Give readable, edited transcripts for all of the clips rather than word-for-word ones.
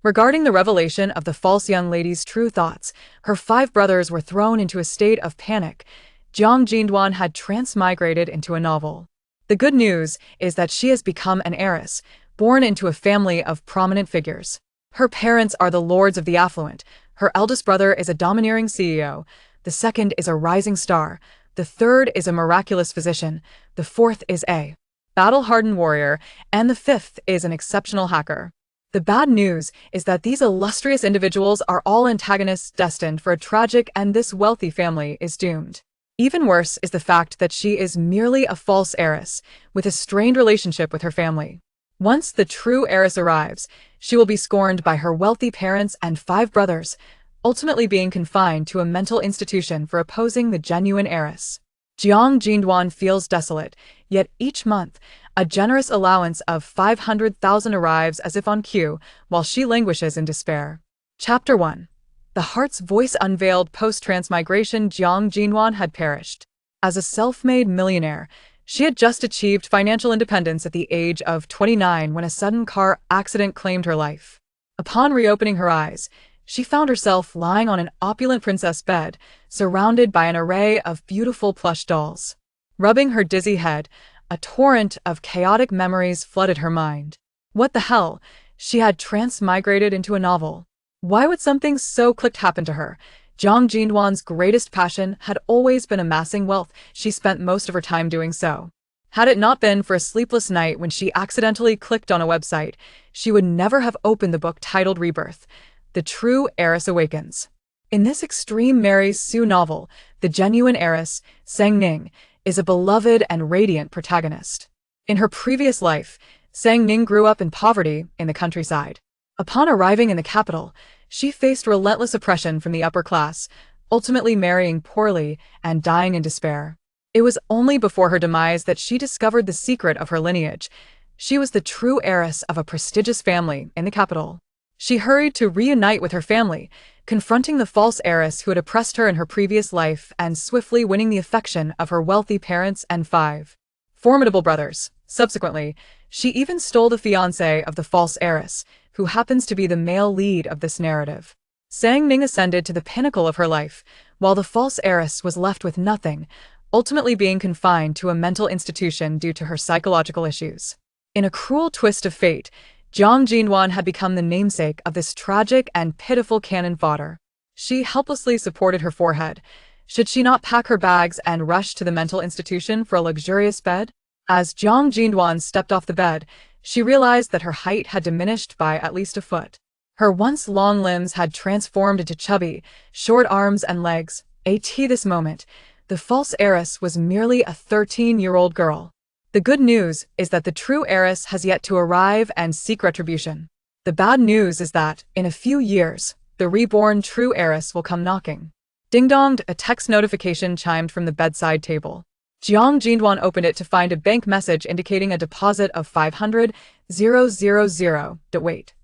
Regarding the revelation of the false young lady's true thoughts, her 5 brothers were thrown into a state of panic. Jiang Jinran had transmigrated into a novel. The good news is that she has become an heiress, born into a family of prominent figures. Her parents are the lords of the affluent. Her eldest brother is a domineering CEO. The second is a rising star. The third is a miraculous physician. The fourth is a battle-hardened warrior. And the fifth is an exceptional hacker. The bad news is that these illustrious individuals are all antagonists destined for a tragic, and this wealthy family is doomed. Even worse is the fact that she is merely a false heiress, with a strained relationship with her family. Once the true heiress arrives, she will be scorned by her wealthy parents and 5 brothers, ultimately being confined to a mental institution for opposing the genuine heiress. Jiang Jinran feels desolate, yet each month, a generous allowance of 500,000 arrives as if on cue, while she languishes in despair. Chapter 1. The heart's voice unveiled. Post-transmigration, Jiang Jinran had perished. As a self-made millionaire, she had just achieved financial independence at the age of 29 when a sudden car accident claimed her life. Upon reopening her eyes, she found herself lying on an opulent princess bed, surrounded by an array of beautiful plush dolls. Rubbing her dizzy head, a torrent of chaotic memories flooded her mind. What the hell? She had transmigrated into a novel. Why would something so clicked happen to her? Jiang Jinran's greatest passion had always been amassing wealth. She spent most of her time doing so. Had it not been for a sleepless night when she accidentally clicked on a website, she would never have opened the book titled Rebirth. The True Heiress Awakens. In this extreme Mary Sue novel, the genuine heiress, Sang Ning, is a beloved and radiant protagonist. In her previous life, Sang Ning grew up in poverty in the countryside. Upon arriving in the capital, she faced relentless oppression from the upper class, ultimately marrying poorly and dying in despair. It was only before her demise that she discovered the secret of her lineage. She was the true heiress of a prestigious family in the capital. She hurried to reunite with her family, confronting the false heiress who had oppressed her in her previous life and swiftly winning the affection of her wealthy parents and 5 formidable brothers. Subsequently, she even stole the fiancé of the false heiress, who happens to be the male lead of this narrative. Sang Ning ascended to the pinnacle of her life, while the false heiress was left with nothing, ultimately being confined to a mental institution due to her psychological issues. In a cruel twist of fate, Jiang Jinran had become the namesake of this tragic and pitiful cannon fodder. She helplessly supported her forehead. Should she not pack her bags and rush to the mental institution for a luxurious bed? As Jiang Jinran stepped off the bed, she realized that her height had diminished by at least a foot. Her once long limbs had transformed into chubby, short arms and legs. At this moment, the false heiress was merely a 13-year-old girl. The good news is that the true heiress has yet to arrive and seek retribution. The bad news is that, in a few years, the reborn true heiress will come knocking. Ding-donged, a text notification chimed from the bedside table. Jiang Jinran opened it to find a bank message indicating a deposit of 500,000. Wait.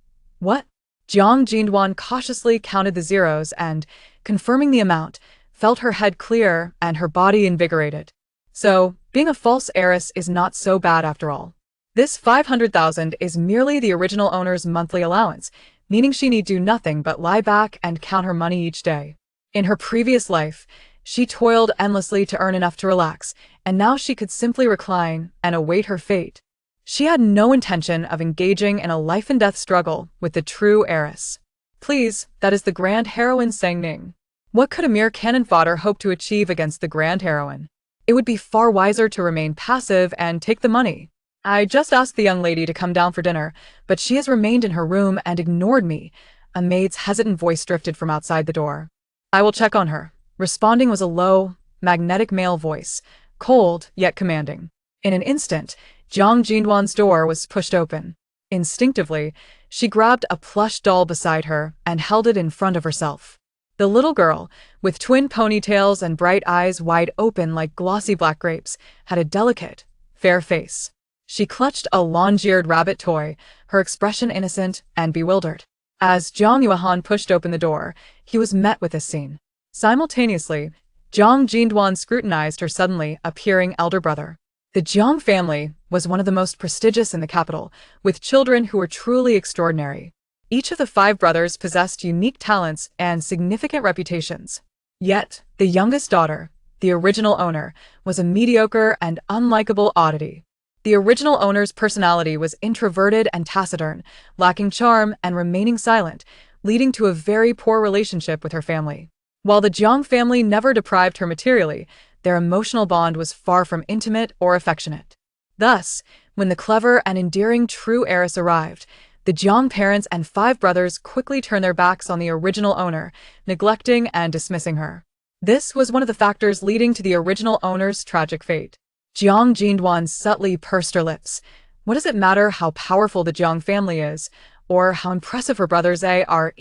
What? Jiang Jinran cautiously counted the zeros and, confirming the amount, felt her head clear and her body invigorated. So, being a false heiress is not so bad after all. This 500,000 is merely the original owner's monthly allowance, meaning she need do nothing but lie back and count her money each day. In her previous life, she toiled endlessly to earn enough to relax, and now she could simply recline and await her fate. She had no intention of engaging in a life-and-death struggle with the true heiress. Please, that is the grand heroine Sang Ning. What could a mere cannon fodder hope to achieve against the grand heroine? It would be far wiser to remain passive and take the money. I just asked the young lady to come down for dinner, but she has remained in her room and ignored me. A maid's hesitant voice drifted from outside the door. I will check on her. Responding was a low, magnetic male voice, cold yet commanding. In an instant, Jiang Jinran's door was pushed open. Instinctively, she grabbed a plush doll beside her and held it in front of herself. The little girl, with twin ponytails and bright eyes wide open like glossy black grapes, had a delicate, fair face. She clutched a long-eared rabbit toy, her expression innocent and bewildered. As Jiang Yuan pushed open the door, he was met with this scene. Simultaneously, Jiang Jinran scrutinized her suddenly appearing elder brother. The Jiang family was one of the most prestigious in the capital, with children who were truly extraordinary. Each of the five brothers possessed unique talents and significant reputations. Yet, the youngest daughter, the original owner, was a mediocre and unlikable oddity. The original owner's personality was introverted and taciturn, lacking charm and remaining silent, leading to a very poor relationship with her family. While the Jiang family never deprived her materially, their emotional bond was far from intimate or affectionate. Thus, when the clever and endearing true heiress arrived, the Jiang parents and five brothers quickly turned their backs on the original owner, neglecting and dismissing her. This was one of the factors leading to the original owner's tragic fate. Jiang Jinran subtly pursed her lips. What does it matter how powerful the Jiang family is, or how impressive her brothers are?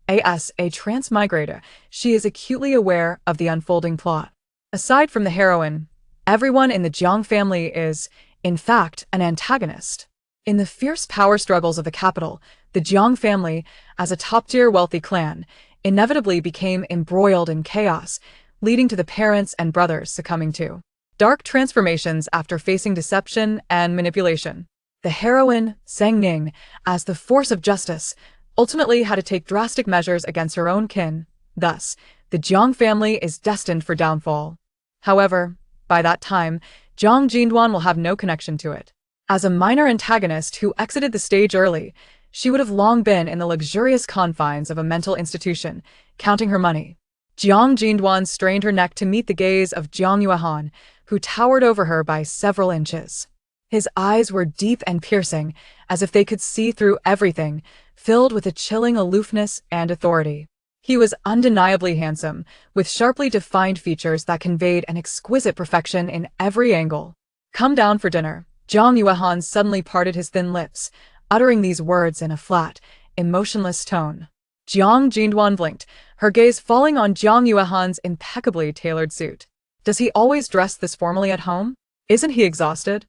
As a transmigrated, she is acutely aware of the unfolding plot. Aside from the heroine, everyone in the Jiang family is, in fact, an antagonist. In the fierce power struggles of the capital, the Jiang family, as a top-tier wealthy clan, inevitably became embroiled in chaos, leading to the parents and brothers succumbing to dark transformations after facing deception and manipulation. The heroine, Zheng Ning, as the force of justice, ultimately had to take drastic measures against her own kin. Thus, the Jiang family is destined for downfall. However, by that time, Jiang Jinran will have no connection to it. As a minor antagonist who exited the stage early, she would have long been in the luxurious confines of a mental institution, counting her money. Jiang Jinran strained her neck to meet the gaze of Jiang Yuan, who towered over her by several inches. His eyes were deep and piercing, as if they could see through everything, filled with a chilling aloofness and authority. He was undeniably handsome, with sharply defined features that conveyed an exquisite perfection in every angle. "Come down for dinner." Jiang Yuan suddenly parted his thin lips, uttering these words in a flat, emotionless tone. Jiang Jinran blinked, her gaze falling on Jiang Yuan's impeccably tailored suit. Does he always dress this formally at home? Isn't he exhausted?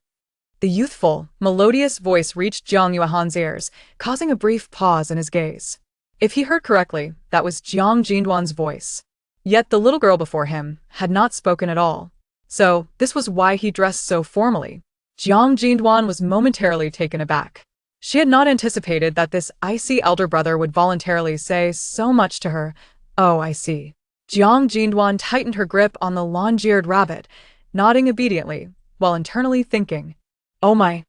The youthful, melodious voice reached Jiang Yuan's ears, causing a brief pause in his gaze. If he heard correctly, that was Jiang Jinran's voice. Yet the little girl before him had not spoken at all. So, this was why he dressed so formally. Jiang Jinran was momentarily taken aback. She had not anticipated that this icy elder brother would voluntarily say so much to her. "Oh, I see." Jiang Jinran tightened her grip on the long-eared rabbit, nodding obediently, while internally thinking, oh my,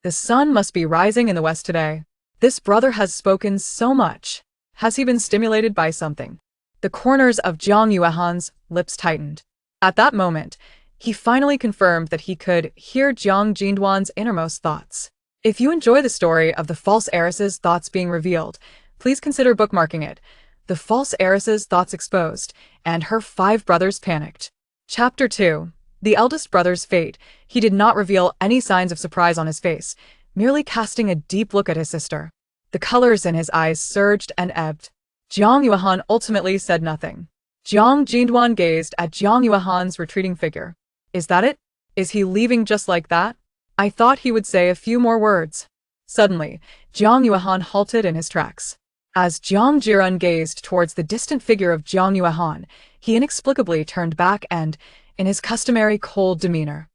the sun must be rising in the west today. This brother has spoken so much. Has he been stimulated by something? The corners of Jiang Yuan's lips tightened. At that moment, he finally confirmed that he could hear Jiang Jinran's innermost thoughts. If you enjoy the story of the false heiress's thoughts being revealed, please consider bookmarking it. The false heiress's thoughts exposed, and her five brothers panicked. Chapter 2. The eldest brother's fate. He did not reveal any signs of surprise on his face, merely casting a deep look at his sister. The colors in his eyes surged and ebbed. Jiang Yuan ultimately said nothing. Jiang Jinran gazed at Jiang Yuan's retreating figure. Is that it? Is he leaving just like that? I thought he would say a few more words. Suddenly, Jiang Yuan halted in his tracks. As Jiang Jinran gazed towards the distant figure of Jiang Yuan, he inexplicably turned back and, in his customary cold demeanor,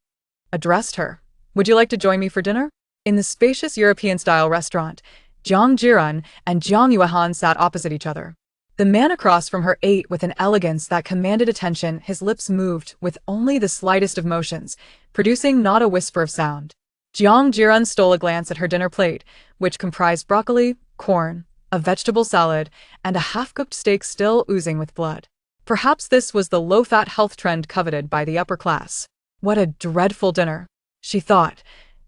addressed her. Would you like to join me for dinner? In the spacious European-style restaurant, Jiang Jinran and Jiang Yuan sat opposite each other. The man across from her ate with an elegance that commanded attention. His lips moved with only the slightest of motions, producing not a whisper of sound. Jiang Jinran stole a glance at her dinner plate, which comprised broccoli, corn, a vegetable salad, and a half-cooked steak still oozing with blood. Perhaps this was the low-fat health trend coveted by the upper class. What a dreadful dinner, she thought.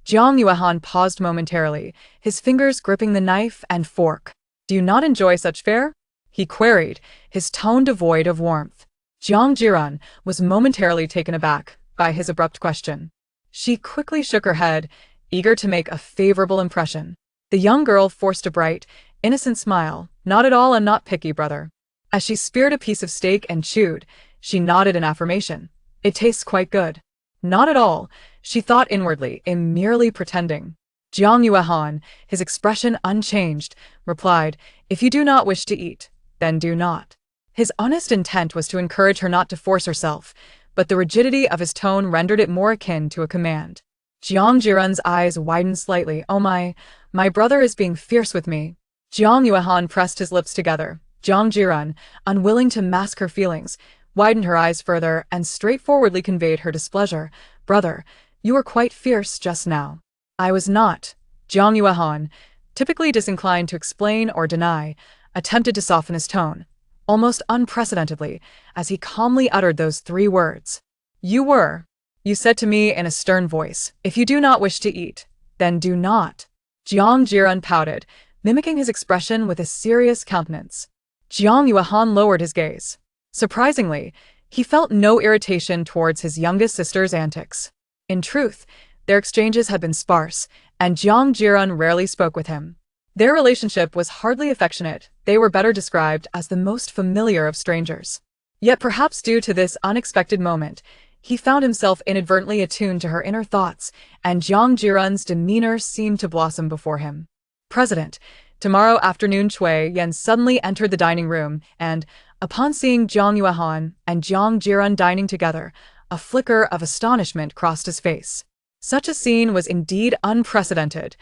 Jiang Yuan paused momentarily, his fingers gripping the knife and fork. Do you not enjoy such fare? He queried, his tone devoid of warmth. Jiang Jinran was momentarily taken aback by his abrupt question. She quickly shook her head, eager to make a favorable impression. The young girl forced a bright, innocent smile. Not at all, and not picky, brother. As she speared a piece of steak and chewed, she nodded in affirmation. It tastes quite good. Not at all, she thought inwardly, in merely pretending. Jiang Yuan, his expression unchanged, replied, if you do not wish to eat, then do not. His honest intent was to encourage her not to force herself, but the rigidity of his tone rendered it more akin to a command. Jiang Jinran's eyes widened slightly. Oh my brother is being fierce with me. Jiang Yuan pressed his lips together. Jiang Jinran, unwilling to mask her feelings, widened her eyes further and straightforwardly conveyed her displeasure. Brother, you were quite fierce just now. I was not. Jiang Yuan, typically disinclined to explain or deny, attempted to soften his tone, almost unprecedentedly, as he calmly uttered those three words. You were. You said to me in a stern voice, if you do not wish to eat, then do not. Jiang Jinran pouted, mimicking his expression with a serious countenance. Jiang Yuan lowered his gaze. Surprisingly, he felt no irritation towards his youngest sister's antics. In truth, their exchanges had been sparse, and Jiang Jinran rarely spoke with him. Their relationship was hardly affectionate. They were better described as the most familiar of strangers. Yet perhaps due to this unexpected moment, he found himself inadvertently attuned to her inner thoughts, and Jiang Jinran's demeanor seemed to blossom before him. President, tomorrow afternoon Cui Yan suddenly entered the dining room and, upon seeing Jiang Yuan and Jiang Jinran dining together, a flicker of astonishment crossed his face. Such a scene was indeed unprecedented.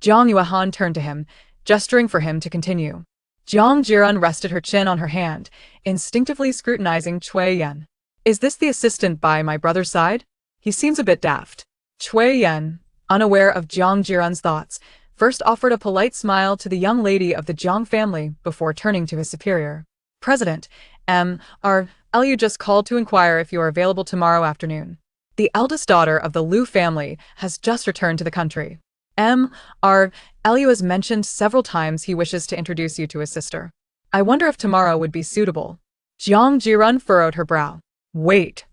Jiang Yuan turned to him, gesturing for him to continue. Jiang Jinran rested her chin on her hand, instinctively scrutinizing Cui Yan. Is this the assistant by my brother's side? He seems a bit daft. Cui Yan, unaware of Jiang Jinran's thoughts, first offered a polite smile to the young lady of the Jiang family before turning to his superior. President, Lu just called to inquire if you are available tomorrow afternoon. The eldest daughter of the Lu family has just returned to the country. Lu has mentioned several times he wishes to introduce you to his sister. I wonder if tomorrow would be suitable. Jiang Jinran furrowed her brow. Wait.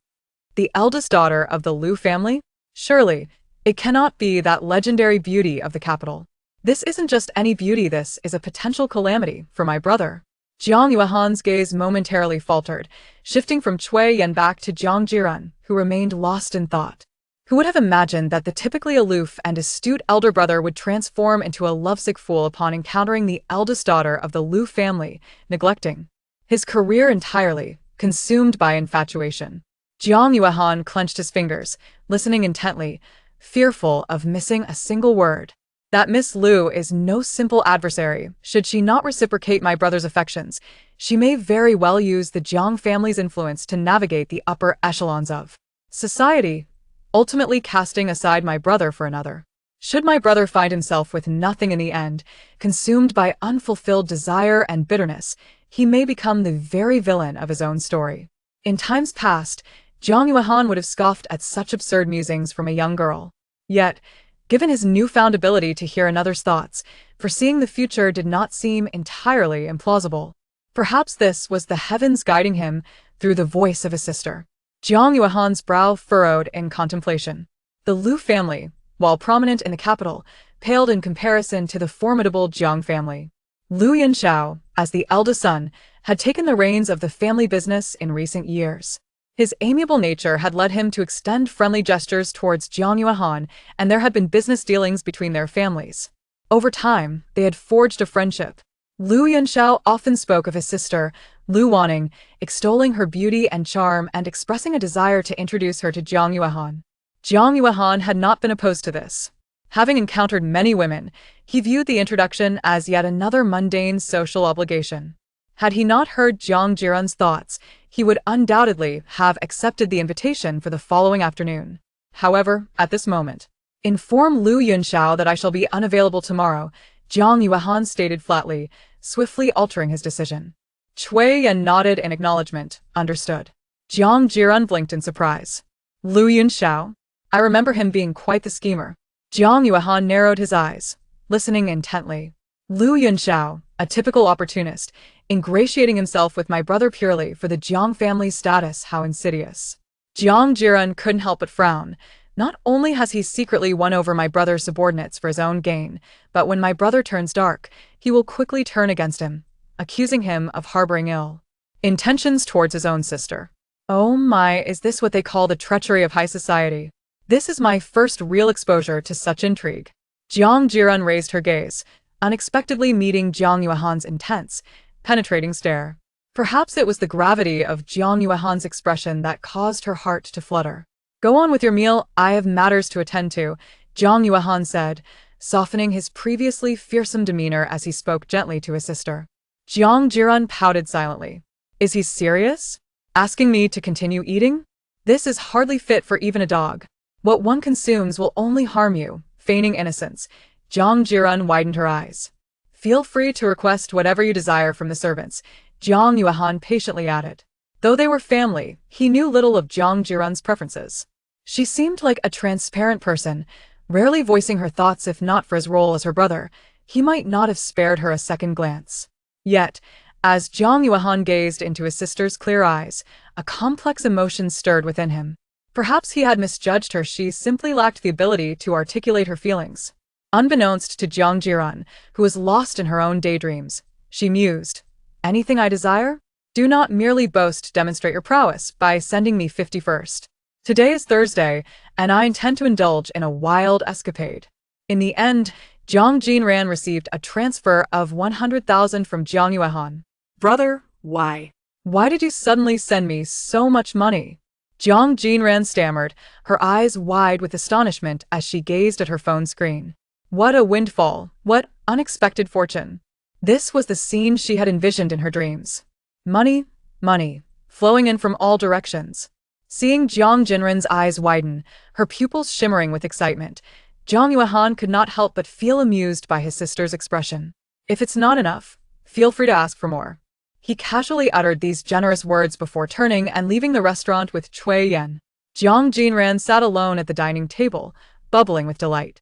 The eldest daughter of the Lu family? Surely, it cannot be that legendary beauty of the capital. This isn't just any beauty, this is a potential calamity for my brother. Jiang Yuan's gaze momentarily faltered, shifting from Cui Yan back to Jiang Jinran, who remained lost in thought. Who would have imagined that the typically aloof and astute elder brother would transform into a lovesick fool upon encountering the eldest daughter of the Lu family, neglecting his career entirely, consumed by infatuation? Jiang Yuan clenched his fingers, listening intently, fearful of missing a single word. That Miss Lu is no simple adversary. Should she not reciprocate my brother's affections, she may very well use the Jiang family's influence to navigate the upper echelons of society, ultimately casting aside my brother for another. Should my brother find himself with nothing in the end, consumed by unfulfilled desire and bitterness, he may become the very villain of his own story. In times past, Jiang Yuan would have scoffed at such absurd musings from a young girl. Yet, given his newfound ability to hear another's thoughts, foreseeing the future did not seem entirely implausible. Perhaps this was the heavens guiding him through the voice of his sister. Jiang Yuan's brow furrowed in contemplation. The Lu family, while prominent in the capital, paled in comparison to the formidable Jiang family. Lu Yanxiao, as the eldest son, had taken the reins of the family business in recent years. His amiable nature had led him to extend friendly gestures towards Jiang Yuan, and there had been business dealings between their families. Over time, they had forged a friendship. Lu Yanxiao often spoke of his sister, Lu Wanning, extolling her beauty and charm and expressing a desire to introduce her to Jiang Yuan. Jiang Yuan had not been opposed to this. Having encountered many women, he viewed the introduction as yet another mundane social obligation. Had he not heard Jiang Jinran's thoughts, he would undoubtedly have accepted the invitation for the following afternoon. However, at this moment, inform Lu Yanxiao that I shall be unavailable tomorrow, Jiang Yuan stated flatly, swiftly altering his decision. Cui Yan nodded in acknowledgement, understood. Jiang Jinran blinked in surprise. Lu Yanxiao? I remember him being quite the schemer. Jiang Yuan narrowed his eyes, listening intently. Lu Yanxiao, a typical opportunist, ingratiating himself with my brother purely for the Jiang family's status, how insidious. Jiang Jinran couldn't help but frown. Not only has he secretly won over my brother's subordinates for his own gain, but when my brother turns dark, he will quickly turn against him, accusing him of harboring ill intentions towards his own sister. Oh my, is this what they call the treachery of high society? This is my first real exposure to such intrigue. Jiang Jinran raised her gaze, unexpectedly meeting Jiang Yuan's intense, penetrating stare. Perhaps it was the gravity of Jiang Yuan's expression that caused her heart to flutter. Go on with your meal, I have matters to attend to, Jiang Yuan said, softening his previously fearsome demeanor as he spoke gently to his sister. Jiang Jinran pouted silently. Is he serious? Asking me to continue eating? This is hardly fit for even a dog. What one consumes will only harm you. Feigning innocence, Jiang Jinran widened her eyes. Feel free to request whatever you desire from the servants, Jiang Yuan patiently added. Though they were family, he knew little of Jiang Jinran's preferences. She seemed like a transparent person, rarely voicing her thoughts. If not for his role as her brother, he might not have spared her a second glance. Yet, as Jiang Yuan gazed into his sister's clear eyes, a complex emotion stirred within him. Perhaps he had misjudged her. She simply lacked the ability to articulate her feelings. Unbeknownst to Jiang Jinran, who was lost in her own daydreams, she mused, anything I desire? Do not merely boast, demonstrate your prowess by sending me 50 first. Today is Thursday, and I intend to indulge in a wild escapade. In the end, Jiang Jinran received a transfer of 100,000 from Jiang Yuan. Brother, why? Why did you suddenly send me so much money? Jiang Jinran stammered, her eyes wide with astonishment as she gazed at her phone screen. What a windfall, what unexpected fortune. This was the scene she had envisioned in her dreams. Money, money, flowing in from all directions. Seeing Jiang Jinran's eyes widen, her pupils shimmering with excitement, Jiang Yuan could not help but feel amused by his sister's expression. If it's not enough, feel free to ask for more. He casually uttered these generous words before turning and leaving the restaurant with Cui Yan. Jiang Jinran sat alone at the dining table, bubbling with delight.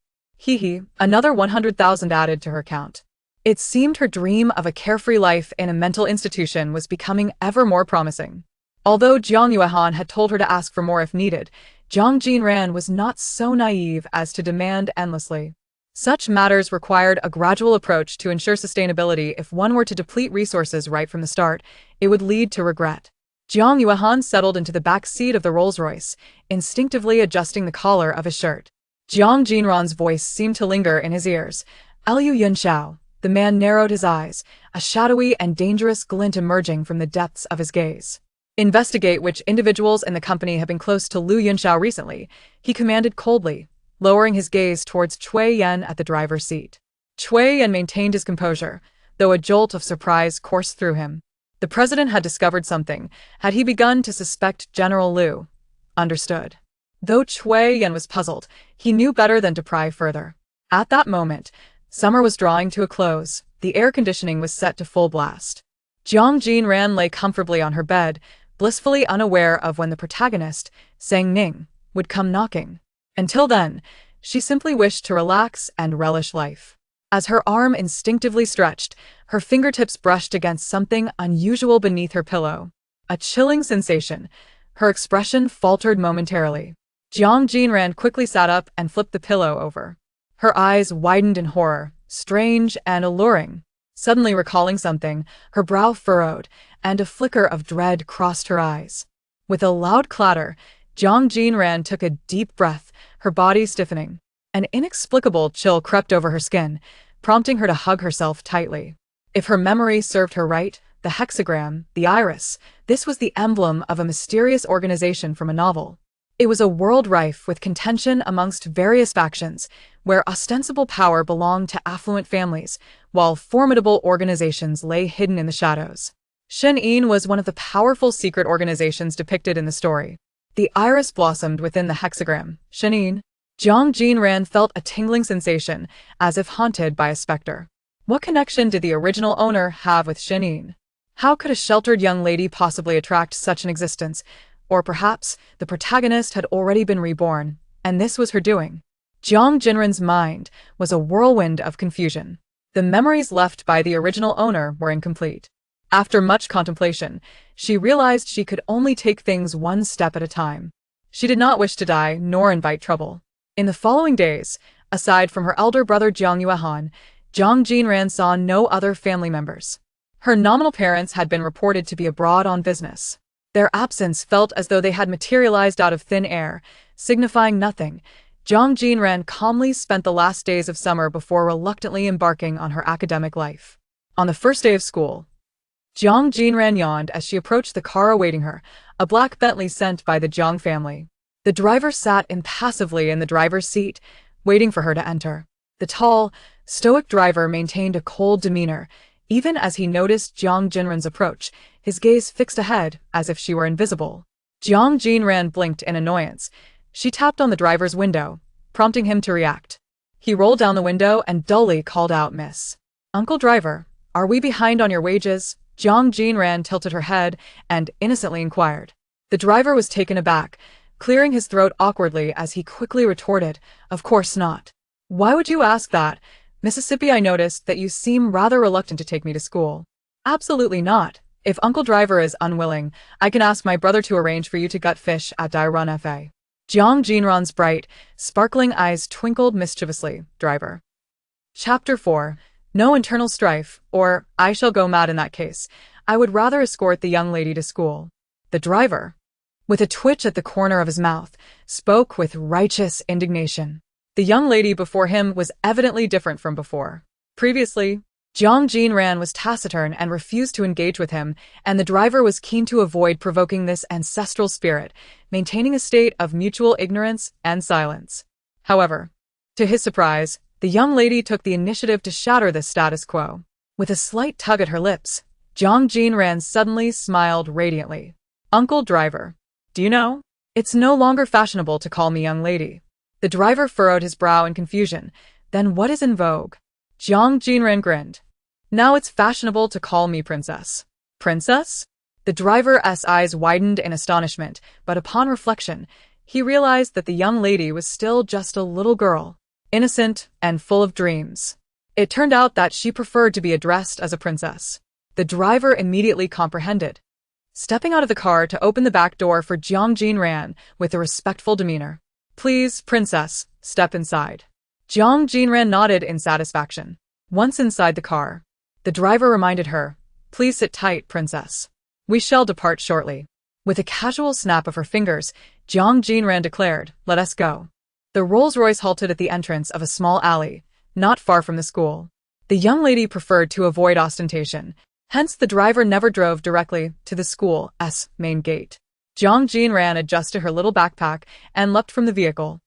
Another 100,000 added to her count. It seemed her dream of a carefree life in a mental institution was becoming ever more promising. Although Jiang Yuan had told her to ask for more if needed, Jiang Jinran was not so naive as to demand endlessly. Such matters required a gradual approach to ensure sustainability. If one were to deplete resources right from the start, it would lead to regret. Jiang Yuan settled into the back seat of the Rolls-Royce, instinctively adjusting the collar of his shirt. Jiang Jinran's voice seemed to linger in his ears. Liu Yunxiao. The man narrowed his eyes, a shadowy and dangerous glint emerging from the depths of his gaze. Investigate which individuals in the company have been close to Liu Yunxiao recently, he commanded coldly, lowering his gaze towards Cui Yan at the driver's seat. Cui Yan maintained his composure, though a jolt of surprise coursed through him. The president had discovered something. Had he begun to suspect General Liu? Understood. Though Cui Yan was puzzled, he knew better than to pry further. At that moment, summer was drawing to a close. The air conditioning was set to full blast. Jiang Jinran lay comfortably on her bed, blissfully unaware of when the protagonist, Sang Ning, would come knocking. Until then, she simply wished to relax and relish life. As her arm instinctively stretched, her fingertips brushed against something unusual beneath her pillow. A chilling sensation. Her expression faltered momentarily. Jiang Jinran quickly sat up and flipped the pillow over. Her eyes widened in horror, strange and alluring. Suddenly recalling something, her brow furrowed, and a flicker of dread crossed her eyes. With a loud clatter, Jiang Jinran took a deep breath, her body stiffening. An inexplicable chill crept over her skin, prompting her to hug herself tightly. If her memory served her right, the hexagram, the Heiress, this was the emblem of a mysterious organization from a novel. It was a world rife with contention amongst various factions, where ostensible power belonged to affluent families, while formidable organizations lay hidden in the shadows. Shenin was one of the powerful secret organizations depicted in the story. The Heiress blossomed within the hexagram, Shenin. Jiang Jinran felt a tingling sensation, as if haunted by a specter. What connection did the original owner have with Shenin? How could a sheltered young lady possibly attract such an existence? Or perhaps, the protagonist had already been reborn, and this was her doing. Jiang Jinran's mind was a whirlwind of confusion. The memories left by the original owner were incomplete. After much contemplation, she realized she could only take things one step at a time. She did not wish to die nor invite trouble. In the following days, aside from her elder brother Jiang Yuan, Jiang Jinran saw no other family members. Her nominal parents had been reported to be abroad on business. Their absence felt as though they had materialized out of thin air, signifying nothing. Jiang Jinran calmly spent the last days of summer before reluctantly embarking on her academic life. On the first day of school, Jiang Jinran yawned as she approached the car awaiting her, a black Bentley sent by the Jiang family. The driver sat impassively in the driver's seat, waiting for her to enter. The tall, stoic driver maintained a cold demeanor. Even as he noticed Jiang Jinran's approach, his gaze fixed ahead as if she were invisible. Jiang Jinran blinked in annoyance. She tapped on the driver's window, prompting him to react. He rolled down the window and dully called out, "Miss. Uncle Driver, are we behind on your wages?" Jiang Jinran tilted her head and innocently inquired. The driver was taken aback, clearing his throat awkwardly as he quickly retorted, "Of course not. Why would you ask that? Mississippi, I noticed that you seem rather reluctant to take me to school." "Absolutely not. If Uncle Driver is unwilling, I can ask my brother to arrange for you to gut fish at Run Fa." Jiang Jinran's bright, sparkling eyes twinkled mischievously. Driver. Chapter 4. No internal strife, or I shall go mad in that case. I would rather escort the young lady to school. The driver, with a twitch at the corner of his mouth, spoke with righteous indignation. The young lady before him was evidently different from before. Previously, Jiang Jinran was taciturn and refused to engage with him, and the driver was keen to avoid provoking this ancestral spirit, maintaining a state of mutual ignorance and silence. However, to his surprise, the young lady took the initiative to shatter this status quo. With a slight tug at her lips, Jiang Jinran suddenly smiled radiantly. "Uncle Driver, do you know? It's no longer fashionable to call me young lady." The driver furrowed his brow in confusion. "Then what is in vogue?" Jiang Jinran grinned. "Now it's fashionable to call me princess." "Princess?" The driver's eyes widened in astonishment, but upon reflection, he realized that the young lady was still just a little girl, innocent and full of dreams. It turned out that she preferred to be addressed as a princess. The driver immediately comprehended, stepping out of the car to open the back door for Jiang Jinran with a respectful demeanor. "Please, princess, step inside." Jiang Jinran nodded in satisfaction. Once inside the car, the driver reminded her, "Please sit tight, princess. We shall depart shortly." With a casual snap of her fingers, Jiang Jinran declared, "Let us go." The Rolls-Royce halted at the entrance of a small alley, not far from the school. The young lady preferred to avoid ostentation, hence the driver never drove directly to the school's main gate. Jiang Jinran adjusted her little backpack and leapt from the vehicle.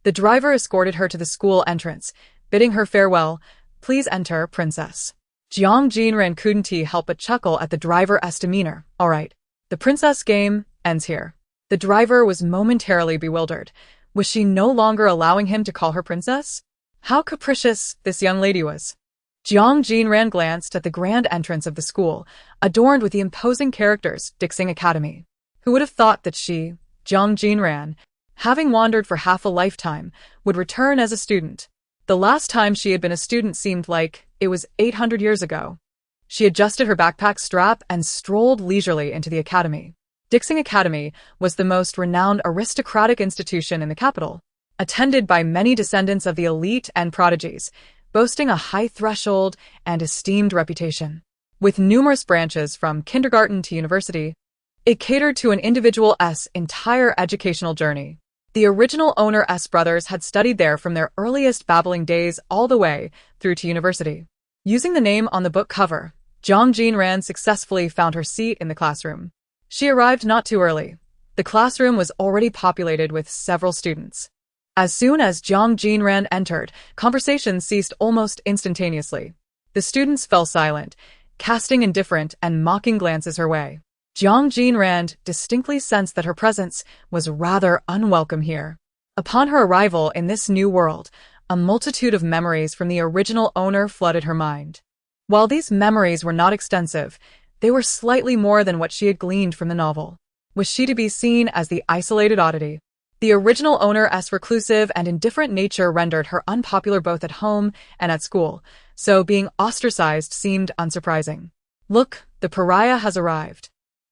The driver escorted her to the school entrance, bidding her farewell. "Please enter, princess." Jiang Jinran couldn't help but chuckle at the driver's demeanor. "All right, the princess game ends here." The driver was momentarily bewildered. Was she no longer allowing him to call her princess? How capricious this young lady was. Jiang Jinran glanced at the grand entrance of the school, adorned with the imposing characters Destined Academy. Who would have thought that she, Jiang Jinran, having wandered for half a lifetime, would return as a student? The last time she had been a student seemed like it was 800 years ago. She adjusted her backpack strap and strolled leisurely into the academy. Destined Academy was the most renowned aristocratic institution in the capital, attended by many descendants of the elite and prodigies, boasting a high threshold and esteemed reputation. With numerous branches from kindergarten to university, it catered to an individual's entire educational journey. The original owner's brothers had studied there from their earliest babbling days all the way through to university. Using the name on the book cover, Jiang Jinran successfully found her seat in the classroom. She arrived not too early. The classroom was already populated with several students. As soon as Jiang Jinran entered, conversation ceased almost instantaneously. The students fell silent, casting indifferent and mocking glances her way. Jiang Jinran distinctly sensed that her presence was rather unwelcome here. Upon her arrival in this new world, a multitude of memories from the original owner flooded her mind. While these memories were not extensive, they were slightly more than what she had gleaned from the novel. Was she to be seen as the isolated oddity? The original owner's reclusive and indifferent nature rendered her unpopular both at home and at school, so being ostracized seemed unsurprising. "Look, the pariah has arrived.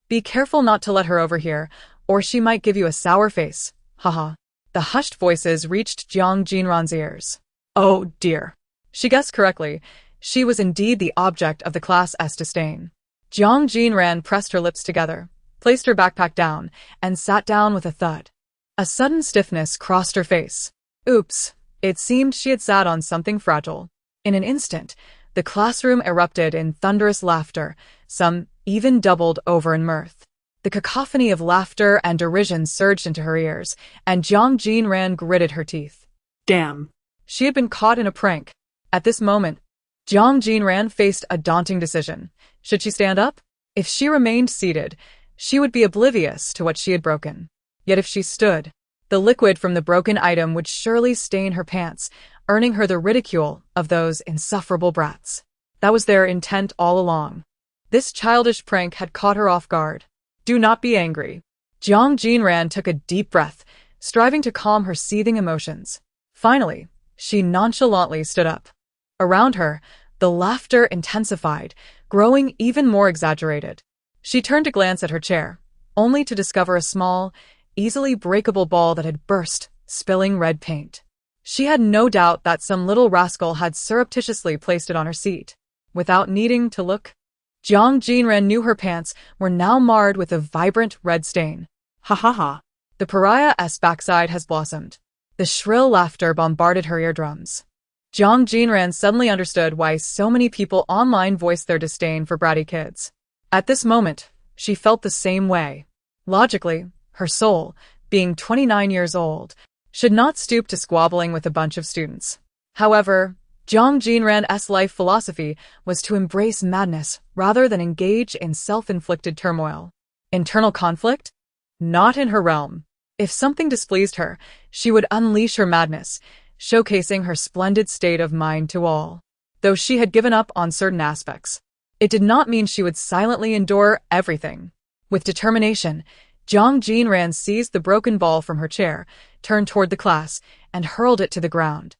Be careful not to let her overhear, or she might give you a sour face. Haha." The hushed voices reached Jiang Jinran's ears. Oh dear. She guessed correctly. She was indeed the object of the class's disdain. Jiang Jinran pressed her lips together, placed her backpack down, and sat down with a thud. A sudden stiffness crossed her face. Oops, it seemed she had sat on something fragile. In an instant, the classroom erupted in thunderous laughter, some even doubled over in mirth. The cacophony of laughter and derision surged into her ears, and Jiang Jinran gritted her teeth. "Damn," She had been caught in a prank. At this moment, Jiang Jinran faced a daunting decision. Should she stand up? If she remained seated, she would be oblivious to what she had broken. Yet if she stood, the liquid from the broken item would surely stain her pants, earning her the ridicule of those insufferable brats. That was their intent all along. This childish prank had caught her off guard. Do not be angry. Jiang Jinran took a deep breath, striving to calm her seething emotions. Finally, she nonchalantly stood up. Around her, the laughter intensified, growing even more exaggerated. She turned to glance at her chair, only to discover a small, easily breakable ball that had burst, spilling red paint. She had no doubt that some little rascal had surreptitiously placed it on her seat. Without needing to look, Jiang Jinran knew her pants were now marred with a vibrant red stain. Ha ha ha. The pariah's backside has blossomed. The shrill laughter bombarded her eardrums. Jiang Jinran suddenly understood why so many people online voiced their disdain for bratty kids. At this moment, she felt the same way. Logically, her soul, being 29 years old, should not stoop to squabbling with a bunch of students. However, Jiang Jinran's life philosophy was to embrace madness rather than engage in self-inflicted turmoil. Internal conflict? Not in her realm. If something displeased her, she would unleash her madness, showcasing her splendid state of mind to all. Though she had given up on certain aspects, it did not mean she would silently endure everything. With determination, Jiang Jinran seized the broken ball from her chair, turned toward the class, and hurled it to the ground.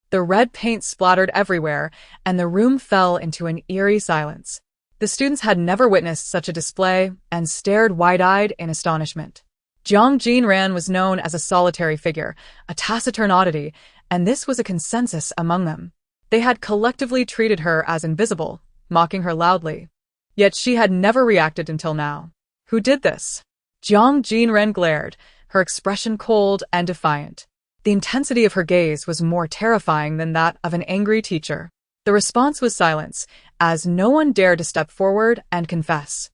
The red paint splattered everywhere, and the room fell into an eerie silence. The students had never witnessed such a display and stared wide-eyed in astonishment. Jiang Jinran was known as a solitary figure, a taciturn oddity, and this was a consensus among them. They had collectively treated her as invisible, mocking her loudly. Yet she had never reacted until now. Who did this? Jiang Jinran glared, her expression cold and defiant. The intensity of her gaze was more terrifying than that of an angry teacher. The response was silence, as no one dared to step forward and confess.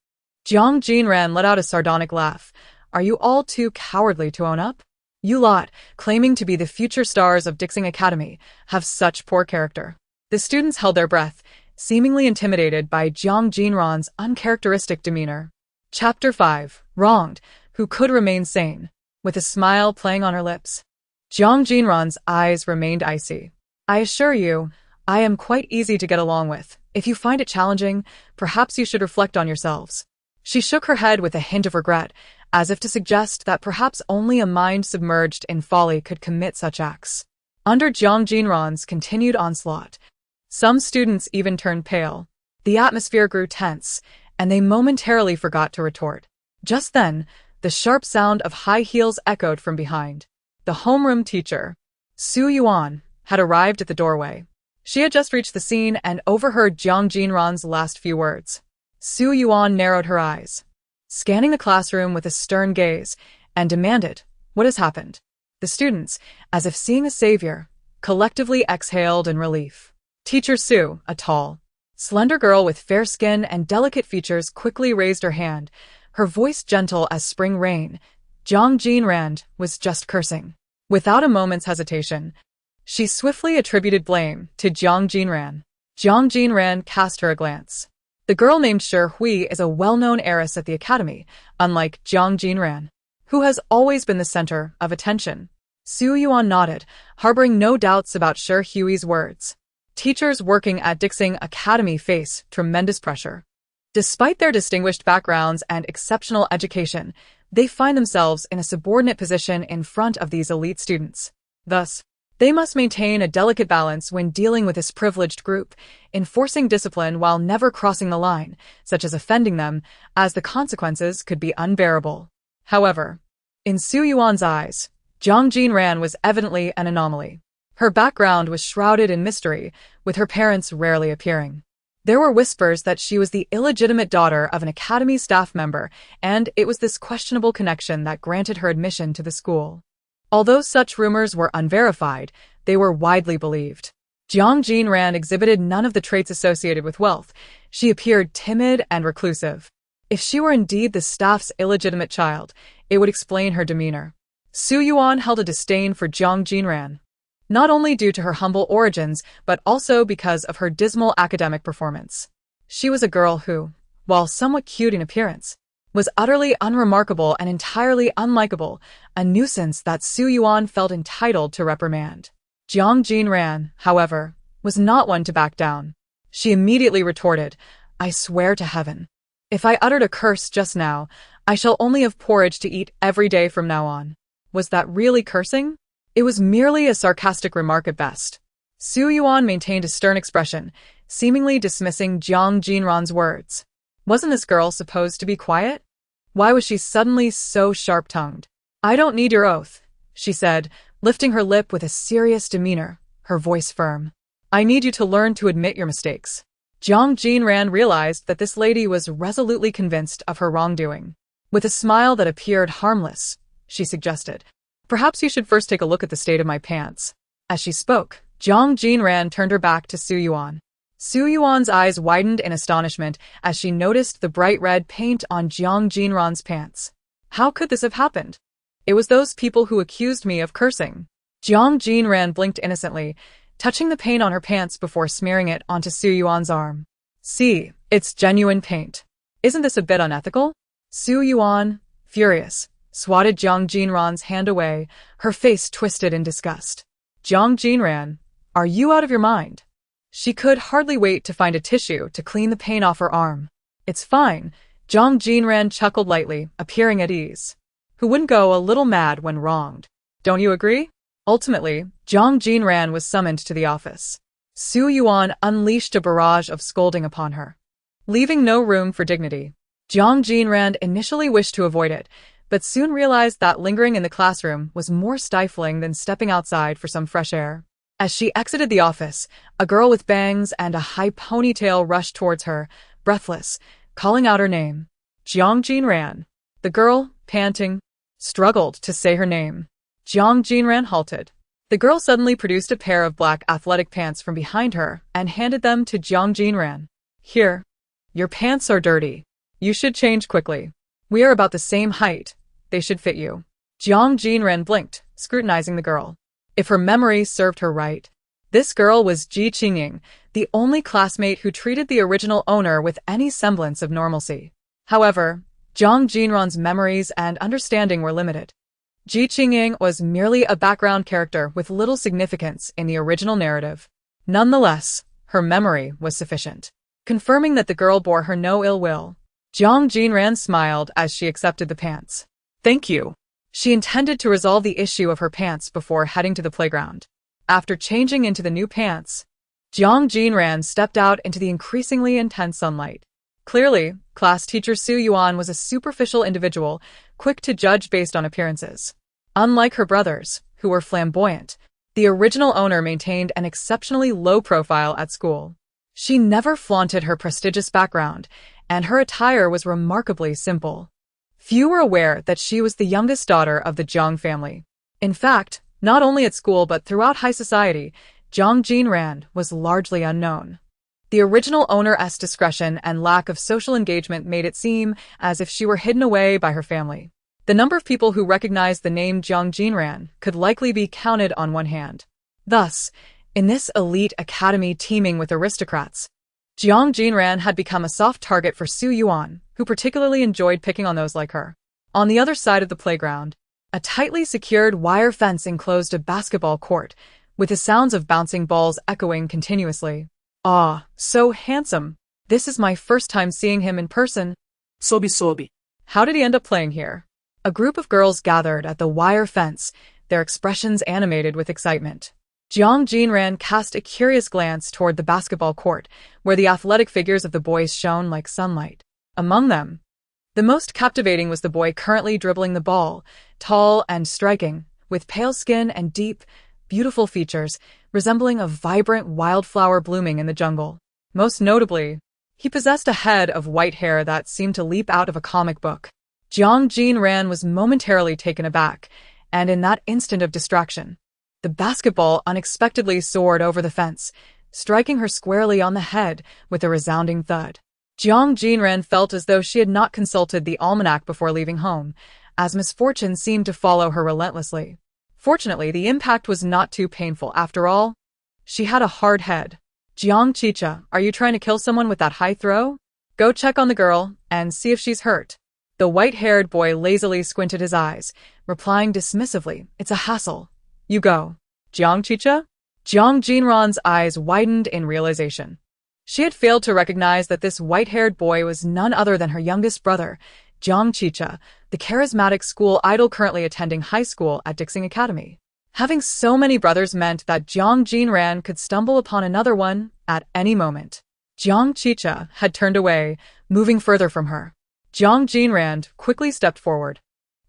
Jiang Jinran let out a sardonic laugh. Are you all too cowardly to own up? You lot, claiming to be the future stars of Dixing Academy, have such poor character. The students held their breath, seemingly intimidated by Jiang Jinran's uncharacteristic demeanor. Chapter 5. Wronged, who could remain sane? With a smile playing on her lips, Jiang Jinran's eyes remained icy. I assure you, I am quite easy to get along with. If you find it challenging, perhaps you should reflect on yourselves. She shook her head with a hint of regret, as if to suggest that perhaps only a mind submerged in folly could commit such acts. Under Jiang Jinran's continued onslaught, some students even turned pale. The atmosphere grew tense, and they momentarily forgot to retort. Just then, the sharp sound of high heels echoed from behind. The homeroom teacher, Su Yuan, had arrived at the doorway. She had just reached the scene and overheard Jiang Jinran's last few words. Su Yuan narrowed her eyes, scanning the classroom with a stern gaze, and demanded, "What has happened?" The students, as if seeing a savior, collectively exhaled in relief. Teacher Su, a tall, slender girl with fair skin and delicate features, quickly raised her hand, her voice gentle as spring rain. Jiang Jinran was just cursing. Without a moment's hesitation, she swiftly attributed blame to Jiang Jinran. Jiang Jinran cast her a glance. The girl named Shi Hui is a well-known heiress at the academy, unlike Jiang Jinran, who has always been the center of attention. Su Yuan nodded, harboring no doubts about Shi Hui's words. Teachers working at Dixing Academy face tremendous pressure. Despite their distinguished backgrounds and exceptional education, they find themselves in a subordinate position in front of these elite students. Thus, they must maintain a delicate balance when dealing with this privileged group, enforcing discipline while never crossing the line, such as offending them, as the consequences could be unbearable. However, in Su Yuan's eyes, Jiang Jinran was evidently an anomaly. Her background was shrouded in mystery, with her parents rarely appearing. There were whispers that she was the illegitimate daughter of an academy staff member, and it was this questionable connection that granted her admission to the school. Although such rumors were unverified, they were widely believed. Jiang Jinran exhibited none of the traits associated with wealth. She appeared timid and reclusive. If she were indeed the staff's illegitimate child, it would explain her demeanor. Su Yuan held a disdain for Jiang Jinran. not only due to her humble origins, but also because of her dismal academic performance. She was a girl who, while somewhat cute in appearance, was utterly unremarkable and entirely unlikable, a nuisance that Su Yuan felt entitled to reprimand. Jiang Jinran, however, was not one to back down. She immediately retorted, "I swear to heaven. If I uttered a curse just now, I shall only have porridge to eat every day from now on." Was that really cursing? It was merely a sarcastic remark at best. Su Yuan maintained a stern expression, seemingly dismissing Jiang Jinran's words. Wasn't this girl supposed to be quiet? Why was she suddenly so sharp-tongued? "I don't need your oath," she said, lifting her lip with a serious demeanor, her voice firm. "I need you to learn to admit your mistakes." Jiang Jinran realized that this lady was resolutely convinced of her wrongdoing. With a smile that appeared harmless, she suggested, "Perhaps you should first take a look at the state of my pants." As she spoke, Jiang Jinran turned her back to Su Yuan. Su Yuan's eyes widened in astonishment as she noticed the bright red paint on Jiang Jinran's pants. How could this have happened? "It was those people who accused me of cursing." Jiang Jinran blinked innocently, touching the paint on her pants before smearing it onto Su Yuan's arm. "See, it's genuine paint. Isn't this a bit unethical?" Su Yuan, furious, swatted Jiang Jinran's hand away, her face twisted in disgust. "Jiang Jinran, are you out of your mind?" She could hardly wait to find a tissue to clean the paint off her arm. "It's fine," Jiang Jinran chuckled lightly, appearing at ease. Who wouldn't go a little mad when wronged? Don't you agree? Ultimately, Jiang Jinran was summoned to the office. Su Yuan unleashed a barrage of scolding upon her, leaving no room for dignity. Jiang Jinran initially wished to avoid it, but soon realized that lingering in the classroom was more stifling than stepping outside for some fresh air. As she exited the office, a girl with bangs and a high ponytail rushed towards her, breathless, calling out her name. "Jiang Jinran." The girl, panting, struggled to say her name. Jiang Jinran halted. The girl suddenly produced a pair of black athletic pants from behind her and handed them to Jiang Jinran. "Here. Your pants are dirty. You should change quickly. We are about the same height. They should fit you." Jiang Jinran blinked, scrutinizing the girl. If her memory served her right, this girl was Ji Qingying, the only classmate who treated the original owner with any semblance of normalcy. However, Jiang Jinran's memories and understanding were limited. Ji Qingying was merely a background character with little significance in the original narrative. Nonetheless, her memory was sufficient, confirming that the girl bore her no ill will. Jiang Jinran smiled as she accepted the pants. "Thank you." She intended to resolve the issue of her pants before heading to the playground. After changing into the new pants, Jiang Jinran stepped out into the increasingly intense sunlight. Clearly, class teacher Su Yuan was a superficial individual, quick to judge based on appearances. Unlike her brothers, who were flamboyant, the original owner maintained an exceptionally low profile at school. She never flaunted her prestigious background, and her attire was remarkably simple. Few were aware that she was the youngest daughter of the Jiang family. In fact, not only at school but throughout high society, Jiang Jinran was largely unknown. The original owner's discretion and lack of social engagement made it seem as if she were hidden away by her family. The number of people who recognized the name Jiang Jinran could likely be counted on one hand. Thus, in this elite academy teeming with aristocrats, Jiang Jinran had become a soft target for Su Yuan, who particularly enjoyed picking on those like her. On the other side of the playground, a tightly secured wire fence enclosed a basketball court, with the sounds of bouncing balls echoing continuously. "Ah, so handsome. This is my first time seeing him in person." Sobi. "How did he end up playing here?" A group of girls gathered at the wire fence, their expressions animated with excitement. Jiang Jinran cast a curious glance toward the basketball court, where the athletic figures of the boys shone like sunlight. Among them, the most captivating was the boy currently dribbling the ball, tall and striking, with pale skin and deep, beautiful features, resembling a vibrant wildflower blooming in the jungle. Most notably, he possessed a head of white hair that seemed to leap out of a comic book. Jiang Jinran was momentarily taken aback, and in that instant of distraction, the basketball unexpectedly soared over the fence, striking her squarely on the head with a resounding thud. Jiang Jinran felt as though she had not consulted the almanac before leaving home, as misfortune seemed to follow her relentlessly. Fortunately, the impact was not too painful after all. She had a hard head. Jiang Chicha, are you trying to kill someone with that high throw? Go check on the girl and see if she's hurt. The white-haired boy lazily squinted his eyes, replying dismissively, it's a hassle. You go. Jiang Chicha? Jiang Jinran's eyes widened in realization. She had failed to recognize that this white-haired boy was none other than her youngest brother, Jiang Chicha, the charismatic school idol currently attending high school at Dixing Academy. Having so many brothers meant that Jiang Jinran could stumble upon another one at any moment. Jiang Chicha had turned away, moving further from her. Jiang Jinran quickly stepped forward,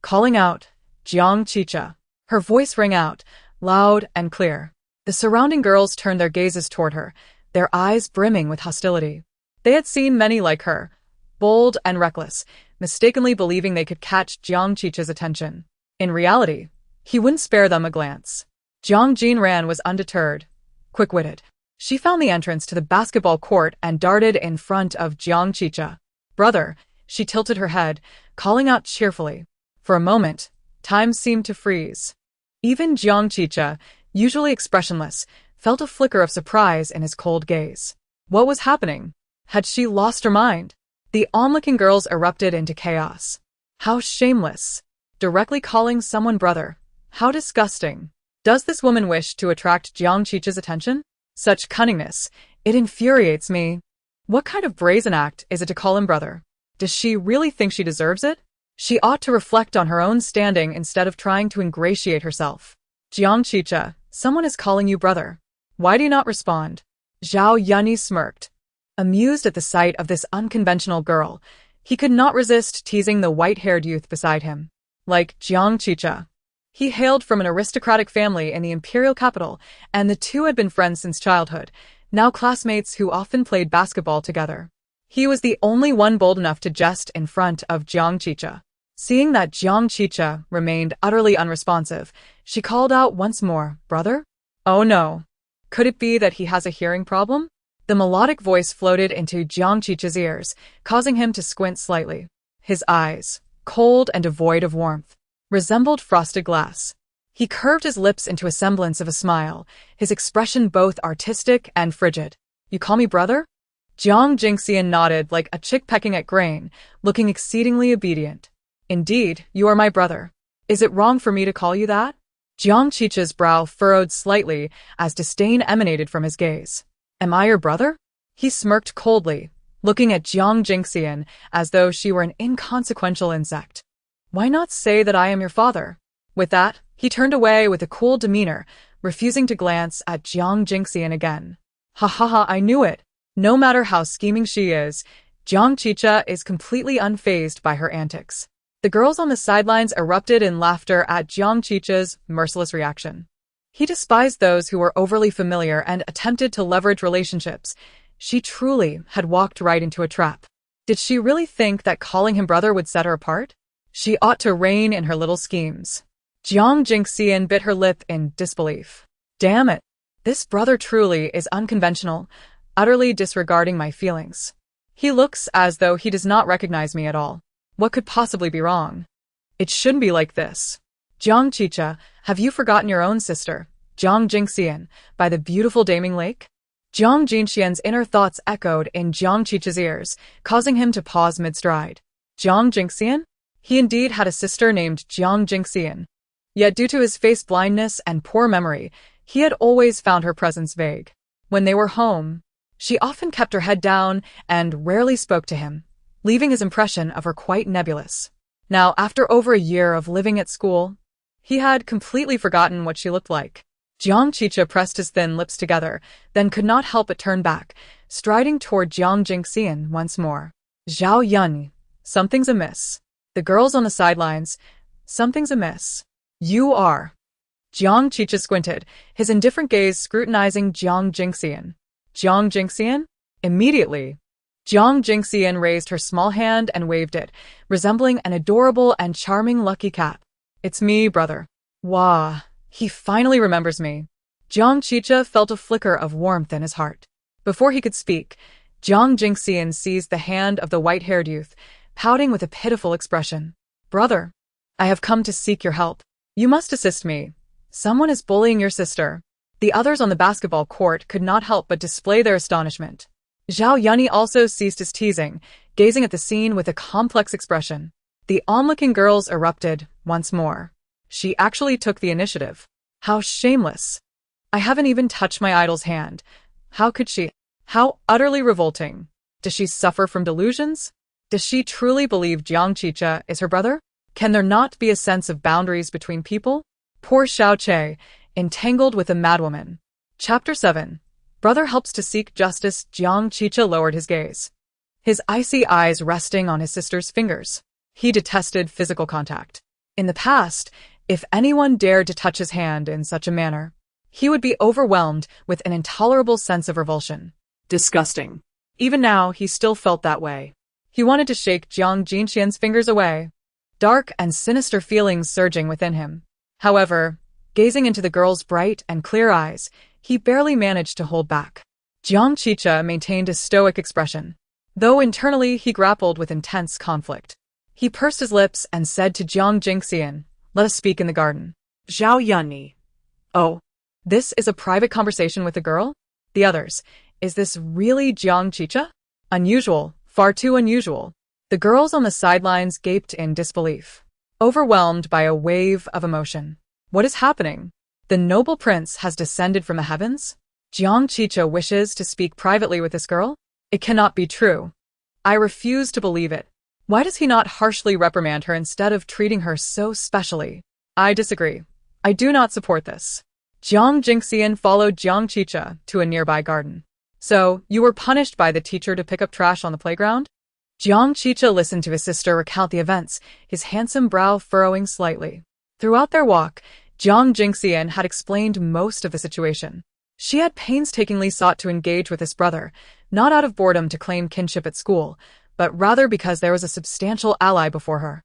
calling out, Jiang Chicha. Her voice rang out, loud and clear. The surrounding girls turned their gazes toward her, their eyes brimming with hostility. They had seen many like her, bold and reckless, mistakenly believing they could catch Jiang Chicha's attention. In reality, he wouldn't spare them a glance. Jiang Jinran was undeterred, quick-witted. She found the entrance to the basketball court and darted in front of Jiang Chicha. Brother, she tilted her head, calling out cheerfully. For a moment, time seemed to freeze. Even Jiang Chicha, usually expressionless, felt a flicker of surprise in his cold gaze. What was happening? Had she lost her mind? The onlooking girls erupted into chaos. How shameless. Directly calling someone brother. How disgusting. Does this woman wish to attract Jiang Chicha's attention? Such cunningness. It infuriates me. What kind of brazen act is it to call him brother? Does she really think she deserves it? She ought to reflect on her own standing instead of trying to ingratiate herself. Jiang Chicha, someone is calling you brother. Why do you not respond? Zhao Yunyi smirked. Amused at the sight of this unconventional girl, he could not resist teasing the white-haired youth beside him. Like Jiang Chicha. He hailed from an aristocratic family in the imperial capital, and the two had been friends since childhood, now classmates who often played basketball together. He was the only one bold enough to jest in front of Jiang Chicha. Seeing that Jiang Chicha remained utterly unresponsive, she called out once more, brother? Oh no. Could it be that he has a hearing problem? The melodic voice floated into Jiang Chicha's ears, causing him to squint slightly. His eyes, cold and devoid of warmth, resembled frosted glass. He curved his lips into a semblance of a smile, his expression both artistic and frigid. You call me brother? Jiang Jinxian nodded like a chick pecking at grain, looking exceedingly obedient. Indeed, you are my brother. Is it wrong for me to call you that? Jiang Chicha's brow furrowed slightly as disdain emanated from his gaze. Am I your brother? He smirked coldly, looking at Jiang Jinxian as though she were an inconsequential insect. Why not say that I am your father? With that, he turned away with a cool demeanor, refusing to glance at Jiang Jinxian again. Ha ha ha, I knew it. No matter how scheming she is, Jiang Chicha is completely unfazed by her antics. The girls on the sidelines erupted in laughter at Jiang Chicha's merciless reaction. He despised those who were overly familiar and attempted to leverage relationships. She truly had walked right into a trap. Did she really think that calling him brother would set her apart? She ought to rein in her little schemes. Jiang Jinxian bit her lip in disbelief. Damn it. This brother truly is unconventional, utterly disregarding my feelings. He looks as though he does not recognize me at all. What could possibly be wrong? It shouldn't be like this. Jiang Chicha, have you forgotten your own sister, Jiang Jinxian, by the beautiful Daming Lake? Jiang Jinxian's inner thoughts echoed in Jiang Chicha's ears, causing him to pause mid-stride. Jiang Jinxian? He indeed had a sister named Jiang Jinxian. Yet due to his face blindness and poor memory, he had always found her presence vague. When they were home, she often kept her head down and rarely spoke to him, leaving his impression of her quite nebulous. Now, after over a year of living at school, he had completely forgotten what she looked like. Jiang Chicha pressed his thin lips together, then could not help but turn back, striding toward Jiang Jinxian once more. Zhao Yunyi, something's amiss. The girls on the sidelines, something's amiss. You are. Jiang Chicha squinted, his indifferent gaze scrutinizing Jiang Jinxian. Jiang Jinxian? Immediately, Jiang Jinxian raised her small hand and waved it, resembling an adorable and charming lucky cat. It's me, brother. Wah, he finally remembers me. Jiang Chicha felt a flicker of warmth in his heart. Before he could speak, Jiang Jinxian seized the hand of the white-haired youth, pouting with a pitiful expression. Brother, I have come to seek your help. You must assist me. Someone is bullying your sister. The others on the basketball court could not help but display their astonishment. Zhao Yunyi also ceased his teasing, gazing at the scene with a complex expression. The onlooking girls erupted once more. She actually took the initiative. How shameless. I haven't even touched my idol's hand. How could she? How utterly revolting. Does she suffer from delusions? Does she truly believe Jiang Jinran is her brother? Can there not be a sense of boundaries between people? Poor Xiao Che, entangled with a madwoman. Chapter 7. Brother helps to seek justice. Jiang Jinran lowered his gaze, his icy eyes resting on his sister's fingers. He detested physical contact. In the past, if anyone dared to touch his hand in such a manner, he would be overwhelmed with an intolerable sense of revulsion. Disgusting. Even now, he still felt that way. He wanted to shake Jiang Jinran's fingers away, dark and sinister feelings surging within him. However, gazing into the girl's bright and clear eyes, he barely managed to hold back. Jiang Jinran maintained a stoic expression, though internally he grappled with intense conflict. He pursed his lips and said to Jiang Jinran, "Let us speak in the garden." Zhao Yunyi. Oh, this is a private conversation with a girl? The others. Is this really Jiang Jinran? Unusual, far too unusual. The girls on the sidelines gaped in disbelief, overwhelmed by a wave of emotion. What is happening? The noble prince has descended from the heavens? Jiang Jinran wishes to speak privately with this girl? It cannot be true. I refuse to believe it. Why does he not harshly reprimand her instead of treating her so specially? I disagree. I do not support this. Jiang Jinran followed Jiang Jinran to a nearby garden. So, you were punished by the teacher to pick up trash on the playground? Jiang Jinran listened to his sister recount the events, his handsome brow furrowing slightly. Throughout their walk, Jiang Jinran had explained most of the situation. She had painstakingly sought to engage with his brother, not out of boredom to claim kinship at school, but rather because there was a substantial ally before her.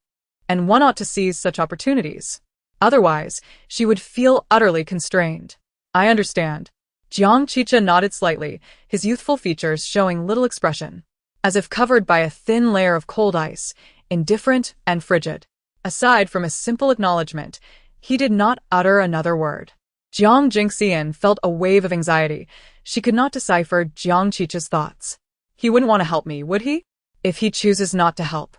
And one ought to seize such opportunities. Otherwise, she would feel utterly constrained. I understand. Jiang Jinran nodded slightly, his youthful features showing little expression, as if covered by a thin layer of cold ice, indifferent and frigid. Aside from a simple acknowledgement, he did not utter another word. Jiang Jinran felt a wave of anxiety. She could not decipher Jiang Jinran's thoughts. He wouldn't want to help me, would he? If he chooses not to help,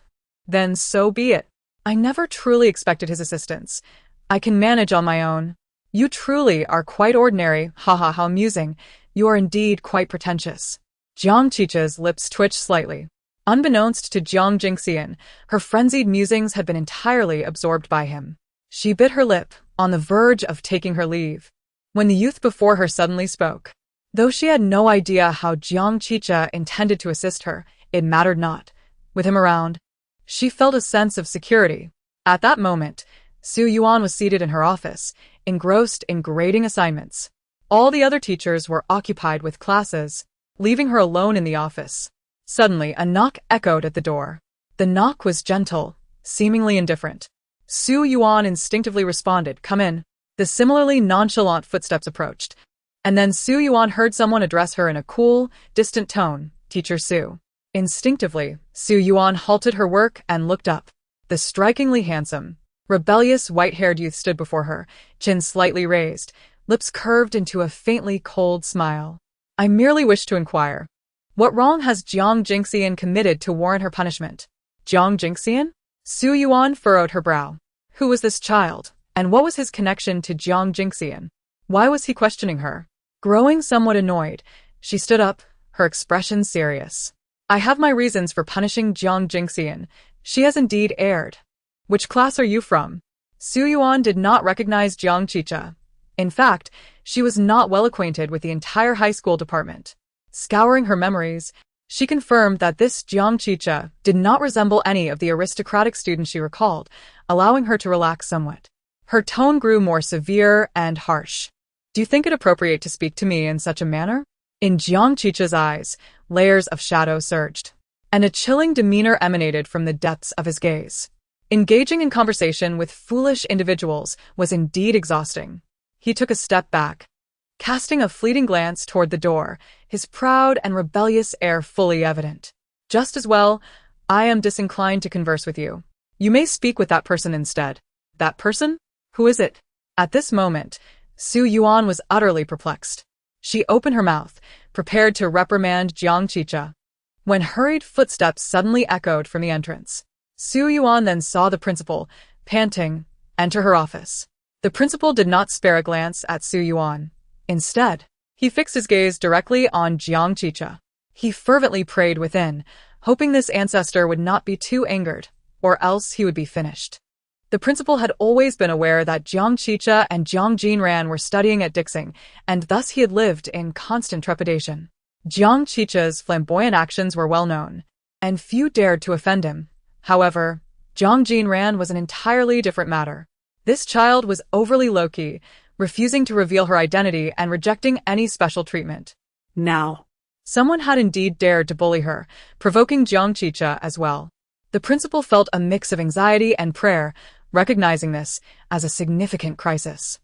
then so be it. I never truly expected his assistance. I can manage on my own. You truly are quite ordinary. Haha, how amusing. You are indeed quite pretentious. Jiang Jinran's lips twitched slightly. Unbeknownst to Jiang Jinran, her frenzied musings had been entirely absorbed by him. She bit her lip, on the verge of taking her leave, when the youth before her suddenly spoke. Though she had no idea how Jiang Jinran intended to assist her, it mattered not. With him around, she felt a sense of security. At that moment, Su Yuan was seated in her office, engrossed in grading assignments. All the other teachers were occupied with classes, leaving her alone in the office. Suddenly, a knock echoed at the door. The knock was gentle, seemingly indifferent. Su Yuan instinctively responded, "Come in." The similarly nonchalant footsteps approached, and then Su Yuan heard someone address her in a cool, distant tone, "Teacher Su." Instinctively, Su Yuan halted her work and looked up. The strikingly handsome, rebellious white-haired youth stood before her, chin slightly raised, lips curved into a faintly cold smile. "I merely wish to inquire, what wrong has Jiang Jinran committed to warrant her punishment?" Jiang Jinran? Su Yuan furrowed her brow. Who was this child, and what was his connection to Jiang Jinran? Why was he questioning her? Growing somewhat annoyed, she stood up, her expression serious. "I have my reasons for punishing Jiang Jinran. She has indeed erred." "Which class are you from?" Su Yuan did not recognize Jiang Jinran. In fact, she was not well acquainted with the entire high school department. Scouring her memories, she confirmed that this Jiang Jinran did not resemble any of the aristocratic students she recalled, allowing her to relax somewhat. Her tone grew more severe and harsh. "Do you think it appropriate to speak to me in such a manner?" In Jiang Jinran's eyes, layers of shadow surged, and a chilling demeanor emanated from the depths of his gaze. Engaging in conversation with foolish individuals was indeed exhausting. He took a step back, casting a fleeting glance toward the door, his proud and rebellious air fully evident. "Just as well, I am disinclined to converse with you. You may speak with that person instead." "That person? Who is it?" At this moment, Su Yuan was utterly perplexed. She opened her mouth, prepared to reprimand Jiang Chicha, when hurried footsteps suddenly echoed from the entrance. Su Yuan then saw the principal, panting, enter her office. The principal did not spare a glance at Su Yuan. Instead, he fixed his gaze directly on Jiang Chicha. He fervently prayed within, hoping this ancestor would not be too angered, or else he would be finished. The principal had always been aware that Jiang Chicha and Jiang Jinran were studying at Dixing, and thus he had lived in constant trepidation. Jiang Chicha's flamboyant actions were well known, and few dared to offend him. However, Jiang Jinran was an entirely different matter. This child was overly low-key, refusing to reveal her identity and rejecting any special treatment. Now, someone had indeed dared to bully her, provoking Jiang Chicha as well. The principal felt a mix of anxiety and prayer, recognizing this as a significant crisis.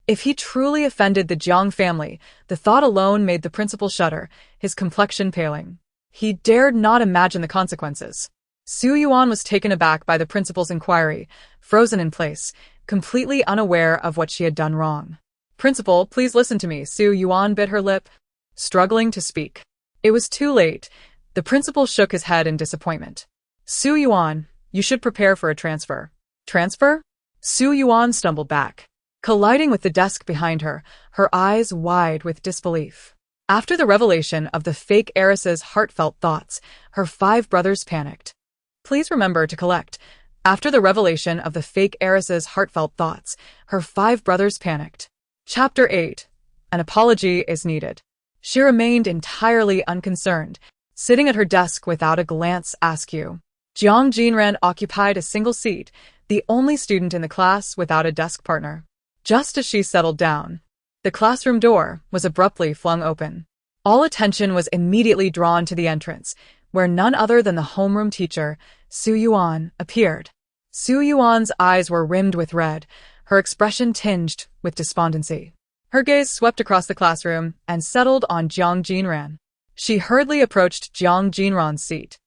If he truly offended the Jiang family, the thought alone made the principal shudder, his complexion paling. He dared not imagine the consequences. Su Yuan was taken aback by the principal's inquiry, frozen in place, completely unaware of what she had done wrong. "Principal, please listen to me," Su Yuan bit her lip, struggling to speak. It was too late. The principal shook his head in disappointment. "Su Yuan, you should prepare for a transfer." "Transfer?" Su Yuan stumbled back, colliding with the desk behind her, her eyes wide with disbelief. After the revelation of the fake heiress's heartfelt thoughts, her 5 brothers panicked. Please remember to collect. After the revelation of the fake heiress's heartfelt thoughts, her 5 brothers panicked. Chapter 8. An apology is needed. She remained entirely unconcerned, sitting at her desk without a glance askew. Jiang Jinran occupied a single seat, the only student in the class without a desk partner. Just as she settled down, the classroom door was abruptly flung open. All attention was immediately drawn to the entrance, where none other than the homeroom teacher, Su Yuan, appeared. Su Yuan's eyes were rimmed with red, her expression tinged with despondency. Her gaze swept across the classroom and settled on Jiang Jinran. She hurriedly approached Jiang Jinran's seat.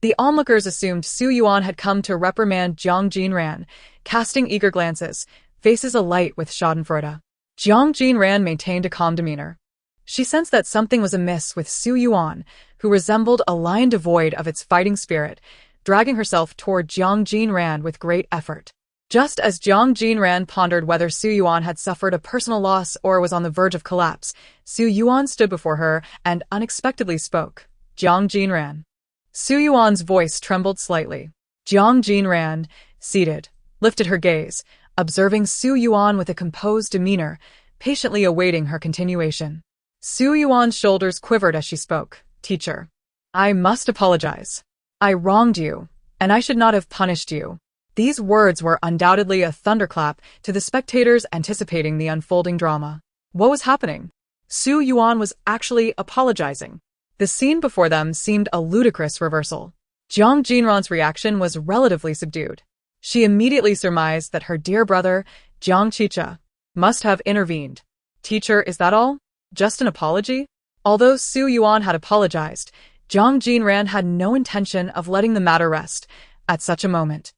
The onlookers assumed Su Yuan had come to reprimand Jiang Jinran, casting eager glances, faces alight with schadenfreude. Jiang Jinran maintained a calm demeanor. She sensed that something was amiss with Su Yuan, who resembled a lion devoid of its fighting spirit, dragging herself toward Jiang Jinran with great effort. Just as Jiang Jinran pondered whether Su Yuan had suffered a personal loss or was on the verge of collapse, Su Yuan stood before her and unexpectedly spoke. "Jiang Jinran." Su Yuan's voice trembled slightly. Jiang Jinran, seated, lifted her gaze, observing Su Yuan with a composed demeanor, patiently awaiting her continuation. Su Yuan's shoulders quivered as she spoke. "Teacher, I must apologize. I wronged you, and I should not have punished you." These words were undoubtedly a thunderclap to the spectators anticipating the unfolding drama. What was happening? Su Yuan was actually apologizing. The scene before them seemed a ludicrous reversal. Jiang Jinran's reaction was relatively subdued. She immediately surmised that her dear brother, Jiang Chicha, must have intervened. "Teacher, is that all? Just an apology?" Although Su Yuan had apologized, Jiang Jinran had no intention of letting the matter rest at such a moment.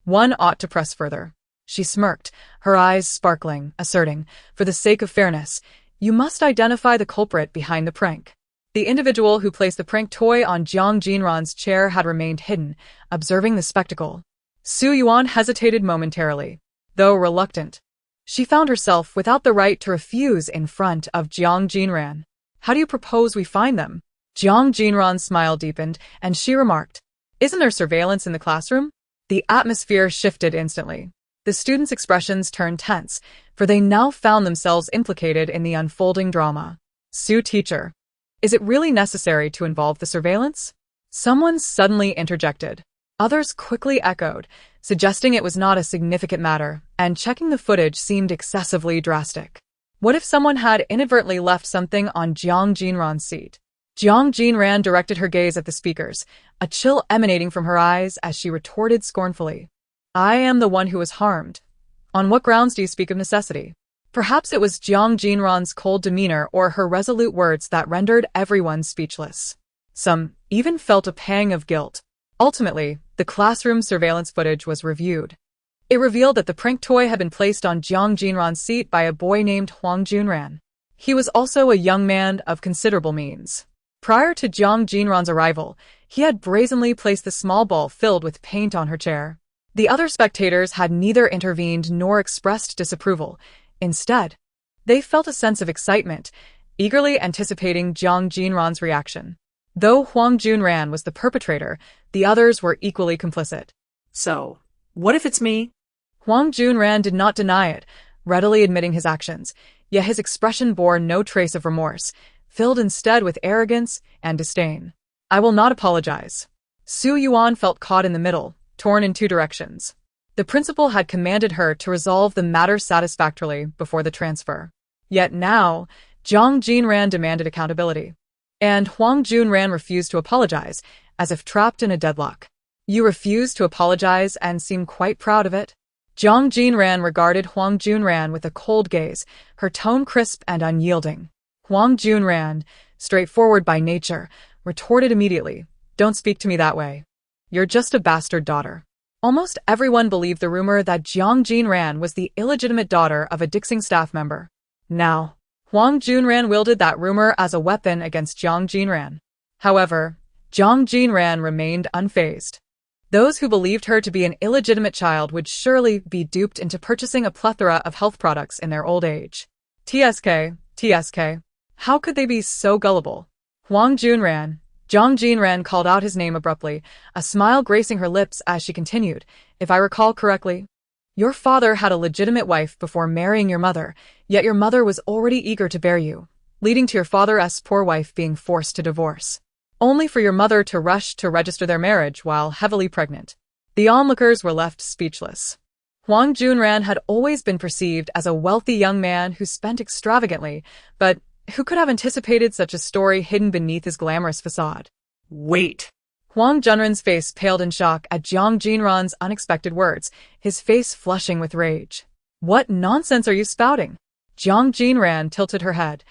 One ought to press further. She smirked, her eyes sparkling, asserting, "For the sake of fairness, you must identify the culprit behind the prank." The individual who placed the prank toy on Jiang Jinran's chair had remained hidden, observing the spectacle. Su Yuan hesitated momentarily, though reluctant. She found herself without the right to refuse in front of Jiang Jinran. "How do you propose we find them?" Jiang Jinran's smile deepened, and she remarked, "Isn't there surveillance in the classroom?" The atmosphere shifted instantly. The students' expressions turned tense, for they now found themselves implicated in the unfolding drama. "Su teacher, is it really necessary to involve the surveillance?" Someone suddenly interjected. Others quickly echoed, suggesting it was not a significant matter, and checking the footage seemed excessively drastic. What if someone had inadvertently left something on Jiang Jinran's seat? Jiang Jinran directed her gaze at the speakers, a chill emanating from her eyes as she retorted scornfully. "I am the one who was harmed. On what grounds do you speak of necessity?" Perhaps it was Jiang Jinran's cold demeanor or her resolute words that rendered everyone speechless. Some even felt a pang of guilt. Ultimately, the classroom surveillance footage was reviewed. It revealed that the prank toy had been placed on Jiang Jinran's seat by a boy named Jiang Jinran. He was also a young man of considerable means. Prior to Jiang Jinran's arrival, he had brazenly placed the small ball filled with paint on her chair. The other spectators had neither intervened nor expressed disapproval. Instead, they felt a sense of excitement, eagerly anticipating Jiang Jinran's reaction. Though Jiang Jinran was the perpetrator, the others were equally complicit. So, what if it's me? Jiang Jinran did not deny it, readily admitting his actions, yet his expression bore no trace of remorse, filled instead with arrogance and disdain. I will not apologize. Su Yuan felt caught in the middle, torn in two directions. The principal had commanded her to resolve the matter satisfactorily before the transfer. Yet now, Jiang Jinran demanded accountability. And Jiang Jinran refused to apologize, as if trapped in a deadlock. You refuse to apologize and seem quite proud of it? Jiang Jinran regarded Jiang Jinran with a cold gaze, her tone crisp and unyielding. Jiang Jinran, straightforward by nature, retorted immediately, "Don't speak to me that way. You're just a bastard daughter." Almost everyone believed the rumor that Jiang Jinran was the illegitimate daughter of a Dixing staff member. Now, Jiang Jinran wielded that rumor as a weapon against Jiang Jinran. However, Jiang Jinran remained unfazed. Those who believed her to be an illegitimate child would surely be duped into purchasing a plethora of health products in their old age. TSK. How could they be so gullible? Jiang Jinran called out his name abruptly, a smile gracing her lips as she continued, "If I recall correctly, your father had a legitimate wife before marrying your mother, yet your mother was already eager to bear you, leading to your father's poor wife being forced to divorce. Only for your mother to rush to register their marriage while heavily pregnant." The onlookers were left speechless. Jiang Jinran had always been perceived as a wealthy young man who spent extravagantly, but who could have anticipated such a story hidden beneath his glamorous facade? Wait. Jiang Jinran's face paled in shock at Jiang Jinran's unexpected words, his face flushing with rage. "What nonsense are you spouting?" Jiang Jinran tilted her head.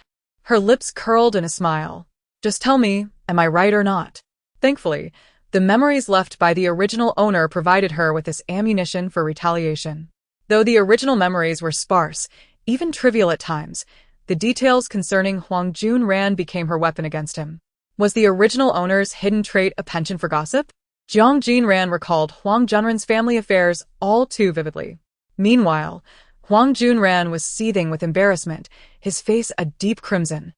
Her lips curled in a smile. "Just tell me, am I right or not?" Thankfully, the memories left by the original owner provided her with this ammunition for retaliation. Though the original memories were sparse, even trivial at times, the details concerning Jiang Jinran became her weapon against him. Was the original owner's hidden trait a penchant for gossip? Jiang Jinran recalled Jiang Jinran's family affairs all too vividly. Meanwhile, Jiang Jinran was seething with embarrassment, his face a deep crimson.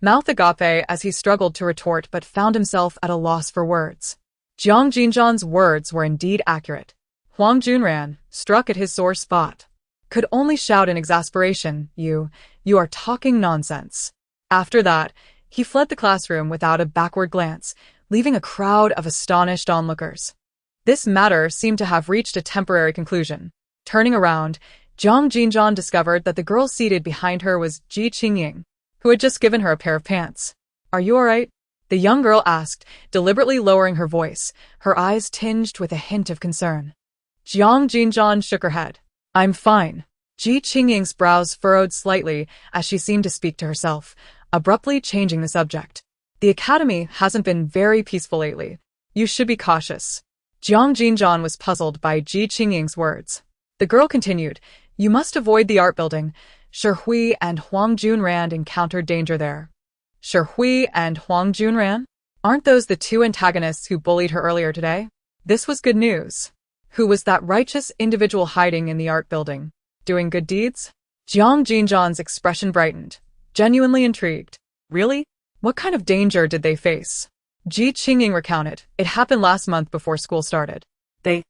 Mouth agape as he struggled to retort but found himself at a loss for words. Jiang Jinran's words were indeed accurate. Jiang Jinran, struck at his sore spot, could only shout in exasperation, You are talking nonsense." After that, he fled the classroom without a backward glance, leaving a crowd of astonished onlookers. This matter seemed to have reached a temporary conclusion. Turning around, Jiang Jinran discovered that the girl seated behind her was Ji Qingying, who had just given her a pair of pants. "Are you all right?" the young girl asked, deliberately lowering her voice, her eyes tinged with a hint of concern. Jiang Jinran shook her head. "I'm fine." Ji Qingying's brows furrowed slightly as she seemed to speak to herself, abruptly changing the subject. "The academy hasn't been very peaceful lately. You should be cautious." Jiang Jinran was puzzled by Ji Qingying's words. The girl continued, "You must avoid the art building. Shi and Jiang Jinran encountered danger there." Shi and Jiang Jinran? Aren't those the two antagonists who bullied her earlier today? This was good news. Who was that righteous individual hiding in the art building? Doing good deeds? Jiang Jinran's expression brightened, genuinely intrigued. Really? What kind of danger did they face? Ji Qingying recounted, "It happened last month before school started. They,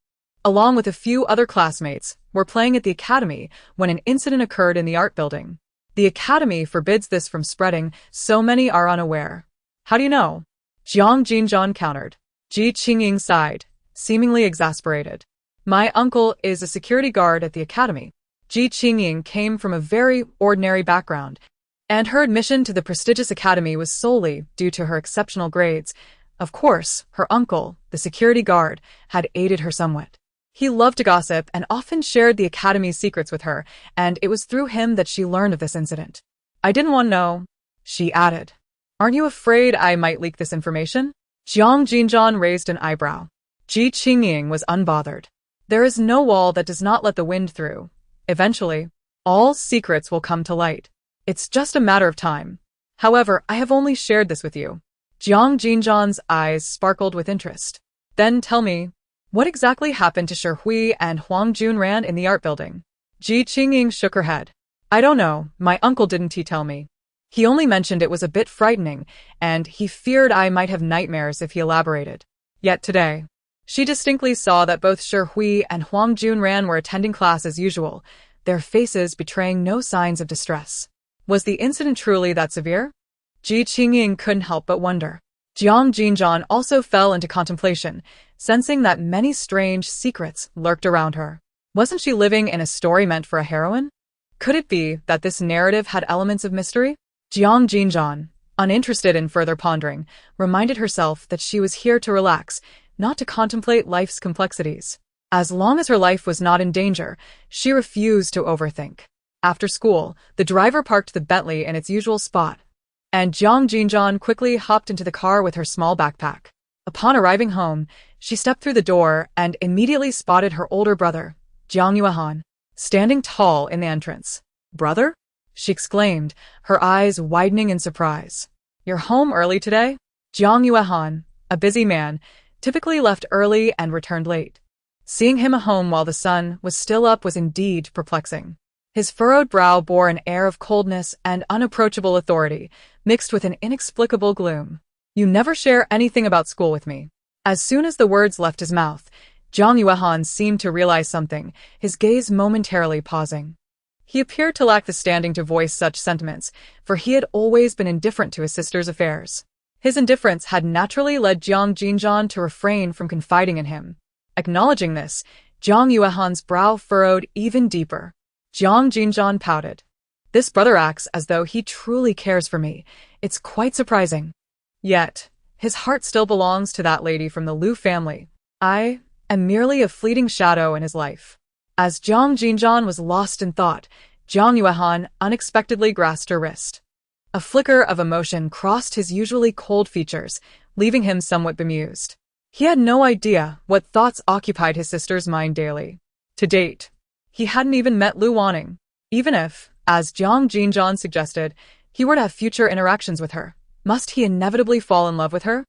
along with a few other classmates, were playing at the academy when an incident occurred in the art building. The academy forbids this from spreading, so many are unaware." "How do you know?" Jiang Jinran countered. Ji Qingying sighed, seemingly exasperated. "My uncle is a security guard at the academy." Ji Qingying came from a very ordinary background, and her admission to the prestigious academy was solely due to her exceptional grades. Of course, her uncle, the security guard, had aided her somewhat. He loved to gossip and often shared the academy's secrets with her, and it was through him that she learned of this incident. "I didn't want to know," she added. "Aren't you afraid I might leak this information?" Jiang Jinran raised an eyebrow. Ji Qingying was unbothered. There is no wall that does not let the wind through. Eventually, all secrets will come to light. It's just a matter of time. However, I have only shared this with you. Jiang Jinran's eyes sparkled with interest. Then tell me, what exactly happened to Shi and Huang Junran in the art building? Ji Qingying shook her head. I don't know, my uncle didn't tell me. He only mentioned it was a bit frightening, and he feared I might have nightmares if he elaborated. Yet today, she distinctly saw that both Shi and Huang Junran were attending class as usual, their faces betraying no signs of distress. Was the incident truly that severe? Ji Qingying couldn't help but wonder. Jiang Jinran also fell into contemplation, sensing that many strange secrets lurked around her. Wasn't she living in a story meant for a heroine? Could it be that this narrative had elements of mystery? Jiang Jinran, uninterested in further pondering, reminded herself that she was here to relax, not to contemplate life's complexities. As long as her life was not in danger, she refused to overthink. After school, the driver parked the Bentley in its usual spot, and Jiang Jinran quickly hopped into the car with her small backpack. Upon arriving home, she stepped through the door and immediately spotted her older brother, Jiang Yuan, standing tall in the entrance. Brother? She exclaimed, her eyes widening in surprise. You're home early today? Jiang Yuan, a busy man, typically left early and returned late. Seeing him at home while the sun was still up was indeed perplexing. His furrowed brow bore an air of coldness and unapproachable authority, mixed with an inexplicable gloom. You never share anything about school with me. As soon as the words left his mouth, Jiang Yuan seemed to realize something, his gaze momentarily pausing. He appeared to lack the standing to voice such sentiments, for he had always been indifferent to his sister's affairs. His indifference had naturally led Jiang Jinran to refrain from confiding in him. Acknowledging this, Jiang Yuan's brow furrowed even deeper. Jiang Jinran pouted. This brother acts as though he truly cares for me. It's quite surprising. Yet, his heart still belongs to that lady from the Liu family. I am merely a fleeting shadow in his life. As Jiang Jinran was lost in thought, Jiang Yuan unexpectedly grasped her wrist. A flicker of emotion crossed his usually cold features, leaving him somewhat bemused. He had no idea what thoughts occupied his sister's mind daily. To date, he hadn't even met Lu Wanning. Even if, as Jiang Jinran suggested, he were to have future interactions with her, must he inevitably fall in love with her?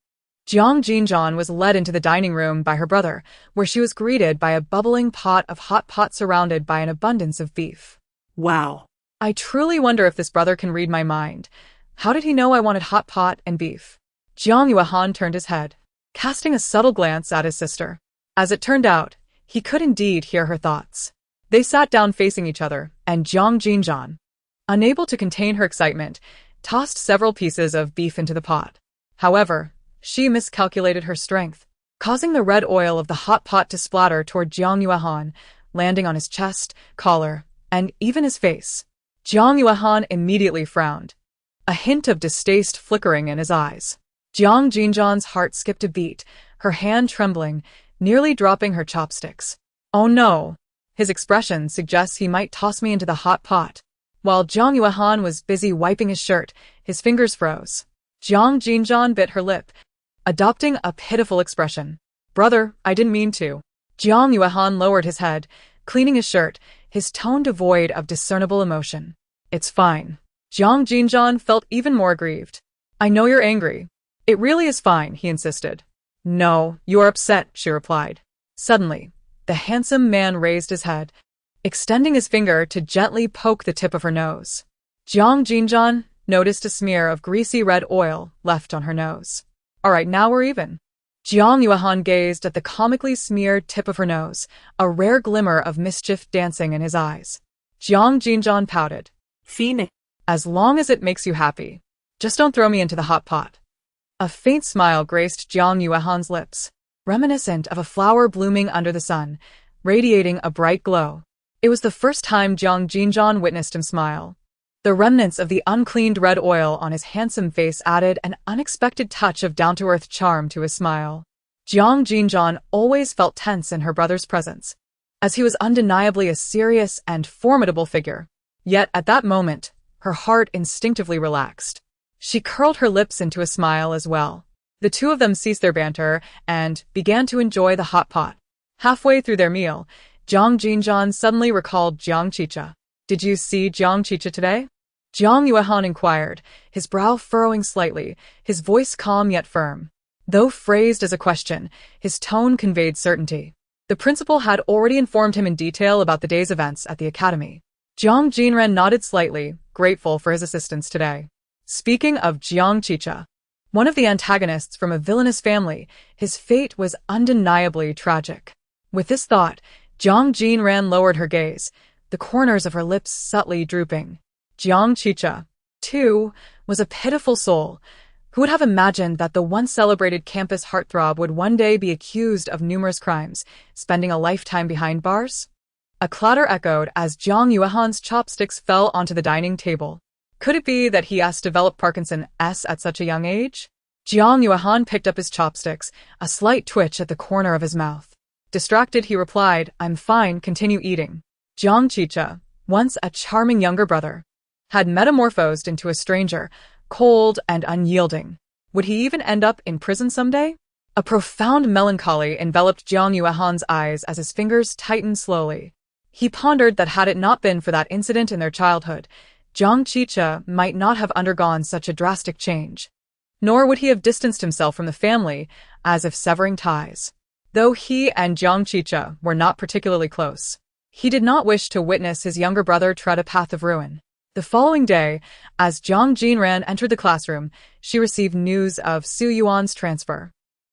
Jiang Jinran was led into the dining room by her brother, where she was greeted by a bubbling pot of hot pot surrounded by an abundance of beef. Wow. I truly wonder if this brother can read my mind. How did he know I wanted hot pot and beef? Jiang Yuan turned his head, casting a subtle glance at his sister. As it turned out, he could indeed hear her thoughts. They sat down facing each other, and Jiang Jinran, unable to contain her excitement, tossed several pieces of beef into the pot. However, she miscalculated her strength, causing the red oil of the hot pot to splatter toward Jiang Yuan, landing on his chest, collar, and even his face. Jiang Yuan immediately frowned, a hint of distaste flickering in his eyes. Jiang Jinran's heart skipped a beat, her hand trembling, nearly dropping her chopsticks. Oh no! His expression suggests he might toss me into the hot pot. While Jiang Yuan was busy wiping his shirt, his fingers froze. Jiang Jinran bit her lip, adopting a pitiful expression. Brother, I didn't mean to. Jiang Yuan lowered his head, cleaning his shirt, his tone devoid of discernible emotion. It's fine. Jiang Jinran felt even more aggrieved. I know you're angry. It really is fine, he insisted. No, you're upset, she replied. Suddenly, the handsome man raised his head, extending his finger to gently poke the tip of her nose. Jiang Jinran noticed a smear of greasy red oil left on her nose. All right, now we're even. Jiang Yuan gazed at the comically smeared tip of her nose, a rare glimmer of mischief dancing in his eyes. Jiang Jinran pouted. Phoenix. As long as it makes you happy. Just don't throw me into the hot pot. A faint smile graced Jiang Yuan's lips, reminiscent of a flower blooming under the sun, radiating a bright glow. It was the first time Jiang Jinran witnessed him smile. The remnants of the uncleaned red oil on his handsome face added an unexpected touch of down-to-earth charm to his smile. Jiang Jinran always felt tense in her brother's presence, as he was undeniably a serious and formidable figure. Yet at that moment, her heart instinctively relaxed. She curled her lips into a smile as well. The two of them ceased their banter and began to enjoy the hot pot. Halfway through their meal, Jiang Jinran suddenly recalled Jiang Chicha. Did you see Jiang Chicha today? Jiang Yuehan inquired, his brow furrowing slightly, his voice calm yet firm. Though phrased as a question, his tone conveyed certainty. The principal had already informed him in detail about the day's events at the academy. Jiang Jinran nodded slightly, grateful for his assistance today. Speaking of Jiang Chicha, one of the antagonists from a villainous family, his fate was undeniably tragic. With this thought, Jiang Jinran lowered her gaze, the corners of her lips subtly drooping. Jiang Chicha, too, was a pitiful soul. Who would have imagined that the once celebrated campus heartthrob would one day be accused of numerous crimes, spending a lifetime behind bars? A clatter echoed as Jiang Yuehan's chopsticks fell onto the dining table. Could it be that he has developed Parkinson's at such a young age? Jiang Yuehan picked up his chopsticks, a slight twitch at the corner of his mouth. Distracted, he replied, "I'm fine, continue eating." Jiang Chicha, once a charming younger brother, had metamorphosed into a stranger, cold and unyielding. Would he even end up in prison someday? A profound melancholy enveloped Jiang Yuehan's eyes as his fingers tightened slowly. He pondered that had it not been for that incident in their childhood, Jiang Chicha might not have undergone such a drastic change. Nor would he have distanced himself from the family, as if severing ties. Though he and Jiang Chicha were not particularly close, he did not wish to witness his younger brother tread a path of ruin. The following day, as Jiang Jinran entered the classroom, she received news of Su Yuan's transfer.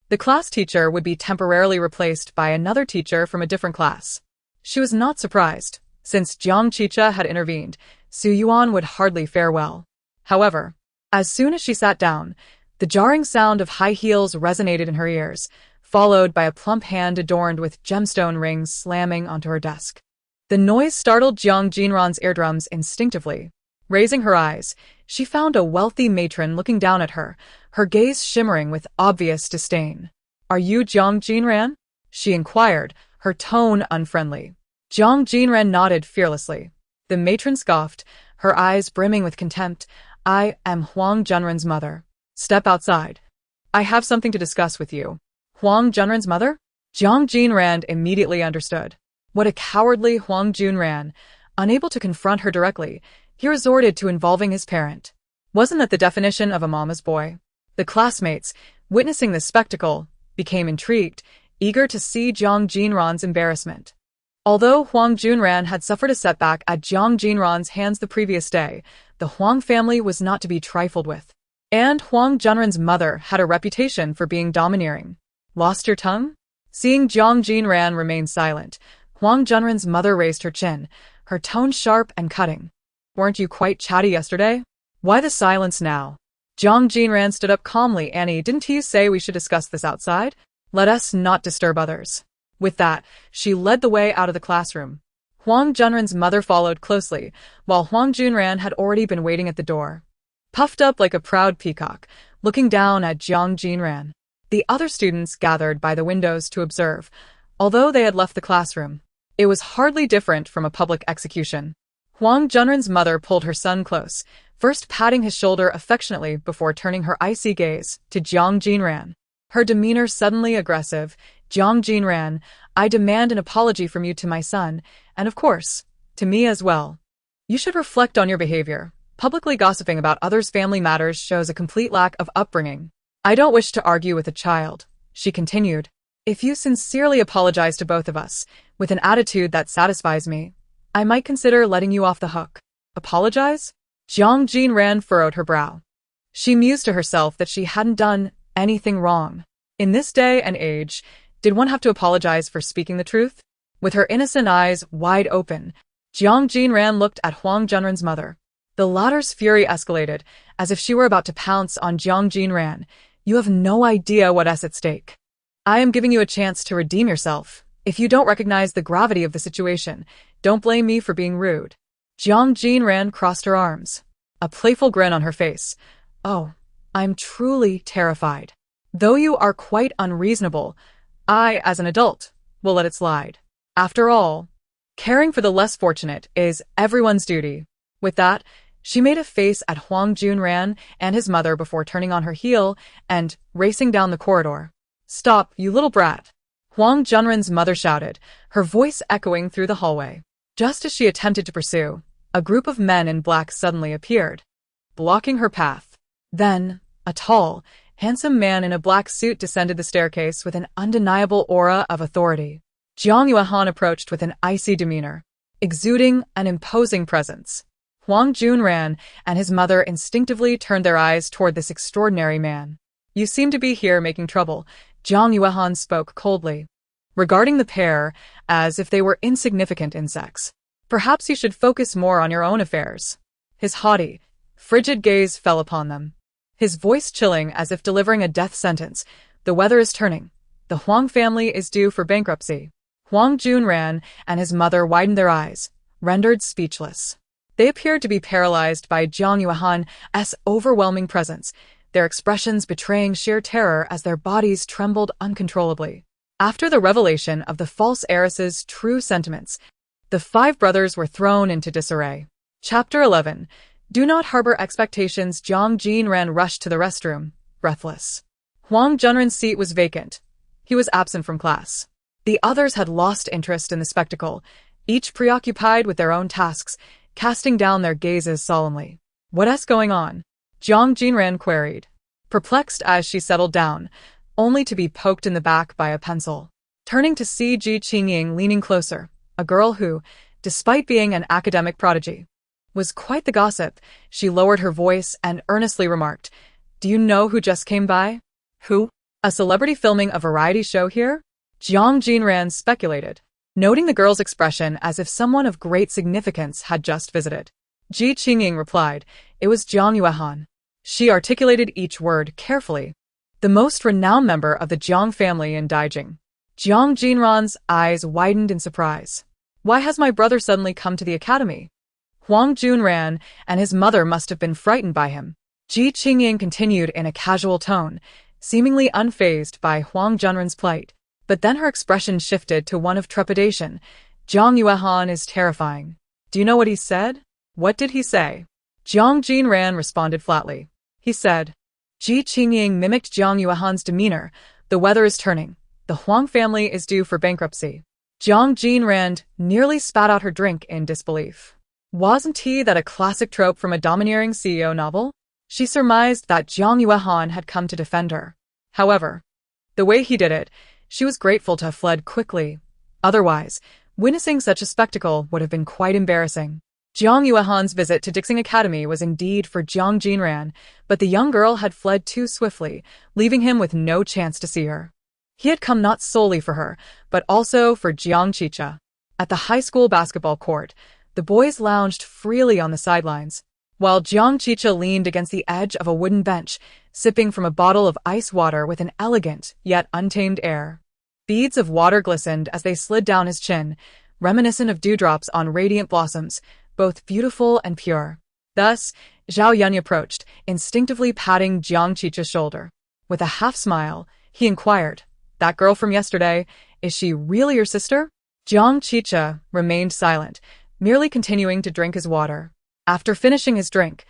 The class teacher would be temporarily replaced by another teacher from a different class. She was not surprised. Since Jiang Chicha had intervened, Su Yuan would hardly fare well. However, as soon as she sat down, the jarring sound of high heels resonated in her ears, followed by a plump hand adorned with gemstone rings slamming onto her desk. The noise startled Jiang Jinran's eardrums instinctively. Raising her eyes, she found a wealthy matron looking down at her, her gaze shimmering with obvious disdain. "Are you Jiang Jinran?" she inquired, her tone unfriendly. Jiang Jinran nodded fearlessly. The matron scoffed, her eyes brimming with contempt. "I am Huang Junren's mother. Step outside. I have something to discuss with you." Huang Junren's mother? Jiang Jinran immediately understood. What a cowardly Huang Junran! Unable to confront her directly, he resorted to involving his parent. Wasn't that the definition of a mama's boy? The classmates, witnessing this spectacle, became intrigued, eager to see Jiang Jinran's embarrassment. Although Huang Junran had suffered a setback at Jiang Jinran's hands the previous day, the Huang family was not to be trifled with. And Huang Junren's mother had a reputation for being domineering. Lost your tongue? Seeing Jiang Jinran remain silent, Huang Junren's mother raised her chin, her tone sharp and cutting. "Weren't you quite chatty yesterday? Why the silence now?" Jiang Jinran stood up calmly. "Annie, didn't you say we should discuss this outside? Let us not disturb others." With that, she led the way out of the classroom. Huang Junren's mother followed closely, while Huang Junran had already been waiting at the door. Puffed up like a proud peacock, looking down at Jiang Jinran. The other students gathered by the windows to observe, although they had left the classroom. It was hardly different from a public execution. Huang Junren's mother pulled her son close, first patting his shoulder affectionately before turning her icy gaze to Jiang Jinran. Her demeanor suddenly aggressive. "Jiang Jinran, I demand an apology from you to my son, and of course, to me as well. You should reflect on your behavior. Publicly gossiping about others' family matters shows a complete lack of upbringing. I don't wish to argue with a child," she continued. "If you sincerely apologize to both of us, with an attitude that satisfies me, I might consider letting you off the hook." "Apologize?" Jiang Jinran furrowed her brow. She mused to herself that she hadn't done anything wrong. In this day and age, did one have to apologize for speaking the truth? With her innocent eyes wide open, Jiang Jinran looked at Huang Junren's mother. The latter's fury escalated, as if she were about to pounce on Jiang Jinran. "You have no idea what's at stake. I am giving you a chance to redeem yourself. If you don't recognize the gravity of the situation, don't blame me for being rude." Jiang Jinran crossed her arms, a playful grin on her face. "Oh, I'm truly terrified. Though you are quite unreasonable, I, as an adult, will let it slide. After all, caring for the less fortunate is everyone's duty." With that, she made a face at Huang Junran and his mother before turning on her heel and racing down the corridor. "Stop, you little brat. Jiang Jinran's mother shouted, her voice echoing through the hallway. Just as she attempted to pursue, a group of men in black suddenly appeared, blocking her path. Then, a tall, handsome man in a black suit descended the staircase with an undeniable aura of authority. Jiang Yuan approached with an icy demeanor, exuding an imposing presence. Jiang Jinran and his mother instinctively turned their eyes toward this extraordinary man. You seem to be here making trouble, Jiang Yuan spoke coldly, regarding the pair as if they were insignificant insects. Perhaps you should focus more on your own affairs. His haughty, frigid gaze fell upon them, his voice chilling as if delivering a death sentence. The weather is turning. The Huang family is due for bankruptcy. Jiang Jinran and his mother widened their eyes, rendered speechless. They appeared to be paralyzed by Jiang Yuan's overwhelming presence, their expressions betraying sheer terror as their bodies trembled uncontrollably. After the revelation of the false heiress's true sentiments, the five brothers were thrown into disarray. Chapter 11. Do not harbor expectations. Jiang Jinran rushed to the restroom, breathless. Jiang Jinran's seat was vacant. He was absent from class. The others had lost interest in the spectacle, each preoccupied with their own tasks, casting down their gazes solemnly. What's going on? Jiang Jinran queried, perplexed as she settled down, only to be poked in the back by a pencil. Turning to see Ji Qingying leaning closer, a girl who, despite being an academic prodigy, was quite the gossip, she lowered her voice and earnestly remarked, Do you know who just came by? Who? A celebrity filming a variety show here? Jiang Jinran speculated, noting the girl's expression as if someone of great significance had just visited. Ji Qingying replied, It was Jiang Yuan. She articulated each word carefully. The most renowned member of the Jiang family in Daijing. Jiang Jinran's eyes widened in surprise. Why has my brother suddenly come to the academy? Jiang Jinran and his mother must have been frightened by him. Ji Qingying continued in a casual tone, seemingly unfazed by Jiang Jinran's plight. But then her expression shifted to one of trepidation. Jiang Yuan is terrifying. Do you know what he said? What did he say? Jiang Jinran responded flatly. He said, Ji Qingying mimicked Jiang Yuan's demeanor. The weather is turning. The Huang family is due for bankruptcy. Jiang Jinran nearly spat out her drink in disbelief. Wasn't he that a classic trope from a domineering CEO novel? She surmised that Jiang Yuan had come to defend her. However, the way he did it, she was grateful to have fled quickly. Otherwise, witnessing such a spectacle would have been quite embarrassing. Jiang Yuan's visit to Dixing Academy was indeed for Jiang Jinran, but the young girl had fled too swiftly, leaving him with no chance to see her. He had come not solely for her, but also for Jiang Chicha. At the high school basketball court, the boys lounged freely on the sidelines, while Jiang Chicha leaned against the edge of a wooden bench, sipping from a bottle of ice water with an elegant yet untamed air. Beads of water glistened as they slid down his chin, reminiscent of dewdrops on radiant blossoms, both beautiful and pure. Thus, Zhao Yun approached, instinctively patting Jiang Chicha's shoulder. With a half-smile, he inquired, That girl from yesterday, is she really your sister? Jiang Chicha remained silent, merely continuing to drink his water. After finishing his drink,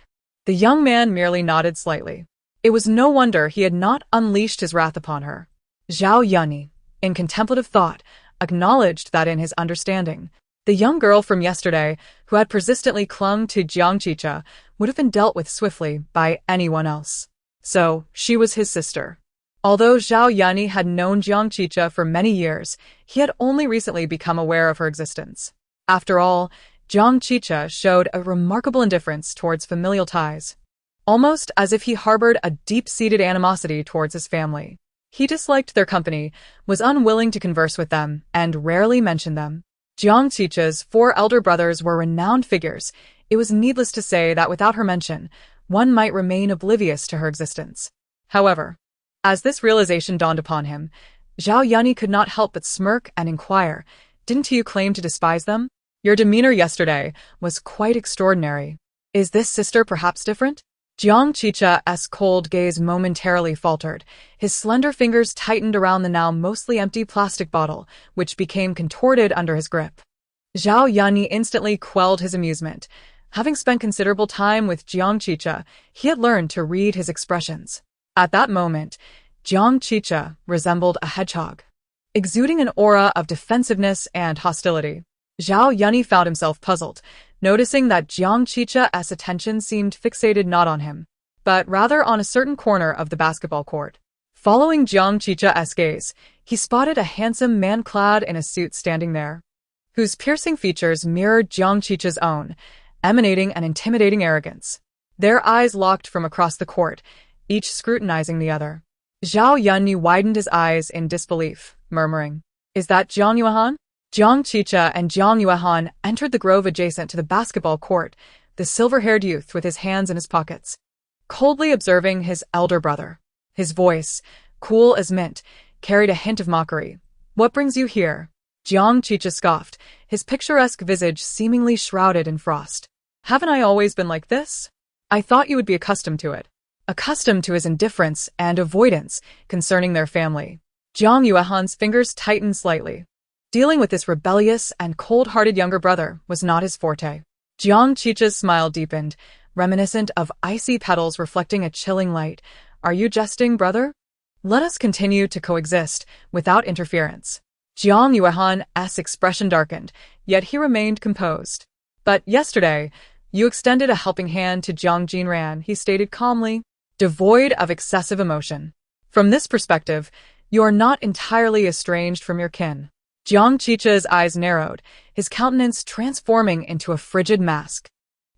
the young man merely nodded slightly. It was no wonder he had not unleashed his wrath upon her. Zhao Yun, in contemplative thought, acknowledged that in his understanding, the young girl from yesterday, who had persistently clung to Jiang Chicha, would have been dealt with swiftly by anyone else. So, she was his sister. Although Zhao Yun had known Jiang Chicha for many years, he had only recently become aware of her existence. After all, Jiang Chicha showed a remarkable indifference towards familial ties, almost as if he harbored a deep-seated animosity towards his family. He disliked their company, was unwilling to converse with them, and rarely mentioned them. Jiang Chicha's 4 elder brothers were renowned figures. It was needless to say that without her mention, one might remain oblivious to her existence. However, as this realization dawned upon him, Zhao Yun could not help but smirk and inquire, Didn't you claim to despise them? Your demeanor yesterday was quite extraordinary. Is this sister perhaps different? Jiang Chicha's cold gaze momentarily faltered. His slender fingers tightened around the now mostly empty plastic bottle, which became contorted under his grip. Zhao Yun instantly quelled his amusement. Having spent considerable time with Jiang Chicha, he had learned to read his expressions. At that moment, Jiang Chicha resembled a hedgehog. exuding an aura of defensiveness and hostility. Zhao Yunyi found himself puzzled, noticing that Jiang Qicha's attention seemed fixated not on him, but rather on a certain corner of the basketball court. Following Jiang Qicha's gaze, he spotted a handsome man clad in a suit standing there, whose piercing features mirrored Jiang Qicha's own, emanating an intimidating arrogance. Their eyes locked from across the court, each scrutinizing the other. Zhao Yunyi widened his eyes in disbelief, murmuring, "Is that Jiang Yuehan?" Jiang Qicha and Jiang Yuehan entered the grove adjacent to the basketball court, the silver-haired youth with his hands in his pockets, coldly observing his elder brother. His voice, cool as mint, carried a hint of mockery. "What brings you here?" Jiang Qicha scoffed, his picturesque visage seemingly shrouded in frost. "Haven't I always been like this? I thought you would be accustomed to it." Accustomed to his indifference and avoidance concerning their family. Jiang Yuehan's fingers tightened slightly. Dealing with this rebellious and cold-hearted younger brother was not his forte. Jiang Qicha's smile deepened, reminiscent of icy petals reflecting a chilling light. "Are you jesting, brother? Let us continue to coexist without interference." Jiang Yuehan's expression darkened, yet he remained composed. "But yesterday, you extended a helping hand to Jiang Jinran," he stated calmly, devoid of excessive emotion. "From this perspective, you are not entirely estranged from your kin." Jiang Qicha's eyes narrowed, his countenance transforming into a frigid mask.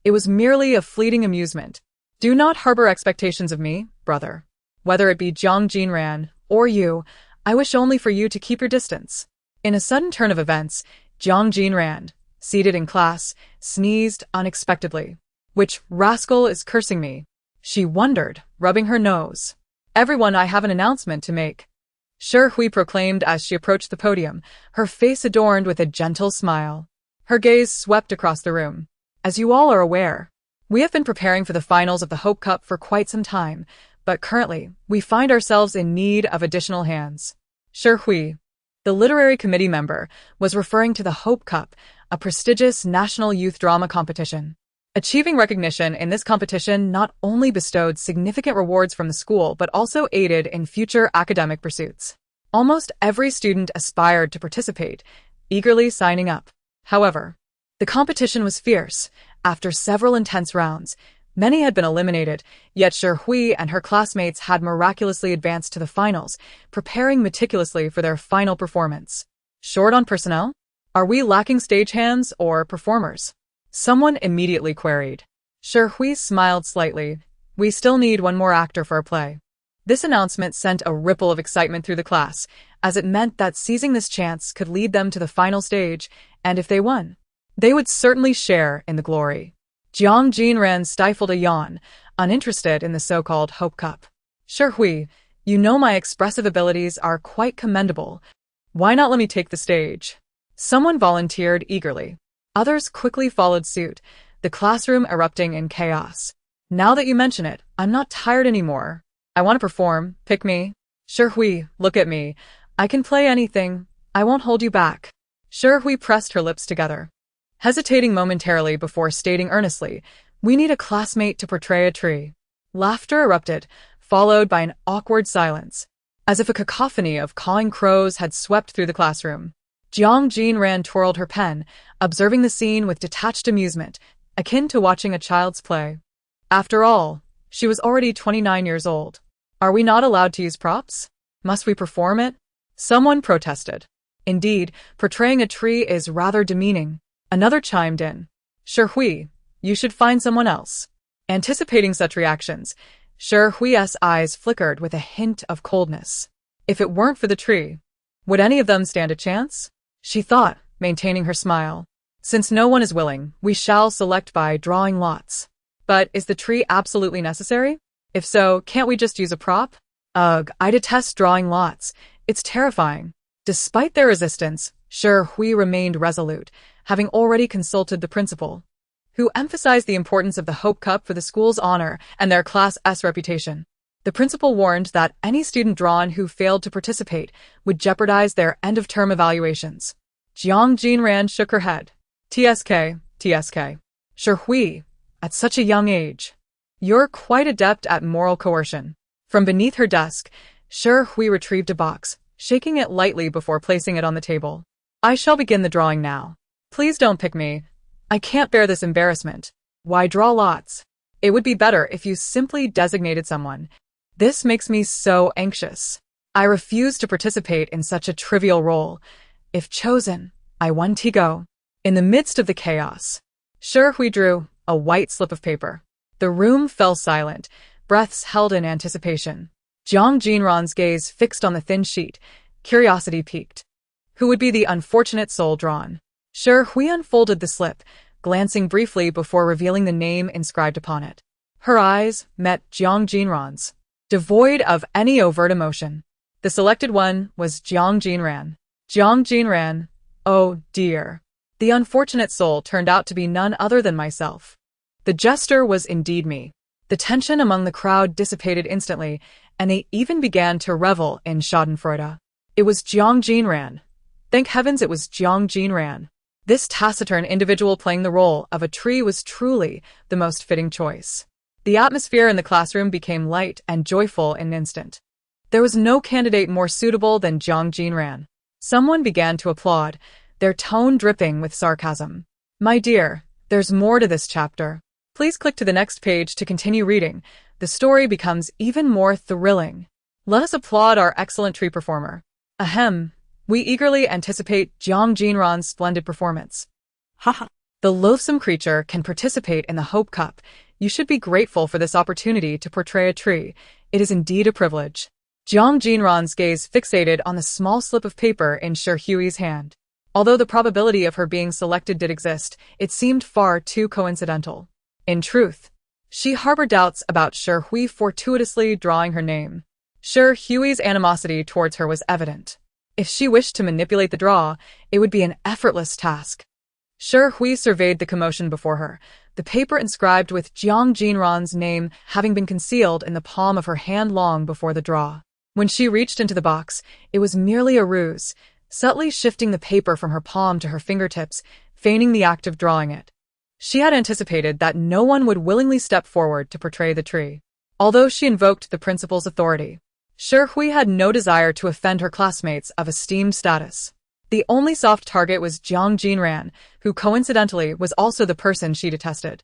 "It was merely a fleeting amusement. Do not harbor expectations of me, brother. Whether it be Jiang Jinran or you, I wish only for you to keep your distance." In a sudden turn of events, Jiang Jinran, seated in class, sneezed unexpectedly. "Which rascal is cursing me?" she wondered, rubbing her nose. "Everyone, I have an announcement to make," Shi Hui proclaimed as she approached the podium, her face adorned with a gentle smile. Her gaze swept across the room. "As you all are aware, we have been preparing for the finals of the Hope Cup for quite some time, but currently, we find ourselves in need of additional hands." Shi Hui, the literary committee member, was referring to the Hope Cup, a prestigious national youth drama competition. Achieving recognition in this competition not only bestowed significant rewards from the school but also aided in future academic pursuits. Almost every student aspired to participate, eagerly signing up. However, the competition was fierce. After several intense rounds, many had been eliminated, yet Shi Hui and her classmates had miraculously advanced to the finals, preparing meticulously for their final performance. "Short on personnel? Are we lacking stagehands or performers?" someone immediately queried. Shi Hui smiled slightly. "We still need one more actor for our play." This announcement sent a ripple of excitement through the class, as it meant that seizing this chance could lead them to the final stage, and if they won, they would certainly share in the glory. Jiang Jinran stifled a yawn, uninterested in the so-called Hope Cup. "Shi Hui, you know my expressive abilities are quite commendable. Why not let me take the stage?" Someone volunteered eagerly. Others quickly followed suit, the classroom erupting in chaos. "Now that you mention it, I'm not tired anymore. I want to perform. Pick me." "Shi Hui, look at me. I can play anything. I won't hold you back." Shi Hui pressed her lips together, hesitating momentarily before stating earnestly, "We need a classmate to portray a tree." Laughter erupted, followed by an awkward silence, as if a cacophony of cawing crows had swept through the classroom. Jiang Jinran twirled her pen, observing the scene with detached amusement, akin to watching a child's play. After all, she was already 29 years old. "Are we not allowed to use props? Must we perform it?" someone protested. "Indeed, portraying a tree is rather demeaning." Another chimed in. "Shi Hui, you should find someone else." Anticipating such reactions, Shi Hui's eyes flickered with a hint of coldness. If it weren't for the tree, would any of them stand a chance? She thought, maintaining her smile. "Since no one is willing, we shall select by drawing lots." "But is the tree absolutely necessary? If so, can't we just use a prop?" "Ugh, I detest drawing lots. It's terrifying." Despite their resistance, Shi Hui remained resolute, having already consulted the principal, who emphasized the importance of the Hope Cup for the school's honor and their class's reputation. The principal warned that any student drawn who failed to participate would jeopardize their end-of-term evaluations. Jiang Jinran shook her head. "TSK, TSK. Shi Hui, at such a young age, you're quite adept at moral coercion." From beneath her desk, Shi Hui retrieved a box, shaking it lightly before placing it on the table. I shall begin the drawing now. Please don't pick me. I can't bear this embarrassment. Why draw lots? It would be better if you simply designated someone. This makes me so anxious. I refuse to participate in such a trivial role. If chosen, I want to go. In the midst of the chaos, Shi drew a white slip of paper. The room fell silent, breaths held in anticipation. Jiang Jinran's gaze fixed on the thin sheet, curiosity piqued. Who would be the unfortunate soul drawn? Shi unfolded the slip, glancing briefly before revealing the name inscribed upon it. Her eyes met Jiang Jinran's, devoid of any overt emotion. The selected one was Jiang Jinran. Jiang Jinran, oh dear. The unfortunate soul turned out to be none other than myself. The jester was indeed me. The tension among the crowd dissipated instantly, and they even began to revel in schadenfreude. It was Jiang Jinran. Thank heavens it was Jiang Jinran. This taciturn individual playing the role of a tree was truly the most fitting choice. The atmosphere in the classroom became light and joyful in an instant. There was no candidate more suitable than Jiang Jinran. Someone began to applaud, their tone dripping with sarcasm. My dear, there's more to this chapter. Please click to the next page to continue reading. The story becomes even more thrilling. Let us applaud our excellent tree performer. Ahem. We eagerly anticipate Jiang Jinran's splendid performance. Haha. The loathsome creature can participate in the Hope Cup. You should be grateful for this opportunity to portray a tree. It is indeed a privilege. Jiang Jinran's gaze fixated on the small slip of paper in Shi hand. Although the probability of her being selected did exist, it seemed far too coincidental. In truth, she harbored doubts about Shi fortuitously drawing her name. Shi's animosity towards her was evident. If she wished to manipulate the draw, it would be an effortless task. Shi surveyed the commotion before her, the paper inscribed with Jiang Jinran's name having been concealed in the palm of her hand long before the draw. When she reached into the box, it was merely a ruse, subtly shifting the paper from her palm to her fingertips, feigning the act of drawing it. She had anticipated that no one would willingly step forward to portray the tree. Although she invoked the principal's authority, Shi had no desire to offend her classmates of esteemed status. The only soft target was Jiang Jinran, who coincidentally was also the person she detested.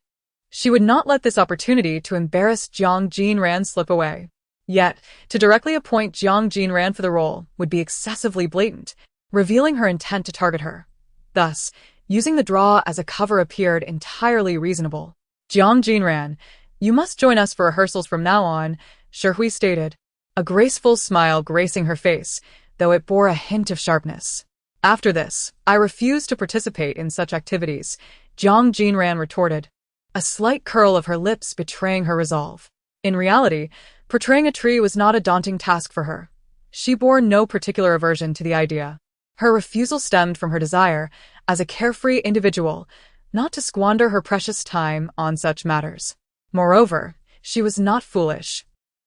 She would not let this opportunity to embarrass Jiang Jinran slip away. Yet, to directly appoint Jiang Jinran for the role would be excessively blatant, revealing her intent to target her. Thus, using the draw as a cover appeared entirely reasonable. Jiang Jinran, you must join us for rehearsals from now on, Shi stated, a graceful smile gracing her face, though it bore a hint of sharpness. After this, I refuse to participate in such activities, Jiang Jinran retorted, a slight curl of her lips betraying her resolve. In reality, portraying a tree was not a daunting task for her. She bore no particular aversion to the idea. Her refusal stemmed from her desire, as a carefree individual, not to squander her precious time on such matters. Moreover, she was not foolish.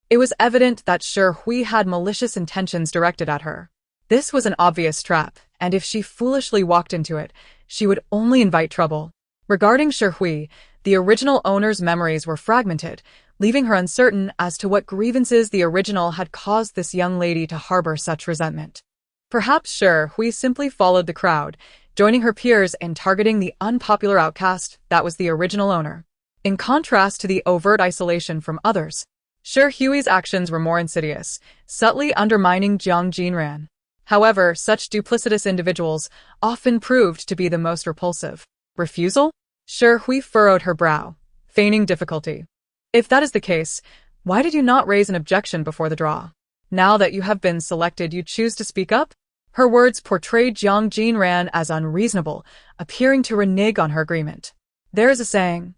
It was evident that Shi had malicious intentions directed at her. This was an obvious trap, and if she foolishly walked into it, she would only invite trouble. Regarding Shi, the original owner's memories were fragmented, leaving her uncertain as to what grievances the original had caused this young lady to harbor such resentment. Perhaps Shi simply followed the crowd, joining her peers in targeting the unpopular outcast that was the original owner. In contrast to the overt isolation from others, Shi's actions were more insidious, subtly undermining Jiang Jinran. However, such duplicitous individuals often proved to be the most repulsive. Refusal? Shi furrowed her brow, feigning difficulty. If that is the case, why did you not raise an objection before the draw? Now that you have been selected, you choose to speak up? Her words portrayed Jiang Jinran as unreasonable, appearing to renege on her agreement. There is a saying,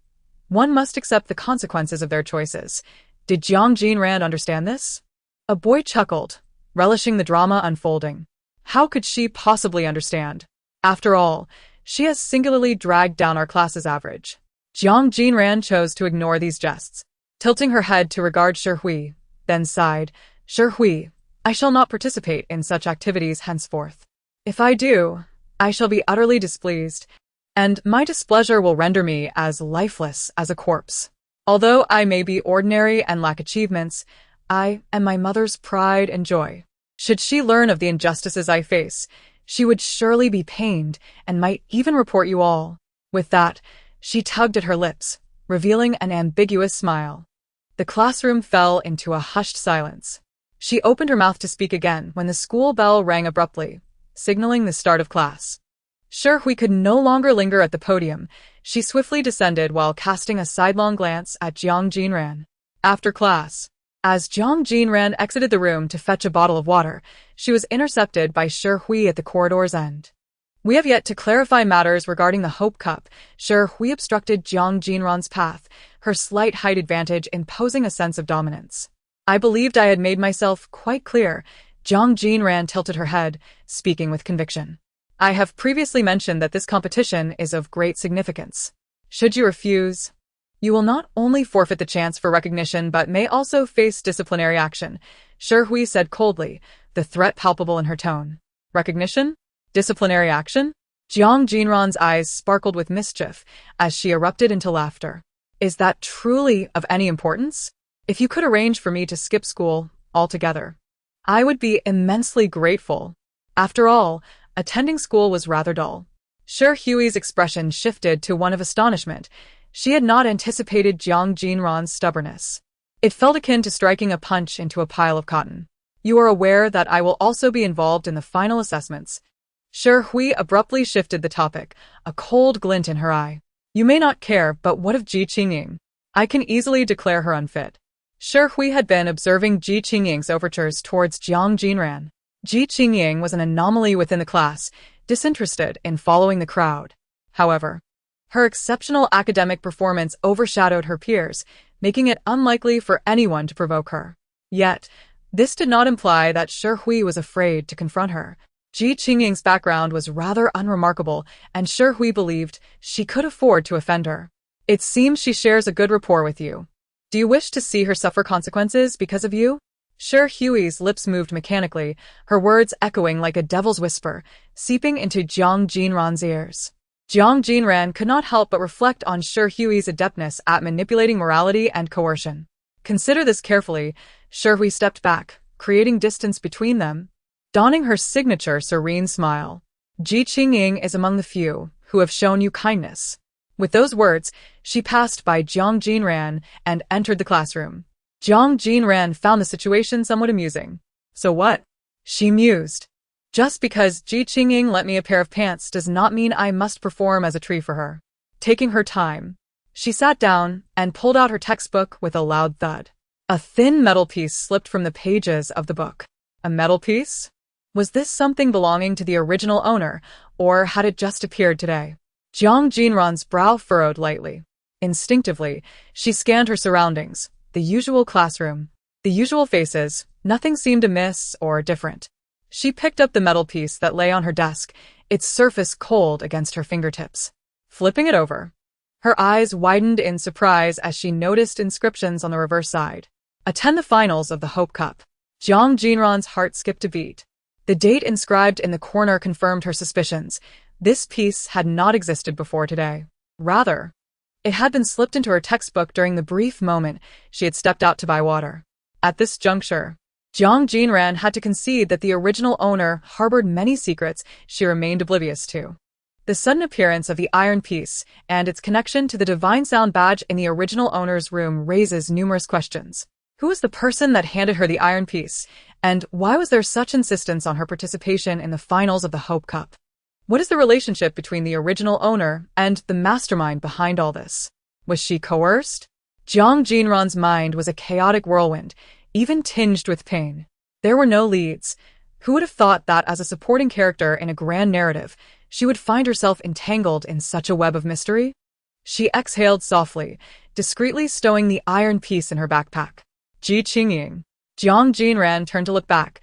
one must accept the consequences of their choices. Did Jiang Jinran understand this? A boy chuckled, relishing the drama unfolding. How could she possibly understand? After all, she has singularly dragged down our class's average. Jiang Jinran chose to ignore these jests, tilting her head to regard Shi, then sighed, Shi, I shall not participate in such activities henceforth. If I do, I shall be utterly displeased, and my displeasure will render me as lifeless as a corpse. Although I may be ordinary and lack achievements, I am my mother's pride and joy. Should she learn of the injustices I face, she would surely be pained and might even report you all. With that, she tugged at her lips, revealing an ambiguous smile. The classroom fell into a hushed silence. She opened her mouth to speak again when the school bell rang abruptly, signaling the start of class. Sure, we could no longer linger at the podium. She swiftly descended while casting a sidelong glance at Jiang Jinran. After class, as Jiang Jinran exited the room to fetch a bottle of water, she was intercepted by Shi Hui at the corridor's end. We have yet to clarify matters regarding the Hope Cup. Shi Hui obstructed Jiang Jinran's path, her slight height advantage imposing a sense of dominance. I believed I had made myself quite clear. Jiang Jinran tilted her head, speaking with conviction. I have previously mentioned that this competition is of great significance. Should you refuse, you will not only forfeit the chance for recognition but may also face disciplinary action, Shi Hui said coldly, the threat palpable in her tone. Recognition? Disciplinary action? Jiang Jinran's eyes sparkled with mischief as she erupted into laughter. Is that truly of any importance? If you could arrange for me to skip school altogether, I would be immensely grateful. After all, attending school was rather dull. Shi Hui's expression shifted to one of astonishment. She had not anticipated Jiang Jinran's stubbornness. It felt akin to striking a punch into a pile of cotton. You are aware that I will also be involved in the final assessments. Shi Hui abruptly shifted the topic, a cold glint in her eye. You may not care, but what of Ji Qingying? I can easily declare her unfit. Shi Hui had been observing Ji Qingying's overtures towards Jiang Jinran. Ji Qingying was an anomaly within the class, disinterested in following the crowd. However, her exceptional academic performance overshadowed her peers, making it unlikely for anyone to provoke her. Yet, this did not imply that Shi Hui was afraid to confront her. Ji Qingying's background was rather unremarkable, and Shi Hui believed she could afford to offend her. It seems she shares a good rapport with you. Do you wish to see her suffer consequences because of you? Shi Hui's lips moved mechanically, her words echoing like a devil's whisper, seeping into Jiang Jinran's ears. Jiang Jinran could not help but reflect on Shi Hui's adeptness at manipulating morality and coercion. Consider this carefully. Shi Hui stepped back, creating distance between them, donning her signature serene smile. Ji Qingying is among the few who have shown you kindness. With those words, she passed by Jiang Jinran and entered the classroom. Jiang Jinran found the situation somewhat amusing. So what? She mused. Just because Ji Qingying lent me a pair of pants does not mean I must perform as a tree for her. Taking her time, she sat down and pulled out her textbook with a loud thud. A thin metal piece slipped from the pages of the book. A metal piece? Was this something belonging to the original owner, or had it just appeared today? Jiang Jinran's brow furrowed lightly. Instinctively, she scanned her surroundings, the usual classroom, the usual faces, nothing seemed amiss or different. She picked up the metal piece that lay on her desk, its surface cold against her fingertips. Flipping it over, her eyes widened in surprise as she noticed inscriptions on the reverse side. Attend the finals of the Hope Cup. Jiang Jinran's heart skipped a beat. The date inscribed in the corner confirmed her suspicions. This piece had not existed before today. Rather, it had been slipped into her textbook during the brief moment she had stepped out to buy water. At this juncture, Jiang Jinran had to concede that the original owner harbored many secrets she remained oblivious to. The sudden appearance of the iron piece and its connection to the divine sound badge in the original owner's room raises numerous questions. Who was the person that handed her the iron piece, and why was there such insistence on her participation in the finals of the Hope Cup? What is the relationship between the original owner and the mastermind behind all this? Was she coerced? Jiang Jinran's mind was a chaotic whirlwind, even tinged with pain. There were no leads. Who would have thought that as a supporting character in a grand narrative, she would find herself entangled in such a web of mystery? She exhaled softly, discreetly stowing the iron piece in her backpack. Ji Qingying. Jiang Jinran turned to look back.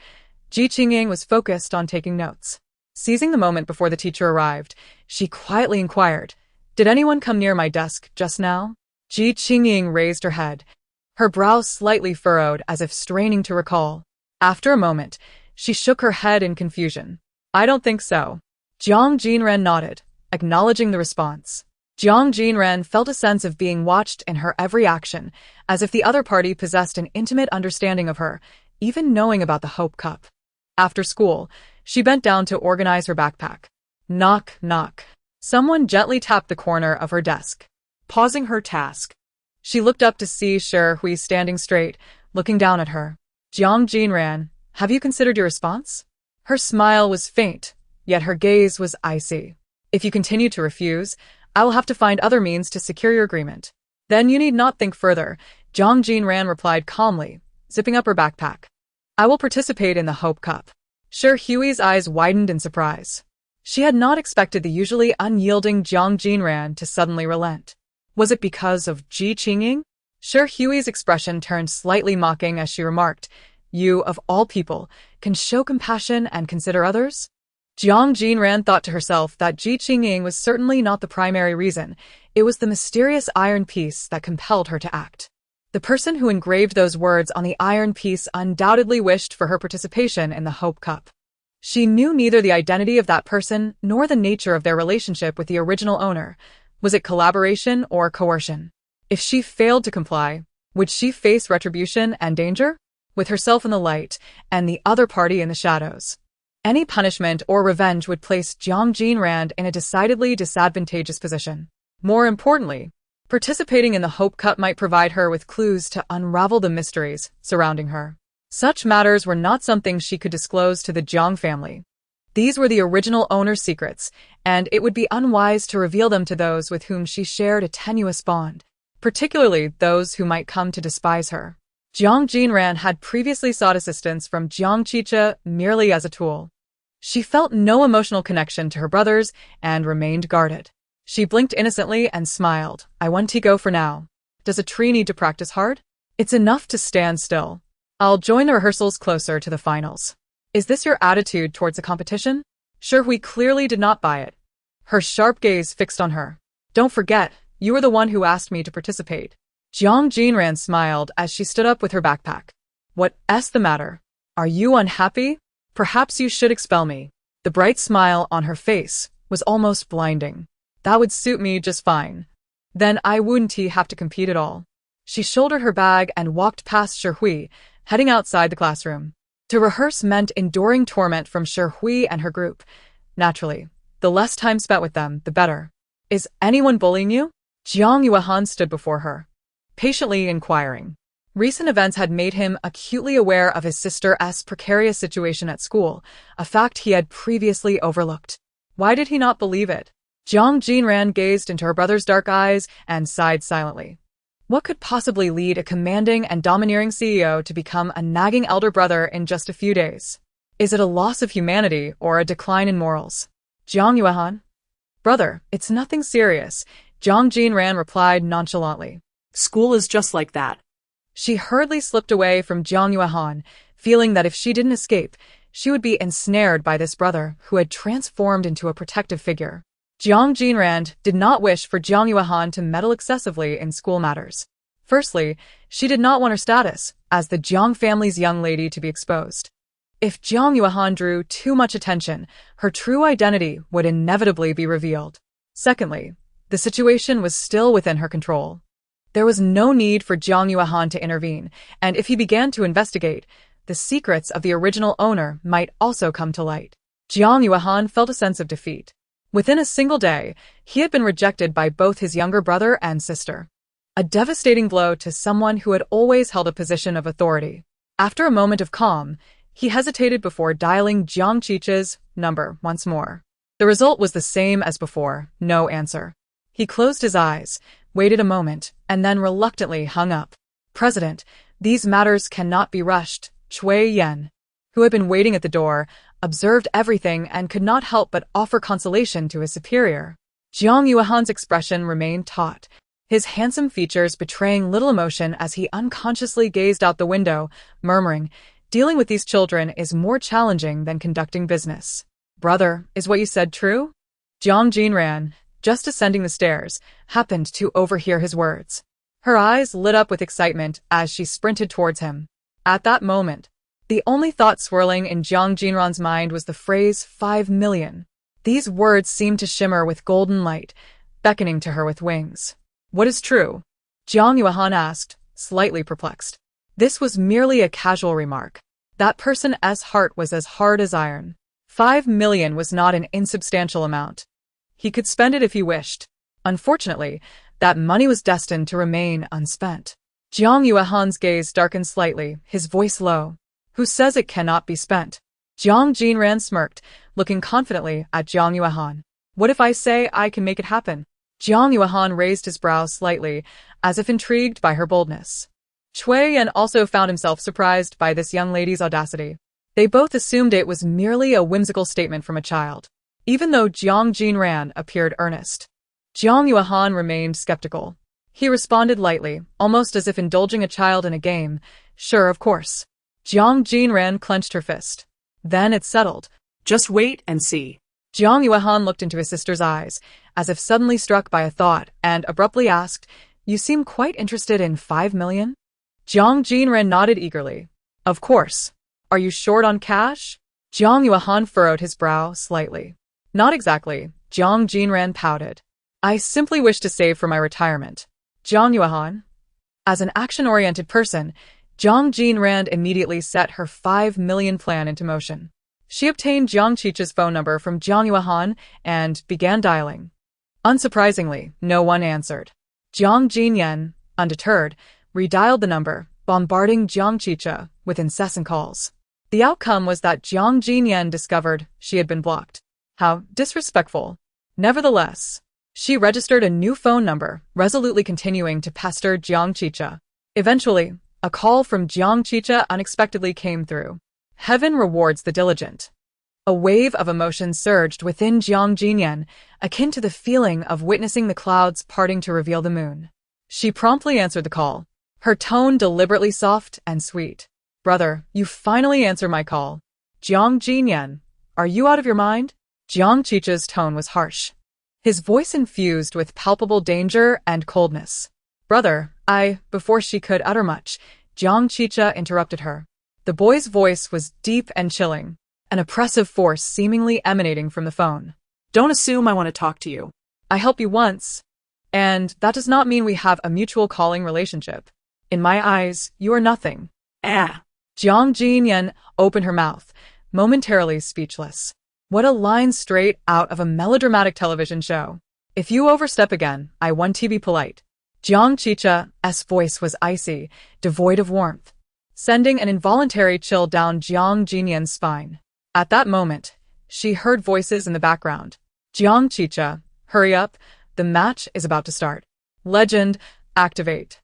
Ji Qingying was focused on taking notes. Seizing the moment before the teacher arrived, she quietly inquired, "Did anyone come near my desk just now?" Ji Qingying raised her head, her brow slightly furrowed as if straining to recall. After a moment, she shook her head in confusion. "I don't think so." Jiang Jinran nodded, acknowledging the response. Jiang Jinran felt a sense of being watched in her every action, as if the other party possessed an intimate understanding of her, even knowing about the Hope Cup. After school, she bent down to organize her backpack. Knock, knock. Someone gently tapped the corner of her desk. Pausing her task. She looked up to see Hui standing straight, looking down at her. Jiang Jinran, have you considered your response? Her smile was faint, yet her gaze was icy. If you continue to refuse, I will have to find other means to secure your agreement. Then you need not think further, Jiang Jinran replied calmly, zipping up her backpack. I will participate in the Hope Cup. Hui's eyes widened in surprise. She had not expected the usually unyielding Jiang Jinran to suddenly relent. Was it because of Ji Qingying? Hui's expression turned slightly mocking as she remarked, You, of all people, can show compassion and consider others? Jiang Jinran thought to herself that Ji Qingying was certainly not the primary reason. It was the mysterious iron piece that compelled her to act. The person who engraved those words on the iron piece undoubtedly wished for her participation in the Hope Cup. She knew neither the identity of that person nor the nature of their relationship with the original owner. Was it collaboration or coercion? If she failed to comply, would she face retribution and danger? With herself in the light and the other party in the shadows. Any punishment or revenge would place Jiang Jinran in a decidedly disadvantageous position. More importantly, participating in the Hope Cup might provide her with clues to unravel the mysteries surrounding her. Such matters were not something she could disclose to the Jiang family. These were the original owner's secrets, and it would be unwise to reveal them to those with whom she shared a tenuous bond, particularly those who might come to despise her. Jiang Jinran had previously sought assistance from Jiang Qicha merely as a tool. She felt no emotional connection to her brothers and remained guarded. She blinked innocently and smiled. I want to go for now. Does a tree need to practice hard? It's enough to stand still. I'll join the rehearsals closer to the finals. Is this your attitude towards the competition? Hui clearly did not buy it. Her sharp gaze fixed on her. Don't forget, you were the one who asked me to participate. Jiang Jinran smiled as she stood up with her backpack. What's the matter? Are you unhappy? Perhaps you should expel me. The bright smile on her face was almost blinding. That would suit me just fine. Then I wouldn't have to compete at all. She shouldered her bag and walked past Hui, heading outside the classroom. To rehearse meant enduring torment from Hui and her group. Naturally, the less time spent with them, the better. Is anyone bullying you? Jiang Yuan stood before her, patiently inquiring. Recent events had made him acutely aware of his sister's precarious situation at school, a fact he had previously overlooked. Why did he not believe it? Jiang Jinran gazed into her brother's dark eyes and sighed silently. What could possibly lead a commanding and domineering CEO to become a nagging elder brother in just a few days? Is it a loss of humanity or a decline in morals? Jiang Yuan? Brother, it's nothing serious, Jiang Jinran replied nonchalantly. School is just like that. She hurriedly slipped away from Jiang Yuan, feeling that if she didn't escape, she would be ensnared by this brother who had transformed into a protective figure. Jiang Jinran did not wish for Jiang Yuan to meddle excessively in school matters. Firstly, she did not want her status as the Jiang family's young lady to be exposed. If Jiang Yuan drew too much attention, her true identity would inevitably be revealed. Secondly, the situation was still within her control. There was no need for Jiang Yuan to intervene, and if he began to investigate, the secrets of the original owner might also come to light. Jiang Yuan felt a sense of defeat. Within a single day, he had been rejected by both his younger brother and sister. A devastating blow to someone who had always held a position of authority. After a moment of calm, he hesitated before dialing Jiang Qicha's number once more. The result was the same as before, no answer. He closed his eyes, waited a moment, and then reluctantly hung up. President, these matters cannot be rushed, Cui Yan, who had been waiting at the door, observed everything and could not help but offer consolation to his superior. Jiang Yuan's expression remained taut, his handsome features betraying little emotion as he unconsciously gazed out the window, murmuring, dealing with these children is more challenging than conducting business. Brother, is what you said true? Jiang Jinran, just ascending the stairs, happened to overhear his words. Her eyes lit up with excitement as she sprinted towards him. At that moment, the only thought swirling in Jiang Jinran's mind was the phrase 5 million. These words seemed to shimmer with golden light, beckoning to her with wings. What is true? Jiang Yuan asked, slightly perplexed. This was merely a casual remark. That person's heart was as hard as iron. 5 million was not an insubstantial amount. He could spend it if he wished. Unfortunately, that money was destined to remain unspent. Jiang Yuehan's gaze darkened slightly, his voice low. Who says it cannot be spent? Jiang Jinran smirked, looking confidently at Jiang Yuehan. What if I say I can make it happen? Jiang Yuehan raised his brows slightly, as if intrigued by her boldness. Cui Yan also found himself surprised by this young lady's audacity. They both assumed it was merely a whimsical statement from a child, even though Jiang Jinran appeared earnest. Jiang Yuehan remained skeptical. He responded lightly, almost as if indulging a child in a game. Sure, of course. Jiang Jinran clenched her fist. Then it settled. Just wait and see. Jiang Yuehan looked into his sister's eyes, as if suddenly struck by a thought, and abruptly asked, You seem quite interested in 5 million? Jiang Jinran nodded eagerly. Of course. Are you short on cash? Jiang Yuehan furrowed his brow slightly. Not exactly, Jiang Jinran pouted. I simply wish to save for my retirement. Jiang Yuehan? As an action-oriented person, Jiang Jinran immediately set her 5 million plan into motion. She obtained Jiang Chicha's phone number from Jiang Yuehan and began dialing. Unsurprisingly, no one answered. Jiang Jinyan, undeterred, redialed the number, bombarding Jiang Chicha with incessant calls. The outcome was that Jiang Jinyan discovered she had been blocked. How disrespectful. Nevertheless, she registered a new phone number, resolutely continuing to pester Jiang Chicha. Eventually, a call from Jiang Chicha unexpectedly came through. Heaven rewards the diligent. A wave of emotion surged within Jiang Jinyan, akin to the feeling of witnessing the clouds parting to reveal the moon. She promptly answered the call, her tone deliberately soft and sweet. Brother, you finally answered my call. Jiang Jinyan, are you out of your mind? Jiang Chicha's tone was harsh. His voice infused with palpable danger and coldness. Brother, before she could utter much, Jiang Chicha interrupted her. The boy's voice was deep and chilling, an oppressive force seemingly emanating from the phone. Don't assume I want to talk to you. I helped you once, and that does not mean we have a mutual calling relationship. In my eyes, you are nothing. Ah. Jiang Jinyan opened her mouth, momentarily speechless. What a line straight out of a melodramatic television show. If you overstep again, I want to be polite. Jiang Chicha's voice was icy, devoid of warmth, sending an involuntary chill down Jiang Jinyan's spine. At that moment, she heard voices in the background. Jiang Chicha, hurry up, the match is about to start. Legend, activate.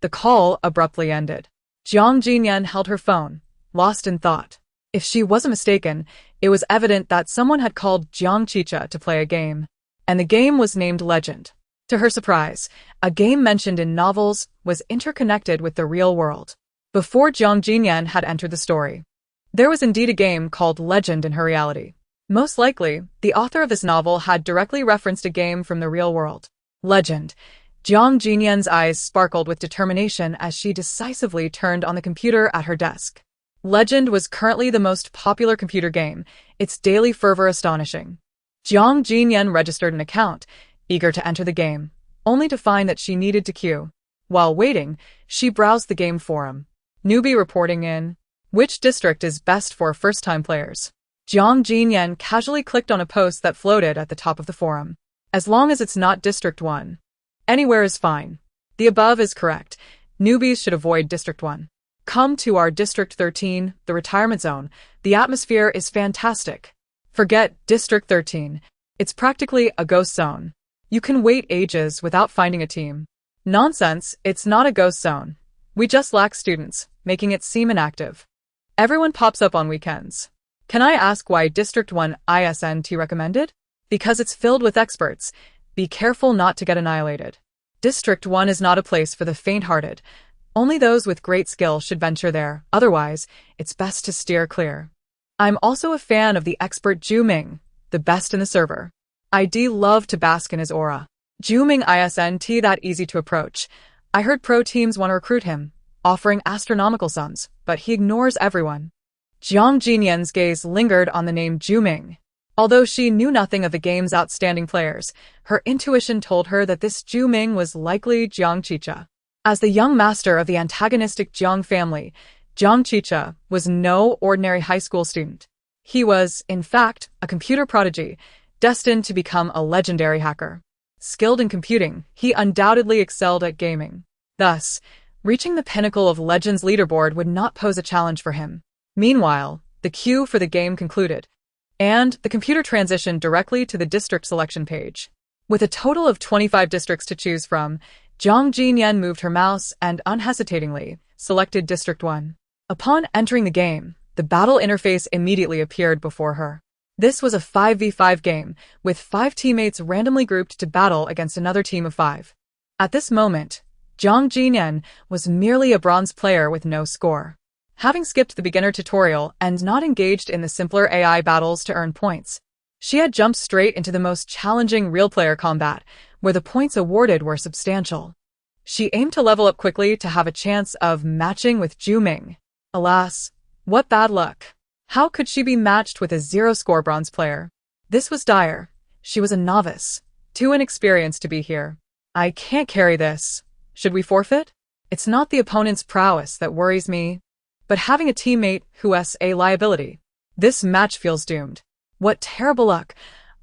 The call abruptly ended. Jiang Jinyan held her phone, lost in thought. If she wasn't mistaken, it was evident that someone had called Jiang Chicha to play a game, and the game was named Legend. To her surprise, a game mentioned in novels was interconnected with the real world. Before Jiang Jinyan had entered the story, there was indeed a game called Legend in her reality. Most likely, the author of this novel had directly referenced a game from the real world. Legend. Jiang Jinyan's eyes sparkled with determination as she decisively turned on the computer at her desk. Legend was currently the most popular computer game, its daily fervor astonishing. Jiang Jinyan registered an account, eager to enter the game, only to find that she needed to queue. While waiting, she browsed the game forum. Newbie reporting in. Which district is best for first-time players? Jiang Jinyan casually clicked on a post that floated at the top of the forum. As long as it's not District 1. Anywhere is fine. The above is correct. Newbies should avoid District 1. Come to our District 13, the retirement zone. The atmosphere is fantastic. Forget District 13. It's practically a ghost zone. You can wait ages without finding a team. Nonsense, it's not a ghost zone. We just lack students, making it seem inactive. Everyone pops up on weekends. Can I ask why District 1 isn't recommended? Because it's filled with experts. Be careful not to get annihilated. District 1 is not a place for the faint-hearted. Only those with great skill should venture there, otherwise, it's best to steer clear. I'm also a fan of the expert Zhu Ming, the best in the server. I'd love to bask in his aura. Zhu Ming isn't that easy to approach. I heard pro teams want to recruit him, offering astronomical sums, but he ignores everyone. Jiang Jinyan's gaze lingered on the name Zhu Ming. Although she knew nothing of the game's outstanding players, her intuition told her that this Zhu Ming was likely Jiang Chicha. As the young master of the antagonistic Jiang family, Jiang Jinran was no ordinary high school student. He was, in fact, a computer prodigy, destined to become a legendary hacker. Skilled in computing, he undoubtedly excelled at gaming. Thus, reaching the pinnacle of Legends leaderboard would not pose a challenge for him. Meanwhile, the queue for the game concluded, and the computer transitioned directly to the district selection page. With a total of 25 districts to choose from, Jiang Jinran moved her mouse and unhesitatingly selected District 1. Upon entering the game, the battle interface immediately appeared before her. This was a 5v5 game, with 5 teammates randomly grouped to battle against another team of 5. At this moment, Jiang Jinran was merely a bronze player with no score. Having skipped the beginner tutorial and not engaged in the simpler AI battles to earn points, she had jumped straight into the most challenging real-player combat, where the points awarded were substantial. She aimed to level up quickly to have a chance of matching with Zhu Ming. Alas, what bad luck! How could she be matched with a zero-score bronze player? This was dire. She was a novice, too inexperienced to be here. I can't carry this. Should we forfeit? It's not the opponent's prowess that worries me, but having a teammate who's a liability. This match feels doomed. What terrible luck.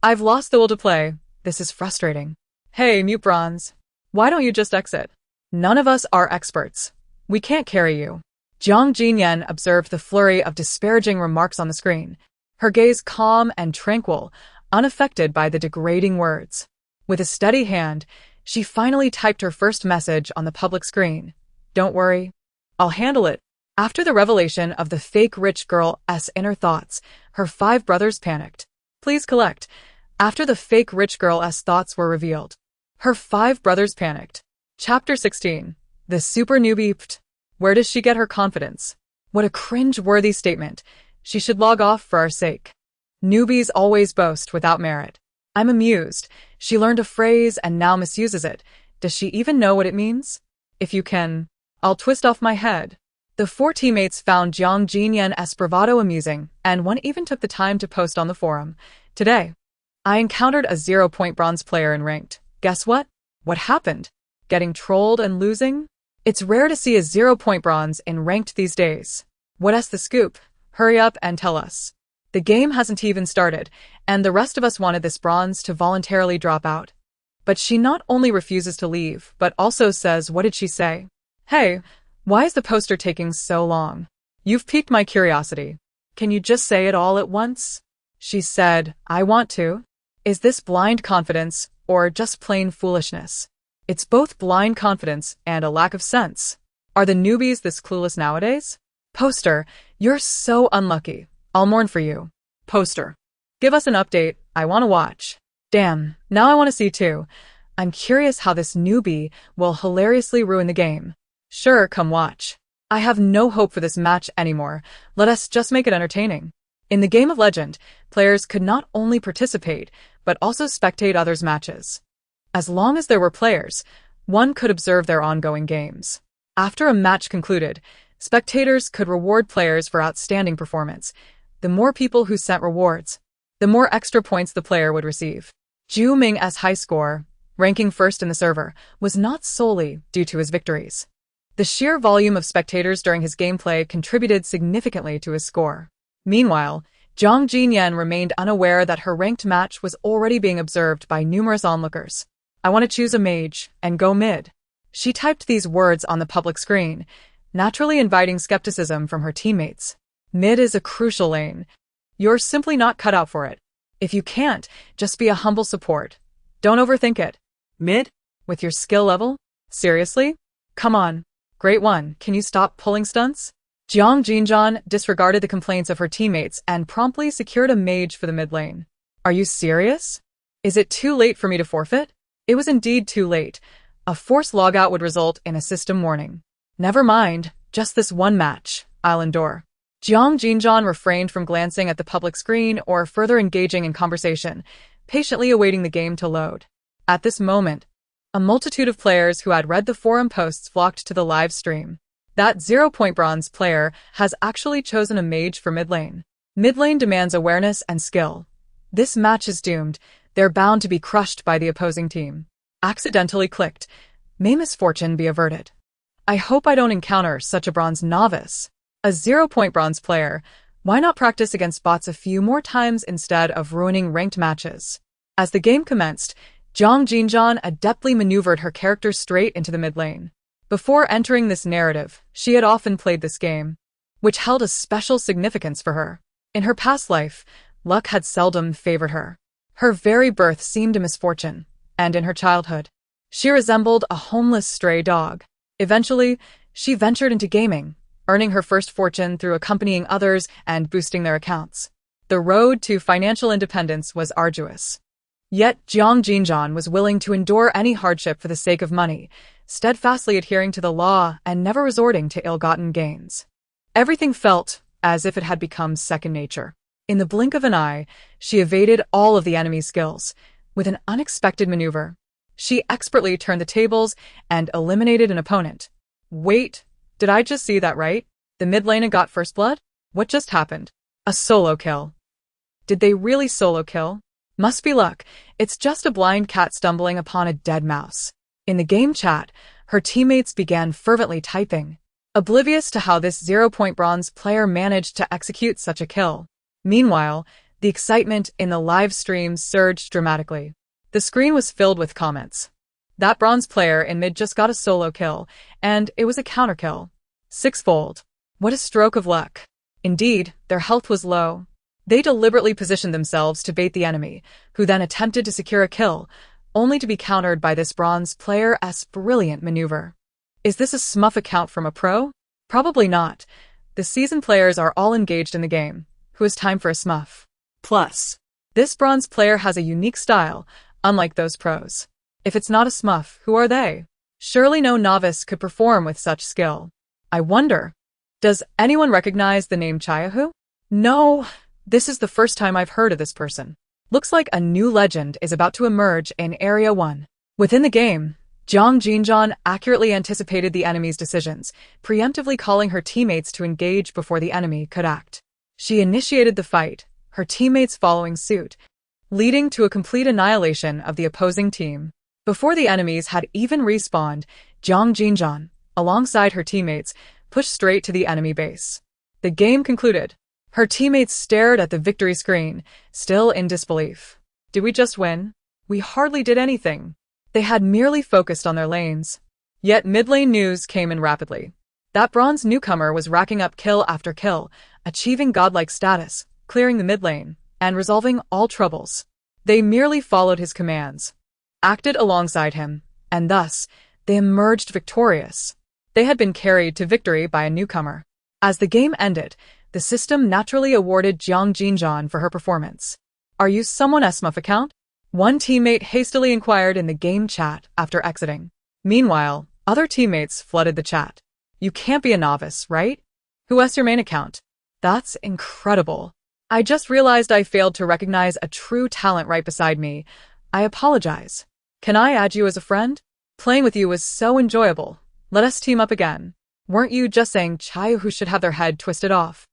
I've lost the will to play. This is frustrating. Hey, mute bronze. Why don't you just exit? None of us are experts. We can't carry you. Jiang Jinran observed the flurry of disparaging remarks on the screen, her gaze calm and tranquil, unaffected by the degrading words. With a steady hand, she finally typed her first message on the public screen. Don't worry. I'll handle it. After the revelation of the fake rich girl's inner thoughts, her 5 brothers panicked. Please collect. After the fake rich girl's thoughts were revealed, her 5 brothers panicked. Chapter 16. The super newbie. Where does she get her confidence? What a cringe-worthy statement. She should log off for our sake. Newbies always boast without merit. I'm amused. She learned a phrase and now misuses it. Does she even know what it means? If you can, I'll twist off my head. The 4 teammates found Jiang Jinran's bravado amusing, and one even took the time to post on the forum. Today, I encountered a 0-point bronze player in ranked. Guess what? What happened? Getting trolled and losing? It's rare to see a 0-point bronze in ranked these days. What's the scoop? Hurry up and tell us. The game hasn't even started, and the rest of us wanted this bronze to voluntarily drop out. But she not only refuses to leave, but also says, what did she say? Hey, why is the poster taking so long? You've piqued my curiosity. Can you just say it all at once? She said, I want to. Is this blind confidence, or just plain foolishness? It's both blind confidence and a lack of sense. Are the newbies this clueless nowadays? Poster, you're so unlucky. I'll mourn for you. Poster, give us an update. I want to watch. Damn, now I want to see too. I'm curious how this newbie will hilariously ruin the game. Sure, come watch. I have no hope for this match anymore. Let us just make it entertaining. In the game of Legend, players could not only participate, but also spectate others' matches. As long as there were players, one could observe their ongoing games. After a match concluded, spectators could reward players for outstanding performance. The more people who sent rewards, the more extra points the player would receive. Zhu Ming's high score, ranking first in the server, was not solely due to his victories. The sheer volume of spectators during his gameplay contributed significantly to his score. Meanwhile, Jiang Jinran remained unaware that her ranked match was already being observed by numerous onlookers. I want to choose a mage and go mid. She typed these words on the public screen, naturally inviting skepticism from her teammates. Mid is a crucial lane. You're simply not cut out for it. If you can't, just be a humble support. Don't overthink it. Mid? With your skill level? Seriously? Come on. Great one. Can you stop pulling stunts? Jiang Jinran disregarded the complaints of her teammates and promptly secured a mage for the mid lane. Are you serious? Is it too late for me to forfeit? It was indeed too late. A forced logout would result in a system warning. Never mind, just this one match. I'll endure. Jiang Jinran refrained from glancing at the public screen or further engaging in conversation, patiently awaiting the game to load. At this moment, a multitude of players who had read the forum posts flocked to the live stream. That 0-point bronze player has actually chosen a mage for mid lane. Mid lane demands awareness and skill. This match is doomed. They're bound to be crushed by the opposing team. Accidentally clicked. May misfortune be averted. I hope I don't encounter such a bronze novice. A 0-point bronze player. Why not practice against bots a few more times instead of ruining ranked matches? As the game commenced, Jiang Jinran adeptly maneuvered her character straight into the mid lane. Before entering this narrative, she had often played this game, which held a special significance for her. In her past life, luck had seldom favored her. Her very birth seemed a misfortune, and in her childhood, she resembled a homeless stray dog. Eventually, she ventured into gaming, earning her first fortune through accompanying others and boosting their accounts. The road to financial independence was arduous. Yet Jiang Jinran was willing to endure any hardship for the sake of money, steadfastly adhering to the law and never resorting to ill-gotten gains. Everything felt as if it had become second nature. In the blink of an eye, she evaded all of the enemy's skills. With an unexpected maneuver, she expertly turned the tables and eliminated an opponent. Wait, did I just see that right? The mid laner got first blood? What just happened? A solo kill. Did they really solo kill? Must be luck. It's just a blind cat stumbling upon a dead mouse. In the game chat, her teammates began fervently typing, oblivious to how this 0-point bronze player managed to execute such a kill. Meanwhile, the excitement in the live stream surged dramatically. The screen was filled with comments. That bronze player in mid just got a solo kill, and it was a counter kill. Sixfold. What a stroke of luck. Indeed, their health was low. They deliberately positioned themselves to bait the enemy, who then attempted to secure a kill, only to be countered by this bronze player's brilliant maneuver. Is this a smurf account from a pro? Probably not. The seasoned players are all engaged in the game. Who has time for a smurf? Plus, this bronze player has a unique style, unlike those pros. If it's not a smurf, who are they? Surely no novice could perform with such skill. I wonder, does anyone recognize the name Chiahu? No, this is the first time I've heard of this person. Looks like a new legend is about to emerge in Area 1. Within the game, Jiang Jinran accurately anticipated the enemy's decisions, preemptively calling her teammates to engage before the enemy could act. She initiated the fight, her teammates following suit, leading to a complete annihilation of the opposing team. Before the enemies had even respawned, Jiang Jinran, alongside her teammates, pushed straight to the enemy base. The game concluded. Her teammates stared at the victory screen, still in disbelief. Did we just win? We hardly did anything. They had merely focused on their lanes. Yet mid-lane news came in rapidly. That bronze newcomer was racking up kill after kill, achieving godlike status, clearing the mid lane, and resolving all troubles. They merely followed his commands, acted alongside him, and thus, they emerged victorious. They had been carried to victory by a newcomer. As the game ended, the system naturally awarded Jiang Jinran for her performance. Are you someone smurf account? One teammate hastily inquired in the game chat after exiting. Meanwhile, other teammates flooded the chat. You can't be a novice, right? Who's your main account? That's incredible. I just realized I failed to recognize a true talent right beside me. I apologize. Can I add you as a friend? Playing with you was so enjoyable. Let us team up again. Weren't you just saying Chiahu should have their head twisted off?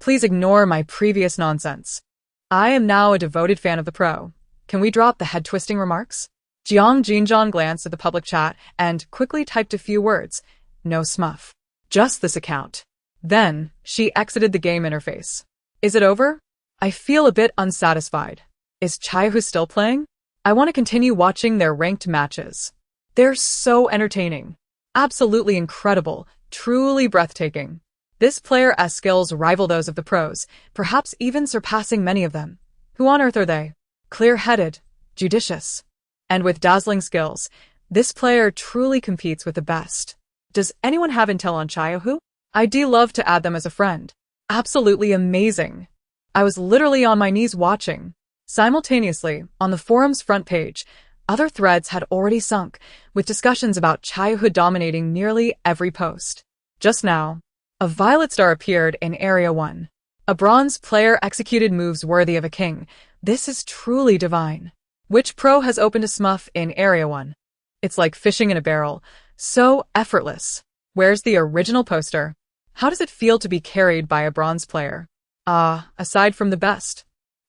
Please ignore my previous nonsense. I am now a devoted fan of the pro. Can we drop the head-twisting remarks? Jiang Jinran glanced at the public chat and quickly typed a few words. No smurf. Just this account. Then, she exited the game interface. Is it over? I feel a bit unsatisfied. Is Chiahu still playing? I want to continue watching their ranked matches. They're so entertaining. Absolutely incredible, truly breathtaking. This player's skills rival those of the pros, perhaps even surpassing many of them. Who on earth are they? Clear-headed, judicious, and with dazzling skills, this player truly competes with the best. Does anyone have intel on Chiahu? I'd love to add them as a friend. Absolutely amazing. I was literally on my knees watching. Simultaneously, on the forum's front page, other threads had already sunk, with discussions about Chiahu dominating nearly every post. Just now, a violet star appeared in Area 1. A bronze player executed moves worthy of a king. This is truly divine. Which pro has opened a smurf in Area 1? It's like fishing in a barrel. So effortless. Where's the original poster? How does it feel to be carried by a bronze player? Aside from the best.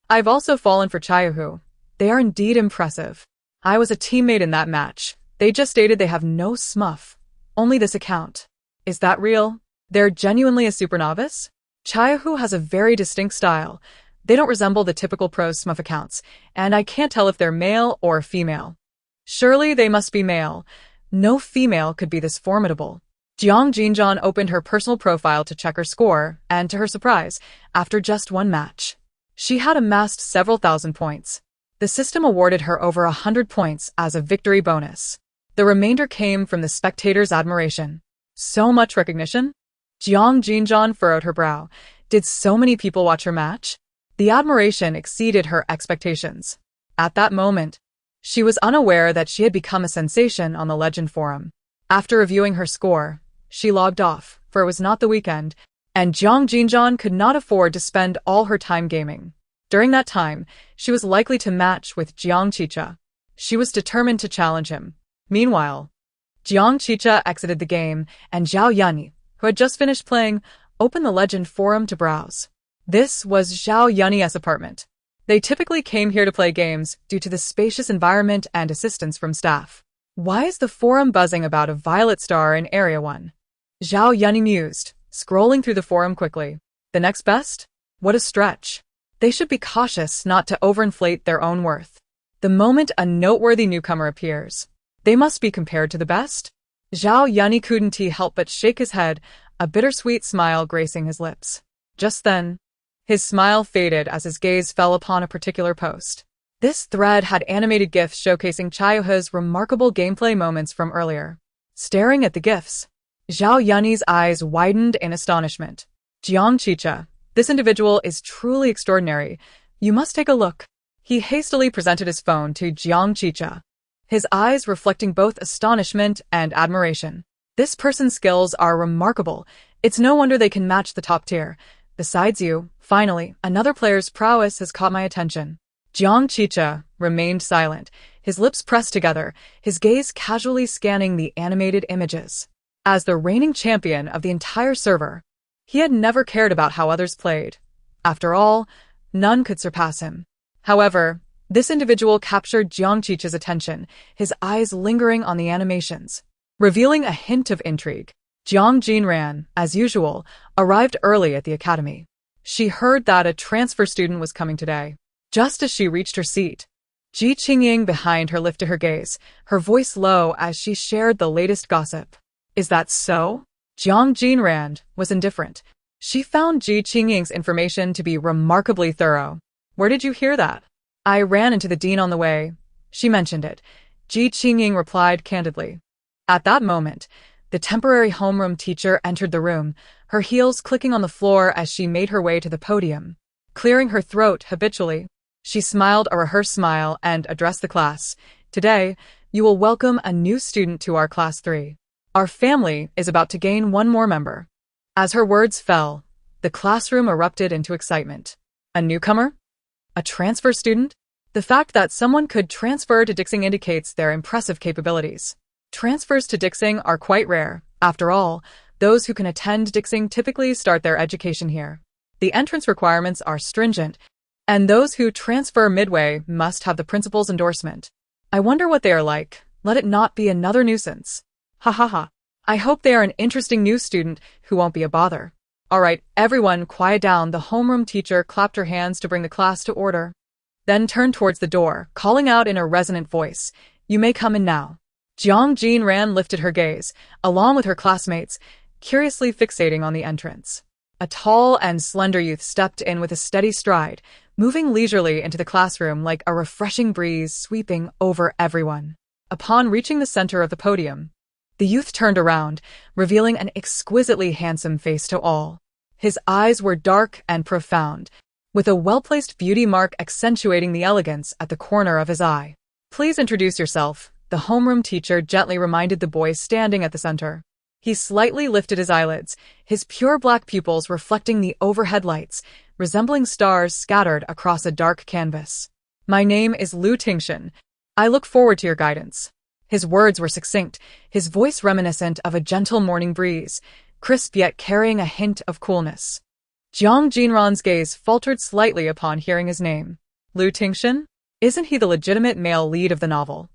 I've also fallen for Chiahu. They are indeed impressive. I was a teammate in that match. They just stated they have no smurf. Only this account. Is that real? They're genuinely a super novice? Chayahu has a very distinct style. They don't resemble the typical prose smurf accounts, and I can't tell if they're male or female. Surely they must be male. No female could be this formidable. Jiang Jinran opened her personal profile to check her score, and to her surprise, after just one match, she had amassed several thousand points. The system awarded her over 100 points as a victory bonus. The remainder came from the spectators' admiration. So much recognition? Jiang Jinran furrowed her brow. Did so many people watch her match? The admiration exceeded her expectations. At that moment, she was unaware that she had become a sensation on the Legend Forum. After reviewing her score, she logged off, for it was not the weekend, and Jiang Jinran could not afford to spend all her time gaming. During that time, she was likely to match with Jiang Chicha. She was determined to challenge him. Meanwhile, Jiang Chicha exited the game, and Zhao Yunyi, who had just finished playing, opened the Legend Forum to browse. This was Zhao Yunyi's apartment. They typically came here to play games due to the spacious environment and assistance from staff. Why is the forum buzzing about a violet star in Area 1? Zhao Yunyi mused, scrolling through the forum quickly. The next best? What a stretch. They should be cautious not to overinflate their own worth. The moment a noteworthy newcomer appears, they must be compared to the best? Zhao Yunyi couldn't help but shake his head, a bittersweet smile gracing his lips. Just then, his smile faded as his gaze fell upon a particular post. This thread had animated GIFs showcasing Chayahu's remarkable gameplay moments from earlier. Staring at the GIFs, Zhao Yunyi's eyes widened in astonishment. Jiang Chicha, this individual is truly extraordinary. You must take a look. He hastily presented his phone to Jiang Chicha, his eyes reflecting both astonishment and admiration. This person's skills are remarkable. It's no wonder they can match the top tier. Besides you, finally, another player's prowess has caught my attention. Jiang Chicha remained silent, his lips pressed together, his gaze casually scanning the animated images. As the reigning champion of the entire server, he had never cared about how others played. After all, none could surpass him. However, this individual captured Jiang Chicha's attention, his eyes lingering on the animations, revealing a hint of intrigue. Jiang Jinran, as usual, arrived early at the academy. She heard that a transfer student was coming today. Just as she reached her seat, Ji Qingying behind her lifted her gaze, her voice low as she shared the latest gossip. Is that so? Jiang Jinran was indifferent. She found Ji Qingying's information to be remarkably thorough. Where did you hear that? I ran into the dean on the way. She mentioned it. Ji Qingying replied candidly. At that moment, the temporary homeroom teacher entered the room, her heels clicking on the floor as she made her way to the podium. Clearing her throat habitually, she smiled a rehearsed smile and addressed the class. Today, you will welcome a new student to our Class 3. Our family is about to gain one more member. As her words fell, the classroom erupted into excitement. A newcomer? A transfer student? The fact that someone could transfer to Dixing indicates their impressive capabilities. Transfers to Dixing are quite rare. After all, those who can attend Dixing typically start their education here. The entrance requirements are stringent, and those who transfer midway must have the principal's endorsement. I wonder what they are like. Let it not be another nuisance. Ha ha ha. I hope they are an interesting new student who won't be a bother. All right, everyone quiet down. The homeroom teacher clapped her hands to bring the class to order, then turned towards the door, calling out in a resonant voice, "You may come in now." Jiang Jinran lifted her gaze, along with her classmates, curiously fixating on the entrance. A tall and slender youth stepped in with a steady stride, moving leisurely into the classroom like a refreshing breeze sweeping over everyone. Upon reaching the center of the podium, the youth turned around, revealing an exquisitely handsome face to all. His eyes were dark and profound, with a well-placed beauty mark accentuating the elegance at the corner of his eye. Please introduce yourself, the homeroom teacher gently reminded the boy standing at the center. He slightly lifted his eyelids, his pure black pupils reflecting the overhead lights, resembling stars scattered across a dark canvas. My name is Lu Tingshan. I look forward to your guidance. His words were succinct, his voice reminiscent of a gentle morning breeze, crisp yet carrying a hint of coolness. Jiang Jinran's gaze faltered slightly upon hearing his name. Lu Tingshan? Isn't he the legitimate male lead of the novel?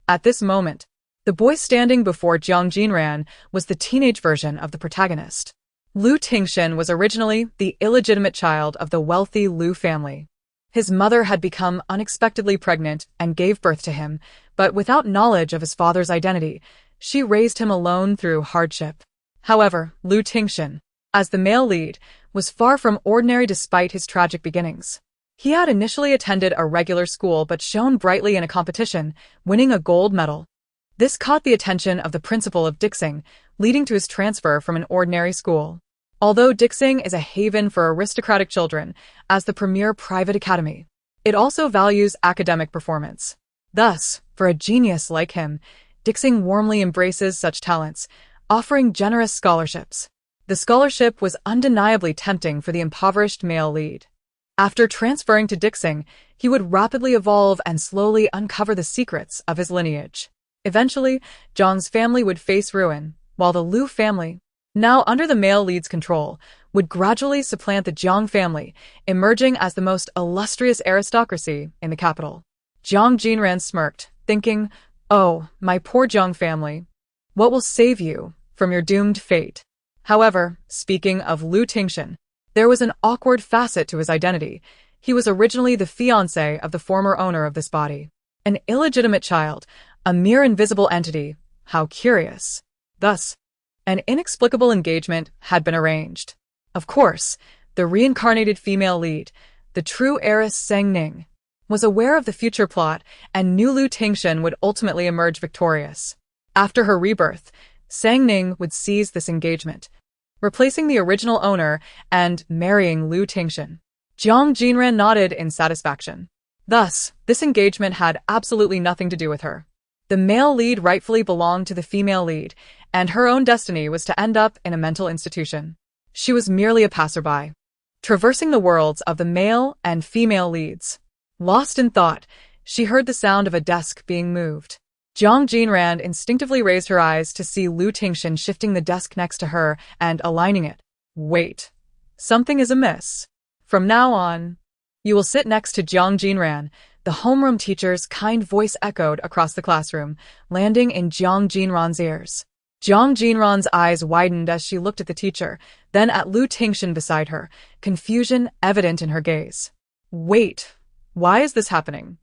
At this moment, the boy standing before Jiang Jinran was the teenage version of the protagonist. Lu Tingxian was originally the illegitimate child of the wealthy Lu family. His mother had become unexpectedly pregnant and gave birth to him, but without knowledge of his father's identity, she raised him alone through hardship. However, Lu Tingxian, as the male lead, was far from ordinary despite his tragic beginnings. He had initially attended a regular school but shone brightly in a competition, winning a gold medal. This caught the attention of the principal of Dixing, leading to his transfer from an ordinary school. Although Dixing is a haven for aristocratic children, as the premier private academy, it also values academic performance. Thus, for a genius like him, Dixing warmly embraces such talents, offering generous scholarships. The scholarship was undeniably tempting for the impoverished male lead. After transferring to Dixing, he would rapidly evolve and slowly uncover the secrets of his lineage. Eventually, Jiang's family would face ruin, while the Lu family, now under the male lead's control, would gradually supplant the Jiang family, emerging as the most illustrious aristocracy in the capital. Jiang Jinran smirked, thinking, "Oh, my poor Jiang family. What will save you from your doomed fate?" However, speaking of Lu Tingxian, there was an awkward facet to his identity. He was originally the fiancé of the former owner of this body. An illegitimate child, a mere invisible entity. How curious. Thus, an inexplicable engagement had been arranged. Of course, the reincarnated female lead, the true heiress Sang Ning, was aware of the future plot and knew Lu Tingxian would ultimately emerge victorious. After her rebirth, Sang Ning would seize this engagement, replacing the original owner and marrying Lu Tingxian. Jiang Jinran nodded in satisfaction. Thus, this engagement had absolutely nothing to do with her. The male lead rightfully belonged to the female lead, and her own destiny was to end up in a mental institution. She was merely a passerby, traversing the worlds of the male and female leads. Lost in thought, she heard the sound of a desk being moved. Jiang Jinran instinctively raised her eyes to see Lu Tingxian shifting the desk next to her and aligning it. Wait. Something is amiss. From now on, you will sit next to Jiang Jinran. The homeroom teacher's kind voice echoed across the classroom, landing in Jiang Jinran's ears. Jiang Jinran's eyes widened as she looked at the teacher, then at Lu Tingxian beside her, confusion evident in her gaze. Wait, why is this happening?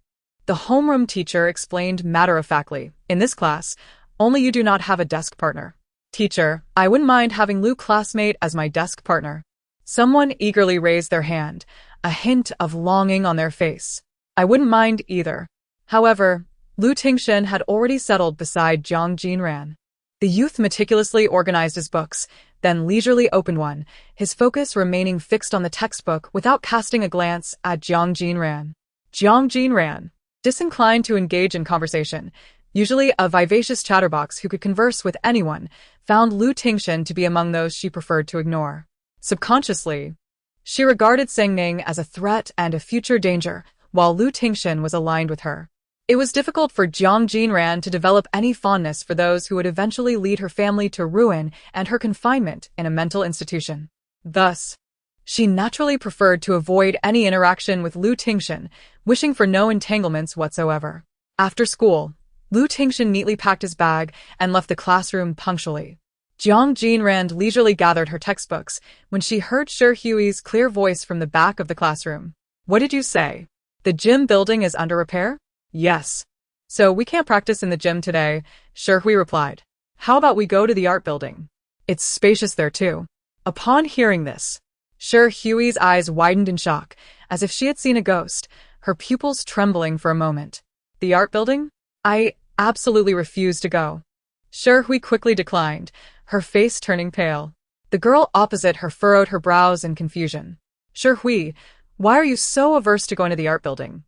The homeroom teacher explained matter-of-factly, in this class, only you do not have a desk partner. Teacher, I wouldn't mind having Lu classmate as my desk partner. Someone eagerly raised their hand, a hint of longing on their face. I wouldn't mind either. However, Lu Tingxian had already settled beside Jiang Jinran. The youth meticulously organized his books, then leisurely opened one, his focus remaining fixed on the textbook without casting a glance at Jiang Jinran. Jiang Jinran, disinclined to engage in conversation, usually a vivacious chatterbox who could converse with anyone, found Lu Tingxian to be among those she preferred to ignore. Subconsciously, she regarded Sang Ning as a threat and a future danger, while Lu Tingxian was aligned with her. It was difficult for Jiang Jinran to develop any fondness for those who would eventually lead her family to ruin and her confinement in a mental institution. Thus, she naturally preferred to avoid any interaction with Lu Tingxian, wishing for no entanglements whatsoever. After school, Lu Tingxian neatly packed his bag and left the classroom punctually. Jiang Jinran leisurely gathered her textbooks when she heard Shi Hui's clear voice from the back of the classroom. What did you say? The gym building is under repair? Yes. So we can't practice in the gym today, Shi Hui replied. How about we go to the art building? It's spacious there too. Upon hearing this, Shi Hui's eyes widened in shock, as if she had seen a ghost, her pupils trembling for a moment. The art building? I absolutely refuse to go. Shi Hui quickly declined, her face turning pale. The girl opposite her furrowed her brows in confusion. Shi Hui, why are you so averse to going to the art building?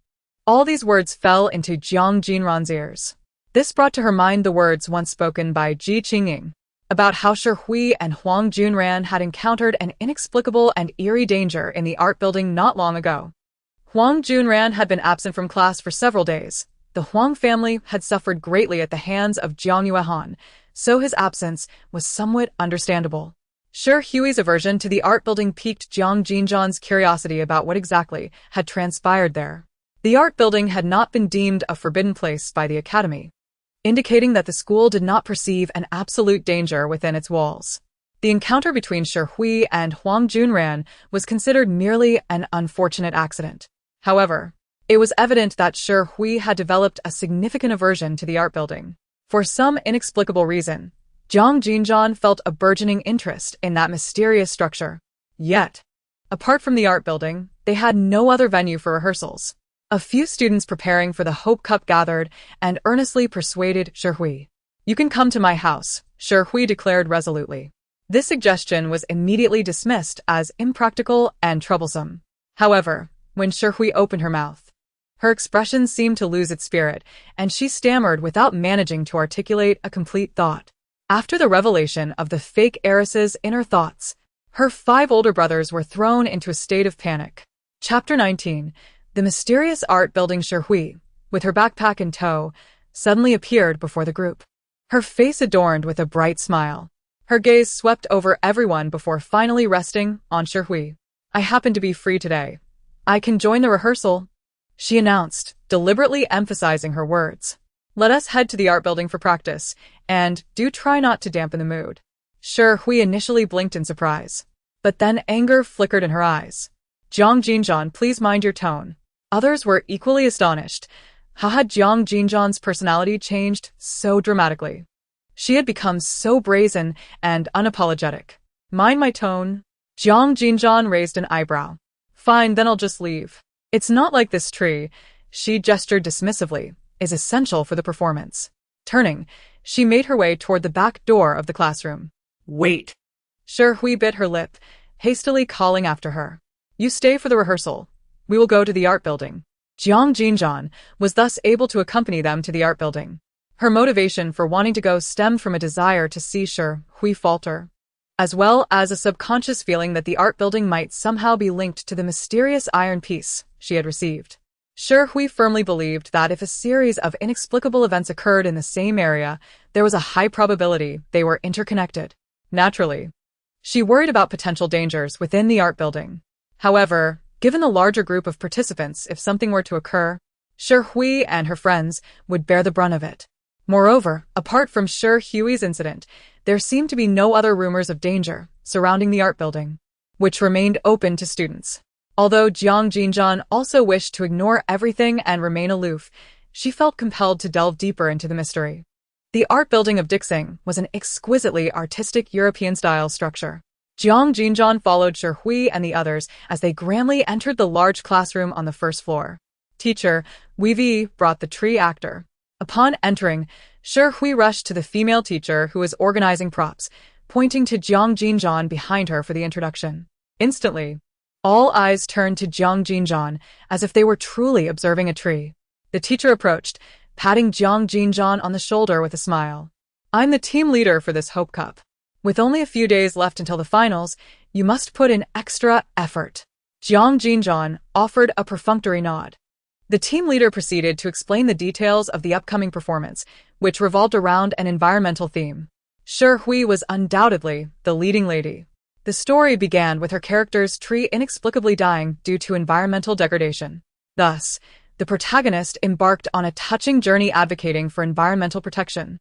All these words fell into Jiang Jinran's ears. This brought to her mind the words once spoken by Ji Qingying, about how Shi Hui and Huang Junran had encountered an inexplicable and eerie danger in the art building not long ago. Huang Junran had been absent from class for several days. The Huang family had suffered greatly at the hands of Jiang Yuehan, so his absence was somewhat understandable. Shi Hui's aversion to the art building piqued Jiang Jinran's curiosity about what exactly had transpired there. The art building had not been deemed a forbidden place by the academy, indicating that the school did not perceive an absolute danger within its walls. The encounter between Shi Hui and Jiang Jinran was considered merely an unfortunate accident. However, it was evident that Shi Hui had developed a significant aversion to the art building. For some inexplicable reason, Jiang Jinran felt a burgeoning interest in that mysterious structure. Yet, apart from the art building, they had no other venue for rehearsals. A few students preparing for the Hope Cup gathered and earnestly persuaded Shi Hui. "You can come to my house," Shi Hui declared resolutely. This suggestion was immediately dismissed as impractical and troublesome. However, when Shi Hui opened her mouth, her expression seemed to lose its spirit, and she stammered without managing to articulate a complete thought. After the revelation of the fake heiress's inner thoughts, her 5 older brothers were thrown into a state of panic. Chapter 19. The mysterious art building. Shi Hui, with her backpack in tow, suddenly appeared before the group. Her face adorned with a bright smile. Her gaze swept over everyone before finally resting on Shi Hui. "I happen to be free today. I can join the rehearsal," she announced, deliberately emphasizing her words. "Let us head to the art building for practice, and do try not to dampen the mood." Shi Hui initially blinked in surprise, but then anger flickered in her eyes. "Jiang Jinran, please mind your tone." Others were equally astonished. How had Jiang Jinran's personality changed so dramatically? She had become so brazen and unapologetic. "Mind my tone?" Jiang Jinran raised an eyebrow. "Fine, then I'll just leave. It's not like this tree," she gestured dismissively, "is essential for the performance." Turning, she made her way toward the back door of the classroom. Wait. Shi Hui bit her lip, hastily calling after her. "You stay for the rehearsal. We will go to the art building." Jiang Jinran was thus able to accompany them to the art building. Her motivation for wanting to go stemmed from a desire to see Shi Hui falter, as well as a subconscious feeling that the art building might somehow be linked to the mysterious iron piece she had received. Shi Hui firmly believed that if a series of inexplicable events occurred in the same area, there was a high probability they were interconnected. Naturally, she worried about potential dangers within the art building. However, given the larger group of participants, if something were to occur, Shi Hui and her friends would bear the brunt of it. Moreover, apart from Shi Hui's incident, there seemed to be no other rumors of danger surrounding the art building, which remained open to students. Although Jiang Jinran also wished to ignore everything and remain aloof, she felt compelled to delve deeper into the mystery. The art building of Dixing was an exquisitely artistic European-style structure. Jiang Jinran followed Shi Hui and the others as they grandly entered the large classroom on the first floor. Teacher, Wei brought the tree actor. Upon entering, Shi Hui rushed to the female teacher who was organizing props, pointing to Jiang Jinran behind her for the introduction. Instantly, all eyes turned to Jiang Jinran as if they were truly observing a tree. The teacher approached, patting Jiang Jinran on the shoulder with a smile. "I'm the team leader for this Hope Cup. With only a few days left until the finals, you must put in extra effort." Jiang Jinran offered a perfunctory nod. The team leader proceeded to explain the details of the upcoming performance, which revolved around an environmental theme. Shi Hui was undoubtedly the leading lady. The story began with her character's tree inexplicably dying due to environmental degradation. Thus, the protagonist embarked on a touching journey advocating for environmental protection,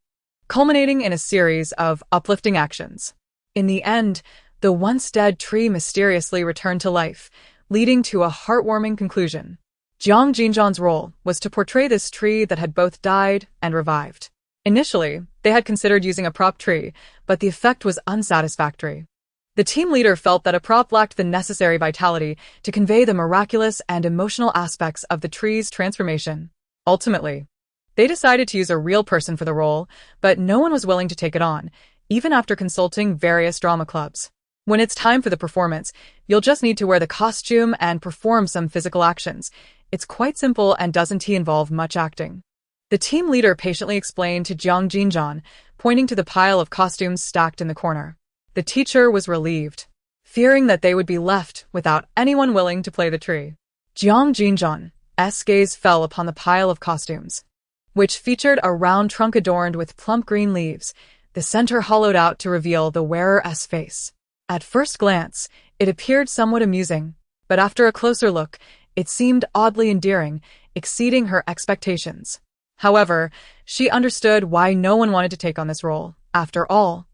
culminating in a series of uplifting actions. In the end, the once dead tree mysteriously returned to life, leading to a heartwarming conclusion. Jiang Jinran's role was to portray this tree that had both died and revived. Initially, they had considered using a prop tree, but the effect was unsatisfactory. The team leader felt that a prop lacked the necessary vitality to convey the miraculous and emotional aspects of the tree's transformation. Ultimately, they decided to use a real person for the role, but no one was willing to take it on, even after consulting various drama clubs. When it's time for the performance, you'll just need to wear the costume and perform some physical actions. It's quite simple and doesn't involve much acting. The team leader patiently explained to Jiang Jinran, pointing to the pile of costumes stacked in the corner. The teacher was relieved, fearing that they would be left without anyone willing to play the tree. Jiang Jinran's gaze fell upon the pile of costumes, which featured a round trunk adorned with plump green leaves, the center hollowed out to reveal the wearer's face. At first glance, it appeared somewhat amusing, but after a closer look, it seemed oddly endearing, exceeding her expectations. However, she understood why no one wanted to take on this role. After all,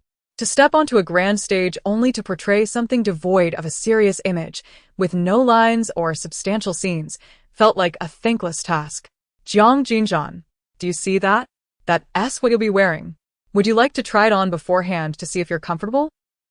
To step onto a grand stage only to portray something devoid of a serious image, with no lines or substantial scenes, felt like a thankless task. Jiang Jinran, do you see that? That's what you'll be wearing. Would you like to try it on beforehand to see if you're comfortable?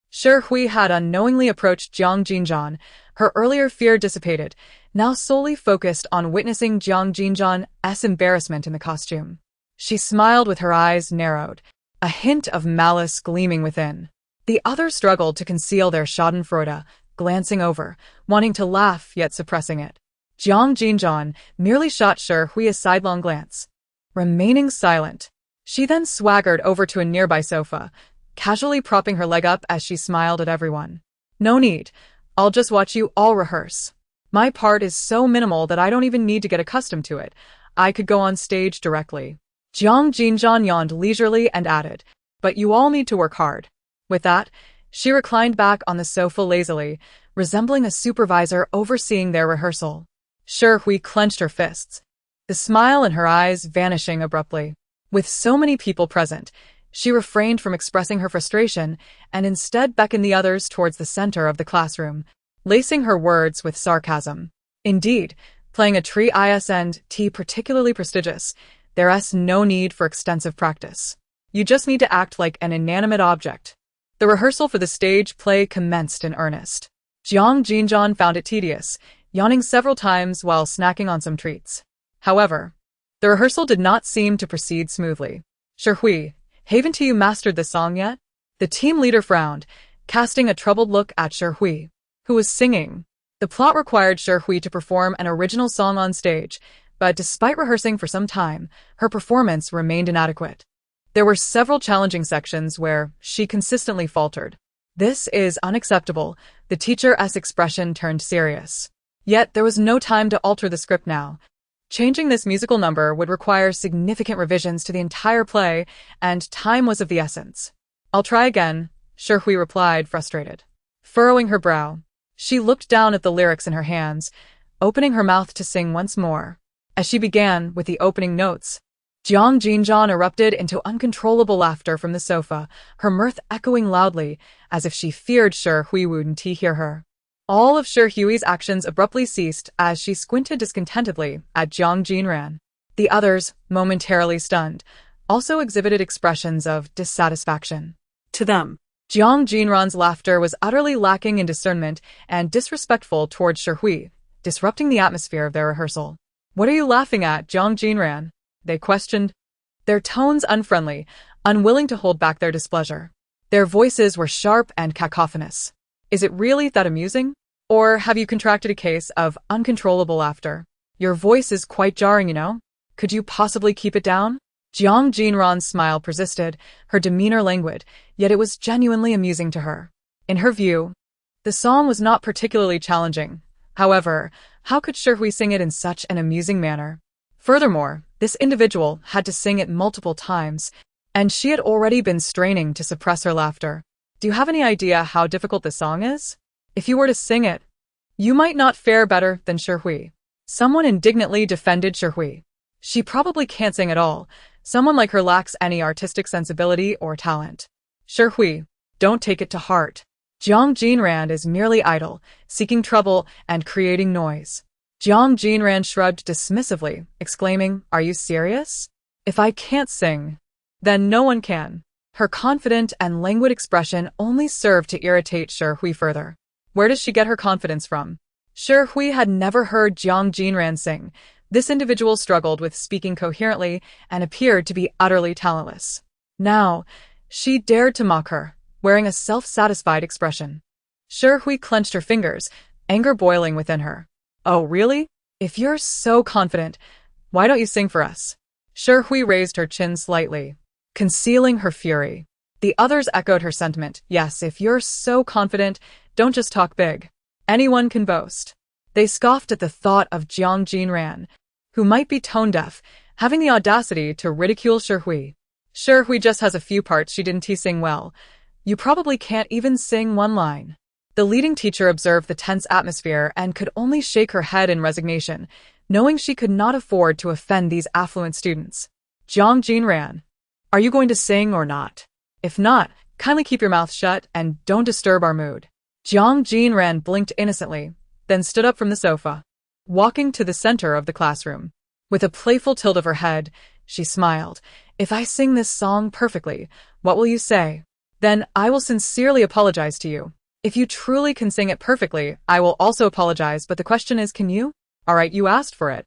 Shi Hui had unknowingly approached Jiang Jinran, her earlier fear dissipated, now solely focused on witnessing Jiang Jinran's embarrassment in the costume. She smiled with her eyes narrowed, a hint of malice gleaming within. The others struggled to conceal their schadenfreude, glancing over, wanting to laugh yet suppressing it. Jiang Jinran merely shot Shi Hui a sidelong glance, remaining silent. She then swaggered over to a nearby sofa, casually propping her leg up as she smiled at everyone. No need. I'll just watch you all rehearse. My part is so minimal that I don't even need to get accustomed to it. I could go on stage directly. Jiang Jinran yawned leisurely and added, but you all need to work hard. With that, she reclined back on the sofa lazily, resembling a supervisor overseeing their rehearsal. Shi Hui clenched her fists, the smile in her eyes vanishing abruptly. With so many people present, she refrained from expressing her frustration and instead beckoned the others towards the center of the classroom, lacing her words with sarcasm. Indeed, playing a tree isn't particularly prestigious. There's no need for extensive practice. You just need to act like an inanimate object. The rehearsal for the stage play commenced in earnest. Jiang Jinran found it tedious, yawning several times while snacking on some treats. However, the rehearsal did not seem to proceed smoothly. Shi Hui, haven't you mastered the song yet? The team leader frowned, casting a troubled look at Shi Hui, who was singing. The plot required Shi Hui to perform an original song on stage, but despite rehearsing for some time, her performance remained inadequate. There were several challenging sections where she consistently faltered. This is unacceptable, the teacher's expression turned serious. Yet there was no time to alter the script now. Changing this musical number would require significant revisions to the entire play, and time was of the essence. I'll try again, Shi Hui replied, frustrated. Furrowing her brow, she looked down at the lyrics in her hands, opening her mouth to sing once more. As she began with the opening notes, Jiang Jinran erupted into uncontrollable laughter from the sofa, her mirth echoing loudly, as if she feared Shi Hui wouldn't hear her. All of Shi Hui's actions abruptly ceased as she squinted discontentedly at Jiang Jinran. The others, momentarily stunned, also exhibited expressions of dissatisfaction. To them, Jiang Jinran's laughter was utterly lacking in discernment and disrespectful towards Shi Hui, disrupting the atmosphere of their rehearsal. What are you laughing at, Jiang Jinran? They questioned, their tones unfriendly, unwilling to hold back their displeasure. Their voices were sharp and cacophonous. Is it really that amusing? Or have you contracted a case of uncontrollable laughter? Your voice is quite jarring, you know? Could you possibly keep it down? Jiang Jinran's smile persisted, her demeanor languid, yet it was genuinely amusing to her. In her view, the song was not particularly challenging. However, how could Shi Hui sing it in such an amusing manner? Furthermore, this individual had to sing it multiple times, and she had already been straining to suppress her laughter. Do you have any idea how difficult this song is? If you were to sing it, you might not fare better than Shi Hui. Someone indignantly defended Shi Hui. She probably can't sing at all. Someone like her lacks any artistic sensibility or talent. Shi Hui, don't take it to heart. Jiang Jinran is merely idle, seeking trouble and creating noise. Jiang Jinran shrugged dismissively, exclaiming, are you serious? If I can't sing, then no one can. Her confident and languid expression only served to irritate Shi Hui further. Where does she get her confidence from? Shi Hui had never heard Jiang Jinran sing. This individual struggled with speaking coherently and appeared to be utterly talentless. Now, she dared to mock her, wearing a self-satisfied expression. Shi Hui clenched her fingers, anger boiling within her. Oh, really? If you're so confident, why don't you sing for us? Shi Hui raised her chin slightly, concealing her fury. The others echoed her sentiment. Yes, if you're so confident, don't just talk big. Anyone can boast. They scoffed at the thought of Jiang Jinran, who might be tone-deaf, having the audacity to ridicule Shi Hui. Shi Hui just has a few parts she didn't sing well. You probably can't even sing one line. The leading teacher observed the tense atmosphere and could only shake her head in resignation, knowing she could not afford to offend these affluent students. Jiang Jinran, are you going to sing or not? If not, Kindly keep your mouth shut and don't disturb our mood. Jiang Jinran blinked innocently, then stood up from the sofa, walking to the center of the classroom. With a playful tilt of her head, she smiled. If I sing this song perfectly, what will you say? Then I will sincerely apologize to you. If you truly can sing it perfectly, I will also apologize, but the question is, can you? Alright, you asked for it.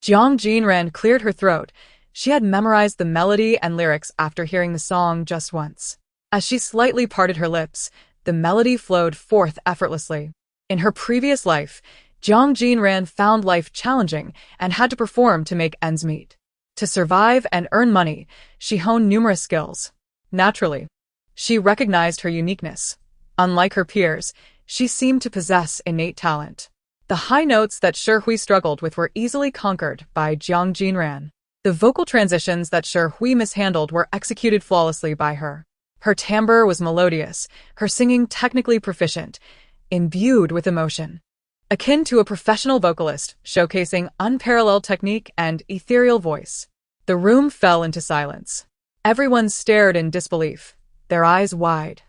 Jiang Jinran cleared her throat. She had memorized the melody and lyrics after hearing the song just once. As she slightly parted her lips, the melody flowed forth effortlessly. In her previous life, Jiang Jinran found life challenging and had to perform to make ends meet. To survive and earn money, she honed numerous skills. Naturally, she recognized her uniqueness. Unlike her peers, she seemed to possess innate talent. The high notes that Hui struggled with were easily conquered by Jiang Jinran. The vocal transitions that Hui mishandled were executed flawlessly by her. Her timbre was melodious, her singing technically proficient, imbued with emotion. Akin to a professional vocalist, showcasing unparalleled technique and ethereal voice. The room fell into silence. Everyone stared in disbelief, their eyes wide,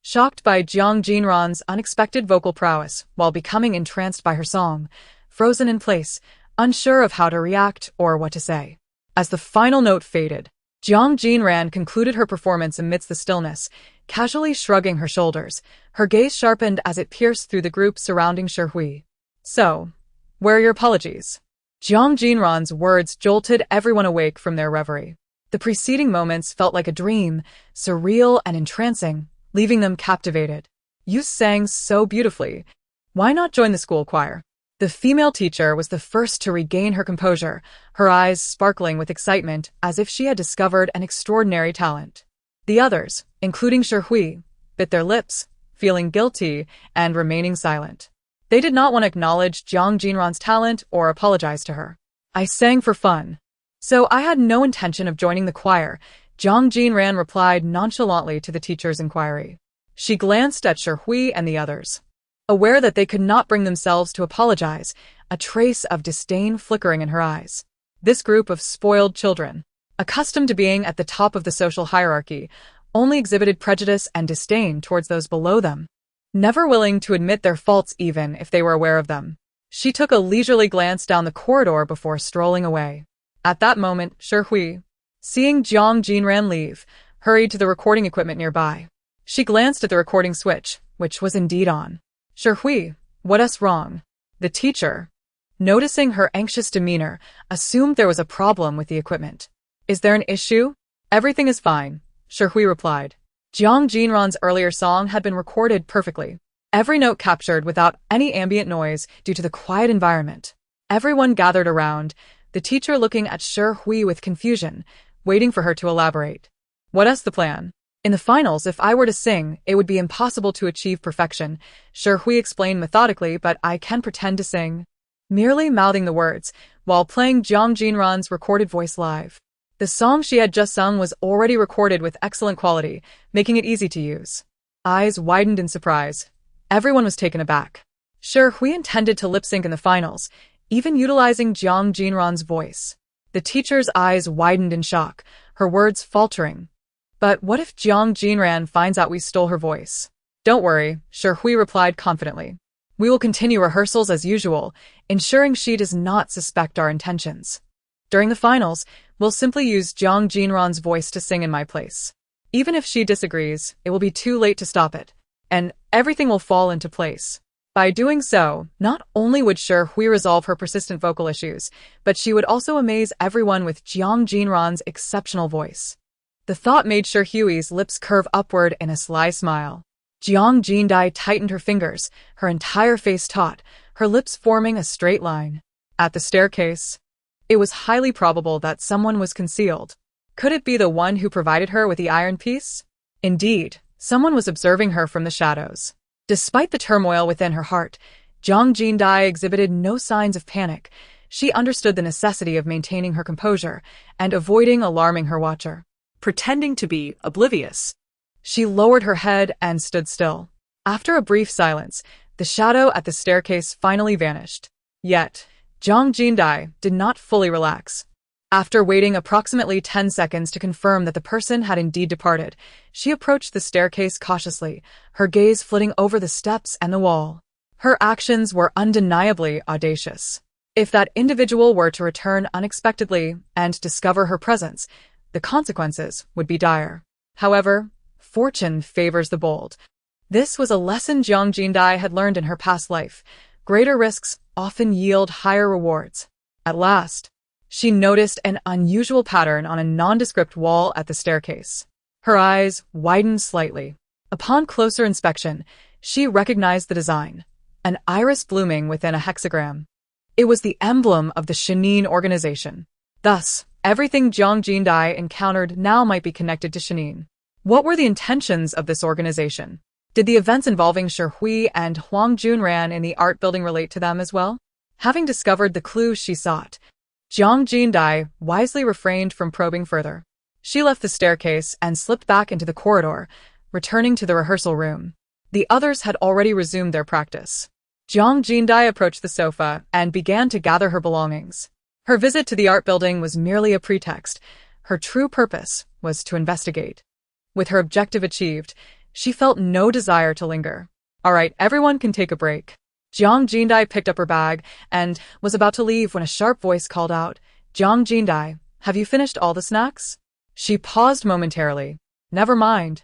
shocked by Jiang Jinran's unexpected vocal prowess while becoming entranced by her song, frozen in place, unsure of how to react or what to say. As the final note faded, Jiang Jinran concluded her performance amidst the stillness, casually shrugging her shoulders, her gaze sharpened as it pierced through the group surrounding Hui. So, where are your apologies? Jiang Jinran's words jolted everyone awake from their reverie. The preceding moments felt like a dream, surreal and entrancing, leaving them captivated. You sang so beautifully. Why not join the school choir? The female teacher was the first to regain her composure, her eyes sparkling with excitement as if she had discovered an extraordinary talent. The others, including Hui, bit their lips, feeling guilty and remaining silent. They did not want to acknowledge Jiang Jinran's talent or apologize to her. I sang for fun. So I had no intention of joining the choir, Jiang Jinran replied nonchalantly to the teacher's inquiry. She glanced at Hui and the others. Aware that they could not bring themselves to apologize, a trace of disdain flickering in her eyes. This group of spoiled children, accustomed to being at the top of the social hierarchy, only exhibited prejudice and disdain towards those below them, never willing to admit their faults even if they were aware of them. She took a leisurely glance down the corridor before strolling away. At that moment, Hui, seeing Jiang Jinran leave, hurried to the recording equipment nearby. She glanced at the recording switch, which was indeed on. Hui, what's wrong? The teacher, noticing her anxious demeanor, assumed there was a problem with the equipment. Is there an issue? Everything is fine, Hui replied. Jiang Jinran's earlier song had been recorded perfectly. Every note captured without any ambient noise due to the quiet environment. Everyone gathered around, the teacher looking at Hui with confusion, waiting for her to elaborate. What's the plan? In the finals, if I were to sing, it would be impossible to achieve perfection, Hui explained methodically, but I can pretend to sing. Merely mouthing the words, while playing Jiang Jinran's recorded voice live. The song she had just sung was already recorded with excellent quality, making it easy to use. Eyes widened in surprise. Everyone was taken aback. Hui intended to lip-sync in the finals, even utilizing Jiang Jinran's voice. The teacher's eyes widened in shock, her words faltering. But what if Jiang Jinran finds out we stole her voice? Don't worry, Hui replied confidently. We will continue rehearsals as usual, ensuring she does not suspect our intentions. During the finals, we'll simply use Jiang Jinran's voice to sing in my place. Even if she disagrees, it will be too late to stop it, and everything will fall into place. By doing so, not only would Hui resolve her persistent vocal issues, but she would also amaze everyone with Jiang Jinran's exceptional voice. The thought made Hui's lips curve upward in a sly smile. Jiang Jindai tightened her fingers, her entire face taut, her lips forming a straight line. At the staircase, it was highly probable that someone was concealed. Could it be the one who provided her with the iron piece? Indeed, someone was observing her from the shadows. Despite the turmoil within her heart, Jiang Jindai exhibited no signs of panic. She understood the necessity of maintaining her composure and avoiding alarming her watcher. Pretending to be oblivious. She lowered her head and stood still. After a brief silence, the shadow at the staircase finally vanished. Yet, Jiang Jindai did not fully relax. After waiting approximately 10 seconds to confirm that the person had indeed departed, she approached the staircase cautiously, her gaze flitting over the steps and the wall. Her actions were undeniably audacious. If that individual were to return unexpectedly and discover her presence, the consequences would be dire. However, fortune favors the bold. This was a lesson Jiang Jinran had learned in her past life. Greater risks often yield higher rewards. At last, she noticed an unusual pattern on a nondescript wall at the staircase. Her eyes widened slightly. Upon closer inspection, she recognized the design, an iris blooming within a hexagram. It was the emblem of the Shenin organization. Thus, everything Jiang Jinran encountered now might be connected to Shenin. What were the intentions of this organization? Did the events involving Shi Hui and Jiang Jinran in the art building relate to them as well? Having discovered the clue she sought, Jiang Jinran wisely refrained from probing further. She left the staircase and slipped back into the corridor, returning to the rehearsal room. The others had already resumed their practice. Jiang Jinran approached the sofa and began to gather her belongings. Her visit to the art building was merely a pretext. Her true purpose was to investigate. With her objective achieved, she felt no desire to linger. All right, everyone can take a break. Jiang Jinran picked up her bag and was about to leave when a sharp voice called out, "Jiang Jinran, have you finished all the snacks?" She paused momentarily. "Never mind."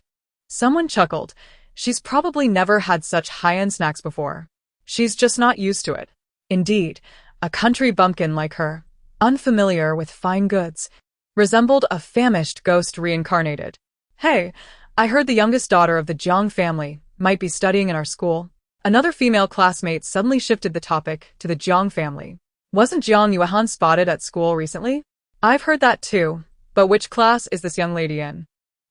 Someone chuckled. She's probably never had such high-end snacks before. She's just not used to it. Indeed, a country bumpkin like her, unfamiliar with fine goods, resembled a famished ghost reincarnated. "Hey, I heard the youngest daughter of the Jiang family might be studying in our school." Another female classmate suddenly shifted the topic to the Jiang family. "Wasn't Jiang Yuan spotted at school recently?" "I've heard that too, but which class is this young lady in?"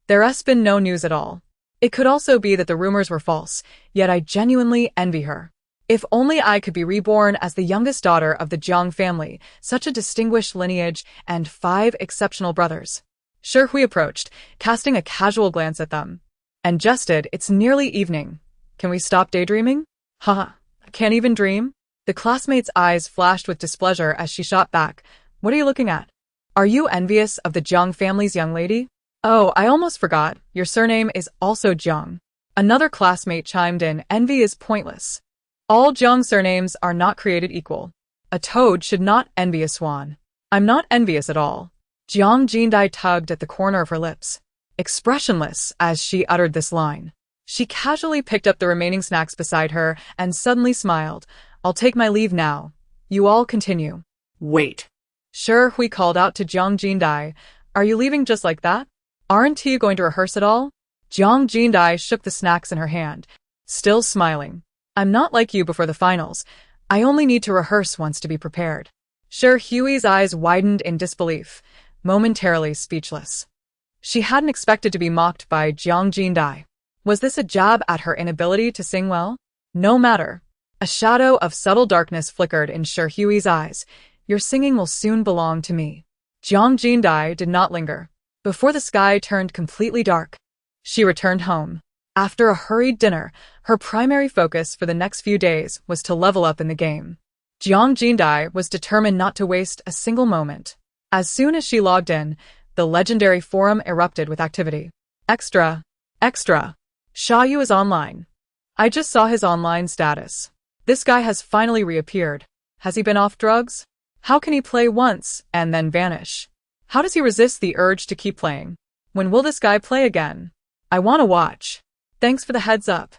There's been no news at all. It could also be that the rumors were false, yet I genuinely envy her. If only I could be reborn as the youngest daughter of the Jiang family, such a distinguished lineage and 5 exceptional brothers. Shi Hui approached, casting a casual glance at them, and jested, "It's nearly evening. Can we stop daydreaming?" "Haha, can't even dream?" The classmate's eyes flashed with displeasure as she shot back. "What are you looking at? Are you envious of the Jiang family's young lady?" "Oh, I almost forgot. Your surname is also Jiang." Another classmate chimed in, "Envy is pointless. All Jiang surnames are not created equal. A toad should not envy a swan." "I'm not envious at all." Jiang Jinran tugged at the corner of her lips, expressionless as she uttered this line. She casually picked up the remaining snacks beside her and suddenly smiled. "I'll take my leave now. You all continue." Wait. Shi Hui called out to Jiang Jinran, "Are you leaving just like that? Aren't you going to rehearse at all?" Jiang Jinran shook the snacks in her hand, still smiling. "I'm not like you before the finals. I only need to rehearse once to be prepared." Shi Hui's eyes widened in disbelief, momentarily speechless. She hadn't expected to be mocked by Jiang Jinran. Was this a jab at her inability to sing well? No matter. A shadow of subtle darkness flickered in Shi Hui's eyes. "Your singing will soon belong to me." Jiang Jinran did not linger. Before the sky turned completely dark, she returned home. After a hurried dinner, her primary focus for the next few days was to level up in the game. Jiang Jinran was determined not to waste a single moment. As soon as she logged in, the legendary forum erupted with activity. Extra! Extra! Xiaoyu is online. I just saw his online status. This guy has finally reappeared. Has he been off drugs? How can he play once and then vanish? How does he resist the urge to keep playing? When will this guy play again? I want to watch. Thanks for the heads up.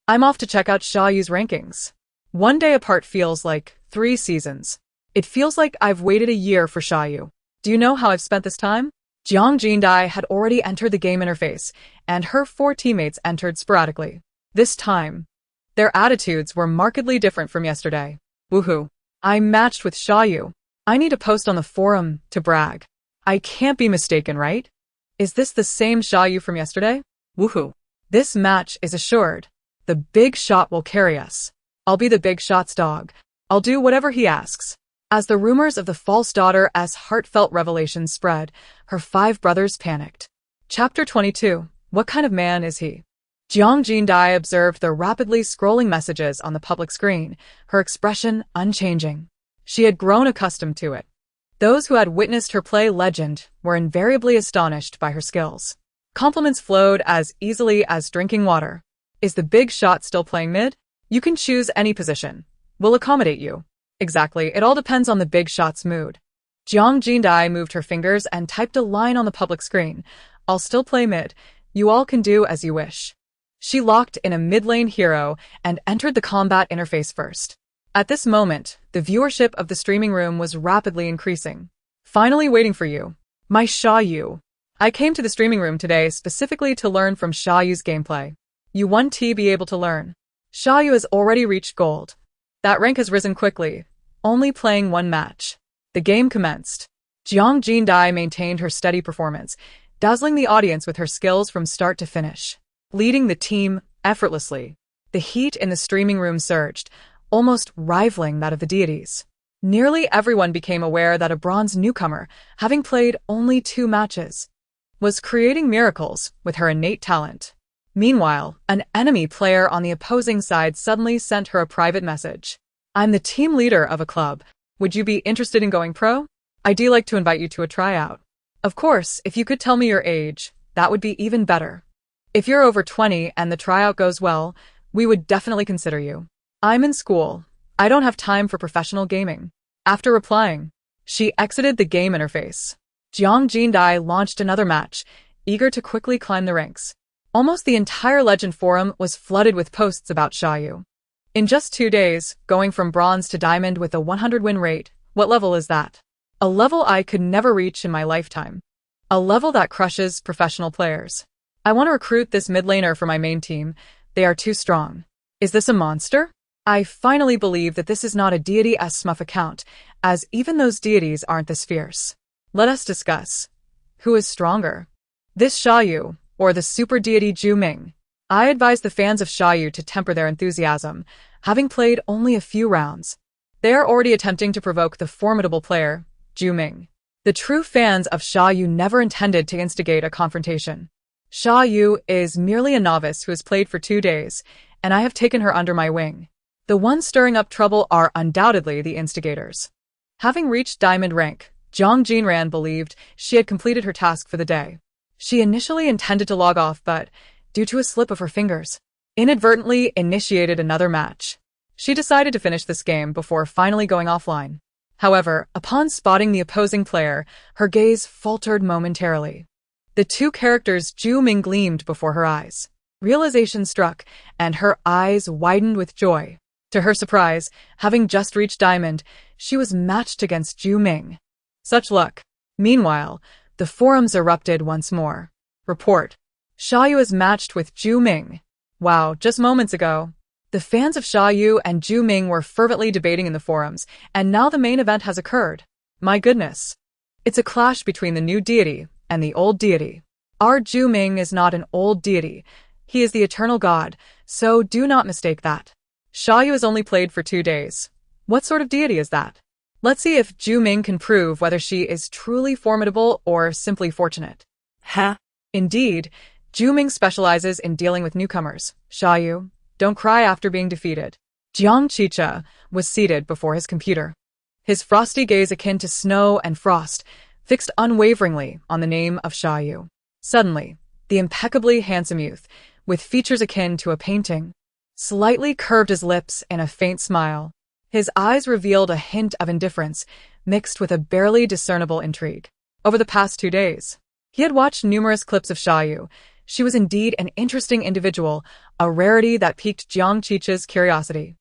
I'm off to check out Xiaoyu's rankings. One day apart feels like 3 seasons. It feels like I've waited a year for Xiaoyu. Do you know how I've spent this time? Jiang Jinran had already entered the game interface, and her 4 teammates entered sporadically. This time, their attitudes were markedly different from yesterday. Woohoo! I matched with Xiaoyu. I need to post on the forum to brag. I can't be mistaken, right? Is this the same Xiaoyu from yesterday? Woohoo! This match is assured. The big shot will carry us. I'll be the big shot's dog. I'll do whatever he asks. As the rumors of the false daughter as heartfelt revelations spread, her 5 brothers panicked. Chapter 22. What kind of man is he? Jiang Jinran observed the rapidly scrolling messages on the public screen, her expression unchanging. She had grown accustomed to it. Those who had witnessed her play legend were invariably astonished by her skills. Compliments flowed as easily as drinking water. Is the big shot still playing mid? You can choose any position. We'll accommodate you. Exactly, it all depends on the big shot's mood. Jiang Jinran moved her fingers and typed a line on the public screen. I'll still play mid. You all can do as you wish. She locked in a mid-lane hero and entered the combat interface first. At this moment, the viewership of the streaming room was rapidly increasing. Finally waiting for you. My Xiaoyu. I came to the streaming room today specifically to learn from Xiaoyu's gameplay. You won't be able to learn. Xiaoyu has already reached gold. That rank has risen quickly, only playing one match. The game commenced. Jiang Jinran maintained her steady performance, dazzling the audience with her skills from start to finish, leading the team effortlessly. The heat in the streaming room surged, almost rivaling that of the deities. Nearly everyone became aware that a bronze newcomer, having played only 2 matches, was creating miracles with her innate talent. Meanwhile, an enemy player on the opposing side suddenly sent her a private message. I'm the team leader of a club. Would you be interested in going pro? I'd like to invite you to a tryout. Of course, if you could tell me your age, that would be even better. If you're over 20 and the tryout goes well, we would definitely consider you. I'm in school. I don't have time for professional gaming. After replying, she exited the game interface. Jiang Jinran launched another match, eager to quickly climb the ranks. Almost the entire Legend forum was flooded with posts about Xiaoyu. In just 2 days, going from bronze to diamond with a 100 win rate, what level is that? A level I could never reach in my lifetime. A level that crushes professional players. I want to recruit this mid laner for my main team. They are too strong. Is this a monster? I finally believe that this is not a deity as Smurf account, as even those deities aren't this fierce. Let us discuss. Who is stronger? This Xiaoyu, or the super deity Zhu Ming? I advise the fans of Xiaoyu to temper their enthusiasm, having played only a few rounds. They are already attempting to provoke the formidable player, Zhu Ming. The true fans of Xiaoyu never intended to instigate a confrontation. Xiaoyu is merely a novice who has played for 2 days, and I have taken her under my wing. The ones stirring up trouble are undoubtedly the instigators. Having reached diamond rank, Jiang Jinran believed she had completed her task for the day. She initially intended to log off, but, due to a slip of her fingers, inadvertently initiated another match. She decided to finish this game before finally going offline. However, upon spotting the opposing player, her gaze faltered momentarily. The 2 characters Zhu Ming gleamed before her eyes. Realization struck, and her eyes widened with joy. To her surprise, having just reached diamond, she was matched against Zhu Ming. Such luck. Meanwhile, the forums erupted once more. Report. Xiaoyu is matched with Zhu Ming. Wow, just moments ago. The fans of Xiaoyu and Zhu Ming were fervently debating in the forums, and now the main event has occurred. My goodness. It's a clash between the new deity and the old deity. Our Zhu Ming is not an old deity. He is the eternal god, so do not mistake that. Xiaoyu has only played for 2 days. What sort of deity is that? Let's see if Zhu Ming can prove whether she is truly formidable or simply fortunate. Huh? Indeed, Zhu Ming specializes in dealing with newcomers. Xiaoyu, don't cry after being defeated. Jiang Jinran was seated before his computer. His frosty gaze akin to snow and frost, fixed unwaveringly on the name of Xiaoyu. Suddenly, the impeccably handsome youth, with features akin to a painting, slightly curved his lips in a faint smile. His eyes revealed a hint of indifference, mixed with a barely discernible intrigue. Over the past 2 days, he had watched numerous clips of Xiaoyu. She was indeed an interesting individual, a rarity that piqued Jiang Jinran's curiosity.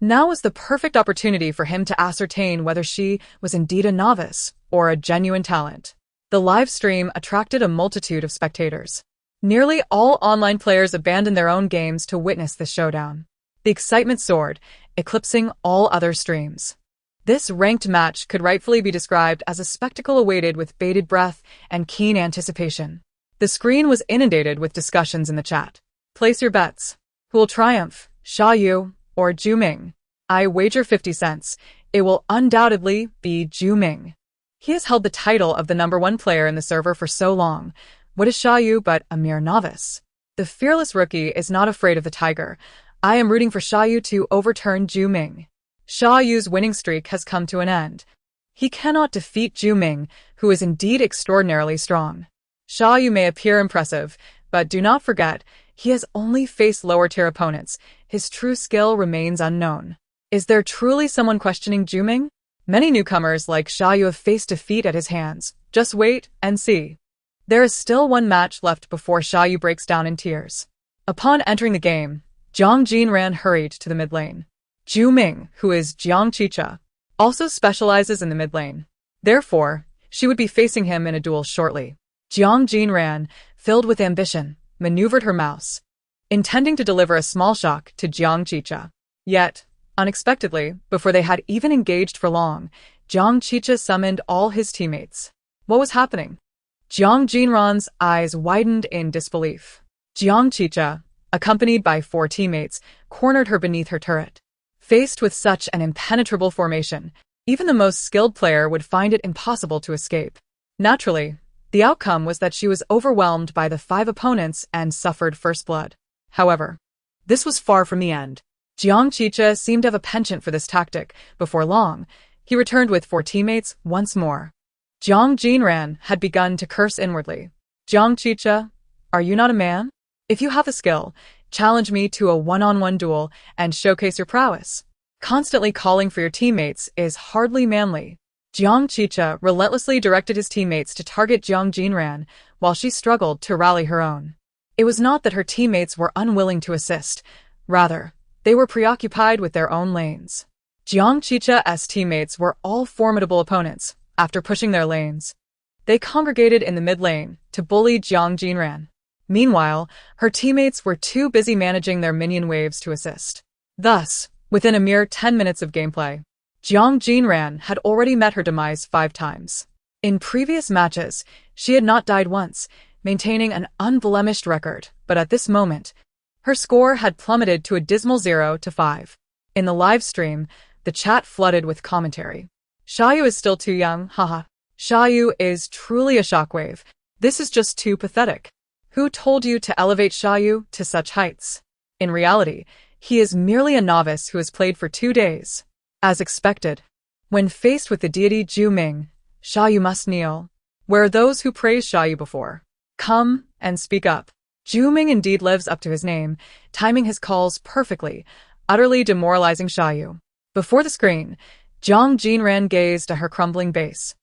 Now was the perfect opportunity for him to ascertain whether she was indeed a novice or a genuine talent. The live stream attracted a multitude of spectators. Nearly all online players abandoned their own games to witness this showdown. The excitement soared, eclipsing all other streams. This ranked match could rightfully be described as a spectacle awaited with bated breath and keen anticipation. The screen was inundated with discussions in the chat. Place your bets. Who will triumph, Xiaoyu or Zhu Ming? I wager 50 cents. It will undoubtedly be Zhu Ming. He has held the title of the #1 player in the server for so long. What is Xiaoyu but a mere novice? The fearless rookie is not afraid of the tiger. I am rooting for Xiaoyu to overturn Zhu Ming. Xiaoyu's winning streak has come to an end. He cannot defeat Zhu Ming, who is indeed extraordinarily strong. Sha Yu may appear impressive, but do not forget, he has only faced lower-tier opponents. His true skill remains unknown. Is there truly someone questioning Zhu Ming? Many newcomers like Sha Yu have faced defeat at his hands. Just wait and see. There is still one match left before Sha Yu breaks down in tears. Upon entering the game, Jiang Jinran hurried to the mid lane. Zhu Ming, who is Jiang Chicha, also specializes in the mid lane. Therefore, she would be facing him in a duel shortly. Jiang Jinran, filled with ambition, maneuvered her mouse, intending to deliver a small shock to Jiang Chicha. Yet, unexpectedly, before they had even engaged for long, Jiang Chicha summoned all his teammates. What was happening? Jiang Jinran's eyes widened in disbelief. Jiang Chicha, accompanied by 4 teammates, cornered her beneath her turret. Faced with such an impenetrable formation, even the most skilled player would find it impossible to escape. Naturally, the outcome was that she was overwhelmed by the 5 opponents and suffered first blood. However, this was far from the end. Jiang Chicha seemed to have a penchant for this tactic. Before long, he returned with 4 teammates once more. Jiang Jinran had begun to curse inwardly. Jiang Chicha, are you not a man? If you have the skill, challenge me to a one-on-one duel and showcase your prowess. Constantly calling for your teammates is hardly manly. Jiang Chicha relentlessly directed his teammates to target Jiang Jinran while she struggled to rally her own. It was not that her teammates were unwilling to assist. Rather, they were preoccupied with their own lanes. Jiang Chicha's teammates were all formidable opponents. After pushing their lanes, they congregated in the mid lane to bully Jiang Jinran. Meanwhile, her teammates were too busy managing their minion waves to assist. Thus, within a mere 10 minutes of gameplay, Jiang Jinran had already met her demise 5 times. In previous matches, she had not died once, maintaining an unblemished record, but at this moment, her score had plummeted to a dismal 0-5. In the live stream, the chat flooded with commentary. Sha Yu is still too young, haha. Sha Yu is truly a shockwave. This is just too pathetic. Who told you to elevate Sha Yu to such heights? In reality, he is merely a novice who has played for 2 days. As expected, when faced with the deity Zhu Ming, Sha Yu must kneel. Where are those who praised Sha Yu before? Come and speak up. Zhu Ming indeed lives up to his name, timing his calls perfectly, utterly demoralizing Sha Yu. Before the screen, Jiang Jinran gazed at her crumbling base,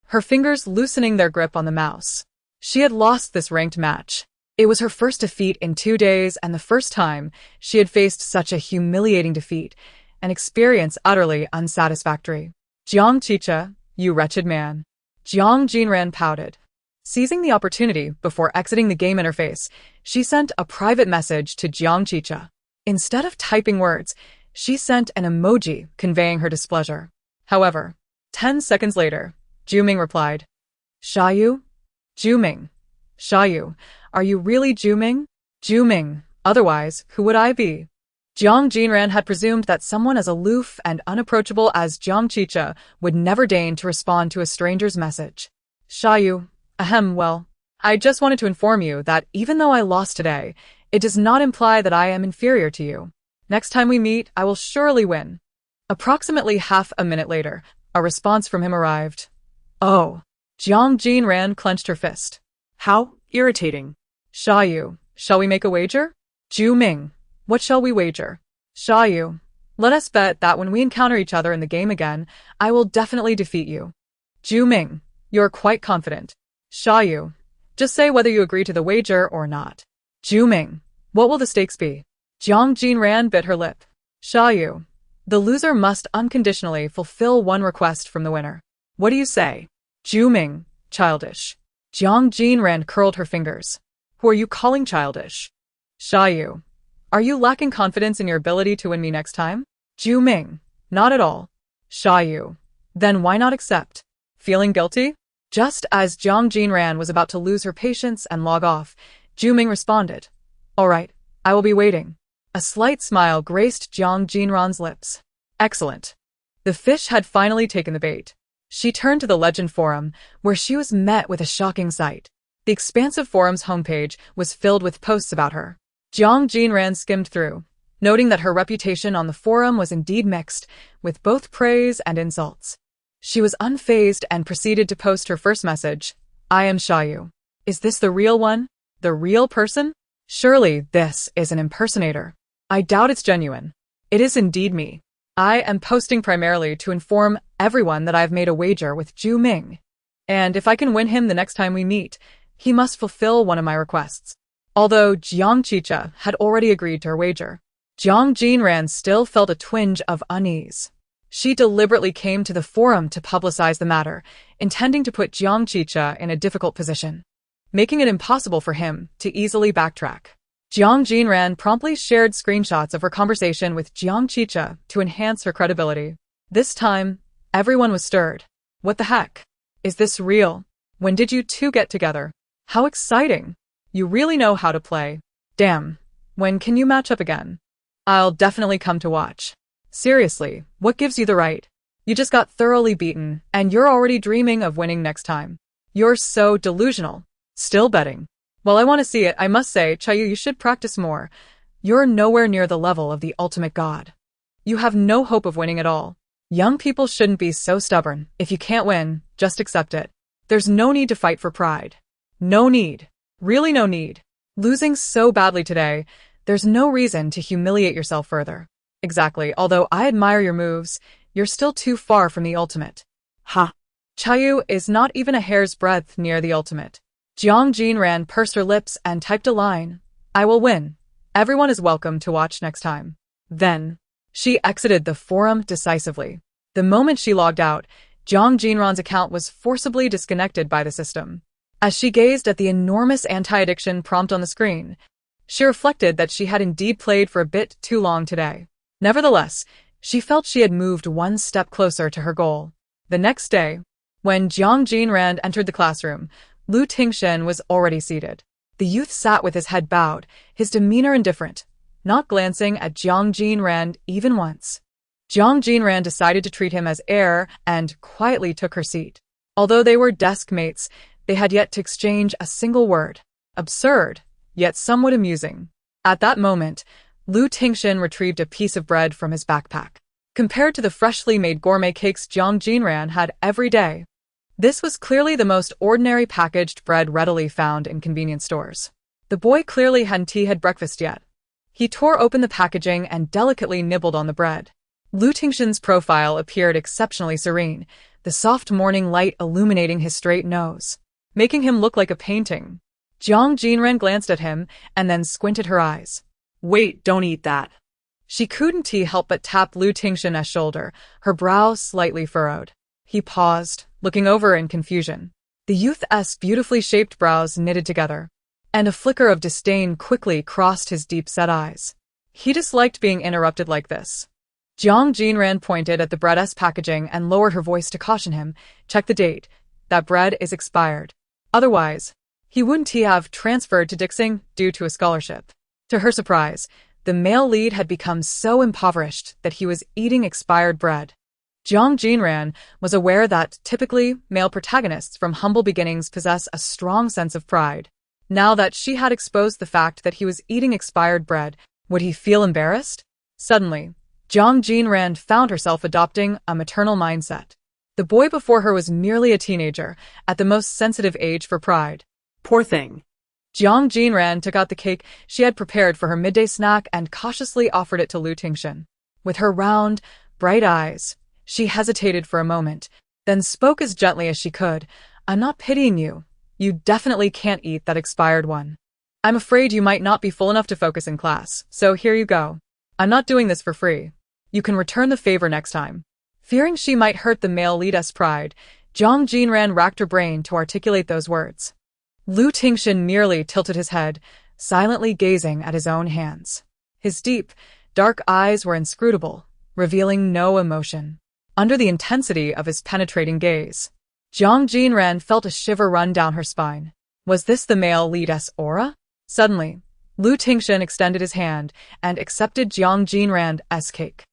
her fingers loosening their grip on the mouse. She had lost this ranked match. It was her first defeat in 2 days and the first time she had faced such a humiliating defeat, an experience utterly unsatisfactory. Jiang Chicha, you wretched man. Jiang Jinran pouted. Seizing the opportunity before exiting the game interface, she sent a private message to Jiang Chicha. Instead of typing words, she sent an emoji conveying her displeasure. However, 10 seconds later, Zhu Ming replied, Sha Yu? Zhu Ming. Sha Yu, are you really Zhu Ming? Zhu Ming, otherwise, who would I be? Jiang Jinran had presumed that someone as aloof and unapproachable as Jiang Chicha would never deign to respond to a stranger's message. Sha Yu, well, I just wanted to inform you that even though I lost today, it does not imply that I am inferior to you. Next time we meet, I will surely win. Approximately half a minute later, a response from him arrived. Oh. Jiang Jinran clenched her fist. How irritating. Sha Yu, shall we make a wager? Zhu Ming, what shall we wager? Sha Yu, let us bet that when we encounter each other in the game again, I will definitely defeat you. Zhu Ming, you're quite confident. Sha Yu, just say whether you agree to the wager or not. Zhu Ming, what will the stakes be? Jiang Jinran bit her lip. Sha Yu, the loser must unconditionally fulfill one request from the winner. What do you say? Zhu Ming, childish. Jiang Jinran curled her fingers. Who are you calling childish? Sha Yu, are you lacking confidence in your ability to win me next time? Zhu Ming, not at all. Sha Yu, then why not accept? Feeling guilty? Just as Jiang Jinran was about to lose her patience and log off, Zhu Ming responded. All right, I will be waiting. A slight smile graced Jiang Jinran's lips. Excellent. The fish had finally taken the bait. She turned to the Legend Forum, where she was met with a shocking sight. The expansive forum's homepage was filled with posts about her. Jiang Jinran skimmed through, noting that her reputation on the forum was indeed mixed, with both praise and insults. She was unfazed and proceeded to post her first message. I am Xiaoyu. Is this the real one? The real person? Surely this is an impersonator. I doubt it's genuine. It is indeed me. I am posting primarily to inform everyone that I've made a wager with Zhu Ming. And if I can win him the next time we meet, he must fulfill one of my requests. Although Jiang Chicha had already agreed to her wager, Jiang Jinran still felt a twinge of unease. She deliberately came to the forum to publicize the matter, intending to put Jiang Chicha in a difficult position, making it impossible for him to easily backtrack. Jiang Jinran promptly shared screenshots of her conversation with Jiang Chicha to enhance her credibility. This time, everyone was stirred. What the heck? Is this real? When did you two get together? How exciting! You really know how to play. Damn. When can you match up again? I'll definitely come to watch. Seriously, what gives you the right? You just got thoroughly beaten, and you're already dreaming of winning next time. You're so delusional. Still betting. Well, I want to see it. I must say, Xiaoyu, you should practice more. You're nowhere near the level of the ultimate god. You have no hope of winning at all. Young people shouldn't be so stubborn. If you can't win, just accept it. There's no need to fight for pride. No need. Really no need. Losing so badly today, there's no reason to humiliate yourself further. Exactly, although I admire your moves, you're still too far from the ultimate. Ha! Xiaoyu is not even a hair's breadth near the ultimate. Jiang Jinran pursed her lips and typed a line. I will win. Everyone is welcome to watch next time. Then, she exited the forum decisively. The moment she logged out, Jiang Jinran's account was forcibly disconnected by the system. As she gazed at the enormous anti-addiction prompt on the screen, she reflected that she had indeed played for a bit too long today. Nevertheless, she felt she had moved one step closer to her goal. The next day, when Jiang Jinran entered the classroom, Lu Tingshen was already seated. The youth sat with his head bowed, his demeanor indifferent, not glancing at Jiang Jinran even once. Jiang Jinran decided to treat him as heir and quietly took her seat. Although they were desk mates, they had yet to exchange a single word. Absurd, yet somewhat amusing. At that moment, Lu Tingshen retrieved a piece of bread from his backpack. Compared to the freshly made gourmet cakes Jiang Jinran had every day, this was clearly the most ordinary packaged bread readily found in convenience stores. The boy clearly hadn't had breakfast yet. He tore open the packaging and delicately nibbled on the bread. Lu Tingshen's profile appeared exceptionally serene, the soft morning light illuminating his straight nose, making him look like a painting. Jiang Jinran glanced at him and then squinted her eyes. Wait, don't eat that. She couldn't help but tap Lu Tingshen's shoulder, her brow slightly furrowed. He paused, looking over in confusion. The youth's beautifully shaped brows knitted together, and a flicker of disdain quickly crossed his deep-set eyes. He disliked being interrupted like this. Jiang Jinran pointed at the bread's packaging and lowered her voice to caution him. Check the date. That bread is expired. Otherwise, he wouldn't have transferred to Dixing due to a scholarship. To her surprise, the male lead had become so impoverished that he was eating expired bread. Jiang Jinran was aware that, typically, male protagonists from humble beginnings possess a strong sense of pride. Now that she had exposed the fact that he was eating expired bread, would he feel embarrassed? Suddenly, Jiang Jinran found herself adopting a maternal mindset. The boy before her was merely a teenager, at the most sensitive age for pride. Poor thing. Jiang Jinran took out the cake she had prepared for her midday snack and cautiously offered it to Lu Tingshen. With her round, bright eyes, she hesitated for a moment, then spoke as gently as she could. I'm not pitying you. You definitely can't eat that expired one. I'm afraid you might not be full enough to focus in class, so here you go. I'm not doing this for free. You can return the favor next time. Fearing she might hurt the male lead's pride, Jiang Jinran racked her brain to articulate those words. Lu Tingshen merely tilted his head, silently gazing at his own hands. His deep, dark eyes were inscrutable, revealing no emotion. Under the intensity of his penetrating gaze, Jiang Jinran felt a shiver run down her spine. Was this the male lead's aura? Suddenly, Lu Tingshen extended his hand and accepted Jiang Jinran's cake.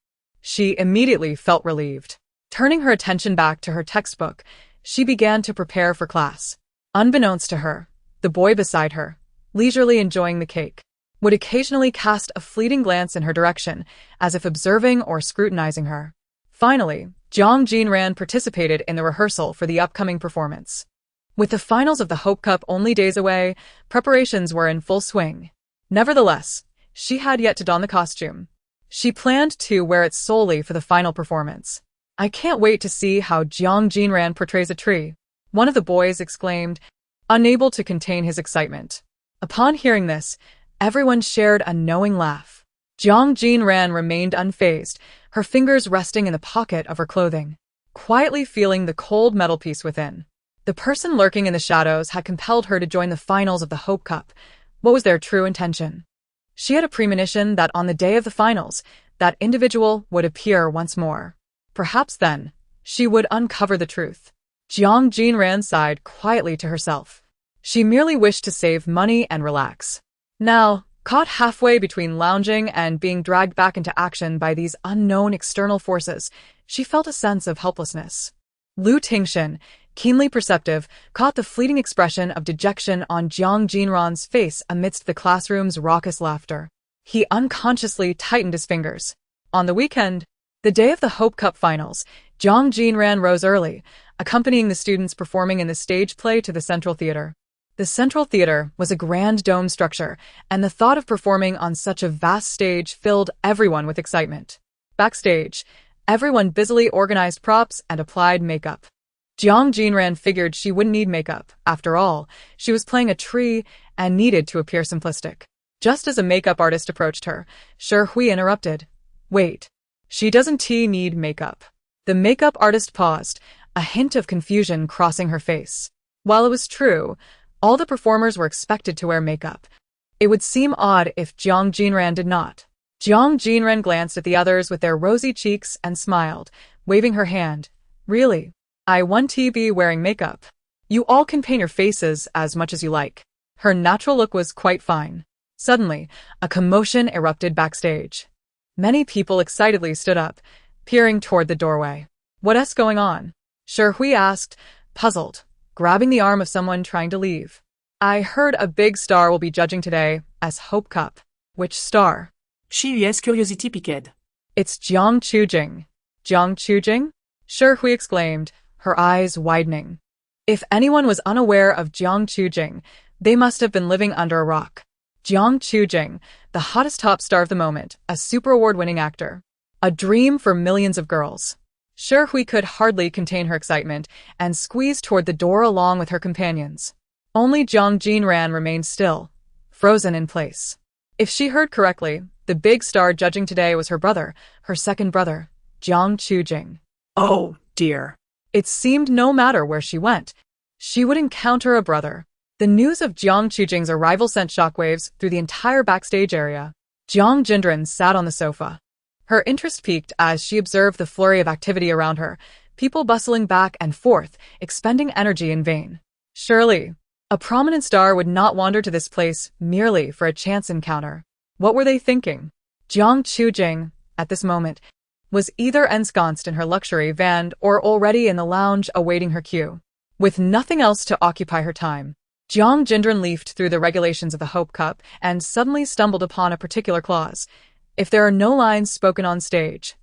She immediately felt relieved. Turning her attention back to her textbook, she began to prepare for class. Unbeknownst to her, the boy beside her, leisurely enjoying the cake, would occasionally cast a fleeting glance in her direction, as if observing or scrutinizing her. Finally, Jiang Jinran participated in the rehearsal for the upcoming performance. With the finals of the Hope Cup only days away, preparations were in full swing. Nevertheless, she had yet to don the costume. She planned to wear it solely for the final performance. "I can't wait to see how Jiang Jinran portrays a tree," one of the boys exclaimed, unable to contain his excitement. Upon hearing this, everyone shared a knowing laugh. Jiang Jinran remained unfazed, her fingers resting in the pocket of her clothing, quietly feeling the cold metal piece within. The person lurking in the shadows had compelled her to join the finals of the Hope Cup. What was their true intention? She had a premonition that on the day of the finals, that individual would appear once more. Perhaps then, she would uncover the truth. Jiang Jinran sighed quietly to herself. She merely wished to save money and relax. Now, caught halfway between lounging and being dragged back into action by these unknown external forces, she felt a sense of helplessness. Lu Tingxin, keenly perceptive, caught the fleeting expression of dejection on Jiang Jinran's face amidst the classroom's raucous laughter. He unconsciously tightened his fingers. On the weekend, the day of the Hope Cup finals, Jiang Jinran rose early, accompanying the students performing in the stage play to the Central Theater. The Central Theater was a grand dome structure, and the thought of performing on such a vast stage filled everyone with excitement. Backstage, everyone busily organized props and applied makeup. Jiang Jinran figured she wouldn't need makeup. After all, she was playing a tree and needed to appear simplistic. Just as a makeup artist approached her, Shi Hui interrupted. "Wait, she doesn't need makeup." The makeup artist paused, a hint of confusion crossing her face. While it was true, all the performers were expected to wear makeup. It would seem odd if Jiang Jinran did not. Jiang Jinran glanced at the others with their rosy cheeks and smiled, waving her hand. "Really? I want to be wearing makeup. You all can paint your faces as much as you like." Her natural look was quite fine. Suddenly, a commotion erupted backstage. Many people excitedly stood up, peering toward the doorway. "What's going on?" Shi Hui asked, puzzled, grabbing the arm of someone trying to leave. "I heard a big star will be judging today as Hope Cup." "Which star?" She is curiosity piqued. "It's Jiang Jinran." "Jiang Jinran?" Shi Hui exclaimed, her eyes widening. If anyone was unaware of Jiang Jinran, they must have been living under a rock. Jiang Jinran, the hottest top star of the moment, a super award-winning actor. A dream for millions of girls. Shi Hui could hardly contain her excitement and squeezed toward the door along with her companions. Only Jiang Jinran remained still, frozen in place. If she heard correctly, the big star judging today was her brother, her second brother, Jiang Jinran. Oh, dear. It seemed no matter where she went, she would encounter a brother. The news of Jiang Jinran's arrival sent shockwaves through the entire backstage area. Jiang Jinran sat on the sofa. Her interest peaked as she observed the flurry of activity around her, people bustling back and forth, expending energy in vain. Surely, a prominent star would not wander to this place merely for a chance encounter. What were they thinking? Jiang Jinran, at this moment, was either ensconced in her luxury van or already in the lounge awaiting her cue. With nothing else to occupy her time, Jiang Jinran leafed through the regulations of the Hope Cup and suddenly stumbled upon a particular clause. If there are no lines spoken on stage,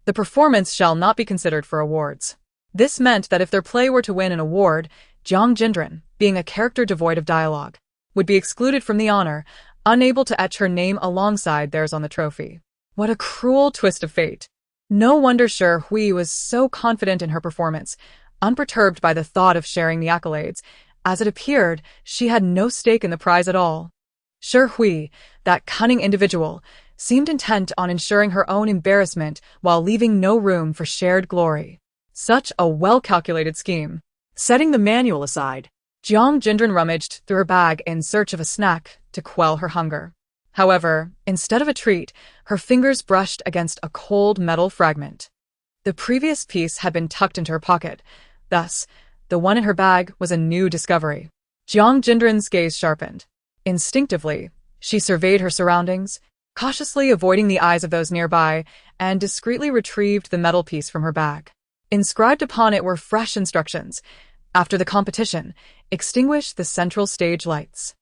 the performance shall not be considered for awards. This meant that if their play were to win an award, Jiang Jinran, being a character devoid of dialogue, would be excluded from the honor, unable to etch her name alongside theirs on the trophy. What a cruel twist of fate. No wonder Shi Hui was so confident in her performance, unperturbed by the thought of sharing the accolades. As it appeared, she had no stake in the prize at all. Shi Hui, that cunning individual, seemed intent on ensuring her own embarrassment while leaving no room for shared glory. Such a well-calculated scheme. Setting the manual aside, Jiang Jinran rummaged through her bag in search of a snack to quell her hunger. However, instead of a treat, her fingers brushed against a cold metal fragment. The previous piece had been tucked into her pocket. Thus, the one in her bag was a new discovery. Jiang Jinran's gaze sharpened. Instinctively, she surveyed her surroundings, cautiously avoiding the eyes of those nearby, and discreetly retrieved the metal piece from her bag. Inscribed upon it were fresh instructions. After the competition, extinguish the central stage lights.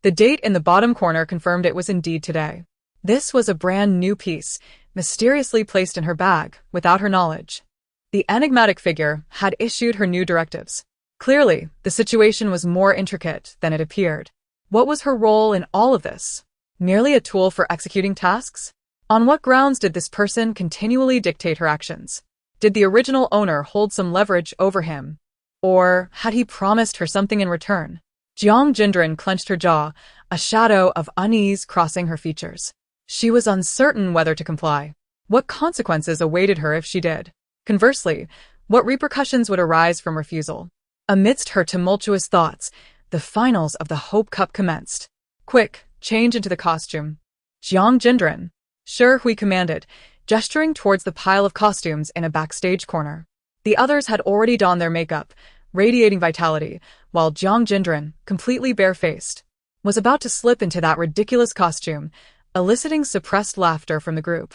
The date in the bottom corner confirmed it was indeed today. This was a brand new piece, mysteriously placed in her bag, without her knowledge. The enigmatic figure had issued her new directives. Clearly, the situation was more intricate than it appeared. What was her role in all of this? Merely a tool for executing tasks? On what grounds did this person continually dictate her actions? Did the original owner hold some leverage over him? Or had he promised her something in return? Jiang Jinran clenched her jaw, a shadow of unease crossing her features. She was uncertain whether to comply. What consequences awaited her if she did? Conversely, what repercussions would arise from refusal? Amidst her tumultuous thoughts, the finals of the Hope Cup commenced. Quick, change into the costume. Jiang Jinran. Sure, Hui commanded, gesturing towards the pile of costumes in a backstage corner. The others had already donned their makeup, radiating vitality, while Jiang Jinran, completely barefaced, was about to slip into that ridiculous costume, eliciting suppressed laughter from the group.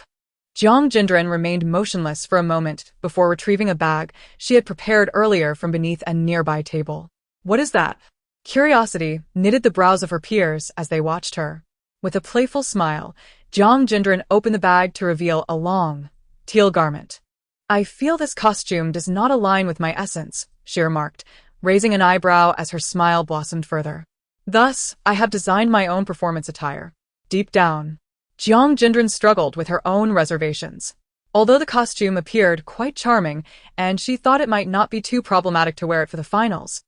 Jiang Jinran remained motionless for a moment before retrieving a bag she had prepared earlier from beneath a nearby table. What is that? Curiosity knitted the brows of her peers as they watched her. With a playful smile, Jiang Jinran opened the bag to reveal a long, teal garment. I feel this costume does not align with my essence, she remarked, raising an eyebrow as her smile blossomed further. Thus, I have designed my own performance attire. Deep down, Jiang Jinran struggled with her own reservations. Although the costume appeared quite charming, and she thought it might not be too problematic to wear it for the finals,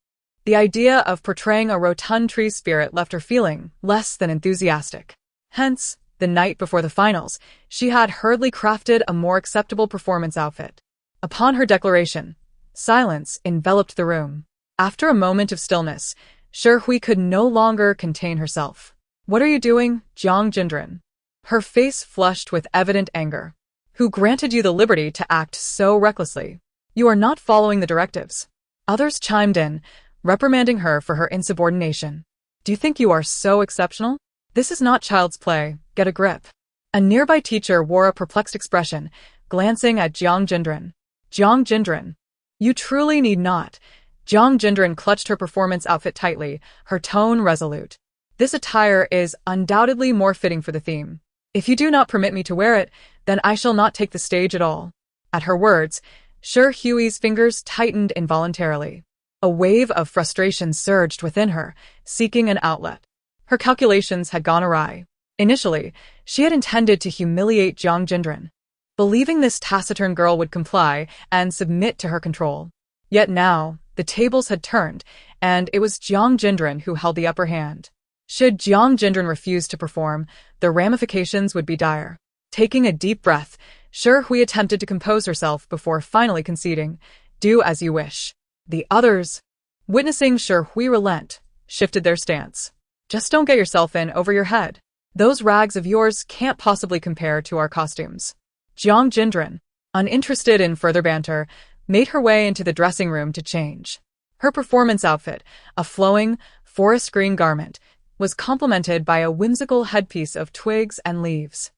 the idea of portraying a rotund tree spirit left her feeling less than enthusiastic. Hence, the night before the finals, she had hurriedly crafted a more acceptable performance outfit. Upon her declaration, silence enveloped the room. After a moment of stillness, Shi Hui could no longer contain herself. What are you doing, Jiang Jinran? Her face flushed with evident anger. Who granted you the liberty to act so recklessly? You are not following the directives. Others chimed in, reprimanding her for her insubordination. Do you think you are so exceptional? This is not child's play, get a grip. A nearby teacher wore a perplexed expression, glancing at Jiang Jinran. Jiang Jinran. You truly need not. Jiang Jinran clutched her performance outfit tightly, her tone resolute. This attire is undoubtedly more fitting for the theme. If you do not permit me to wear it, then I shall not take the stage at all. At her words, Shi Hui's fingers tightened involuntarily. A wave of frustration surged within her, seeking an outlet. Her calculations had gone awry. Initially, she had intended to humiliate Jiang Jinran, believing this taciturn girl would comply and submit to her control. Yet now, the tables had turned, and it was Jiang Jinran who held the upper hand. Should Jiang Jinran refuse to perform, the ramifications would be dire. Taking a deep breath, Shi Hui attempted to compose herself before finally conceding, do as you wish. The others, witnessing Shi Hui relent, shifted their stance. Just don't get yourself in over your head. Those rags of yours can't possibly compare to our costumes. Jiang Jinran, uninterested in further banter, made her way into the dressing room to change. Her performance outfit, a flowing, forest green garment, was complemented by a whimsical headpiece of twigs and leaves.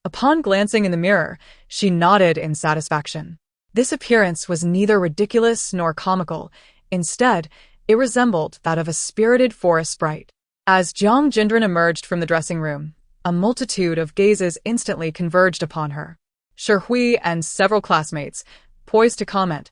Upon glancing in the mirror, she nodded in satisfaction. This appearance was neither ridiculous nor comical. Instead, it resembled that of a spirited forest sprite. As Jiang Jinran emerged from the dressing room, a multitude of gazes instantly converged upon her. Shi Hui and several classmates, poised to comment,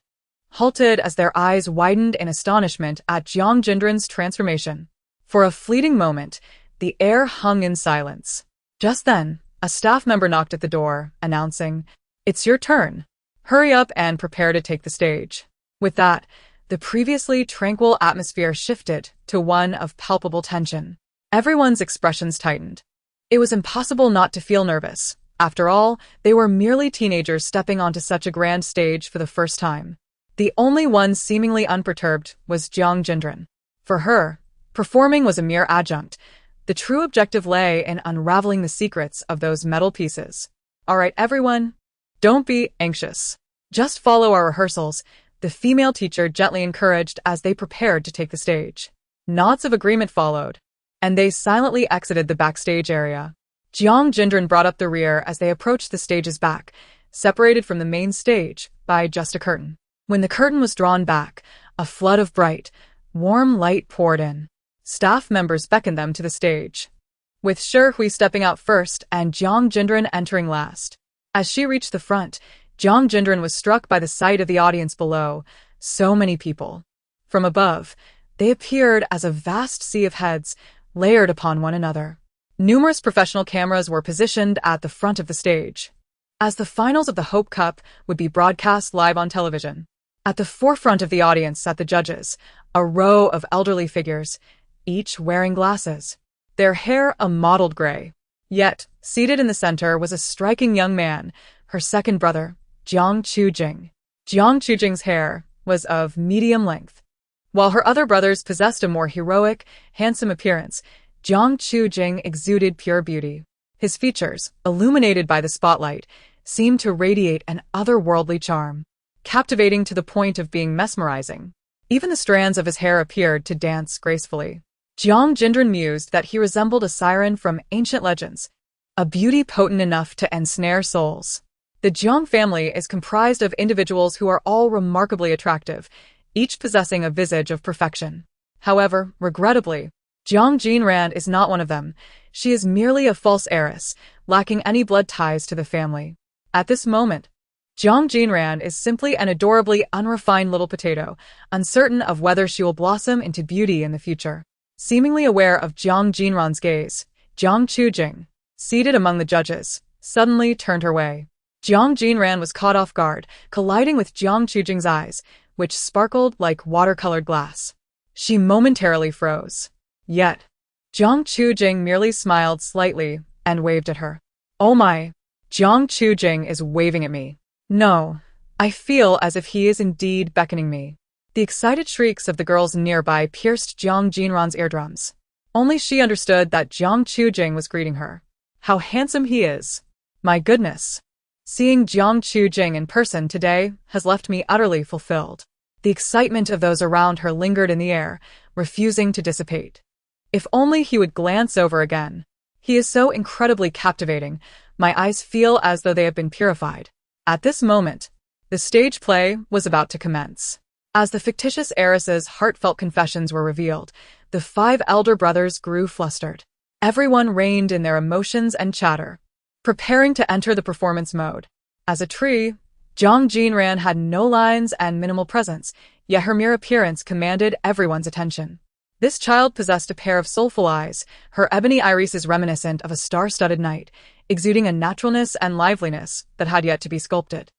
halted as their eyes widened in astonishment at Jiang Jinran's transformation. For a fleeting moment, the air hung in silence. Just then, a staff member knocked at the door, announcing, "It's your turn. Hurry up and prepare to take the stage." With that, the previously tranquil atmosphere shifted to one of palpable tension. Everyone's expressions tightened. It was impossible not to feel nervous. After all, they were merely teenagers stepping onto such a grand stage for the first time. The only one seemingly unperturbed was Jiang Jinran. For her, performing was a mere adjunct. The true objective lay in unraveling the secrets of those metal pieces. All right, everyone, don't be anxious. Just follow our rehearsals, the female teacher gently encouraged as they prepared to take the stage. Nods of agreement followed, and they silently exited the backstage area. Jiang Jinran brought up the rear as they approached the stage's back, separated from the main stage by just a curtain. When the curtain was drawn back, a flood of bright, warm light poured in. Staff members beckoned them to the stage, with Shi Hui stepping out first and Jiang Jinran entering last. As she reached the front, Jiang Jinran was struck by the sight of the audience below. So many people. From above, they appeared as a vast sea of heads, layered upon one another. Numerous professional cameras were positioned at the front of the stage, as the finals of the Hope Cup would be broadcast live on television. At the forefront of the audience sat the judges, a row of elderly figures, each wearing glasses, their hair a mottled gray. Yet, seated in the center was a striking young man, her second brother, Jiang Jinran. Jiang Jinran's hair was of medium length. While her other brothers possessed a more heroic, handsome appearance, Jiang Jinran exuded pure beauty. His features, illuminated by the spotlight, seemed to radiate an otherworldly charm, captivating to the point of being mesmerizing. Even the strands of his hair appeared to dance gracefully. Jiang Jinran mused that he resembled a siren from ancient legends, a beauty potent enough to ensnare souls. The Jiang family is comprised of individuals who are all remarkably attractive, each possessing a visage of perfection. However, regrettably, Jiang Jinran is not one of them. She is merely a false heiress, lacking any blood ties to the family. At this moment, Jiang Jinran is simply an adorably unrefined little potato, uncertain of whether she will blossom into beauty in the future. Seemingly aware of Jiang Jinran's gaze, Jiang Jinran, seated among the judges, suddenly turned her way. Jiang Jinran was caught off guard, colliding with Jiang Jinran's eyes, which sparkled like watercolored glass. She momentarily froze. Yet, Jiang Jinran merely smiled slightly and waved at her. Oh my! Jiang Jinran is waving at me. No, I feel as if he is indeed beckoning me. The excited shrieks of the girls nearby pierced Jiang Jinran's eardrums. Only she understood that Jiang Jinran was greeting her. How handsome he is! My goodness! Seeing Jiang Jinran in person today has left me utterly fulfilled. The excitement of those around her lingered in the air, refusing to dissipate. If only he would glance over again. He is so incredibly captivating, my eyes feel as though they have been purified. At this moment, the stage play was about to commence. As the fictitious heiress's heartfelt confessions were revealed, the 5 elder brothers grew flustered. Everyone reined in their emotions and chatter, preparing to enter the performance mode. As a tree, Jiang Jinran had no lines and minimal presence, yet her mere appearance commanded everyone's attention. This child possessed a pair of soulful eyes, her ebony irises reminiscent of a star-studded night, exuding a naturalness and liveliness that had yet to be sculpted.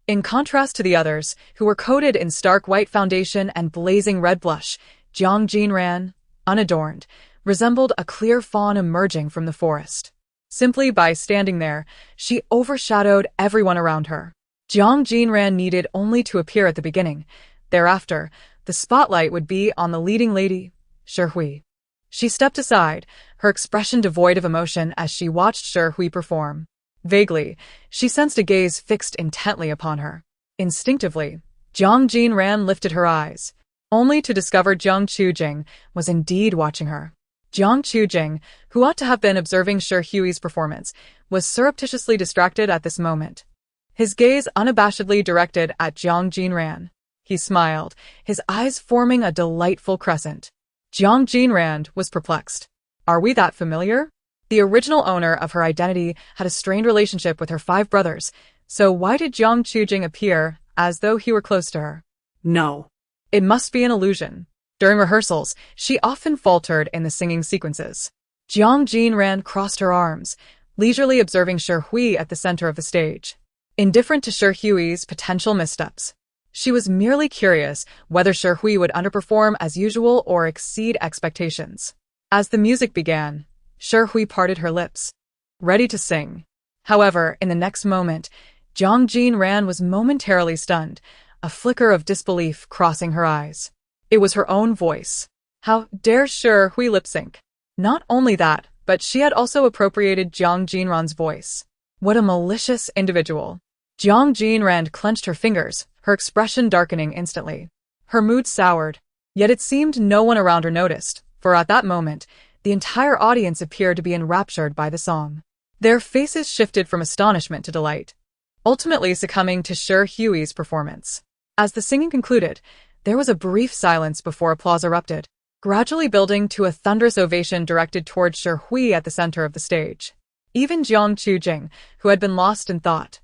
In contrast to the others, who were coated in stark white foundation and blazing red blush, Jiang Jinran, unadorned, resembled a clear fawn emerging from the forest. Simply by standing there, she overshadowed everyone around her. Jiang Jinran needed only to appear at the beginning. Thereafter, the spotlight would be on the leading lady, Shi. She stepped aside, her expression devoid of emotion as she watched Shi perform. Vaguely, she sensed a gaze fixed intently upon her. Instinctively, Jiang Jinran lifted her eyes, only to discover Jiang Jinran was indeed watching her. Jiang Jinran, who ought to have been observing Shi's performance, was surreptitiously distracted at this moment. His gaze unabashedly directed at Jiang Jinran. He smiled, his eyes forming a delightful crescent. Jiang Jinran was perplexed. Are we that familiar? The original owner of her identity had a strained relationship with her 5 brothers, so why did Jiang Jinran appear as though he were close to her? No. It must be an illusion. During rehearsals, she often faltered in the singing sequences. Jiang Jinran crossed her arms, leisurely observing Shi at the center of the stage. Indifferent to Shi's potential missteps, she was merely curious whether Shi would underperform as usual or exceed expectations. As the music began, Shi parted her lips, ready to sing. However, in the next moment, Jiang Jinran was momentarily stunned, a flicker of disbelief crossing her eyes. It was her own voice. How dare Shi lip-sync? Not only that, but she had also appropriated Jiang Jinran's voice. What a malicious individual. Jiang Jinran clenched her fingers, her expression darkening instantly. Her mood soured, yet it seemed no one around her noticed, for at that moment, the entire audience appeared to be enraptured by the song. Their faces shifted from astonishment to delight, ultimately succumbing to Shi's performance. As the singing concluded, there was a brief silence before applause erupted, gradually building to a thunderous ovation directed towards Shi at the center of the stage. Even Jiang Jinran, who had been lost in thought,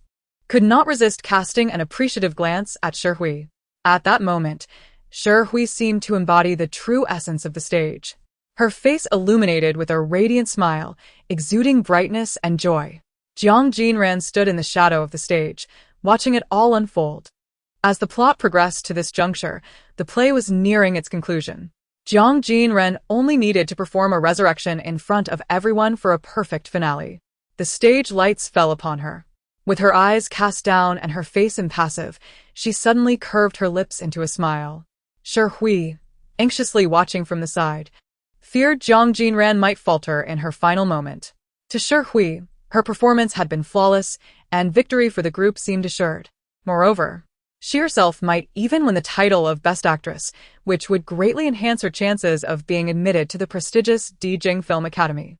could not resist casting an appreciative glance at Shi Hui. At that moment, Shi Hui seemed to embody the true essence of the stage. Her face illuminated with a radiant smile, exuding brightness and joy. Jiang Jinran stood in the shadow of the stage, watching it all unfold. As the plot progressed to this juncture, the play was nearing its conclusion. Jiang Jinran only needed to perform a resurrection in front of everyone for a perfect finale. The stage lights fell upon her. With her eyes cast down and her face impassive, she suddenly curved her lips into a smile. Shi Hui, anxiously watching from the side, feared Jiang Jinran might falter in her final moment. To Shi Hui, her performance had been flawless, and victory for the group seemed assured. Moreover, she herself might even win the title of Best Actress, which would greatly enhance her chances of being admitted to the prestigious Dijing Film Academy.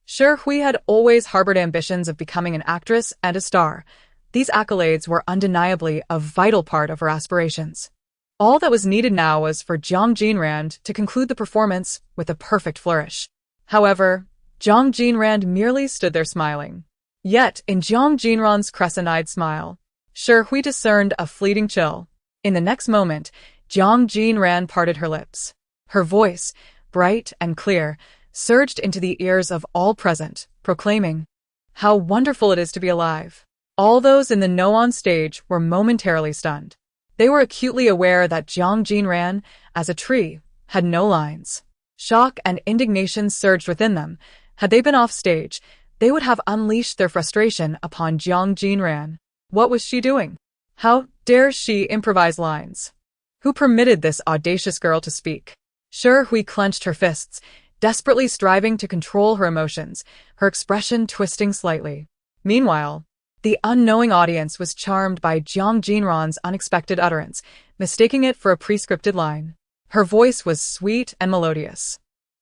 Shi Hui had always harbored ambitions of becoming an actress and a star. These accolades were undeniably a vital part of her aspirations. All that was needed now was for Jiang Jinran to conclude the performance with a perfect flourish. However, Jiang Jinran merely stood there smiling. Yet, in Jiang Jinran's crescent-eyed smile, Shi Hui discerned a fleeting chill. In the next moment, Jiang Jinran parted her lips. Her voice, bright and clear, surged into the ears of all present, proclaiming, "How wonderful it is to be alive." All those in the know on stage were momentarily stunned. They were acutely aware that Jiang Jinran, as a tree, had no lines. Shock and indignation surged within them. Had they been off stage, they would have unleashed their frustration upon Jiang Jinran. What was she doing? How dare she improvise lines? Who permitted this audacious girl to speak? Shi Hui clenched her fists, desperately striving to control her emotions, her expression twisting slightly. Meanwhile, the unknowing audience was charmed by Jiang Jinran's unexpected utterance, mistaking it for a pre-scripted line. Her voice was sweet and melodious.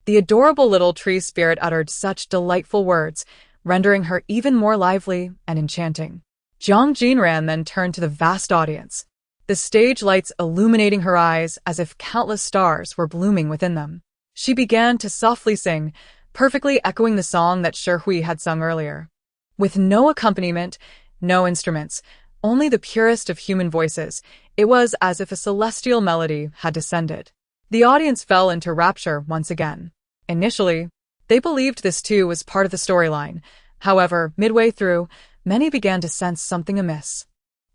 The adorable little tree spirit uttered such delightful words, rendering her even more lively and enchanting. Jiang Jinran then turned to the vast audience, the stage lights illuminating her eyes as if countless stars were blooming within them. She began to softly sing, perfectly echoing the song that Shi Hui had sung earlier. With no accompaniment, no instruments, only the purest of human voices, it was as if a celestial melody had descended. The audience fell into rapture once again. Initially, they believed this too was part of the storyline. However, midway through, many began to sense something amiss.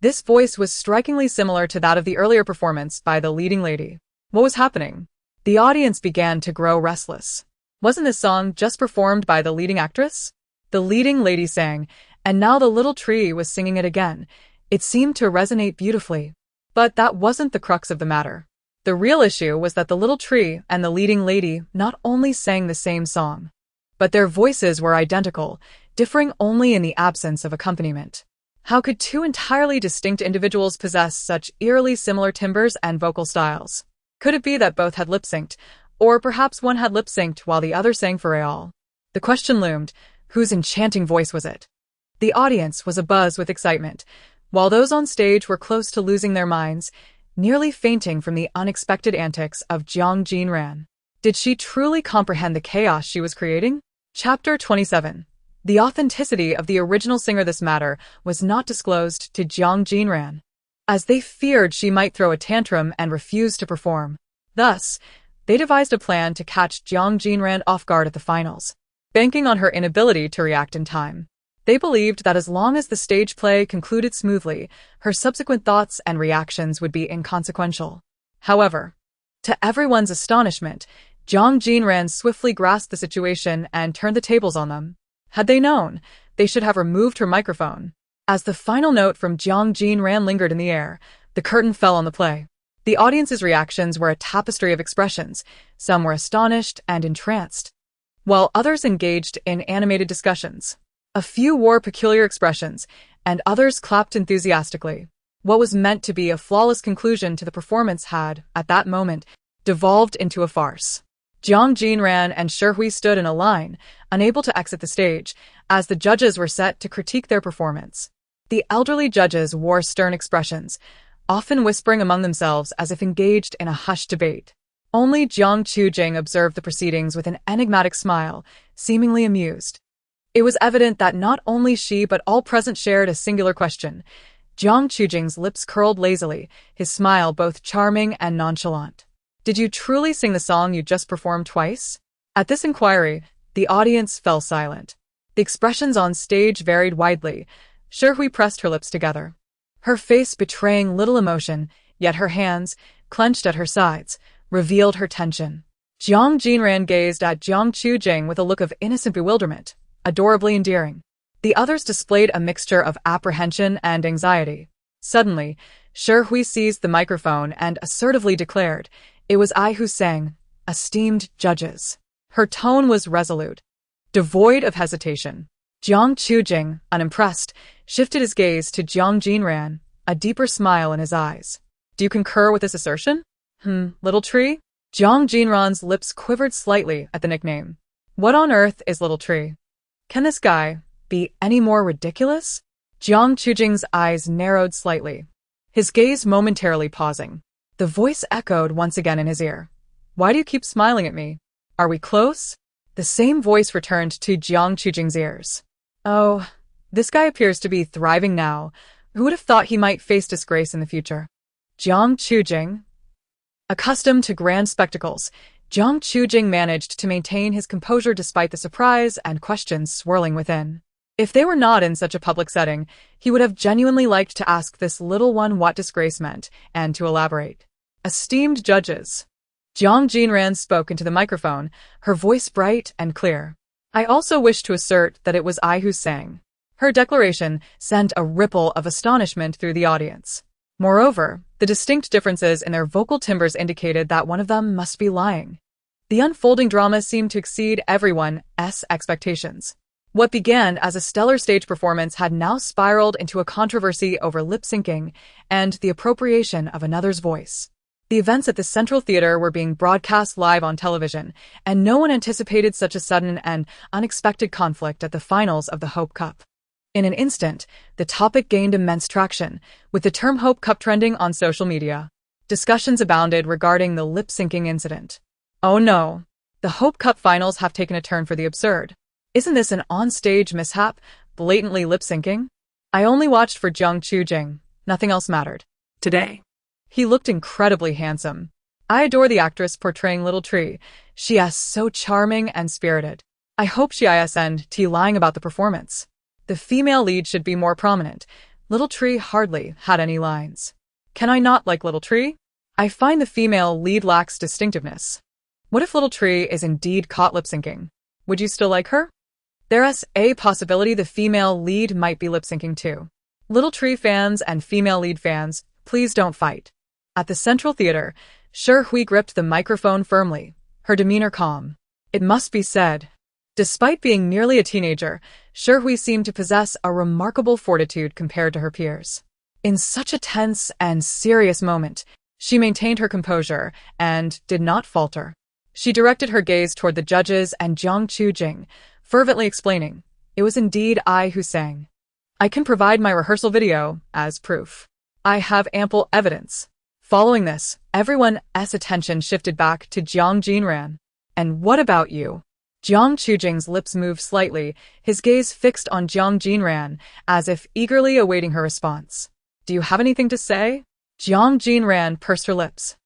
This voice was strikingly similar to that of the earlier performance by the leading lady. What was happening? The audience began to grow restless. Wasn't this song just performed by the leading actress? The leading lady sang, and now the little tree was singing it again. It seemed to resonate beautifully. But that wasn't the crux of the matter. The real issue was that the little tree and the leading lady not only sang the same song, but their voices were identical, differing only in the absence of accompaniment. How could two entirely distinct individuals possess such eerily similar timbres and vocal styles? Could it be that both had lip-synced, or perhaps one had lip-synced while the other sang for real? The question loomed, whose enchanting voice was it? The audience was abuzz with excitement, while those on stage were close to losing their minds, nearly fainting from the unexpected antics of Jiang Jinran. Did she truly comprehend the chaos she was creating? Chapter 27. The authenticity of the original singer. This matter was not disclosed to Jiang Jinran, as they feared she might throw a tantrum and refuse to perform. Thus, they devised a plan to catch Jiang Jinran off guard at the finals, banking on her inability to react in time. They believed that as long as the stage play concluded smoothly, her subsequent thoughts and reactions would be inconsequential. However, to everyone's astonishment, Jiang Jinran swiftly grasped the situation and turned the tables on them. Had they known, they should have removed her microphone. As the final note from Jiang Jinran lingered in the air, the curtain fell on the play. The audience's reactions were a tapestry of expressions. Some were astonished and entranced, while others engaged in animated discussions. A few wore peculiar expressions, and others clapped enthusiastically. What was meant to be a flawless conclusion to the performance had, at that moment, devolved into a farce. Jiang Jinran and Shi Hui stood in a line, unable to exit the stage, as the judges were set to critique their performance. The elderly judges wore stern expressions, often whispering among themselves as if engaged in a hushed debate. Only Jiang Chujing observed the proceedings with an enigmatic smile, seemingly amused. It was evident that not only she but all present shared a singular question. Jiang Jinran's lips curled lazily, his smile both charming and nonchalant. Did you truly sing the song you just performed twice? At this inquiry, the audience fell silent. The expressions on stage varied widely. Shi pressed her lips together, her face betraying little emotion, yet her hands, clenched at her sides, revealed her tension. Jiang Jinran gazed at Jiang Jinran with a look of innocent bewilderment, adorably endearing. The others displayed a mixture of apprehension and anxiety. Suddenly, Shi seized the microphone and assertively declared, "It was I who sang, esteemed judges." Her tone was resolute, devoid of hesitation. Jiang Jinran, unimpressed, shifted his gaze to Jiang Jinran, a deeper smile in his eyes. "Do you concur with this assertion? Little Tree?" Jiang Jinran's lips quivered slightly at the nickname. What on earth is Little Tree? Can this guy be any more ridiculous? Jiang Jinran's eyes narrowed slightly, his gaze momentarily pausing. The voice echoed once again in his ear. "Why do you keep smiling at me? Are we close?" The same voice returned to Jiang Jinran's ears. "Oh, this guy appears to be thriving now. Who would have thought he might face disgrace in the future?" Jiang Jinran. Accustomed to grand spectacles, Jiang Jinran managed to maintain his composure despite the surprise and questions swirling within. If they were not in such a public setting, he would have genuinely liked to ask this little one what disgrace meant, and to elaborate. "Esteemed judges." Jiang Jinran spoke into the microphone, her voice bright and clear. "I also wish to assert that it was I who sang." Her declaration sent a ripple of astonishment through the audience. Moreover, the distinct differences in their vocal timbres indicated that one of them must be lying. The unfolding drama seemed to exceed everyone's expectations. What began as a stellar stage performance had now spiraled into a controversy over lip-syncing and the appropriation of another's voice. The events at the Central Theater were being broadcast live on television, and no one anticipated such a sudden and unexpected conflict at the finals of the Hope Cup. In an instant, the topic gained immense traction, with the term Hope Cup trending on social media. Discussions abounded regarding the lip-syncing incident. Oh no, the Hope Cup finals have taken a turn for the absurd. Isn't this an on-stage mishap, blatantly lip-syncing? I only watched for Jiang Jinran, nothing else mattered. Today. He looked incredibly handsome. I adore the actress portraying Little Tree. She is so charming and spirited. I hope she isn't lying about the performance. The female lead should be more prominent. Little Tree hardly had any lines. Can I not like Little Tree? I find the female lead lacks distinctiveness. What if Little Tree is indeed caught lip-syncing? Would you still like her? There's a possibility the female lead might be lip-syncing too. Little Tree fans and female lead fans, please don't fight. At the Central Theater, Shi gripped the microphone firmly, her demeanor calm. It must be said, despite being merely a teenager, Shi seemed to possess a remarkable fortitude compared to her peers. In such a tense and serious moment, she maintained her composure and did not falter. She directed her gaze toward the judges and Jiang Jinran, fervently explaining, "It was indeed I who sang. I can provide my rehearsal video as proof. I have ample evidence." Following this, everyone's attention shifted back to Jiang Jinran. "And what about you?" Jiang Jinran's lips moved slightly, his gaze fixed on Jiang Jinran, as if eagerly awaiting her response. "Do you have anything to say?" Jiang Jinran pursed her lips,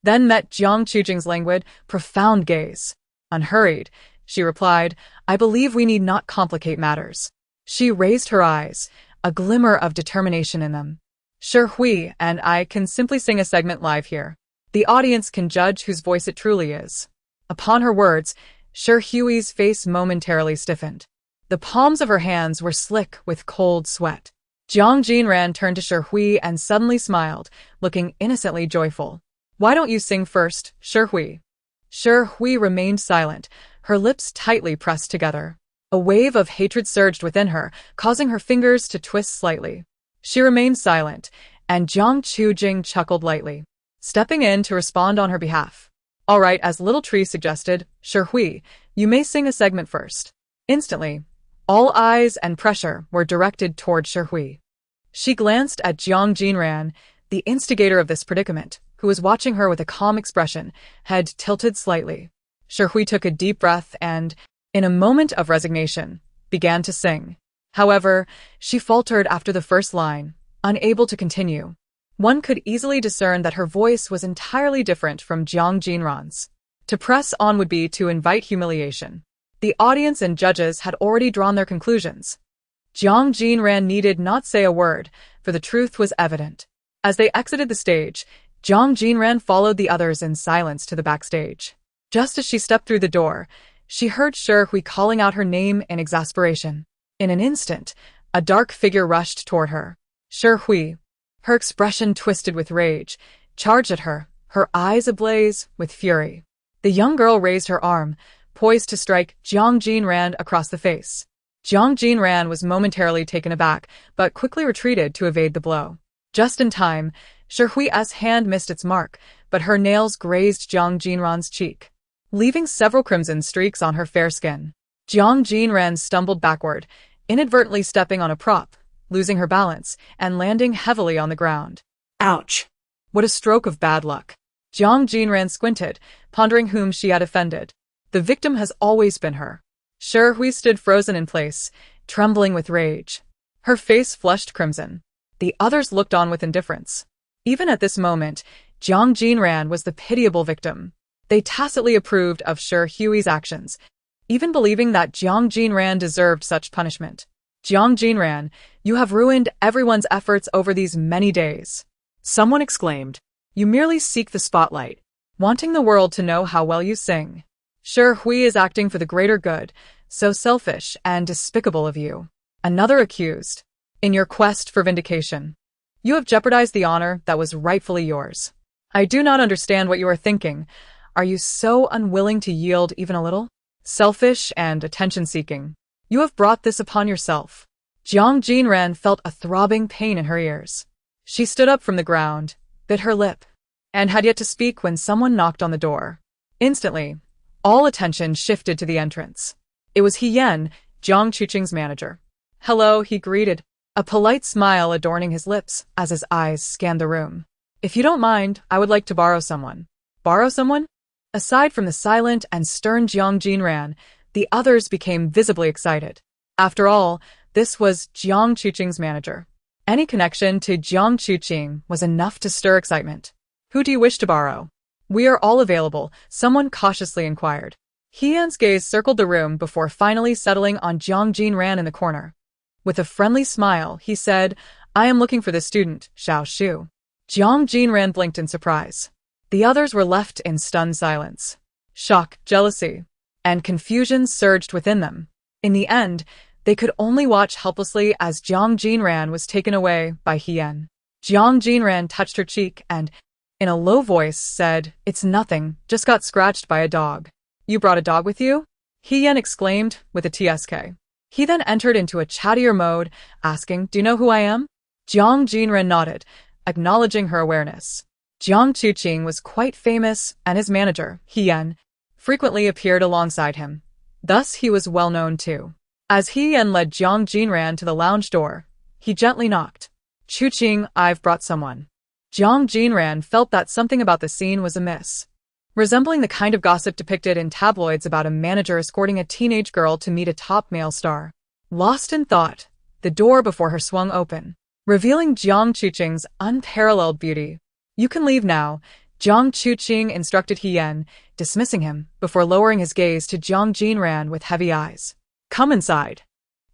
then met Jiang Jinran's languid, profound gaze. Unhurried, she replied, "I believe we need not complicate matters." She raised her eyes, a glimmer of determination in them. "Shi and I can simply sing a segment live here. The audience can judge whose voice it truly is." Upon her words, Shi's face momentarily stiffened. The palms of her hands were slick with cold sweat. Jiang Jinran turned to Shi and suddenly smiled, looking innocently joyful. "Why don't you sing first, Shi?" Shi remained silent, her lips tightly pressed together. A wave of hatred surged within her, causing her fingers to twist slightly. She remained silent, and Jiang Jinran chuckled lightly, stepping in to respond on her behalf. "All right, as Little Tree suggested, Shi, you may sing a segment first." Instantly, all eyes and pressure were directed toward Shi. She glanced at Jiang Jinran, the instigator of this predicament, who was watching her with a calm expression, head tilted slightly. Shi took a deep breath and, in a moment of resignation, began to sing. However, she faltered after the first line, unable to continue. One could easily discern that her voice was entirely different from Jiang Jinran's. To press on would be to invite humiliation. The audience and judges had already drawn their conclusions. Jiang Jinran needed not say a word, for the truth was evident. As they exited the stage, Jiang Jinran followed the others in silence to the backstage. Just as she stepped through the door, she heard Shi Hui calling out her name in exasperation. In an instant, a dark figure rushed toward her. Shi Hui, her expression twisted with rage, charged at her, her eyes ablaze with fury. The young girl raised her arm, poised to strike Jiang Jinran across the face. Jiang Jinran was momentarily taken aback, but quickly retreated to evade the blow. Just in time, Shi Hui's hand missed its mark, but her nails grazed Jiang Jinran's cheek, leaving several crimson streaks on her fair skin. Jiang Jinran stumbled backward, inadvertently stepping on a prop, losing her balance, and landing heavily on the ground. Ouch. What a stroke of bad luck. Jiang Jinran squinted, pondering whom she had offended. The victim has always been her. Shi Hui stood frozen in place, trembling with rage. Her face flushed crimson. The others looked on with indifference. Even at this moment, Jiang Jinran was the pitiable victim. They tacitly approved of Shi Hui's actions, even believing that Jiang Jinran deserved such punishment. Jiang Jinran, you have ruined everyone's efforts over these many days. Someone exclaimed. You merely seek the spotlight, wanting the world to know how well you sing. Shi Hui is acting for the greater good, so selfish and despicable of you. Another accused. In your quest for vindication, you have jeopardized the honor that was rightfully yours. I do not understand what you are thinking. Are you so unwilling to yield even a little? Selfish and attention-seeking. You have brought this upon yourself. Jiang Jinran felt a throbbing pain in her ears. She stood up from the ground, bit her lip, and had yet to speak when someone knocked on the door. Instantly, all attention shifted to the entrance. It was Heiress, Jiang Chuqing's manager. Hello, he greeted, a polite smile adorning his lips as his eyes scanned the room. If you don't mind, I would like to borrow someone. Borrow someone? Aside from the silent and stern Jiang Jinran, the others became visibly excited. After all, this was Jiang Chuqing's manager. Any connection to Jiang Chuqing was enough to stir excitement. Who do you wish to borrow? We are all available, someone cautiously inquired. Heiress's gaze circled the room before finally settling on Jiang Jinran in the corner. With a friendly smile, he said, I am looking for this student, Xiao Shu. Jiang Jinran blinked in surprise. The others were left in stunned silence. Shock, jealousy, and confusion surged within them. In the end, they could only watch helplessly as Jiang Jinran was taken away by Heiress. Jiang Jinran touched her cheek and, in a low voice, said, It's nothing, just got scratched by a dog. You brought a dog with you? Heiress exclaimed, with a TSK. He then entered into a chattier mode, asking, Do you know who I am? Jiang Jinran nodded, acknowledging her awareness. Jiang Chuqing was quite famous, and his manager, Heiress, frequently appeared alongside him. Thus he was well known too. As Heiress led Jiang Jinran to the lounge door, he gently knocked. Chuqing, I've brought someone. Jiang Jinran felt that something about the scene was amiss, resembling the kind of gossip depicted in tabloids about a manager escorting a teenage girl to meet a top male star. Lost in thought, the door before her swung open, revealing Jiang Chuqing's unparalleled beauty. You can leave now, Jiang Chuqing instructed Heiress, dismissing him, before lowering his gaze to Jiang Jinran with heavy eyes. Come inside.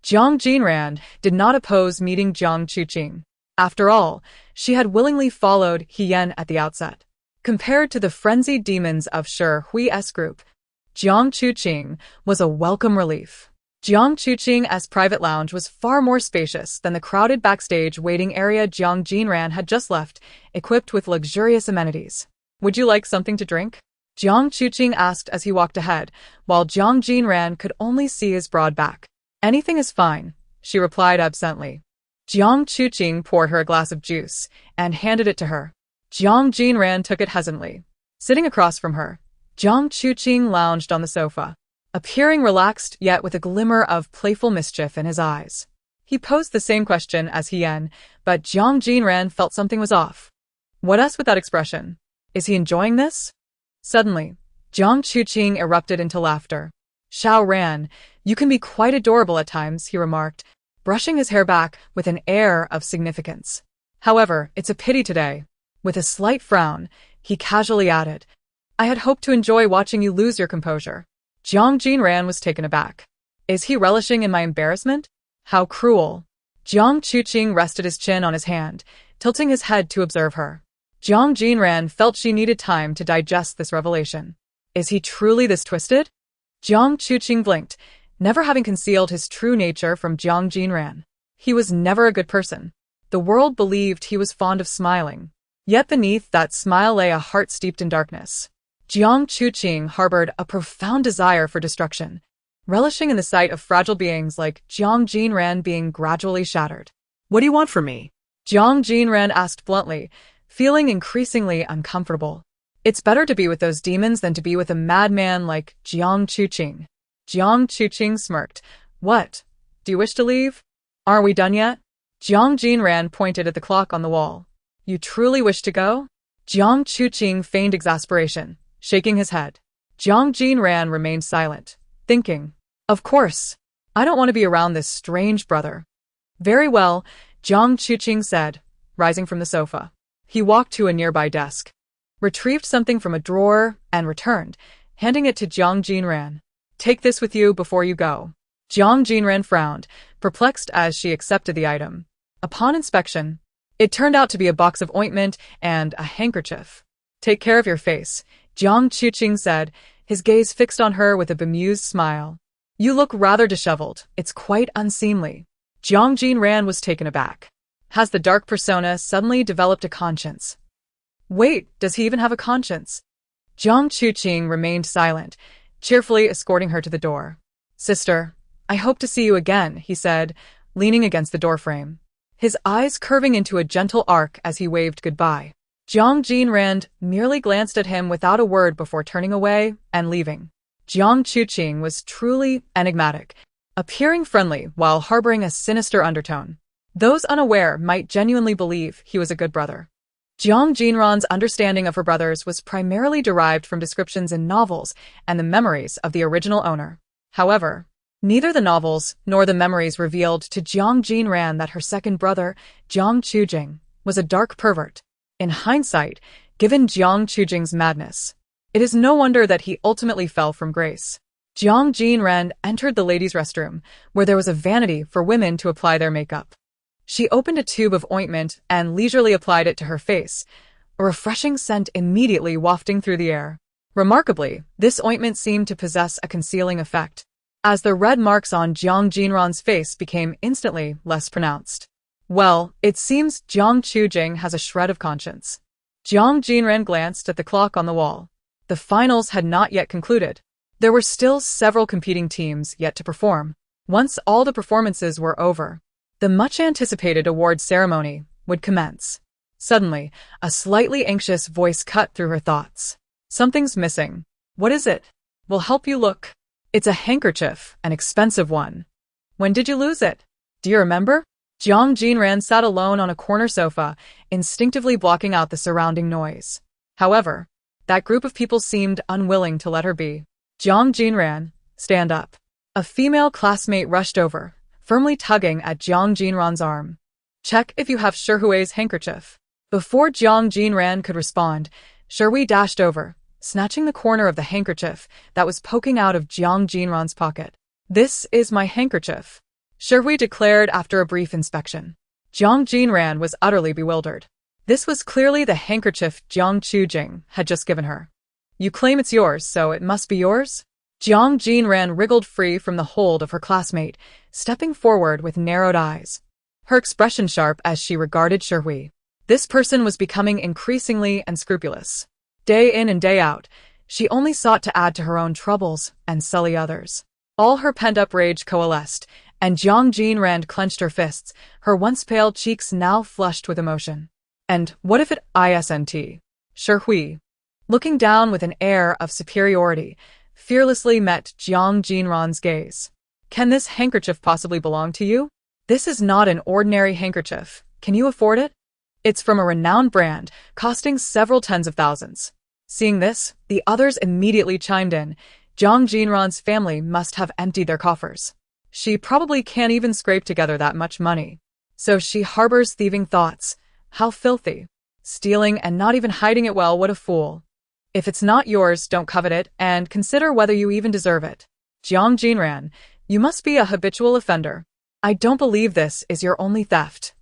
Jiang Jinran did not oppose meeting Jiang Chuqing. After all, she had willingly followed Heiress at the outset. Compared to the frenzied demons of Shi Hui's group, Jiang Chuqing was a welcome relief. Jiang Chuqing's private lounge was far more spacious than the crowded backstage waiting area Jiang Jinran had just left, equipped with luxurious amenities. Would you like something to drink? Jiang Chuqing asked as he walked ahead, while Jiang Jinran could only see his broad back. Anything is fine, she replied absently. Jiang Chuqing poured her a glass of juice and handed it to her. Jiang Jinran took it hesitantly. Sitting across from her, Jiang Chuqing lounged on the sofa, appearing relaxed yet with a glimmer of playful mischief in his eyes. He posed the same question as Heiress, but Jiang Jinran felt something was off. What else with that expression? Is he enjoying this? Suddenly, Jiang Chuqing erupted into laughter. Xiao Ran, you can be quite adorable at times, he remarked, brushing his hair back with an air of significance. However, it's a pity today. With a slight frown, he casually added, I had hoped to enjoy watching you lose your composure. Jiang Jinran was taken aback. Is he relishing in my embarrassment? How cruel. Jiang Chuqing rested his chin on his hand, tilting his head to observe her. Jiang Jinran felt she needed time to digest this revelation. Is he truly this twisted? Jiang Chuqing blinked, never having concealed his true nature from Jiang Jinran. He was never a good person. The world believed he was fond of smiling. Yet beneath that smile lay a heart steeped in darkness. Jiang Chuqing harbored a profound desire for destruction, relishing in the sight of fragile beings like Jiang Jinran being gradually shattered. What do you want from me? Jiang Jinran asked bluntly, feeling increasingly uncomfortable. It's better to be with those demons than to be with a madman like Jiang Chuqing. Jiang Chuqing smirked. What? Do you wish to leave? Aren't we done yet? Jiang Jinran pointed at the clock on the wall. You truly wish to go? Jiang Chuqing feigned exasperation, shaking his head. Jiang Jinran remained silent, thinking, of course. I don't want to be around this strange brother. Very well, Jiang Chuqing said, rising from the sofa. He walked to a nearby desk, retrieved something from a drawer, and returned, handing it to Jiang Jinran. Take this with you before you go. Jiang Jinran frowned, perplexed as she accepted the item. Upon inspection, it turned out to be a box of ointment and a handkerchief. Take care of your face, Jiang Chuqing said, his gaze fixed on her with a bemused smile. You look rather disheveled. It's quite unseemly. Jiang Jinran was taken aback. Has the dark persona suddenly developed a conscience? Wait, does he even have a conscience? Jiang Chuqing remained silent, cheerfully escorting her to the door. Sister, I hope to see you again, he said, leaning against the doorframe, his eyes curving into a gentle arc as he waved goodbye. Jiang Jinran merely glanced at him without a word before turning away and leaving. Jiang Chuqing was truly enigmatic, appearing friendly while harboring a sinister undertone. Those unaware might genuinely believe he was a good brother. Jiang Jinran's understanding of her brothers was primarily derived from descriptions in novels and the memories of the original owner. However, neither the novels nor the memories revealed to Jiang Jinran that her second brother, Jiang Chuqing, was a dark pervert. In hindsight, given Jiang Chuqing's madness, it is no wonder that he ultimately fell from grace. Jiang Jinran entered the ladies' restroom, where there was a vanity for women to apply their makeup. She opened a tube of ointment and leisurely applied it to her face, a refreshing scent immediately wafting through the air. Remarkably, this ointment seemed to possess a concealing effect, as the red marks on Jiang Jinran's face became instantly less pronounced. Well, it seems Jiang Chuqing has a shred of conscience. Jiang Jinran glanced at the clock on the wall. The finals had not yet concluded. There were still several competing teams yet to perform. Once all the performances were over, the much-anticipated award ceremony would commence. Suddenly, a slightly anxious voice cut through her thoughts. Something's missing. What is it? We'll help you look. It's a handkerchief, an expensive one. When did you lose it? Do you remember? Jiang Jinran sat alone on a corner sofa, instinctively blocking out the surrounding noise. However, that group of people seemed unwilling to let her be. Jiang Jinran, stand up. A female classmate rushed over, firmly tugging at Jiang Jinran's arm. Check if you have Shihui's handkerchief. Before Jiang Jinran could respond, Shihui dashed over, snatching the corner of the handkerchief that was poking out of Jiang Jinran's pocket. This is my handkerchief, Shihui declared after a brief inspection. Jiang Jinran was utterly bewildered. This was clearly the handkerchief Jiang Chuqing had just given her. You claim it's yours, so it must be yours? Jiang Jinran wriggled free from the hold of her classmate, stepping forward with narrowed eyes, her expression sharp as she regarded Shihui. This person was becoming increasingly unscrupulous. Day in and day out, she only sought to add to her own troubles and sully others. All her pent-up rage coalesced, and Jiang Jinran clenched her fists, her once pale cheeks now flushed with emotion. And what if it isn't? Shihui, looking down with an air of superiority, fearlessly met Jiang Jinran's gaze. Can this handkerchief possibly belong to you? This is not an ordinary handkerchief. Can you afford it? It's from a renowned brand, costing several tens of thousands. Seeing this, the others immediately chimed in. Jiang Jinran's family must have emptied their coffers. She probably can't even scrape together that much money. So she harbors thieving thoughts. How filthy. Stealing and not even hiding it well, what a fool. If it's not yours, don't covet it, and consider whether you even deserve it. Jiang Jinran, you must be a habitual offender. I don't believe this is your only theft.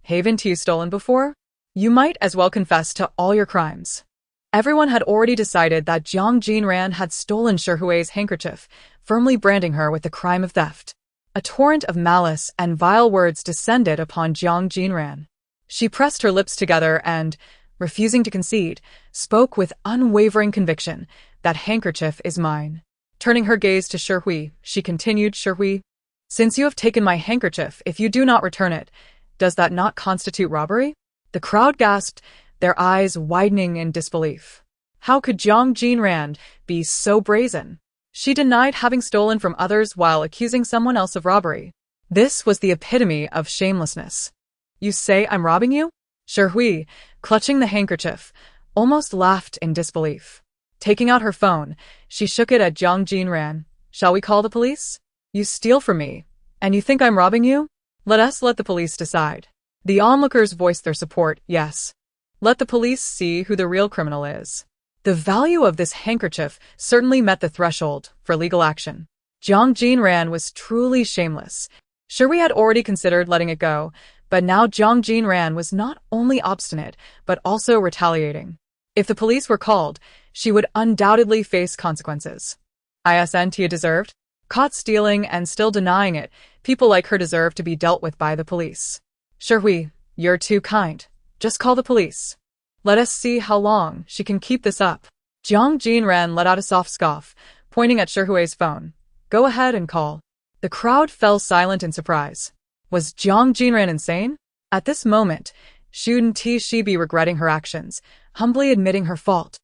Haven't you stolen before? You might as well confess to all your crimes. Everyone had already decided that Jiang Jinran had stolen Shihui's handkerchief, firmly branding her with the crime of theft. A torrent of malice and vile words descended upon Jiang Jinran. She pressed her lips together and, refusing to concede, spoke with unwavering conviction, "That handkerchief is mine." Turning her gaze to Shihui, she continued, "Shihui, since you have taken my handkerchief, if you do not return it, does that not constitute robbery?" The crowd gasped, their eyes widening in disbelief. How could Jiang Jinran be so brazen? She denied having stolen from others while accusing someone else of robbery. This was the epitome of shamelessness. "You say I'm robbing you?" Shihui, clutching the handkerchief, almost laughed in disbelief. Taking out her phone, she shook it at Jiang Jinran. "Shall we call the police? You steal from me, and you think I'm robbing you? Let the police decide." The onlookers voiced their support. "Yes. Let the police see who the real criminal is." The value of this handkerchief certainly met the threshold for legal action. Jiang Jinran was truly shameless. Shihui had already considered letting it go, but now Jiang Jinran was not only obstinate, but also retaliating. If the police were called, she would undoubtedly face consequences. Isn't deserved? Caught stealing and still denying it, people like her deserve to be dealt with by the police. "Shihui, you're too kind. Just call the police. Let us see how long she can keep this up." Jiang Jinran let out a soft scoff, pointing at Shihui's phone. "Go ahead and call." The crowd fell silent in surprise. Was Jiang Jinran insane? At this moment, shouldn't she be regretting her actions, humbly admitting her fault,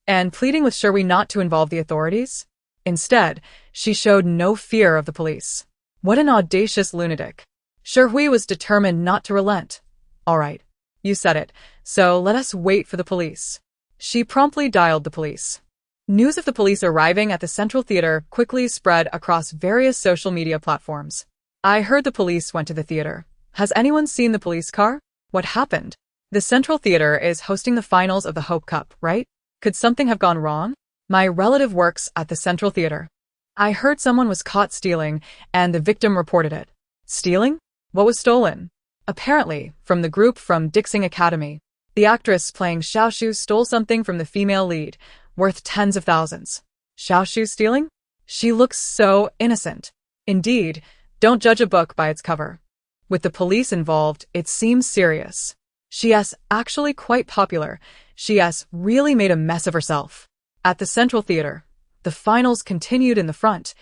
and pleading with Shihui not to involve the authorities? Instead, she showed no fear of the police. What an audacious lunatic. Shihui was determined not to relent. "All right, you said it, so let us wait for the police." She promptly dialed the police. News of the police arriving at the Central Theater quickly spread across various social media platforms. "I heard the police went to the theater. Has anyone seen the police car? What happened?" The Central Theater is hosting the finals of the Hope Cup, right? Could something have gone wrong? My relative works at the Central Theater. I heard someone was caught stealing, and the victim reported it. Stealing? What was stolen? Apparently, from the group from Dixing Academy. The actress playing Xiaoshu stole something from the female lead, worth tens of thousands. Xiaoshu stealing? She looks so innocent. Indeed, don't judge a book by its cover. With the police involved, it seems serious. She's actually quite popular. She's really made a mess of herself. At the Central Theater, the finals continued in the front,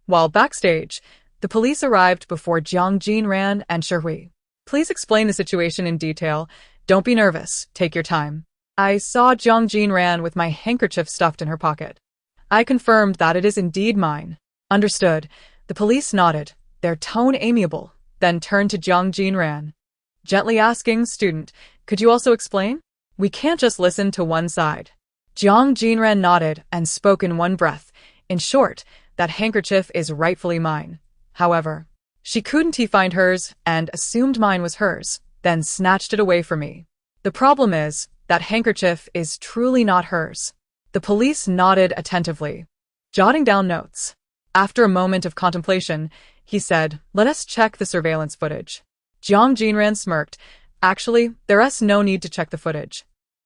while backstage, the police arrived before Jiang Jinran and Shihui. "Please explain the situation in detail. Don't be nervous. Take your time." I saw Jiang Jinran with my handkerchief stuffed in her pocket. I confirmed that it is indeed mine. Understood. The police nodded, their tone amiable, then turned to Jiang Jinran, gently asking, "Student, could you also explain? We can't just listen to one side." Jiang Jinran nodded and spoke in one breath. "In short, that handkerchief is rightfully mine. However, she couldn't find hers and assumed mine was hers, then snatched it away from me. The problem is, that handkerchief is truly not hers." The police nodded attentively, jotting down notes. After a moment of contemplation, he said, "Let us check the surveillance footage." Jiang Jinran smirked. "Actually, there's no need to check the footage."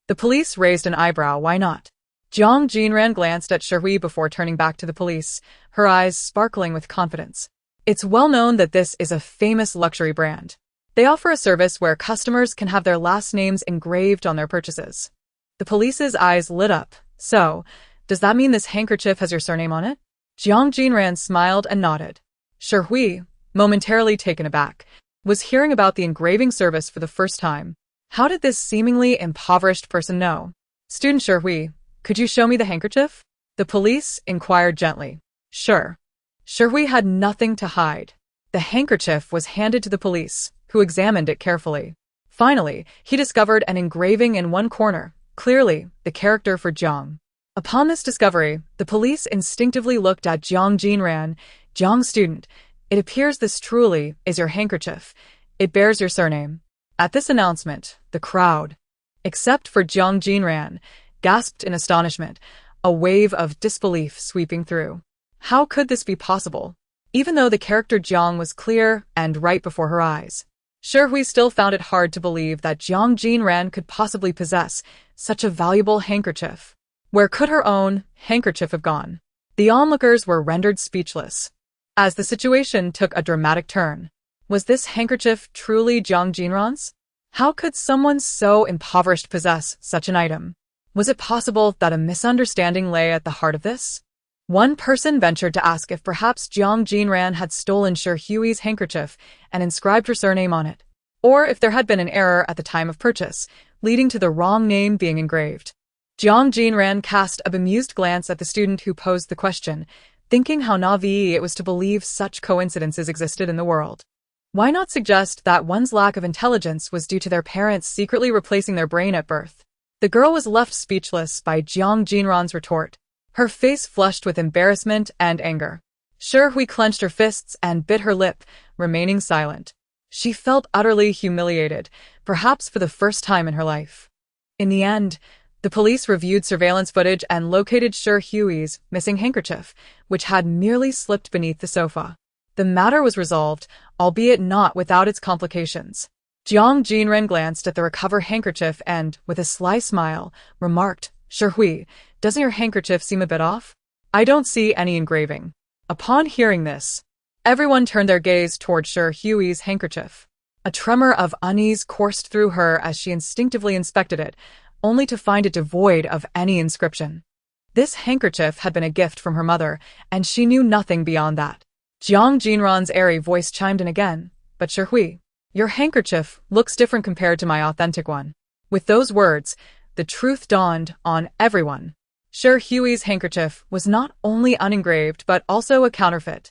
The police raised an eyebrow. "Why not?" Jiang Jinran glanced at Shihui before turning back to the police, her eyes sparkling with confidence. "It's well known that this is a famous luxury brand. They offer a service where customers can have their last names engraved on their purchases." The police's eyes lit up. "So, does that mean this handkerchief has your surname on it?" Jiang Jinran smiled and nodded. Shihui, momentarily taken aback, was hearing about the engraving service for the first time. How did this seemingly impoverished person know? "Student Shihui, could you show me the handkerchief?" The police inquired gently. "Sure." Shihui had nothing to hide. The handkerchief was handed to the police, who examined it carefully. Finally, he discovered an engraving in one corner, clearly the character for Jiang. Upon this discovery, the police instinctively looked at Jiang Jinran. "Jiang student, it appears this truly is your handkerchief. It bears your surname." At this announcement, the crowd, except for Jiang Jinran, gasped in astonishment, a wave of disbelief sweeping through. How could this be possible? Even though the character Jiang was clear and right before her eyes. Shihui still found it hard to believe that Jiang Jinran could possibly possess such a valuable handkerchief. Where could her own handkerchief have gone? The onlookers were rendered speechless. As the situation took a dramatic turn, was this handkerchief truly Jiang Jinran's? How could someone so impoverished possess such an item? Was it possible that a misunderstanding lay at the heart of this? One person ventured to ask if perhaps Jiang Jinran had stolen Shihui's handkerchief and inscribed her surname on it, or if there had been an error at the time of purchase, leading to the wrong name being engraved. Jiang Jinran cast a bemused glance at the student who posed the question, thinking how naive it was to believe such coincidences existed in the world. Why not suggest that one's lack of intelligence was due to their parents secretly replacing their brain at birth? The girl was left speechless by Jiang Jinran's retort, her face flushed with embarrassment and anger. Shihui clenched her fists and bit her lip, remaining silent. She felt utterly humiliated, perhaps for the first time in her life. In the end, the police reviewed surveillance footage and located Shihui's missing handkerchief, which had merely slipped beneath the sofa. The matter was resolved, albeit not without its complications. Jiang Jinran glanced at the recovered handkerchief and, with a sly smile, remarked, "Shihui, doesn't your handkerchief seem a bit off? I don't see any engraving." Upon hearing this, everyone turned their gaze toward Shihui's handkerchief. A tremor of unease coursed through her as she instinctively inspected it, only to find it devoid of any inscription. This handkerchief had been a gift from her mother, and she knew nothing beyond that. Jiang Jinran's airy voice chimed in again, "But Shihui, your handkerchief looks different compared to my authentic one." With those words, the truth dawned on everyone. Shihui's handkerchief was not only unengraved but also a counterfeit.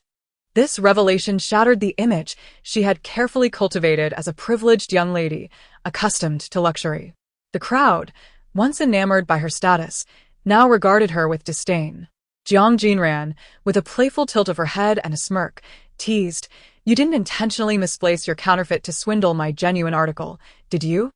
This revelation shattered the image she had carefully cultivated as a privileged young lady, accustomed to luxury. The crowd, once enamored by her status, now regarded her with disdain. Jiang Jinran, with a playful tilt of her head and a smirk, teased, "You didn't intentionally misplace your counterfeit to swindle my genuine article, did you?"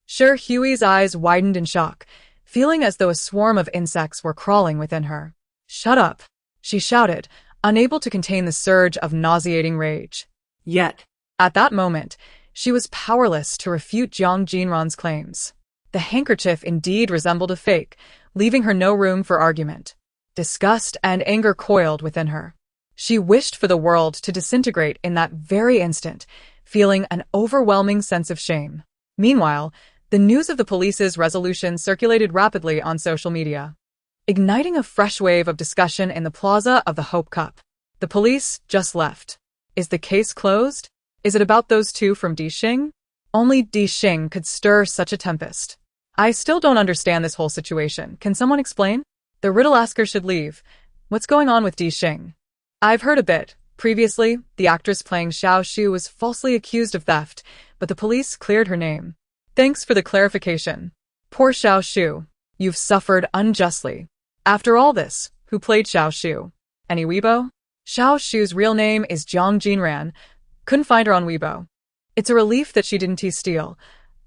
Shihui's eyes widened in shock, feeling as though a swarm of insects were crawling within her. "Shut up," she shouted, unable to contain the surge of nauseating rage. Yet, at that moment, she was powerless to refute Jiang Jinran's claims. The handkerchief indeed resembled a fake, leaving her no room for argument. Disgust and anger coiled within her. She wished for the world to disintegrate in that very instant, feeling an overwhelming sense of shame. Meanwhile, the news of the police's resolution circulated rapidly on social media, igniting a fresh wave of discussion in the plaza of the Hope Cup. The police just left. Is the case closed? Is it about those two from Dixing? Only Dixing could stir such a tempest. I still don't understand this whole situation. Can someone explain? The riddle asker should leave. What's going on with Dixing? I've heard a bit. Previously, the actress playing Xiao Shu was falsely accused of theft, but the police cleared her name. Thanks for the clarification. Poor Xiao Shu. You've suffered unjustly. After all this, who played Xiao Shu? Any Weibo? Xiao Shu's real name is Jiang Jinran. Couldn't find her on Weibo. It's a relief that she didn't steal.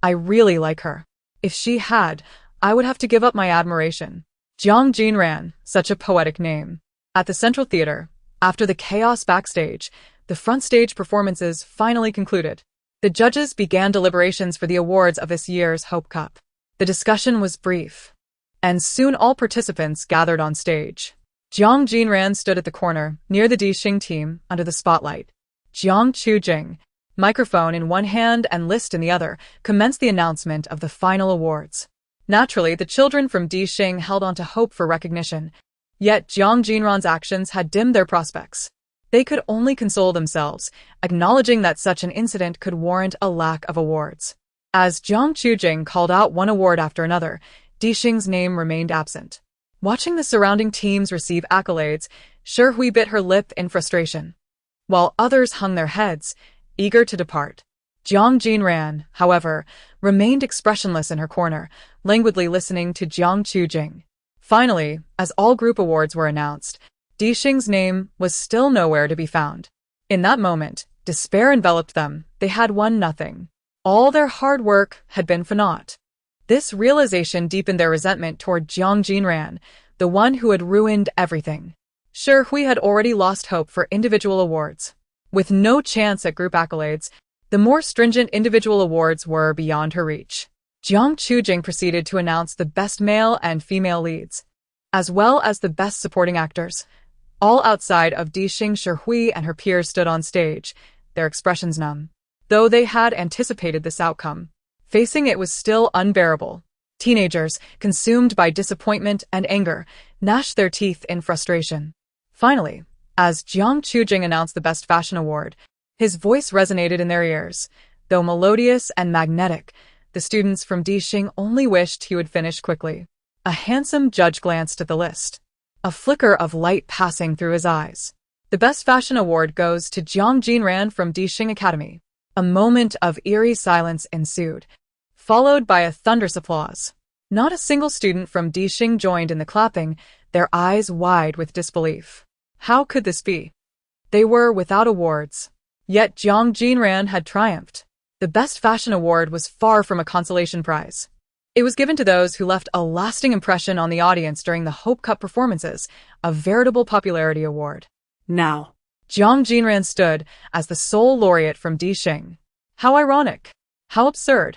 I really like her. If she had, I would have to give up my admiration. Jiang Jinran, such a poetic name. At the Central Theater, after the chaos backstage, the front stage performances finally concluded. The judges began deliberations for the awards of this year's Hope Cup. The discussion was brief, and soon all participants gathered on stage. Jiang Jinran stood at the corner, near the Dixing team, under the spotlight. Jiang Chujing, microphone in one hand and list in the other, commenced the announcement of the final awards. Naturally, the children from Dixing held on to hope for recognition, yet Jiang Jinran's actions had dimmed their prospects. They could only console themselves, acknowledging that such an incident could warrant a lack of awards. As Jiang Chujing called out one award after another, Dixing's name remained absent. Watching the surrounding teams receive accolades, Shihui bit her lip in frustration, while others hung their heads, eager to depart. Jiang Jinran, however, remained expressionless in her corner, languidly listening to Jiang Chujing. Finally, as all group awards were announced, Dixing's name was still nowhere to be found. In that moment, despair enveloped them. They had won nothing. All their hard work had been for naught. This realization deepened their resentment toward Jiang Jinran, the one who had ruined everything. Shi Hui had already lost hope for individual awards. With no chance at group accolades, the more stringent individual awards were beyond her reach. Jiang Chujing proceeded to announce the best male and female leads, as well as the best supporting actors. All outside of Dixing, Shi Hui and her peers stood on stage, their expressions numb. Though they had anticipated this outcome, facing it was still unbearable. Teenagers, consumed by disappointment and anger, gnashed their teeth in frustration. Finally, as Jiang Chujing announced the Best Fashion Award, his voice resonated in their ears. Though melodious and magnetic, the students from Dixing only wished he would finish quickly. A handsome judge glanced at the list, a flicker of light passing through his eyes. The Best Fashion Award goes to Jiang Jinran from Dixing Academy. A moment of eerie silence ensued, followed by a thunderous applause. Not a single student from Dixing joined in the clapping, their eyes wide with disbelief. How could this be? They were without awards. Yet Jiang Jinran had triumphed. The Best Fashion Award was far from a consolation prize. It was given to those who left a lasting impression on the audience during the Hope Cup performances, a veritable popularity award. Now, Jiang Jinran stood as the sole laureate from Dixing. How ironic. How absurd.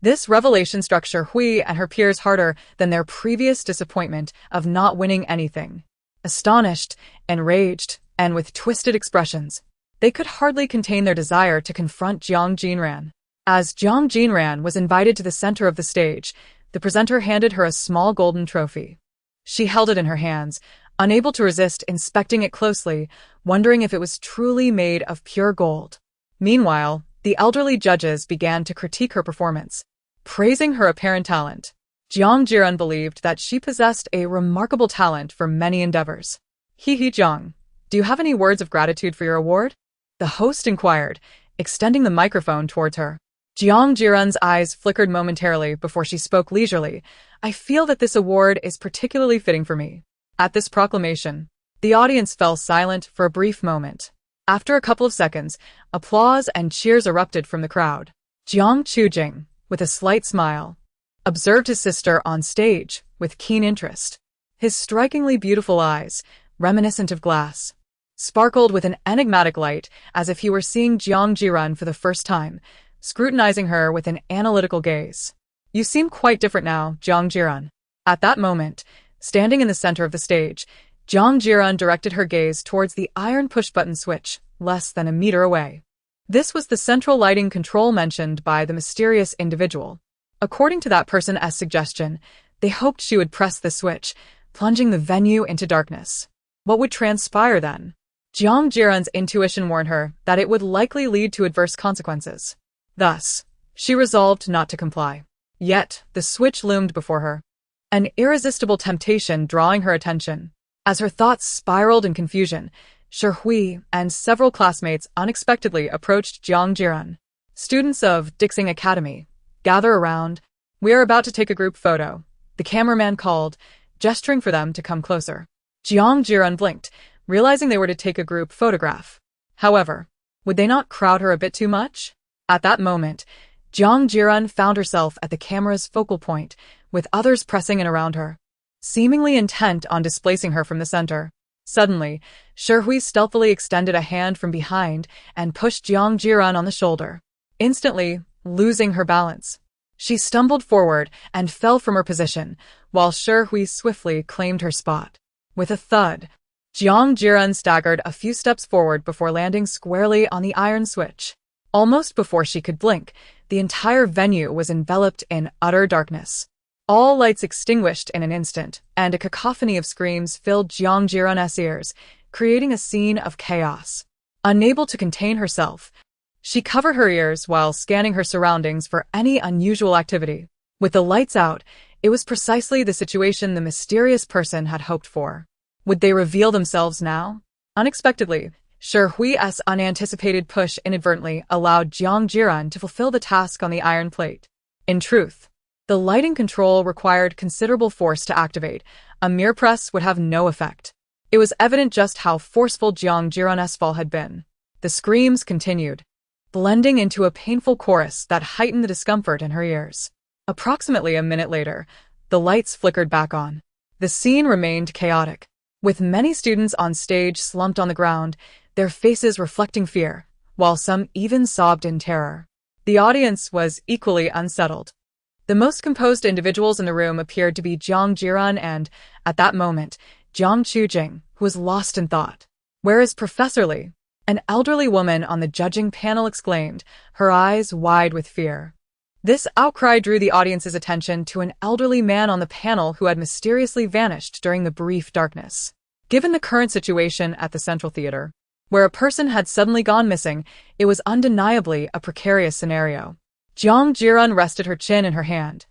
This revelation struck Shi Hui and her peers harder than their previous disappointment of not winning anything. Astonished, enraged, and with twisted expressions, they could hardly contain their desire to confront Jiang Jinran. As Jiang Jinran was invited to the center of the stage, the presenter handed her a small golden trophy. She held it in her hands, unable to resist inspecting it closely, wondering if it was truly made of pure gold. Meanwhile, the elderly judges began to critique her performance, praising her apparent talent. Jiang Jinran believed that she possessed a remarkable talent for many endeavors. Jiang, do you have any words of gratitude for your award? The host inquired, extending the microphone towards her. Jiang Jinran's eyes flickered momentarily before she spoke leisurely. I feel that this award is particularly fitting for me. At this proclamation, the audience fell silent for a brief moment. After a couple of seconds, applause and cheers erupted from the crowd. Jiang Chujing, with a slight smile, observed his sister on stage with keen interest. His strikingly beautiful eyes, reminiscent of glass, sparkled with an enigmatic light as if he were seeing Jiang Jinran for the first time, scrutinizing her with an analytical gaze. You seem quite different now, Jiang Jinran. At that moment, standing in the center of the stage, Jiang Jinran directed her gaze towards the iron push-button switch, less than a meter away. This was the central lighting control mentioned by the mysterious individual. According to that person's suggestion, they hoped she would press the switch, plunging the venue into darkness. What would transpire then? Jiang Jinran's intuition warned her that it would likely lead to adverse consequences. Thus, she resolved not to comply. Yet, the switch loomed before her, an irresistible temptation drawing her attention. As her thoughts spiraled in confusion, Shi Hui and several classmates unexpectedly approached Jiang Jinran. Students of Dixing Academy, gather around. We are about to take a group photo, the cameraman called, gesturing for them to come closer. Jiang Jinran blinked, realizing they were to take a group photograph. However, would they not crowd her a bit too much? At that moment, Jiang Jinran found herself at the camera's focal point, with others pressing in around her, seemingly intent on displacing her from the center. Suddenly, Shi Hui stealthily extended a hand from behind and pushed Jiang Jinran on the shoulder. Instantly, losing her balance, she stumbled forward and fell from her position, while Shi Hui swiftly claimed her spot. With a thud, Jiang Jinran staggered a few steps forward before landing squarely on the iron switch. Almost before she could blink, the entire venue was enveloped in utter darkness. All lights extinguished in an instant, and a cacophony of screams filled Jiang Jinran's ears, creating a scene of chaos. Unable to contain herself, she covered her ears while scanning her surroundings for any unusual activity. With the lights out, it was precisely the situation the mysterious person had hoped for. Would they reveal themselves now? Unexpectedly, Shi Hui's unanticipated push inadvertently allowed Jiang Jinran to fulfill the task on the iron plate. In truth, the lighting control required considerable force to activate. A mere press would have no effect. It was evident just how forceful Jiang Jinran's fall had been. The screams continued. blending into a painful chorus that heightened the discomfort in her ears. Approximately a minute later, the lights flickered back on. The scene remained chaotic, with many students on stage slumped on the ground, their faces reflecting fear, while some even sobbed in terror. The audience was equally unsettled. The most composed individuals in the room appeared to be Jiang Jinran and, at that moment, Jiang Jinran, who was lost in thought. "Where is Professor Li?" An elderly woman on the judging panel exclaimed, her eyes wide with fear. This outcry drew the audience's attention to an elderly man on the panel who had mysteriously vanished during the brief darkness. Given the current situation at the Central Theater, where a person had suddenly gone missing, it was undeniably a precarious scenario. Jiang Jinran rested her chin in her hand,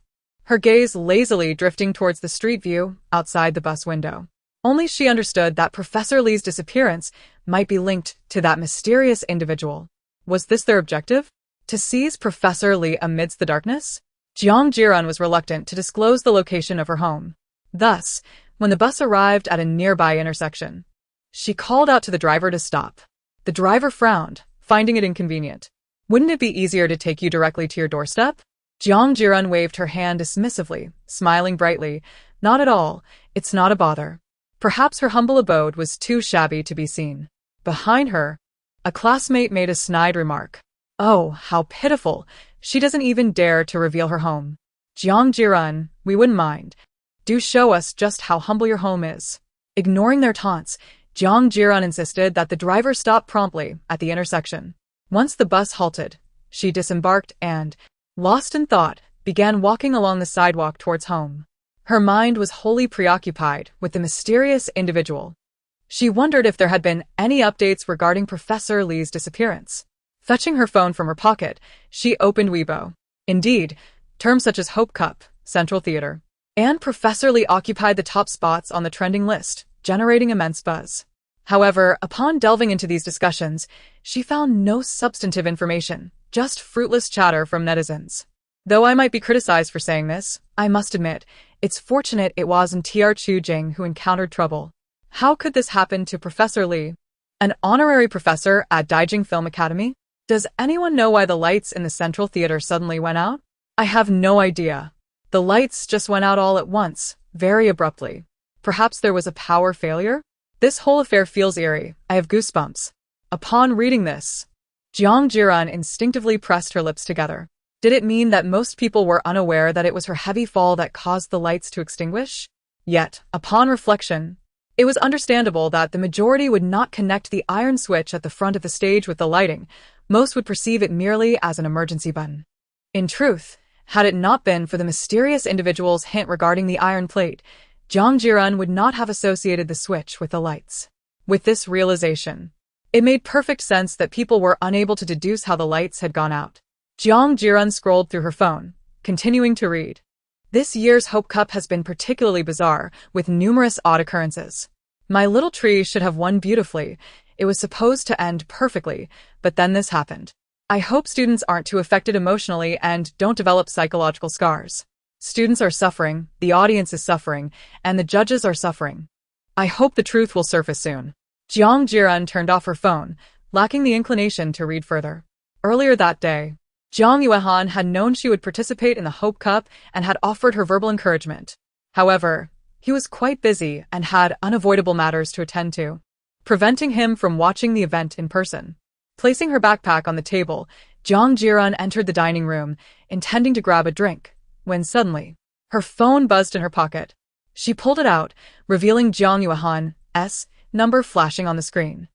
her gaze lazily drifting towards the street view outside the bus window. Only she understood that Professor Li's disappearance might be linked to that mysterious individual. Was this their objective? To seize Professor Li amidst the darkness? Jiang Jinran was reluctant to disclose the location of her home. Thus, when the bus arrived at a nearby intersection, she called out to the driver to stop. The driver frowned, finding it inconvenient. "Wouldn't it be easier to take you directly to your doorstep?" Jiang Jinran waved her hand dismissively, smiling brightly. "Not at all. It's not a bother." Perhaps her humble abode was too shabby to be seen. Behind her, a classmate made a snide remark. "Oh, how pitiful. She doesn't even dare to reveal her home." "Jiang Jinran, we wouldn't mind. Do show us just how humble your home is." Ignoring their taunts, Jiang Jinran insisted that the driver stop promptly at the intersection. Once the bus halted, she disembarked and, lost in thought, began walking along the sidewalk towards home. Her mind was wholly preoccupied with the mysterious individual. She wondered if there had been any updates regarding Professor Li's disappearance. Fetching her phone from her pocket, she opened Weibo. Indeed, terms such as Hope Cup, Central Theater, and Professor Li occupied the top spots on the trending list, generating immense buzz. However, upon delving into these discussions, she found no substantive information, just fruitless chatter from netizens. Though I might be criticized for saying this, I must admit, it's fortunate it wasn't Tr Chu Jing who encountered trouble. How could this happen to Professor Li, an honorary professor at Daijing Film Academy? Does anyone know why the lights in the Central Theater suddenly went out? I have no idea. The lights just went out all at once, very abruptly. Perhaps there was a power failure? This whole affair feels eerie. I have goosebumps. Upon reading this, Jiang Jinran instinctively pressed her lips together. Did it mean that most people were unaware that it was her heavy fall that caused the lights to extinguish? Yet, upon reflection, it was understandable that the majority would not connect the iron switch at the front of the stage with the lighting. Most would perceive it merely as an emergency button. In truth, had it not been for the mysterious individual's hint regarding the iron plate, Jiang Jinran would not have associated the switch with the lights. With this realization, it made perfect sense that people were unable to deduce how the lights had gone out. Jiang Jinran scrolled through her phone, continuing to read. This year's Hope Cup has been particularly bizarre, with numerous odd occurrences. My little tree should have won beautifully. It was supposed to end perfectly, but then this happened. I hope students aren't too affected emotionally and don't develop psychological scars. Students are suffering, the audience is suffering, and the judges are suffering. I hope the truth will surface soon. Jiang Jinran turned off her phone, lacking the inclination to read further. Earlier that day, Zhang Yuehan had known she would participate in the Hope Cup and had offered her verbal encouragement. However, he was quite busy and had unavoidable matters to attend to, preventing him from watching the event in person. Placing her backpack on the table, Jiang Jinran entered the dining room, intending to grab a drink, when suddenly, her phone buzzed in her pocket. She pulled it out, revealing Jiang Yuehan's number flashing on the screen.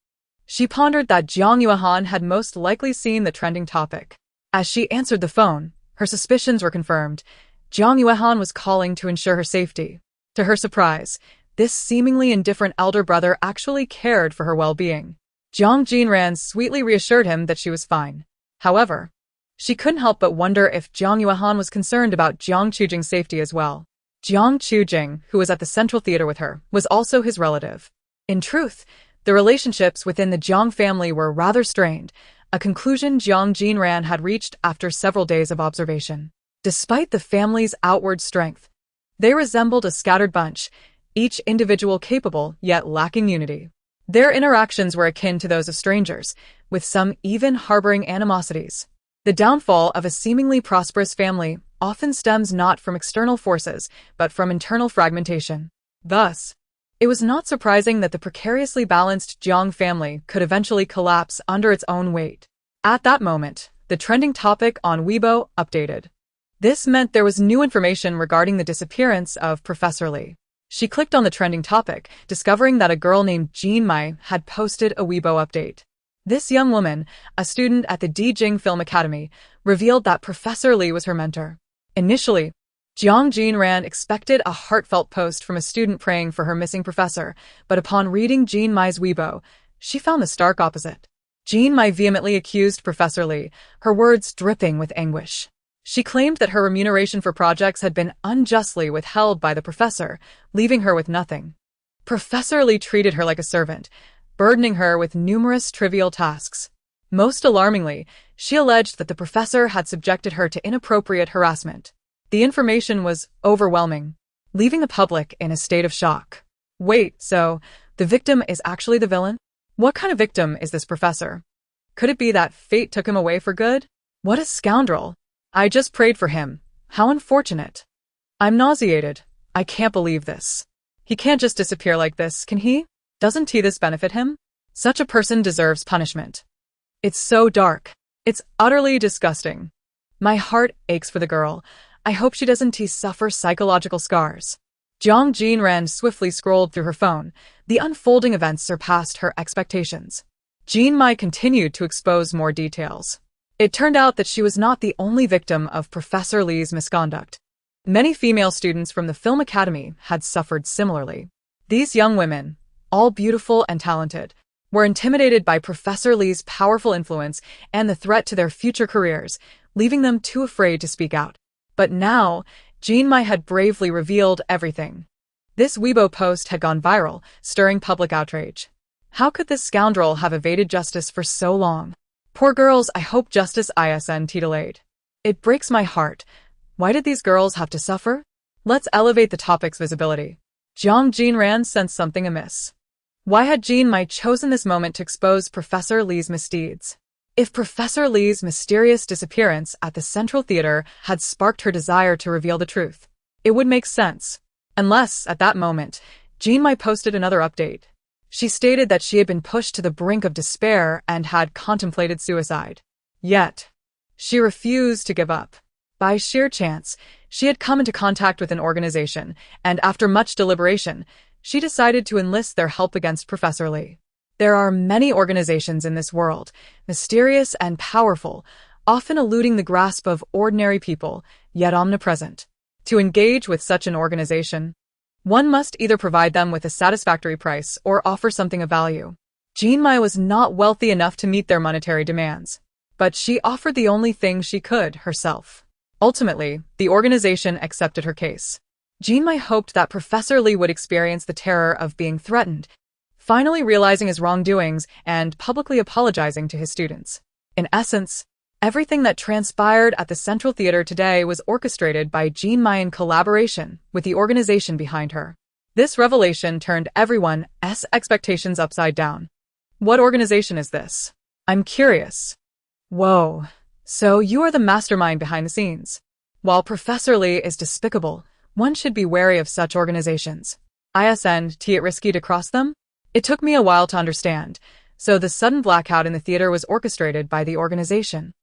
She pondered that Jiang Yuehan had most likely seen the trending topic. As she answered the phone, her suspicions were confirmed. Jiang Yuehan was calling to ensure her safety. To her surprise, this seemingly indifferent elder brother actually cared for her well-being. Jiang Jinran sweetly reassured him that she was fine. However, she couldn't help but wonder if Jiang Yuehan was concerned about Jiang Chujing's safety as well. Jiang Chujing, who was at the Central Theater with her, was also his relative. In truth, the relationships within the Jiang family were rather strained, a conclusion Jiang Jinran had reached after several days of observation. Despite the family's outward strength, they resembled a scattered bunch, each individual capable yet lacking unity. Their interactions were akin to those of strangers, with some even harboring animosities. The downfall of a seemingly prosperous family often stems not from external forces, but from internal fragmentation. Thus, it was not surprising that the precariously balanced Jiang family could eventually collapse under its own weight. At that moment, the trending topic on Weibo updated. This meant there was new information regarding the disappearance of Professor Li. She clicked on the trending topic, discovering that a girl named Jean Mai had posted a Weibo update. This young woman, a student at the Dijing Film Academy, revealed that Professor Li was her mentor. Initially, Jiang Jinran expected a heartfelt post from a student praying for her missing professor, but upon reading Jean Mai's Weibo, she found the stark opposite. Jean Mai vehemently accused Professor Li, her words dripping with anguish. She claimed that her remuneration for projects had been unjustly withheld by the professor, leaving her with nothing. Professor Li treated her like a servant, burdening her with numerous trivial tasks. Most alarmingly, she alleged that the professor had subjected her to inappropriate harassment. The information was overwhelming, leaving the public in a state of shock. Wait, so the victim is actually the villain? What kind of victim is this professor? Could it be that fate took him away for good? What a scoundrel! I just prayed for him. How unfortunate. I'm nauseated. I can't believe this. He can't just disappear like this, can he? Doesn't this benefit him? Such a person deserves punishment. It's so dark. It's utterly disgusting. My heart aches for the girl. I hope she doesn't suffer psychological scars. Jiang Jinran swiftly scrolled through her phone. The unfolding events surpassed her expectations. Jean Mai continued to expose more details. It turned out that she was not the only victim of Professor Li's misconduct. Many female students from the Film Academy had suffered similarly. These young women, all beautiful and talented, were intimidated by Professor Li's powerful influence and the threat to their future careers, leaving them too afraid to speak out. But now, Jean Mai had bravely revealed everything. This Weibo post had gone viral, stirring public outrage. How could this scoundrel have evaded justice for so long? Poor girls, I hope justice isn't delayed. It breaks my heart. Why did these girls have to suffer? Let's elevate the topic's visibility. Jiang Jinran sensed something amiss. Why had Jean Mai chosen this moment to expose Professor Li's misdeeds? If Professor Li's mysterious disappearance at the Central Theater had sparked her desire to reveal the truth, it would make sense. Unless, at that moment, Jean Mai posted another update. She stated that she had been pushed to the brink of despair and had contemplated suicide. Yet, she refused to give up. By sheer chance, she had come into contact with an organization, and after much deliberation, she decided to enlist their help against Professor Li. There are many organizations in this world, mysterious and powerful, often eluding the grasp of ordinary people, yet omnipresent. To engage with such an organization, one must either provide them with a satisfactory price or offer something of value. Jean Mai was not wealthy enough to meet their monetary demands, but she offered the only thing she could, herself. Ultimately, the organization accepted her case. Jean Mai hoped that Professor Li would experience the terror of being threatened, finally realizing his wrongdoings and publicly apologizing to his students. In essence, everything that transpired at the Central Theater today was orchestrated by Jean Mai in collaboration with the organization behind her. This revelation turned everyone's expectations upside down. What organization is this? I'm curious. Whoa, so you are the mastermind behind the scenes. While Professor Li is despicable, one should be wary of such organizations. Isn't it risky to cross them? It took me a while to understand, so the sudden blackout in the theater was orchestrated by the organization.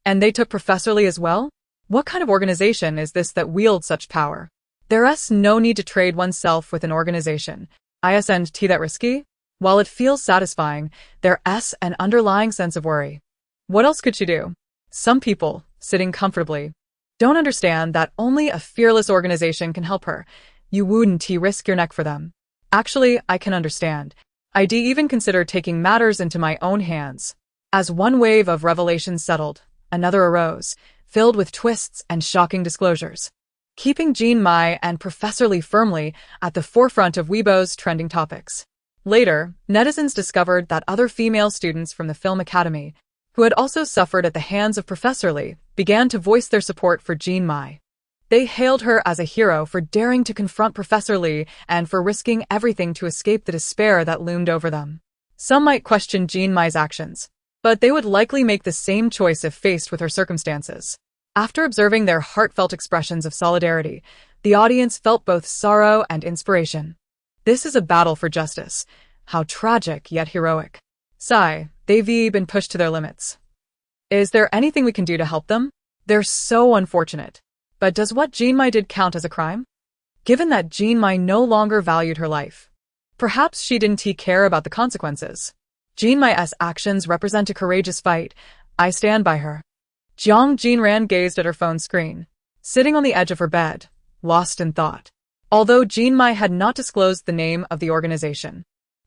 And they took Professor Li as well? What kind of organization is this that wields such power? There's no need to trade oneself with an organization. Isn't that risky? While it feels satisfying, there's an underlying sense of worry. What else could she do? Some people, sitting comfortably, don't understand that only a fearless organization can help her. You wouldn't risk your neck for them. Actually, I can understand. I'd even consider taking matters into my own hands. As one wave of revelations settled, another arose, filled with twists and shocking disclosures, keeping Jean Mai and Professor Li firmly at the forefront of Weibo's trending topics. Later, netizens discovered that other female students from the Film Academy, who had also suffered at the hands of Professor Li, began to voice their support for Jean Mai. They hailed her as a hero for daring to confront Professor Li and for risking everything to escape the despair that loomed over them. Some might question Jean Mai's actions, but they would likely make the same choice if faced with her circumstances. After observing their heartfelt expressions of solidarity, the audience felt both sorrow and inspiration. This is a battle for justice. How tragic yet heroic. Sigh, they've been pushed to their limits. Is there anything we can do to help them? They're so unfortunate. But does what Jean Mai did count as a crime? Given that Jean Mai no longer valued her life, perhaps she didn't care about the consequences. Jean Mai's actions represent a courageous fight. I stand by her. Jiang Jinran gazed at her phone screen, sitting on the edge of her bed, lost in thought. Although Jean Mai had not disclosed the name of the organization,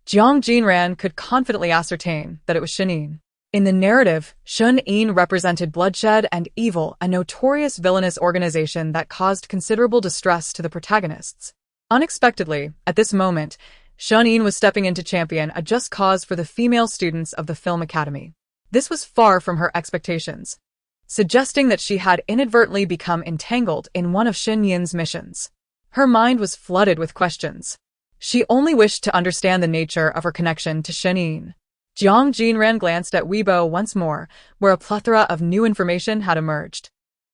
Jiang Jinran could confidently ascertain that it was Shenin. In the narrative, Shenin represented bloodshed and evil, a notorious villainous organization that caused considerable distress to the protagonists. Unexpectedly, at this moment, Shenin was stepping in to champion a just cause for the female students of the Film Academy. This was far from her expectations, suggesting that she had inadvertently become entangled in one of Shenin's missions. Her mind was flooded with questions. She only wished to understand the nature of her connection to Shenin. Jiang Jinran glanced at Weibo once more, where a plethora of new information had emerged.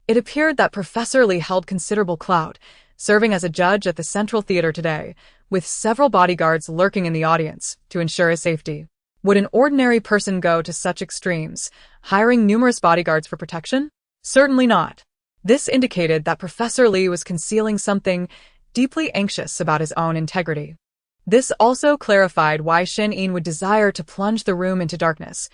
It appeared that Professor Li held considerable clout, serving as a judge at the Central Theater today, with several bodyguards lurking in the audience to ensure his safety. Would an ordinary person go to such extremes, hiring numerous bodyguards for protection? Certainly not. This indicated that Professor Li was concealing something, deeply anxious about his own integrity. This also clarified why Shenin would desire to plunge the room into darkness.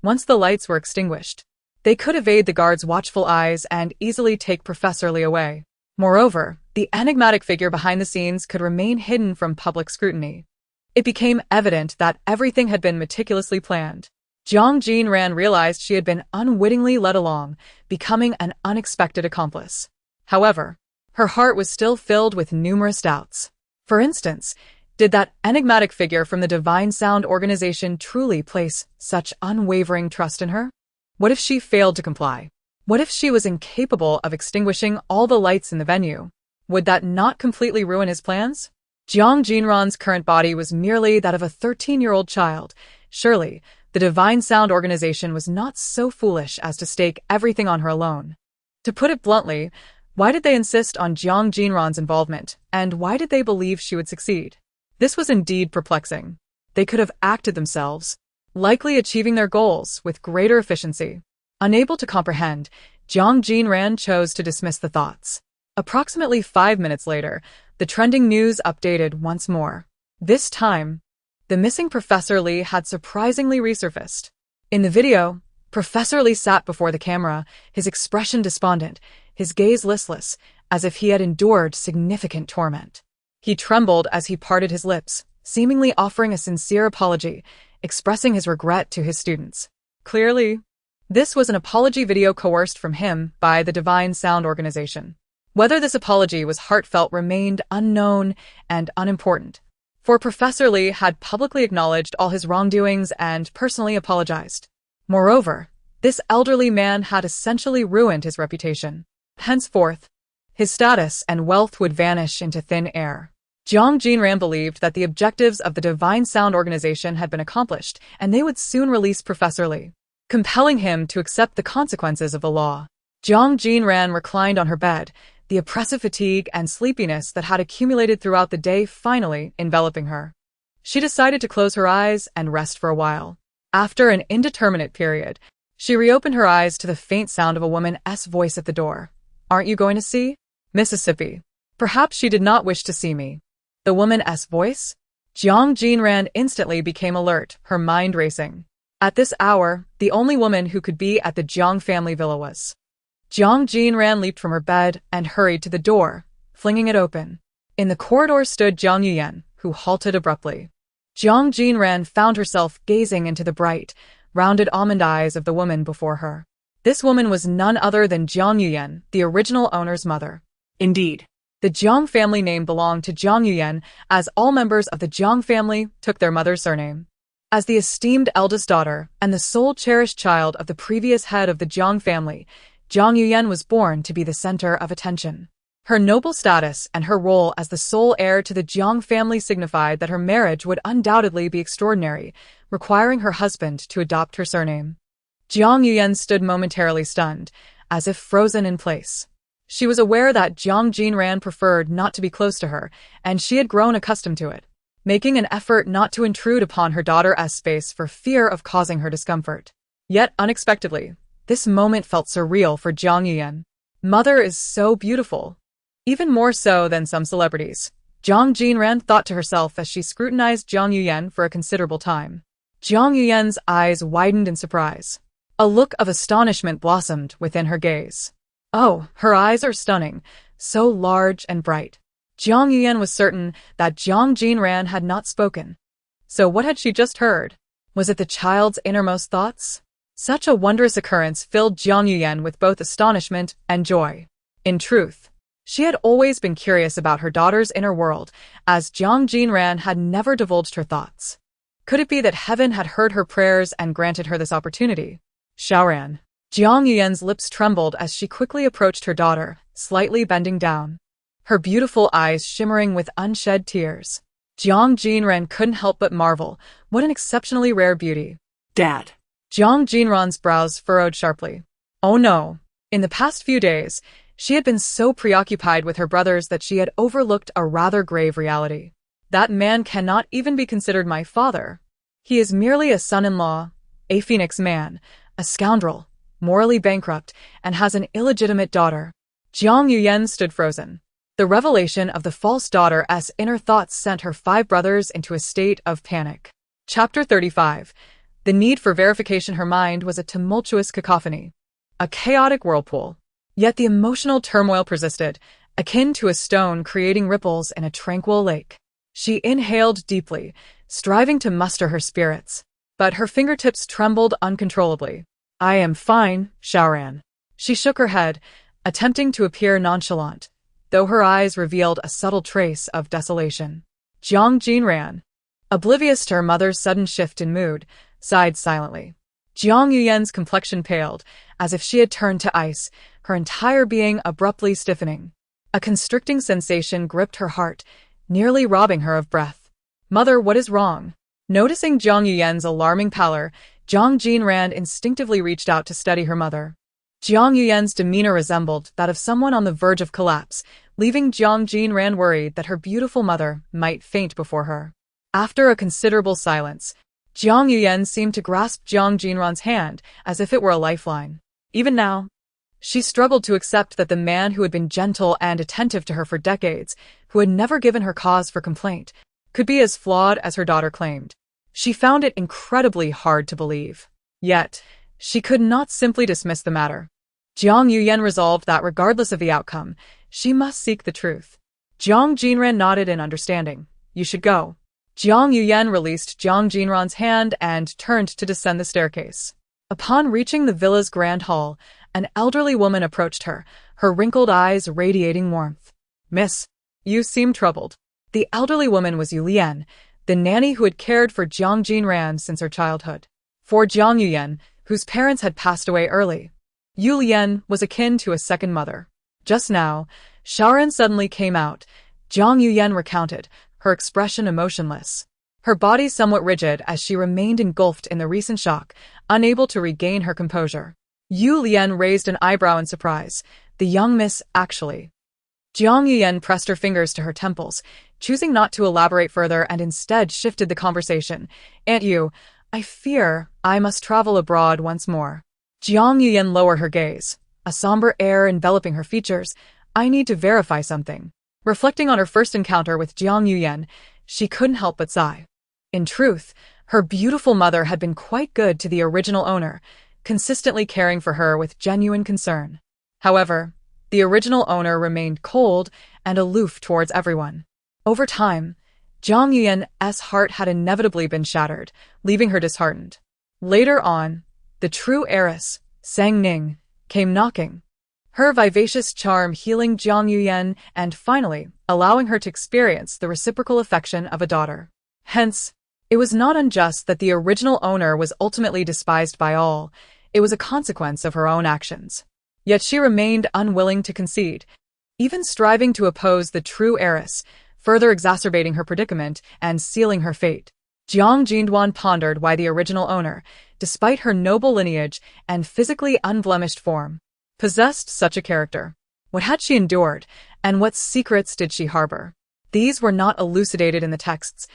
Once the lights were extinguished, they could evade the guards' watchful eyes and easily take Professor Li away. Moreover, the enigmatic figure behind the scenes could remain hidden from public scrutiny. It became evident that everything had been meticulously planned. Jiang Jinran realized she had been unwittingly led along, becoming an unexpected accomplice. However, her heart was still filled with numerous doubts. For instance, did that enigmatic figure from the Divine Sound organization truly place such unwavering trust in her? What if she failed to comply? What if she was incapable of extinguishing all the lights in the venue? Would that not completely ruin his plans? Jiang Jinran's current body was merely that of a 13-year-old child. Surely, the Divine Sound organization was not so foolish as to stake everything on her alone. To put it bluntly, why did they insist on Jiang Jinran's involvement, and why did they believe she would succeed? This was indeed perplexing. They could have acted themselves, likely achieving their goals with greater efficiency. Unable to comprehend, Jiang Jinran chose to dismiss the thoughts. Approximately 5 minutes later, the trending news updated once more. This time, the missing Professor Li had surprisingly resurfaced. In the video, Professor Li sat before the camera, his expression despondent, his gaze listless, as if he had endured significant torment. He trembled as he parted his lips, seemingly offering a sincere apology, expressing his regret to his students. Clearly, this was an apology video coerced from him by the Divine Sound organization. Whether this apology was heartfelt remained unknown and unimportant, for Professor Li had publicly acknowledged all his wrongdoings and personally apologized. Moreover, this elderly man had essentially ruined his reputation. Henceforth, his status and wealth would vanish into thin air. Jiang Jinran believed that the objectives of the Divine Sound organization had been accomplished, and they would soon release Professor Li, compelling him to accept the consequences of the law. Jiang Jinran reclined on her bed, the oppressive fatigue and sleepiness that had accumulated throughout the day finally enveloping her. She decided to close her eyes and rest for a while. After an indeterminate period, she reopened her eyes to the faint sound of a woman's voice at the door. "Aren't you going to see? Mississippi." Perhaps she did not wish to see me. The woman's voice? Jiang Jinran instantly became alert, her mind racing. At this hour, the only woman who could be at the Jiang family villa was. Jiang Jinran leaped from her bed and hurried to the door, flinging it open. In the corridor stood Jiang Yuyan, who halted abruptly. Jiang Jinran found herself gazing into the bright, rounded almond eyes of the woman before her. This woman was none other than Jiang Yuyan, the original owner's mother. Indeed. The Jiang family name belonged to Jiang Yuyan, as all members of the Jiang family took their mother's surname. As the esteemed eldest daughter and the sole cherished child of the previous head of the Jiang family, Jiang Yuyan was born to be the center of attention. Her noble status and her role as the sole heir to the Jiang family signified that her marriage would undoubtedly be extraordinary, requiring her husband to adopt her surname. Jiang Yuyan stood momentarily stunned, as if frozen in place. She was aware that Jiang Jinran preferred not to be close to her, and she had grown accustomed to it, making an effort not to intrude upon her daughter's space for fear of causing her discomfort. Yet, unexpectedly, this moment felt surreal for Jiang Yuyan. Mother is so beautiful. Even more so than some celebrities. Jiang Jinran thought to herself as she scrutinized Jiang Yuyan for a considerable time. Jiang Yuyan's eyes widened in surprise. A look of astonishment blossomed within her gaze. Oh, her eyes are stunning, so large and bright. Jiang Yuyan was certain that Jiang Jinran had not spoken. So what had she just heard? Was it the child's innermost thoughts? Such a wondrous occurrence filled Jiang Yuyan with both astonishment and joy. In truth, she had always been curious about her daughter's inner world, as Jiang Jinran had never divulged her thoughts. Could it be that heaven had heard her prayers and granted her this opportunity? Xiaoran. Jiang Yuyan's lips trembled as she quickly approached her daughter, slightly bending down, her beautiful eyes shimmering with unshed tears. Jiang Jinran couldn't help but marvel. What an exceptionally rare beauty. Dad. Jiang Jinran's brows furrowed sharply. Oh no. In the past few days, she had been so preoccupied with her brothers that she had overlooked a rather grave reality. That man cannot even be considered my father. He is merely a son-in-law, a phoenix man, a scoundrel, morally bankrupt, and has an illegitimate daughter. Jiang Yuyan stood frozen. The revelation of the false daughter's inner thoughts sent her 5 brothers into a state of panic. Chapter 35. The need for verification. Her mind was a tumultuous cacophony, a chaotic whirlpool. Yet the emotional turmoil persisted, akin to a stone creating ripples in a tranquil lake. She inhaled deeply, striving to muster her spirits, but her fingertips trembled uncontrollably. I am fine, Xiaoran. She shook her head, attempting to appear nonchalant, though her eyes revealed a subtle trace of desolation. Jiang Jinran, oblivious to her mother's sudden shift in mood, sighed silently. Jiang Yuyan's complexion paled, as if she had turned to ice, her entire being abruptly stiffening. A constricting sensation gripped her heart, nearly robbing her of breath. Mother, what is wrong? Noticing Jiang Yuyan's alarming pallor, Jiang Jinran instinctively reached out to steady her mother. Jiang Yuyan's demeanor resembled that of someone on the verge of collapse, leaving Jiang Jinran worried that her beautiful mother might faint before her. After a considerable silence, Jiang Yuyan seemed to grasp Jiang Jinran's hand as if it were a lifeline. Even now, she struggled to accept that the man who had been gentle and attentive to her for decades, who had never given her cause for complaint, could be as flawed as her daughter claimed. She found it incredibly hard to believe. Yet, she could not simply dismiss the matter. Jiang Yuyan resolved that regardless of the outcome, she must seek the truth. Jiang Jinran nodded in understanding. You should go. Jiang Yuyan released Jiang Jinran's hand and turned to descend the staircase. Upon reaching the villa's grand hall, an elderly woman approached her, her wrinkled eyes radiating warmth. Miss, you seem troubled. The elderly woman was Yu Lian, the nanny who had cared for Jiang Jinran since her childhood. For Jiang Yuyan, whose parents had passed away early, Yu Lian was akin to a second mother. Just now, Xiaoran suddenly came out. Jiang Yuyan recounted, her expression emotionless, her body somewhat rigid as she remained engulfed in the recent shock, unable to regain her composure. Yu Lian raised an eyebrow in surprise. The young miss, actually. Jiang Yuyan pressed her fingers to her temples, choosing not to elaborate further and instead shifted the conversation. Aunt Yu, I fear I must travel abroad once more. Jiang Yuyan lowered her gaze, a somber air enveloping her features. I need to verify something. Reflecting on her first encounter with Jiang Yuyan, she couldn't help but sigh. In truth, her beautiful mother had been quite good to the original owner, consistently caring for her with genuine concern. However, the original owner remained cold and aloof towards everyone. Over time, Jiang Yuyan's heart had inevitably been shattered, leaving her disheartened. Later on, the true heiress, Sang Ning, came knocking, her vivacious charm healing Jiang Yuyan and finally allowing her to experience the reciprocal affection of a daughter. Hence, it was not unjust that the original owner was ultimately despised by all. It was a consequence of her own actions. Yet she remained unwilling to concede. even striving to oppose the true heiress, further exacerbating her predicament and sealing her fate. Jiang Jinran pondered why the original owner, despite her noble lineage and physically unblemished form, possessed such a character. What had she endured, and what secrets did she harbor? These were not elucidated in the texts,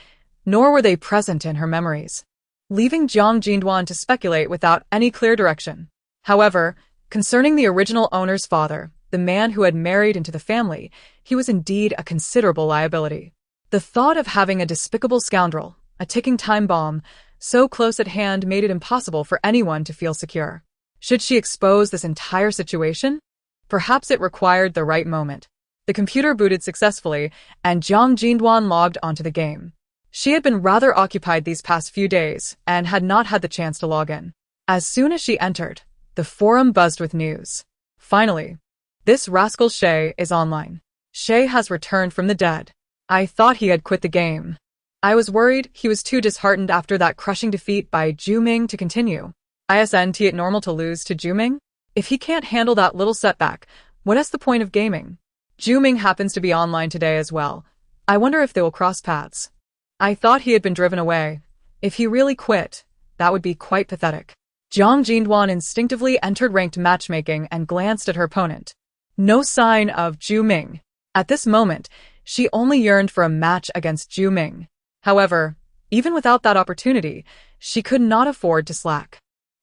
nor were they present in her memories, leaving Jiang Jinran to speculate without any clear direction. However, concerning the original owner's father, the man who had married into the family, he was indeed a considerable liability. The thought of having a despicable scoundrel, a ticking time bomb, so close at hand made it impossible for anyone to feel secure. Should she expose this entire situation? Perhaps it required the right moment. The computer booted successfully, and Jiang Jinran logged onto the game. She had been rather occupied these past few days and had not had the chance to log in. As soon as she entered, the forum buzzed with news. Finally, this rascal Shay is online. Shay has returned from the dead. I thought he had quit the game. I was worried he was too disheartened after that crushing defeat by Zhu to continue. Isn't it normal to lose to Zhu? If he can't handle that little setback, what is the point of gaming? Zhu happens to be online today as well. I wonder if they will cross paths. I thought he had been driven away. If he really quit, that would be quite pathetic. Jiang Jinran instinctively entered ranked matchmaking and glanced at her opponent. No sign of Zhu. At this moment, she only yearned for a match against Zhu. However, even without that opportunity, she could not afford to slack.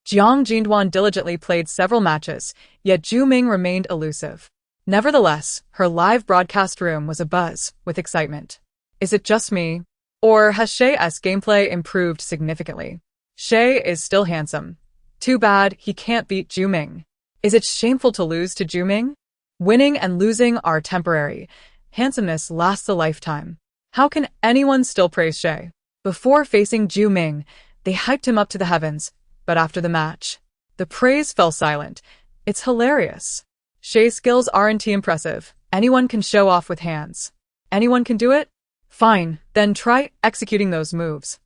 Jiang Jinran diligently played several matches, yet Zhu remained elusive. Nevertheless, her live broadcast room was abuzz with excitement. Is it just me? Or has Shay's gameplay improved significantly? Shay is still handsome. Too bad he can't beat Zhu. Is it shameful to lose to Zhu? Winning and losing are temporary. Handsomeness lasts a lifetime. How can anyone still praise Shay? Before facing Zhu, they hyped him up to the heavens, but after the match, the praise fell silent. It's hilarious. Shay's skills aren't impressive. Anyone can show off with hands. Anyone can do it? Fine, then try executing those moves.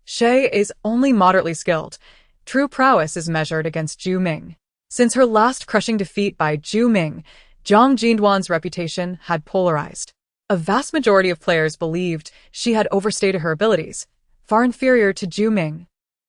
Shay is only moderately skilled. True prowess is measured against Zhu. Since her last crushing defeat by Zhu, Jiang Jinran's reputation had polarized. A vast majority of players believed she had overstated her abilities, far inferior to Zhu.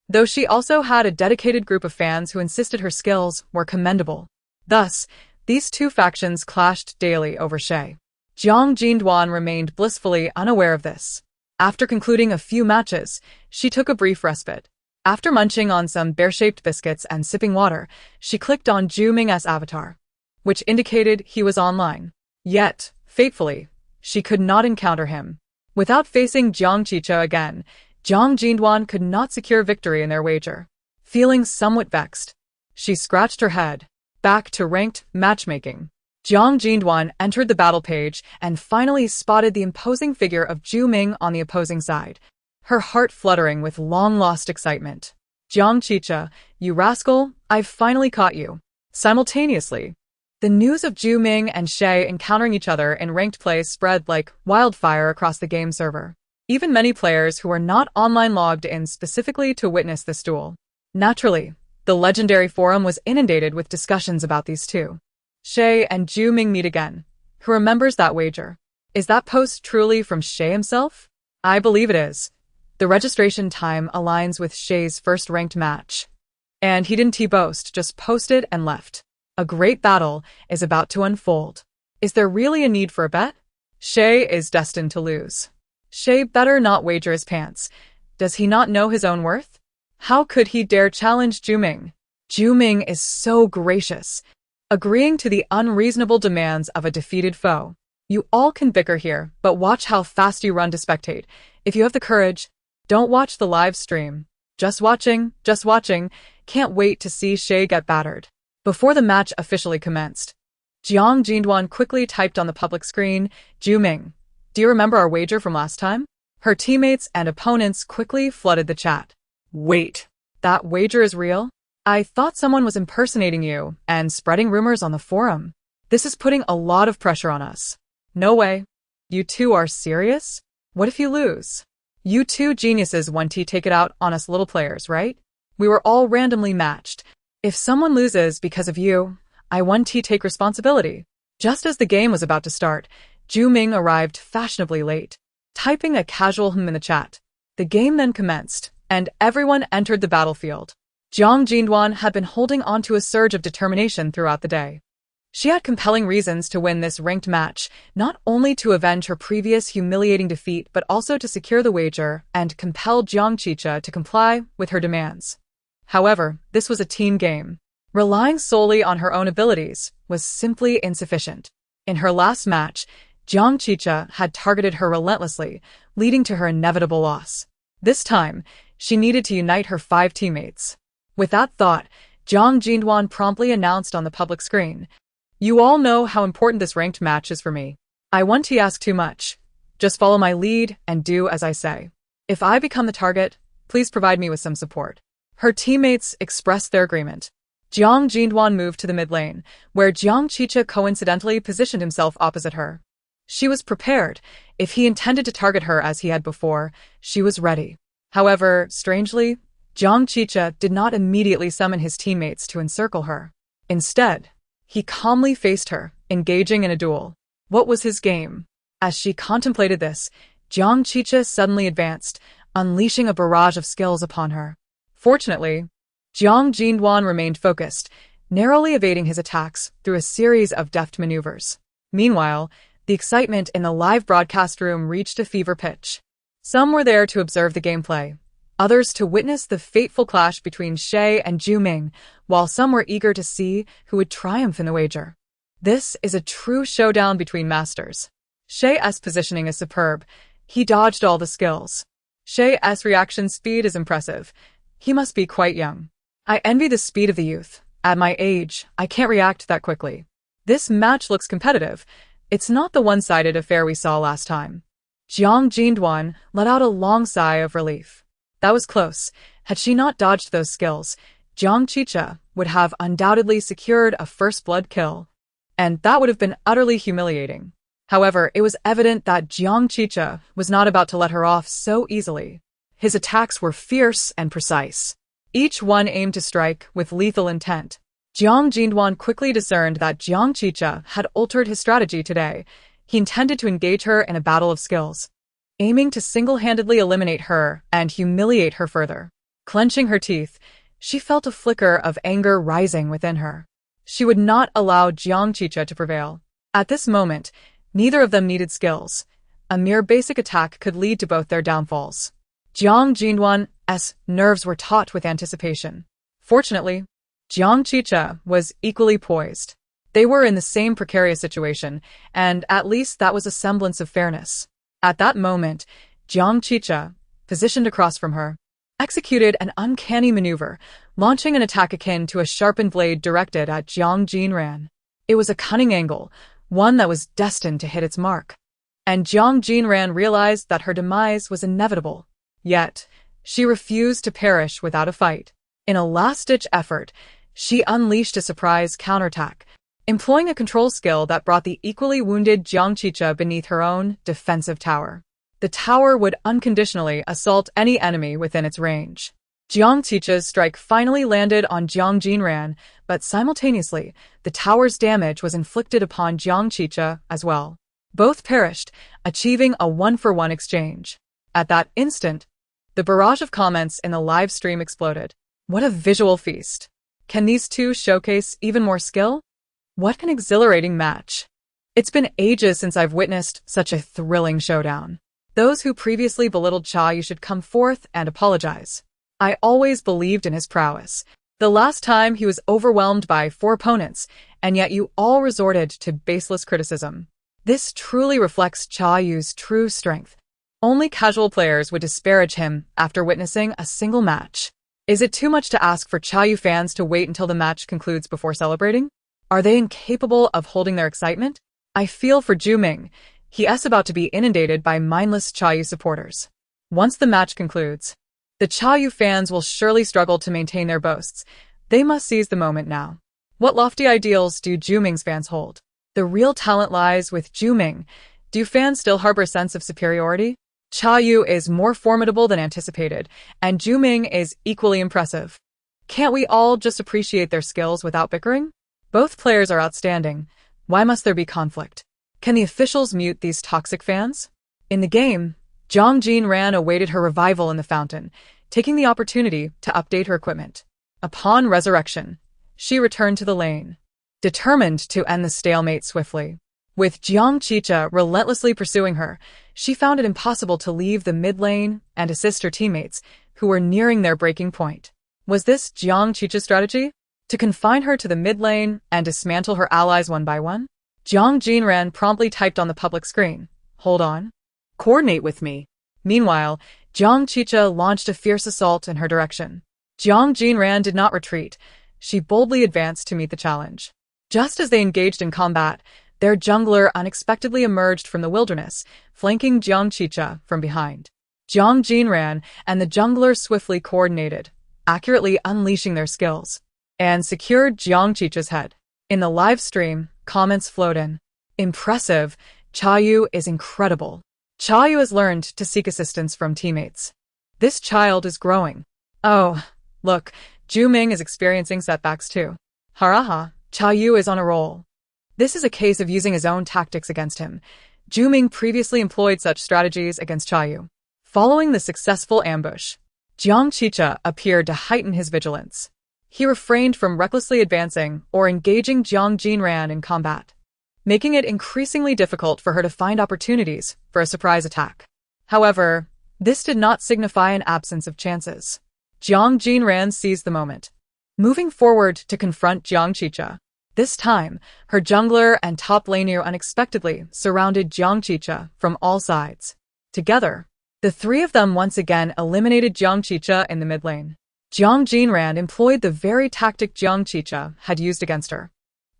Though she also had a dedicated group of fans who insisted her skills were commendable. Thus, these two factions clashed daily over Shay. Jiang Jinran remained blissfully unaware of this. After concluding a few matches, she took a brief respite. After munching on some bear-shaped biscuits and sipping water, she clicked on Zhu's avatar, which indicated he was online. Yet, fatefully, she could not encounter him. Without facing Jiang Chicha again, Jiang Jinran could not secure victory in their wager. Feeling somewhat vexed, she scratched her head. Back to ranked matchmaking. Jiang Jinran entered the battle page and finally spotted the imposing figure of Zhu on the opposing side, her heart fluttering with long-lost excitement. Jiang Chicha, you rascal, I've finally caught you. Simultaneously, the news of Zhu and Shay encountering each other in ranked play spread like wildfire across the game server. Even many players who were not online logged in specifically to witness this duel. Naturally, the legendary forum was inundated with discussions about these two. Shay and Zhu meet again. Who remembers that wager? Is that post truly from Shay himself? I believe it is. The registration time aligns with Shay's first ranked match. And he didn't boast, just posted and left. A great battle is about to unfold. Is there really a need for a bet? Shay is destined to lose. Shay better not wager his pants. Does he not know his own worth? How could he dare challenge Zhu? Zhu is so gracious, agreeing to the unreasonable demands of a defeated foe. You all can bicker here, but watch how fast you run to spectate. If you have the courage, don't watch the live stream. Just watching, can't wait to see Shay get battered. Before the match officially commenced, Jiang Jinran quickly typed on the public screen, Zhu, do you remember our wager from last time? Her teammates and opponents quickly flooded the chat. Wait, that wager is real? I thought someone was impersonating you and spreading rumors on the forum. This is putting a lot of pressure on us. No way. You two are serious? What if you lose? You two geniuses want to take it out on us little players, right? We were all randomly matched. If someone loses because of you, I want to take responsibility. Just as the game was about to start, Zhu Ming arrived fashionably late, typing a casual in the chat. The game then commenced, and everyone entered the battlefield. Jiang Jinran had been holding on to a surge of determination throughout the day. She had compelling reasons to win this ranked match, not only to avenge her previous humiliating defeat but also to secure the wager and compel Jiang Chicha to comply with her demands. However, this was a team game. Relying solely on her own abilities was simply insufficient. In her last match, Jiang Chicha had targeted her relentlessly, leading to her inevitable loss. This time, she needed to unite her 5 teammates. With that thought, Jiang Jinran promptly announced on the public screen, "You all know how important this ranked match is for me. I won't ask too much. Just follow my lead and do as I say. If I become the target, please provide me with some support." Her teammates expressed their agreement. Jiang Jinran moved to the mid lane, where Jiang Chicha coincidentally positioned himself opposite her. She was prepared. If he intended to target her as he had before, she was ready. However, strangely, Jiang Chicha did not immediately summon his teammates to encircle her. Instead, he calmly faced her, engaging in a duel. What was his game? As she contemplated this, Jiang Chicha suddenly advanced, unleashing a barrage of skills upon her. Fortunately, Jiang Jinran remained focused, narrowly evading his attacks through a series of deft maneuvers. Meanwhile, the excitement in the live broadcast room reached a fever pitch. Some were there to observe the gameplay, others to witness the fateful clash between Shay and Zhu Ming, while some were eager to see who would triumph in the wager. This is a true showdown between masters. Shay's positioning is superb. He dodged all the skills. Shay's reaction speed is impressive. He must be quite young. I envy the speed of the youth. At my age, I can't react that quickly. This match looks competitive. It's not the one-sided affair we saw last time. Jiang Jinran let out a long sigh of relief. That was close. Had she not dodged those skills, Jiang Chicha would have undoubtedly secured a first-blood kill. And that would have been utterly humiliating. However, it was evident that Jiang Chicha was not about to let her off so easily. His attacks were fierce and precise. Each one aimed to strike with lethal intent. Jiang Jinran quickly discerned that Jiang Chicha had altered his strategy today. He intended to engage her in a battle of skills, aiming to single-handedly eliminate her and humiliate her further. Clenching her teeth, she felt a flicker of anger rising within her. She would not allow Jiang Chicha to prevail. At this moment, neither of them needed skills. A mere basic attack could lead to both their downfalls. Jiang Jinran's nerves were taut with anticipation. Fortunately, Jiang Chicha was equally poised. They were in the same precarious situation, and at least that was a semblance of fairness. At that moment, Jiang Chicha, positioned across from her, executed an uncanny maneuver, launching an attack akin to a sharpened blade directed at Jiang Jinran. It was a cunning angle, one that was destined to hit its mark. And Jiang Jinran realized that her demise was inevitable. Yet, she refused to perish without a fight. In a last-ditch effort, she unleashed a surprise counterattack, employing a control skill that brought the equally wounded Jiang Chicha beneath her own defensive tower. The tower would unconditionally assault any enemy within its range. Jiang Chicha's strike finally landed on Jiang Jinran, but simultaneously, the tower's damage was inflicted upon Jiang Chicha as well. Both perished, achieving a one-for-one exchange. At that instant, the barrage of comments in the live stream exploded. What a visual feast! Can these two showcase even more skill? What an exhilarating match! It's been ages since I've witnessed such a thrilling showdown. Those who previously belittled Cha Yu should come forth and apologize. I always believed in his prowess. The last time he was overwhelmed by 4 opponents, and yet you all resorted to baseless criticism. This truly reflects Cha Yu's true strength. Only casual players would disparage him after witnessing a single match. Is it too much to ask for Cha Yu fans to wait until the match concludes before celebrating? Are they incapable of holding their excitement? I feel for Zhu Ming. He is about to be inundated by mindless Cha Yu supporters. Once the match concludes, the Cha Yu fans will surely struggle to maintain their boasts. They must seize the moment now. What lofty ideals do Zhu Ming's fans hold? The real talent lies with Zhu Ming. Do fans still harbor a sense of superiority? Cha Yu is more formidable than anticipated, and Zhu Ming is equally impressive. Can't we all just appreciate their skills without bickering? Both players are outstanding, Why must there be conflict? Can the officials mute these toxic fans? In the game, Jiang Jinran awaited her revival in the fountain, taking the opportunity to update her equipment. Upon resurrection, she returned to the lane, determined to end the stalemate swiftly. With Jiang Chicha relentlessly pursuing her, she found it impossible to leave the mid lane and assist her teammates, who were nearing their breaking point. Was this Jiang Chicha's strategy? To confine her to the mid lane and dismantle her allies one by one? Jiang Jinran promptly typed on the public screen, "Hold on. Coordinate with me." Meanwhile, Jiang Chicha launched a fierce assault in her direction. Jiang Jinran did not retreat. She boldly advanced to meet the challenge. Just as they engaged in combat, their jungler unexpectedly emerged from the wilderness, flanking Jiang Chicha from behind. Jiang Jinran and the jungler swiftly coordinated, accurately unleashing their skills, and secured Jiang Chicha's head. In the live stream, comments flowed in. Impressive. Chayu is incredible. Chayu has learned to seek assistance from teammates. This child is growing. Oh, look, Zhu Ming is experiencing setbacks too. Haraha, Chayu is on a roll. This is a case of using his own tactics against him. Zhu Ming previously employed such strategies against Chayu. Following the successful ambush, Jiang Chicha appeared to heighten his vigilance. He refrained from recklessly advancing or engaging Jiang Jinran in combat, making it increasingly difficult for her to find opportunities for a surprise attack. However, this did not signify an absence of chances. Jiang Jinran seized the moment, moving forward to confront Jiang Chicha. This time, her jungler and top laner unexpectedly surrounded Jiang Chicha from all sides. Together, the three of them once again eliminated Jiang Chicha in the mid lane. Jiang Jinran employed the very tactic Jiang Chicha had used against her,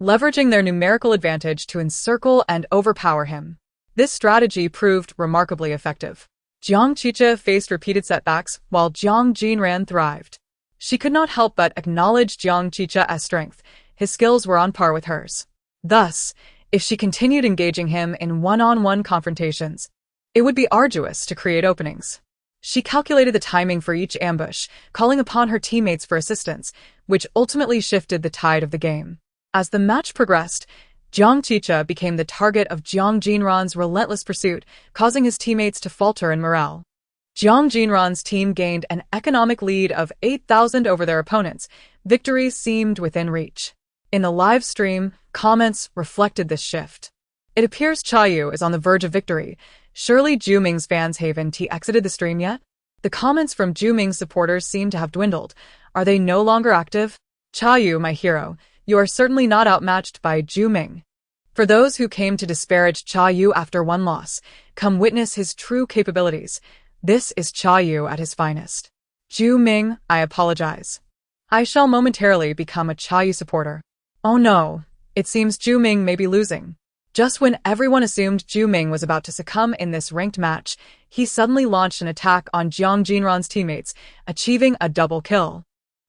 leveraging their numerical advantage to encircle and overpower him. This strategy proved remarkably effective. Jiang Chicha faced repeated setbacks while Jiang Jinran thrived. She could not help but acknowledge Jiang Chicha as strength. His skills were on par with hers. Thus, if she continued engaging him in one-on-one confrontations, it would be arduous to create openings. She calculated the timing for each ambush, calling upon her teammates for assistance, which ultimately shifted the tide of the game. As the match progressed, Jiang Chicha became the target of Jiang Jinran's relentless pursuit, causing his teammates to falter in morale. Jiang Jinran's team gained an economic lead of 8,000 over their opponents. Victory seemed within reach. In the live stream, comments reflected this shift. It appears Chayu is on the verge of victory. Surely Zhu Ming's fans haven't exited the stream yet? The comments from Zhu Ming's supporters seem to have dwindled. Are they no longer active? Chayu, my hero, you are certainly not outmatched by Zhu Ming. For those who came to disparage Chayu after one loss, come witness his true capabilities. This is Chayu at his finest. Zhu Ming, I apologize. I shall momentarily become a Chayu supporter. Oh no, it seems Zhu Ming may be losing. Just when everyone assumed Zhu Ming was about to succumb in this ranked match, he suddenly launched an attack on Jiang Jinran's teammates, achieving a double kill.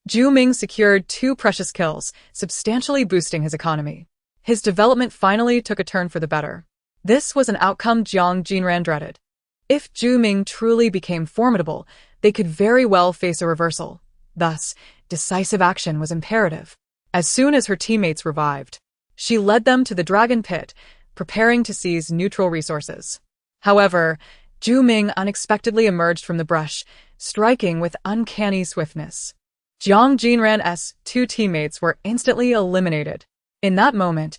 Zhu Ming secured 2 precious kills, substantially boosting his economy. His development finally took a turn for the better. This was an outcome Jiang Jinran dreaded. If Zhu Ming truly became formidable, they could very well face a reversal. Thus, decisive action was imperative. As soon as her teammates revived, she led them to the dragon pit, preparing to seize neutral resources. However, Zhu Ming unexpectedly emerged from the brush, striking with uncanny swiftness. Jiang Jinran's 2 teammates were instantly eliminated. In that moment,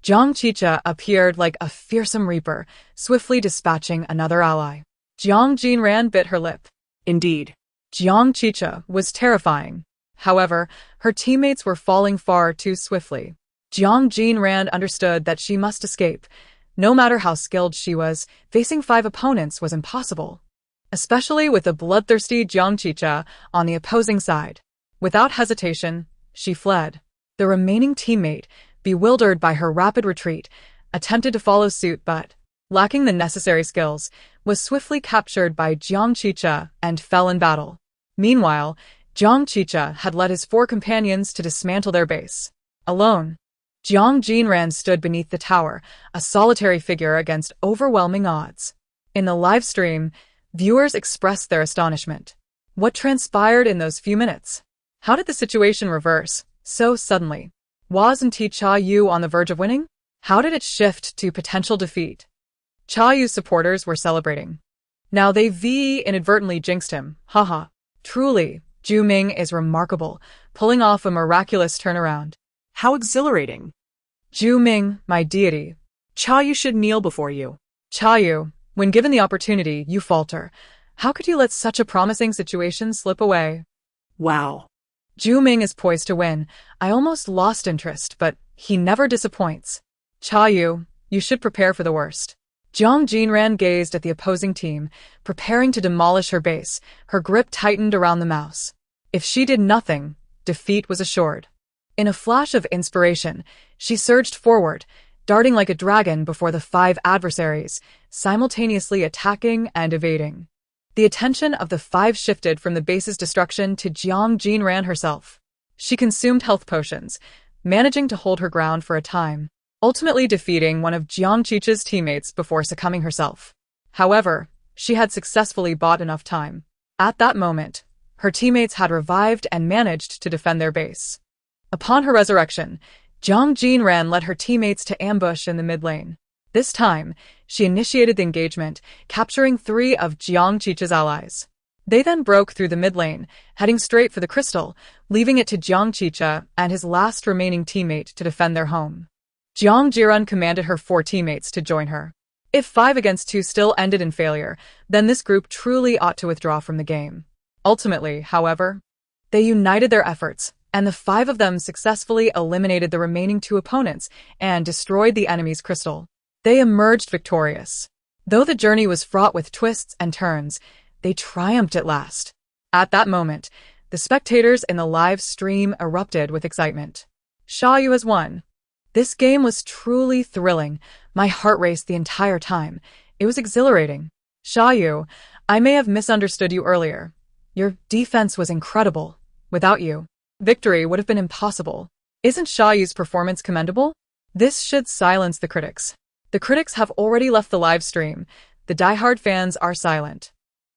Jiang Chicha appeared like a fearsome reaper, swiftly dispatching another ally. Jiang Jinran bit her lip. Indeed, Jiang Chicha was terrifying. However, her teammates were falling far too swiftly. Jiang Jinran understood that she must escape. No matter how skilled she was, facing 5 opponents was impossible, especially with a bloodthirsty Jiang Chicha on the opposing side. Without hesitation, she fled. The remaining teammate, bewildered by her rapid retreat, attempted to follow suit but, lacking the necessary skills, was swiftly captured by Jiang Chicha and fell in battle. Meanwhile, Jiang Chicha had led his 4 companions to dismantle their base. Alone, Jiang Jinran stood beneath the tower, a solitary figure against overwhelming odds. In the live stream, viewers expressed their astonishment. What transpired in those few minutes? How did the situation reverse so suddenly? Wasn't Chayu on the verge of winning? How did it shift to potential defeat? Cha Yu's supporters were celebrating. Now they inadvertently jinxed him. Haha. Truly, Zhu Ming is remarkable, pulling off a miraculous turnaround. How exhilarating. Zhu Ming, my deity. Cha Yu should kneel before you. Cha Yu, when given the opportunity, you falter. How could you let such a promising situation slip away? Wow. Zhu Ming is poised to win. I almost lost interest, but he never disappoints. Cha Yu, you should prepare for the worst. Jiang Jinran gazed at the opposing team, preparing to demolish her base, her grip tightened around the mouse. If she did nothing, defeat was assured. In a flash of inspiration, she surged forward, darting like a dragon before the 5 adversaries, simultaneously attacking and evading. The attention of the 5 shifted from the base's destruction to Jiang Jinran herself. She consumed health potions, managing to hold her ground for a time, ultimately defeating one of Jiang Qicha's teammates before succumbing herself. However, she had successfully bought enough time. At that moment, her teammates had revived and managed to defend their base. Upon her resurrection, Jiang Jinran led her teammates to ambush in the mid lane. This time, she initiated the engagement, capturing 3 of Jiang Qicha's allies. They then broke through the mid lane, heading straight for the crystal, leaving it to Jiang Qicha and his last remaining teammate to defend their home. Jiang Jinran commanded her 4 teammates to join her. If 5 against 2 still ended in failure, then this group truly ought to withdraw from the game. Ultimately, however, they united their efforts, and the 5 of them successfully eliminated the remaining 2 opponents and destroyed the enemy's crystal. They emerged victorious. Though the journey was fraught with twists and turns, they triumphed at last. At that moment, the spectators in the live stream erupted with excitement. Cha Yu has won. This game was truly thrilling. My heart raced the entire time. It was exhilarating. Cha Yu, I may have misunderstood you earlier. Your defense was incredible. Without you, victory would have been impossible. Isn't Cha Yu's performance commendable? This should silence the critics. The critics have already left the live stream. The diehard fans are silent.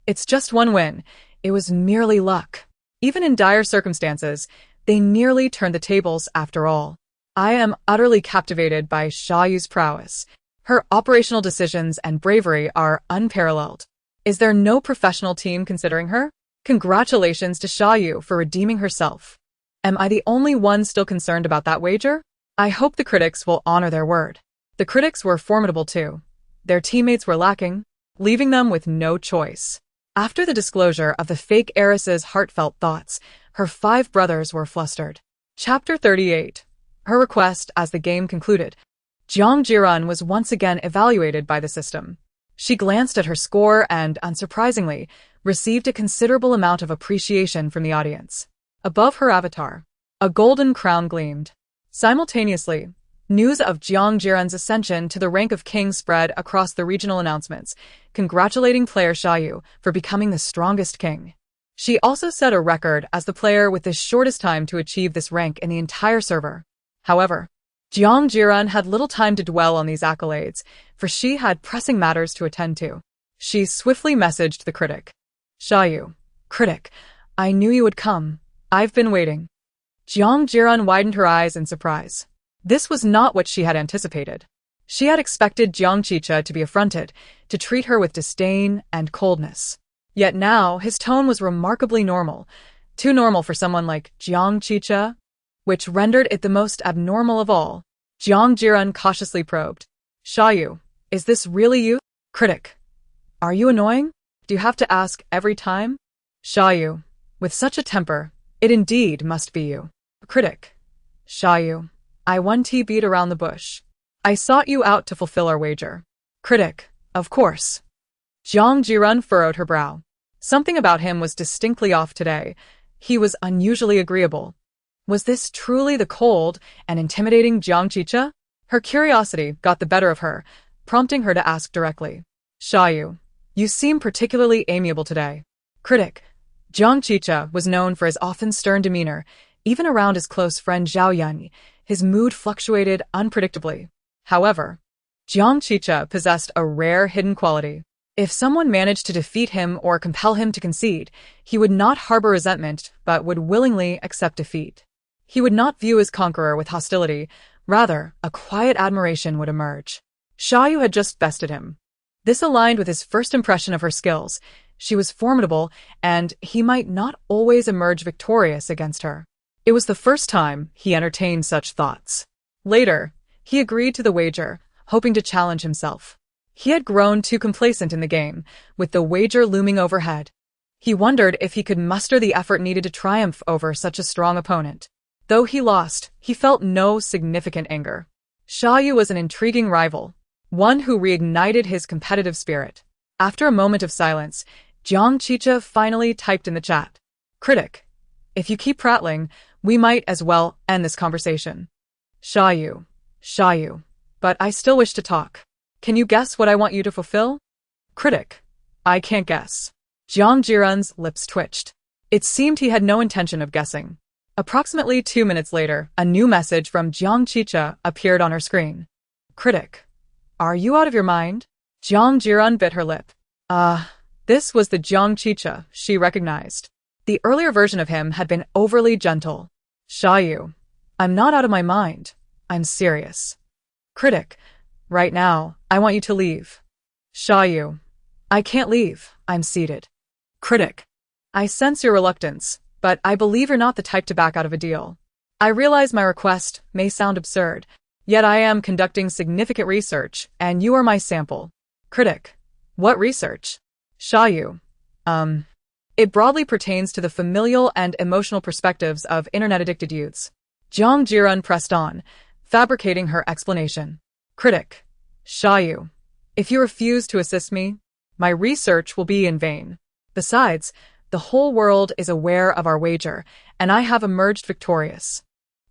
It's just one win. It was merely luck. Even in dire circumstances, they nearly turned the tables after all. I am utterly captivated by Cha Yu's prowess. Her operational decisions and bravery are unparalleled. Is there no professional team considering her? Congratulations to Cha Yu for redeeming herself. Am I the only one still concerned about that wager? I hope the critics will honor their word. The critics were formidable too. Their teammates were lacking, leaving them with no choice. After the disclosure of the fake heiress's heartfelt thoughts, her 5 brothers were flustered. Chapter 38. Her request as the game concluded. Jiang Jinran was once again evaluated by the system. She glanced at her score and, unsurprisingly, received a considerable amount of appreciation from the audience. Above her avatar, a golden crown gleamed. Simultaneously, news of Jiang Jinran's ascension to the rank of king spread across the regional announcements, congratulating player Cha Yu for becoming the strongest king. She also set a record as the player with the shortest time to achieve this rank in the entire server. However, Jiang Jinran had little time to dwell on these accolades, for she had pressing matters to attend to. She swiftly messaged the critic. Cha Yu, critic, I knew you would come. I've been waiting. Jiang Jinran widened her eyes in surprise. This was not what she had anticipated. She had expected Jiang Qicha to be affronted, to treat her with disdain and coldness. Yet now, his tone was remarkably normal, too normal for someone like Jiang Qicha, which rendered it the most abnormal of all. Jiang Jinran cautiously probed. Cha Yu, is this really you? Critic, are you annoying? Do you have to ask every time? Cha Yu, with such a temper, it indeed must be you. Critic, Cha Yu, I won beat around the bush. I sought you out to fulfill our wager. Critic, of course. Jiang Jinran furrowed her brow. Something about him was distinctly off today. He was unusually agreeable. Was this truly the cold and intimidating Jiang Qicha? Her curiosity got the better of her, prompting her to ask directly. Cha Yu, you seem particularly amiable today. Critic, Jiang Qicha was known for his often stern demeanor. Even around his close friend Zhao Yan, his mood fluctuated unpredictably. However, Jiang Qicha possessed a rare hidden quality. If someone managed to defeat him or compel him to concede, he would not harbor resentment but would willingly accept defeat. He would not view his conqueror with hostility, Rather, a quiet admiration would emerge. Xiaoyu had just bested him. This aligned with his first impression of her skills. She was formidable, and he might not always emerge victorious against her. It was the first time he entertained such thoughts. Later, he agreed to the wager, hoping to challenge himself. He had grown too complacent in the game, with the wager looming overhead. He wondered if he could muster the effort needed to triumph over such a strong opponent. Though he lost, he felt no significant anger. Xiaoyu was an intriguing rival, one who reignited his competitive spirit. After a moment of silence, Jiang Jinran finally typed in the chat. Critic, if you keep prattling, we might as well end this conversation. Xiaoyu, but I still wish to talk. Can you guess what I want you to fulfill? Critic, I can't guess. Jiang Jinran's lips twitched. It seemed he had no intention of guessing. Approximately 2 minutes later, a new message from Jiang Jinran appeared on her screen. Critic, are you out of your mind? Jiang Jinran bit her lip. This was the Jiang Jinran she recognized. The earlier version of him had been overly gentle. Xiaoyu, I'm not out of my mind. I'm serious. Critic, right now, I want you to leave. Xiaoyu, I can't leave. I'm seated. Critic, I sense your reluctance, but I believe you're not the type to back out of a deal. I realize my request may sound absurd, yet I am conducting significant research, and you are my sample. Critic, what research? Xiaoyu, it broadly pertains to the familial and emotional perspectives of internet-addicted youths. Jiang Jinran pressed on, fabricating her explanation. Critic, Xiaoyu, if you refuse to assist me, my research will be in vain. Besides, the whole world is aware of our wager, and I have emerged victorious.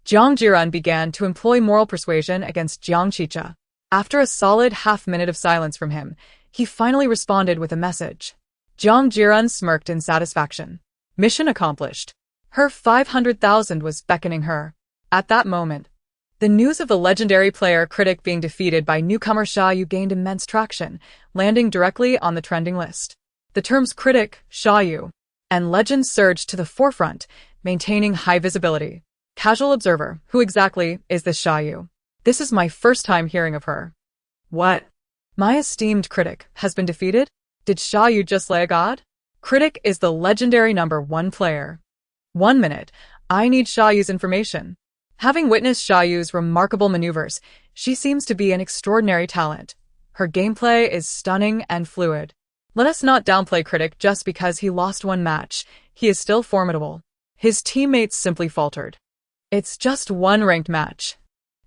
Jiang Jinran began to employ moral persuasion against Jiang Jinran. After a solid half-minute of silence from him, he finally responded with a message. Jiang Jinran smirked in satisfaction. Mission accomplished. Her 500,000 was beckoning her. At that moment, the news of the legendary player Critic being defeated by newcomer Xiaoyu gained immense traction, landing directly on the trending list. The terms Critic, Xiaoyu, and legend surged to the forefront, maintaining high visibility. Casual observer, who exactly is this Xiaoyu? This is my first time hearing of her. What? My esteemed Critic has been defeated? Did Xiaoyu just slay a god? Critic is the legendary #1 player. 1 minute, I need Xiaoyu's information. Having witnessed Xiaoyu's remarkable maneuvers, she seems to be an extraordinary talent. Her gameplay is stunning and fluid. Let us not downplay Critic just because he lost one match. He is still formidable. His teammates simply faltered. It's just one ranked match.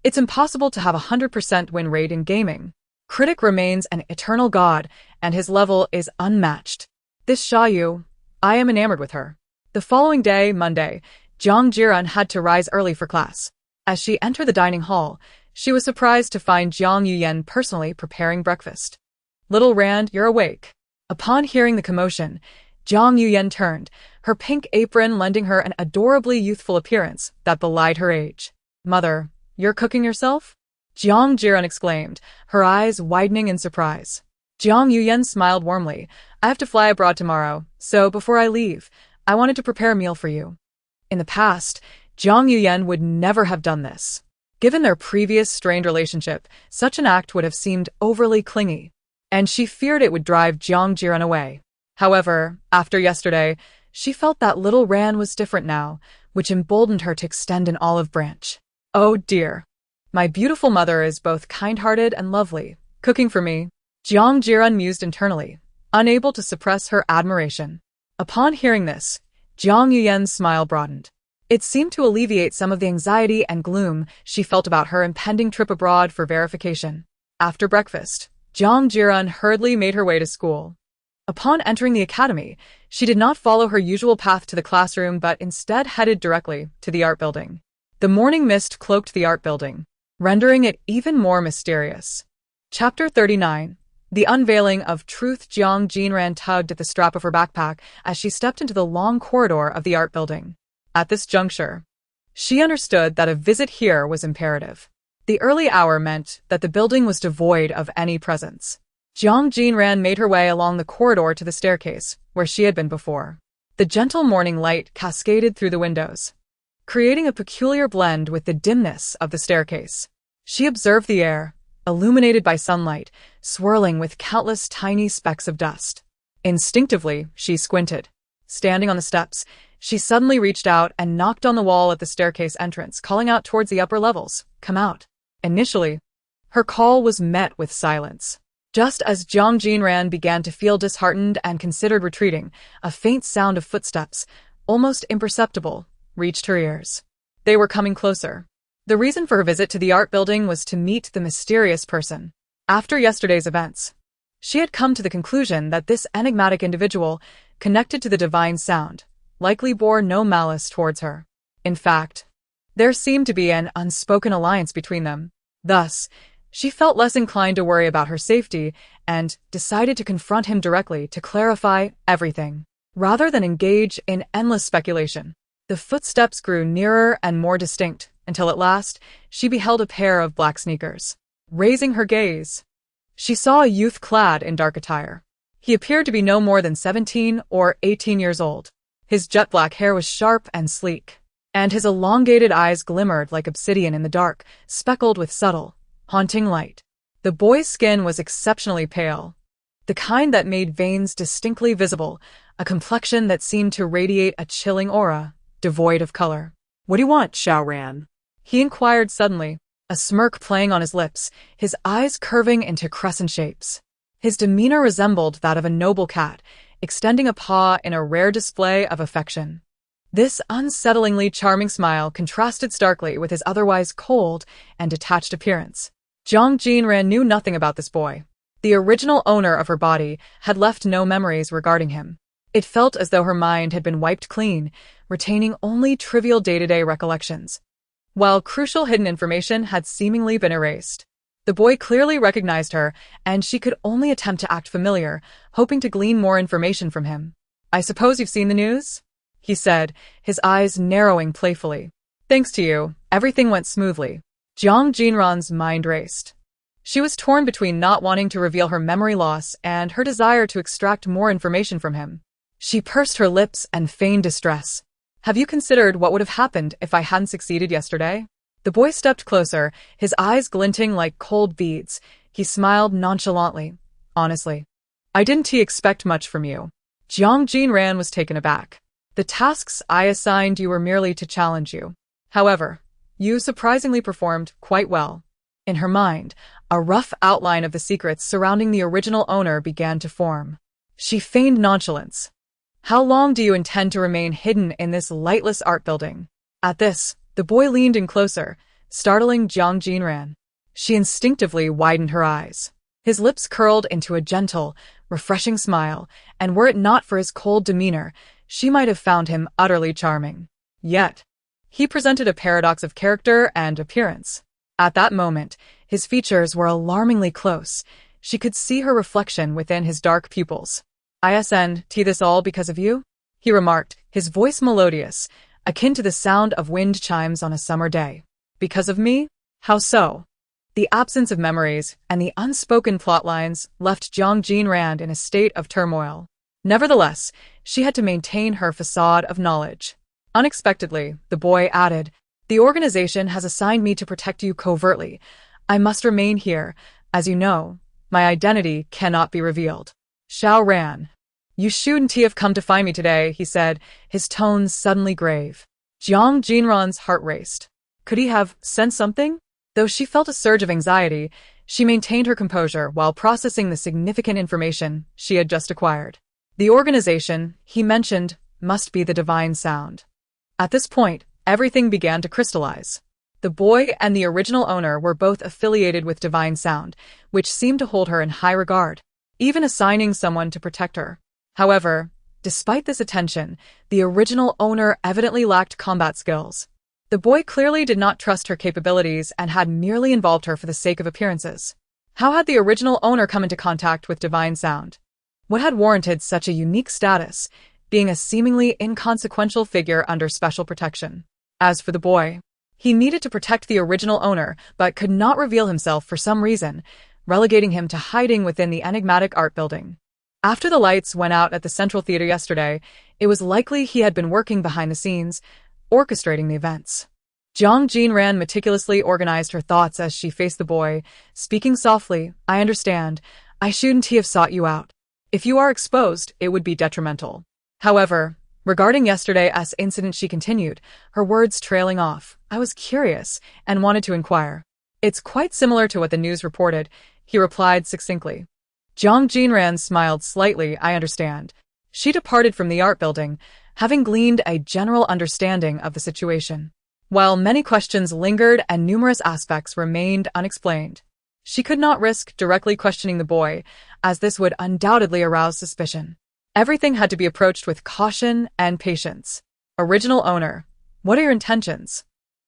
It's impossible to have a 100% win rate in gaming. Critic remains an eternal god, and his level is unmatched. This Xiaoyu, I am enamored with her. The following day, Monday, Jiang Jinran had to rise early for class. As she entered the dining hall, she was surprised to find Jiang Yuyan personally preparing breakfast. Little Rand, you're awake. Upon hearing the commotion, Jiang Yuyan turned, her pink apron lending her an adorably youthful appearance that belied her age. Mother, you're cooking yourself? Jiang Jinran exclaimed, her eyes widening in surprise. Jiang Yuyan smiled warmly. I have to fly abroad tomorrow, so before I leave, I wanted to prepare a meal for you. In the past, Jiang Yuyan would never have done this. Given their previous strained relationship, such an act would have seemed overly clingy, and she feared it would drive Jiang Jinran away. However, after yesterday, she felt that little Ran was different now, which emboldened her to extend an olive branch. Oh dear. My beautiful mother is both kind-hearted and lovely, cooking for me. Jiang Jinran mused internally, unable to suppress her admiration. Upon hearing this, Jiang Yuyan's smile broadened. It seemed to alleviate some of the anxiety and gloom she felt about her impending trip abroad for verification. After breakfast, Jiang Jinran hurriedly made her way to school. Upon entering the academy, she did not follow her usual path to the classroom but instead headed directly to the art building. The morning mist cloaked the art building, rendering it even more mysterious. Chapter 39. The unveiling of truth. Jiang Jinran tugged at the strap of her backpack as she stepped into the long corridor of the art building. At this juncture, she understood that a visit here was imperative. The early hour meant that the building was devoid of any presence. Jiang Jinran made her way along the corridor to the staircase, where she had been before. The gentle morning light cascaded through the windows, creating a peculiar blend with the dimness of the staircase. She observed the air, illuminated by sunlight, swirling with countless tiny specks of dust. Instinctively, she squinted. Standing on the steps, she suddenly reached out and knocked on the wall at the staircase entrance, calling out towards the upper levels, "Come out." Initially, her call was met with silence. Just as Jiang Jinran began to feel disheartened and considered retreating, a faint sound of footsteps, almost imperceptible, reached her ears. They were coming closer. The reason for her visit to the art building was to meet the mysterious person. After yesterday's events, she had come to the conclusion that this enigmatic individual, connected to the divine sound, likely bore no malice towards her. In fact, there seemed to be an unspoken alliance between them. Thus, she felt less inclined to worry about her safety and decided to confront him directly to clarify everything, rather than engage in endless speculation. The footsteps grew nearer and more distinct, until at last, she beheld a pair of black sneakers. Raising her gaze, she saw a youth clad in dark attire. He appeared to be no more than 17 or 18 years old. His jet-black hair was sharp and sleek, and his elongated eyes glimmered like obsidian in the dark, speckled with subtle, haunting light. The boy's skin was exceptionally pale, the kind that made veins distinctly visible, a complexion that seemed to radiate a chilling aura, devoid of color. What do you want, Xiaoran? He inquired suddenly, a smirk playing on his lips, his eyes curving into crescent shapes. His demeanor resembled that of a noble cat, extending a paw in a rare display of affection. This unsettlingly charming smile contrasted starkly with his otherwise cold and detached appearance. Jiang Jinran knew nothing about this boy. The original owner of her body had left no memories regarding him. It felt as though her mind had been wiped clean, retaining only trivial day-to-day recollections, while crucial hidden information had seemingly been erased. The boy clearly recognized her, and she could only attempt to act familiar, hoping to glean more information from him. "I suppose you've seen the news?" he said, his eyes narrowing playfully. "Thanks to you, everything went smoothly." Jiang Jinran's mind raced. She was torn between not wanting to reveal her memory loss and her desire to extract more information from him. She pursed her lips and feigned distress. "Have you considered what would have happened if I hadn't succeeded yesterday?" The boy stepped closer, his eyes glinting like cold beads. He smiled nonchalantly. "Honestly, I didn't expect much from you." Jiang Jinran was taken aback. "The tasks I assigned you were merely to challenge you. However, you surprisingly performed quite well." In her mind, a rough outline of the secrets surrounding the original owner began to form. She feigned nonchalance. "How long do you intend to remain hidden in this lightless art building?" At this, the boy leaned in closer, startling Jiang Jinran. She instinctively widened her eyes. His lips curled into a gentle, refreshing smile, and were it not for his cold demeanor, she might have found him utterly charming. Yet, he presented a paradox of character and appearance. At that moment, his features were alarmingly close. She could see her reflection within his dark pupils. "Isn't this all because of you?" he remarked, his voice melodious, akin to the sound of wind chimes on a summer day. "Because of me? How so?" The absence of memories and the unspoken plot lines left Jiang Jinran in a state of turmoil. Nevertheless, she had to maintain her facade of knowledge. Unexpectedly, the boy added, "The organization has assigned me to protect you covertly. I must remain here. As you know, my identity cannot be revealed." "Xiaoran, you shouldn't have come to find me today," he said, his tones suddenly grave. Jiang Jinran's heart raced. Could he have sensed something? Though she felt a surge of anxiety, she maintained her composure while processing the significant information she had just acquired. The organization, he mentioned, must be the divine sound. At this point, everything began to crystallize. The boy and the original owner were both affiliated with divine sound, which seemed to hold her in high regard, even assigning someone to protect her. However, despite this attention, the original owner evidently lacked combat skills. The boy clearly did not trust her capabilities and had merely involved her for the sake of appearances. How had the original owner come into contact with divine sound? What had warranted such a unique status, being a seemingly inconsequential figure under special protection? As for the boy, he needed to protect the original owner but could not reveal himself for some reason, relegating him to hiding within the enigmatic art building. After the lights went out at the Central Theater yesterday, it was likely he had been working behind the scenes, orchestrating the events. Jiang Jinran meticulously organized her thoughts as she faced the boy, speaking softly. I understand. I shouldn't have sought you out. If you are exposed, it would be detrimental. However, regarding yesterday's incident, she continued, her words trailing off. I was curious and wanted to inquire. It's quite similar to what the news reported, he replied succinctly. Jiang Jinran smiled slightly. I understand. She departed from the art building, having gleaned a general understanding of the situation. While many questions lingered and numerous aspects remained unexplained, she could not risk directly questioning the boy, as this would undoubtedly arouse suspicion. Everything had to be approached with caution and patience. Original owner, what are your intentions?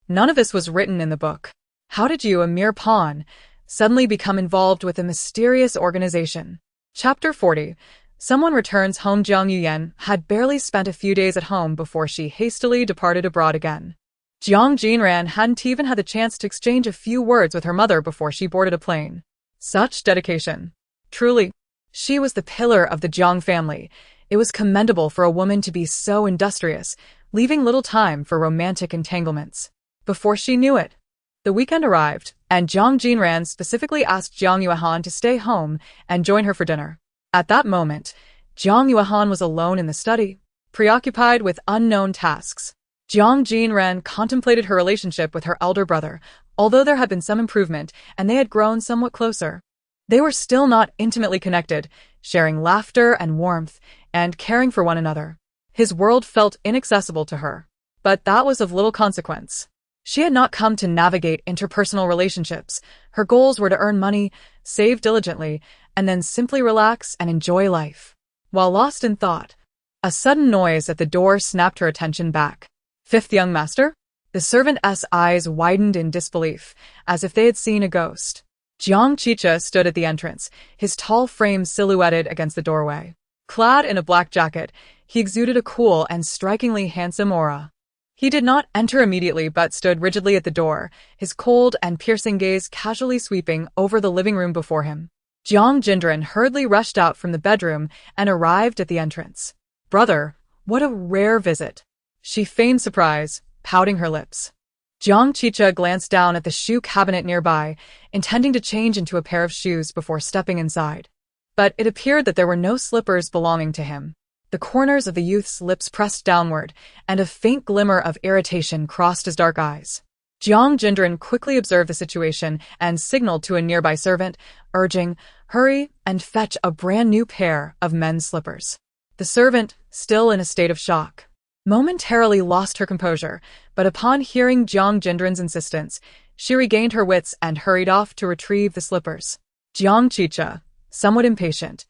None of this was written in the book. How did you, a mere pawn, suddenly become involved with a mysterious organization? Chapter 40. Someone returns home. Jiang Yuyan had barely spent a few days at home before she hastily departed abroad again. Jiang Jinran hadn't even had the chance to exchange a few words with her mother before she boarded a plane. Such dedication. Truly, she was the pillar of the Jiang family. It was commendable for a woman to be so industrious, leaving little time for romantic entanglements. Before she knew it, the weekend arrived, and Jiang Jinran specifically asked Jiang Yuan to stay home and join her for dinner. At that moment, Jiang Yuan was alone in the study, preoccupied with unknown tasks. Jiang Jinran contemplated her relationship with her elder brother, although there had been some improvement and they had grown somewhat closer. They were still not intimately connected, sharing laughter and warmth, and caring for one another. His world felt inaccessible to her, but that was of little consequence. She had not come to navigate interpersonal relationships. Her goals were to earn money, save diligently, and then simply relax and enjoy life. While lost in thought, a sudden noise at the door snapped her attention back. Fifth young master? The servant's eyes widened in disbelief, as if they had seen a ghost. Jiang Chicha stood at the entrance, his tall frame silhouetted against the doorway. Clad in a black jacket, he exuded a cool and strikingly handsome aura. He did not enter immediately but stood rigidly at the door, his cold and piercing gaze casually sweeping over the living room before him. Jiang Jinran hurriedly rushed out from the bedroom and arrived at the entrance. Brother, what a rare visit. She feigned surprise, pouting her lips. Jiang Chicha glanced down at the shoe cabinet nearby, intending to change into a pair of shoes before stepping inside. But it appeared that there were no slippers belonging to him. The corners of the youth's lips pressed downward, and a faint glimmer of irritation crossed his dark eyes. Jiang Jinran quickly observed the situation and signaled to a nearby servant, urging, hurry and fetch a brand new pair of men's slippers. The servant, still in a state of shock, momentarily lost her composure, but upon hearing Jiang Jinran's insistence, she regained her wits and hurried off to retrieve the slippers. Jiang Chicha, somewhat impatient,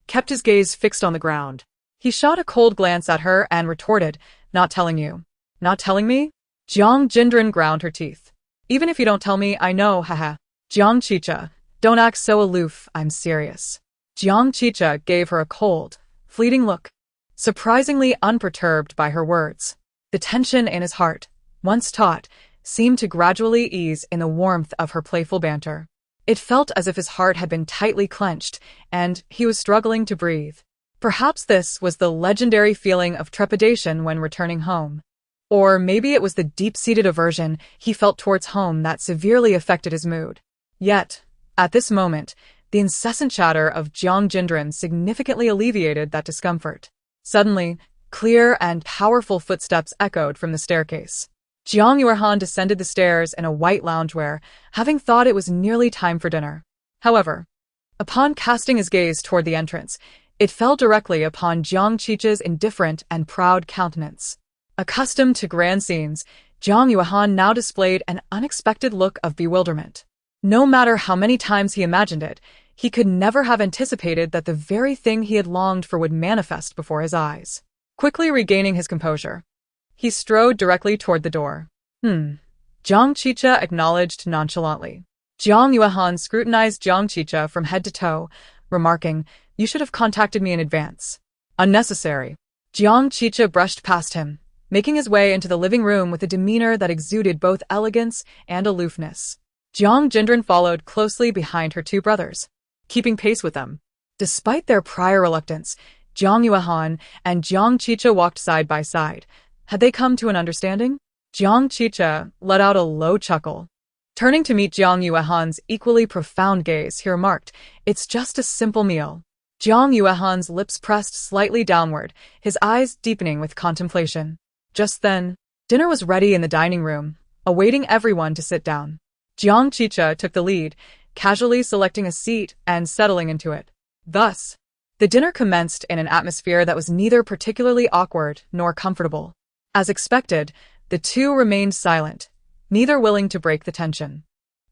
kept his gaze fixed on the ground. He shot a cold glance at her and retorted, not telling you. Not telling me? Jiang Jinran ground her teeth. Even if you don't tell me, I know, haha. Jiang Chicha, don't act so aloof, I'm serious. Jiang Chicha gave her a cold, fleeting look, surprisingly unperturbed by her words. The tension in his heart, once taut, seemed to gradually ease in the warmth of her playful banter. It felt as if his heart had been tightly clenched, and he was struggling to breathe. Perhaps this was the legendary feeling of trepidation when returning home. Or maybe it was the deep-seated aversion he felt towards home that severely affected his mood. Yet, at this moment, the incessant chatter of Jiang Jinran significantly alleviated that discomfort. Suddenly, clear and powerful footsteps echoed from the staircase. Jiang Yuan descended the stairs in a white loungewear, having thought it was nearly time for dinner. However, upon casting his gaze toward the entrance, it fell directly upon Jiang Chicha's indifferent and proud countenance. Accustomed to grand scenes, Jiang Yuan now displayed an unexpected look of bewilderment. No matter how many times he imagined it, he could never have anticipated that the very thing he had longed for would manifest before his eyes. Quickly regaining his composure, he strode directly toward the door. Jiang Chicha acknowledged nonchalantly. Jiang Yuan scrutinized Jiang Chicha from head to toe, remarking, "You should have contacted me in advance." Unnecessary. Jiang Chicha brushed past him, making his way into the living room with a demeanor that exuded both elegance and aloofness. Jiang Jinran followed closely behind her two brothers, keeping pace with them. Despite their prior reluctance, Jiang Yuan and Jiang Chicha walked side by side. Had they come to an understanding? Jiang Chicha let out a low chuckle. Turning to meet Jiang Yuehan's equally profound gaze, he remarked, "It's just a simple meal." Jiang Yuehan's lips pressed slightly downward, his eyes deepening with contemplation. Just then, dinner was ready in the dining room, awaiting everyone to sit down. Jiang Chicha took the lead, casually selecting a seat and settling into it. Thus, the dinner commenced in an atmosphere that was neither particularly awkward nor comfortable. As expected, the two remained silent, neither willing to break the tension.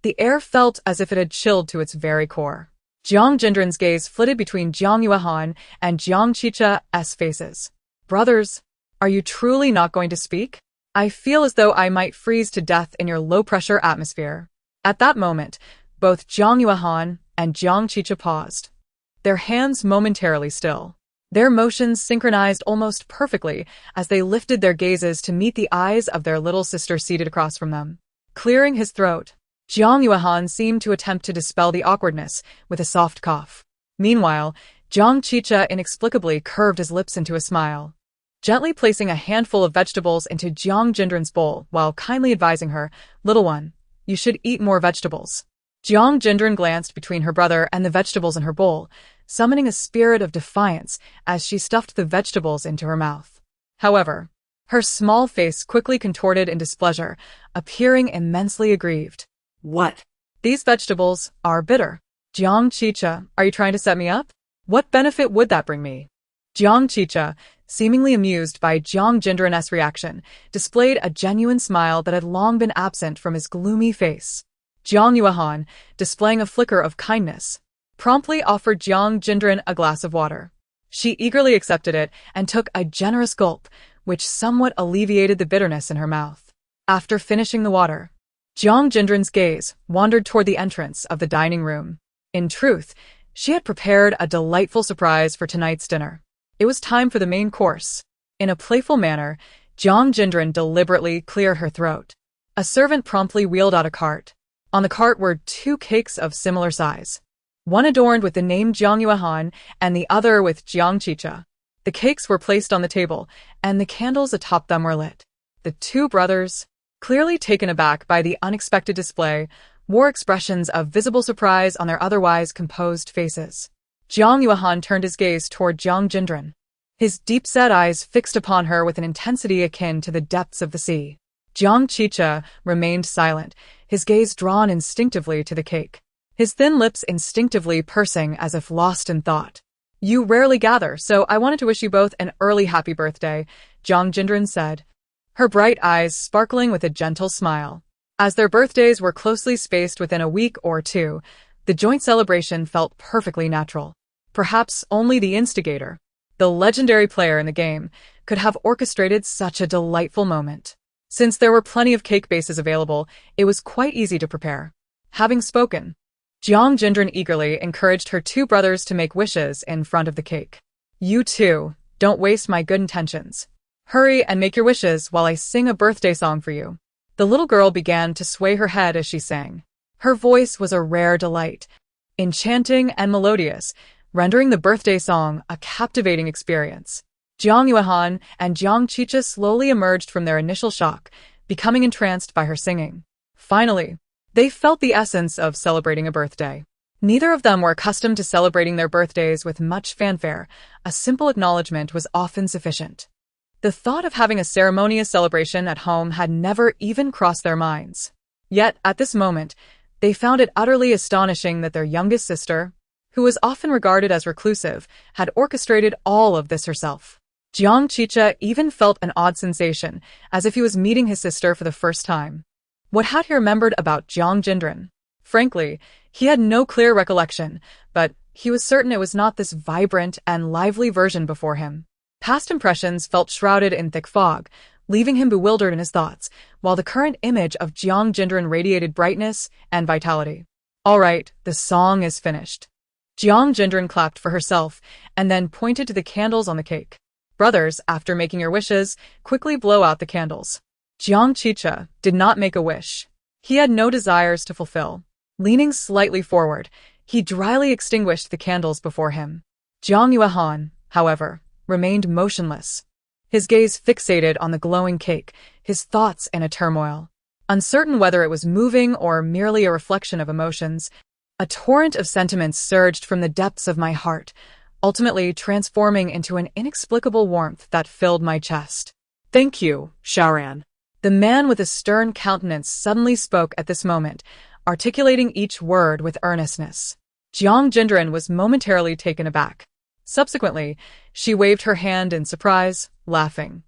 The air felt as if it had chilled to its very core. Jiang Jinran's gaze flitted between Jiang Yuehan and Jiang Chicha's faces. "Brothers, are you truly not going to speak? I feel as though I might freeze to death in your low-pressure atmosphere." At that moment, both Jiang Yuehan and Jiang Chicha paused, their hands momentarily still. Their motions synchronized almost perfectly as they lifted their gazes to meet the eyes of their little sister seated across from them. Clearing his throat, Jiang Yuehan seemed to attempt to dispel the awkwardness with a soft cough. Meanwhile, Jiang Chicha inexplicably curved his lips into a smile, gently placing a handful of vegetables into Jiang Jinran's bowl while kindly advising her, "Little one, you should eat more vegetables." Jiang Jinran glanced between her brother and the vegetables in her bowl, summoning a spirit of defiance as she stuffed the vegetables into her mouth. However, her small face quickly contorted in displeasure, appearing immensely aggrieved. What? "These vegetables are bitter. Jiang Chicha, are you trying to set me up? What benefit would that bring me?" Jiang Chicha, seemingly amused by Jiang Jinran's reaction, displayed a genuine smile that had long been absent from his gloomy face. Jiang Yuehan, displaying a flicker of kindness, promptly offered Jiang Jinran a glass of water. She eagerly accepted it and took a generous gulp, which somewhat alleviated the bitterness in her mouth. After finishing the water, Jiang Jinran's gaze wandered toward the entrance of the dining room. In truth, she had prepared a delightful surprise for tonight's dinner. It was time for the main course. In a playful manner, Jiang Jinran deliberately cleared her throat. A servant promptly wheeled out a cart. On the cart were two cakes of similar size, one adorned with the name Jiang Yuehan and the other with Jiang Chicha. The cakes were placed on the table, and the candles atop them were lit. The two brothers, clearly taken aback by the unexpected display, wore expressions of visible surprise on their otherwise composed faces. Jiang Yuehan turned his gaze toward Jiang Jinran, his deep-set eyes fixed upon her with an intensity akin to the depths of the sea. Jiang Chicha remained silent, his gaze drawn instinctively to the cake, his thin lips instinctively pursing as if lost in thought. "You rarely gather, so I wanted to wish you both an early happy birthday," Jiang Jinran said, her bright eyes sparkling with a gentle smile. As their birthdays were closely spaced within a week or two, the joint celebration felt perfectly natural. Perhaps only the instigator, the legendary player in the game, could have orchestrated such a delightful moment. Since there were plenty of cake bases available, it was quite easy to prepare. Having spoken, Jiang Jinran eagerly encouraged her two brothers to make wishes in front of the cake. "You two, don't waste my good intentions. Hurry and make your wishes while I sing a birthday song for you." The little girl began to sway her head as she sang. Her voice was a rare delight, enchanting and melodious, rendering the birthday song a captivating experience. Jiang Yuehan and Jiang Chicha slowly emerged from their initial shock, becoming entranced by her singing. Finally, they felt the essence of celebrating a birthday. Neither of them were accustomed to celebrating their birthdays with much fanfare. A simple acknowledgement was often sufficient. The thought of having a ceremonious celebration at home had never even crossed their minds. Yet, at this moment, they found it utterly astonishing that their youngest sister, who was often regarded as reclusive, had orchestrated all of this herself. Jiang Chicha even felt an odd sensation, as if he was meeting his sister for the first time. What had he remembered about Jiang Jinran? Frankly, he had no clear recollection, but he was certain it was not this vibrant and lively version before him. Past impressions felt shrouded in thick fog, leaving him bewildered in his thoughts, while the current image of Jiang Jinran radiated brightness and vitality. "All right, the song is finished." Jiang Jinran clapped for herself, and then pointed to the candles on the cake. "Brothers, after making your wishes, quickly blow out the candles." Jiang Chicha did not make a wish. He had no desires to fulfill. Leaning slightly forward, he dryly extinguished the candles before him. Jiang Yuehan, however, remained motionless, his gaze fixated on the glowing cake, his thoughts in a turmoil. Uncertain whether it was moving or merely a reflection of emotions, a torrent of sentiments surged from the depths of my heart, ultimately transforming into an inexplicable warmth that filled my chest. Thank you, Xiaoran. The man with a stern countenance suddenly spoke at this moment, articulating each word with earnestness. Jiang Jinran was momentarily taken aback. Subsequently, she waved her hand in surprise, laughing.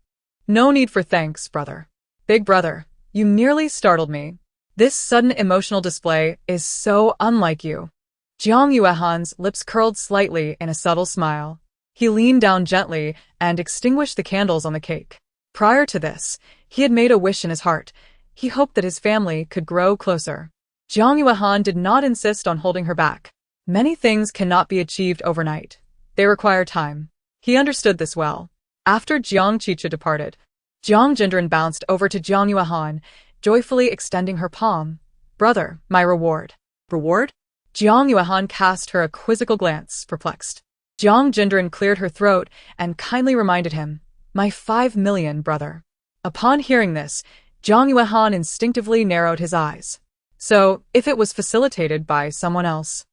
No need for thanks, brother. Big brother, you nearly startled me. This sudden emotional display is so unlike you. Jiang Yuehan's lips curled slightly in a subtle smile. He leaned down gently and extinguished the candles on the cake. Prior to this, he had made a wish in his heart. He hoped that his family could grow closer. Jiang Yuehan did not insist on holding her back. Many things cannot be achieved overnight. They require time. He understood this well. After Jiang Chicha departed, Jiang Jinran bounced over to Jiang Yuehan, joyfully extending her palm. Brother, my reward. Reward? Jiang Yuehan cast her a quizzical glance, perplexed. Jiang Jinran cleared her throat and kindly reminded him, my 5 million, brother. Upon hearing this, Jiang Yuehan instinctively narrowed his eyes. So, if it was facilitated by someone else.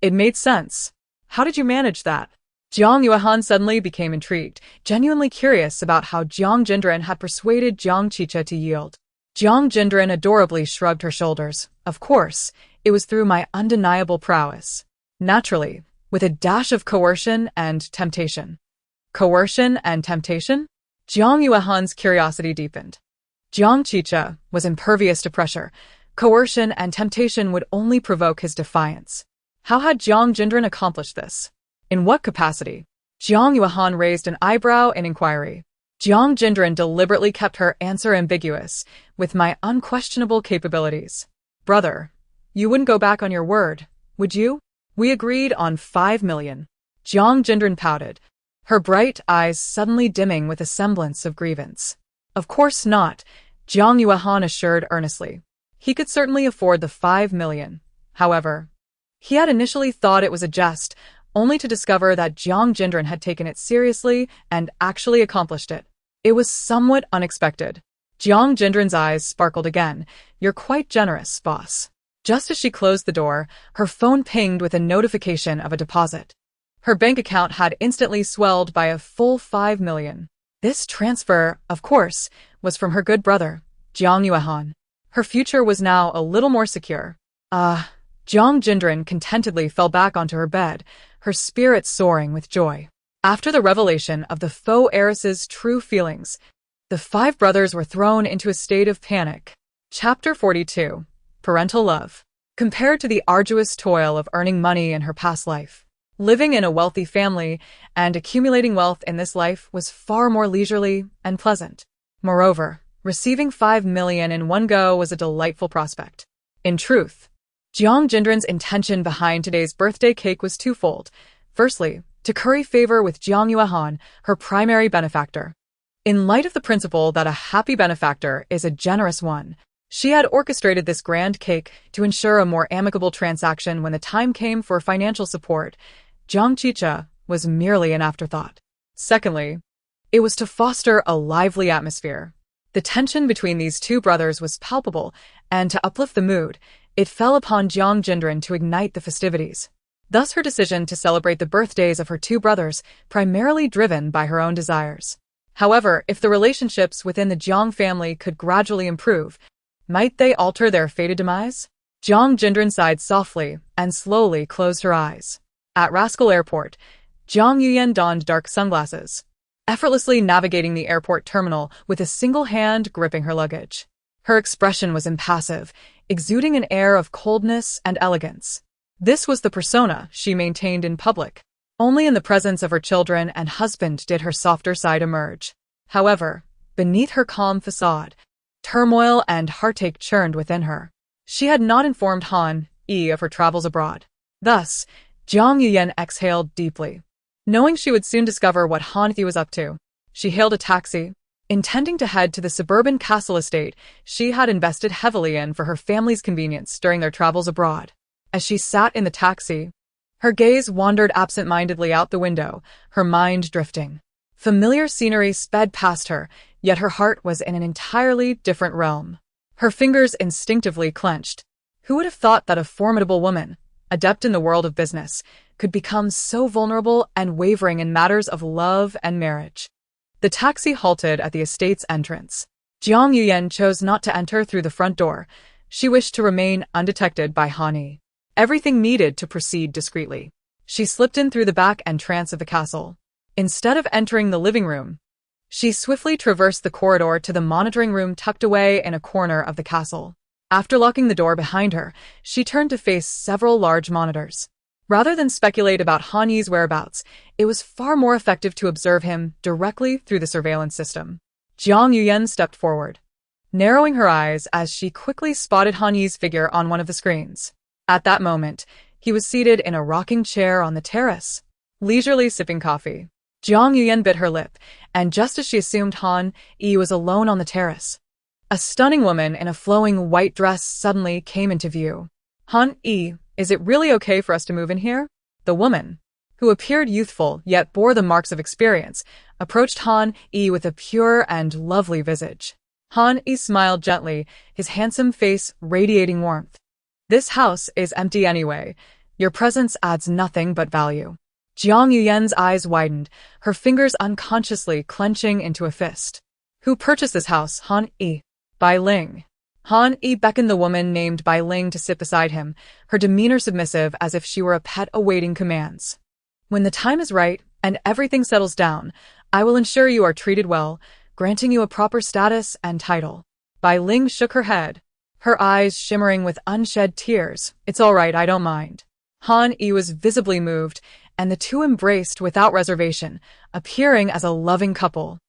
It made sense. How did you manage that? Jiang Yuehan suddenly became intrigued, genuinely curious about how Jiang Jinran had persuaded Jiang Chicha to yield. Jiang Jinran adorably shrugged her shoulders. Of course, it was through my undeniable prowess. Naturally, with a dash of coercion and temptation. Coercion and temptation? Jiang Yuehan's curiosity deepened. Jiang Chicha was impervious to pressure. Coercion and temptation would only provoke his defiance. How had Jiang Jinran accomplished this? In what capacity? Jiang Yuehan raised an eyebrow in inquiry. Jiang Jinran deliberately kept her answer ambiguous, with my unquestionable capabilities. Brother, you wouldn't go back on your word, would you? We agreed on 5 million. Jiang Jinran pouted, her bright eyes suddenly dimming with a semblance of grievance. Of course not, Jiang Yuehan assured earnestly. He could certainly afford the 5 million. However, he had initially thought it was a jest, only to discover that Jiang Jinran had taken it seriously and actually accomplished it. It was somewhat unexpected. Jiang Jinran's eyes sparkled again. You're quite generous, boss. Just as she closed the door, her phone pinged with a notification of a deposit. Her bank account had instantly swelled by a full 5 million. This transfer, of course, was from her good brother, Jiang Yuehan. Her future was now a little more secure. Jiang Jinran contentedly fell back onto her bed, her spirits soaring with joy. After the revelation of the faux heiress's true feelings, the 5 brothers were thrown into a state of panic. Chapter 42. Parental Love. Compared to the arduous toil of earning money in her past life, living in a wealthy family and accumulating wealth in this life was far more leisurely and pleasant. Moreover, receiving 5 million in one go was a delightful prospect. In truth, Jiang Jinran's intention behind today's birthday cake was twofold. Firstly, to curry favor with Jiang Yuehan, her primary benefactor. In light of the principle that a happy benefactor is a generous one, she had orchestrated this grand cake to ensure a more amicable transaction when the time came for financial support. Jiang Chicha was merely an afterthought. Secondly, it was to foster a lively atmosphere. The tension between these 2 brothers was palpable, and to uplift the mood, it fell upon Jiang Jinran to ignite the festivities. Thus her decision to celebrate the birthdays of her 2 brothers, primarily driven by her own desires. However, if the relationships within the Jiang family could gradually improve, might they alter their fated demise? Jiang Jinran sighed softly and slowly closed her eyes. At Rascal Airport, Jiang Yuyan donned dark sunglasses, effortlessly navigating the airport terminal with a single hand gripping her luggage. Her expression was impassive, exuding an air of coldness and elegance. This was the persona she maintained in public. Only in the presence of her children and husband did her softer side emerge. However, beneath her calm facade, turmoil and heartache churned within her. She had not informed Han Yi of her travels abroad. Thus, Jiang Yuyan exhaled deeply. Knowing she would soon discover what Han Yi was up to, she hailed a taxi, intending to head to the suburban castle estate she had invested heavily in for her family's convenience during their travels abroad. As she sat in the taxi, her gaze wandered absent-mindedly out the window, her mind drifting. Familiar scenery sped past her, yet her heart was in an entirely different realm. Her fingers instinctively clenched. Who would have thought that a formidable woman, adept in the world of business, could become so vulnerable and wavering in matters of love and marriage? The taxi halted at the estate's entrance. Jiang Yuyan chose not to enter through the front door. She wished to remain undetected by Han Yi. Everything needed to proceed discreetly. She slipped in through the back entrance of the castle. Instead of entering the living room, she swiftly traversed the corridor to the monitoring room tucked away in a corner of the castle. After locking the door behind her, she turned to face several large monitors. Rather than speculate about Han Yi's whereabouts, it was far more effective to observe him directly through the surveillance system. Jiang Yuyan stepped forward, narrowing her eyes as she quickly spotted Han Yi's figure on one of the screens. At that moment, he was seated in a rocking chair on the terrace, leisurely sipping coffee. Jiang Yuyan bit her lip, and just as she assumed Han Yi was alone on the terrace, a stunning woman in a flowing white dress suddenly came into view. Han Yi, is it really okay for us to move in here? The woman, who appeared youthful yet bore the marks of experience, approached Han Yi with a pure and lovely visage. Han Yi smiled gently, his handsome face radiating warmth. This house is empty anyway. Your presence adds nothing but value. Jiang Yuyan's eyes widened, her fingers unconsciously clenching into a fist. Who purchased this house, Han Yi? Bai Ling. Han Yi beckoned the woman named Bai Ling to sit beside him, her demeanor submissive as if she were a pet awaiting commands. When the time is right and everything settles down, I will ensure you are treated well, granting you a proper status and title. Bai Ling shook her head, her eyes shimmering with unshed tears. It's all right, I don't mind. Han Yi was visibly moved, and the two embraced without reservation, appearing as a loving couple.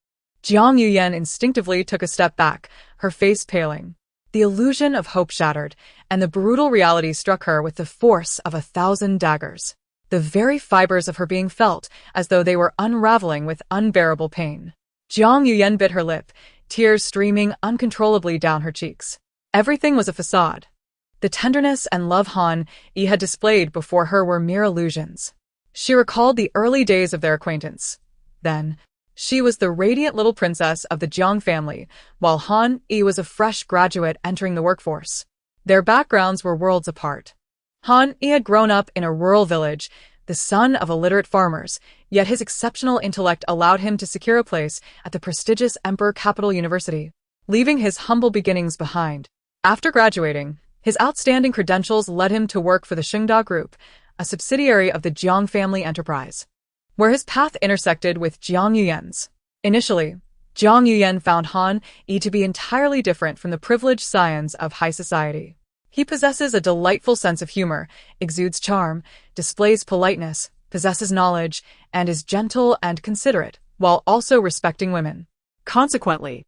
Jiang Yuyan instinctively took a step back, her face paling. The illusion of hope shattered, and the brutal reality struck her with the force of 1,000 daggers. The very fibers of her being felt as though they were unraveling with unbearable pain. Jiang Yuyan bit her lip, tears streaming uncontrollably down her cheeks. Everything was a facade. The tenderness and love Han Yi had displayed before her were mere illusions. She recalled the early days of their acquaintance. Then, she was the radiant little princess of the Jiang family, while Han Yi was a fresh graduate entering the workforce. Their backgrounds were worlds apart. Han Yi had grown up in a rural village, the son of illiterate farmers, yet his exceptional intellect allowed him to secure a place at the prestigious Emperor Capital University, leaving his humble beginnings behind. After graduating, his outstanding credentials led him to work for the Shengda Group, a subsidiary of the Jiang family enterprise, where his path intersected with Jiang Yuyan's. Initially, Jiang Yuyan found Han Yi to be entirely different from the privileged scions of high society. He possesses a delightful sense of humor, exudes charm, displays politeness, possesses knowledge, and is gentle and considerate, while also respecting women. Consequently,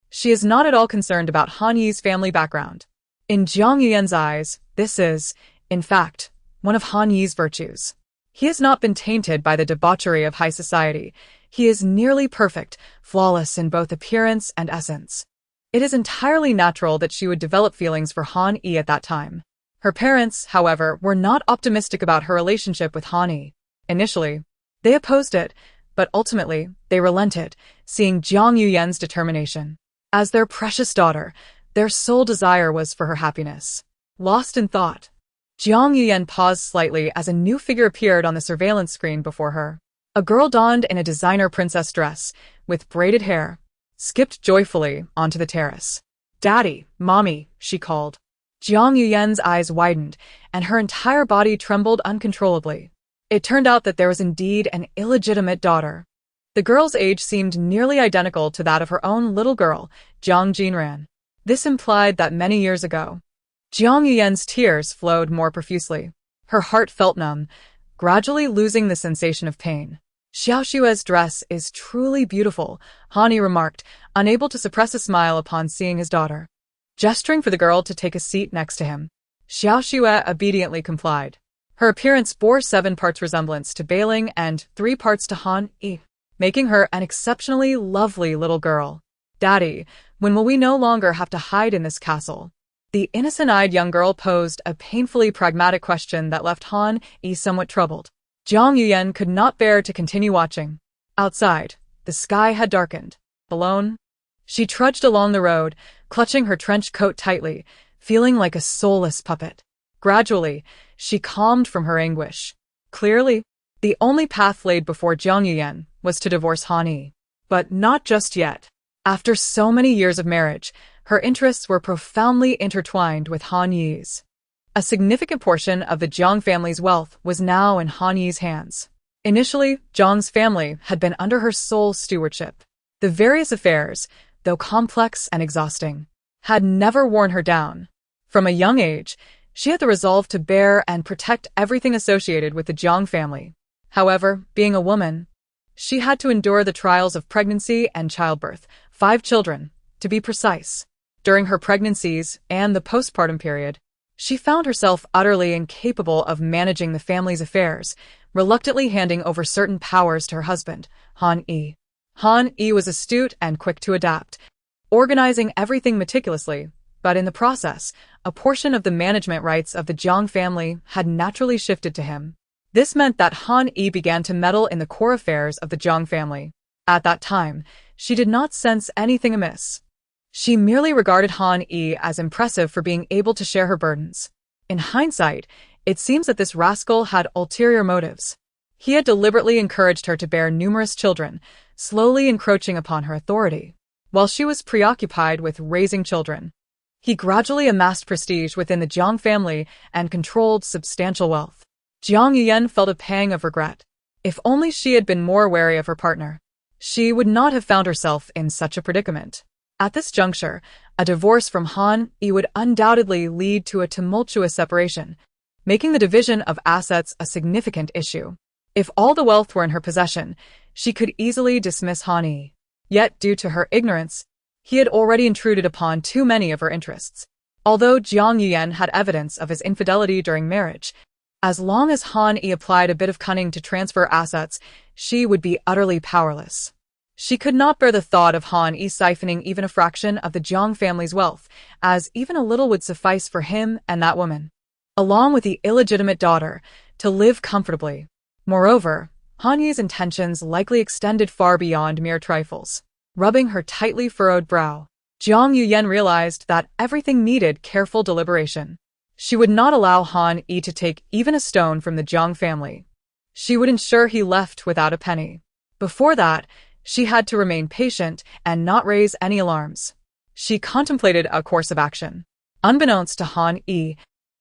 she is not at all concerned about Han Yi's family background. In Jiang Yuyan's eyes, this is, in fact, one of Han Yi's virtues. He has not been tainted by the debauchery of high society. He is nearly perfect, flawless in both appearance and essence. It is entirely natural that she would develop feelings for Han Yi at that time. Her parents, however, were not optimistic about her relationship with Han Yi. Initially, they opposed it, but ultimately, they relented, seeing Jiang Yuyan's determination. As their precious daughter, their sole desire was for her happiness. Lost in thought, Jiang Yuyan paused slightly as a new figure appeared on the surveillance screen before her. A girl donned in a designer princess dress, with braided hair, skipped joyfully onto the terrace. "Daddy, Mommy," she called. Jiang Yuyan's eyes widened, and her entire body trembled uncontrollably. It turned out that there was indeed an illegitimate daughter. The girl's age seemed nearly identical to that of her own little girl, Jiang Jinran. This implied that many years ago, Jiang Yuyan's tears flowed more profusely. Her heart felt numb, gradually losing the sensation of pain. "Xiao Xue's dress is truly beautiful," Han Yi remarked, unable to suppress a smile upon seeing his daughter. Gesturing for the girl to take a seat next to him, Xiao Xue obediently complied. Her appearance bore 7 parts resemblance to Bai Ling and 3 parts to Han Yi, making her an exceptionally lovely little girl. "Daddy, when will we no longer have to hide in this castle?" The innocent-eyed young girl posed a painfully pragmatic question that left Han Yi somewhat troubled. Jiang Yuyan could not bear to continue watching. Outside, The sky had darkened. Alone, she trudged along the road, clutching her trench coat tightly, feeling like a soulless puppet. Gradually, she calmed from her anguish. Clearly, the only path laid before Jiang Jinran was to divorce Han Yi. But not just yet. After so many years of marriage, her interests were profoundly intertwined with Han Yi's. A significant portion of the Jiang family's wealth was now in Han Yi's hands. Initially, Jiang's family had been under her sole stewardship. The various affairs, though complex and exhausting, had never worn her down. From a young age, she had the resolve to bear and protect everything associated with the Jiang family. However, being a woman, she had to endure the trials of pregnancy and childbirth, 5 children, to be precise. During her pregnancies and the postpartum period, she found herself utterly incapable of managing the family's affairs, reluctantly handing over certain powers to her husband, Han Yi. Han Yi was astute and quick to adapt, organizing everything meticulously, but in the process, a portion of the management rights of the Jiang family had naturally shifted to him. This meant that Han Yi began to meddle in the core affairs of the Jiang family. At that time, she did not sense anything amiss. She merely regarded Han Yi as impressive for being able to share her burdens. In hindsight, it seems that this rascal had ulterior motives. He had deliberately encouraged her to bear numerous children, slowly encroaching upon her authority. While she was preoccupied with raising children, he gradually amassed prestige within the Jiang family and controlled substantial wealth. Jiang Jinran felt a pang of regret. If only she had been more wary of her partner, she would not have found herself in such a predicament. At this juncture, a divorce from Han Yi would undoubtedly lead to a tumultuous separation, making the division of assets a significant issue. If all the wealth were in her possession, she could easily dismiss Han Yi. Yet, due to her ignorance, he had already intruded upon too many of her interests. Although Jiang Jinran had evidence of his infidelity during marriage, as long as Han Yi applied a bit of cunning to transfer assets, she would be utterly powerless. She could not bear the thought of Han Yi siphoning even a fraction of the Jiang family's wealth, as even a little would suffice for him and that woman, along with the illegitimate daughter, to live comfortably. Moreover, Han Yi's intentions likely extended far beyond mere trifles. Rubbing her tightly furrowed brow, Jiang Jinran realized that everything needed careful deliberation. She would not allow Han Yi to take even a stone from the Jiang family. She would ensure he left without a penny. Before that, she had to remain patient and not raise any alarms. She contemplated a course of action. Unbeknownst to Han Yi,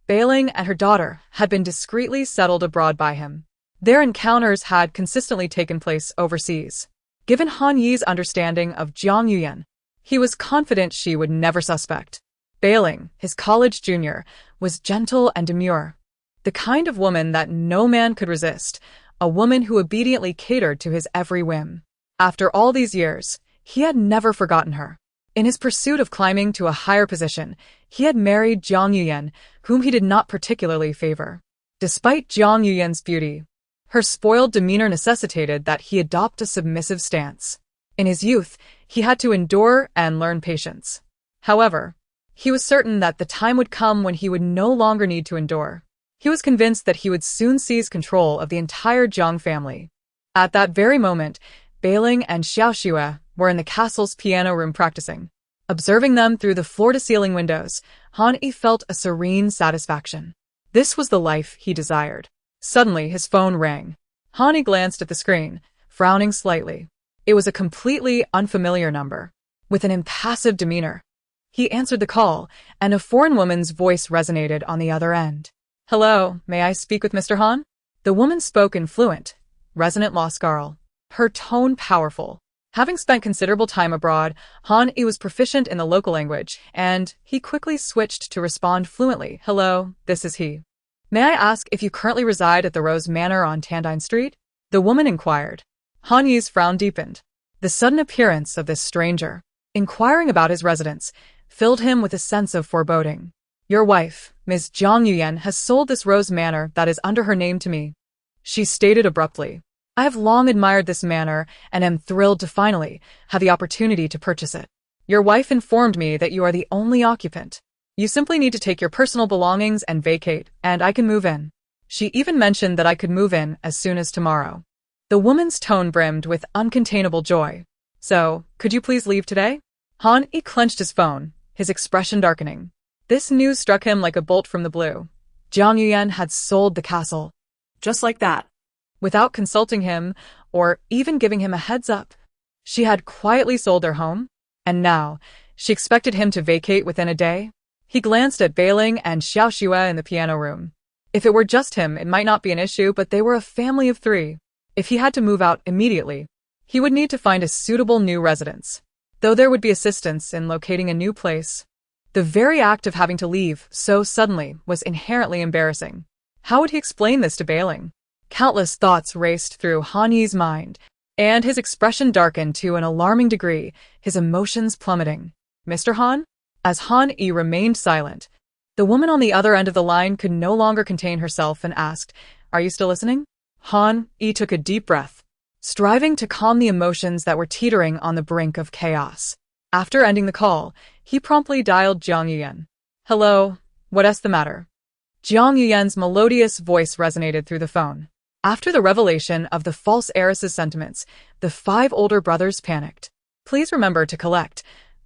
Bailing and her daughter had been discreetly settled abroad by him. Their encounters had consistently taken place overseas. Given Han Yi's understanding of Jiang Jinran, he was confident she would never suspect. Bailing, his college junior, was gentle and demure. The kind of woman that no man could resist, a woman who obediently catered to his every whim. After all these years, he had never forgotten her. In his pursuit of climbing to a higher position, he had married Jiang Jinran, whom he did not particularly favor. Despite Jiang Jinran's beauty, her spoiled demeanor necessitated that he adopt a submissive stance. In his youth, he had to endure and learn patience. However, he was certain that the time would come when he would no longer need to endure. He was convinced that he would soon seize control of the entire Jiang family. At that very moment, Bailing and Xiaoxue were in the castle's piano room practicing. Observing them through the floor-to-ceiling windows, Han Yi felt a serene satisfaction. This was the life he desired. Suddenly, his phone rang. Han Yi glanced at the screen, frowning slightly. It was a completely unfamiliar number. With an impassive demeanor, he answered the call, and a foreign woman's voice resonated on the other end. "Hello, may I speak with Mr. Han?" The woman spoke in fluent, resonant Loscarl, her tone powerful. Having spent considerable time abroad, Han Yi was proficient in the local language, and he quickly switched to respond fluently. "Hello, this is he. May I ask if you currently reside at the Rose Manor on Tandine Street?" The woman inquired. Han Yi's frown deepened. The sudden appearance of this stranger, inquiring about his residence, filled him with a sense of foreboding. "Your wife, Ms. Jiang Jinran, has sold this Rose Manor that is under her name to me," she stated abruptly. "I have long admired this manor and am thrilled to finally have the opportunity to purchase it. Your wife informed me that you are the only occupant. You simply need to take your personal belongings and vacate, and I can move in. She even mentioned that I could move in as soon as tomorrow." The woman's tone brimmed with uncontainable joy. So, could you please leave today? Han Yi clenched his phone, his expression darkening. This news struck him like a bolt from the blue. Jiang Yuan had sold the castle. Just like that. Without consulting him, or even giving him a heads up. She had quietly sold their home, and now, she expected him to vacate within a day. He glanced at Beiling and Xiao Xue in the piano room. If it were just him, it might not be an issue, but they were a family of 3. If he had to move out immediately, he would need to find a suitable new residence. Though there would be assistance in locating a new place. The very act of having to leave so suddenly was inherently embarrassing. How would he explain this to Beiling? Countless thoughts raced through Han Yi's mind, and his expression darkened to an alarming degree, his emotions plummeting. Mr. Han? As Han Yi remained silent, the woman on the other end of the line could no longer contain herself and asked, "Are you still listening?" Han Yi took a deep breath, striving to calm the emotions that were teetering on the brink of chaos. After ending the call, he promptly dialed Jiang Yuan. "Hello, what's the matter?" Jiang Yuan's melodious voice resonated through the phone. After the revelation of the false heiress's sentiments, the 5 older brothers panicked. Please remember to collect.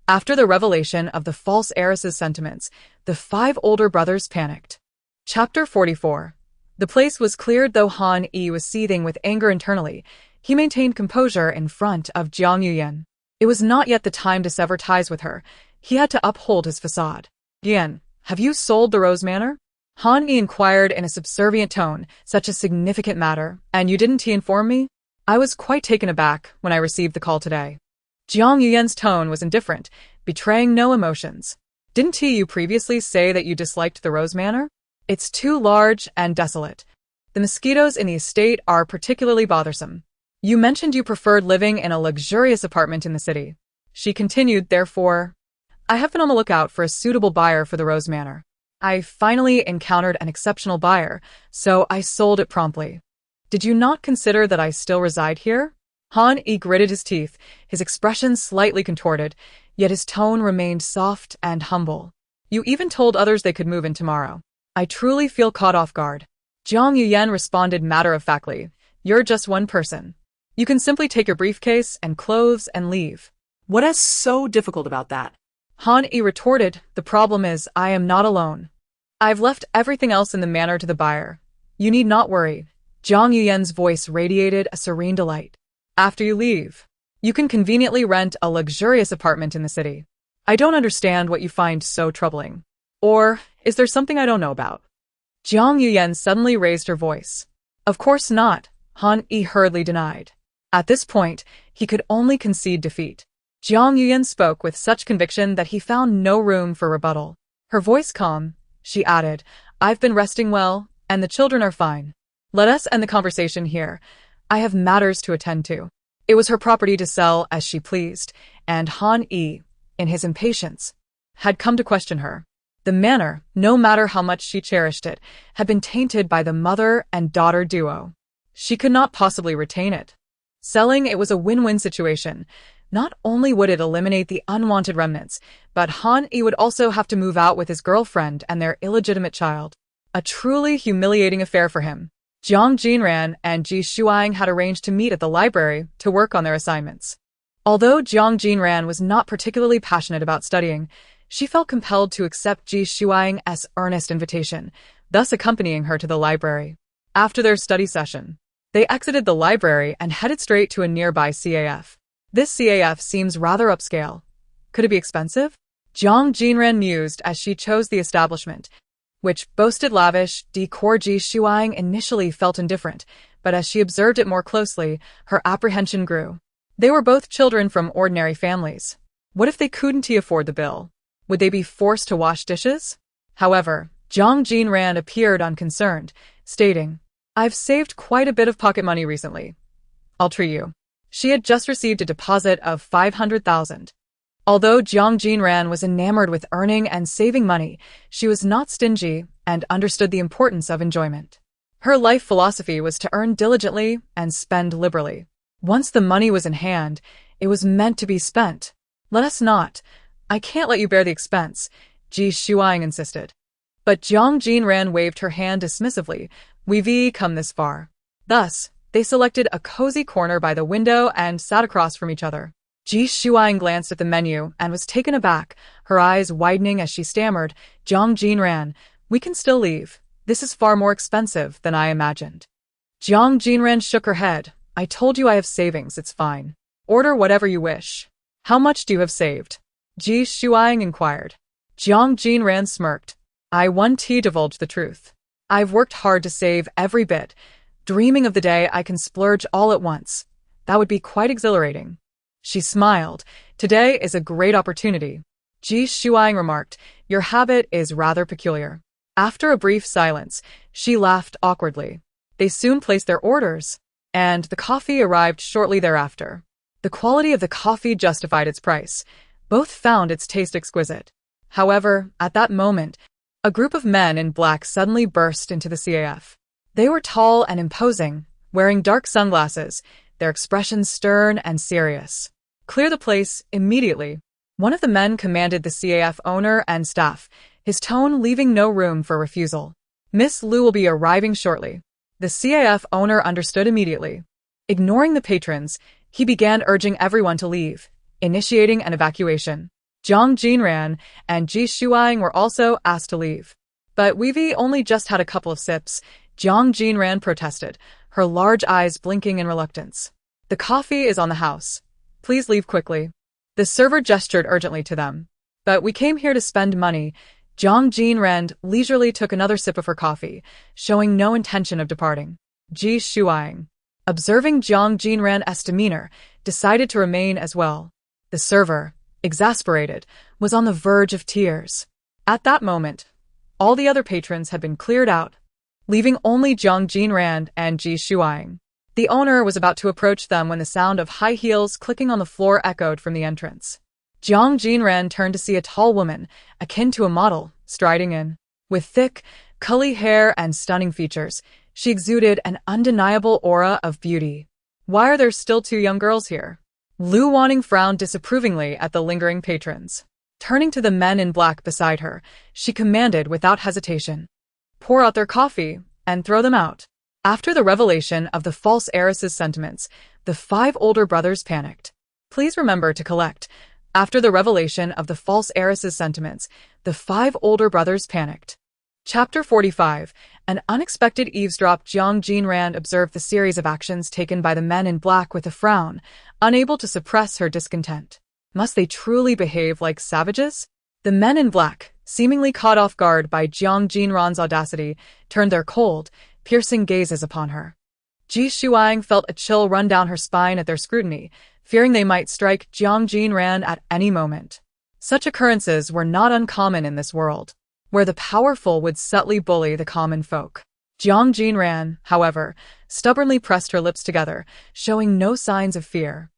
After the revelation of the false heiress's sentiments, the 5 older brothers panicked. Chapter 44. The place was cleared. Though Han Yi was seething with anger internally, he maintained composure in front of Jiang Yuan. It was not yet the time to sever ties with her. He had to uphold his facade. "Yan, have you sold the Rose Manor?" Han Yi inquired in a subservient tone. "Such a significant matter, and you didn't inform me?" "I was quite taken aback when I received the call today." Jiang Yuan's tone was indifferent, betraying no emotions. "Didn't you previously say that you disliked the Rose Manor? It's too large and desolate. The mosquitoes in the estate are particularly bothersome. You mentioned you preferred living in a luxurious apartment in the city." She continued, "Therefore, I have been on the lookout for a suitable buyer for the Rose Manor. I finally encountered an exceptional buyer, so I sold it promptly. Did you not consider that I still reside here?" Han Yi gritted his teeth, his expression slightly contorted, yet his tone remained soft and humble. "You even told others they could move in tomorrow. I truly feel caught off guard." Jiang Yuan responded matter-of-factly, "You're just one person. You can simply take your briefcase and clothes and leave." What is so difficult about that? Han Yi retorted, "The problem is, I am not alone. I've left everything else in the manor to the buyer. You need not worry." Jiang Yuan's voice radiated a serene delight. "After you leave, you can conveniently rent a luxurious apartment in the city. I don't understand what you find so troubling. Or, is there something I don't know about?" Jiang Yuan suddenly raised her voice. "Of course not," Han Yi hurriedly denied. At this point, he could only concede defeat. Jiang Yuan spoke with such conviction that he found no room for rebuttal. Her voice calm, she added, "I've been resting well, and the children are fine. Let us end the conversation here. I have matters to attend to." It was her property to sell as she pleased, and Han Yi, in his impatience, had come to question her. The manor, no matter how much she cherished it, had been tainted by the mother and daughter duo. She could not possibly retain it. Selling it was a win-win situation. Not only would it eliminate the unwanted remnants, but Han Yi would also have to move out with his girlfriend and their illegitimate child. A truly humiliating affair for him. Jiang Jinran and Ji Shuang had arranged to meet at the library to work on their assignments. Although Jiang Jinran was not particularly passionate about studying, she felt compelled to accept Ji Shuang's earnest invitation, thus accompanying her to the library. After their study session, they exited the library and headed straight to a nearby CAF. This CAF seems rather upscale. Could it be expensive? Jiang Jinran mused as she chose the establishment, which boasted lavish decor. Ji Shuang initially felt indifferent, but as she observed it more closely, her apprehension grew. They were both children from ordinary families. What if they couldn't afford the bill? Would they be forced to wash dishes? However, Jiang Jinran appeared unconcerned, stating, "I've saved quite a bit of pocket money recently. I'll treat you." She had just received a deposit of 500,000. Although Jiang Jinran was enamored with earning and saving money, she was not stingy and understood the importance of enjoyment. Her life philosophy was to earn diligently and spend liberally. Once the money was in hand, it was meant to be spent. "Let us not. I can't let you bear the expense," Ji Shuang insisted. But Jiang Jinran waved her hand dismissively. "We've come this far." Thus, They selected a cozy corner by the window and sat across from each other. Ji Shuang glanced at the menu and was taken aback, her eyes widening as she stammered, "Jiang Jinran, we can still leave. This is far more expensive than I imagined." Jiang Jinran shook her head. "I told you I have savings, it's fine. Order whatever you wish." "How much do you have saved?" Ji Shuang inquired. Jiang Jinran smirked. "I want to divulge the truth. I've worked hard to save every bit, dreaming of the day I can splurge all at once. That would be quite exhilarating." She smiled. "Today is a great opportunity." Ji Shuang remarked, "Your habit is rather peculiar." After a brief silence, she laughed awkwardly. They soon placed their orders, and the coffee arrived shortly thereafter. The quality of the coffee justified its price. Both found its taste exquisite. However, at that moment, a group of men in black suddenly burst into the CAF. They were tall and imposing, wearing dark sunglasses, their expressions stern and serious. "Clear the place immediately," one of the men commanded the CAF owner and staff, his tone leaving no room for refusal. "Miss Liu will be arriving shortly." The CAF owner understood immediately. Ignoring the patrons, he began urging everyone to leave, initiating an evacuation. Jiang Jinran and Ji Shuang were also asked to leave. "But we've only just had a couple of sips," Jiang Jinran protested, her large eyes blinking in reluctance. "The coffee is on the house. Please leave quickly." The server gestured urgently to them. "But we came here to spend money." Jiang Jinran leisurely took another sip of her coffee, showing no intention of departing. Ji Shuang, observing Jiang Jinran's demeanor, decided to remain as well. The server, exasperated, was on the verge of tears. At that moment, all the other patrons had been cleared out, leaving only Jiang Jinran and Ji Shuang. The owner was about to approach them when the sound of high heels clicking on the floor echoed from the entrance. Jiang Jinran turned to see a tall woman, akin to a model, striding in. With thick, curly hair and stunning features, she exuded an undeniable aura of beauty. "Why are there still two young girls here?" Lu Wanning frowned disapprovingly at the lingering patrons. Turning to the men in black beside her, she commanded without hesitation, "Pour out their coffee and throw them out." After the revelation of the false heiress's sentiments, the 5 older brothers panicked. Please remember to collect. After the revelation of the false heiress's sentiments, the 5 older brothers panicked. Chapter 45. An unexpected eavesdrop. Jiang Jinran observed the series of actions taken by the men in black with a frown, unable to suppress her discontent. Must they truly behave like savages? The men in black, seemingly caught off guard by Jiang Jinran's audacity, turned their cold, piercing gazes upon her. Ji Shuang felt a chill run down her spine at their scrutiny, fearing they might strike Jiang Jinran at any moment. Such occurrences were not uncommon in this world, where the powerful would subtly bully the common folk. Jiang Jinran, however, stubbornly pressed her lips together, showing no signs of fear.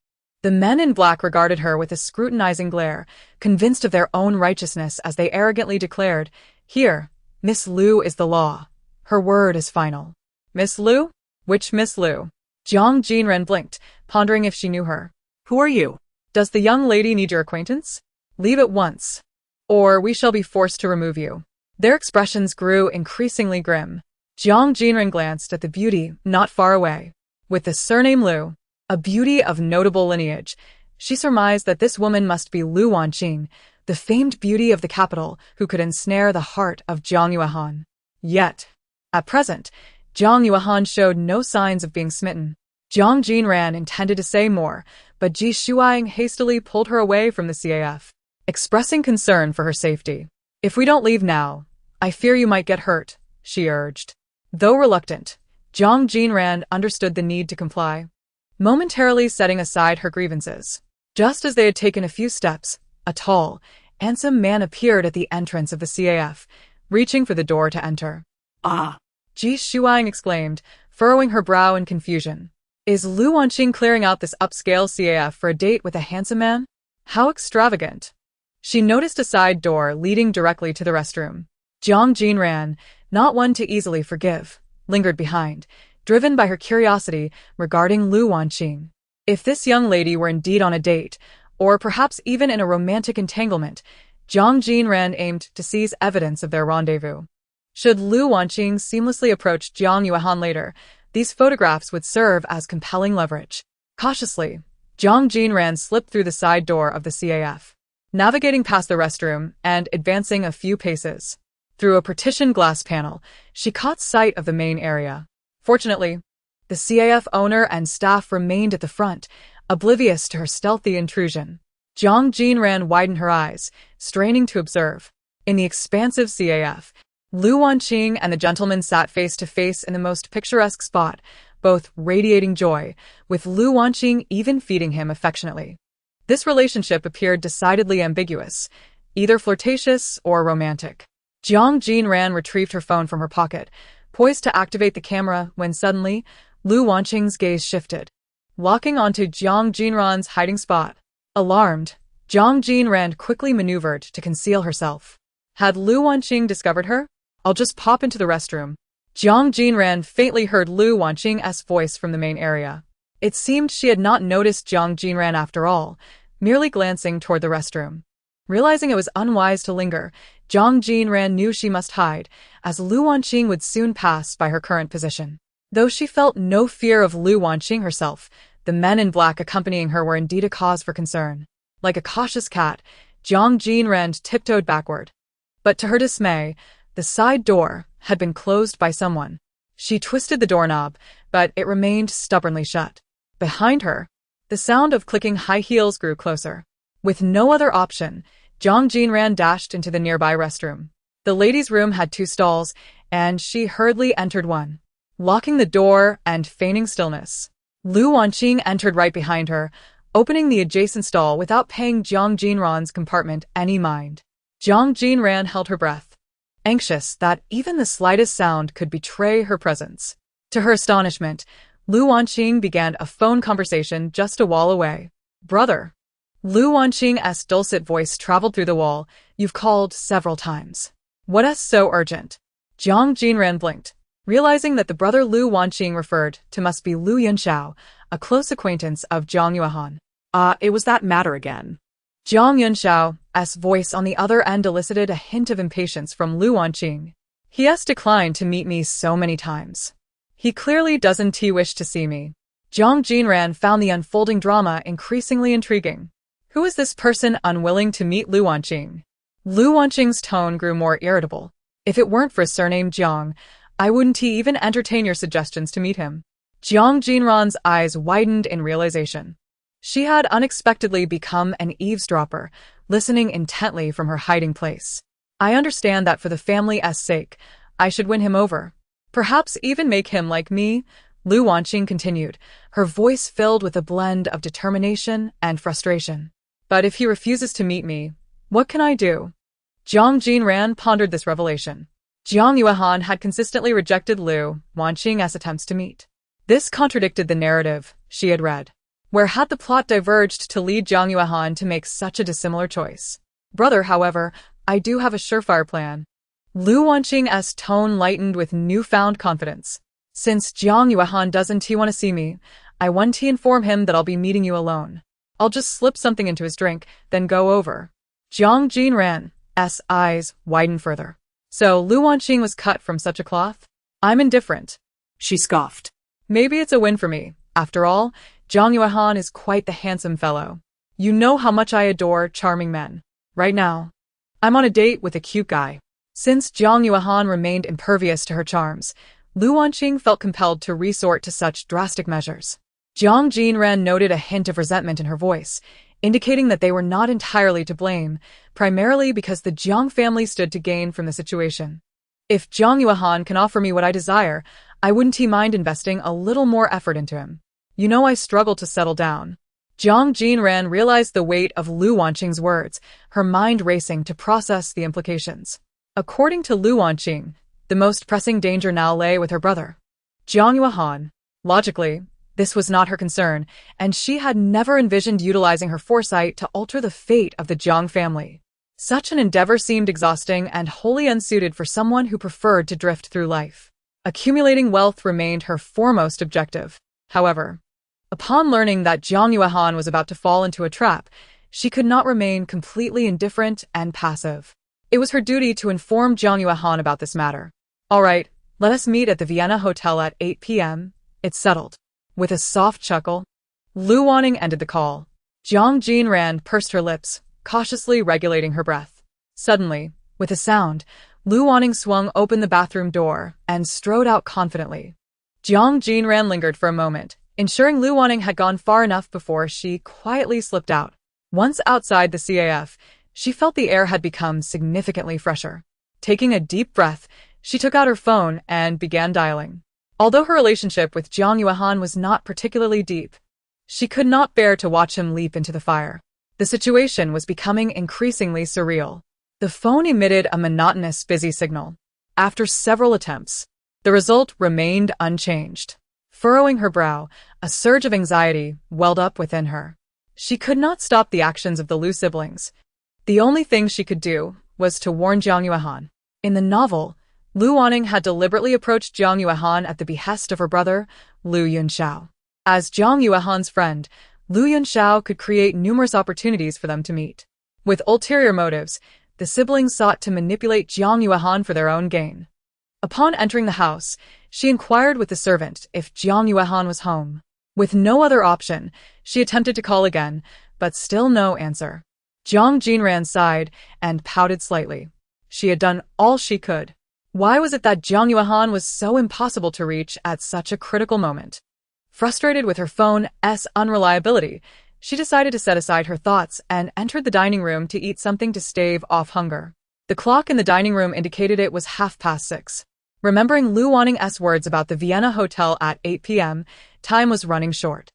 The men in black regarded her with a scrutinizing glare, convinced of their own righteousness as they arrogantly declared, "Here, Miss Liu is the law. Her word is final." "Miss Liu? Which Miss Liu?" Jiang Jinran blinked, pondering if she knew her. "Who are you?" "Does the young lady need your acquaintance? Leave at once, or we shall be forced to remove you." Their expressions grew increasingly grim. Jiang Jinran glanced at the beauty not far away. With the surname Liu, a beauty of notable lineage, she surmised that this woman must be Lu Wanqing, the famed beauty of the capital who could ensnare the heart of Jiang Yuan. Yet, at present, Jiang Yuan showed no signs of being smitten. Jiang Jinran intended to say more, but Ji Shuang hastily pulled her away from the CAF, expressing concern for her safety. "If we don't leave now, I fear you might get hurt," she urged. Though reluctant, Jiang Jinran understood the need to comply, momentarily setting aside her grievances. Just as they had taken a few steps, a tall, handsome man appeared at the entrance of the CAF, reaching for the door to enter. "Ah!" Ji Shuang exclaimed, furrowing her brow in confusion. Is Lu Wanqing clearing out this upscale CAF for a date with a handsome man? How extravagant. She noticed a side door leading directly to the restroom. Jiang Jinran, not one to easily forgive, lingered behind, driven by her curiosity regarding Lu Wanqing. If this young lady were indeed on a date, or perhaps even in a romantic entanglement, Jiang Jinran aimed to seize evidence of their rendezvous. Should Lu Wanqing seamlessly approach Jiang Yuan later, These photographs would serve as compelling leverage. Cautiously, Jiang Jinran slipped through the side door of the CAF, navigating past the restroom and advancing a few paces. Through a partitioned glass panel, she caught sight of the main area. Fortunately, the CAF owner and staff remained at the front, oblivious to her stealthy intrusion. Jiang Jinran widened her eyes, straining to observe. In the expansive CAF, Lu Wanqing and the gentleman sat face to face in the most picturesque spot, both radiating joy, with Lu Wanqing even feeding him affectionately. This relationship appeared decidedly ambiguous, either flirtatious or romantic. Jiang Jinran retrieved her phone from her pocket, poised to activate the camera when suddenly, Lu Wanqing's gaze shifted, locking onto Jiang Jinran's hiding spot. Alarmed, Jiang Jinran quickly maneuvered to conceal herself. Had Lu Wanqing discovered her? I'll just pop into the restroom. Jiang Jinran faintly heard Lu Wanqing's voice from the main area. It seemed she had not noticed Jiang Jinran after all, merely glancing toward the restroom. Realizing it was unwise to linger, Jiang Jinran knew she must hide, as Lu Wanqing would soon pass by her current position. Though she felt no fear of Lu Wanqing herself, the men in black accompanying her were indeed a cause for concern. Like a cautious cat, Jiang Jinran tiptoed backward. But to her dismay, the side door had been closed by someone. She twisted the doorknob, but it remained stubbornly shut. Behind her, the sound of clicking high heels grew closer. With no other option, Jiang Jinran dashed into the nearby restroom. The ladies' room had 2 stalls, and she hurriedly entered one. Locking the door and feigning stillness, Lu Wanqing entered right behind her, opening the adjacent stall without paying Jiang Jinran's compartment any mind. Jiang Jinran held her breath, anxious that even the slightest sound could betray her presence. To her astonishment, Lu Wanqing began a phone conversation just a wall away. "Brother." Lu Wanqing's dulcet voice traveled through the wall. "You've called several times. What's so urgent?" Jiang Jinran blinked, realizing that the brother Lu Wanqing referred to must be Lu Yunxiao, a close acquaintance of Jiang Yuan. It was that matter again. Jiang Yunxiao's voice on the other end elicited a hint of impatience from Lu Wanqing. "He has declined to meet me so many times. He clearly doesn't wish to see me." Jiang Jinran found the unfolding drama increasingly intriguing. Who is this person unwilling to meet Lu Wanqing? Lu Wanqing's tone grew more irritable. "If it weren't for his surname Jiang, I wouldn't even entertain your suggestions to meet him." Jiang Jinran's eyes widened in realization. She had unexpectedly become an eavesdropper, listening intently from her hiding place. "I understand that for the family's sake, I should win him over. Perhaps even make him like me," Lu Wanqing continued, her voice filled with a blend of determination and frustration. "But if he refuses to meet me, what can I do?" Jiang Jinran pondered this revelation. Jiang Yuan had consistently rejected Lu Wanqing's attempts to meet. This contradicted the narrative she had read. Where had the plot diverged to lead Jiang Yuan to make such a dissimilar choice? "Brother, however, I do have a surefire plan." Lu Wanqing's tone lightened with newfound confidence. "Since Jiang Yuan doesn't want to see me, I want to inform him that I'll be meeting you alone. I'll just slip something into his drink, then go over." Jiang Jinran's eyes widened further. "So Lu Wanqing was cut from such a cloth? I'm indifferent." She scoffed. "Maybe it's a win for me. After all, Jiang Yuan is quite the handsome fellow. You know how much I adore charming men. Right now, I'm on a date with a cute guy." Since Jiang Yuan remained impervious to her charms, Lu Wanqing felt compelled to resort to such drastic measures. Jiang Jinran noted a hint of resentment in her voice, indicating that they were not entirely to blame, primarily because the Jiang family stood to gain from the situation. "If Jiang Yuan can offer me what I desire, I wouldn't mind investing a little more effort into him. You know I struggle to settle down." Jiang Jinran realized the weight of Lu Wanqing's words, her mind racing to process the implications. According to Lu Wanqing, the most pressing danger now lay with her brother, Jiang Yuan. Logically, this was not her concern, and she had never envisioned utilizing her foresight to alter the fate of the Jiang family. Such an endeavor seemed exhausting and wholly unsuited for someone who preferred to drift through life. Accumulating wealth remained her foremost objective. However, upon learning that Jiang Yuan was about to fall into a trap, she could not remain completely indifferent and passive. It was her duty to inform Jiang Yuan about this matter. "All right, let us meet at the Vienna Hotel at 8 p.m., It's settled. With a soft chuckle, Lu Wanning ended the call. Jiang Jinran pursed her lips, cautiously regulating her breath. Suddenly, with a sound, Lu Wanning swung open the bathroom door and strode out confidently. Jiang Jinran lingered for a moment, ensuring Lu Wanning had gone far enough before she quietly slipped out. Once outside the CAF, she felt the air had become significantly fresher. Taking a deep breath, she took out her phone and began dialing. Although her relationship with Jiang Yuan was not particularly deep, she could not bear to watch him leap into the fire. The situation was becoming increasingly surreal. The phone emitted a monotonous busy signal. After several attempts, the result remained unchanged. Furrowing her brow, a surge of anxiety welled up within her. She could not stop the actions of the Lu siblings. The only thing she could do was to warn Jiang Yuan. In the novel, Lu Wanning had deliberately approached Jiang Yuan at the behest of her brother, Lu Yunxiao. As Jiang Yuan's friend, Lu Yunxiao could create numerous opportunities for them to meet. With ulterior motives, the siblings sought to manipulate Jiang Yuan for their own gain. Upon entering the house, she inquired with the servant if Jiang Yuan was home. With no other option, she attempted to call again, but still no answer. Jiang Jinran sighed and pouted slightly. She had done all she could. Why was it that Jiang Yuan was so impossible to reach at such a critical moment? Frustrated with her phone's unreliability, she decided to set aside her thoughts and entered the dining room to eat something to stave off hunger. The clock in the dining room indicated it was 6:30. Remembering Lu Wanning's words about the Vienna hotel at 8 p.m., time was running short.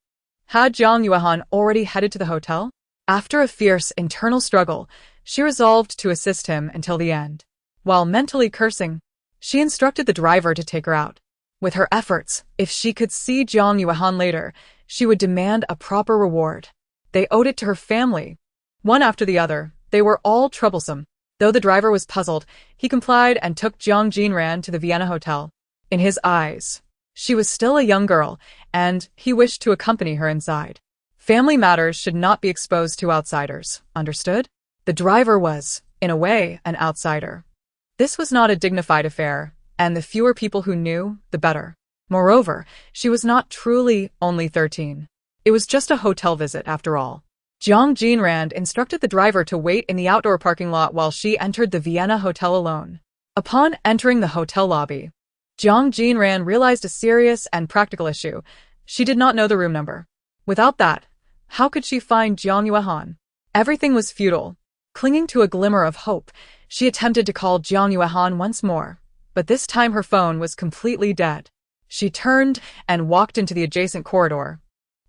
Had Jiang Yuan already headed to the hotel? After a fierce internal struggle, she resolved to assist him until the end. While mentally cursing, she instructed the driver to take her out. With her efforts, if she could see Jiang Yuan later, she would demand a proper reward. They owed it to her family. One after the other, they were all troublesome. Though the driver was puzzled, he complied and took Jiang Jinran to the Vienna hotel. In his eyes, she was still a young girl, and he wished to accompany her inside. Family matters should not be exposed to outsiders, understood? The driver was, in a way, an outsider. This was not a dignified affair, and the fewer people who knew, the better. Moreover, she was not truly only 13. It was just a hotel visit, after all. Jiang Jinran instructed the driver to wait in the outdoor parking lot while she entered the Vienna hotel alone. Upon entering the hotel lobby, Jiang Jinran realized a serious and practical issue. She did not know the room number. Without that, how could she find Jiang Yuan? Everything was futile. Clinging to a glimmer of hope, she attempted to call Jiang Yuan once more, but this time her phone was completely dead. She turned and walked into the adjacent corridor,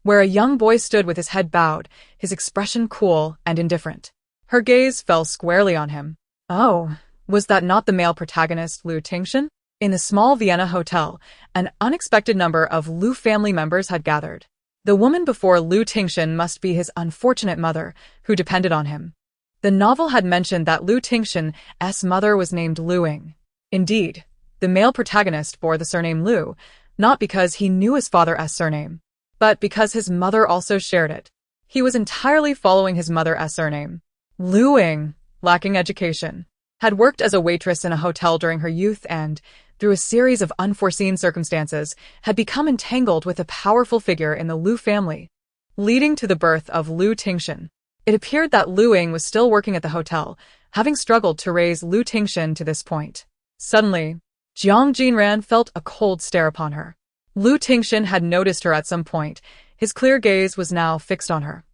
where a young boy stood with his head bowed, his expression cool and indifferent. Her gaze fell squarely on him. Oh, was that not the male protagonist, Lu Tingxian? In the small Vienna hotel, an unexpected number of Lu family members had gathered. The woman before Lu Tingxian must be his unfortunate mother, who depended on him. The novel had mentioned that Lu Tingxian's mother was named Luing. Indeed, the male protagonist bore the surname Lu, not because he knew his father's surname, but because his mother also shared it. He was entirely following his mother's surname. Luing, lacking education, had worked as a waitress in a hotel during her youth and, through a series of unforeseen circumstances, had become entangled with a powerful figure in the Lu family, leading to the birth of Lu Tingxian. It appeared that Luing was still working at the hotel, having struggled to raise Lu Tingxian to this point. Suddenly, Jiang Jinran felt a cold stare upon her. Lu Tingxian had noticed her at some point. His clear gaze was now fixed on her,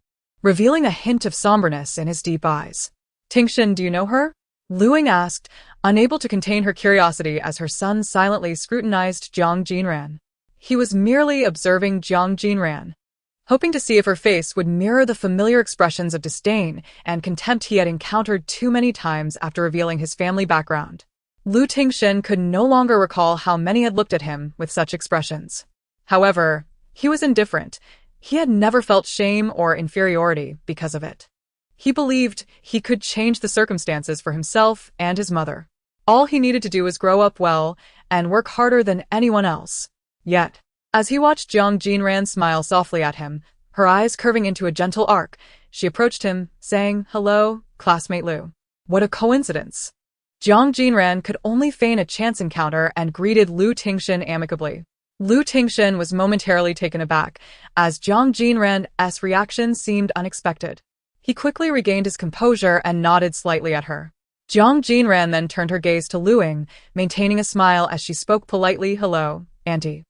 revealing a hint of somberness in his deep eyes. Tingxian, do you know her? Luing asked, unable to contain her curiosity as her son silently scrutinized Jiang Jinran. He was merely observing Jiang Jinran, hoping to see if her face would mirror the familiar expressions of disdain and contempt he had encountered too many times after revealing his family background. Lu Tingxian could no longer recall how many had looked at him with such expressions. However, he was indifferent. He had never felt shame or inferiority because of it. He believed he could change the circumstances for himself and his mother. All he needed to do was grow up well and work harder than anyone else. Yet, as he watched Jiang Jinran smile softly at him, her eyes curving into a gentle arc, she approached him, saying, "Hello, classmate Lu." What a coincidence! Jiang Jinran could only feign a chance encounter and greeted Lu Tingxian amicably. Lu Tingshan was momentarily taken aback, as Jiang Jinran's reaction seemed unexpected. He quickly regained his composure and nodded slightly at her. Jiang Jinran then turned her gaze to Lu Ying, maintaining a smile as she spoke politely. "Hello, Auntie.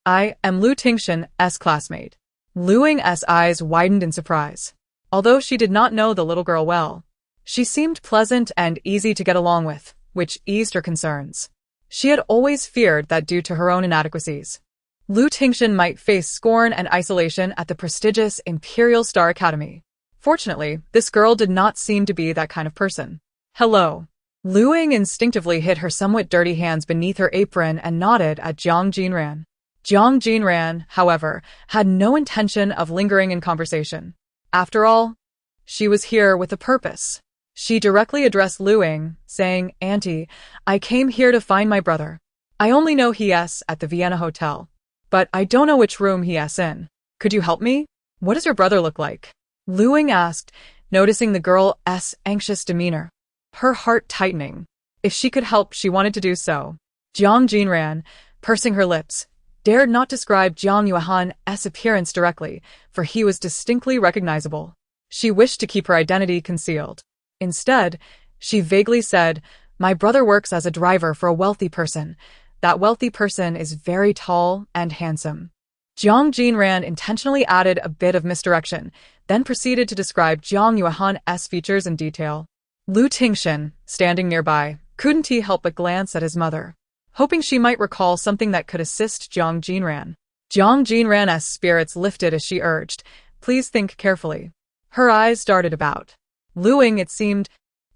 I am Lu Tingshan's classmate." Lu Ying's eyes widened in surprise. Although she did not know the little girl well, she seemed pleasant and easy to get along with, which eased her concerns. She had always feared that due to her own inadequacies, Lu Tingshan might face scorn and isolation at the prestigious Imperial Star Academy. Fortunately, this girl did not seem to be that kind of person. "Hello." Lu Ying instinctively hid her somewhat dirty hands beneath her apron and nodded at Jiang Jinran. Jiang Jinran, however, had no intention of lingering in conversation. After all, she was here with a purpose. She directly addressed Lu Ying, saying, "Auntie, I came here to find my brother. I only know he's at the Vienna Hotel, but I don't know which room he's in. Could you help me? What does your brother look like?" Lu Ying asked, noticing the girl's anxious demeanor. Her heart tightening. If she could help, she wanted to do so. Jiang Jinran, pursing her lips, dared not describe Jiang Yuan's appearance directly, for he was distinctly recognizable. She wished to keep her identity concealed. Instead, she vaguely said, "My brother works as a driver for a wealthy person. That wealthy person is very tall and handsome." Jiang Jinran intentionally added a bit of misdirection, then proceeded to describe Jiang Yuan's features in detail. Lu Tingshan, standing nearby, couldn't help but glance at his mother, hoping she might recall something that could assist Jiang Jinran. Jiang Jinran's spirits lifted as she urged, "Please think carefully." Her eyes darted about. Lu Ying, it seemed,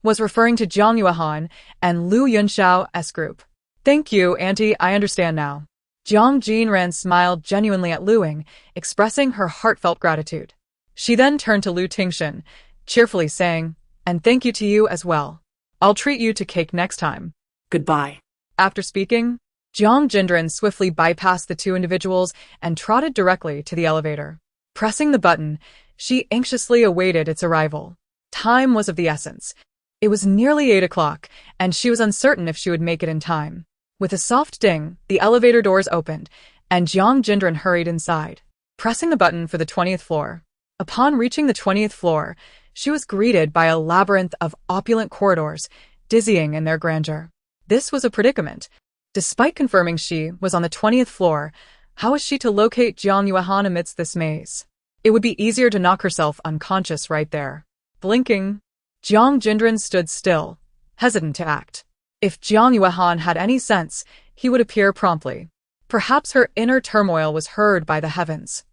was referring to Jiang Yuan and Lu Yunxiao's group. "Thank you, Auntie, I understand now." Jiang Jinran smiled genuinely at Lu Ying, expressing her heartfelt gratitude. She then turned to Lu Tingshan, cheerfully saying, "And thank you to you as well. I'll treat you to cake next time." Goodbye. After speaking, Jiang Jinran swiftly bypassed the two individuals and trotted directly to the elevator. Pressing the button, she anxiously awaited its arrival. Time was of the essence. It was nearly 8 o'clock, and she was uncertain if she would make it in time. With a soft ding, the elevator doors opened, and Jiang Jinran hurried inside, pressing the button for the 20th floor. Upon reaching the 20th floor, she was greeted by a labyrinth of opulent corridors, dizzying in their grandeur. This was a predicament. Despite confirming she was on the 20th floor, how was she to locate Jiang Yuan amidst this maze? It would be easier to knock herself unconscious right there. Blinking, Jiang Jinran stood still, hesitant to act. If Jiang Yuan had any sense, he would appear promptly. Perhaps her inner turmoil was heard by the heavens,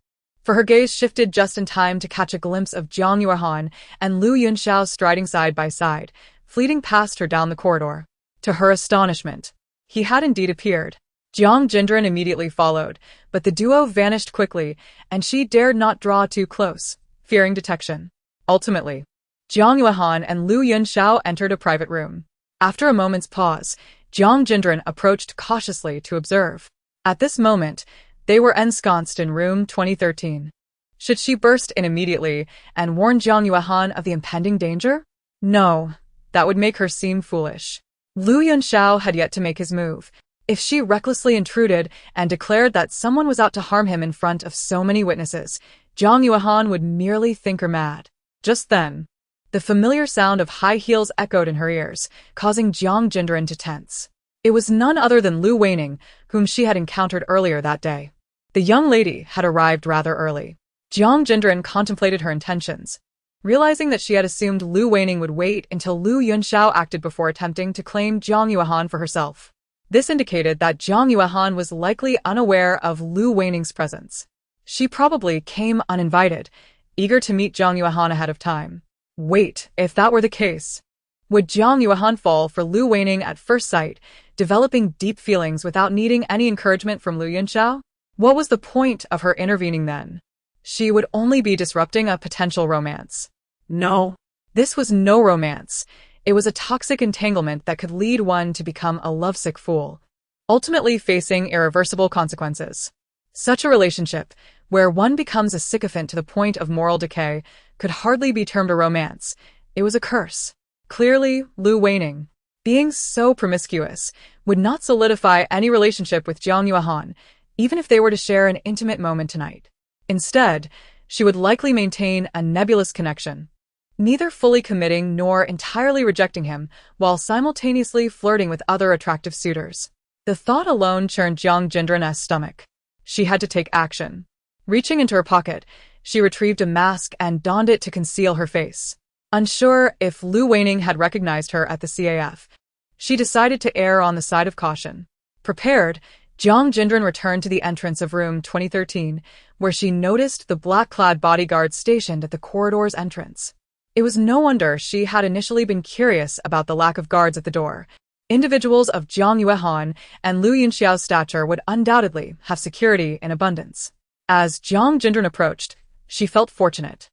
for her gaze shifted just in time to catch a glimpse of Jiang Yuan and Lu Yunxiao striding side by side, fleeting past her down the corridor. To her astonishment, he had indeed appeared. Jiang Jinran immediately followed, but the duo vanished quickly, and she dared not draw too close, fearing detection. Ultimately, Jiang Yuan and Lu Yunxiao entered a private room. After a moment's pause, Jiang Jinran approached cautiously to observe. At this moment, they were ensconced in room 2013. Should she burst in immediately and warn Jiang Yuan of the impending danger? No, that would make her seem foolish. Lu Yunxiao had yet to make his move. If she recklessly intruded and declared that someone was out to harm him in front of so many witnesses, Jiang Yuan would merely think her mad. Just then, the familiar sound of high heels echoed in her ears, causing Jiang Jinran to tense. It was none other than Lu Weining, whom she had encountered earlier that day. The young lady had arrived rather early. Jiang Jinran contemplated her intentions, realizing that she had assumed Lu Weining would wait until Lu Yunxiao acted before attempting to claim Jiang Yuan for herself. This indicated that Jiang Yuan was likely unaware of Lu Weining's presence. She probably came uninvited, eager to meet Jiang Yuan ahead of time. Wait, if that were the case, would Jiang Yuan fall for Lu Weining at first sight, developing deep feelings without needing any encouragement from Lu Yunxiao? What was the point of her intervening then? She would only be disrupting a potential romance. No, this was no romance. It was a toxic entanglement that could lead one to become a lovesick fool, ultimately facing irreversible consequences. Such a relationship, where one becomes a sycophant to the point of moral decay, could hardly be termed a romance. It was a curse. Clearly, Lu Weining, being so promiscuous, would not solidify any relationship with Jiang Yuan, even if they were to share an intimate moment tonight. Instead, she would likely maintain a nebulous connection, neither fully committing nor entirely rejecting him, while simultaneously flirting with other attractive suitors. The thought alone churned Jiang Jinran's stomach. She had to take action. Reaching into her pocket, she retrieved a mask and donned it to conceal her face. Unsure if Lu Weining had recognized her at the CAF, she decided to err on the side of caution. Prepared, Jiang Jinran returned to the entrance of room 2013, where she noticed the black-clad bodyguards stationed at the corridor's entrance. It was no wonder she had initially been curious about the lack of guards at the door. Individuals of Jiang Yuehan and Lu Yunxiao's stature would undoubtedly have security in abundance. As Jiang Jinran approached, she felt fortunate.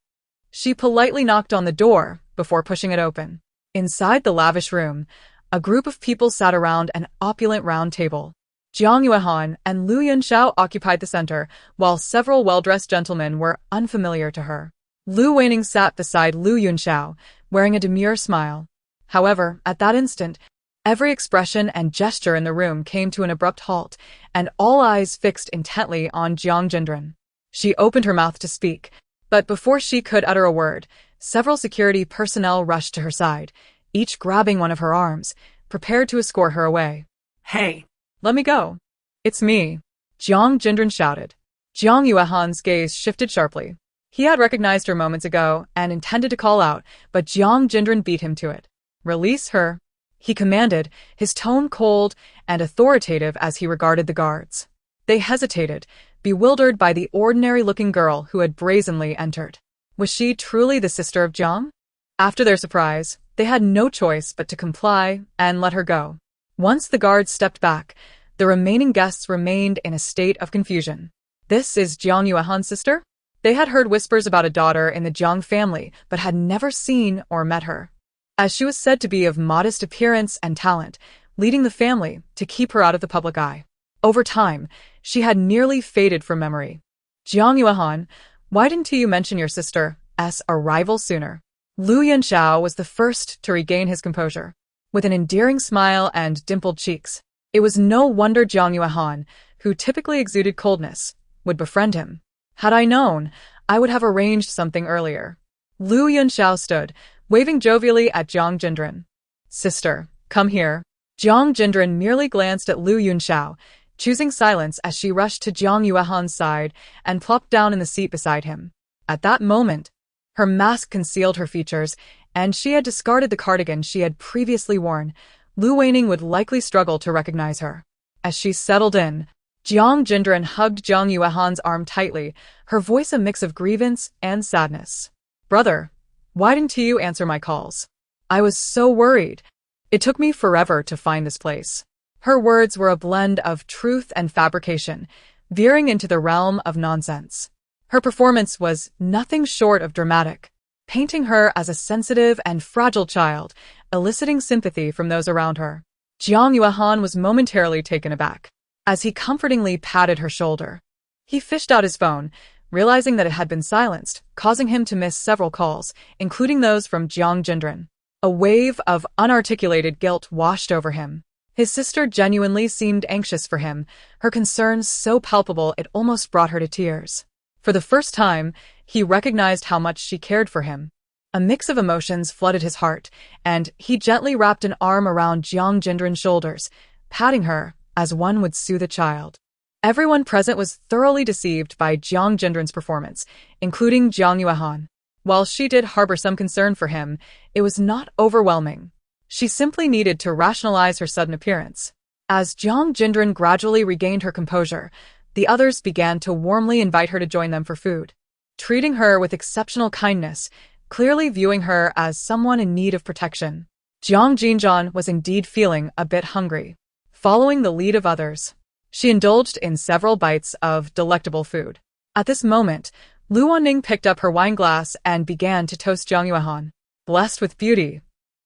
She politely knocked on the door before pushing it open. Inside the lavish room, a group of people sat around an opulent round table. Jiang Yuehan and Lu Yunxiao occupied the center, while several well-dressed gentlemen were unfamiliar to her. Lu Weining sat beside Lu Yunxiao, wearing a demure smile. However, at that instant, every expression and gesture in the room came to an abrupt halt, and all eyes fixed intently on Jiang Jinran. She opened her mouth to speak, but before she could utter a word, several security personnel rushed to her side, each grabbing one of her arms, prepared to escort her away. Hey, "Let me go. It's me," Jiang Jinran shouted. Jiang Yuehan's gaze shifted sharply. He had recognized her moments ago and intended to call out, but Jiang Jinran beat him to it. "Release her," he commanded, his tone cold and authoritative as he regarded the guards. They hesitated, bewildered by the ordinary-looking girl who had brazenly entered. Was she truly the sister of Jiang? After their surprise, they had no choice but to comply and let her go. Once the guards stepped back, the remaining guests remained in a state of confusion. "This is Jiang Yuehan's sister?" They had heard whispers about a daughter in the Jiang family, but had never seen or met her. As she was said to be of modest appearance and talent, leading the family to keep her out of the public eye. Over time, she had nearly faded from memory. "Jiang Yuehan, why didn't you mention your sister's arrival sooner?" Lu Yunxiao was the first to regain his composure. With an endearing smile and dimpled cheeks, it was no wonder Jiang Yuehan, who typically exuded coldness, would befriend him. "Had I known, I would have arranged something earlier." Lu Yunxiao stood, waving jovially at Jiang Jinran. "Sister, come here." Jiang Jinran merely glanced at Lu Yunxiao, choosing silence as she rushed to Jiang Yuehan's side and plopped down in the seat beside him. At that moment, her mask concealed her features, and she had discarded the cardigan she had previously worn. Lu Weining would likely struggle to recognize her. As she settled in, Jiang Jinran hugged Jiang Yuehan's arm tightly, her voice a mix of grievance and sadness. "Brother, why didn't you answer my calls? I was so worried. It took me forever to find this place." Her words were a blend of truth and fabrication, veering into the realm of nonsense. Her performance was nothing short of dramatic, painting her as a sensitive and fragile child, eliciting sympathy from those around her. Jiang Yuehan was momentarily taken aback. As he comfortingly patted her shoulder, he fished out his phone, realizing that it had been silenced, causing him to miss several calls, including those from Jiang Jinran. A wave of unarticulated guilt washed over him. His sister genuinely seemed anxious for him, her concerns so palpable it almost brought her to tears. For the first time, he recognized how much she cared for him. A mix of emotions flooded his heart, and he gently wrapped an arm around Jiang Jinran's shoulders, patting her as one would soothe a child. Everyone present was thoroughly deceived by Jiang Jinran's performance, including Jiang Yuehan. While she did harbor some concern for him, it was not overwhelming. She simply needed to rationalize her sudden appearance. As Jiang Jinran gradually regained her composure, the others began to warmly invite her to join them for food, treating her with exceptional kindness, clearly viewing her as someone in need of protection. Jiang Jinran was indeed feeling a bit hungry. Following the lead of others, she indulged in several bites of delectable food. At this moment, Lu Wanning picked up her wine glass and began to toast Jiang Yuehan. Blessed with beauty,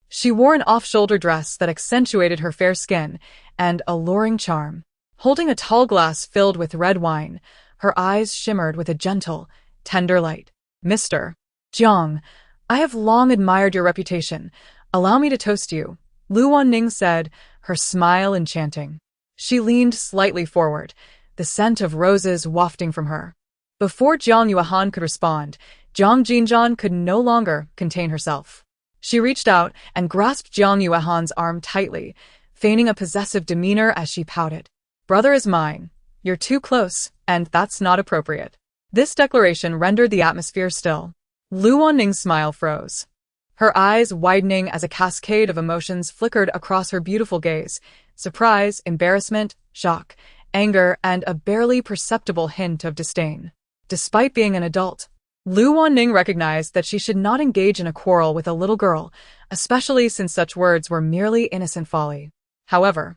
she wore an off-shoulder dress that accentuated her fair skin and alluring charm. Holding a tall glass filled with red wine, her eyes shimmered with a gentle, tender light. "Mr. Jiang, I have long admired your reputation. Allow me to toast you," Lu Wanning said, her smile enchanting. She leaned slightly forward, the scent of roses wafting from her. Before Jiang Yuan could respond, Jiang Jinran could no longer contain herself. She reached out and grasped Jiang Yuan's arm tightly, feigning a possessive demeanor as she pouted. "Brother is mine. You're too close, and that's not appropriate." This declaration rendered the atmosphere still. Lu Wanning's smile froze, her eyes widening as a cascade of emotions flickered across her beautiful gaze: surprise, embarrassment, shock, anger, and a barely perceptible hint of disdain. Despite being an adult, Lu Wanning recognized that she should not engage in a quarrel with a little girl, especially since such words were merely innocent folly. However,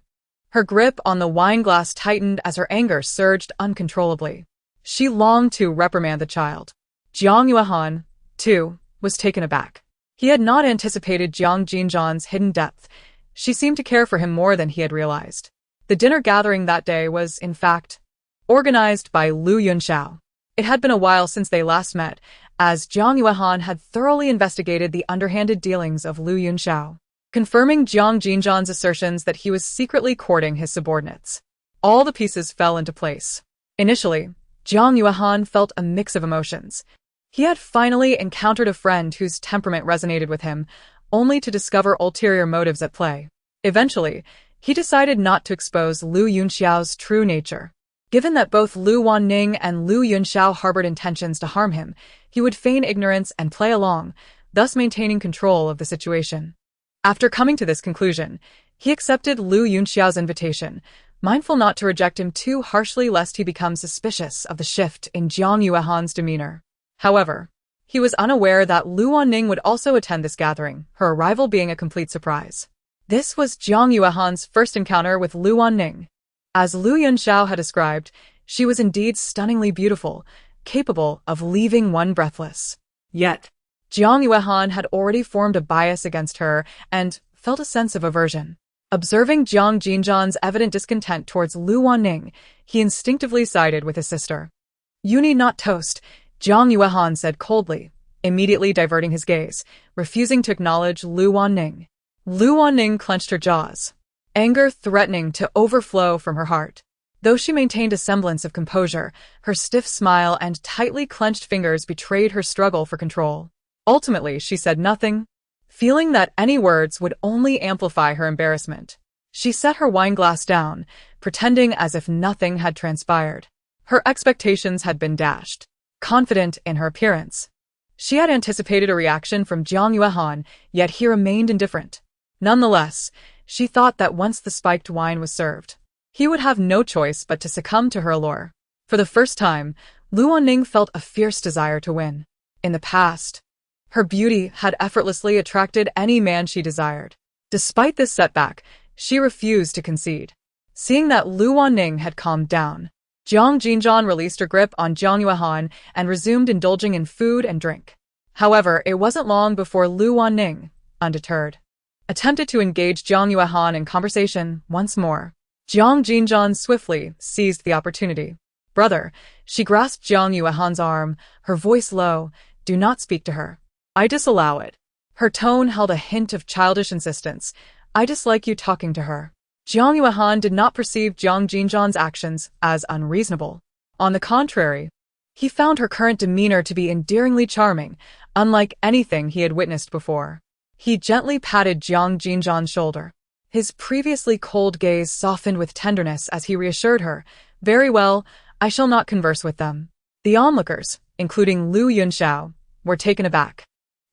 her grip on the wine glass tightened as her anger surged uncontrollably. She longed to reprimand the child. Jiang Yuan, too, was taken aback. He had not anticipated Jiang Jinran's hidden depth. She seemed to care for him more than he had realized. The dinner gathering that day was, in fact, organized by Lu Yunxiao. It had been a while since they last met, as Jiang Yuan had thoroughly investigated the underhanded dealings of Lu Yunxiao, confirming Jiang Jinran's assertions that he was secretly courting his subordinates. All the pieces fell into place. Initially, Jiang Yuan felt a mix of emotions. He had finally encountered a friend whose temperament resonated with him, only to discover ulterior motives at play. Eventually, he decided not to expose Lu Yunxiao's true nature. Given that both Lu Wanning and Lu Yunxiao harbored intentions to harm him, he would feign ignorance and play along, thus maintaining control of the situation. After coming to this conclusion, he accepted Lu Yunxiao's invitation, mindful not to reject him too harshly lest he become suspicious of the shift in Jiang Yuan's demeanor. However, he was unaware that Lu Wanning would also attend this gathering, her arrival being a complete surprise. This was Jiang Yuan's first encounter with Lu Wanning. As Lu Yunxiao had described, she was indeed stunningly beautiful, capable of leaving one breathless. Yet, Jiang Yuan had already formed a bias against her and felt a sense of aversion. Observing Jiang Jinran's evident discontent towards Lu Wanning, he instinctively sided with his sister. "You need not toast," Jiang Yuan said coldly, immediately diverting his gaze, refusing to acknowledge Lu Wanning. Lu Wanning clenched her jaws, anger threatening to overflow from her heart. Though she maintained a semblance of composure, her stiff smile and tightly clenched fingers betrayed her struggle for control. Ultimately, she said nothing, feeling that any words would only amplify her embarrassment. She set her wine glass down, pretending as if nothing had transpired. Her expectations had been dashed. Confident in her appearance, she had anticipated a reaction from Jiang Yuan, yet he remained indifferent. Nonetheless, she thought that once the spiked wine was served, he would have no choice but to succumb to her allure. For the first time, Lu Wanning felt a fierce desire to win. In the past, her beauty had effortlessly attracted any man she desired. Despite this setback, she refused to concede. Seeing that Lu Wanning had calmed down, Jiang Jinran released her grip on Jiang Yuan and resumed indulging in food and drink. However, it wasn't long before Lu Wanning, undeterred, attempted to engage Jiang Yuan in conversation once more. Jiang Jinran swiftly seized the opportunity. "Brother," she grasped Jiang Yuan's arm, her voice low, "do not speak to her. I disallow it." Her tone held a hint of childish insistence. "I dislike you talking to her." Jiang Yuan did not perceive Jiang Jinran's actions as unreasonable. On the contrary, he found her current demeanor to be endearingly charming, unlike anything he had witnessed before. He gently patted Jiang Jinran's shoulder. His previously cold gaze softened with tenderness as he reassured her, "Very well, I shall not converse with them." The onlookers, including Lu Yunxiao, were taken aback.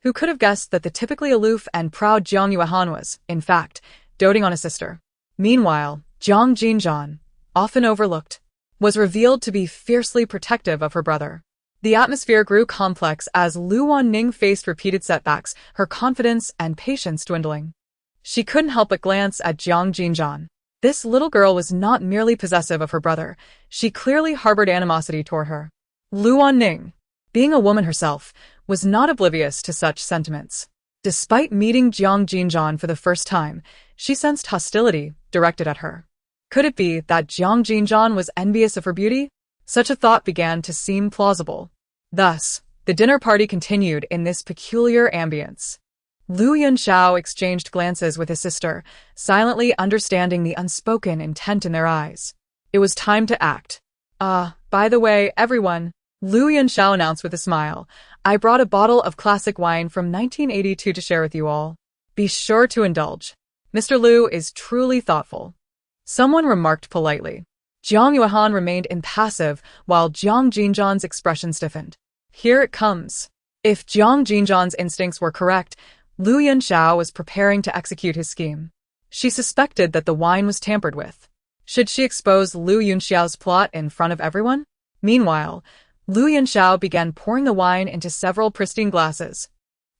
Who could have guessed that the typically aloof and proud Jiang Yuan was, in fact, doting on a sister? Meanwhile, Jiang Jinran, often overlooked, was revealed to be fiercely protective of her brother. The atmosphere grew complex as Lu Wanning faced repeated setbacks, her confidence and patience dwindling. She couldn't help but glance at Jiang Jinran. This little girl was not merely possessive of her brother, she clearly harbored animosity toward her. Lu Wanning, being a woman herself, was not oblivious to such sentiments. Despite meeting Jiang Jinran for the first time, she sensed hostility directed at her. Could it be that Jiang Jinran was envious of her beauty? Such a thought began to seem plausible. Thus, the dinner party continued in this peculiar ambience. Lu Yunxiao exchanged glances with his sister, silently understanding the unspoken intent in their eyes. It was time to act. By the way, everyone, Lu Yunxiao announced with a smile, I brought a bottle of classic wine from 1982 to share with you all. Be sure to indulge. Mr. Lu is truly thoughtful. Someone remarked politely. Jiang Yuan remained impassive while Jiang Jinran's expression stiffened. Here it comes. If Jiang Jinran's instincts were correct, Lu Yunxiao was preparing to execute his scheme. She suspected that the wine was tampered with. Should she expose Lu Yunxiao's plot in front of everyone? Meanwhile, Lu Yunxiao began pouring the wine into several pristine glasses,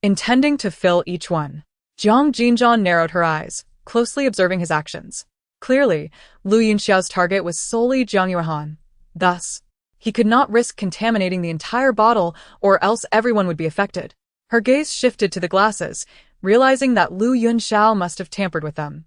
intending to fill each one. Jiang Jinran narrowed her eyes, closely observing his actions. Clearly, Lu Yunxiao's target was solely Jiang Yuan. Thus, he could not risk contaminating the entire bottle or else everyone would be affected. Her gaze shifted to the glasses, realizing that Lu Yunxiao must have tampered with them.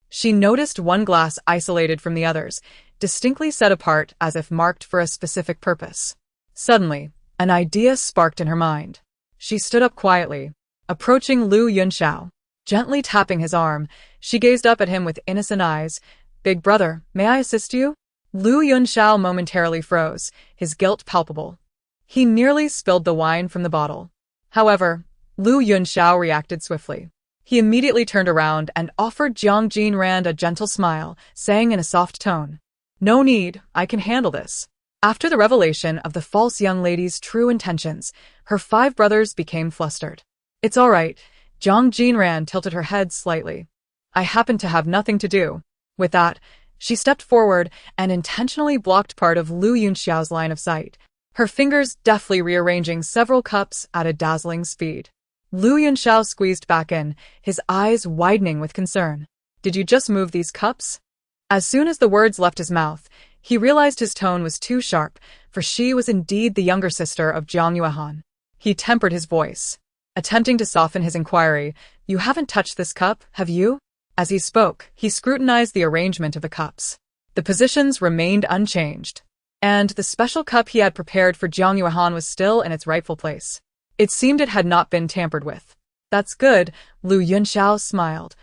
She noticed one glass isolated from the others, distinctly set apart as if marked for a specific purpose. Suddenly, an idea sparked in her mind. She stood up quietly, approaching Lu Yunxiao. Gently tapping his arm, she gazed up at him with innocent eyes. Big brother, may I assist you? Lu Yunxiao momentarily froze, his guilt palpable. He nearly spilled the wine from the bottle. However, Lu Yunxiao reacted swiftly. He immediately turned around and offered Jiang Jinran a gentle smile, saying in a soft tone, No need, I can handle this. After the revelation of the false young lady's true intentions, her 5 brothers became flustered. It's all right. Jiang Jinran tilted her head slightly. I happen to have nothing to do. With that, she stepped forward and intentionally blocked part of Lu Yunxiao's line of sight, her fingers deftly rearranging several cups at a dazzling speed. Lu Yunxiao squeezed back in, his eyes widening with concern. Did you just move these cups? As soon as the words left his mouth, he realized his tone was too sharp, for she was indeed the younger sister of Jiang Yuan. He tempered his voice, attempting to soften his inquiry. You haven't touched this cup, have you? As he spoke, he scrutinized the arrangement of the cups. The positions remained unchanged, and the special cup he had prepared for Jiang Yuan was still in its rightful place. It seemed it had not been tampered with. That's good, Lu Yunxiao smiled.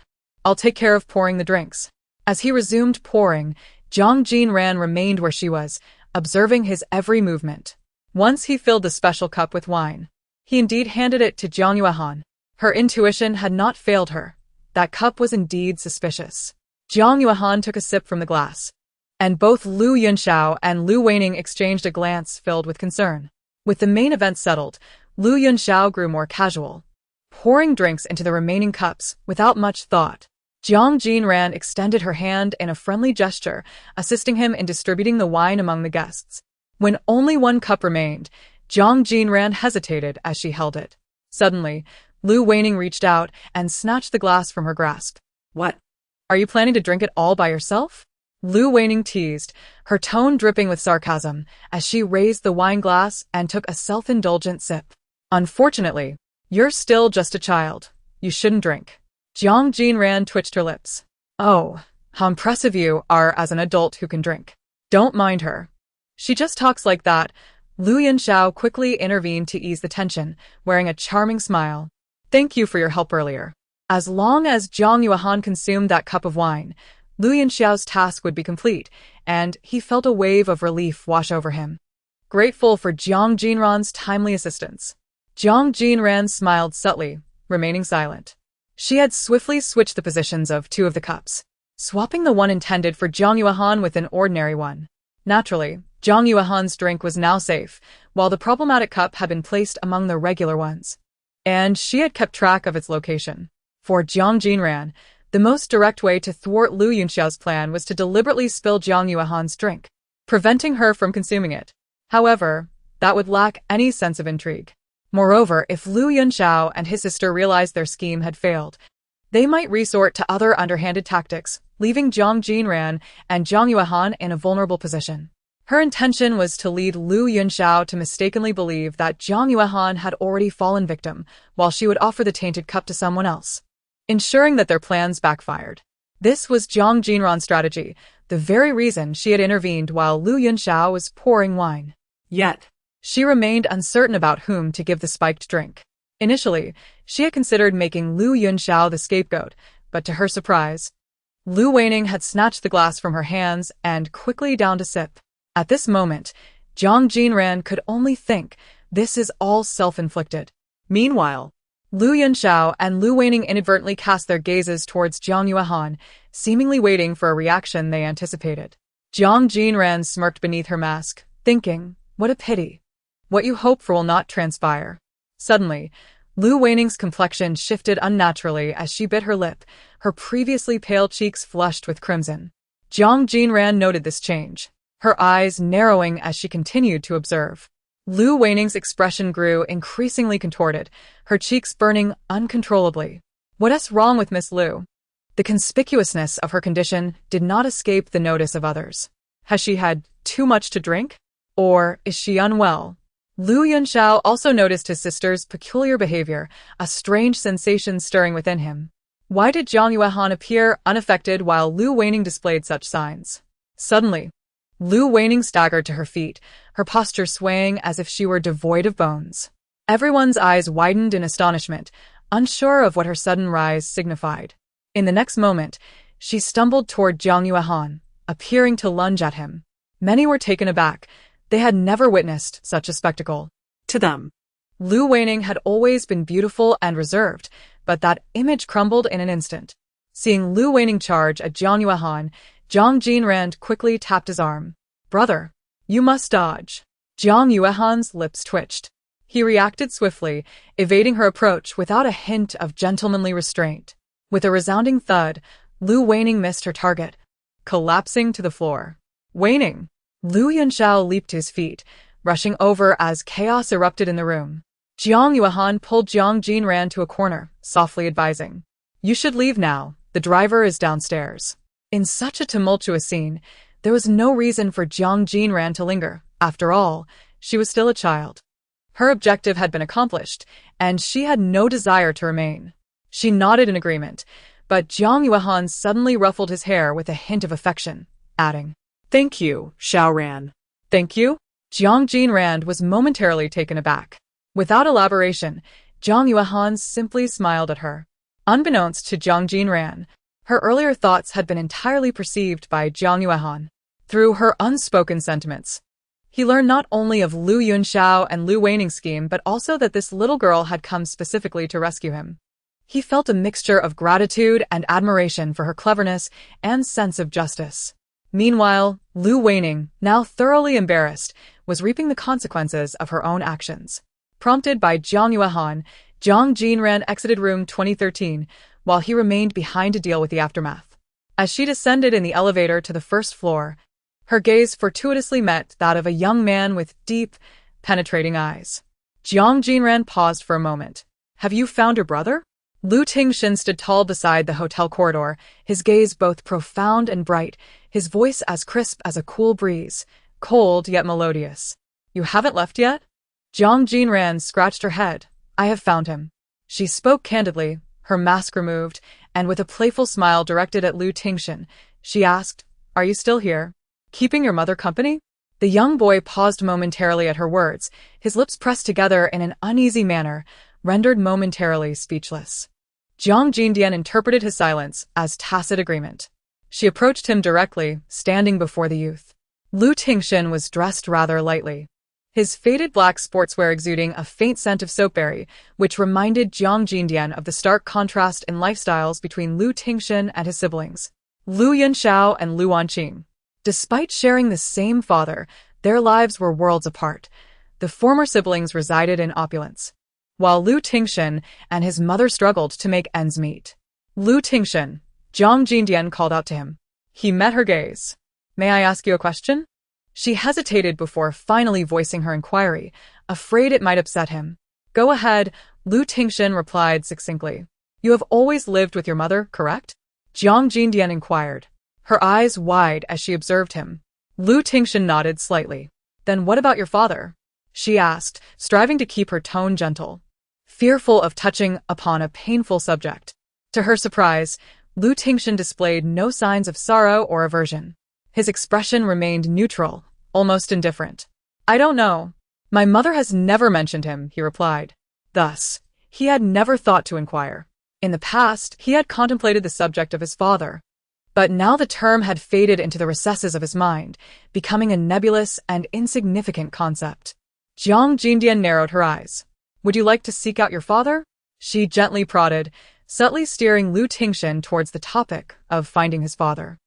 I'll take care of pouring the drinks. As he resumed pouring, Jiang Jinran remained where she was, observing his every movement. Once he filled the special cup with wine, he indeed handed it to Jiang Yuan. Her intuition had not failed her. That cup was indeed suspicious. Jiang Yuan took a sip from the glass, and both Lu Yunxiao and Lu Weining exchanged a glance filled with concern. With the main event settled, Lu Yunxiao grew more casual, pouring drinks into the remaining cups without much thought. Jiang Jinran extended her hand in a friendly gesture, assisting him in distributing the wine among the guests. When only one cup remained, Jiang Jinran hesitated as she held it. Suddenly, Lu Weining reached out and snatched the glass from her grasp. What? Are you planning to drink it all by yourself? Lu Weining teased, her tone dripping with sarcasm, as she raised the wine glass and took a self-indulgent sip. Unfortunately, you're still just a child. You shouldn't drink. Jiang Jinran twitched her lips. Oh, how impressive you are as an adult who can drink. Don't mind her. She just talks like that. Lu Yunxiao quickly intervened to ease the tension, wearing a charming smile. Thank you for your help earlier. As long as Jiang Yuan consumed that cup of wine, Lu Yunxiao's task would be complete, and he felt a wave of relief wash over him. Grateful for Jiang Jinran's timely assistance, Jiang Jinran smiled subtly, remaining silent. She had swiftly switched the positions of 2 of the cups, swapping the one intended for Jiang Yuan with an ordinary one. Naturally, Jiang Yuan's drink was now safe, while the problematic cup had been placed among the regular ones, and she had kept track of its location. For Jiang Jinran, the most direct way to thwart Lu Yunxiao's plan was to deliberately spill Jiang Yuan's drink, preventing her from consuming it. However, that would lack any sense of intrigue. Moreover, if Lu Yunxiao and his sister realized their scheme had failed, they might resort to other underhanded tactics, leaving Jiang Jinran and Jiang Yuan in a vulnerable position. Her intention was to lead Lu Yunxiao to mistakenly believe that Jiang Yuan had already fallen victim, while she would offer the tainted cup to someone else, ensuring that their plans backfired. This was Jiang Jinran's strategy, the very reason she had intervened while Lu Yunxiao was pouring wine. Yet, she remained uncertain about whom to give the spiked drink. Initially, she had considered making Lu Yunxiao the scapegoat, but to her surprise, Lu Weining had snatched the glass from her hands and quickly downed a sip. At this moment, Jiang Jinran could only think, this is all self-inflicted. Meanwhile, Lu Yunxiao and Lu Weining inadvertently cast their gazes towards Jiang Yuehan, seemingly waiting for a reaction they anticipated. Jiang Jinran smirked beneath her mask, thinking, what a pity. What you hope for will not transpire. Suddenly, Lu Weining's complexion shifted unnaturally as she bit her lip, her previously pale cheeks flushed with crimson. Jiang Jinran noted this change, her eyes narrowing as she continued to observe. Lu Weining's expression grew increasingly contorted, her cheeks burning uncontrollably. What's wrong with Miss Lu? The conspicuousness of her condition did not escape the notice of others. Has she had too much to drink? Or is she unwell? Lu Yunxiao also noticed his sister's peculiar behavior, a strange sensation stirring within him. Why did Jiang Yuehan appear unaffected while Lu Weining displayed such signs? Suddenly, Lu Weining staggered to her feet, her posture swaying as if she were devoid of bones. Everyone's eyes widened in astonishment, unsure of what her sudden rise signified. In the next moment, she stumbled toward Jiang Yuehan, appearing to lunge at him. Many were taken aback. They had never witnessed such a spectacle. To them, Lu Weining had always been beautiful and reserved, but that image crumbled in an instant. Seeing Lu Weining charge at Jiang Yuehan, Jiang Jinran quickly tapped his arm. Brother, you must dodge. Jiang Yuehan's lips twitched. He reacted swiftly, evading her approach without a hint of gentlemanly restraint. With a resounding thud, Lu Weining missed her target, collapsing to the floor. Weining! Lu Yunxiao leaped to his feet, rushing over as chaos erupted in the room. Jiang Yuehan pulled Jiang Jinran to a corner, softly advising, you should leave now, the driver is downstairs. In such a tumultuous scene, there was no reason for Jiang Jinran to linger. After all, she was still a child. Her objective had been accomplished, and she had no desire to remain. She nodded in agreement, but Jiang Yuehan suddenly ruffled his hair with a hint of affection, adding, thank you, Xiaoran. Thank you? Jiang Jinran was momentarily taken aback. Without elaboration, Jiang Yuehan simply smiled at her. Unbeknownst to Jiang Jinran, her earlier thoughts had been entirely perceived by Jiang Yuehan. Through her unspoken sentiments, he learned not only of Lu Yunxiao and Lu Weining's scheme but also that this little girl had come specifically to rescue him. He felt a mixture of gratitude and admiration for her cleverness and sense of justice. Meanwhile, Lu Weining, now thoroughly embarrassed, was reaping the consequences of her own actions. Prompted by Jiang Yuehan, Jiang Jinran exited room 2013, while he remained behind to deal with the aftermath. As she descended in the elevator to the first floor, her gaze fortuitously met that of a young man with deep, penetrating eyes. Jiang Jinran paused for a moment. Have you found your brother? Lu Tingxin stood tall beside the hotel corridor, his gaze both profound and bright, his voice as crisp as a cool breeze, cold yet melodious. You haven't left yet? Jiang Jinran scratched her head. I have found him. She spoke candidly, her mask removed, and with a playful smile directed at Lu Tingxin, she asked, Are you still here? Keeping your mother company? The young boy paused momentarily at her words, his lips pressed together in an uneasy manner, rendered momentarily speechless. Jiang Jindian interpreted his silence as tacit agreement. She approached him directly, standing before the youth. Lu Tingxin was dressed rather lightly, his faded black sportswear exuding a faint scent of soapberry, which reminded Jiang Jindian of the stark contrast in lifestyles between Lu Tingxin and his siblings, Lu Yunxiao and Lu Wanqing. Despite sharing the same father, their lives were worlds apart. The former siblings resided in opulence, while Lu Tingxin and his mother struggled to make ends meet. Lu Tingxin, Jiang Jindian called out to him. He met her gaze. May I ask you a question? She hesitated before finally voicing her inquiry, afraid it might upset him. Go ahead, Lu Tingxin replied succinctly. You have always lived with your mother, correct? Jiang Jindian inquired, her eyes wide as she observed him. Lu Tingxin nodded slightly. Then what about your father? She asked, striving to keep her tone gentle, fearful of touching upon a painful subject. To her surprise, Lu Tingxin displayed no signs of sorrow or aversion. His expression remained neutral, almost indifferent. I don't know. My mother has never mentioned him, he replied. Thus, he had never thought to inquire. In the past, he had contemplated the subject of his father, But now the term had faded into the recesses of his mind, becoming a nebulous and insignificant concept. Jiang Jinran narrowed her eyes. Would you like to seek out your father? She gently prodded, subtly steering Lu Tingxin towards the topic of finding his father.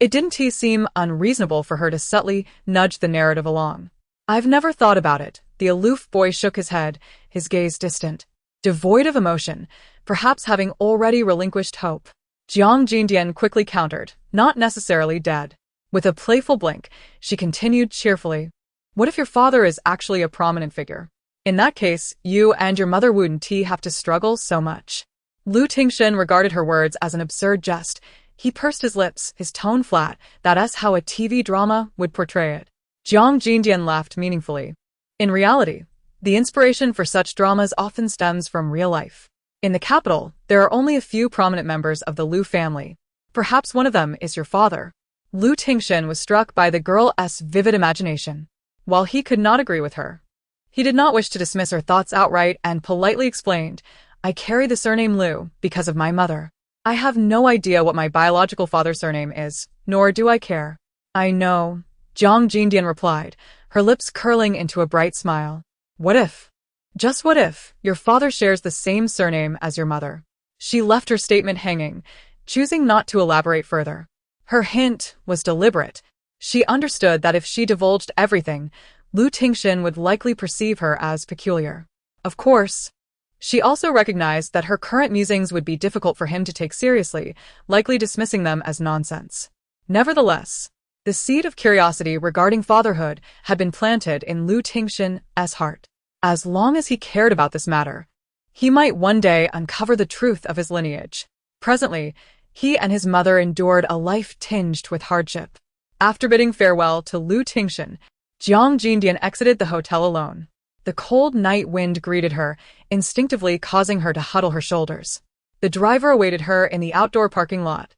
It didn't seem unreasonable for her to subtly nudge the narrative along. I've never thought about it. The aloof boy shook his head, his gaze distant, devoid of emotion, perhaps having already relinquished hope. Jiang Jinran quickly countered, not necessarily dead. With a playful blink, she continued cheerfully. What if your father is actually a prominent figure? In that case, you and your mother wouldn't have to struggle so much. Lu Tingxin regarded her words as an absurd jest. He pursed his lips, his tone flat, that's how a TV drama would portray it. Jiang Jinran laughed meaningfully. In reality, the inspiration for such dramas often stems from real life. In the capital, there are only a few prominent members of the Lu family. Perhaps one of them is your father. Lu Tingxin was struck by the girl's vivid imagination. While he could not agree with her, he did not wish to dismiss her thoughts outright and politely explained, I carry the surname Lu because of my mother. I have no idea what my biological father's surname is, nor do I care. I know, Jiang Jinran replied, her lips curling into a bright smile. What if? Just what if your father shares the same surname as your mother? She left her statement hanging, choosing not to elaborate further. Her hint was deliberate. She understood that if she divulged everything, Lu Tingxin would likely perceive her as peculiar. Of course, she also recognized that her current musings would be difficult for him to take seriously, likely dismissing them as nonsense. Nevertheless, the seed of curiosity regarding fatherhood had been planted in Lu Tingxin's heart. As long as he cared about this matter, he might one day uncover the truth of his lineage. Presently, he and his mother endured a life tinged with hardship. After bidding farewell to Lu Tingxin, Jiang Jinran exited the hotel alone. The cold night wind greeted her, instinctively causing her to huddle her shoulders. The driver awaited her in the outdoor parking lot.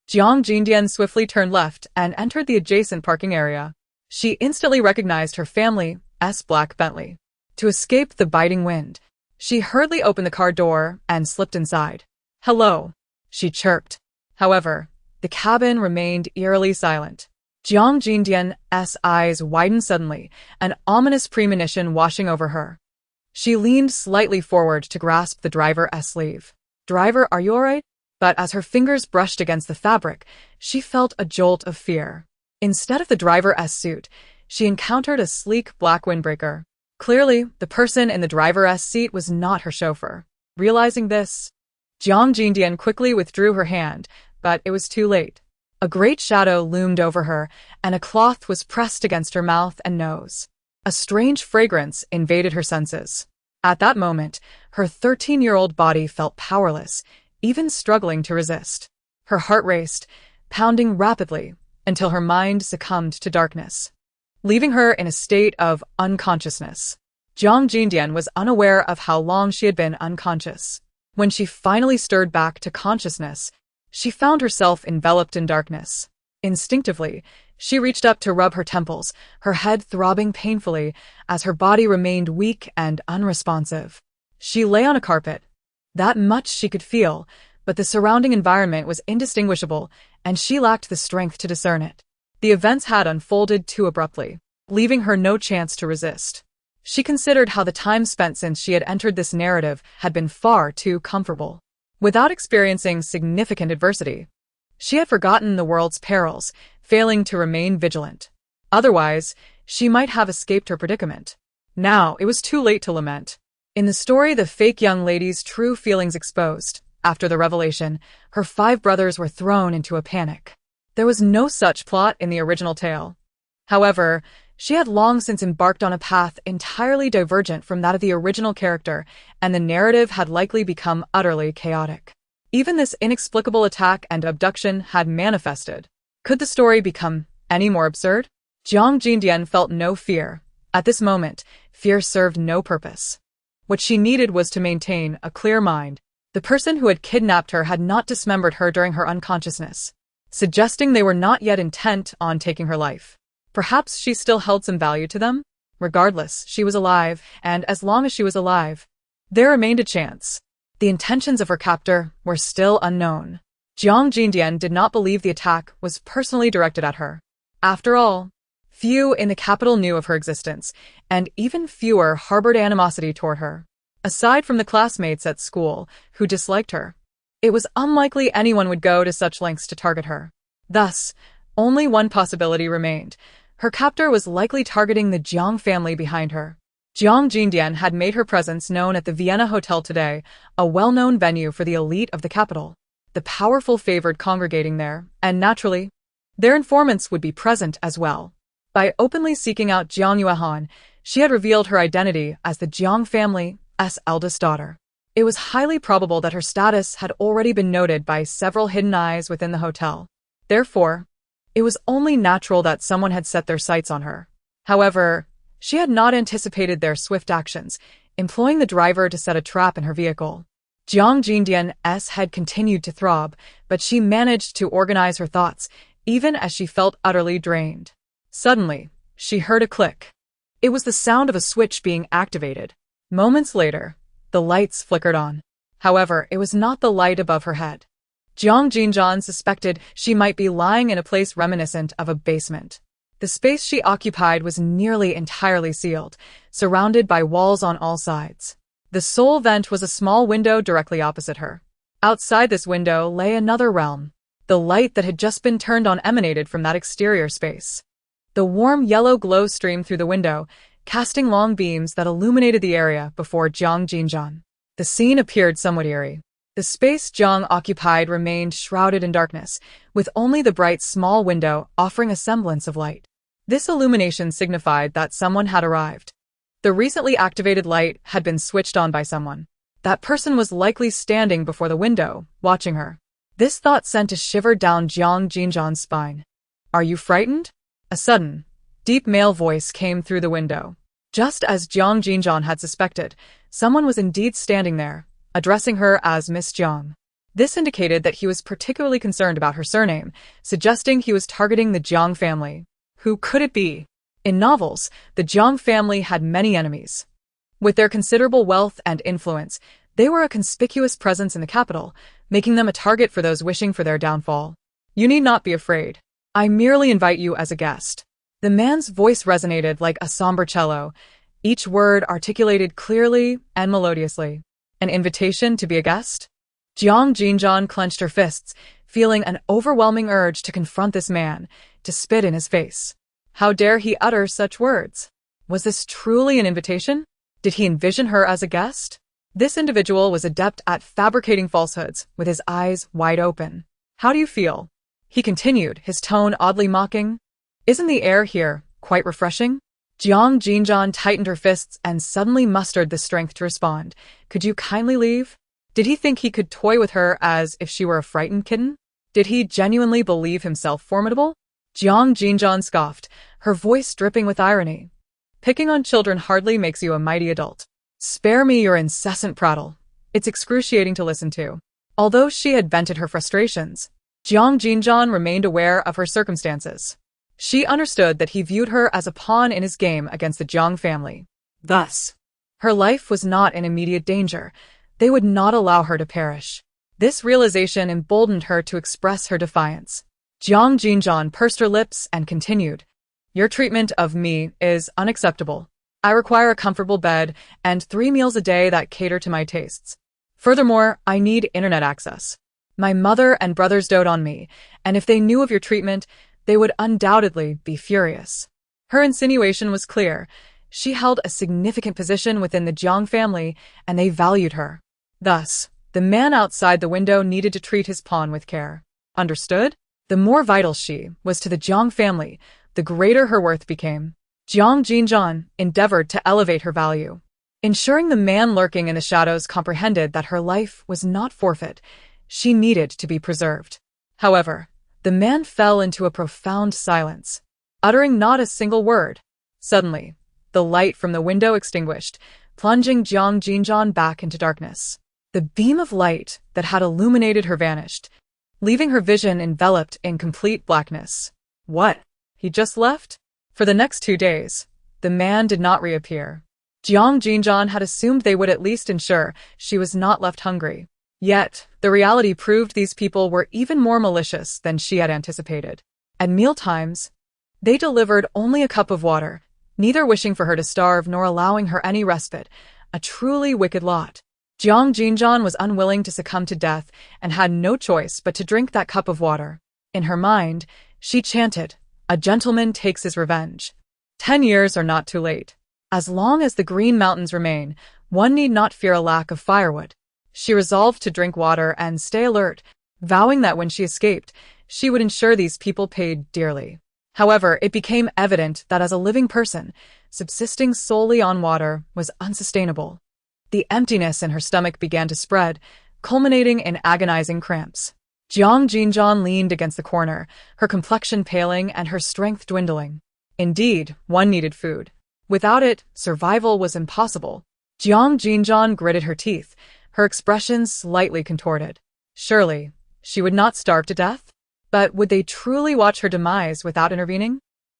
Jiang Jinran swiftly turned left and entered the adjacent parking area. She instantly recognized her family's black Bentley. To escape the biting wind, she hurriedly opened the car door and slipped inside. Hello, she chirped. However, the cabin remained eerily silent. Jiang Jinran's eyes widened suddenly, an ominous premonition washing over her. She leaned slightly forward to grasp the driver's sleeve. Driver, are you alright? But as her fingers brushed against the fabric, she felt a jolt of fear. Instead of the driver's suit, she encountered a sleek black windbreaker. Clearly, the person in the driver's seat was not her chauffeur. Realizing this, Jiang Jinran quickly withdrew her hand, but it was too late. A great shadow loomed over her, and a cloth was pressed against her mouth and nose. A strange fragrance invaded her senses. At that moment, her 13-year-old body felt powerless, even struggling to resist. Her heart raced, pounding rapidly, until her mind succumbed to darkness, leaving her in a state of unconsciousness. Jiang Jinran was unaware of how long she had been unconscious. When she finally stirred back to consciousness, she found herself enveloped in darkness. Instinctively, she reached up to rub her temples, her head throbbing painfully as her body remained weak and unresponsive. She lay on a carpet. That much she could feel, but the surrounding environment was indistinguishable, and she lacked the strength to discern it. The events had unfolded too abruptly, leaving her no chance to resist. She considered how the time spent since she had entered this narrative had been far too comfortable. Without experiencing significant adversity, she had forgotten the world's perils, failing to remain vigilant. Otherwise, she might have escaped her predicament. Now, it was too late to lament. In the story, the fake young lady's true feelings exposed. After the revelation, her 5 brothers were thrown into a panic. There was no such plot in the original tale. However, she had long since embarked on a path entirely divergent from that of the original character, and the narrative had likely become utterly chaotic. Even this inexplicable attack and abduction had manifested. Could the story become any more absurd? Jiang Jinran felt no fear. At this moment, fear served no purpose. What she needed was to maintain a clear mind. The person who had kidnapped her had not dismembered her during her unconsciousness, suggesting they were not yet intent on taking her life. Perhaps she still held some value to them? Regardless, she was alive, and as long as she was alive, there remained a chance. The intentions of her captor were still unknown. Jiang Jinran did not believe the attack was personally directed at her. After all, few in the capital knew of her existence, and even fewer harbored animosity toward her. Aside from the classmates at school, who disliked her, it was unlikely anyone would go to such lengths to target her. Thus, only one possibility remained. Her captor was likely targeting the Jiang family behind her. Jiang Jinran had made her presence known at the Vienna Hotel today, a well-known venue for the elite of the capital. The powerful favored congregating there, and naturally, their informants would be present as well. By openly seeking out Jiang Yuehan, she had revealed her identity as the Jiang family's eldest daughter. It was highly probable that her status had already been noted by several hidden eyes within the hotel. Therefore, it was only natural that someone had set their sights on her. However, she had not anticipated their swift actions, employing the driver to set a trap in her vehicle. Jiang Jinran's head continued to throb, but she managed to organize her thoughts, even as she felt utterly drained. Suddenly, she heard a click. It was the sound of a switch being activated. Moments later, the lights flickered on. However, it was not the light above her head. Jiang Jinran suspected she might be lying in a place reminiscent of a basement. The space she occupied was nearly entirely sealed, surrounded by walls on all sides. The sole vent was a small window directly opposite her. Outside this window lay another realm. The light that had just been turned on emanated from that exterior space. The warm yellow glow streamed through the window, casting long beams that illuminated the area before Jiang Jinran. The scene appeared somewhat eerie. The space Jiang occupied remained shrouded in darkness, with only the bright small window offering a semblance of light. This illumination signified that someone had arrived. The recently activated light had been switched on by someone. That person was likely standing before the window, watching her. This thought sent a shiver down Jiang Jinran's spine. "Are you frightened?" A sudden, deep male voice came through the window. Just as Jiang Jinran had suspected, someone was indeed standing there, addressing her as Miss Jiang. This indicated that he was particularly concerned about her surname, suggesting he was targeting the Jiang family. Who could it be? In novels, the Jiang family had many enemies. With their considerable wealth and influence, they were a conspicuous presence in the capital, making them a target for those wishing for their downfall. "You need not be afraid. I merely invite you as a guest." The man's voice resonated like a somber cello, each word articulated clearly and melodiously. An invitation to be a guest? Jiang Jinran clenched her fists, feeling an overwhelming urge to confront this man, to spit in his face. How dare he utter such words? Was this truly an invitation? Did he envision her as a guest? This individual was adept at fabricating falsehoods, with his eyes wide open. "How do you feel?" he continued, his tone oddly mocking. "Isn't the air here quite refreshing?" Jiang Jinran tightened her fists and suddenly mustered the strength to respond. "Could you kindly leave?" Did he think he could toy with her as if she were a frightened kitten? Did he genuinely believe himself formidable? Jiang Jinran scoffed, her voice dripping with irony. "Picking on children hardly makes you a mighty adult. Spare me your incessant prattle. It's excruciating to listen to." Although she had vented her frustrations, Jiang Jinran remained aware of her circumstances. She understood that he viewed her as a pawn in his game against the Jiang family. Thus, her life was not in immediate danger. They would not allow her to perish. This realization emboldened her to express her defiance. Jiang Jinran pursed her lips and continued, "Your treatment of me is unacceptable. I require a comfortable bed and 3 meals a day that cater to my tastes. Furthermore, I need internet access. My mother and brothers dote on me, and if they knew of your treatment, they would undoubtedly be furious." Her insinuation was clear. She held a significant position within the Jiang family, and they valued her. Thus, the man outside the window needed to treat his pawn with care. Understood? The more vital she was to the Jiang family, the greater her worth became. Jiang Jinran endeavored to elevate her value. Ensuring the man lurking in the shadows comprehended that her life was not forfeit, she needed to be preserved. However, the man fell into a profound silence, uttering not a single word. Suddenly, the light from the window extinguished, plunging Jiang Jinran back into darkness. The beam of light that had illuminated her vanished, leaving her vision enveloped in complete blackness. What? He just left? For the next 2 days, the man did not reappear. Jiang Jinran had assumed they would at least ensure she was not left hungry. Yet, the reality proved these people were even more malicious than she had anticipated. At mealtimes, they delivered only a cup of water, neither wishing for her to starve nor allowing her any respite, a truly wicked lot. Jiang Jinran was unwilling to succumb to death and had no choice but to drink that cup of water. In her mind, she chanted, "A gentleman takes his revenge. 10 years are not too late. As long as the Green Mountains remain, one need not fear a lack of firewood." She resolved to drink water and stay alert, vowing that when she escaped, she would ensure these people paid dearly. However, it became evident that as a living person, subsisting solely on water was unsustainable. The emptiness in her stomach began to spread, culminating in agonizing cramps. Jiang Jinran leaned against the corner, her complexion paling and her strength dwindling. Indeed, one needed food. Without it, survival was impossible. Jiang Jinran gritted her teeth, her expression slightly contorted. Surely, she would not starve to death? But would they truly watch her demise without intervening?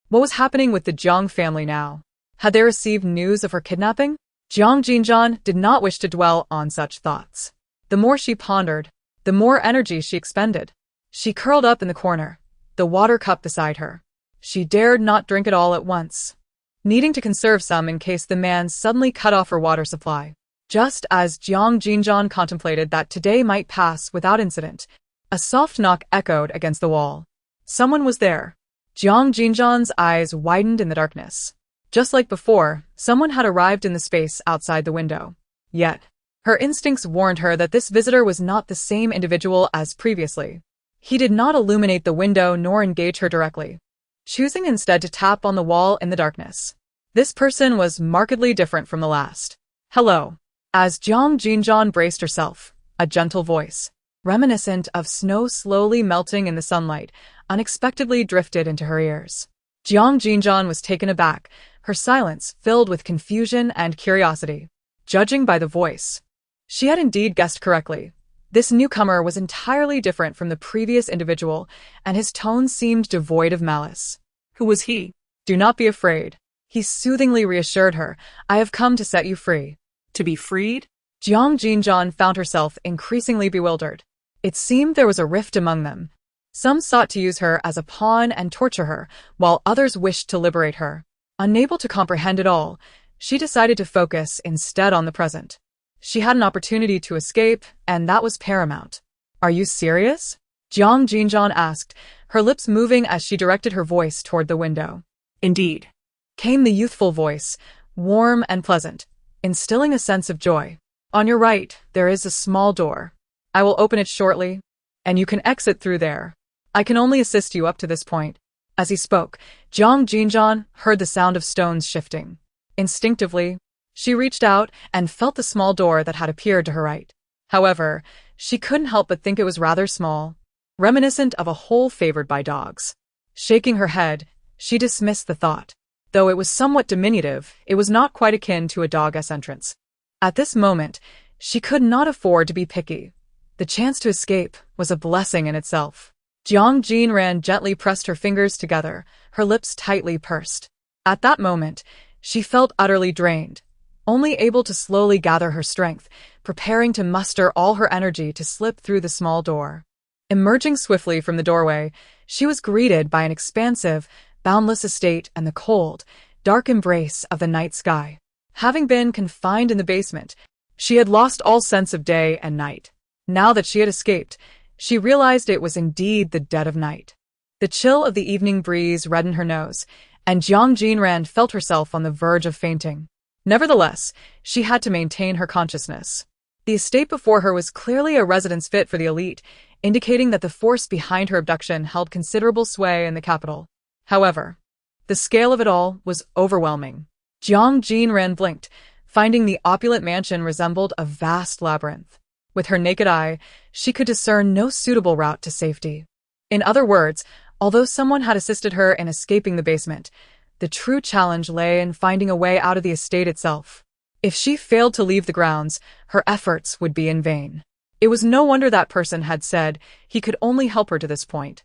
What was happening with the Jiang family now? Had they received news of her kidnapping? Jiang Jinran did not wish to dwell on such thoughts. The more she pondered, the more energy she expended. She curled up in the corner, the water cup beside her. She dared not drink it all at once, needing to conserve some in case the man suddenly cut off her water supply. Just as Jiang Jinran contemplated that today might pass without incident, a soft knock echoed against the wall. Someone was there. Jiang Jinran's eyes widened in the darkness. Just like before, someone had arrived in the space outside the window. Yet, her instincts warned her that this visitor was not the same individual as previously. He did not illuminate the window nor engage her directly, choosing instead to tap on the wall in the darkness. This person was markedly different from the last. "Hello." As Jiang Jinran braced herself, a gentle voice, reminiscent of snow slowly melting in the sunlight, unexpectedly drifted into her ears. Jiang Jinran was taken aback, her silence filled with confusion and curiosity. Judging by the voice, she had indeed guessed correctly. This newcomer was entirely different from the previous individual, and his tone seemed devoid of malice. Who was he? "Do not be afraid," he soothingly reassured her. "I have come to set you free." To be freed? Jiang Jinran found herself increasingly bewildered. It seemed there was a rift among them. Some sought to use her as a pawn and torture her, while others wished to liberate her. Unable to comprehend it all, she decided to focus instead on the present. She had an opportunity to escape, and that was paramount. "Are you serious?" Jiang Jinran asked, her lips moving as she directed her voice toward the window. Indeed, came the youthful voice, warm and pleasant, instilling a sense of joy. "On your right, there is a small door. I will open it shortly, and you can exit through there. I can only assist you up to this point." As he spoke, Jiang Jinran heard the sound of stones shifting. Instinctively, she reached out and felt the small door that had appeared to her right. However, she couldn't help but think it was rather small, reminiscent of a hole favored by dogs. Shaking her head, she dismissed the thought. Though it was somewhat diminutive, it was not quite akin to a dog's entrance. At this moment, she could not afford to be picky. The chance to escape was a blessing in itself. Jiang Jinran gently pressed her fingers together, her lips tightly pursed. At that moment, she felt utterly drained, only able to slowly gather her strength, preparing to muster all her energy to slip through the small door. Emerging swiftly from the doorway, she was greeted by an expansive, boundless estate and the cold, dark embrace of the night sky. Having been confined in the basement, she had lost all sense of day and night. Now that she had escaped, she realized it was indeed the dead of night. The chill of the evening breeze reddened her nose, and Jiang Jinran felt herself on the verge of fainting. Nevertheless, she had to maintain her consciousness. The estate before her was clearly a residence fit for the elite, indicating that the force behind her abduction held considerable sway in the capital. However, the scale of it all was overwhelming. Jiang Jinran blinked, finding the opulent mansion resembled a vast labyrinth. With her naked eye, she could discern no suitable route to safety. In other words, although someone had assisted her in escaping the basement, the true challenge lay in finding a way out of the estate itself. If she failed to leave the grounds, her efforts would be in vain. It was no wonder that person had said he could only help her to this point.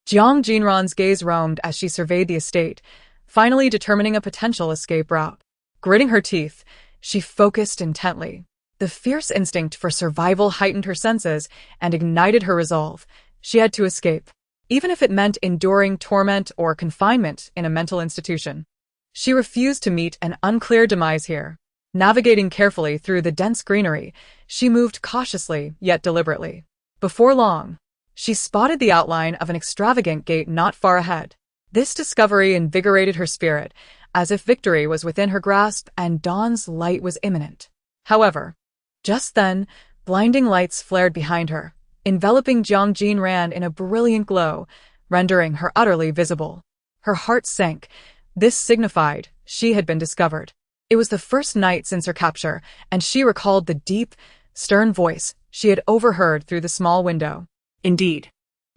Jiang Jinran's gaze roamed as she surveyed the estate, finally determining a potential escape route. Gritting her teeth, she focused intently. The fierce instinct for survival heightened her senses and ignited her resolve. She had to escape, even if it meant enduring torment or confinement in a mental institution. She refused to meet an unclear demise here. Navigating carefully through the dense greenery, she moved cautiously yet deliberately. Before long, she spotted the outline of an extravagant gate not far ahead. This discovery invigorated her spirit, as if victory was within her grasp and dawn's light was imminent. However, just then, blinding lights flared behind her, enveloping Jiang Jinran in a brilliant glow, rendering her utterly visible. Her heart sank. This signified she had been discovered. It was the first night since her capture, and she recalled the deep, stern voice she had overheard through the small window. Indeed.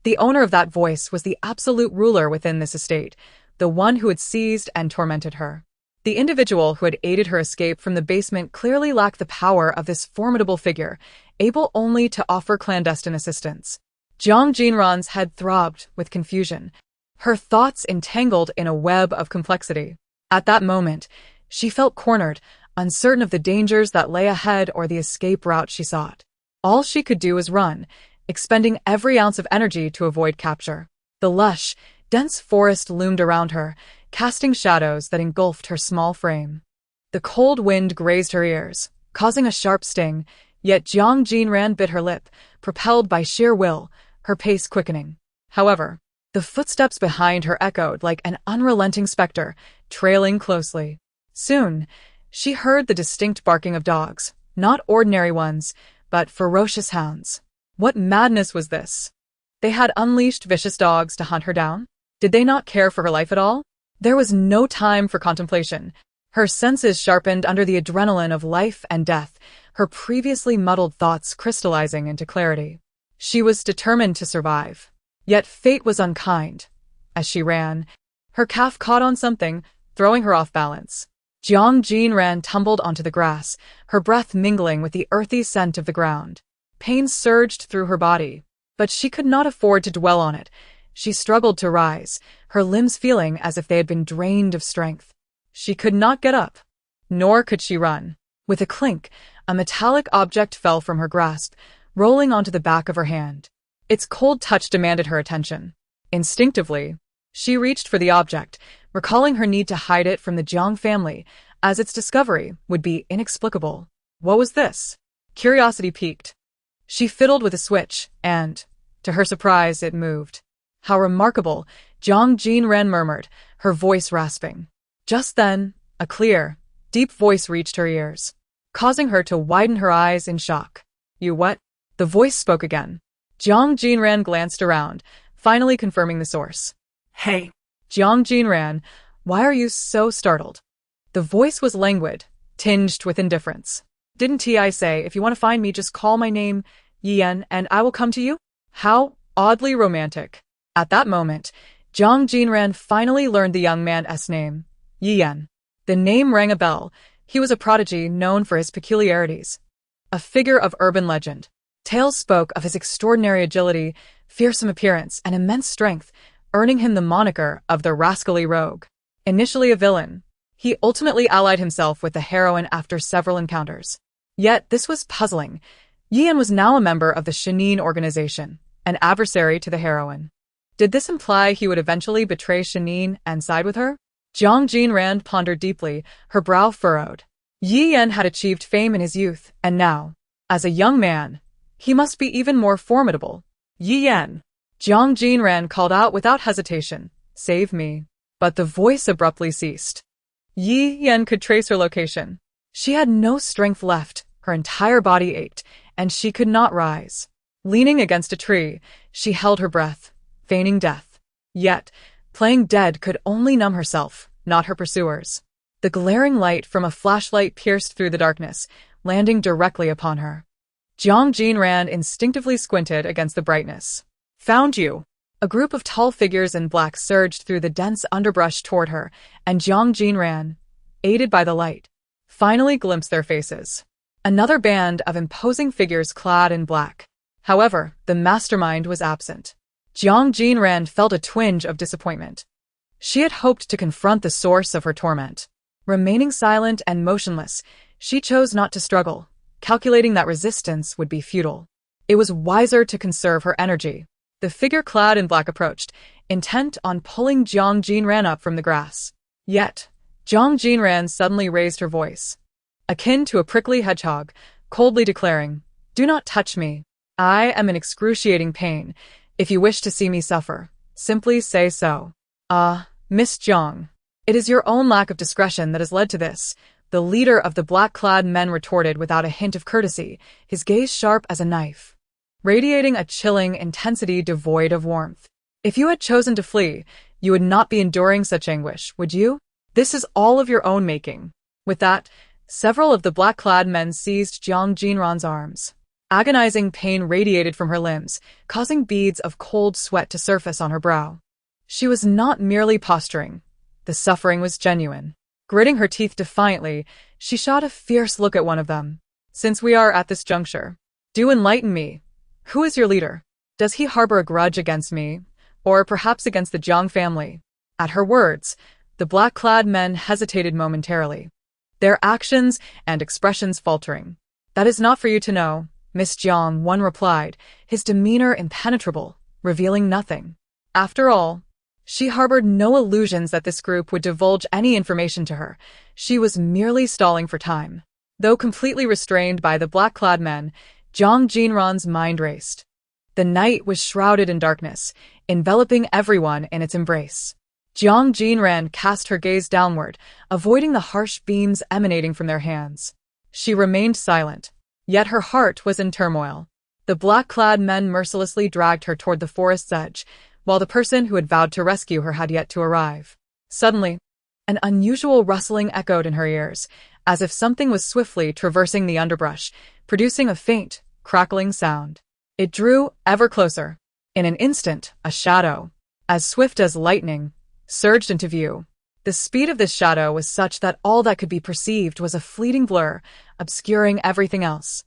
The owner of that voice was the absolute ruler within this estate, the one who had seized and tormented her. The individual who had aided her escape from the basement clearly lacked the power of this formidable figure, able only to offer clandestine assistance. Jiang Jinran's head throbbed with confusion, her thoughts entangled in a web of complexity. At that moment, she felt cornered, uncertain of the dangers that lay ahead or the escape route she sought. All she could do was run, expending every ounce of energy to avoid capture. The lush, dense forest loomed around her, casting shadows that engulfed her small frame. The cold wind grazed her ears, causing a sharp sting, yet Jiang Jinran bit her lip, propelled by sheer will, her pace quickening. However, the footsteps behind her echoed like an unrelenting specter, trailing closely. Soon, she heard the distinct barking of dogs, not ordinary ones, but ferocious hounds. What madness was this? They had unleashed vicious dogs to hunt her down? Did they not care for her life at all? There was no time for contemplation. Her senses sharpened under the adrenaline of life and death, her previously muddled thoughts crystallizing into clarity. She was determined to survive. Yet fate was unkind. As she ran, her calf caught on something, throwing her off balance. Jiang Jinran tumbled onto the grass, her breath mingling with the earthy scent of the ground. Pain surged through her body, but she could not afford to dwell on it. She struggled to rise, her limbs feeling as if they had been drained of strength. She could not get up, nor could she run. With a clink, a metallic object fell from her grasp, rolling onto the back of her hand. Its cold touch demanded her attention. Instinctively, she reached for the object, recalling her need to hide it from the Jiang family, as its discovery would be inexplicable. What was this? Curiosity piqued. She fiddled with a switch, and, to her surprise, it moved. How remarkable, Jiang Jinran murmured, her voice rasping. Just then, a clear, deep voice reached her ears, causing her to widen her eyes in shock. You what? The voice spoke again. Jiang Jinran glanced around, finally confirming the source. Hey. Jiang Jinran, why are you so startled? The voice was languid, tinged with indifference. Didn't I say, if you want to find me, just call my name, Yan, and I will come to you? How oddly romantic. At that moment, Jiang Jinran finally learned the young man's name, Yan. The name rang a bell. He was a prodigy known for his peculiarities. A figure of urban legend. Tales spoke of his extraordinary agility, fearsome appearance, and immense strength, earning him the moniker of the rascally rogue. Initially a villain, he ultimately allied himself with the heroine after several encounters. Yet this was puzzling. Yan was now a member of the Shenin organization, an adversary to the heroine. Did this imply he would eventually betray Shenin and side with her? Jiang Jinran pondered deeply, her brow furrowed. Yan had achieved fame in his youth, and now, as a young man, he must be even more formidable. Yan. Jiang Jinran called out without hesitation, "Save me." But the voice abruptly ceased. Yan could trace her location. She had no strength left, her entire body ached, and she could not rise. Leaning against a tree, she held her breath, feigning death. Yet, playing dead could only numb herself, not her pursuers. The glaring light from a flashlight pierced through the darkness, landing directly upon her. Jiang Jinran instinctively squinted against the brightness. Found you! A group of tall figures in black surged through the dense underbrush toward her, and Jiang Jinran, aided by the light, finally glimpsed their faces. Another band of imposing figures clad in black. However, the mastermind was absent. Jiang Jinran felt a twinge of disappointment. She had hoped to confront the source of her torment. Remaining silent and motionless, she chose not to struggle, calculating that resistance would be futile. It was wiser to conserve her energy. The figure clad in black approached, intent on pulling Jiang Jinran up from the grass. Yet, Jiang Jinran suddenly raised her voice, akin to a prickly hedgehog, coldly declaring, "Do not touch me. I am in excruciating pain. If you wish to see me suffer, simply say so." Miss Jiang, it is your own lack of discretion that has led to this, the leader of the black-clad men retorted without a hint of courtesy, his gaze sharp as a knife, radiating a chilling intensity devoid of warmth. "If you had chosen to flee, you would not be enduring such anguish, would you? This is all of your own making." With that, several of the black-clad men seized Jiang Jinran's arms. Agonizing pain radiated from her limbs, causing beads of cold sweat to surface on her brow. She was not merely posturing. The suffering was genuine. Gritting her teeth defiantly, she shot a fierce look at one of them. "Since we are at this juncture, do enlighten me. Who is your leader? Does he harbor a grudge against me, or perhaps against the Jiang family?" At her words, the black-clad men hesitated momentarily, their actions and expressions faltering. "That is not for you to know, Miss Jiang," one replied, his demeanor impenetrable, revealing nothing. After all, she harbored no illusions that this group would divulge any information to her. She was merely stalling for time. Though completely restrained by the black-clad men, Jiang Jinran's mind raced. The night was shrouded in darkness, enveloping everyone in its embrace. Jiang Jinran cast her gaze downward, avoiding the harsh beams emanating from their hands. She remained silent, yet her heart was in turmoil. The black-clad men mercilessly dragged her toward the forest's edge, while the person who had vowed to rescue her had yet to arrive. Suddenly, an unusual rustling echoed in her ears, as if something was swiftly traversing the underbrush, producing a faint, crackling sound. It drew ever closer. In an instant, a shadow, as swift as lightning, surged into view. The speed of this shadow was such that all that could be perceived was a fleeting blur, obscuring everything else.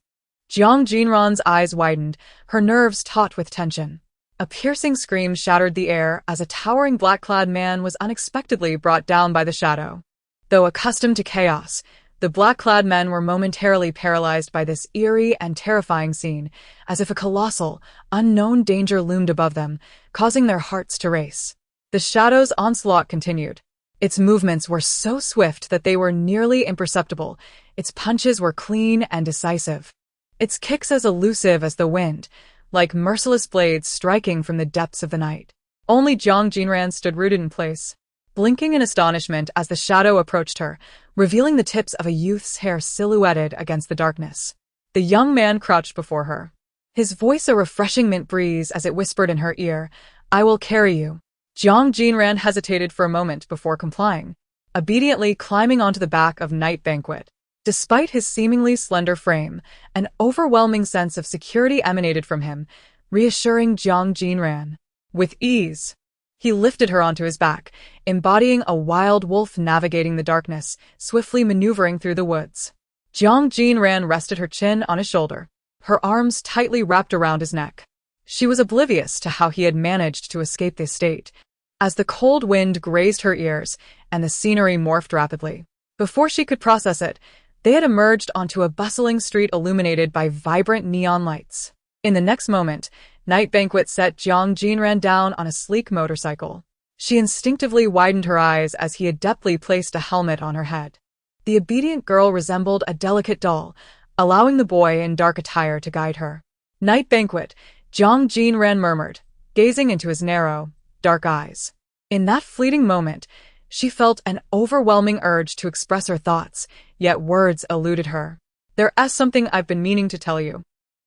Jiang Jinran's eyes widened, her nerves taut with tension. A piercing scream shattered the air as a towering black-clad man was unexpectedly brought down by the shadow. Though accustomed to chaos, the black-clad men were momentarily paralyzed by this eerie and terrifying scene, as if a colossal, unknown danger loomed above them, causing their hearts to race. The shadow's onslaught continued. Its movements were so swift that they were nearly imperceptible. Its punches were clean and decisive. Its kicks as elusive as the wind, like merciless blades striking from the depths of the night. Only Jiang Jinran stood rooted in place, blinking in astonishment as the shadow approached her, revealing the tips of a youth's hair silhouetted against the darkness. The young man crouched before her, his voice a refreshing mint breeze as it whispered in her ear, "I will carry you." Jiang Jinran hesitated for a moment before complying, obediently climbing onto the back of Night Banquet. Despite his seemingly slender frame, an overwhelming sense of security emanated from him, reassuring Jiang Jinran. With ease, he lifted her onto his back, embodying a wild wolf navigating the darkness, swiftly maneuvering through the woods. Jiang Jinran rested her chin on his shoulder, her arms tightly wrapped around his neck. She was oblivious to how he had managed to escape this state, as the cold wind grazed her ears and the scenery morphed rapidly. Before she could process it, they had emerged onto a bustling street illuminated by vibrant neon lights. In the next moment, Night Banquet set Jiang Jinran down on a sleek motorcycle. She instinctively widened her eyes as he adeptly placed a helmet on her head. The obedient girl resembled a delicate doll, allowing the boy in dark attire to guide her. "Night Banquet," Jiang Jinran murmured, gazing into his narrow, dark eyes. In that fleeting moment, she felt an overwhelming urge to express her thoughts, yet words eluded her. "There's something I've been meaning to tell you."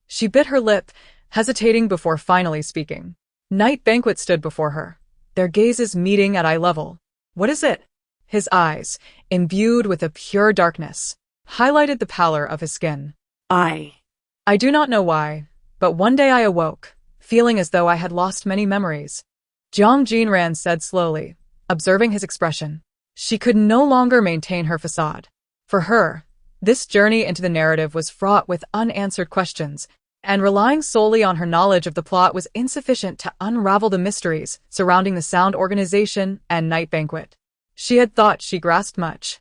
She bit her lip, hesitating before finally speaking. Night Banquet stood before her, their gazes meeting at eye level. "What is it?" His eyes, imbued with a pure darkness, highlighted the pallor of his skin. I do not know why, but one day I awoke, feeling as though I had lost many memories." Jiang Jinran said slowly, observing his expression. She could no longer maintain her facade. For her, this journey into the narrative was fraught with unanswered questions, and relying solely on her knowledge of the plot was insufficient to unravel the mysteries surrounding the sound organization and Night Banquet. She had thought she grasped much,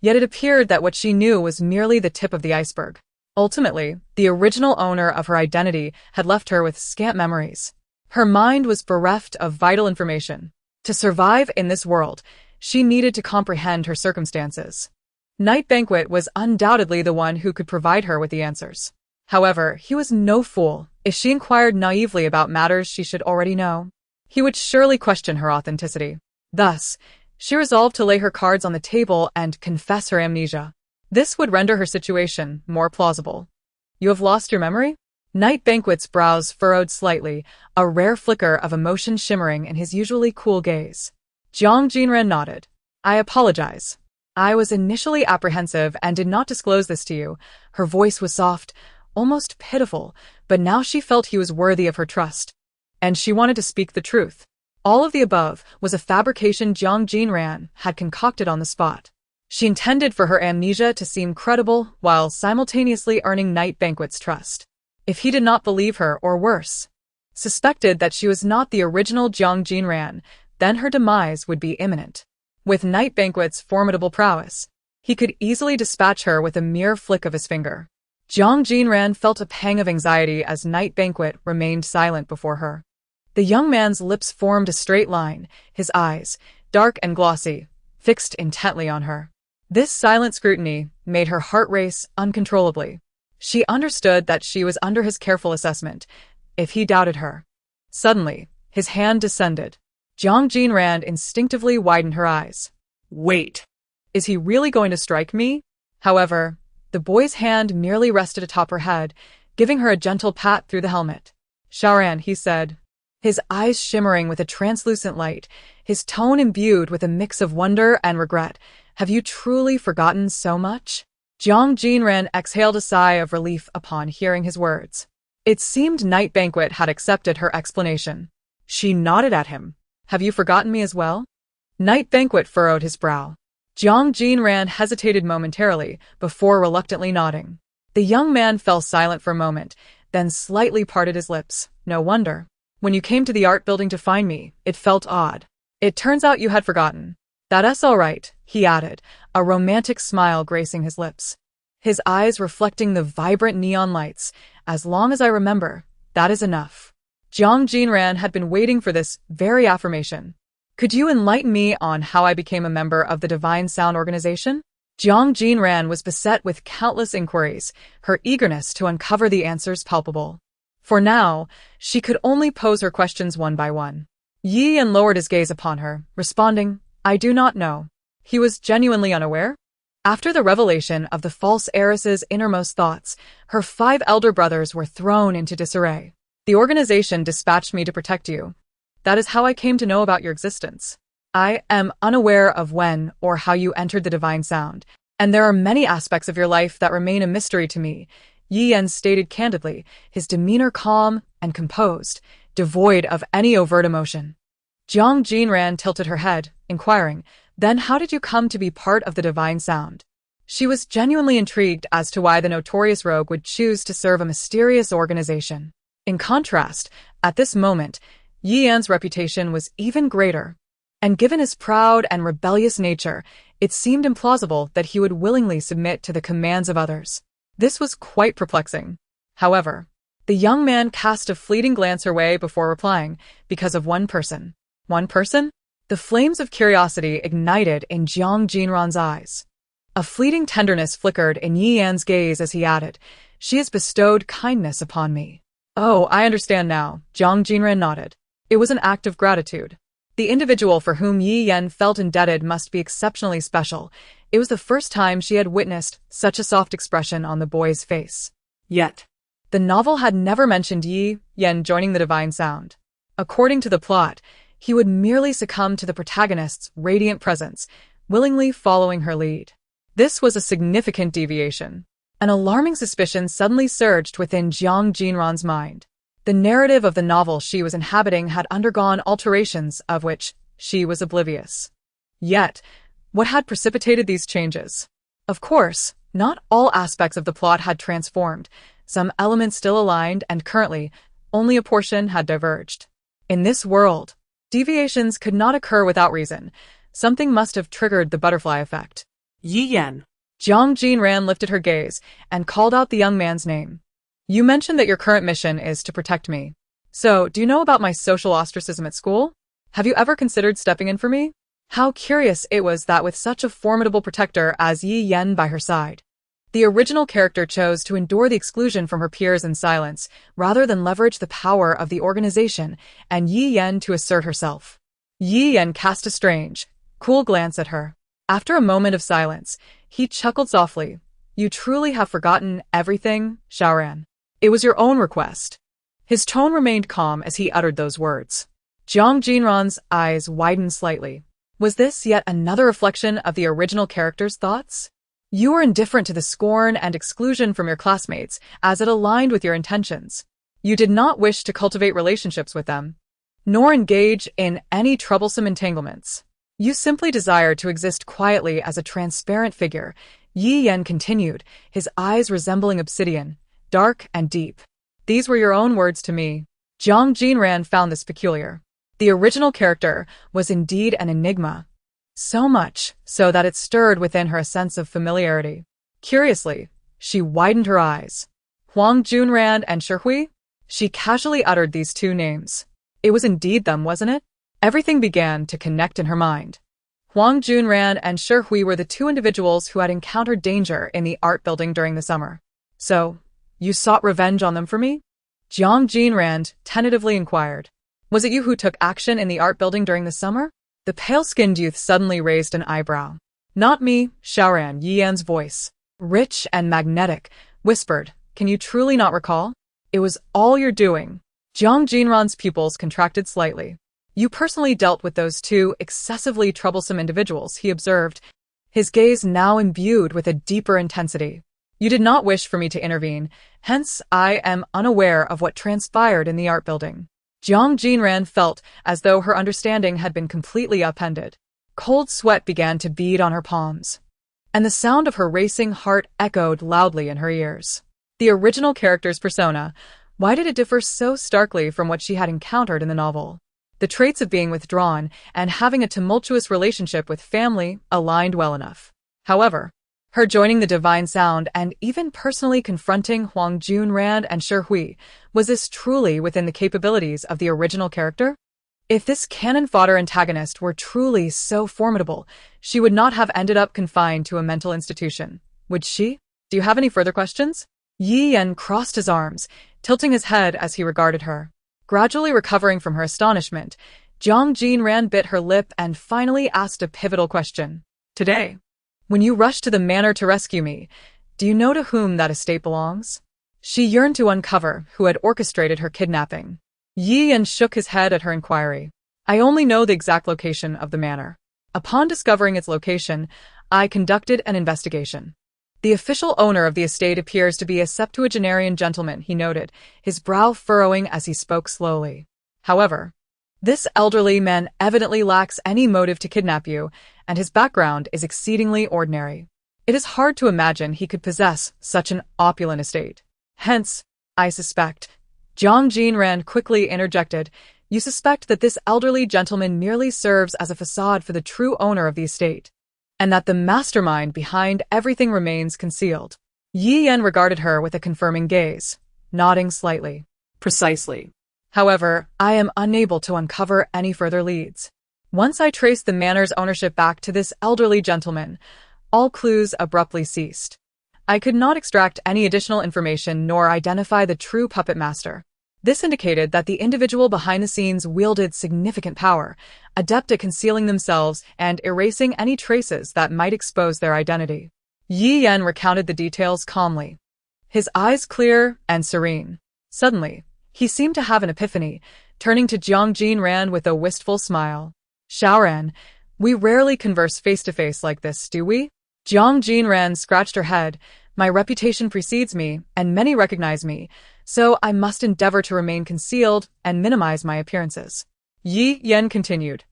yet it appeared that what she knew was merely the tip of the iceberg. Ultimately, the original owner of her identity had left her with scant memories. Her mind was bereft of vital information. To survive in this world, she needed to comprehend her circumstances. Knight Banquet was undoubtedly the one who could provide her with the answers. However, he was no fool. If she inquired naively about matters she should already know, he would surely question her authenticity. Thus, she resolved to lay her cards on the table and confess her amnesia. This would render her situation more plausible. You have lost your memory? Knight Banquet's brows furrowed slightly, a rare flicker of emotion shimmering in his usually cool gaze. Jiang Jinran nodded. I apologize. I was initially apprehensive and did not disclose this to you. Her voice was soft, almost pitiful, but now she felt he was worthy of her trust. And she wanted to speak the truth. All of the above was a fabrication Jiang Jinran had concocted on the spot. She intended for her amnesia to seem credible while simultaneously earning Knight Banquet's trust. If he did not believe her, or worse, suspected that she was not the original Jiang Jinran, then her demise would be imminent. With Knight Banquet's formidable prowess, he could easily dispatch her with a mere flick of his finger. Jiang Jinran felt a pang of anxiety as Knight Banquet remained silent before her. The young man's lips formed a straight line, his eyes, dark and glossy, fixed intently on her. This silent scrutiny made her heart race uncontrollably. She understood that she was under his careful assessment, if he doubted her. Suddenly, his hand descended. Jiang Jinran instinctively widened her eyes. Wait. Is he really going to strike me? However, the boy's hand merely rested atop her head, giving her a gentle pat through the helmet. Shaoran, he said, his eyes shimmering with a translucent light, his tone imbued with a mix of wonder and regret. Have you truly forgotten so much? Jiang Jinran exhaled a sigh of relief upon hearing his words. It seemed Knight Banquet had accepted her explanation. She nodded at him. Have you forgotten me as well? Knight Banquet furrowed his brow. Jiang Jinran hesitated momentarily before reluctantly nodding. The young man fell silent for a moment, then slightly parted his lips. No wonder. When you came to the art building to find me, it felt odd. It turns out you had forgotten. That's all right, he added, a romantic smile gracing his lips. His eyes reflecting the vibrant neon lights. As long as I remember, that is enough. Jiang Jinran had been waiting for this very affirmation. Could you enlighten me on how I became a member of the Divine Sound organization? Jiang Jinran was beset with countless inquiries, her eagerness to uncover the answers palpable. For now, she could only pose her questions one by one. Yi Yan lowered his gaze upon her, responding, I do not know. He was genuinely unaware? After the revelation of the false heiress's innermost thoughts, her 5 elder brothers were thrown into disarray. The organization dispatched me to protect you. That is how I came to know about your existence. I am unaware of when or how you entered the Divine Sound, and there are many aspects of your life that remain a mystery to me, Yi Yan stated candidly, his demeanor calm and composed, devoid of any overt emotion. Jiang Jinran tilted her head, inquiring, then how did you come to be part of the Divine Sound? She was genuinely intrigued as to why the notorious rogue would choose to serve a mysterious organization. In contrast, at this moment, Yi Yan's reputation was even greater. And given his proud and rebellious nature, it seemed implausible that he would willingly submit to the commands of others. This was quite perplexing. However, the young man cast a fleeting glance her way before replying, because of one person. One person? The flames of curiosity ignited in Jiang Jinran's eyes. A fleeting tenderness flickered in Yi Yan's gaze as he added, she has bestowed kindness upon me. Oh, I understand now, Jiang Jinran nodded. It was an act of gratitude. The individual for whom Yi Yan felt indebted must be exceptionally special. It was the first time she had witnessed such a soft expression on the boy's face. Yet, the novel had never mentioned Yi Yan joining the Divine Sound. According to the plot, he would merely succumb to the protagonist's radiant presence, willingly following her lead. This was a significant deviation. An alarming suspicion suddenly surged within Jiang Jinran's mind. The narrative of the novel she was inhabiting had undergone alterations of which she was oblivious. Yet, what had precipitated these changes? Of course, not all aspects of the plot had transformed. Some elements still aligned, and currently, only a portion had diverged. In this world, deviations could not occur without reason. Something must have triggered the butterfly effect. Yi Yan. Jiang Jinran lifted her gaze and called out the young man's name. You mentioned that your current mission is to protect me. So, do you know about my social ostracism at school? Have you ever considered stepping in for me? How curious it was that with such a formidable protector as Yi Yan by her side, the original character chose to endure the exclusion from her peers in silence, rather than leverage the power of the organization and Yi Yan to assert herself. Yi Yan cast a strange, cool glance at her. After a moment of silence, he chuckled softly. You truly have forgotten everything, Xiaoran. It was your own request. His tone remained calm as he uttered those words. Jiang Jinran's eyes widened slightly. Was this yet another reflection of the original character's thoughts? You were indifferent to the scorn and exclusion from your classmates, as it aligned with your intentions. You did not wish to cultivate relationships with them, nor engage in any troublesome entanglements. You simply desired to exist quietly as a transparent figure, Yi Yan continued, his eyes resembling obsidian, dark and deep. These were your own words to me. Jiang Jinran found this peculiar. The original character was indeed an enigma. So much so that it stirred within her a sense of familiarity. Curiously, she widened her eyes. Huang Junran and Shihui? She casually uttered these two names. It was indeed them, wasn't it? Everything began to connect in her mind. Huang Junran and Shihui were the two individuals who had encountered danger in the art building during the summer. So, you sought revenge on them for me? Jiang Jinran tentatively inquired. Was it you who took action in the art building during the summer? The pale-skinned youth suddenly raised an eyebrow. Not me, Xiaoran. Yi Yan's voice, rich and magnetic, whispered. Can you truly not recall? It was all your doing. Jiang Jinran's pupils contracted slightly. You personally dealt with those two excessively troublesome individuals, he observed, his gaze now imbued with a deeper intensity. You did not wish for me to intervene, hence I am unaware of what transpired in the art building. Jiang Jinran felt as though her understanding had been completely upended. Cold sweat began to bead on her palms, and the sound of her racing heart echoed loudly in her ears. The original character's persona, why did it differ so starkly from what she had encountered in the novel? The traits of being withdrawn and having a tumultuous relationship with family aligned well enough. However, her joining the divine sound and even personally confronting Huang Junran and Shihui, was this truly within the capabilities of the original character? If this cannon fodder antagonist were truly so formidable, she would not have ended up confined to a mental institution, would she? Do you have any further questions? Yi Yan crossed his arms, tilting his head as he regarded her. Gradually recovering from her astonishment, Jiang Jinran bit her lip and finally asked a pivotal question. Today, when you rushed to the manor to rescue me, do you know to whom that estate belongs? She yearned to uncover who had orchestrated her kidnapping. Yi Yan shook his head at her inquiry. I only know the exact location of the manor. Upon discovering its location, I conducted an investigation. The official owner of the estate appears to be a septuagenarian gentleman, he noted, his brow furrowing as he spoke slowly. However, this elderly man evidently lacks any motive to kidnap you, and his background is exceedingly ordinary. It is hard to imagine he could possess such an opulent estate. Hence, I suspect, Jiang Jinran quickly interjected, you suspect that this elderly gentleman merely serves as a facade for the true owner of the estate, and that the mastermind behind everything remains concealed. Yi Yan regarded her with a confirming gaze, nodding slightly. Precisely. However, I am unable to uncover any further leads. Once I traced the manor's ownership back to this elderly gentleman, all clues abruptly ceased. I could not extract any additional information nor identify the true puppet master. This indicated that the individual behind the scenes wielded significant power, adept at concealing themselves and erasing any traces that might expose their identity. Yi Yan recounted the details calmly, his eyes clear and serene. Suddenly, he seemed to have an epiphany, turning to Jiang Jinran with a wistful smile. Xiaoran, we rarely converse face-to-face like this, do we? Jiang Jinran scratched her head. My reputation precedes me, and many recognize me, so I must endeavor to remain concealed and minimize my appearances. Yi Yan continued.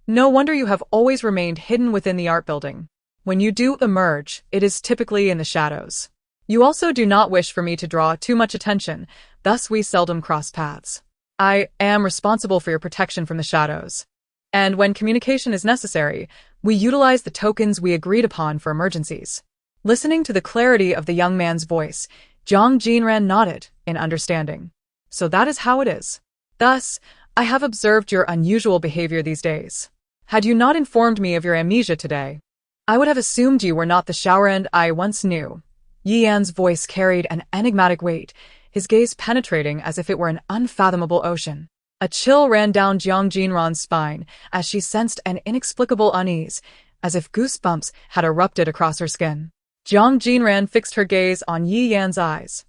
No wonder you have always remained hidden within the art building. When you do emerge, it is typically in the shadows. You also do not wish for me to draw too much attention, thus we seldom cross paths. I am responsible for your protection from the shadows. And when communication is necessary, we utilize the tokens we agreed upon for emergencies. Listening to the clarity of the young man's voice, Jiang Jinran nodded in understanding. So that is how it is. Thus, I have observed your unusual behavior these days. Had you not informed me of your amnesia today, I would have assumed you were not the Shaoran I once knew. Yi Yan's voice carried an enigmatic weight, his gaze penetrating as if it were an unfathomable ocean. A chill ran down Jiang Jinran's spine as she sensed an inexplicable unease, as if goosebumps had erupted across her skin. Jiang Jinran fixed her gaze on Yi Yan's eyes,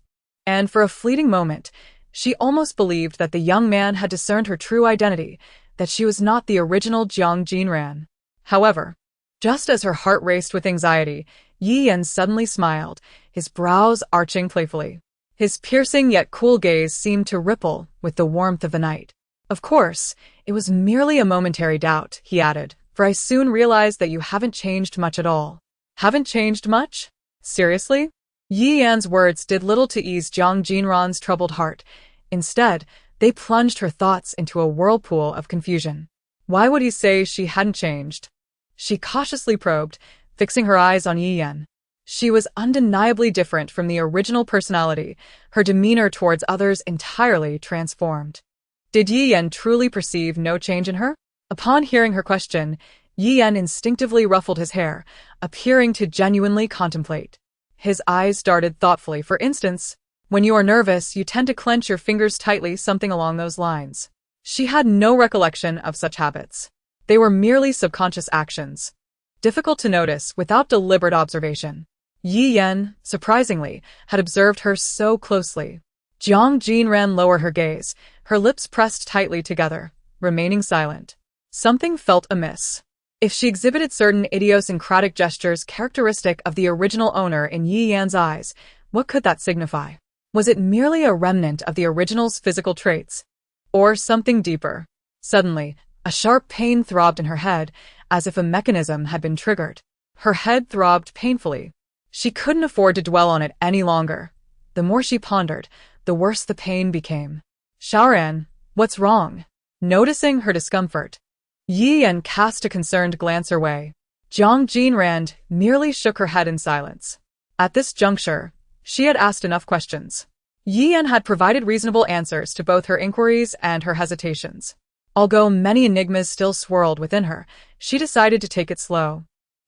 and for a fleeting moment, she almost believed that the young man had discerned her true identity, that she was not the original Jiang Jinran. However, just as her heart raced with anxiety, Yi Yan suddenly smiled, his brows arching playfully. His piercing yet cool gaze seemed to ripple with the warmth of the night. Of course, it was merely a momentary doubt, he added, for I soon realized that you haven't changed much at all. Haven't changed much? Seriously? Yi Yan's words did little to ease Jiang Jinran's troubled heart. Instead, they plunged her thoughts into a whirlpool of confusion. Why would he say she hadn't changed? She cautiously probed, fixing her eyes on Yi Yan. She was undeniably different from the original personality, her demeanor towards others entirely transformed. Did Yi Yan truly perceive no change in her? Upon hearing her question, Yi Yan instinctively ruffled his hair, appearing to genuinely contemplate. His eyes darted thoughtfully. For instance, when you are nervous, you tend to clench your fingers tightly, something along those lines. She had no recollection of such habits. They were merely subconscious actions, difficult to notice without deliberate observation. Yi Yan, surprisingly, had observed her so closely. Jiang Jinran lowered her gaze, her lips pressed tightly together, remaining silent. Something felt amiss. If she exhibited certain idiosyncratic gestures characteristic of the original owner in Yi Yan's eyes, what could that signify? Was it merely a remnant of the original's physical traits? Or something deeper? Suddenly, a sharp pain throbbed in her head, as if a mechanism had been triggered. Her head throbbed painfully. She couldn't afford to dwell on it any longer. The more she pondered, the worse the pain became. Shaoran, what's wrong? Noticing her discomfort, Yi Yan cast a concerned glance her way. Jiang Jinran merely shook her head in silence. At this juncture, she had asked enough questions. Yi Yan had provided reasonable answers to both her inquiries and her hesitations. Although many enigmas still swirled within her, she decided to take it slow.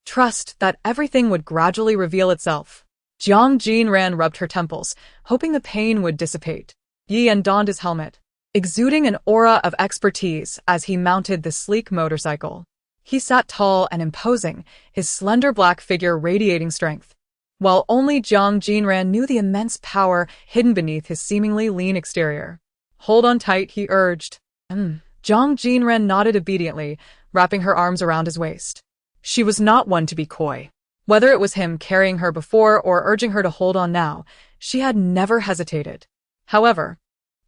Trust that everything would gradually reveal itself. Jiang Jinran rubbed her temples, hoping the pain would dissipate. Yi Yan donned his helmet, exuding an aura of expertise as he mounted the sleek motorcycle. He sat tall and imposing, his slender black figure radiating strength, while only Jiang Jinran knew the immense power hidden beneath his seemingly lean exterior. Hold on tight, he urged. Jiang Jinran nodded obediently, wrapping her arms around his waist. She was not one to be coy. Whether it was him carrying her before or urging her to hold on now, she had never hesitated. However,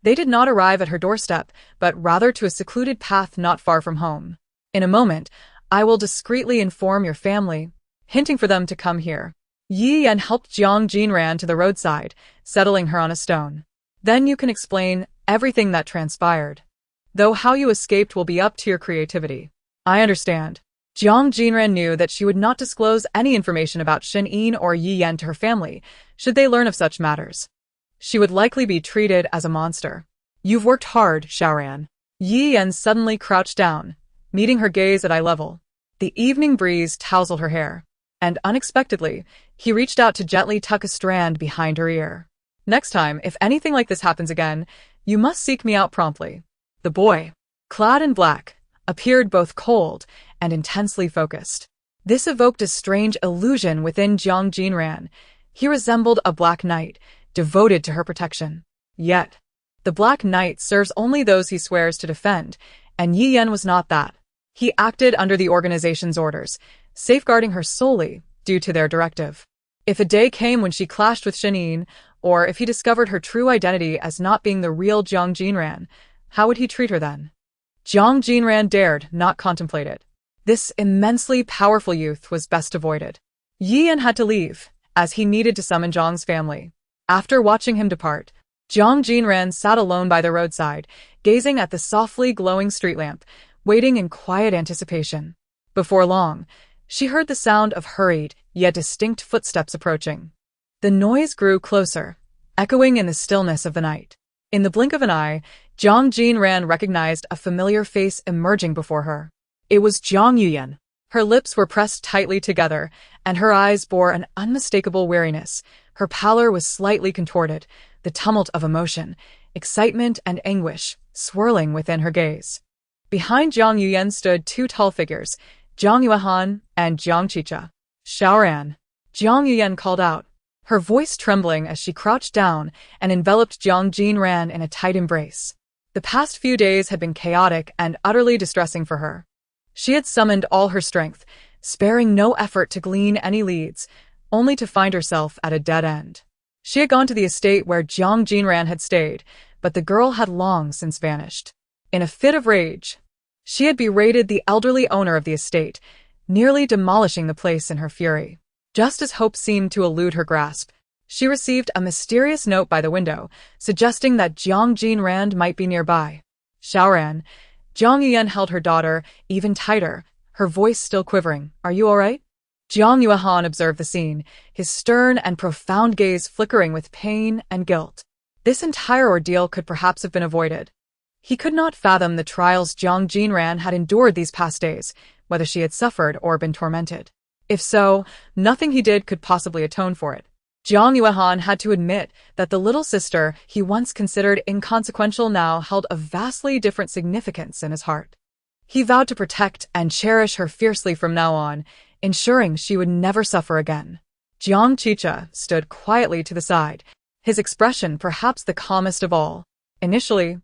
they did not arrive at her doorstep, but rather to a secluded path not far from home. In a moment, I will discreetly inform your family, hinting for them to come here. Yi Yan helped Jiang Jinran to the roadside, settling her on a stone. Then you can explain everything that transpired. Though how you escaped will be up to your creativity. I understand. Jiang Jinran knew that she would not disclose any information about Shen Yin or Yi Yan to her family, should they learn of such matters. She would likely be treated as a monster. You've worked hard, Shaoran. Yi Yan suddenly crouched down, meeting her gaze at eye level. The evening breeze tousled her hair, and unexpectedly, he reached out to gently tuck a strand behind her ear. Next time, if anything like this happens again, you must seek me out promptly. The boy, clad in black, appeared both cold and intensely focused. This evoked a strange illusion within Jiang Jinran. He resembled a black knight, devoted to her protection. Yet, the Black Knight serves only those he swears to defend, and Yi Yan was not that. He acted under the organization's orders, safeguarding her solely due to their directive. If a day came when she clashed with Shen Yin, or if he discovered her true identity as not being the real Jiang Jinran, how would he treat her then? Jiang Jinran dared not contemplate it. This immensely powerful youth was best avoided. Yi Yan had to leave, as he needed to summon Jiang's family. After watching him depart, Jiang Jinran sat alone by the roadside, gazing at the softly glowing street lamp, waiting in quiet anticipation. Before long, she heard the sound of hurried, yet distinct footsteps approaching. The noise grew closer, echoing in the stillness of the night. In the blink of an eye, Jiang Jinran recognized a familiar face emerging before her. It was Jiang Yuyan. Her lips were pressed tightly together, and her eyes bore an unmistakable weariness. Her pallor was slightly contorted, the tumult of emotion, excitement and anguish, swirling within her gaze. Behind Jiang Yuyan stood two tall figures, Jiang Yuan and Jiang Chicha. Shaoran. Jiang Yuyan called out, her voice trembling as she crouched down and enveloped Jiang Jinran in a tight embrace. The past few days had been chaotic and utterly distressing for her. She had summoned all her strength, sparing no effort to glean any leads, only to find herself at a dead end. She had gone to the estate where Jiang Jinran had stayed, but the girl had long since vanished. In a fit of rage, she had berated the elderly owner of the estate, nearly demolishing the place in her fury. Just as hope seemed to elude her grasp, she received a mysterious note by the window, suggesting that Jiang Jinran might be nearby. Shaoran. Jiang Yuyan held her daughter even tighter, her voice still quivering. Are you all right? Jiang Yuan observed the scene, his stern and profound gaze flickering with pain and guilt. This entire ordeal could perhaps have been avoided. He could not fathom the trials Jiang Jinran had endured these past days, whether she had suffered or been tormented. If so, nothing he did could possibly atone for it. Jiang Yuan had to admit that the little sister he once considered inconsequential now held a vastly different significance in his heart. He vowed to protect and cherish her fiercely from now on, ensuring she would never suffer again. Jiang Chicha stood quietly to the side, his expression perhaps the calmest of all. Initially,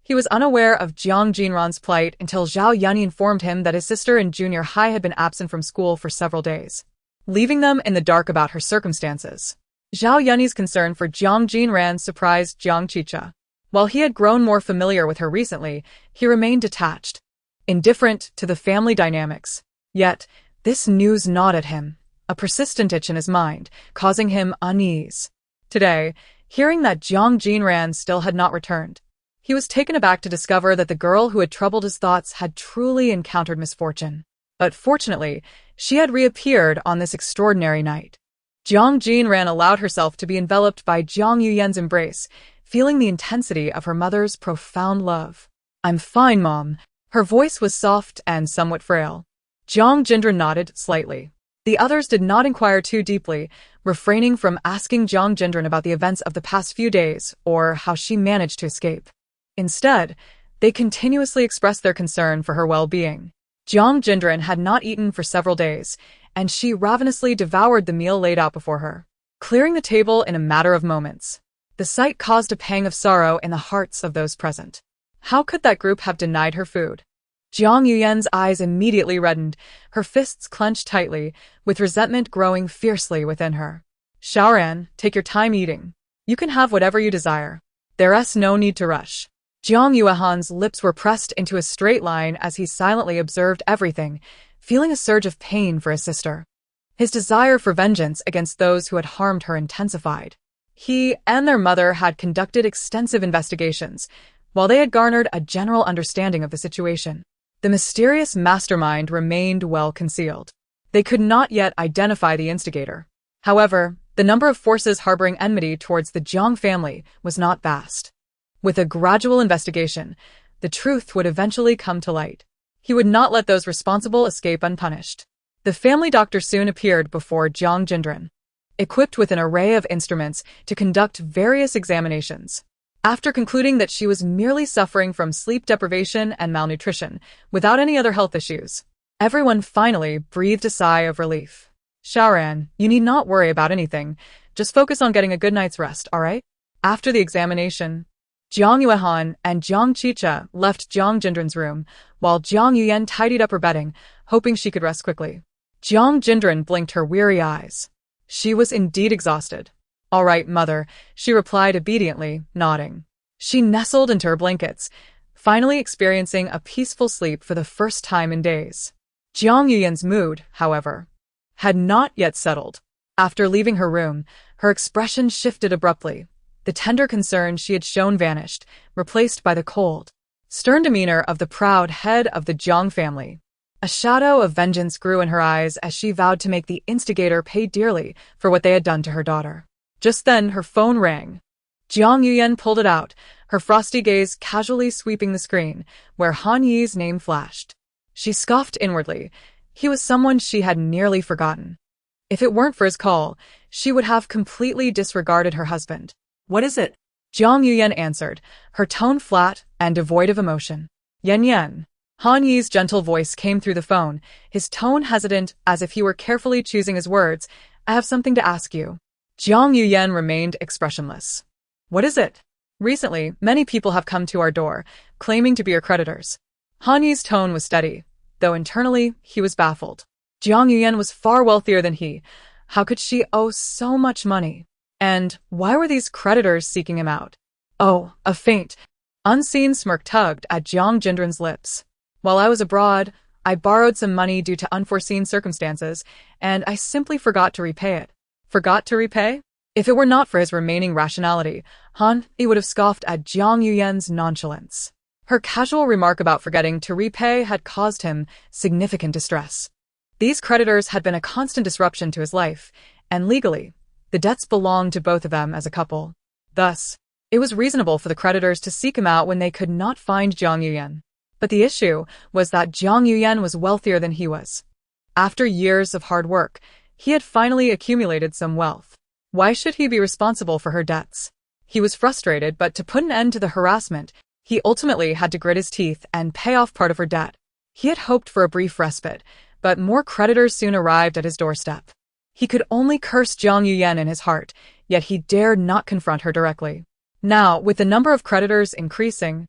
he was unaware of Jiang Jinran's plight until Zhao Yunyi informed him that his sister in junior high had been absent from school for several days, leaving them in the dark about her circumstances. Zhao Yunyi's concern for Jiang Jinran surprised Jiang Chicha. While he had grown more familiar with her recently, he remained detached, indifferent to the family dynamics. Yet, this news gnawed at him, a persistent itch in his mind, causing him unease. Today, hearing that Jiang Jinran still had not returned, he was taken aback to discover that the girl who had troubled his thoughts had truly encountered misfortune. But fortunately, she had reappeared on this extraordinary night. Jiang Jinran allowed herself to be enveloped by Jiang Yuyan's embrace, feeling the intensity of her mother's profound love. I'm fine, Mom. Her voice was soft and somewhat frail. Jiang Jinran nodded slightly. The others did not inquire too deeply, refraining from asking Jiang Jinran about the events of the past few days or how she managed to escape. Instead, they continuously expressed their concern for her well-being. Jiang Jinran had not eaten for several days, and she ravenously devoured the meal laid out before her, clearing the table in a matter of moments. The sight caused a pang of sorrow in the hearts of those present. How could that group have denied her food? Jiang Yuyan's eyes immediately reddened, her fists clenched tightly, with resentment growing fiercely within her. Shaoran, take your time eating. You can have whatever you desire. There's no need to rush. Jiang Yuan's lips were pressed into a straight line as he silently observed everything, feeling a surge of pain for his sister. His desire for vengeance against those who had harmed her intensified. He and their mother had conducted extensive investigations, while they had garnered a general understanding of the situation. The mysterious mastermind remained well concealed. They could not yet identify the instigator. However, the number of forces harboring enmity towards the Jiang family was not vast. With a gradual investigation, the truth would eventually come to light. He would not let those responsible escape unpunished. The family doctor soon appeared before Jiang Jinran, equipped with an array of instruments to conduct various examinations. After concluding that she was merely suffering from sleep deprivation and malnutrition, without any other health issues, everyone finally breathed a sigh of relief. Shaoran, you need not worry about anything. Just focus on getting a good night's rest, all right? After the examination, Jiang Yuan and Jiang Chicha left Jiang Jinran's room, while Jiang Yuyan tidied up her bedding, hoping she could rest quickly. Jiang Jinran blinked her weary eyes. She was indeed exhausted. All right, mother, she replied obediently, nodding. She nestled into her blankets, finally experiencing a peaceful sleep for the first time in days. Jiang Yuyan's mood, however, had not yet settled. After leaving her room, her expression shifted abruptly. The tender concern she had shown vanished, replaced by the cold, stern demeanor of the proud head of the Jiang family. A shadow of vengeance grew in her eyes as she vowed to make the instigator pay dearly for what they had done to her daughter. Just then, her phone rang. Jiang Yuyan pulled it out, her frosty gaze casually sweeping the screen, where Han Yi's name flashed. She scoffed inwardly. He was someone she had nearly forgotten. If it weren't for his call, she would have completely disregarded her husband. What is it? Jiang Yuyan answered, her tone flat and devoid of emotion. Yen Yen. Han Yi's gentle voice came through the phone, his tone hesitant as if he were carefully choosing his words. I have something to ask you. Jiang Yuyan remained expressionless. What is it? Recently, many people have come to our door, claiming to be your creditors. Han Yi's tone was steady, though internally he was baffled. Jiang Yuyan was far wealthier than he. How could she owe so much money? And why were these creditors seeking him out? Oh, a faint, unseen smirk tugged at Jiang Jinran's lips. While I was abroad, I borrowed some money due to unforeseen circumstances, and I simply forgot to repay it. Forgot to repay? If it were not for his remaining rationality, Han Yi would have scoffed at Jiang Yuyan's nonchalance. Her casual remark about forgetting to repay had caused him significant distress. These creditors had been a constant disruption to his life, and legally, the debts belonged to both of them as a couple. Thus, it was reasonable for the creditors to seek him out when they could not find Jiang Yuyan. But the issue was that Jiang Yuyan was wealthier than he was. After years of hard work, he had finally accumulated some wealth. Why should he be responsible for her debts? He was frustrated, but to put an end to the harassment, he ultimately had to grit his teeth and pay off part of her debt. He had hoped for a brief respite, but more creditors soon arrived at his doorstep. He could only curse Jiang Yuyan in his heart, yet he dared not confront her directly. Now, with the number of creditors increasing,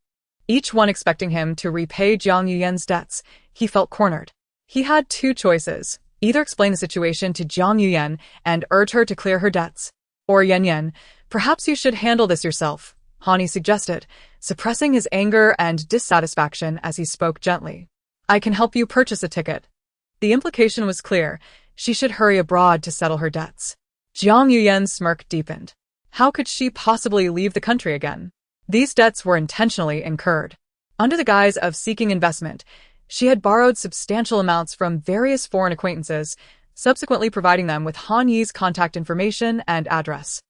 each one expecting him to repay Jiang Yuyan's debts, he felt cornered. He had two choices: either explain the situation to Jiang Yuyan and urge her to clear her debts, or Yen Yen, perhaps you should handle this yourself, Han Yi suggested, suppressing his anger and dissatisfaction as he spoke gently. I can help you purchase a ticket. The implication was clear. She should hurry abroad to settle her debts. Jiang Yuyan's smirk deepened. How could she possibly leave the country again? These debts were intentionally incurred. Under the guise of seeking investment, she had borrowed substantial amounts from various foreign acquaintances, subsequently providing them with Han Yi's contact information and address,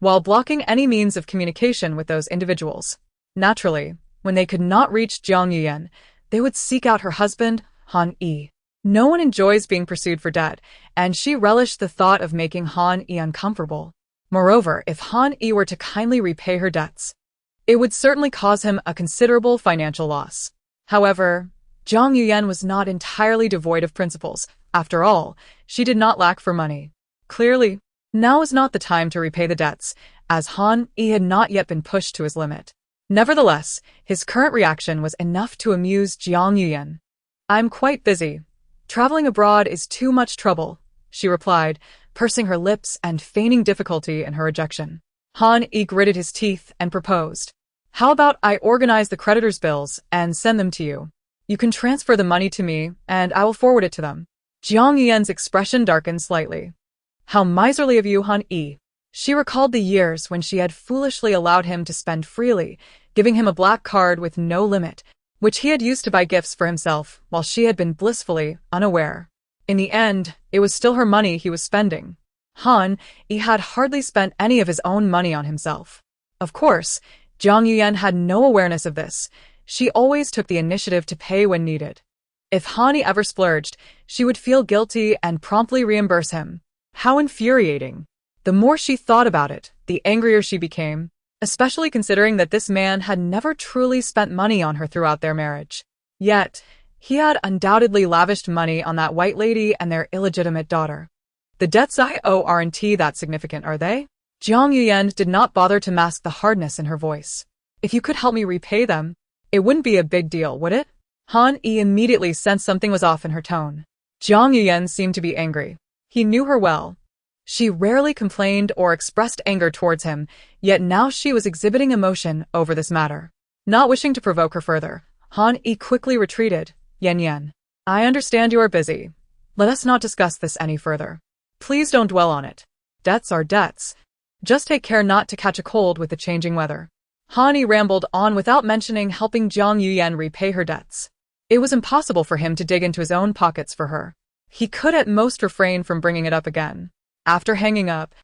while blocking any means of communication with those individuals. Naturally, when they could not reach Jiang Yuyan, they would seek out her husband, Han Yi. No one enjoys being pursued for debt, and she relished the thought of making Han Yi uncomfortable. Moreover, if Han Yi were to kindly repay her debts, it would certainly cause him a considerable financial loss. However, Jiang Yuyan was not entirely devoid of principles. After all, she did not lack for money. Clearly, now was not the time to repay the debts, as Han Yi had not yet been pushed to his limit. Nevertheless, his current reaction was enough to amuse Jiang Yuyan. I'm quite busy. Traveling abroad is too much trouble, she replied, pursing her lips and feigning difficulty in her rejection. Han Yi gritted his teeth and proposed. How about I organize the creditors' bills and send them to you? You can transfer the money to me, and I will forward it to them. Jiang Yuyan's expression darkened slightly. How miserly of you, Han Yi. She recalled the years when she had foolishly allowed him to spend freely, giving him a black card with no limit, which he had used to buy gifts for himself, while she had been blissfully unaware. In the end, it was still her money he was spending. Han Yi had hardly spent any of his own money on himself. Of course, Jiang Yuyan had no awareness of this. She always took the initiative to pay when needed. If Han Yi ever splurged, she would feel guilty and promptly reimburse him. How infuriating. The more she thought about it, the angrier she became, especially considering that this man had never truly spent money on her throughout their marriage. Yet, he had undoubtedly lavished money on that white lady and their illegitimate daughter. The debts I owe aren't that significant, are they? Jiang Yuyan did not bother to mask the hardness in her voice. If you could help me repay them, it wouldn't be a big deal, would it? Han Yi immediately sensed something was off in her tone. Jiang Yuyan seemed to be angry. He knew her well. She rarely complained or expressed anger towards him, yet now she was exhibiting emotion over this matter. Not wishing to provoke her further, Han Yi quickly retreated. Yen Yen, I understand you are busy. Let us not discuss this any further. Please don't dwell on it. Debts are debts. Just take care not to catch a cold with the changing weather. Han Yi rambled on without mentioning helping Jiang Yuyan repay her debts. It was impossible for him to dig into his own pockets for her. He could at most refrain from bringing it up again. After hanging up,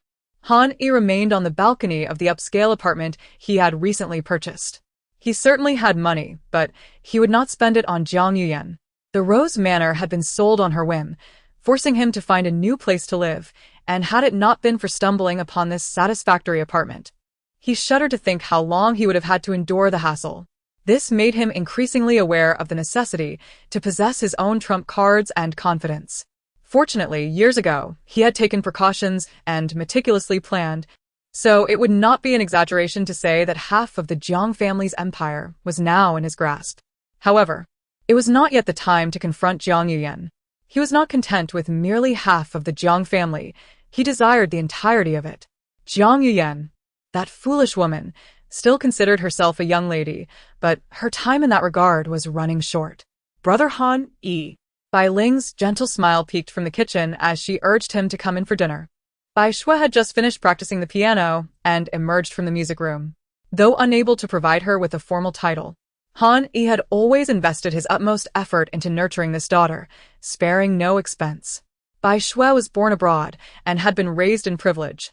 Han Yi remained on the balcony of the upscale apartment he had recently purchased. He certainly had money, but he would not spend it on Jiang Jinran. The Rose Manor had been sold on her whim, forcing him to find a new place to live, and had it not been for stumbling upon this satisfactory apartment, he shuddered to think how long he would have had to endure the hassle. This made him increasingly aware of the necessity to possess his own trump cards and confidence. Fortunately, years ago, he had taken precautions and meticulously planned, so it would not be an exaggeration to say that half of the Jiang family's empire was now in his grasp. However, it was not yet the time to confront Jiang Jinran. He was not content with merely half of the Jiang family, he desired the entirety of it. Jiang Jinran, that foolish woman, still considered herself a young lady, but her time in that regard was running short. Brother Han Yi. Bai Ling's gentle smile peeked from the kitchen as she urged him to come in for dinner. Bai Shui had just finished practicing the piano and emerged from the music room. Though unable to provide her with a formal title, Han Yi had always invested his utmost effort into nurturing this daughter, sparing no expense. Bai Shui was born abroad and had been raised in privilege.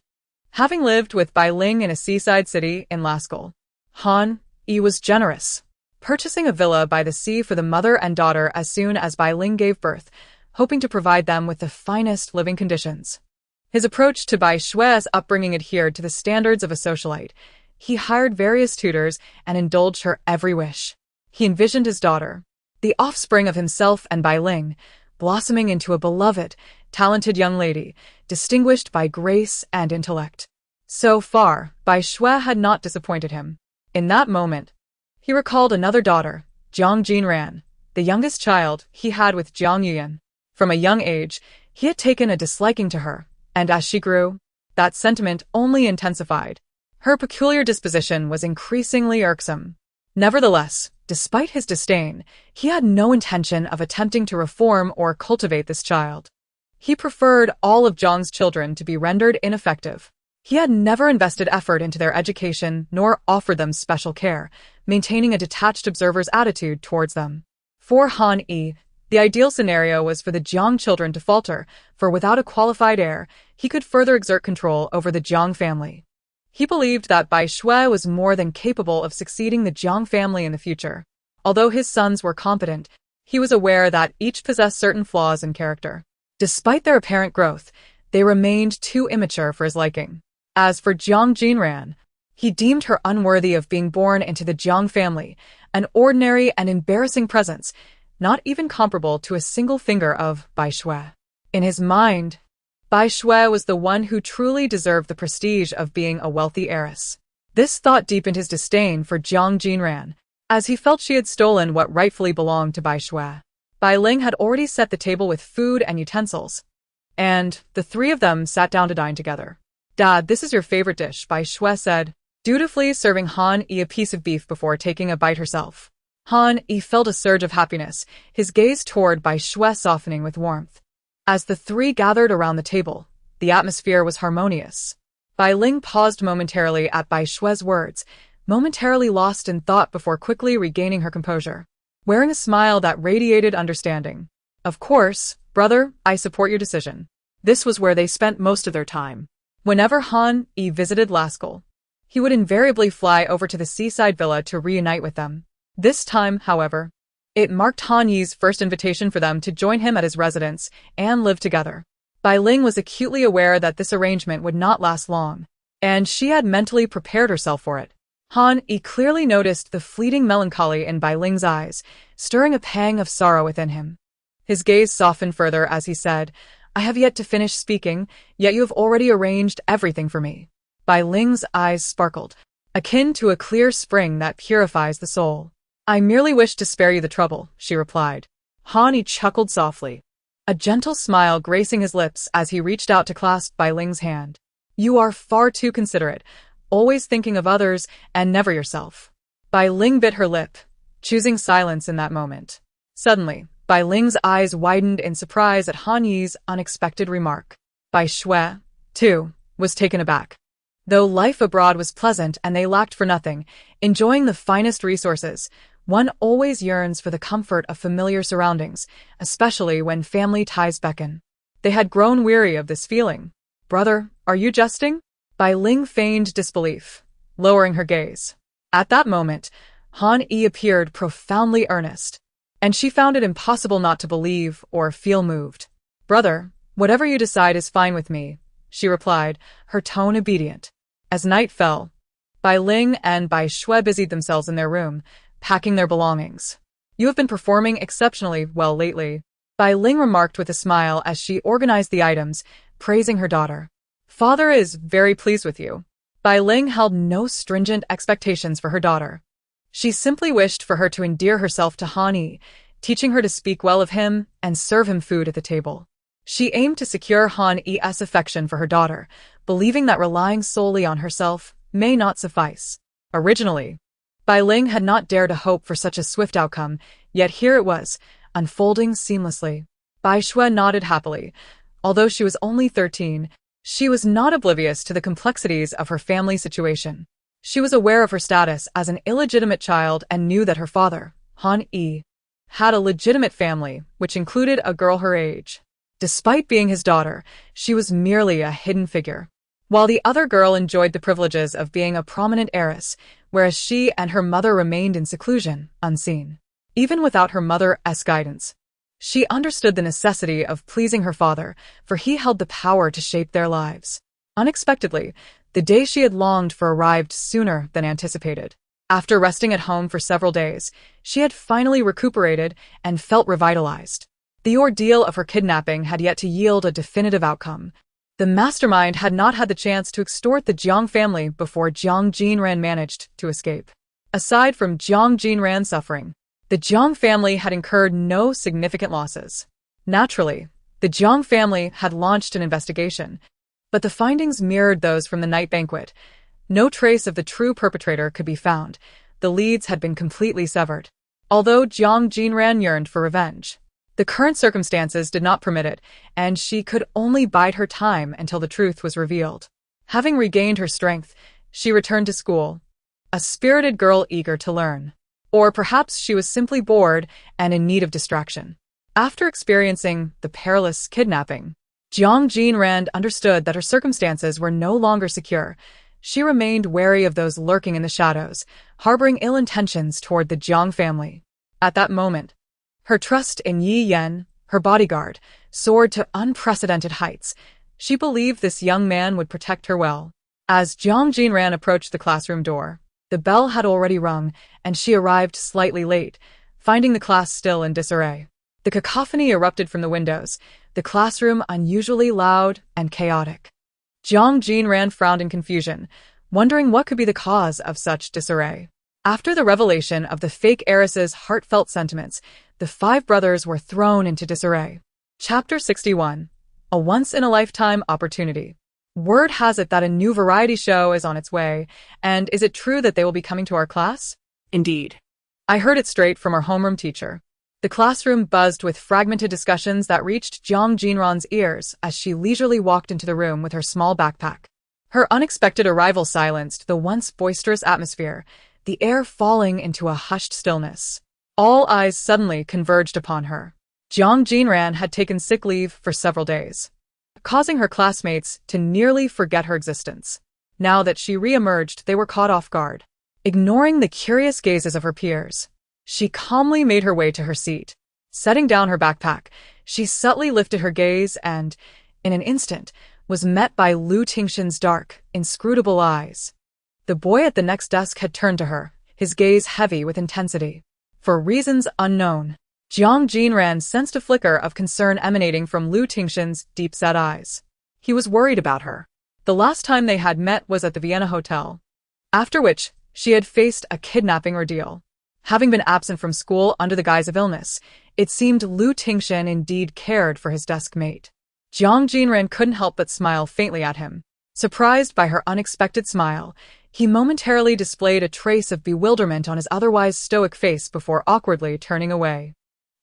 Having lived with Bai Ling in a seaside city in Lascaux, Han Yi was generous, purchasing a villa by the sea for the mother and daughter as soon as Bai Ling gave birth, hoping to provide them with the finest living conditions. His approach to Bai Shui's upbringing adhered to the standards of a socialite. He hired various tutors and indulged her every wish. He envisioned his daughter, the offspring of himself and Bai Ling, blossoming into a beloved, talented young lady, distinguished by grace and intellect. So far, Bai Shui had not disappointed him. In that moment, he recalled another daughter, Jiang Jinran, the youngest child he had with Jiang Jinran. From a young age, he had taken a disliking to her, and as she grew, that sentiment only intensified. Her peculiar disposition was increasingly irksome. Nevertheless, despite his disdain, he had no intention of attempting to reform or cultivate this child. He preferred all of Jiang's children to be rendered ineffective. He had never invested effort into their education nor offered them special care, maintaining a detached observer's attitude towards them. For Han Yi, the ideal scenario was for the Jiang children to falter, for without a qualified heir, he could further exert control over the Jiang family. He believed that Bai Shui was more than capable of succeeding the Jiang family in the future. Although his sons were competent, he was aware that each possessed certain flaws in character. Despite their apparent growth, they remained too immature for his liking. As for Jiang Jinran, he deemed her unworthy of being born into the Jiang family, an ordinary and embarrassing presence, not even comparable to a single finger of Bai Shui. In his mind, Bai Shui was the one who truly deserved the prestige of being a wealthy heiress. This thought deepened his disdain for Jiang Jinran, as he felt she had stolen what rightfully belonged to Bai Shui. Bai Ling had already set the table with food and utensils, and the three of them sat down to dine together. "Dad, this is your favorite dish," Bai Shui said, dutifully serving Han Yi a piece of beef before taking a bite herself. Han Yi felt a surge of happiness, his gaze toward Bai Shui softening with warmth. As the three gathered around the table, the atmosphere was harmonious. Bai Ling paused momentarily at Bai Shui's words, momentarily lost in thought before quickly regaining her composure, wearing a smile that radiated understanding. "Of course, brother, I support your decision." This was where they spent most of their time. Whenever Han Yi visited Lascaux, he would invariably fly over to the seaside villa to reunite with them. This time, however, it marked Han Yi's first invitation for them to join him at his residence and live together. Bai Ling was acutely aware that this arrangement would not last long, and she had mentally prepared herself for it. Han Yi clearly noticed the fleeting melancholy in Bai Ling's eyes, stirring a pang of sorrow within him. His gaze softened further as he said, "I have yet to finish speaking, yet you have already arranged everything for me." Bai Ling's eyes sparkled, akin to a clear spring that purifies the soul. "I merely wish to spare you the trouble," she replied. Han Yi chuckled softly, a gentle smile gracing his lips as he reached out to clasp Bai Ling's hand. "You are far too considerate, always thinking of others and never yourself." Bai Ling bit her lip, choosing silence in that moment. Suddenly, Bai Ling's eyes widened in surprise at Han Yi's unexpected remark. Bai Shui, too, was taken aback. Though life abroad was pleasant and they lacked for nothing, enjoying the finest resources, One always yearns for the comfort of familiar surroundings, especially when family ties beckon. They had grown weary of this feeling. "Brother, are you jesting?" Bai Ling feigned disbelief, lowering her gaze. At that moment, Han Yi appeared profoundly earnest, and she found it impossible not to believe or feel moved. "Brother, whatever you decide is fine with me," she replied, her tone obedient. As night fell, Bai Ling and Bai Shui busied themselves in their room, packing their belongings. "You have been performing exceptionally well lately," Bai Ling remarked with a smile as she organized the items, praising her daughter. "Father is very pleased with you." Bai Ling held no stringent expectations for her daughter. She simply wished for her to endear herself to Han Yi, teaching her to speak well of him and serve him food at the table. She aimed to secure Han Yi's affection for her daughter, believing that relying solely on herself may not suffice. Originally, Bai Ling had not dared to hope for such a swift outcome, yet here it was, unfolding seamlessly. Bai Shui nodded happily. Although she was only 13, she was not oblivious to the complexities of her family situation. She was aware of her status as an illegitimate child and knew that her father, Han Yi, had a legitimate family, which included a girl her age. Despite being his daughter, she was merely a hidden figure. While the other girl enjoyed the privileges of being a prominent heiress, whereas she and her mother remained in seclusion, unseen. Even without her mother's guidance, she understood the necessity of pleasing her father, for he held the power to shape their lives. Unexpectedly, the day she had longed for arrived sooner than anticipated. After resting at home for several days, she had finally recuperated and felt revitalized. The ordeal of her kidnapping had yet to yield a definitive outcome. The mastermind had not had the chance to extort the Jiang family before Jiang Jinran managed to escape. Aside from Jiang Jinran's suffering, the Jiang family had incurred no significant losses. Naturally, the Jiang family had launched an investigation, but the findings mirrored those from the night banquet. No trace of the true perpetrator could be found. The leads had been completely severed. Although Jiang Jinran yearned for revenge, the current circumstances did not permit it, and she could only bide her time until the truth was revealed. Having regained her strength, she returned to school, a spirited girl eager to learn. Or perhaps she was simply bored and in need of distraction. After experiencing the perilous kidnapping, Jiang Jinran understood that her circumstances were no longer secure. She remained wary of those lurking in the shadows, harboring ill intentions toward the Jiang family. At that moment, her trust in Yi Yan, her bodyguard, soared to unprecedented heights. She believed this young man would protect her well. As Jiang Jinran approached the classroom door, the bell had already rung, and she arrived slightly late, finding the class still in disarray. The cacophony erupted from the windows, the classroom unusually loud and chaotic. Jiang Jinran frowned in confusion, wondering what could be the cause of such disarray. After the revelation of the fake heiress's heartfelt sentiments, the five brothers were thrown into disarray. Chapter 61. A once-in-a-lifetime opportunity. Word has it that a new variety show is on its way, and is it true that they will be coming to our class? Indeed. I heard it straight from our homeroom teacher. The classroom buzzed with fragmented discussions that reached Jiang Jinran's ears as she leisurely walked into the room with her small backpack. Her unexpected arrival silenced the once boisterous atmosphere, the air falling into a hushed stillness. All eyes suddenly converged upon her. Jiang Jinran had taken sick leave for several days, causing her classmates to nearly forget her existence. Now that she re-emerged, they were caught off guard. Ignoring the curious gazes of her peers, she calmly made her way to her seat. Setting down her backpack, she subtly lifted her gaze and, in an instant, was met by Lu Tingxin's dark, inscrutable eyes. The boy at the next desk had turned to her, his gaze heavy with intensity. For reasons unknown, Jiang Jinran sensed a flicker of concern emanating from Lu Tingxin's deep-set eyes. He was worried about her. The last time they had met was at the Vienna hotel, after which she had faced a kidnapping ordeal. Having been absent from school under the guise of illness, it seemed Lu Tingxin indeed cared for his desk mate. Jiang Jinran couldn't help but smile faintly at him. Surprised by her unexpected smile, he momentarily displayed a trace of bewilderment on his otherwise stoic face before awkwardly turning away.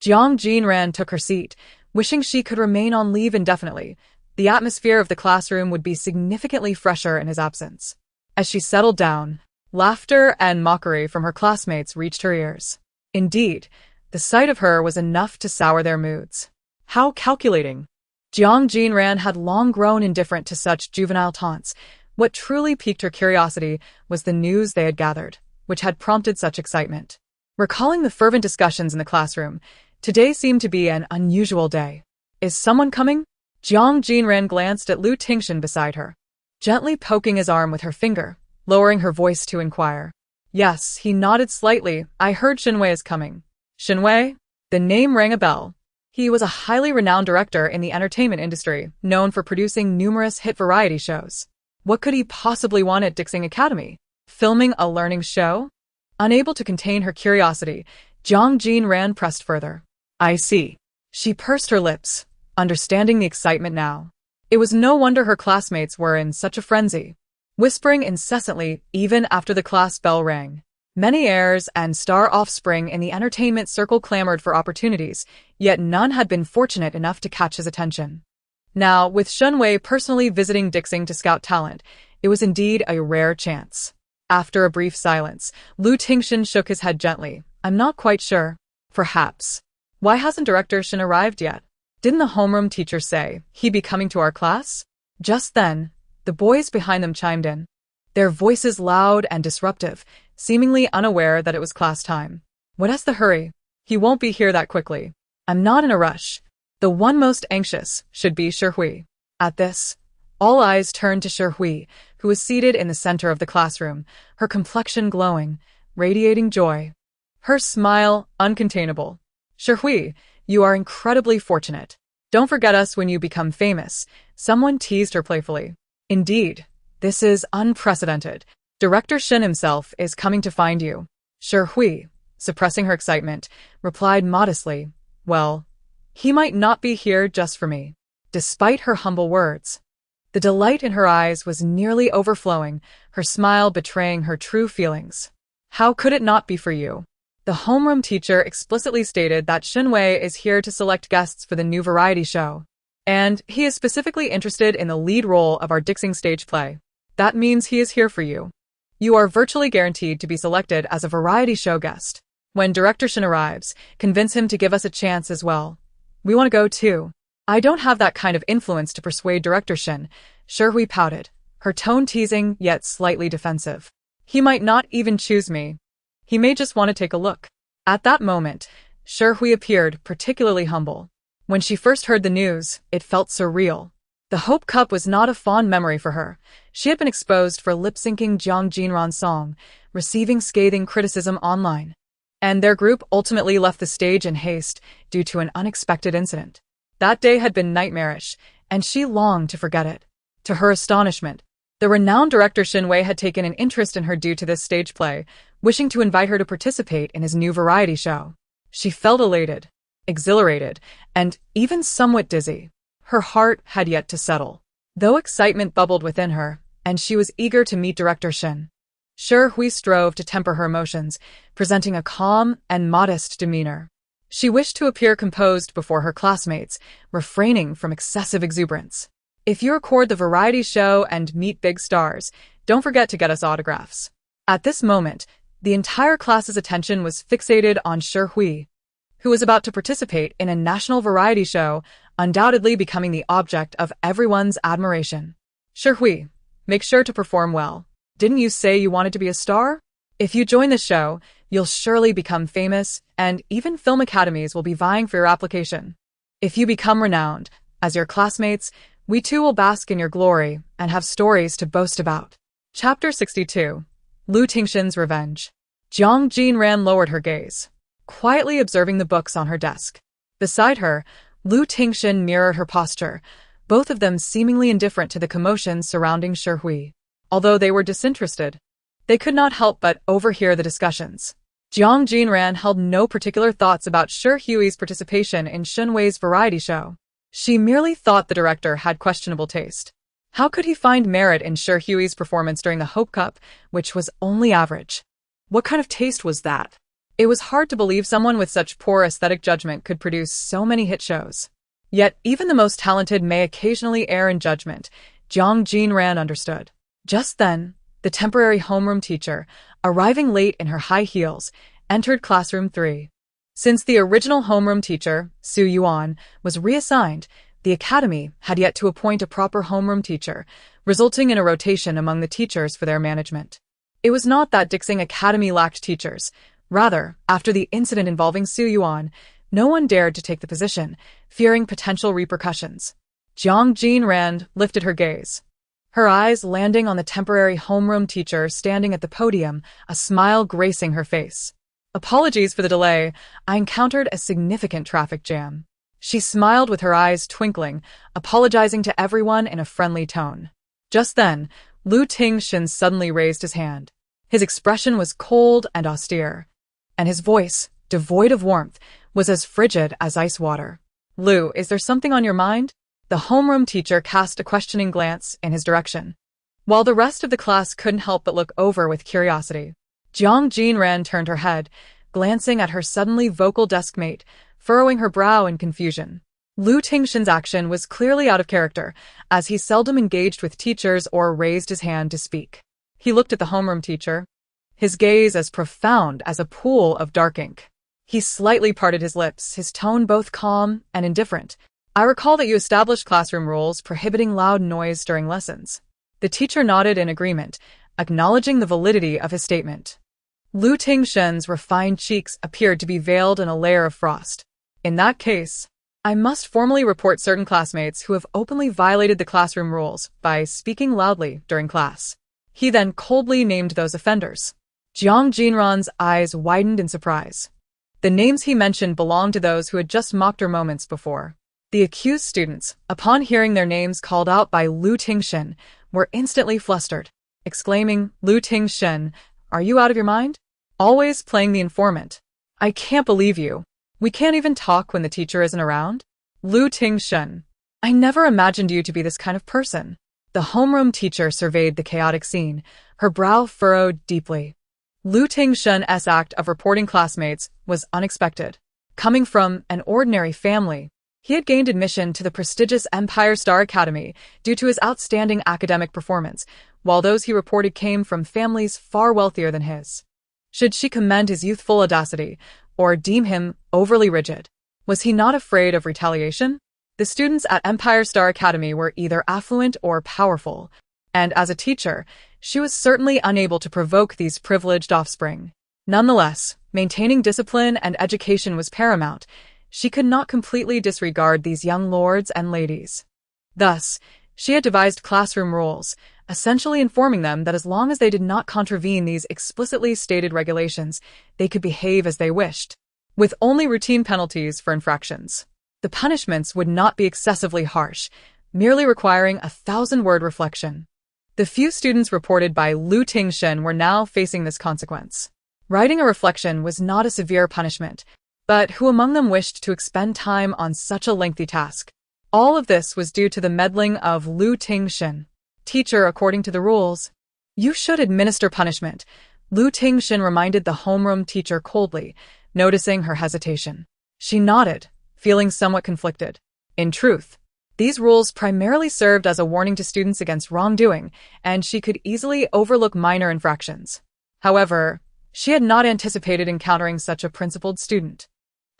Jiang Jinran took her seat, wishing she could remain on leave indefinitely. The atmosphere of the classroom would be significantly fresher in his absence. As she settled down, laughter and mockery from her classmates reached her ears. Indeed, the sight of her was enough to sour their moods. How calculating! Jiang Jinran had long grown indifferent to such juvenile taunts. What truly piqued her curiosity was the news they had gathered, which had prompted such excitement. Recalling the fervent discussions in the classroom, today seemed to be an unusual day. Is someone coming? Jiang Jinran glanced at Lu Tingshan beside her, gently poking his arm with her finger, lowering her voice to inquire. Yes, he nodded slightly. I heard Shinwei is coming. Shinwei? The name rang a bell. He was a highly renowned director in the entertainment industry, known for producing numerous hit variety shows. What could he possibly want at Dixing Academy? Filming a learning show? Unable to contain her curiosity, Jiang Jinran pressed further. I see. She pursed her lips, understanding the excitement now. It was no wonder her classmates were in such a frenzy, whispering incessantly even after the class bell rang. Many heirs and star offspring in the entertainment circle clamored for opportunities, yet none had been fortunate enough to catch his attention. Now, with Shenwei personally visiting Dixing to scout talent, it was indeed a rare chance. After a brief silence, Lu Tingshan shook his head gently. I'm not quite sure. Perhaps. Why hasn't Director Shin arrived yet? Didn't the homeroom teacher say he'd be coming to our class? Just then, the boys behind them chimed in, their voices loud and disruptive, seemingly unaware that it was class time. What's the hurry? He won't be here that quickly. I'm not in a rush. The one most anxious should be Shi. At this, all eyes turned to Shi, who was seated in the center of the classroom, her complexion glowing, radiating joy. Her smile uncontainable. Shi, you are incredibly fortunate. Don't forget us when you become famous, someone teased her playfully. Indeed, this is unprecedented. Director Shin himself is coming to find you. Shi, suppressing her excitement, replied modestly, well, he might not be here just for me. Despite her humble words, the delight in her eyes was nearly overflowing, her smile betraying her true feelings. How could it not be for you? The homeroom teacher explicitly stated that Shinwei is here to select guests for the new variety show, and he is specifically interested in the lead role of our Dixing stage play. That means he is here for you. You are virtually guaranteed to be selected as a variety show guest. When Director Shin arrives, convince him to give us a chance as well. We want to go too. I don't have that kind of influence to persuade Director Shin. Shi pouted, her tone teasing yet slightly defensive. He might not even choose me. He may just want to take a look. At that moment, Shi appeared particularly humble. When she first heard the news, it felt surreal. The Hope Cup was not a fond memory for her. She had been exposed for lip-syncing Jiang Jinran's song, receiving scathing criticism online. And their group ultimately left the stage in haste due to an unexpected incident. That day had been nightmarish, and she longed to forget it. To her astonishment, the renowned director Shinwei had taken an interest in her due to this stage play, wishing to invite her to participate in his new variety show. She felt elated, exhilarated, and even somewhat dizzy. Her heart had yet to settle, though excitement bubbled within her, and she was eager to meet Director Shin. Shi strove to temper her emotions, presenting a calm and modest demeanor. She wished to appear composed before her classmates, refraining from excessive exuberance. If you record the variety show and meet big stars, don't forget to get us autographs. At this moment, the entire class's attention was fixated on Shi, who was about to participate in a national variety show, undoubtedly becoming the object of everyone's admiration. Shi, make sure to perform well. Didn't you say you wanted to be a star? If you join the show, you'll surely become famous, and even film academies will be vying for your application. If you become renowned, as your classmates, we too will bask in your glory and have stories to boast about. Chapter 62. Lu Tingshan's Revenge. Jiang Jinran lowered her gaze, quietly observing the books on her desk. Beside her, Lu Tingshan mirrored her posture, both of them seemingly indifferent to the commotion surrounding Shi. Although they were disinterested, they could not help but overhear the discussions. Jiang Jinran held no particular thoughts about Shi's participation in Shinwei's variety show. She merely thought the director had questionable taste. How could he find merit in Shi's performance during the Hope Cup, which was only average? What kind of taste was that? It was hard to believe someone with such poor aesthetic judgment could produce so many hit shows. Yet even the most talented may occasionally err in judgment, Jiang Jinran understood. Just then, the temporary homeroom teacher, arriving late in her high heels, entered classroom 3. Since the original homeroom teacher, Su Yuan, was reassigned, the academy had yet to appoint a proper homeroom teacher, resulting in a rotation among the teachers for their management. It was not that Dixing Academy lacked teachers. Rather, after the incident involving Su Yuan, no one dared to take the position, fearing potential repercussions. Jiang Jinran lifted her gaze, her eyes landing on the temporary homeroom teacher standing at the podium, a smile gracing her face. Apologies for the delay, I encountered a significant traffic jam. She smiled with her eyes twinkling, apologizing to everyone in a friendly tone. Just then, Lu Tingxin suddenly raised his hand. His expression was cold and austere, and his voice, devoid of warmth, was as frigid as ice water. Lu, is there something on your mind? The homeroom teacher cast a questioning glance in his direction, while the rest of the class couldn't help but look over with curiosity. Jiang Jinran turned her head, glancing at her suddenly vocal deskmate, furrowing her brow in confusion. Lu Tingxin's action was clearly out of character, as he seldom engaged with teachers or raised his hand to speak. He looked at the homeroom teacher, his gaze as profound as a pool of dark ink. He slightly parted his lips, his tone both calm and indifferent. I recall that you established classroom rules prohibiting loud noise during lessons. The teacher nodded in agreement, acknowledging the validity of his statement. Lu Tingxin's refined cheeks appeared to be veiled in a layer of frost. In that case, I must formally report certain classmates who have openly violated the classroom rules by speaking loudly during class. He then coldly named those offenders. Jiang Jinran's eyes widened in surprise. The names he mentioned belonged to those who had just mocked her moments before. The accused students, upon hearing their names called out by Lu Tingxin, were instantly flustered, exclaiming, Lu Tingxin, are you out of your mind? Always playing the informant. I can't believe you. We can't even talk when the teacher isn't around? Lu Tingxin, I never imagined you to be this kind of person. The homeroom teacher surveyed the chaotic scene, her brow furrowed deeply. Lu Tingxin's act of reporting classmates was unexpected. Coming from an ordinary family, he had gained admission to the prestigious Empire Star Academy due to his outstanding academic performance, while those he reported came from families far wealthier than his. Should she commend his youthful audacity, or deem him overly rigid? Was he not afraid of retaliation? The students at Empire Star Academy were either affluent or powerful, and as a teacher, she was certainly unable to provoke these privileged offspring. Nonetheless, maintaining discipline and education was paramount. She could not completely disregard these young lords and ladies. Thus, she had devised classroom rules, essentially informing them that as long as they did not contravene these explicitly stated regulations, they could behave as they wished, with only routine penalties for infractions. The punishments would not be excessively harsh, merely requiring 1,000-word reflection. The few students reported by Lu Tingxin were now facing this consequence. Writing a reflection was not a severe punishment, but who among them wished to expend time on such a lengthy task? All of this was due to the meddling of Lu Tingxin. Teacher, according to the rules, you should administer punishment. Lu Tingxin reminded the homeroom teacher coldly, noticing her hesitation. She nodded, feeling somewhat conflicted. In truth, these rules primarily served as a warning to students against wrongdoing, and she could easily overlook minor infractions. However, she had not anticipated encountering such a principled student.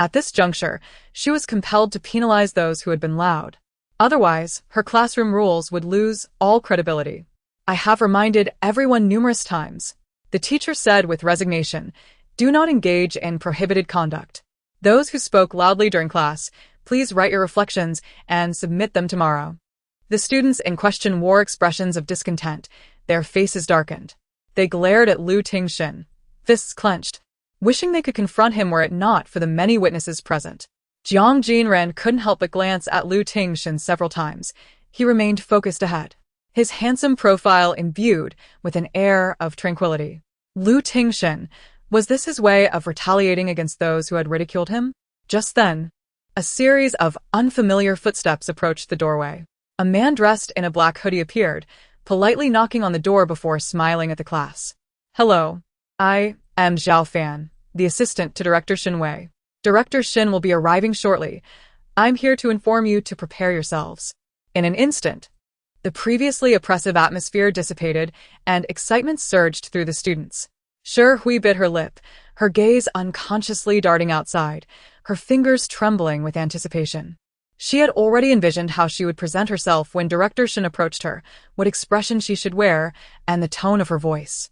At this juncture, she was compelled to penalize those who had been loud. Otherwise, her classroom rules would lose all credibility. I have reminded everyone numerous times, the teacher said with resignation, do not engage in prohibited conduct. Those who spoke loudly during class, please write your reflections and submit them tomorrow. The students in question wore expressions of discontent, their faces darkened. They glared at Lu Tingxin, fists clenched, wishing they could confront him were it not for the many witnesses present. Jiang Jinran couldn't help but glance at Lu Tingxin several times. He remained focused ahead, his handsome profile imbued with an air of tranquility. Lu Tingxin, was this his way of retaliating against those who had ridiculed him? Just then, a series of unfamiliar footsteps approached the doorway. A man dressed in a black hoodie appeared, politely knocking on the door before smiling at the class. Hello, I am Zhao Fan, the assistant to Director Xin Wei. Director Xin will be arriving shortly. I'm here to inform you to prepare yourselves. In an instant, the previously oppressive atmosphere dissipated and excitement surged through the students. Hui bit her lip, her gaze unconsciously darting outside, her fingers trembling with anticipation. She had already envisioned how she would present herself when Director Shin approached her, what expression she should wear, and the tone of her voice.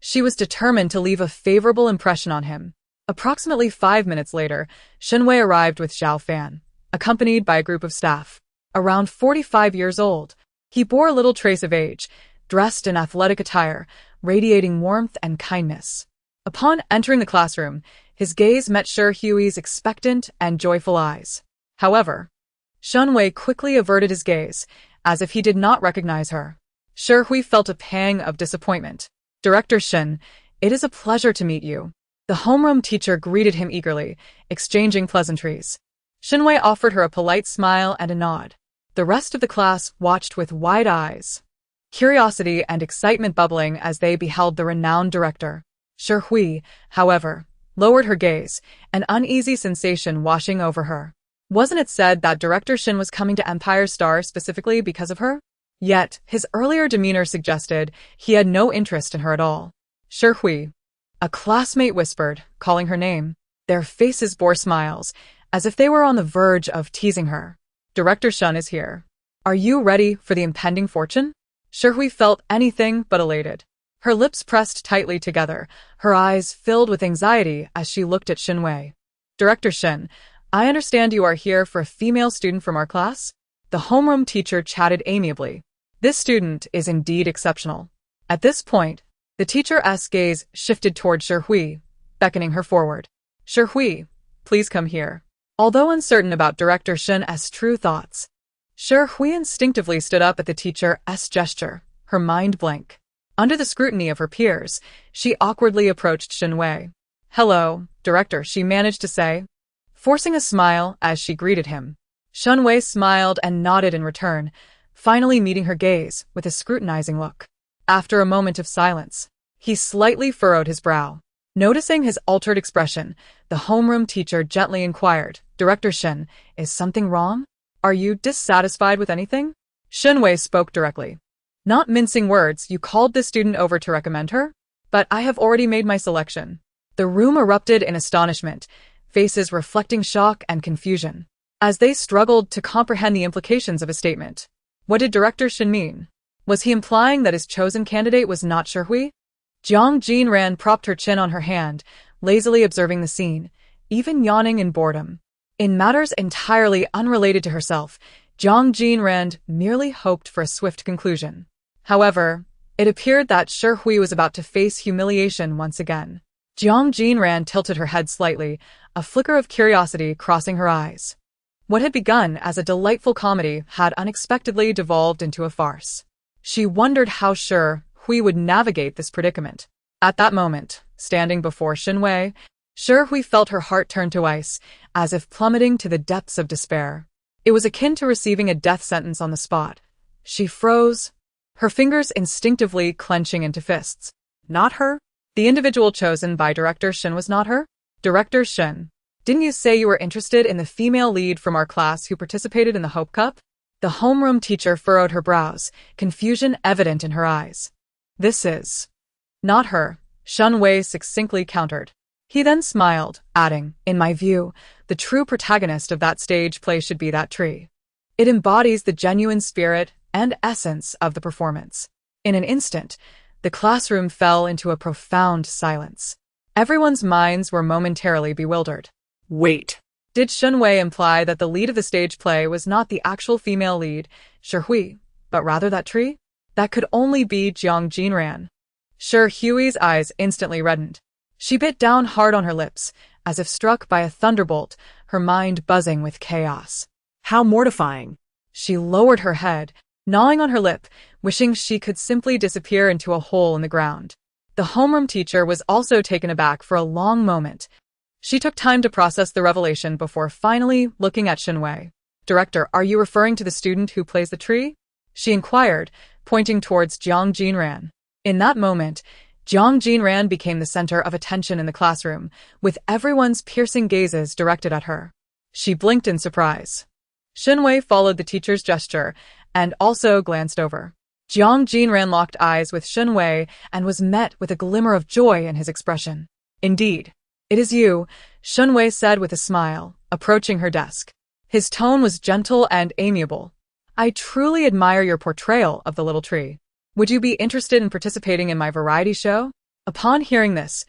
She was determined to leave a favorable impression on him. Approximately 5 minutes later, Shenwei arrived with Zhao Fan, accompanied by a group of staff. Around 45 years old, he bore little trace of age, dressed in athletic attire, radiating warmth and kindness. Upon entering the classroom, his gaze met Hui's expectant and joyful eyes. However, Shenwei quickly averted his gaze, as if he did not recognize her. Hui felt a pang of disappointment. Director Shin, it is a pleasure to meet you. The homeroom teacher greeted him eagerly, exchanging pleasantries. Shenwei offered her a polite smile and a nod. The rest of the class watched with wide eyes, curiosity and excitement bubbling as they beheld the renowned director. Hui, however, lowered her gaze, an uneasy sensation washing over her. Wasn't it said that Director Shin was coming to Empire Star specifically because of her? Yet, his earlier demeanor suggested he had no interest in her at all. Hui, a classmate whispered, calling her name. Their faces bore smiles, as if they were on the verge of teasing her. Director Shin is here. Are you ready for the impending fortune? Hui felt anything but elated. Her lips pressed tightly together, her eyes filled with anxiety as she looked at Shenwei. Director Shin, I understand you are here for a female student from our class? The homeroom teacher chatted amiably. This student is indeed exceptional. At this point, the teacher's gaze shifted toward Hui, beckoning her forward. Hui, please come here. Although uncertain about Director Shin's true thoughts, Hui instinctively stood up at the teacher's gesture, her mind blank. Under the scrutiny of her peers, she awkwardly approached Shenwei. Hello, Director, she managed to say, forcing a smile as she greeted him. Shenwei smiled and nodded in return, finally meeting her gaze with a scrutinizing look. After a moment of silence, he slightly furrowed his brow. Noticing his altered expression, the homeroom teacher gently inquired, Director Shin, is something wrong? Are you dissatisfied with anything? Shenwei spoke directly. Not mincing words, you called this student over to recommend her? But I have already made my selection. The room erupted in astonishment, faces reflecting shock and confusion, as they struggled to comprehend the implications of a statement. What did Director Shin mean? Was he implying that his chosen candidate was not Hui? Jiang Jinran propped her chin on her hand, lazily observing the scene, even yawning in boredom. In matters entirely unrelated to herself, Jiang Jinran merely hoped for a swift conclusion. However, it appeared that Hui was about to face humiliation once again. Jiang Jinran tilted her head slightly, a flicker of curiosity crossing her eyes. What had begun as a delightful comedy had unexpectedly devolved into a farce. She wondered how Hui would navigate this predicament. At that moment, standing before Shenwei, Hui felt her heart turn to ice, as if plummeting to the depths of despair. It was akin to receiving a death sentence on the spot. She froze, her fingers instinctively clenching into fists. Not her? The individual chosen by Director Shin was not her? Director Shin, didn't you say you were interested in the female lead from our class who participated in the Hope Cup? The homeroom teacher furrowed her brows, confusion evident in her eyes. This is not her, Shenwei succinctly countered. He then smiled, adding, in my view, the true protagonist of that stage play should be that tree. It embodies the genuine spirit and essence of the performance. In an instant, the classroom fell into a profound silence. Everyone's minds were momentarily bewildered. Wait. Did Shenwei imply that the lead of the stage play was not the actual female lead, Hui, but rather that tree? That could only be Jiang Jinran. Hui's eyes instantly reddened. She bit down hard on her lips, as if struck by a thunderbolt, her mind buzzing with chaos. How mortifying. She lowered her head, gnawing on her lip, wishing she could simply disappear into a hole in the ground. The homeroom teacher was also taken aback for a long moment. She took time to process the revelation before finally looking at Shenwei. Director, are you referring to the student who plays the tree? She inquired, pointing towards Jiang Jinran. In that moment, Jiang Jinran became the center of attention in the classroom, with everyone's piercing gazes directed at her. She blinked in surprise. Shenwei followed the teacher's gesture and also glanced over. Jiang Jinran locked eyes with Shen Wei and was met with a glimmer of joy in his expression. Indeed. It is you, Shen Wei said with a smile, approaching her desk. His tone was gentle and amiable. I truly admire your portrayal of the little tree. Would you be interested in participating in my variety show? Upon hearing this,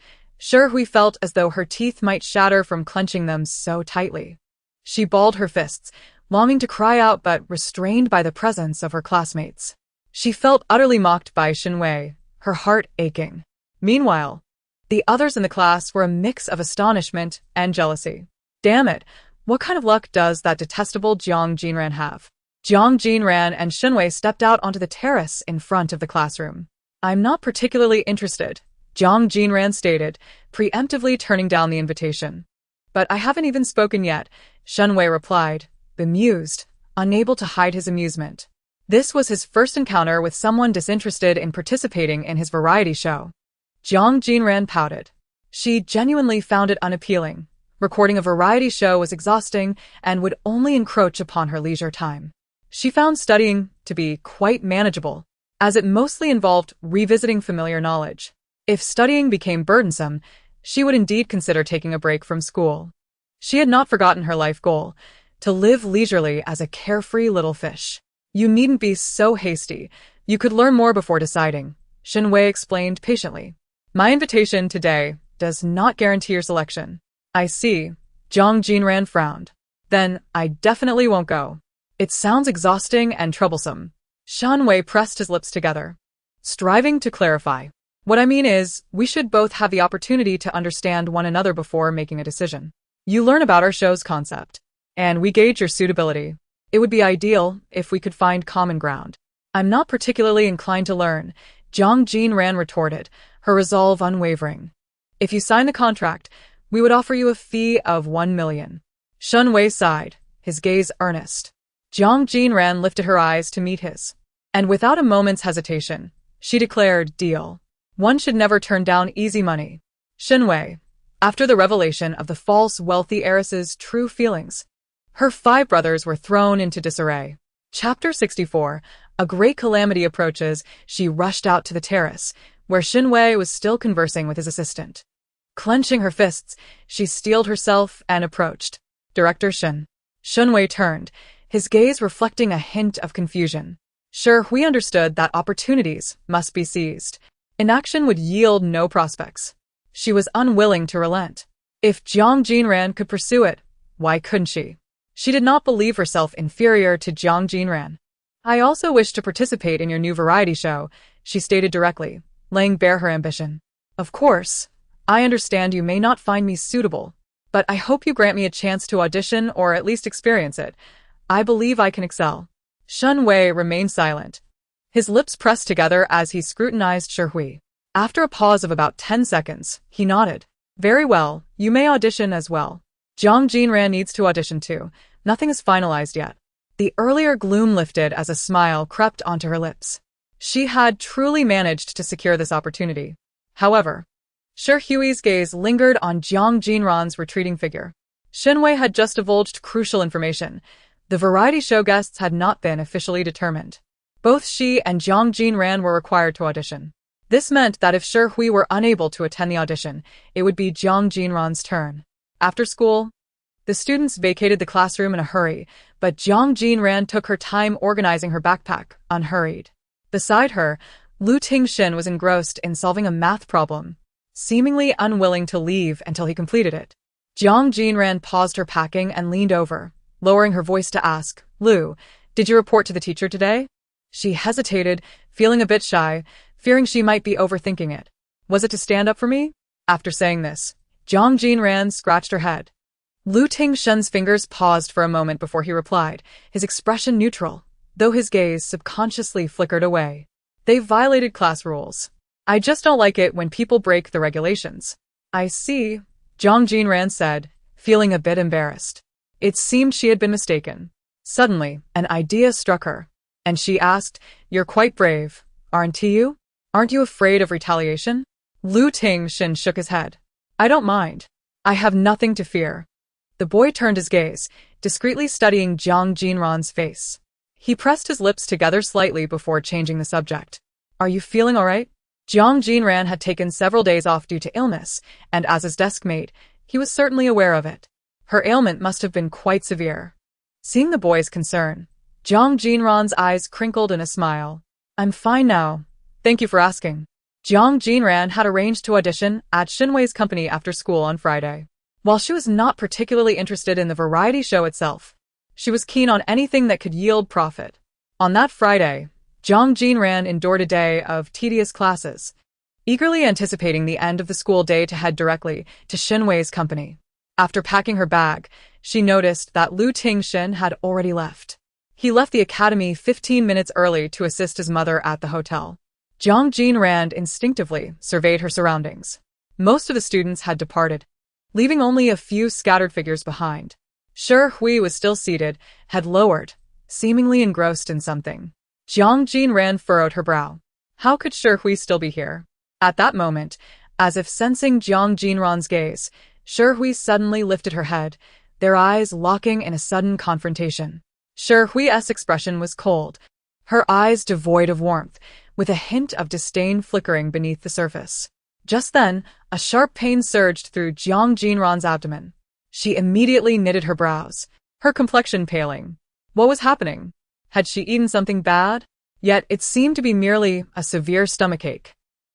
Hui felt as though her teeth might shatter from clenching them so tightly. She balled her fists, longing to cry out but restrained by the presence of her classmates. She felt utterly mocked by Shen Wei, her heart aching. Meanwhile, the others in the class were a mix of astonishment and jealousy. Damn it, what kind of luck does that detestable Jiang Jinran have? Jiang Jinran and Shen Wei stepped out onto the terrace in front of the classroom. I'm not particularly interested, Jiang Jinran stated, preemptively turning down the invitation. But I haven't even spoken yet, Shen Wei replied, bemused, unable to hide his amusement. This was his first encounter with someone disinterested in participating in his variety show. Jiang Jinran pouted. She genuinely found it unappealing. Recording a variety show was exhausting and would only encroach upon her leisure time. She found studying to be quite manageable, as it mostly involved revisiting familiar knowledge. If studying became burdensome, she would indeed consider taking a break from school. She had not forgotten her life goal, to live leisurely as a carefree little fish. You needn't be so hasty. You could learn more before deciding, Shen Wei explained patiently. My invitation today does not guarantee your selection. I see, Jiang Jinran frowned. Then I definitely won't go. It sounds exhausting and troublesome. Shen Wei pressed his lips together, striving to clarify. What I mean is, we should both have the opportunity to understand one another before making a decision. You learn about our show's concept, and we gauge your suitability. It would be ideal if we could find common ground. I'm not particularly inclined to learn, Jiang Jinran retorted, her resolve unwavering. If you sign the contract, we would offer you a fee of 1 million. Shen Wei sighed, his gaze earnest. Jiang Jinran lifted her eyes to meet his, and without a moment's hesitation, she declared, deal. One should never turn down easy money. Shen Wei, after the revelation of the false wealthy heiress's true feelings, her 5 brothers were thrown into disarray. Chapter 64. A great calamity approaches. She rushed out to the terrace, where Shen Wei was still conversing with his assistant. Clenching her fists, she steeled herself and approached. Director Shen. Shen Wei turned, his gaze reflecting a hint of confusion. Sure, we understood that opportunities must be seized. Inaction would yield no prospects. She was unwilling to relent. If Jiang Jinran could pursue it, why couldn't she? She did not believe herself inferior to Jiang Jinran. I also wish to participate in your new variety show, she stated directly, laying bare her ambition. Of course, I understand you may not find me suitable, but I hope you grant me a chance to audition or at least experience it. I believe I can excel. Shen Wei remained silent, his lips pressed together as he scrutinized Hui. After a pause of about 10 seconds, he nodded. Very well, you may audition as well. Jiang Jinran needs to audition too. Nothing is finalized yet. The earlier gloom lifted as a smile crept onto her lips. She had truly managed to secure this opportunity. However, Hui's gaze lingered on Jiang Jinran's retreating figure. Shen Wei had just divulged crucial information. The variety show guests had not been officially determined. Both she and Jiang Jinran were required to audition. This meant that if Hui were unable to attend the audition, it would be Jiang Jinran's turn. After school, the students vacated the classroom in a hurry, but Jiang Jinran took her time organizing her backpack, unhurried. Beside her, Lu Tingxin was engrossed in solving a math problem, seemingly unwilling to leave until he completed it. Jiang Jinran paused her packing and leaned over, lowering her voice to ask, Lu, did you report to the teacher today? She hesitated, feeling a bit shy, fearing she might be overthinking it. Was it to stand up for me? After saying this, Jiang Jinran scratched her head. Lu Tingxin's fingers paused for a moment before he replied, his expression neutral, though his gaze subconsciously flickered away. They've violated class rules. I just don't like it when people break the regulations. I see, Jiang Jinran said, feeling a bit embarrassed. It seemed she had been mistaken. Suddenly, an idea struck her, and she asked, You're quite brave, aren't you? Aren't you afraid of retaliation? Lu Tingxin shook his head. I don't mind. I have nothing to fear. The boy turned his gaze, discreetly studying Jiang Jinran's face. He pressed his lips together slightly before changing the subject. Are you feeling all right? Jiang Jinran had taken several days off due to illness, and as his desk mate, he was certainly aware of it. Her ailment must have been quite severe. Seeing the boy's concern, Jiang Jinran's eyes crinkled in a smile. I'm fine now. Thank you for asking. Jiang Jinran had arranged to audition at Xinhui's company after school on Friday. While she was not particularly interested in the variety show itself, she was keen on anything that could yield profit. On that Friday, Jiang Jinran endured a day of tedious classes, eagerly anticipating the end of the school day to head directly to Xinhui's company. After packing her bag, she noticed that Lu Tingxin had already left. He left the academy 15 minutes early to assist his mother at the hotel. Jiang Jinran instinctively surveyed her surroundings. Most of the students had departed, leaving only a few scattered figures behind. Shi Hui was still seated, head lowered, seemingly engrossed in something. Jiang Jinran furrowed her brow. How could Shi Hui still be here? At that moment, as if sensing Jiang Jinran's gaze, Shi Hui suddenly lifted her head, their eyes locking in a sudden confrontation. Shi Hui's expression was cold, her eyes devoid of warmth, with a hint of disdain flickering beneath the surface. Just then, a sharp pain surged through Jiang Jinran's abdomen. She immediately knitted her brows, her complexion paling. What was happening? Had she eaten something bad? Yet it seemed to be merely a severe stomachache.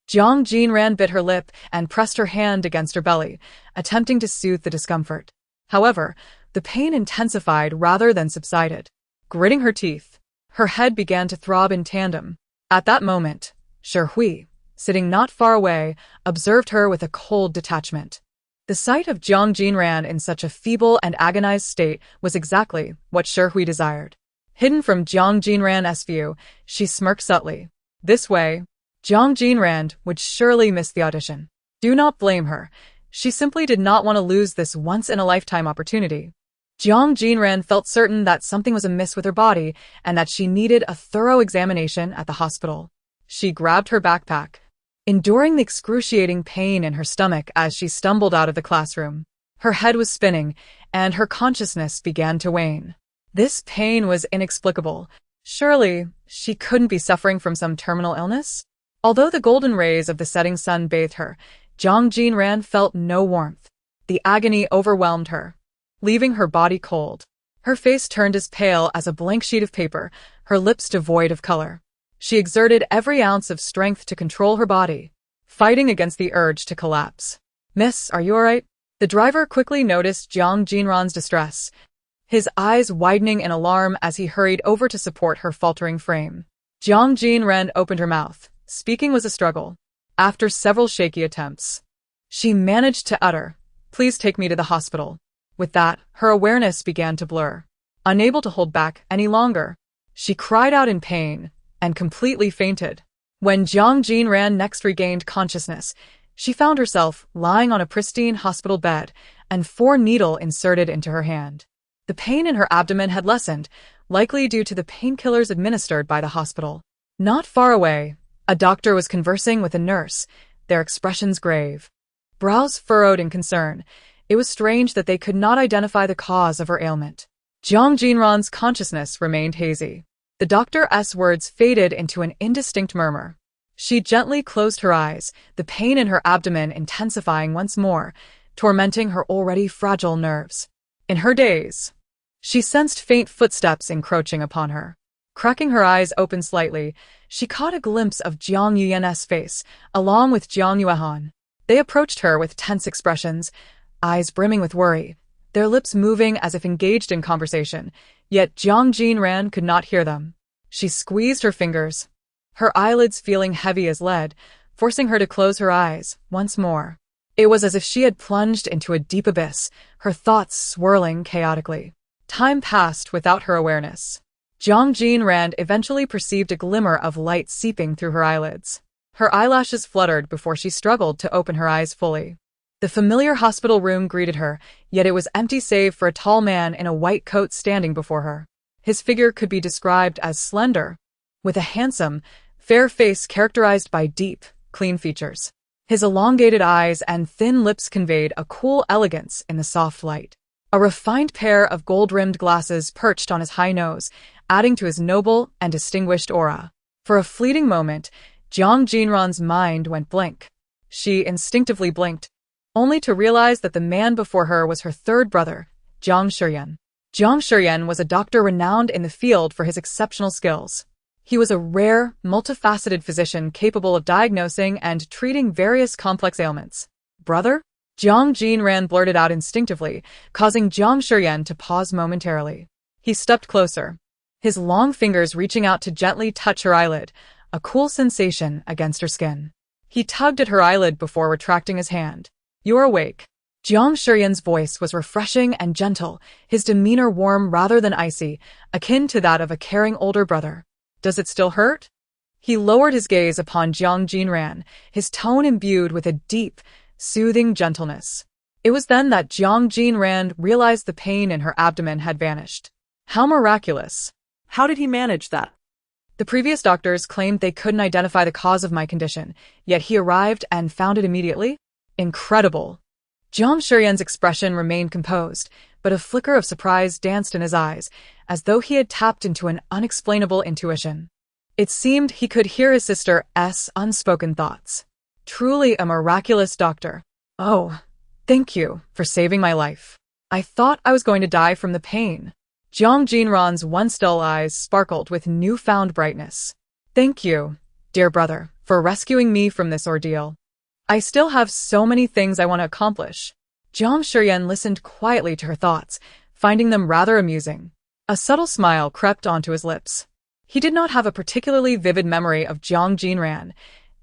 Jiang Jinran bit her lip and pressed her hand against her belly, attempting to soothe the discomfort. However, the pain intensified rather than subsided. Gritting her teeth, her head began to throb in tandem. At that moment, Shi Hui, sitting not far away, observed her with a cold detachment. The sight of Jiang Jinran in such a feeble and agonized state was exactly what Shi Hui desired. Hidden from Jiang Jinran's view, she smirked subtly. This way, Jiang Jinran would surely miss the audition. Do not blame her. She simply did not want to lose this once-in-a-lifetime opportunity. Jiang Jinran felt certain that something was amiss with her body and that she needed a thorough examination at the hospital. She grabbed her backpack, enduring the excruciating pain in her stomach as she stumbled out of the classroom. Her head was spinning, and her consciousness began to wane. This pain was inexplicable. Surely, she couldn't be suffering from some terminal illness? Although the golden rays of the setting sun bathed her, Jiang Jinran felt no warmth. The agony overwhelmed her, leaving her body cold. Her face turned as pale as a blank sheet of paper, her lips devoid of color. She exerted every ounce of strength to control her body, fighting against the urge to collapse. Miss, are you all right? The driver quickly noticed Jiang Jinran's distress, his eyes widening in alarm as he hurried over to support her faltering frame. Jiang Jinran opened her mouth. Speaking was a struggle. After several shaky attempts, she managed to utter, "Please take me to the hospital." With that, her awareness began to blur. Unable to hold back any longer, she cried out in pain and completely fainted. When Jiang Jinran next regained consciousness, she found herself lying on a pristine hospital bed and 4 needles inserted into her hand. The pain in her abdomen had lessened, likely due to the painkillers administered by the hospital. Not far away, a doctor was conversing with a nurse, their expressions grave, brows furrowed in concern. It was strange that they could not identify the cause of her ailment. Jiang Jinran's consciousness remained hazy. The doctor's words faded into an indistinct murmur. She gently closed her eyes, the pain in her abdomen intensifying once more, tormenting her already fragile nerves. In her daze, she sensed faint footsteps encroaching upon her. Cracking her eyes open slightly, she caught a glimpse of Jiang Yuan's face, along with Jiang Yuan. They approached her with tense expressions, eyes brimming with worry, their lips moving as if engaged in conversation, yet Jiang Jinran could not hear them. She squeezed her fingers, her eyelids feeling heavy as lead, forcing her to close her eyes once more. It was as if she had plunged into a deep abyss, her thoughts swirling chaotically. Time passed without her awareness. Jiang Jinran eventually perceived a glimmer of light seeping through her eyelids. Her eyelashes fluttered before she struggled to open her eyes fully. The familiar hospital room greeted her, yet it was empty save for a tall man in a white coat standing before her. His figure could be described as slender, with a handsome, fair face characterized by deep, clean features. His elongated eyes and thin lips conveyed a cool elegance in the soft light. A refined pair of gold-rimmed glasses perched on his high nose, adding to his noble and distinguished aura. For a fleeting moment, Jiang Jinran's mind went blank. She instinctively blinked, only to realize that the man before her was her third brother, Jiang Jinran. Jiang Jinran was a doctor renowned in the field for his exceptional skills. He was a rare, multifaceted physician capable of diagnosing and treating various complex ailments. Brother? Jiang Jinran blurted out instinctively, causing Jiang Jinran to pause momentarily. He stepped closer, his long fingers reaching out to gently touch her eyelid, a cool sensation against her skin. He tugged at her eyelid before retracting his hand. "You're awake." Jiang Jinran's voice was refreshing and gentle, his demeanor warm rather than icy, akin to that of a caring older brother. "Does it still hurt?" He lowered his gaze upon Jiang Jinran, his tone imbued with a deep, soothing gentleness. It was then that Jiang Jinran realized the pain in her abdomen had vanished. How miraculous. How did he manage that? The previous doctors claimed they couldn't identify the cause of my condition, yet he arrived and found it immediately? Incredible. Jiang Jinran's expression remained composed, but a flicker of surprise danced in his eyes, as though he had tapped into an unexplainable intuition. It seemed he could hear his sister's unspoken thoughts. Truly a miraculous doctor. "Oh, thank you for saving my life. I thought I was going to die from the pain." Jiang Jinran's once dull eyes sparkled with newfound brightness. "Thank you, dear brother, for rescuing me from this ordeal. I still have so many things I want to accomplish." Jiang Jinran listened quietly to her thoughts, finding them rather amusing. A subtle smile crept onto his lips. He did not have a particularly vivid memory of Jiang Jinran.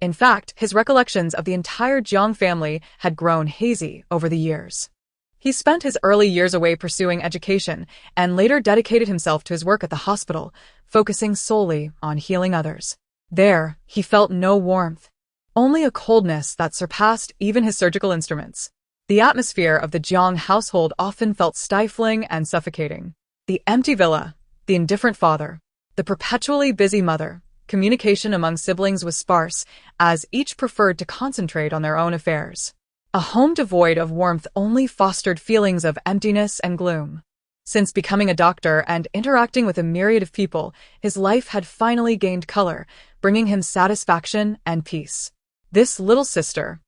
In fact, his recollections of the entire Jiang family had grown hazy over the years. He spent his early years away pursuing education and later dedicated himself to his work at the hospital, focusing solely on healing others. There, he felt no warmth, only a coldness that surpassed even his surgical instruments. The atmosphere of the Jiang household often felt stifling and suffocating. The empty villa, the indifferent father, the perpetually busy mother. Communication among siblings was sparse, as each preferred to concentrate on their own affairs. A home devoid of warmth only fostered feelings of emptiness and gloom. Since becoming a doctor and interacting with a myriad of people, his life had finally gained color, bringing him satisfaction and peace. This little sister,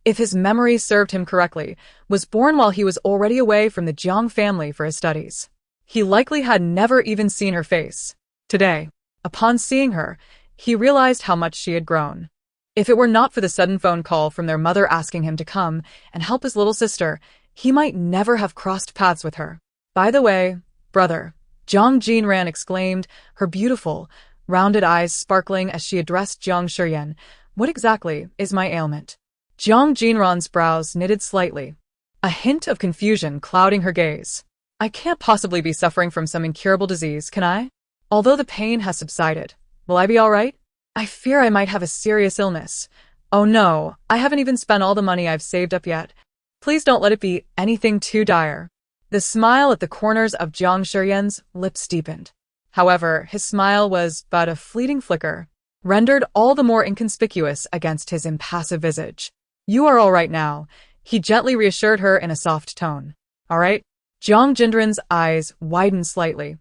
if his memory served him correctly, was born while he was already away from the Jiang family for his studies. He likely had never even seen her face. Today, upon seeing her, he realized how much she had grown. If it were not for the sudden phone call from their mother asking him to come and help his little sister, he might never have crossed paths with her. "By the way, brother," Jiang Jinran exclaimed, her beautiful, rounded eyes sparkling as she addressed Jiang Jinran, "what exactly is my ailment?" Jiang Jinran's brows knitted slightly, a hint of confusion clouding her gaze. "I can't possibly be suffering from some incurable disease, can I? Although the pain has subsided, will I be all right? I fear I might have a serious illness. Oh no, I haven't even spent all the money I've saved up yet. Please don't let it be anything too dire." The smile at the corners of Jiang Jinran's lips deepened. However, his smile was but a fleeting flicker, rendered all the more inconspicuous against his impassive visage. "You are all right now," he gently reassured her in a soft tone. "All right?" Jiang Jinran's eyes widened slightly,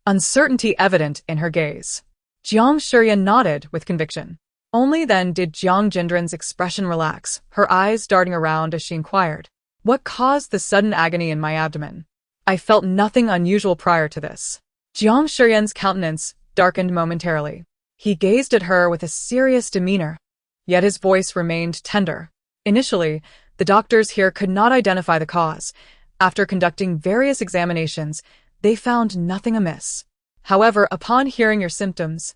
uncertainty evident in her gaze. Jiang Jinran nodded with conviction. Only then did Jiang Jinran's expression relax, her eyes darting around as she inquired, "What caused the sudden agony in my abdomen? I felt nothing unusual prior to this." Jiang Jinran's countenance darkened momentarily. He gazed at her with a serious demeanor, yet his voice remained tender. "Initially, the doctors here could not identify the cause. After conducting various examinations, they found nothing amiss. However, upon hearing your symptoms,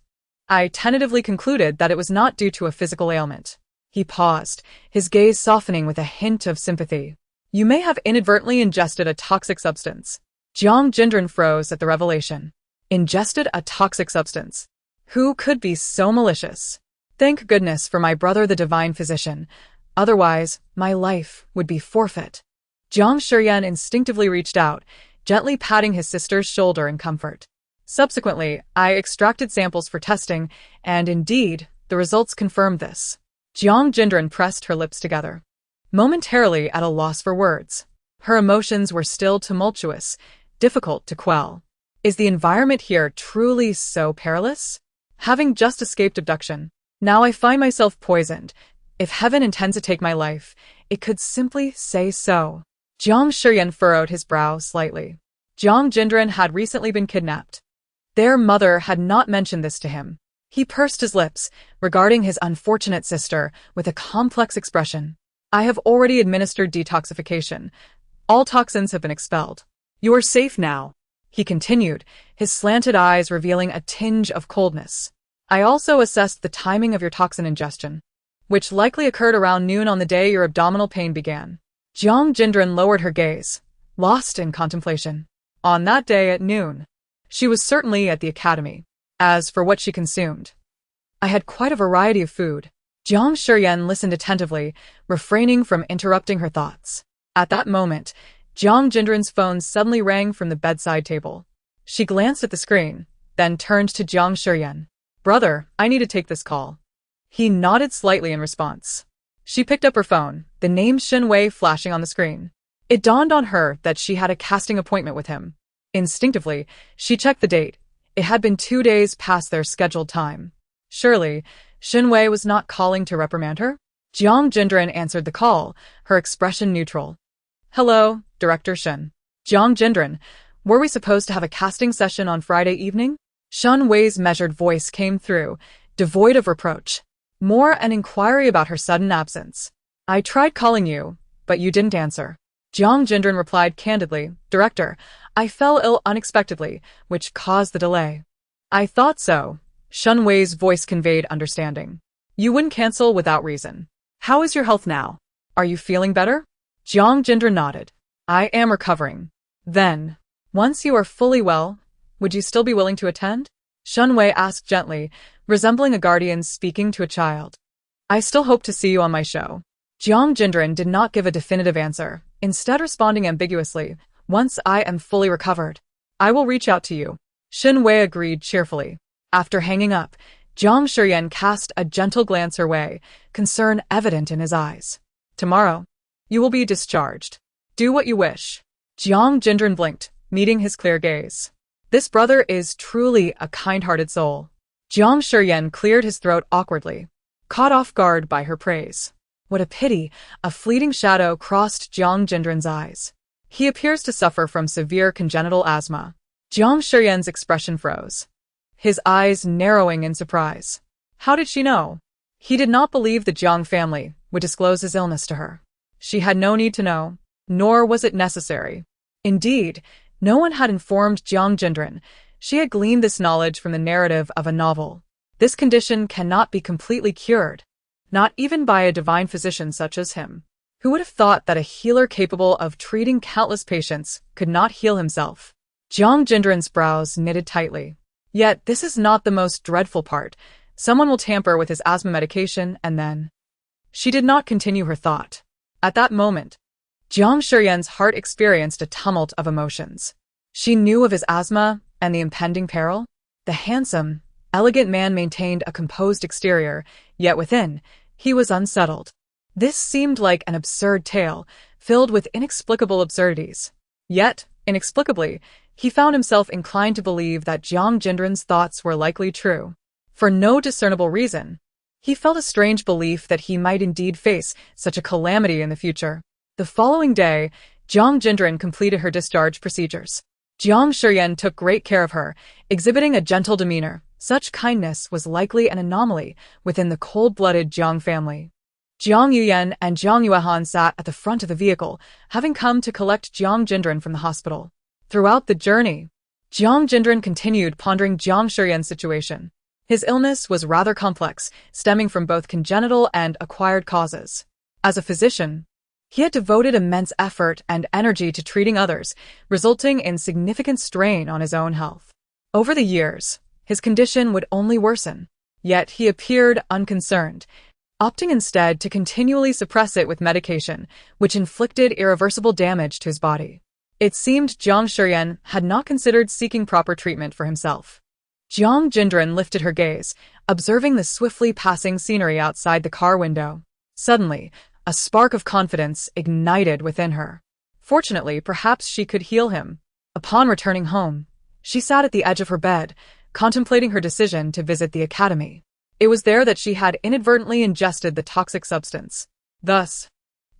I tentatively concluded that it was not due to a physical ailment." He paused, his gaze softening with a hint of sympathy. "You may have inadvertently ingested a toxic substance." Jiang Jinran froze at the revelation. Ingested a toxic substance? Who could be so malicious? Thank goodness for my brother the divine physician. Otherwise, my life would be forfeit. Jiang Jinran instinctively reached out, gently patting his sister's shoulder in comfort. Subsequently, I extracted samples for testing, and indeed, the results confirmed this. Jiang Jinran pressed her lips together, momentarily at a loss for words. Her emotions were still tumultuous, difficult to quell. Is the environment here truly so perilous? Having just escaped abduction, now I find myself poisoned. If heaven intends to take my life, it could simply say so. Jiang Jinran furrowed his brow slightly. Jiang Jinran had recently been kidnapped. Their mother had not mentioned this to him. He pursed his lips, regarding his unfortunate sister with a complex expression. I have already administered detoxification. All toxins have been expelled. You are safe now, He continued, his slanted eyes revealing a tinge of coldness. I also assessed the timing of your toxin ingestion, which likely occurred around noon on the day your abdominal pain began. Jiang Jinran lowered her gaze, lost in contemplation. On that day at noon, she was certainly at the academy. As for what she consumed, I had quite a variety of food. Jiang Jinran listened attentively, refraining from interrupting her thoughts. At that moment, Jiang Jinran's phone suddenly rang from the bedside table. She glanced at the screen, then turned to Jiang Jinran. Brother, I need to take this call. He nodded slightly in response. She picked up her phone, the name Shen Wei flashing on the screen. It dawned on her that she had a casting appointment with him. Instinctively, she checked the date. It had been 2 days past their scheduled time. Surely, Shen Wei was not calling to reprimand her? Jiang Jinran answered the call, her expression neutral. Hello, Director Shen. Jiang Jinran, were we supposed to have a casting session on Friday evening? Shen Wei's measured voice came through, devoid of reproach. More an inquiry about her sudden absence. I tried calling you, but you didn't answer. Jiang Jinran replied candidly, Director, I fell ill unexpectedly, which caused the delay. I thought so. Shen Wei's voice conveyed understanding. You wouldn't cancel without reason. How is your health now? Are you feeling better? Jiang Jinran nodded. I am recovering. Then, once you are fully well, would you still be willing to attend? Shen Wei asked gently, resembling a guardian speaking to a child. I still hope to see you on my show. Jiang Jinran did not give a definitive answer, instead responding ambiguously, once I am fully recovered, I will reach out to you. Shen Wei agreed cheerfully. After hanging up, Jiang Jinran cast a gentle glance her way, concern evident in his eyes. Tomorrow, you will be discharged. Do what you wish. Jiang Jinran blinked, meeting his clear gaze. This brother is truly a kind-hearted soul. Jiang Jinran cleared his throat awkwardly, caught off guard by her praise. What a pity, a fleeting shadow crossed Jiang Jinran's eyes. He appears to suffer from severe congenital asthma. Jiang Jinran's expression froze, his eyes narrowing in surprise. How did she know? He did not believe the Jiang family would disclose his illness to her. She had no need to know, nor was it necessary. Indeed, no one had informed Jiang Jinran. She had gleaned this knowledge from the narrative of a novel. This condition cannot be completely cured, not even by a divine physician such as him. Who would have thought that a healer capable of treating countless patients could not heal himself? Jiang Jinran's brows knitted tightly. Yet this is not the most dreadful part. Someone will tamper with his asthma medication and then... She did not continue her thought. At that moment, Jiang Jinran's heart experienced a tumult of emotions. She knew of his asthma and the impending peril. The handsome, elegant man maintained a composed exterior, yet within, he was unsettled. This seemed like an absurd tale, filled with inexplicable absurdities. Yet, inexplicably, he found himself inclined to believe that Jiang Jinran's thoughts were likely true. For no discernible reason, he felt a strange belief that he might indeed face such a calamity in the future. The following day, Jiang Jinran completed her discharge procedures. Jiang Jinran took great care of her, exhibiting a gentle demeanor. Such kindness was likely an anomaly within the cold-blooded Jiang family. Jiang Yuyan and Jiang Yuehan sat at the front of the vehicle, having come to collect Jiang Jinran from the hospital. Throughout the journey, Jiang Jinran continued pondering Jiang Jinran's situation. His illness was rather complex, stemming from both congenital and acquired causes. As a physician, he had devoted immense effort and energy to treating others, resulting in significant strain on his own health. Over the years, his condition would only worsen. Yet he appeared unconcerned, opting instead to continually suppress it with medication, which inflicted irreversible damage to his body. It seemed Jiang Jinran had not considered seeking proper treatment for himself. Jiang Jinran lifted her gaze, observing the swiftly passing scenery outside the car window. Suddenly, a spark of confidence ignited within her. Fortunately, perhaps she could heal him. Upon returning home, She sat at the edge of her bed, contemplating her decision to visit the academy. It was there that she had inadvertently ingested the toxic substance. Thus,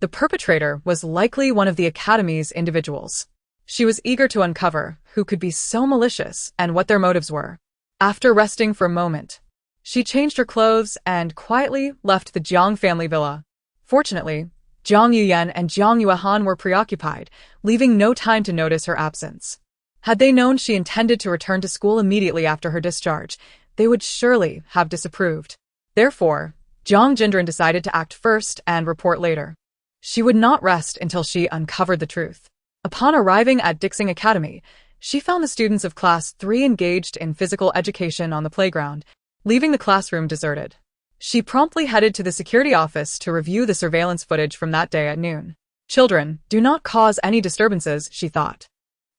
the perpetrator was likely one of the academy's individuals. She was eager to uncover who could be so malicious and what their motives were. After resting for a moment, she changed her clothes and quietly left the Jiang family villa. Fortunately, Jiang Yuyan and Jiang Yuehan were preoccupied, leaving no time to notice her absence. Had they known she intended to return to school immediately after her discharge, they would surely have disapproved. Therefore, Jiang Jinran decided to act first and report later. She would not rest until she uncovered the truth. Upon arriving at Dixing Academy, she found the students of Class 3 engaged in physical education on the playground, leaving the classroom deserted. She promptly headed to the security office to review the surveillance footage from that day at noon. Children, do not cause any disturbances, she thought.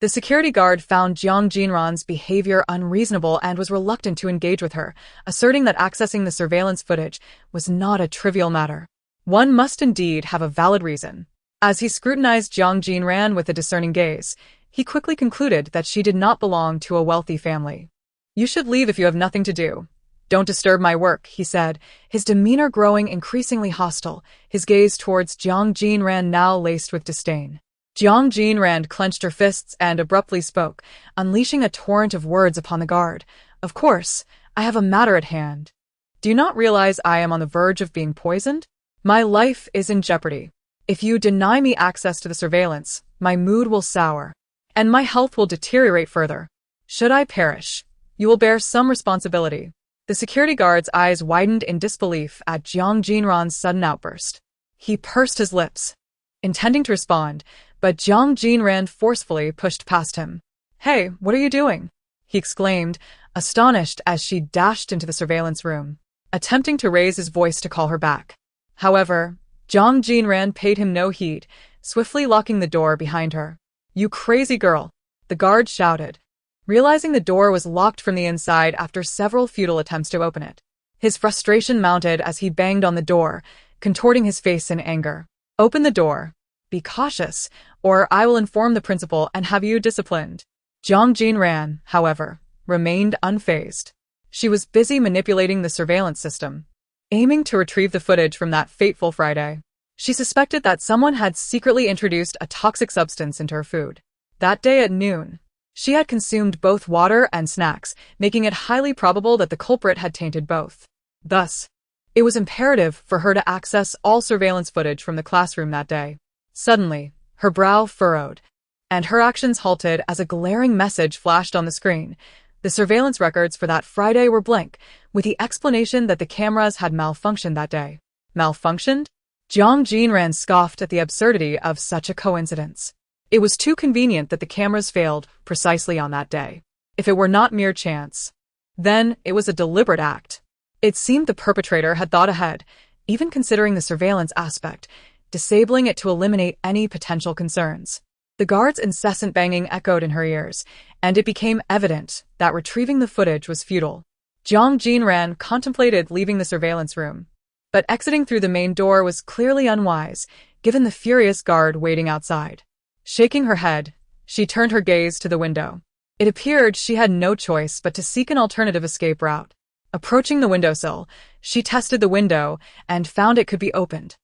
The security guard found Jiang Jinran's behavior unreasonable and was reluctant to engage with her, asserting that accessing the surveillance footage was not a trivial matter. One must indeed have a valid reason. As he scrutinized Jiang Jinran with a discerning gaze, he quickly concluded that she did not belong to a wealthy family. You should leave if you have nothing to do. Don't disturb my work, he said, his demeanor growing increasingly hostile, his gaze towards Jiang Jinran now laced with disdain. Jiang Jinran clenched her fists and abruptly spoke, unleashing a torrent of words upon the guard. Of course, I have a matter at hand. Do you not realize I am on the verge of being poisoned? My life is in jeopardy. If you deny me access to the surveillance, my mood will sour, and my health will deteriorate further. Should I perish, you will bear some responsibility. The security guard's eyes widened in disbelief at Jiang Jinran's sudden outburst. He pursed his lips, intending to respond, but Jiang Jinran forcefully pushed past him. Hey, what are you doing? He exclaimed, astonished as she dashed into the surveillance room, attempting to raise his voice to call her back. However, Jiang Jinran paid him no heed, swiftly locking the door behind her. You crazy girl, the guard shouted, realizing the door was locked from the inside after several futile attempts to open it. His frustration mounted as he banged on the door, contorting his face in anger. Open the door. Be cautious, or I will inform the principal and have you disciplined. Jiang Jinran, however, remained unfazed. She was busy manipulating the surveillance system, aiming to retrieve the footage from that fateful Friday. She suspected that someone had secretly introduced a toxic substance into her food. That day at noon, she had consumed both water and snacks, making it highly probable that the culprit had tainted both. Thus, it was imperative for her to access all surveillance footage from the classroom that day. Suddenly, her brow furrowed, and her actions halted as a glaring message flashed on the screen. The surveillance records for that Friday were blank, with the explanation that the cameras had malfunctioned that day. Malfunctioned? Jiang Jinran scoffed at the absurdity of such a coincidence. It was too convenient that the cameras failed precisely on that day. If it were not mere chance, then it was a deliberate act. It seemed the perpetrator had thought ahead, even considering the surveillance aspect, disabling it to eliminate any potential concerns. The guard's incessant banging echoed in her ears, and it became evident that retrieving the footage was futile. Jiang Jinran contemplated leaving the surveillance room, but exiting through the main door was clearly unwise, given the furious guard waiting outside. Shaking her head, she turned her gaze to the window. It appeared she had no choice but to seek an alternative escape route. Approaching the windowsill, she tested the window and found it could be opened.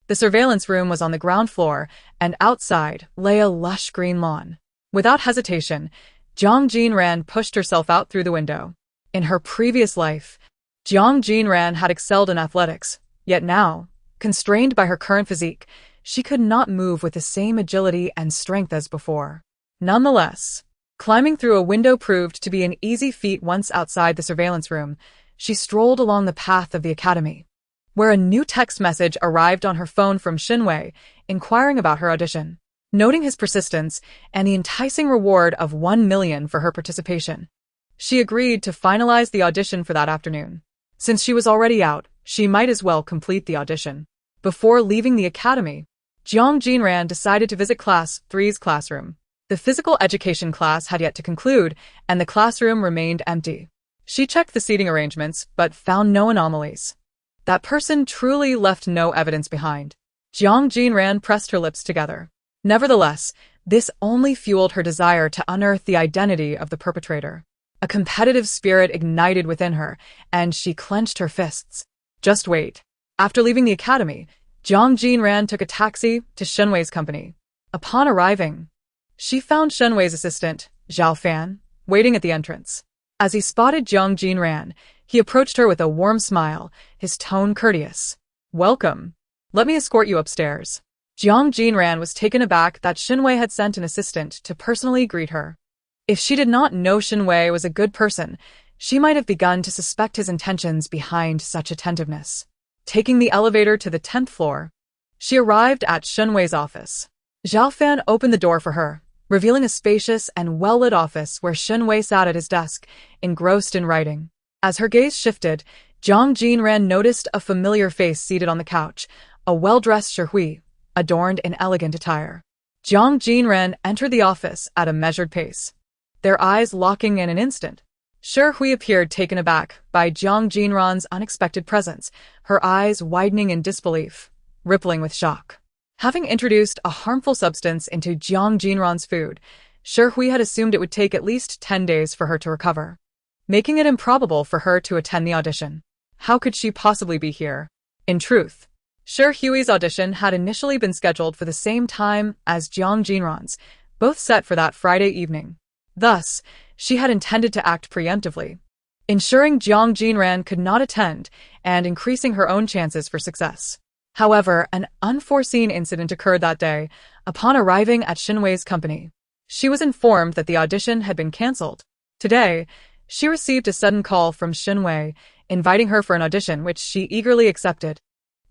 The surveillance room was on the ground floor, and outside lay a lush green lawn. Without hesitation, Jiang Jinran pushed herself out through the window. In her previous life, Jiang Jinran had excelled in athletics, yet now, constrained by her current physique, she could not move with the same agility and strength as before. Nonetheless, climbing through a window proved to be an easy feat. Once outside the surveillance room, she strolled along the path of the academy, where a new text message arrived on her phone from Xinwei, inquiring about her audition. Noting his persistence and the enticing reward of 1 million for her participation, she agreed to finalize the audition for that afternoon. Since she was already out, she might as well complete the audition. Before leaving the academy, Jiang Jinran decided to visit Class 3's classroom. The physical education class had yet to conclude, and the classroom remained empty. She checked the seating arrangements, but found no anomalies. That person truly left no evidence behind. Jiang Jinran pressed her lips together. Nevertheless, This only fueled her desire to unearth the identity of the perpetrator. A competitive spirit ignited within her, and she clenched her fists. Just wait. After leaving the academy, Jiang Jinran took a taxi to Shenwei's company. Upon arriving, she found Shenwei's assistant, Zhao Fan, waiting at the entrance. As he spotted Jiang Jinran, he approached her with a warm smile, his tone courteous. "Welcome. Let me escort you upstairs." Jiang Jinran was taken aback that Shenwei had sent an assistant to personally greet her. If she did not know Shenwei was a good person, she might have begun to suspect his intentions behind such attentiveness. Taking the elevator to the 10th floor, she arrived at Shenwei's office. Zhao Fan opened the door for her, revealing a spacious and well-lit office where Shenwei sat at his desk, engrossed in writing. As her gaze shifted, Jiang Jinran noticed a familiar face seated on the couch, a well-dressed Shi, adorned in elegant attire. Jiang Jinran entered the office at a measured pace, their eyes locking in an instant. Shi appeared taken aback by Jiang Jinran's unexpected presence, her eyes widening in disbelief, rippling with shock. Having introduced a harmful substance into Jiang Jinran's food, Shi had assumed it would take at least 10 days for her to recover, making it improbable for her to attend the audition. How could she possibly be here? In truth, Shi's audition had initially been scheduled for the same time as Jiang Jinran's, both set for that Friday evening. Thus, she had intended to act preemptively, ensuring Jiang Jinran could not attend and increasing her own chances for success. However, an unforeseen incident occurred that day. Upon arriving at Shenwei's company, she was informed that the audition had been cancelled. Today, she received a sudden call from Shenwei, inviting her for an audition which she eagerly accepted.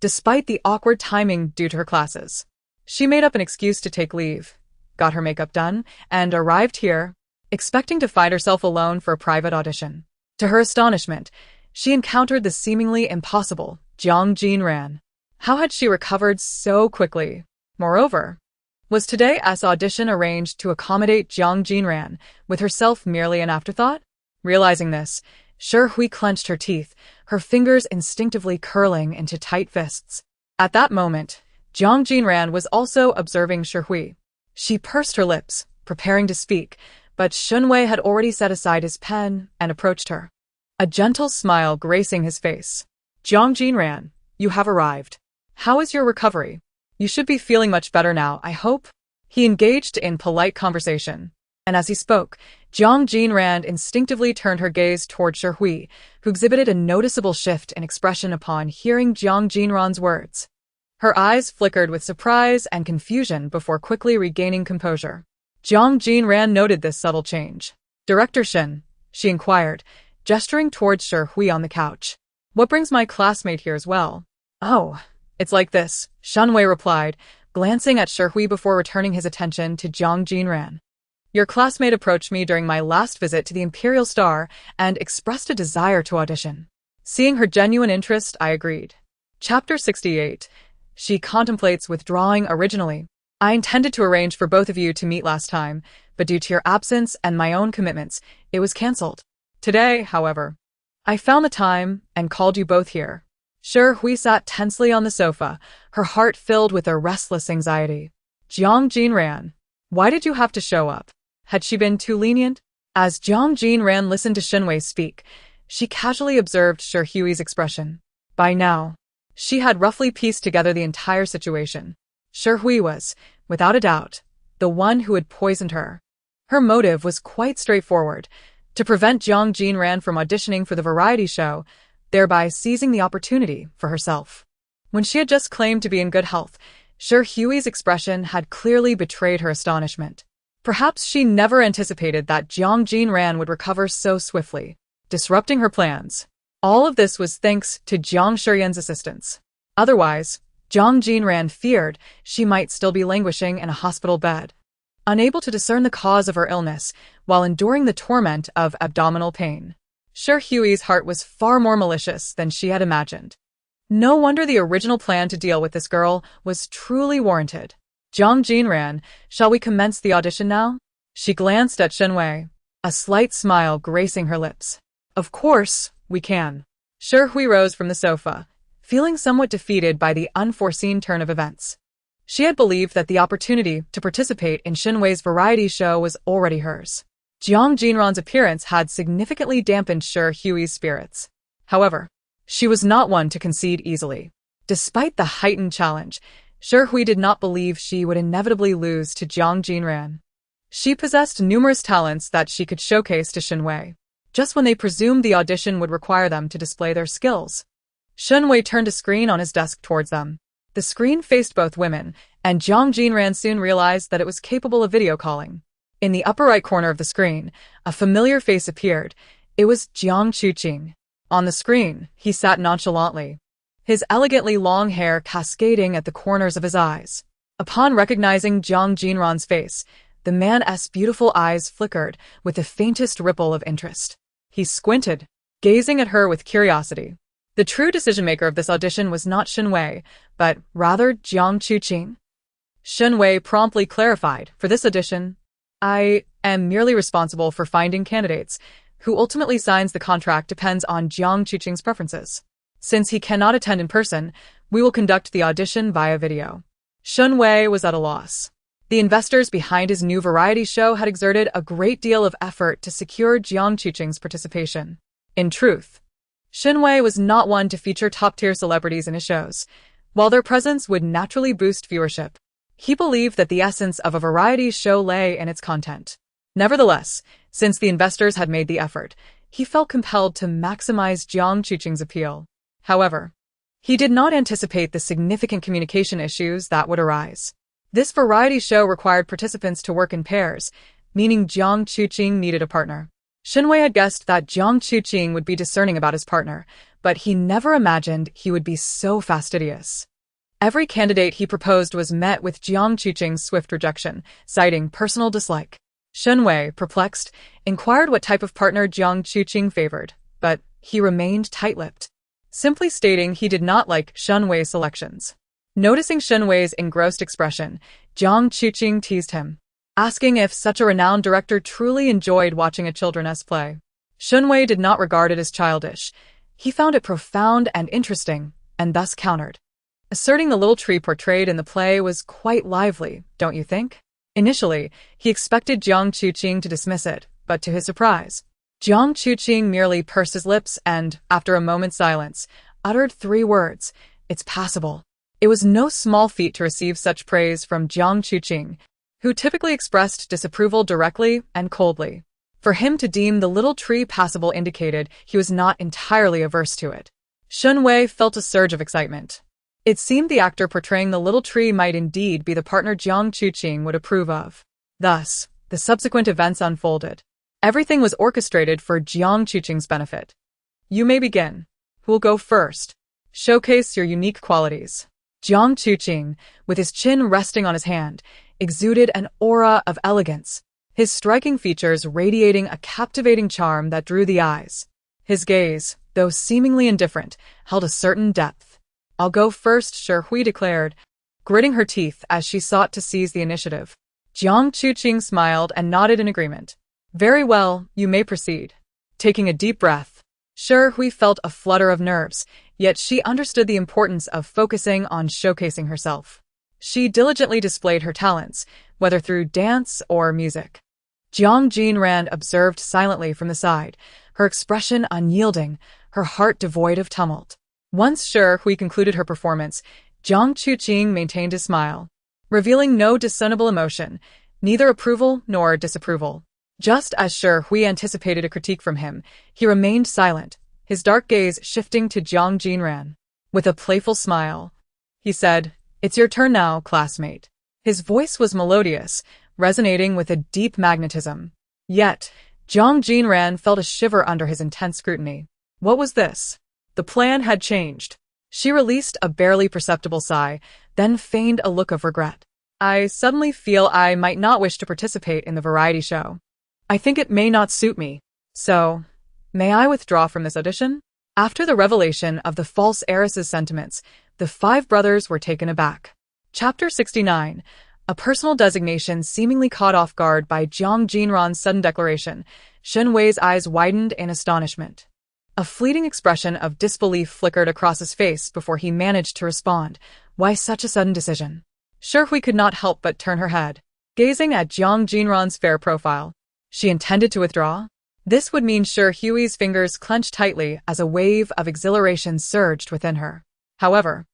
Despite the awkward timing due to her classes, she made up an excuse to take leave, got her makeup done, and arrived here, expecting to find herself alone for a private audition. To her astonishment, she encountered the seemingly impossible Jiang Jinran. How had she recovered so quickly? Moreover, was today's audition arranged to accommodate Jiang Jinran, with herself merely an afterthought? Realizing this, Shi clenched her teeth, her fingers instinctively curling into tight fists. At that moment, Jiang Jinran was also observing Shi. She pursed her lips, preparing to speak, but Shenwei had already set aside his pen and approached her, a gentle smile gracing his face. "Jiang Jinran, you have arrived. How is your recovery? You should be feeling much better now, I hope?" He engaged in polite conversation, and as he spoke, Jiang Jinran instinctively turned her gaze toward Shi, who exhibited a noticeable shift in expression upon hearing Jiang Jinran's words. Her eyes flickered with surprise and confusion before quickly regaining composure. Jiang Jinran noted this subtle change. "Director Shen," she inquired, gesturing towards Shi on the couch. "What brings my classmate here as well?" "Oh, it's like this," Shenwei replied, glancing at Shi before returning his attention to Jiang Jinran. "Your classmate approached me during my last visit to the Imperial Star and expressed a desire to audition. Seeing her genuine interest, I agreed." Chapter 68. She contemplates withdrawing originally. "I intended to arrange for both of you to meet last time, but due to your absence and my own commitments, it was cancelled. Today, however, I found the time and called you both here." Shi sat tensely on the sofa, her heart filled with a restless anxiety. "Jiang Jinran, why did you have to show up? Had she been too lenient?" As Jiang Jinran listened to Shenwei speak, she casually observed Shi's expression. By now, she had roughly pieced together the entire situation. Shi was, without a doubt, the one who had poisoned her. Her motive was quite straightforward: to prevent Jiang Jinran from auditioning for the variety show, thereby seizing the opportunity for herself. When she had just claimed to be in good health, Shi's expression had clearly betrayed her astonishment. Perhaps she never anticipated that Jiang Jinran would recover so swiftly, disrupting her plans. All of this was thanks to Jiang Shiren's assistance. Otherwise, Jiang Jinran feared she might still be languishing in a hospital bed, unable to discern the cause of her illness while enduring the torment of abdominal pain. Shi's heart was far more malicious than she had imagined. No wonder the original plan to deal with this girl was truly warranted. "Jiang Jinran, shall we commence the audition now?" She glanced at Shenwei, a slight smile gracing her lips. "Of course, we can." Shi rose from the sofa, feeling somewhat defeated by the unforeseen turn of events. She had believed that the opportunity to participate in Shinwei's variety show was already hers. Jiang Jinran's appearance had significantly dampened Shi Hui's spirits. However, she was not one to concede easily. Despite the heightened challenge, Shi Hui did not believe she would inevitably lose to Jiang Jinran. She possessed numerous talents that she could showcase to Shinwei, just when they presumed the audition would require them to display their skills. Shinwei turned a screen on his desk towards them. The screen faced both women, and Jiang Jinran soon realized that it was capable of video calling. In the upper right corner of the screen, a familiar face appeared. It was Jiang Chuqing. On the screen, he sat nonchalantly, his elegantly long hair cascading at the corners of his eyes. Upon recognizing Jiang Jinran's face, the man's beautiful eyes flickered with the faintest ripple of interest. He squinted, gazing at her with curiosity. The true decision-maker of this audition was not Shinwei, but rather Jiang Chuqing. Shinwei promptly clarified, for this audition, I am merely responsible for finding candidates. Who ultimately signs the contract depends on Jiang Chuqing's preferences. Since he cannot attend in person, we will conduct the audition via video. Shinwei was at a loss. The investors behind his new variety show had exerted a great deal of effort to secure Jiang Chuqing's participation. In truth, Shinwei was not one to feature top-tier celebrities in his shows. While their presence would naturally boost viewership, he believed that the essence of a variety show lay in its content. Nevertheless, since the investors had made the effort, he felt compelled to maximize Jiang Chuqing's appeal. However, he did not anticipate the significant communication issues that would arise. This variety show required participants to work in pairs, meaning Jiang Chuqing needed a partner. Shinwei had guessed that Jiang Chuqing would be discerning about his partner, but he never imagined he would be so fastidious. Every candidate he proposed was met with Jiang Chuqing's swift rejection, citing personal dislike. Shinwei, perplexed, inquired what type of partner Jiang Chuqing favored, but he remained tight-lipped, simply stating he did not like Shinwei's selections. Noticing Shinwei's engrossed expression, Jiang Chuqing teased him, asking if such a renowned director truly enjoyed watching a children's play. Shinwei did not regard it as childish. He found it profound and interesting, and thus countered, asserting the little tree portrayed in the play was quite lively, don't you think? Initially, he expected Jiang Chuqing to dismiss it, but to his surprise, Jiang Chuqing merely pursed his lips and, after a moment's silence, uttered 3 words, "It's passable." It was no small feat to receive such praise from Jiang Chuqing, who typically expressed disapproval directly and coldly. For him to deem the little tree passable indicated he was not entirely averse to it. Shinwei felt a surge of excitement. It seemed the actor portraying the little tree might indeed be the partner Jiang Chuqing would approve of. Thus, the subsequent events unfolded. Everything was orchestrated for Jiang Chuqing's benefit. You may begin. Who'll go first? Showcase your unique qualities. Jiang Chuqing, with his chin resting on his hand, exuded an aura of elegance, his striking features radiating a captivating charm that drew the eyes. His gaze, though seemingly indifferent, held a certain depth. I'll go first, Shi Hui declared, gritting her teeth as she sought to seize the initiative. Jiang Chuqing smiled and nodded in agreement. Very well, you may proceed. Taking a deep breath, Shi Hui felt a flutter of nerves, yet she understood the importance of focusing on showcasing herself. She diligently displayed her talents, whether through dance or music. Jiang Jinran observed silently from the side, her expression unyielding, her heart devoid of tumult. Once Shi Hui concluded her performance, Jiang Chuqing maintained his smile, revealing no discernible emotion, neither approval nor disapproval. Just as Shi Hui anticipated a critique from him, he remained silent, his dark gaze shifting to Jiang Jinran. With a playful smile, he said, "It's your turn now, classmate." His voice was melodious, resonating with a deep magnetism. Yet, Jiang Jinran felt a shiver under his intense scrutiny. What was this? The plan had changed. She released a barely perceptible sigh, then feigned a look of regret. I suddenly feel I might not wish to participate in the variety show. I think it may not suit me. So, may I withdraw from this audition? After the revelation of the false heiress's sentiments, the 5 brothers were taken aback. Chapter 69. A personal designation seemingly caught off guard by Jiang Jinran's sudden declaration, Shinwei's eyes widened in astonishment. A fleeting expression of disbelief flickered across his face before he managed to respond. Why such a sudden decision? Hui could not help but turn her head, gazing at Jiang Jinran's fair profile. She intended to withdraw? This would mean Hui's fingers clenched tightly as a wave of exhilaration surged within her. However,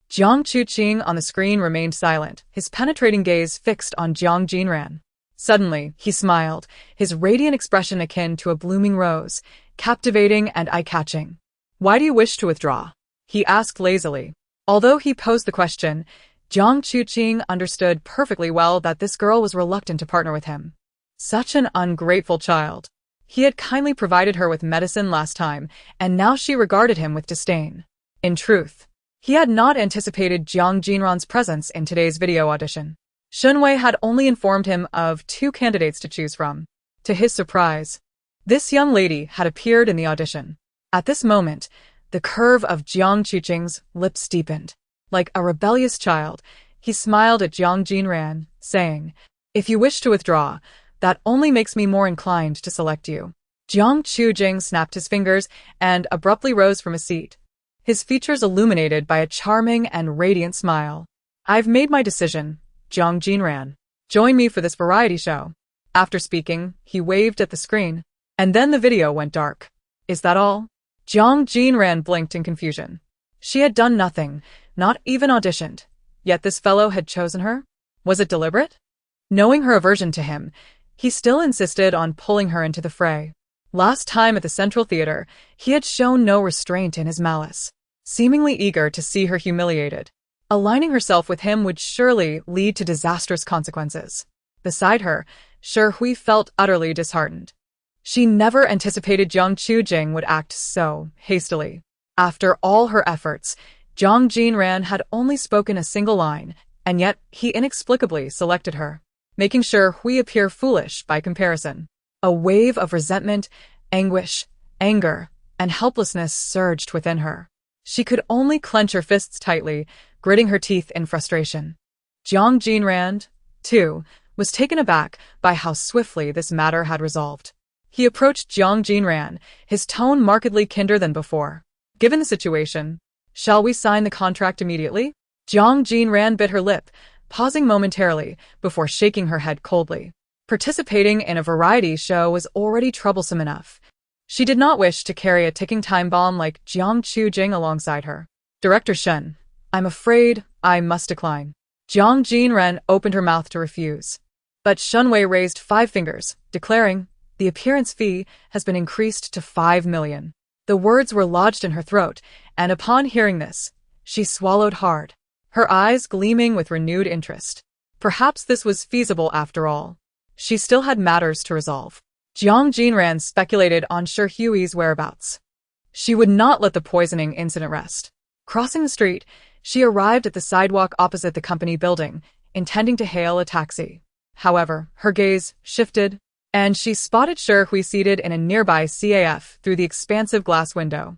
Jiang Chuqing on the screen remained silent, his penetrating gaze fixed on Jiang Jinran. Suddenly, he smiled, his radiant expression akin to a blooming rose, captivating and eye-catching. "Why do you wish to withdraw?" he asked lazily. Although he posed the question, Jiang Chuqing understood perfectly well that this girl was reluctant to partner with him. Such an ungrateful child. He had kindly provided her with medicine last time, and now she regarded him with disdain. In truth, he had not anticipated Jiang Jinran's presence in today's video audition. Wei had only informed him of 2 candidates to choose from. To his surprise, this young lady had appeared in the audition. At this moment, the curve of Jiang Chuqing's lips deepened. Like a rebellious child, he smiled at Jiang Jinran, saying, "If you wish to withdraw, that only makes me more inclined to select you." Jiang Chuqing snapped his fingers and abruptly rose from his seat, his features illuminated by a charming and radiant smile. "I've made my decision, Jiang Jinran. Join me for this variety show." After speaking, he waved at the screen, and then the video went dark. "Is that all?" Jiang Jinran blinked in confusion. She had done nothing, not even auditioned. Yet this fellow had chosen her? Was it deliberate? Knowing her aversion to him, he still insisted on pulling her into the fray. Last time at the Central Theater, he had shown no restraint in his malice, seemingly eager to see her humiliated. Aligning herself with him would surely lead to disastrous consequences. Beside her, Hui felt utterly disheartened. She never anticipated Jiang Chuqing would act so hastily. After all her efforts, Jiang Jinran had only spoken a single line, and yet he inexplicably selected her, making Hui appear foolish by comparison. A wave of resentment, anguish, anger, and helplessness surged within her. She could only clench her fists tightly, gritting her teeth in frustration. Jiang Jinran, too, was taken aback by how swiftly this matter had resolved. He approached Jiang Jinran, his tone markedly kinder than before. "Given the situation, shall we sign the contract immediately?" Jiang Jinran bit her lip, pausing momentarily before shaking her head coldly. Participating in a variety show was already troublesome enough. She did not wish to carry a ticking time bomb like Jiang Chuqing alongside her. "Director Shen, I'm afraid I must decline." Jiang Jinran opened her mouth to refuse, but Wei raised 5 fingers, declaring, "The appearance fee has been increased to 5 million. The words were lodged in her throat, and upon hearing this, she swallowed hard, her eyes gleaming with renewed interest. Perhaps this was feasible after all. She still had matters to resolve. Jiang Jinran speculated on Hui's whereabouts. She would not let the poisoning incident rest. Crossing the street, she arrived at the sidewalk opposite the company building, intending to hail a taxi. However, her gaze shifted, and she spotted Hui seated in a nearby CAF through the expansive glass window.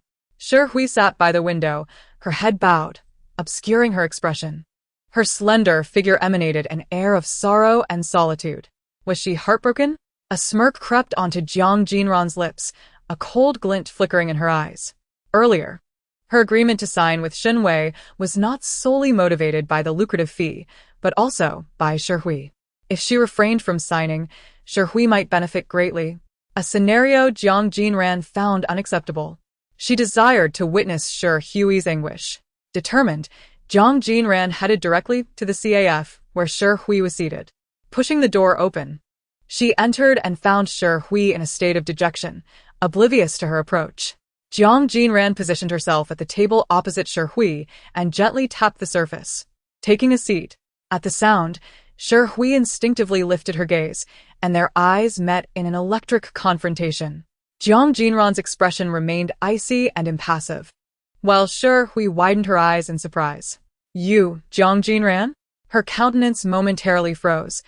Hui sat by the window, her head bowed, obscuring her expression. Her slender figure emanated an air of sorrow and solitude. Was she heartbroken? A smirk crept onto Jiang Jinran's lips, a cold glint flickering in her eyes. Earlier, her agreement to sign with Wei was not solely motivated by the lucrative fee, but also by Hui. If she refrained from signing, Hui might benefit greatly, a scenario Jiang Jinran found unacceptable. She desired to witness Hui's anguish. Determined, Jiang Jinran headed directly to the CAF, where Hui was seated. Pushing the door open, she entered and found Hui in a state of dejection, oblivious to her approach. Jiang Jinran positioned herself at the table opposite Hui and gently tapped the surface. Taking a seat, at the sound, Hui instinctively lifted her gaze, and their eyes met in an electric confrontation. Jiang Jinran's expression remained icy and impassive, while Hui widened her eyes in surprise. "You, Jiang Jinran?" Her countenance momentarily froze,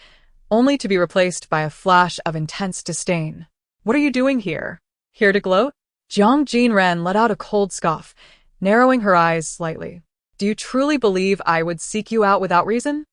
only to be replaced by a flash of intense disdain. "What are you doing here? Here to gloat?" Jiang Jinran let out a cold scoff, narrowing her eyes slightly. "Do you truly believe I would seek you out without reason?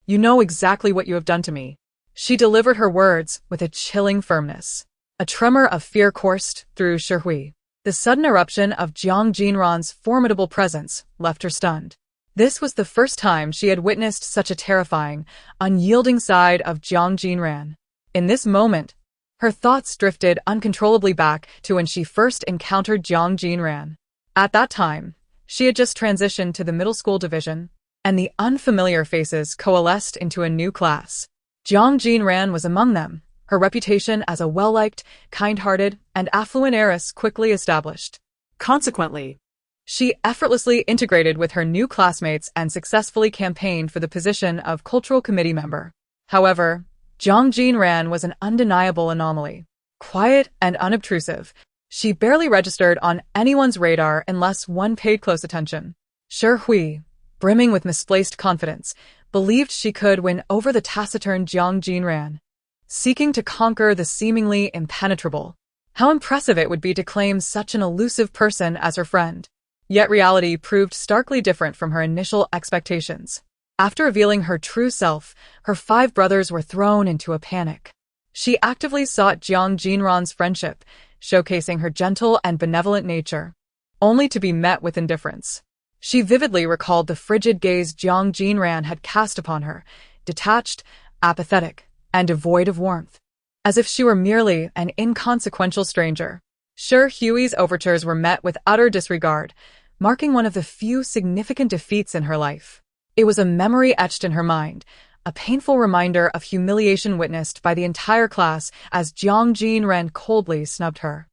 You know exactly what you have done to me." She delivered her words with a chilling firmness. A tremor of fear coursed through Hui. The sudden eruption of Jiang Jinran's formidable presence left her stunned. This was the first time she had witnessed such a terrifying, unyielding side of Jiang Jinran. In this moment, her thoughts drifted uncontrollably back to when she first encountered Jiang Jinran. At that time, she had just transitioned to the middle school division, and the unfamiliar faces coalesced into a new class. Jiang Jinran was among them, her reputation as a well-liked, kind-hearted, and affluent heiress quickly established. Consequently, She effortlessly integrated with her new classmates and successfully campaigned for the position of cultural committee member. However, Jiang Jinran was an undeniable anomaly. Quiet and unobtrusive, she barely registered on anyone's radar unless one paid close attention. Shi Hui, brimming with misplaced confidence, believed she could win over the taciturn Jiang Jinran, seeking to conquer the seemingly impenetrable. How impressive it would be to claim such an elusive person as her friend. Yet reality proved starkly different from her initial expectations. After revealing her true self, her 5 brothers were thrown into a panic. She actively sought Jiang Jinran's friendship, showcasing her gentle and benevolent nature, only to be met with indifference. She vividly recalled the frigid gaze Jiang Jinran had cast upon her, detached, apathetic, and devoid of warmth, as if she were merely an inconsequential stranger. Shi Hui's overtures were met with utter disregard, marking one of the few significant defeats in her life. It was a memory etched in her mind, a painful reminder of humiliation witnessed by the entire class as Jiang Jinran coldly snubbed her.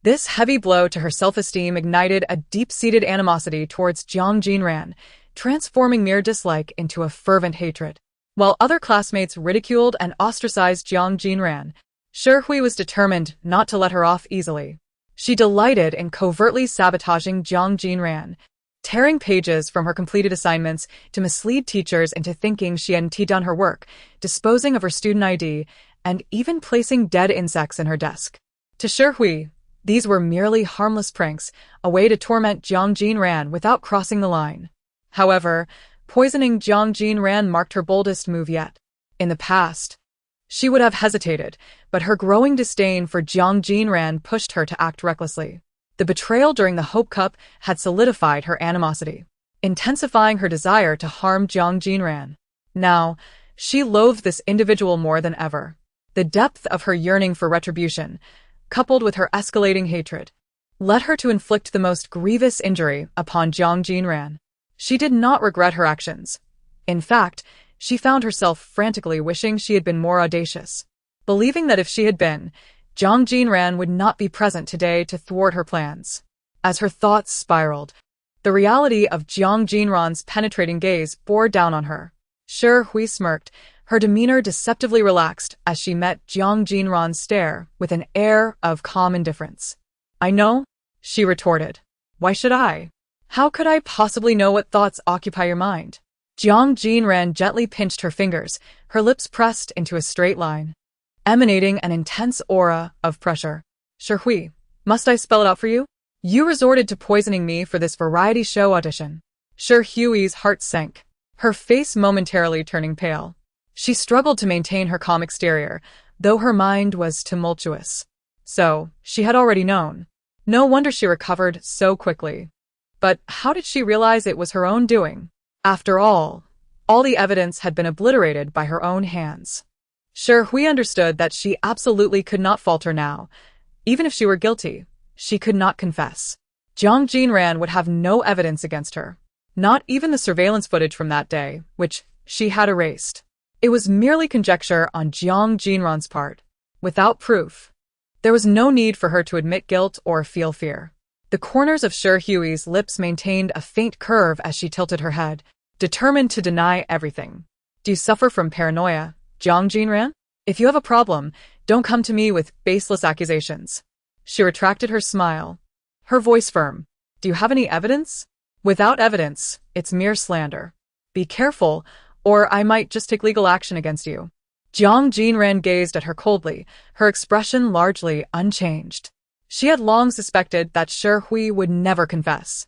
This heavy blow to her self-esteem ignited a deep-seated animosity towards Jiang Jinran, transforming mere dislike into a fervent hatred. While other classmates ridiculed and ostracized Jiang Jinran, Shi Hui was determined not to let her off easily. She delighted in covertly sabotaging Jiang Jinran, tearing pages from her completed assignments to mislead teachers into thinking she hadn't done her work, disposing of her student ID, and even placing dead insects in her desk. To Shi Hui, these were merely harmless pranks, a way to torment Jiang Jinran without crossing the line. However, poisoning Jiang Jinran marked her boldest move yet. In the past, she would have hesitated, but her growing disdain for Jiang Jinran pushed her to act recklessly. The betrayal during the Hope Cup had solidified her animosity, intensifying her desire to harm Jiang Jinran. Now, she loathed this individual more than ever. The depth of her yearning for retribution, coupled with her escalating hatred, led her to inflict the most grievous injury upon Jiang Jinran. She did not regret her actions. In fact, she found herself frantically wishing she had been more audacious, believing that if she had been, Jiang Jinran would not be present today to thwart her plans. As her thoughts spiraled, the reality of Jiang Jinran's penetrating gaze bore down on her. Shi Hui smirked, her demeanor deceptively relaxed as she met Jiang Jinran's stare with an air of calm indifference. "I know," she retorted. "Why should I? How could I possibly know what thoughts occupy your mind?" Jiang Jinran gently pinched her fingers, her lips pressed into a straight line, emanating an intense aura of pressure. "Shi Hui, must I spell it out for you? You resorted to poisoning me for this variety show audition." Shi Hui's heart sank, her face momentarily turning pale. She struggled to maintain her calm exterior, though her mind was tumultuous. So, she had already known. No wonder she recovered so quickly. But how did she realize it was her own doing? After all the evidence had been obliterated by her own hands. Shi Hui understood that she absolutely could not falter now. Even if she were guilty, she could not confess. Jiang Jinran would have no evidence against her. Not even the surveillance footage from that day, which she had erased. It was merely conjecture on Jiang Jinran's part, without proof. There was no need for her to admit guilt or feel fear. The corners of Shi Hui's lips maintained a faint curve as she tilted her head, determined to deny everything. "Do you suffer from paranoia, Jiang Jinran? If you have a problem, don't come to me with baseless accusations." She retracted her smile, her voice firm. "Do you have any evidence?" "Without evidence, it's mere slander. Be careful, or I might just take legal action against you." Jiang Jinran gazed at her coldly, her expression largely unchanged. She had long suspected that Shi Hui would never confess.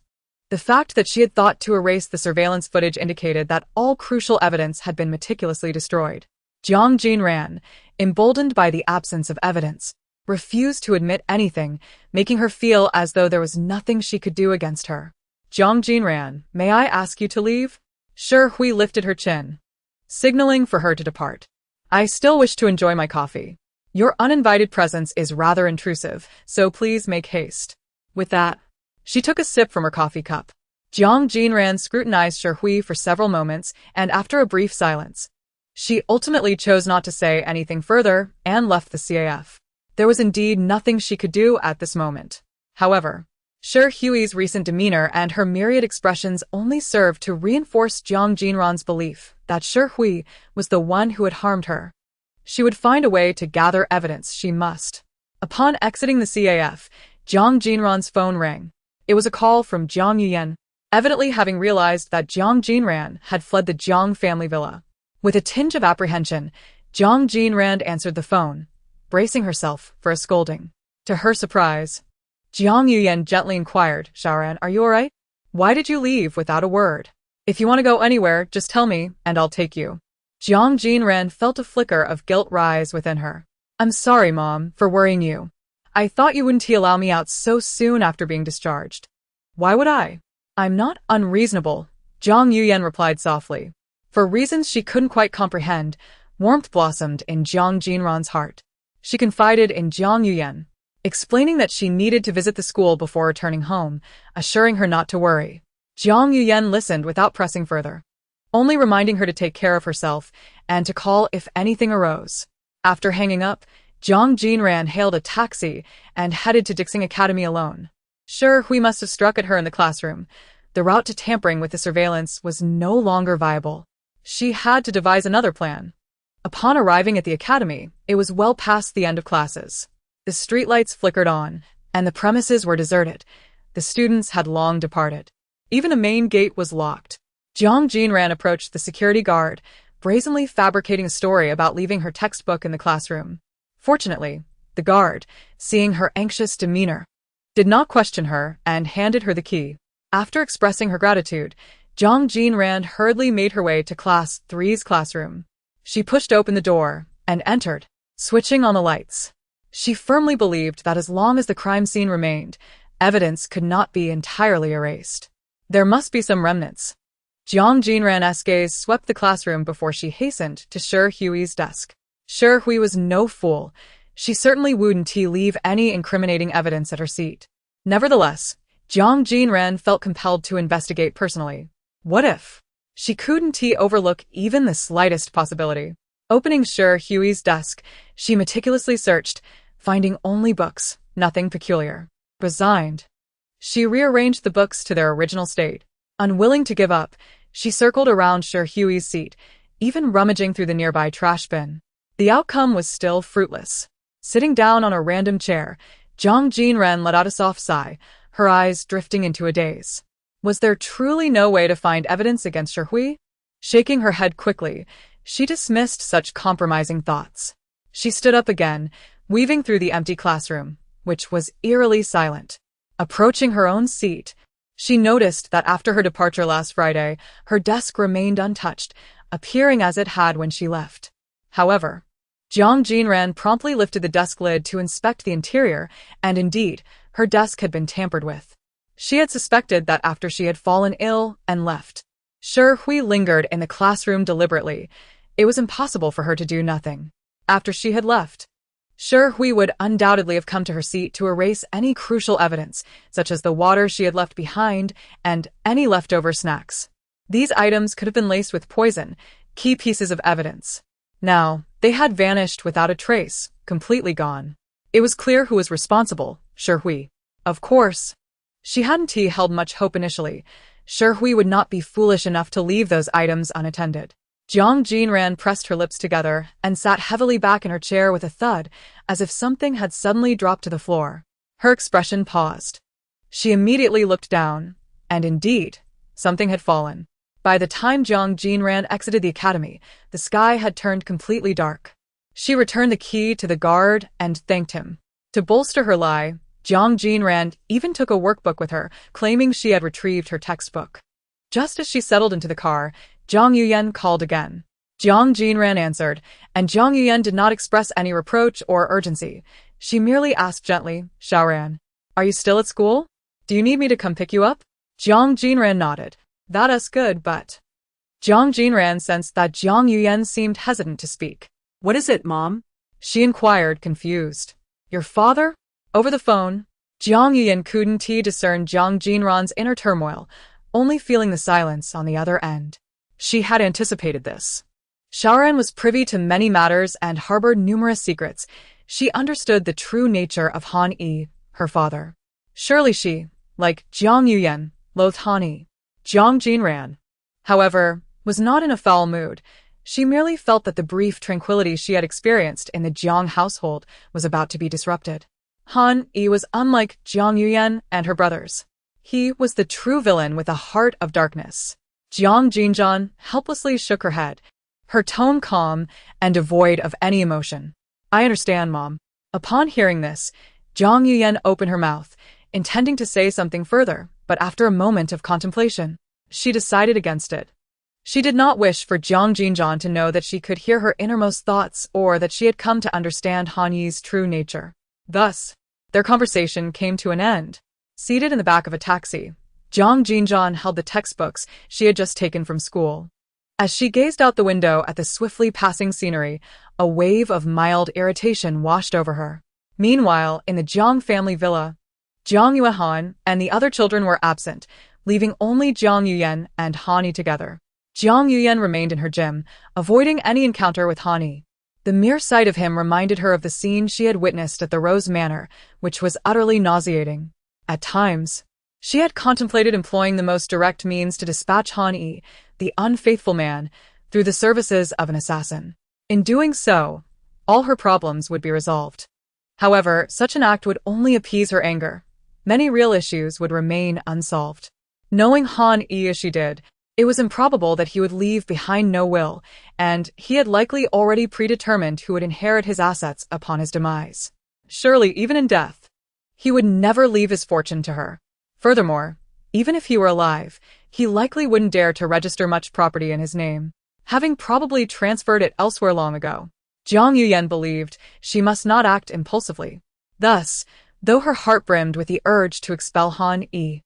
The fact that she had thought to erase the surveillance footage indicated that all crucial evidence had been meticulously destroyed. Jiang Jinran, emboldened by the absence of evidence, refused to admit anything, making her feel as though there was nothing she could do against her. Jiang Jinran, may I ask you to leave? Shi Hui lifted her chin, signaling for her to depart. I still wish to enjoy my coffee. Your uninvited presence is rather intrusive, so please make haste. With that, she took a sip from her coffee cup. Jiang Jinran scrutinized Shi Hui for several moments, and after a brief silence, she ultimately chose not to say anything further and left the CAF. There was indeed nothing she could do at this moment. However, Shi Hui's recent demeanor and her myriad expressions only served to reinforce Jiang Jinran's belief that Shi Hui was the one who had harmed her. She would find a way to gather evidence, she must. Upon exiting the CAF, Jiang Jinran's phone rang. It was a call from Jiang Yuyan, evidently having realized that Jiang Jinran had fled the Jiang family villa. With a tinge of apprehension, Jiang Jinran answered the phone, bracing herself for a scolding. To her surprise, Jiang Yuyan gently inquired, Shaoran, are you alright? Why did you leave without a word? If you want to go anywhere, just tell me, and I'll take you. Jiang Jinran felt a flicker of guilt rise within her. I'm sorry, Mom, for worrying you. I thought you wouldn't allow me out so soon after being discharged. Why would I? I'm not unreasonable, Jiang Yuyan replied softly. For reasons she couldn't quite comprehend, warmth blossomed in Jiang Jinran's heart. She confided in Jiang Yuyan, explaining that she needed to visit the school before returning home, assuring her not to worry. Jiang Yuyan listened without pressing further, only reminding her to take care of herself and to call if anything arose. After hanging up, Jiang Jinran hailed a taxi and headed to Dixing Academy alone. Shi Hui must have struck at her in the classroom. The route to tampering with the surveillance was no longer viable. She had to devise another plan. Upon arriving at the academy, it was well past the end of classes. The streetlights flickered on, and the premises were deserted. The students had long departed. Even the main gate was locked. Jiang Jinran approached the security guard, brazenly fabricating a story about leaving her textbook in the classroom. Fortunately, the guard, seeing her anxious demeanor, did not question her and handed her the key. After expressing her gratitude, Jiang Jinran hurriedly made her way to Class 3's classroom. She pushed open the door and entered, switching on the lights. She firmly believed that as long as the crime scene remained, evidence could not be entirely erased. There must be some remnants. Jiang Jinran's gaze swept the classroom before she hastened to Shi Hui's desk. Shi Hui was no fool. She certainly wouldn't leave any incriminating evidence at her seat. Nevertheless, Jiang Jinran felt compelled to investigate personally. What if she couldn't overlook even the slightest possibility? Opening Shi Hui's desk, she meticulously searched, finding only books, nothing peculiar. Resigned, she rearranged the books to their original state. Unwilling to give up, she circled around Shi Hui's seat, even rummaging through the nearby trash bin. The outcome was still fruitless. Sitting down on a random chair, Jiang Jinran let out a soft sigh, her eyes drifting into a daze. Was there truly no way to find evidence against Shi Hui? Shaking her head quickly, she dismissed such compromising thoughts. She stood up again, weaving through the empty classroom, which was eerily silent. Approaching her own seat, she noticed that after her departure last Friday, her desk remained untouched, appearing as it had when she left. However, Jiang Jinran promptly lifted the desk lid to inspect the interior, and indeed, her desk had been tampered with. She had suspected that after she had fallen ill and left. Shi Hui lingered in the classroom deliberately. It was impossible for her to do nothing. After she had left, Shi Hui would undoubtedly have come to her seat to erase any crucial evidence, such as the water she had left behind and any leftover snacks. These items could have been laced with poison, key pieces of evidence. Now, they had vanished without a trace, completely gone. It was clear who was responsible, Shi Hui. Of course, she hadn't held much hope initially. Shi Hui would not be foolish enough to leave those items unattended. Jiang Jinran pressed her lips together and sat heavily back in her chair with a thud, as if something had suddenly dropped to the floor. Her expression paused. She immediately looked down, and indeed, something had fallen. By the time Jiang Jinran exited the academy, the sky had turned completely dark. She returned the key to the guard and thanked him. To bolster her lie, Jiang Jinran even took a workbook with her, claiming she had retrieved her textbook. Just as she settled into the car, Jiang Yuyan called again. Jiang Jinran answered, and Jiang Yuyan did not express any reproach or urgency. She merely asked gently, Shaoran, are you still at school? Do you need me to come pick you up? Jiang Jinran nodded. That's good, but… Jiang Jinran sensed that Jiang Yuyan seemed hesitant to speak. What is it, Mom? She inquired, confused. Your father? Over the phone, Jiang Yuyan couldn't discern Jiang Jinran's inner turmoil, only feeling the silence on the other end. She had anticipated this. Shaoran was privy to many matters and harbored numerous secrets. She understood the true nature of Han Yi, her father. Surely she, like Jiang Yuyan, loathed Han Yi. Jiang Jinran, however, was not in a foul mood. She merely felt that the brief tranquility she had experienced in the Jiang household was about to be disrupted. Han Yi was unlike Jiang Yuyan and her brothers. He was the true villain with a heart of darkness. Jiang Jinran helplessly shook her head, her tone calm and devoid of any emotion. I understand, Mom. Upon hearing this, Jiang Yuyan opened her mouth, intending to say something further, but after a moment of contemplation, she decided against it. She did not wish for Jiang Jinran to know that she could hear her innermost thoughts or that she had come to understand Han Yi's true nature. Thus, their conversation came to an end. Seated in the back of a taxi, Jiang Jinran held the textbooks she had just taken from school. As she gazed out the window at the swiftly passing scenery, a wave of mild irritation washed over her. Meanwhile, in the Jiang family villa, Jiang Yuehan and the other children were absent, leaving only Jiang Yuyan and Han Yi together. Jiang Yuyan remained in her gym, avoiding any encounter with Han Yi. The mere sight of him reminded her of the scene she had witnessed at the Rose Manor, which was utterly nauseating. At times, she had contemplated employing the most direct means to dispatch Han Yi, the unfaithful man, through the services of an assassin. In doing so, all her problems would be resolved. However, such an act would only appease her anger. Many real issues would remain unsolved. Knowing Han Yi as she did, it was improbable that he would leave behind no will, and he had likely already predetermined who would inherit his assets upon his demise. Surely, even in death, he would never leave his fortune to her. Furthermore, even if he were alive, he likely wouldn't dare to register much property in his name, having probably transferred it elsewhere long ago. Jiang Yuyan believed she must not act impulsively. Thus, though her heart brimmed with the urge to expel Han Yi,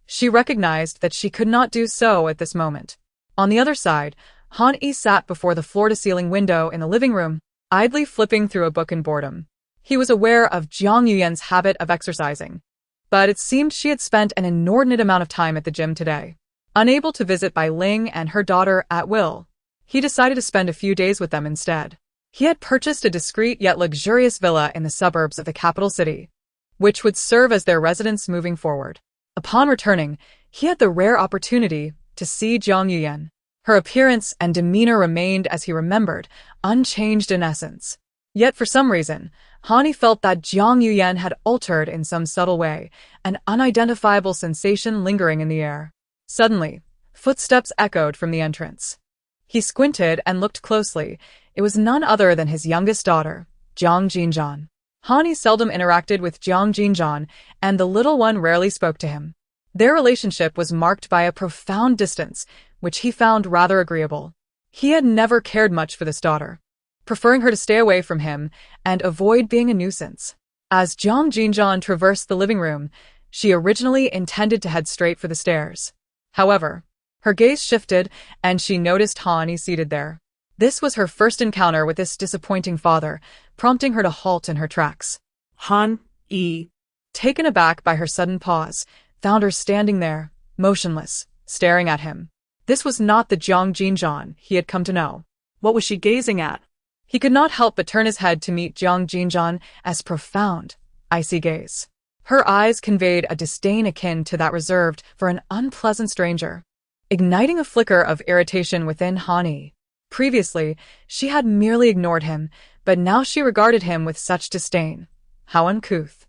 she recognized that she could not do so at this moment. On the other side, Han Yi sat before the floor-to-ceiling window in the living room, idly flipping through a book in boredom. He was aware of Jiang Yuyan's habit of exercising, but it seemed she had spent an inordinate amount of time at the gym today. Unable to visit Bai Ling and her daughter at will, he decided to spend a few days with them instead. He had purchased a discreet yet luxurious villa in the suburbs of the capital city, which would serve as their residence moving forward. Upon returning, he had the rare opportunity to see Jiang Yuyan. Her appearance and demeanor remained as he remembered, unchanged in essence. Yet for some reason, Han Yi felt that Jiang Yuyan had altered in some subtle way, an unidentifiable sensation lingering in the air. Suddenly, footsteps echoed from the entrance. He squinted and looked closely. It was none other than his youngest daughter, Jiang Jinran. Han Yi seldom interacted with Jiang Jinran, and the little one rarely spoke to him. Their relationship was marked by a profound distance, which he found rather agreeable. He had never cared much for this daughter, preferring her to stay away from him and avoid being a nuisance. As Jiang Jinran traversed the living room, she originally intended to head straight for the stairs. However, her gaze shifted and she noticed Han Yi seated there. This was her first encounter with this disappointing father, prompting her to halt in her tracks. Han Yi, taken aback by her sudden pause, found her standing there, motionless, staring at him. This was not the Jiang Jinran he had come to know. What was she gazing at? He could not help but turn his head to meet Jiang Jinran's profound, icy gaze. Her eyes conveyed a disdain akin to that reserved for an unpleasant stranger, igniting a flicker of irritation within Han Yi. Previously, she had merely ignored him, but now she regarded him with such disdain. How uncouth.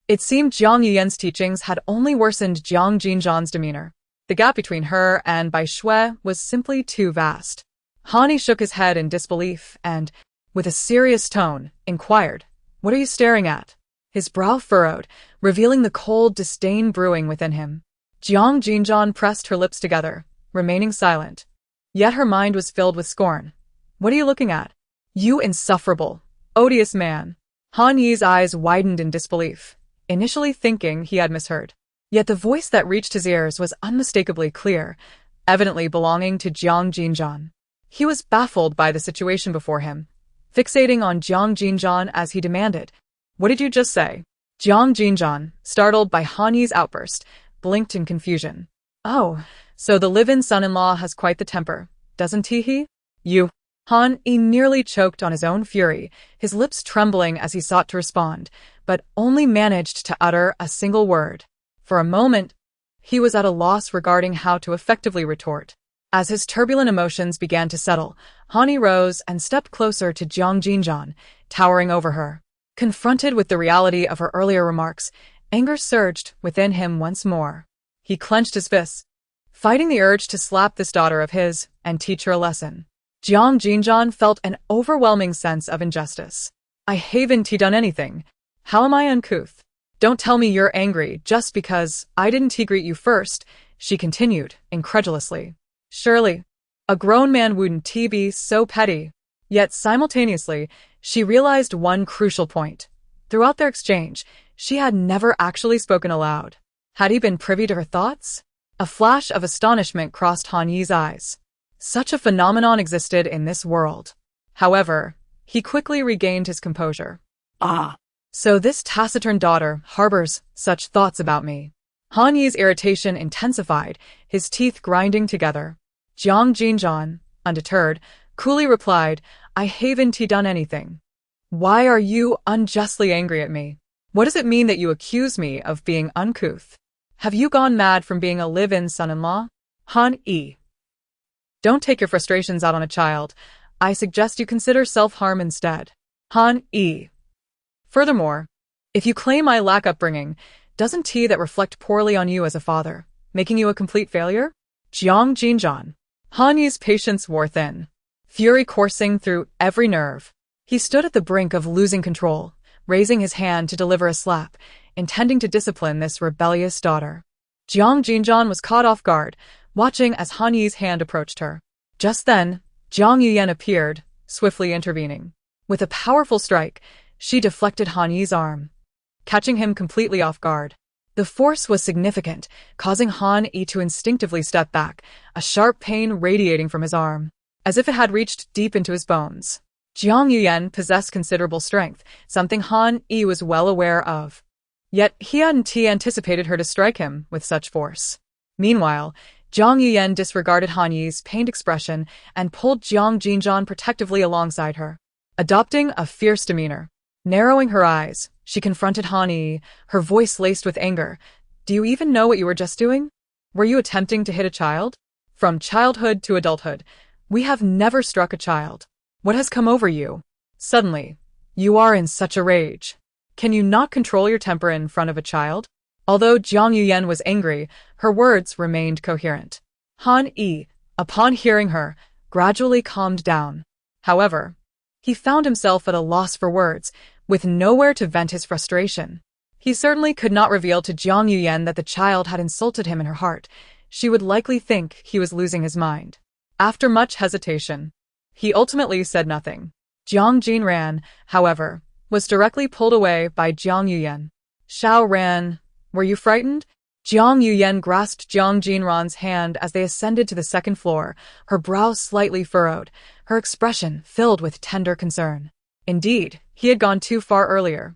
It seemed Jiang Yuyan's teachings had only worsened Jiang Jinran's demeanor. The gap between her and Bai Shui was simply too vast. Han Yi shook his head in disbelief and, with a serious tone, inquired, "What are you staring at?" His brow furrowed, revealing the cold disdain brewing within him. Jiang Jinran pressed her lips together, remaining silent. Yet her mind was filled with scorn. "What are you looking at? You insufferable, odious man." Han Yi's eyes widened in disbelief, initially thinking he had misheard. Yet the voice that reached his ears was unmistakably clear, evidently belonging to Jiang Jinran. He was baffled by the situation before him, fixating on Jiang Jinran as he demanded, "What did you just say?" Jiang Jinran, startled by Han Yi's outburst, blinked in confusion. "Oh, so the live-in son-in-law has quite the temper, doesn't he? You." Han Yi nearly choked on his own fury, his lips trembling as he sought to respond, but only managed to utter a single word. For a moment, he was at a loss regarding how to effectively retort. As his turbulent emotions began to settle, Han Yi rose and stepped closer to Jiang Jinran, towering over her. Confronted with the reality of her earlier remarks, anger surged within him once more. He clenched his fists, fighting the urge to slap this daughter of his and teach her a lesson. Jiang Jinran felt an overwhelming sense of injustice. "I haven't done anything. How am I uncouth? Don't tell me you're angry just because I didn't greet you first," she continued, incredulously. Surely, a grown man wouldn't be so petty. Yet simultaneously, she realized one crucial point. Throughout their exchange, she had never actually spoken aloud. Had he been privy to her thoughts? A flash of astonishment crossed Han Yi's eyes. Such a phenomenon existed in this world. However, he quickly regained his composure. Ah. So this taciturn daughter harbors such thoughts about me. Han Yi's irritation intensified, his teeth grinding together. Jiang Jinran, undeterred, coolly replied, "I haven't done anything. Why are you unjustly angry at me? What does it mean that you accuse me of being uncouth? Have you gone mad from being a live-in son-in-law?" Han Yi. "Don't take your frustrations out on a child. I suggest you consider self-harm instead." Han Yi. "Furthermore, if you claim I lack upbringing, doesn't that reflect poorly on you as a father, making you a complete failure?" Jiang Jinran. Han Yi's patience wore thin, fury coursing through every nerve. He stood at the brink of losing control, raising his hand to deliver a slap, intending to discipline this rebellious daughter. Jiang Jinran was caught off guard, watching as Han Yi's hand approached her. Just then, Jiang Yuyan appeared, swiftly intervening. With a powerful strike, she deflected Han Yi's arm, catching him completely off guard. The force was significant, causing Han Yi to instinctively step back, a sharp pain radiating from his arm, as if it had reached deep into his bones. Jiang Yuyan possessed considerable strength, something Han Yi was well aware of. Yet he hadn't anticipated her to strike him with such force. Meanwhile, Jiang Yuyan disregarded Han Yi's pained expression and pulled Jiang Jinran protectively alongside her, adopting a fierce demeanor. Narrowing her eyes, she confronted Han Yi, her voice laced with anger. "Do you even know what you were just doing? Were you attempting to hit a child? From childhood to adulthood, we have never struck a child. What has come over you? Suddenly, you are in such a rage. Can you not control your temper in front of a child?" Although Jiang Yuyan was angry, her words remained coherent. Han Yi, upon hearing her, gradually calmed down. However, he found himself at a loss for words, with nowhere to vent his frustration. He certainly could not reveal to Jiang Yuyan that the child had insulted him in her heart. She would likely think he was losing his mind. After much hesitation, he ultimately said nothing. Jiang Jinran, however, was directly pulled away by Jiang Yuyan. "Xiao Ran, were you frightened?" Jiang Yuyan grasped Jiang Jinran's hand as they ascended to the second floor, her brow slightly furrowed, her expression filled with tender concern. Indeed, he had gone too far earlier,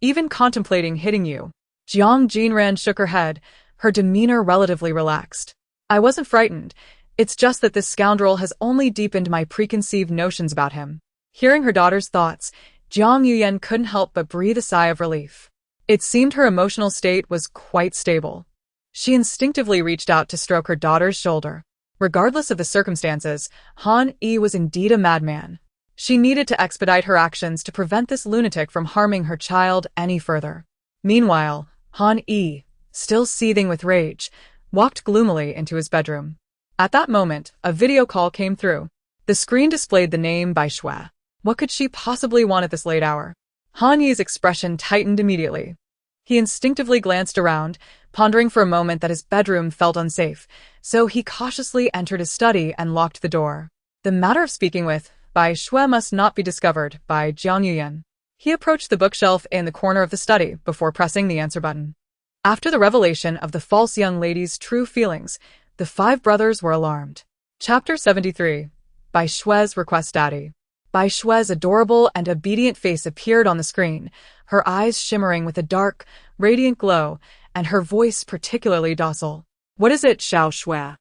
even contemplating hitting you. Jiang Jinran shook her head, her demeanor relatively relaxed. "I wasn't frightened. It's just that this scoundrel has only deepened my preconceived notions about him." Hearing her daughter's thoughts, Jiang Yuyan couldn't help but breathe a sigh of relief. It seemed her emotional state was quite stable. She instinctively reached out to stroke her daughter's shoulder. Regardless of the circumstances, Han Yi was indeed a madman. She needed to expedite her actions to prevent this lunatic from harming her child any further. Meanwhile, Han Yi, still seething with rage, walked gloomily into his bedroom. At that moment, a video call came through. The screen displayed the name Bai Shui. What could she possibly want at this late hour? Han Yi's expression tightened immediately. He instinctively glanced around, pondering for a moment that his bedroom felt unsafe, so he cautiously entered his study and locked the door. The matter of speaking with Bai Shui must not be discovered by Jiang Yuyan. He approached the bookshelf in the corner of the study before pressing the answer button. After the revelation of the false young lady's true feelings, the five brothers were alarmed. Chapter 73. Bai Shue's Request Daddy. Bai Shue's adorable and obedient face appeared on the screen, her eyes shimmering with a dark, radiant glow, and her voice particularly docile. What is it, Xiao Shui?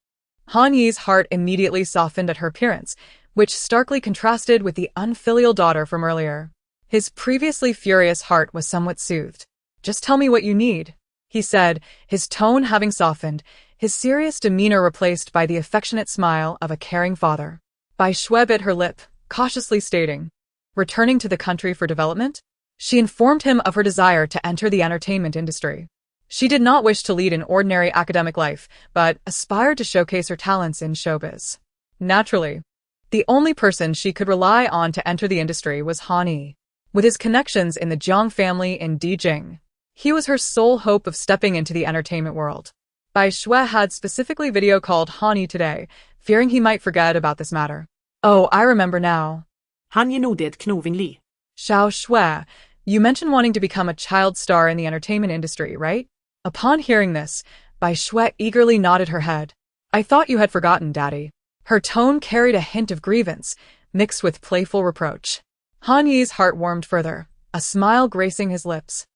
Han Yi's heart immediately softened at her appearance, which starkly contrasted with the unfilial daughter from earlier. His previously furious heart was somewhat soothed. Just tell me what you need, he said, his tone having softened, his serious demeanor replaced by the affectionate smile of a caring father. Bai Shui bit her lip, cautiously stating, returning to the country for development? She informed him of her desire to enter the entertainment industry. She did not wish to lead an ordinary academic life, but aspired to showcase her talents in showbiz. Naturally, the only person she could rely on to enter the industry was Han Yi. With his connections in the Jiang family in Dijing, he was her sole hope of stepping into the entertainment world. Bai Shui had specifically video called Han Yi today, fearing he might forget about this matter. Oh, I remember now. Han Yi nodded knowingly. Xiao Shui, you mentioned wanting to become a child star in the entertainment industry, right? Upon hearing this, Bai Shui eagerly nodded her head. I thought you had forgotten, Daddy. Her tone carried a hint of grievance, mixed with playful reproach. Han Yi's heart warmed further, a smile gracing his lips,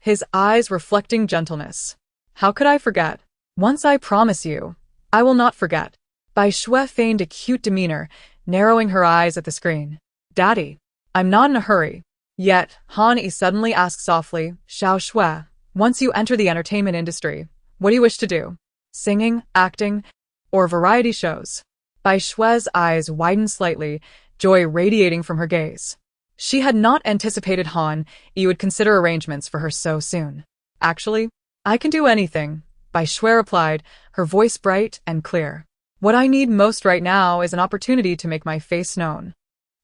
his eyes reflecting gentleness. How could I forget? Once I promise you, I will not forget. Bai Shui feigned a cute demeanor, narrowing her eyes at the screen. Daddy, I'm not in a hurry. Yet, Han Yi suddenly asked softly, Xiao Shui, once you enter the entertainment industry, what do you wish to do? Singing, acting, or variety shows? Bai Shui's eyes widened slightly, joy radiating from her gaze. She had not anticipated Han Yi would consider arrangements for her so soon. Actually, I can do anything, Bai Shui replied, her voice bright and clear. What I need most right now is an opportunity to make my face known.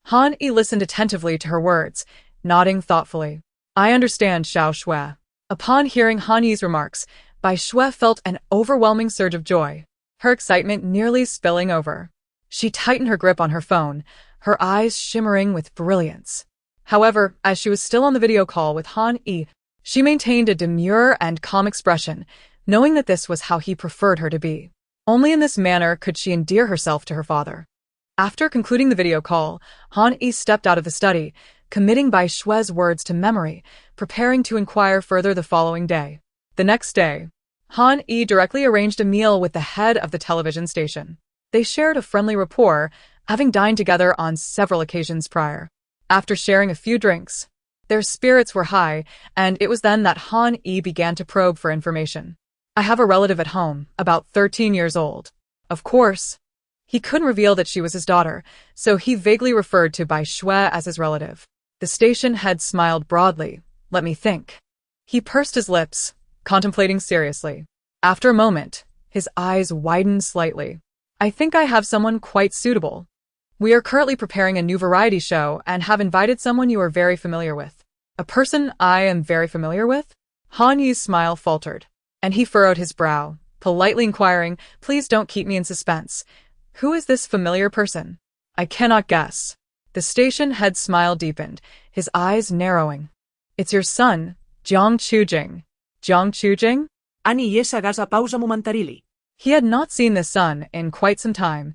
Han Yi listened attentively to her words, nodding thoughtfully. I understand, Xiao Shui. Upon hearing Han Yi's remarks, Bai Shui felt an overwhelming surge of joy, her excitement nearly spilling over. She tightened her grip on her phone, her eyes shimmering with brilliance. However, as she was still on the video call with Han Yi, she maintained a demure and calm expression, knowing that this was how he preferred her to be. Only in this manner could she endear herself to her father. After concluding the video call, Han Yi stepped out of the study, committing Bai Shui's words to memory, preparing to inquire further the following day. The next day, Han Yi directly arranged a meal with the head of the television station. They shared a friendly rapport, having dined together on several occasions prior. After sharing a few drinks, their spirits were high, and it was then that Han Yi began to probe for information. I have a relative at home, about 13 years old. Of course, he couldn't reveal that she was his daughter, so he vaguely referred to Bai Shui as his relative. The station head smiled broadly. Let me think. He pursed his lips, contemplating seriously. After a moment, his eyes widened slightly. I think I have someone quite suitable. We are currently preparing a new variety show and have invited someone you are very familiar with. A person I am very familiar with? Han Yi's smile faltered, and he furrowed his brow, politely inquiring, please don't keep me in suspense. Who is this familiar person? I cannot guess. The station head's smile deepened, his eyes narrowing. It's your son, Jiang Jinran. Jiang Jinran? Ani yesagasa pausa momentarily. He had not seen this son in quite some time.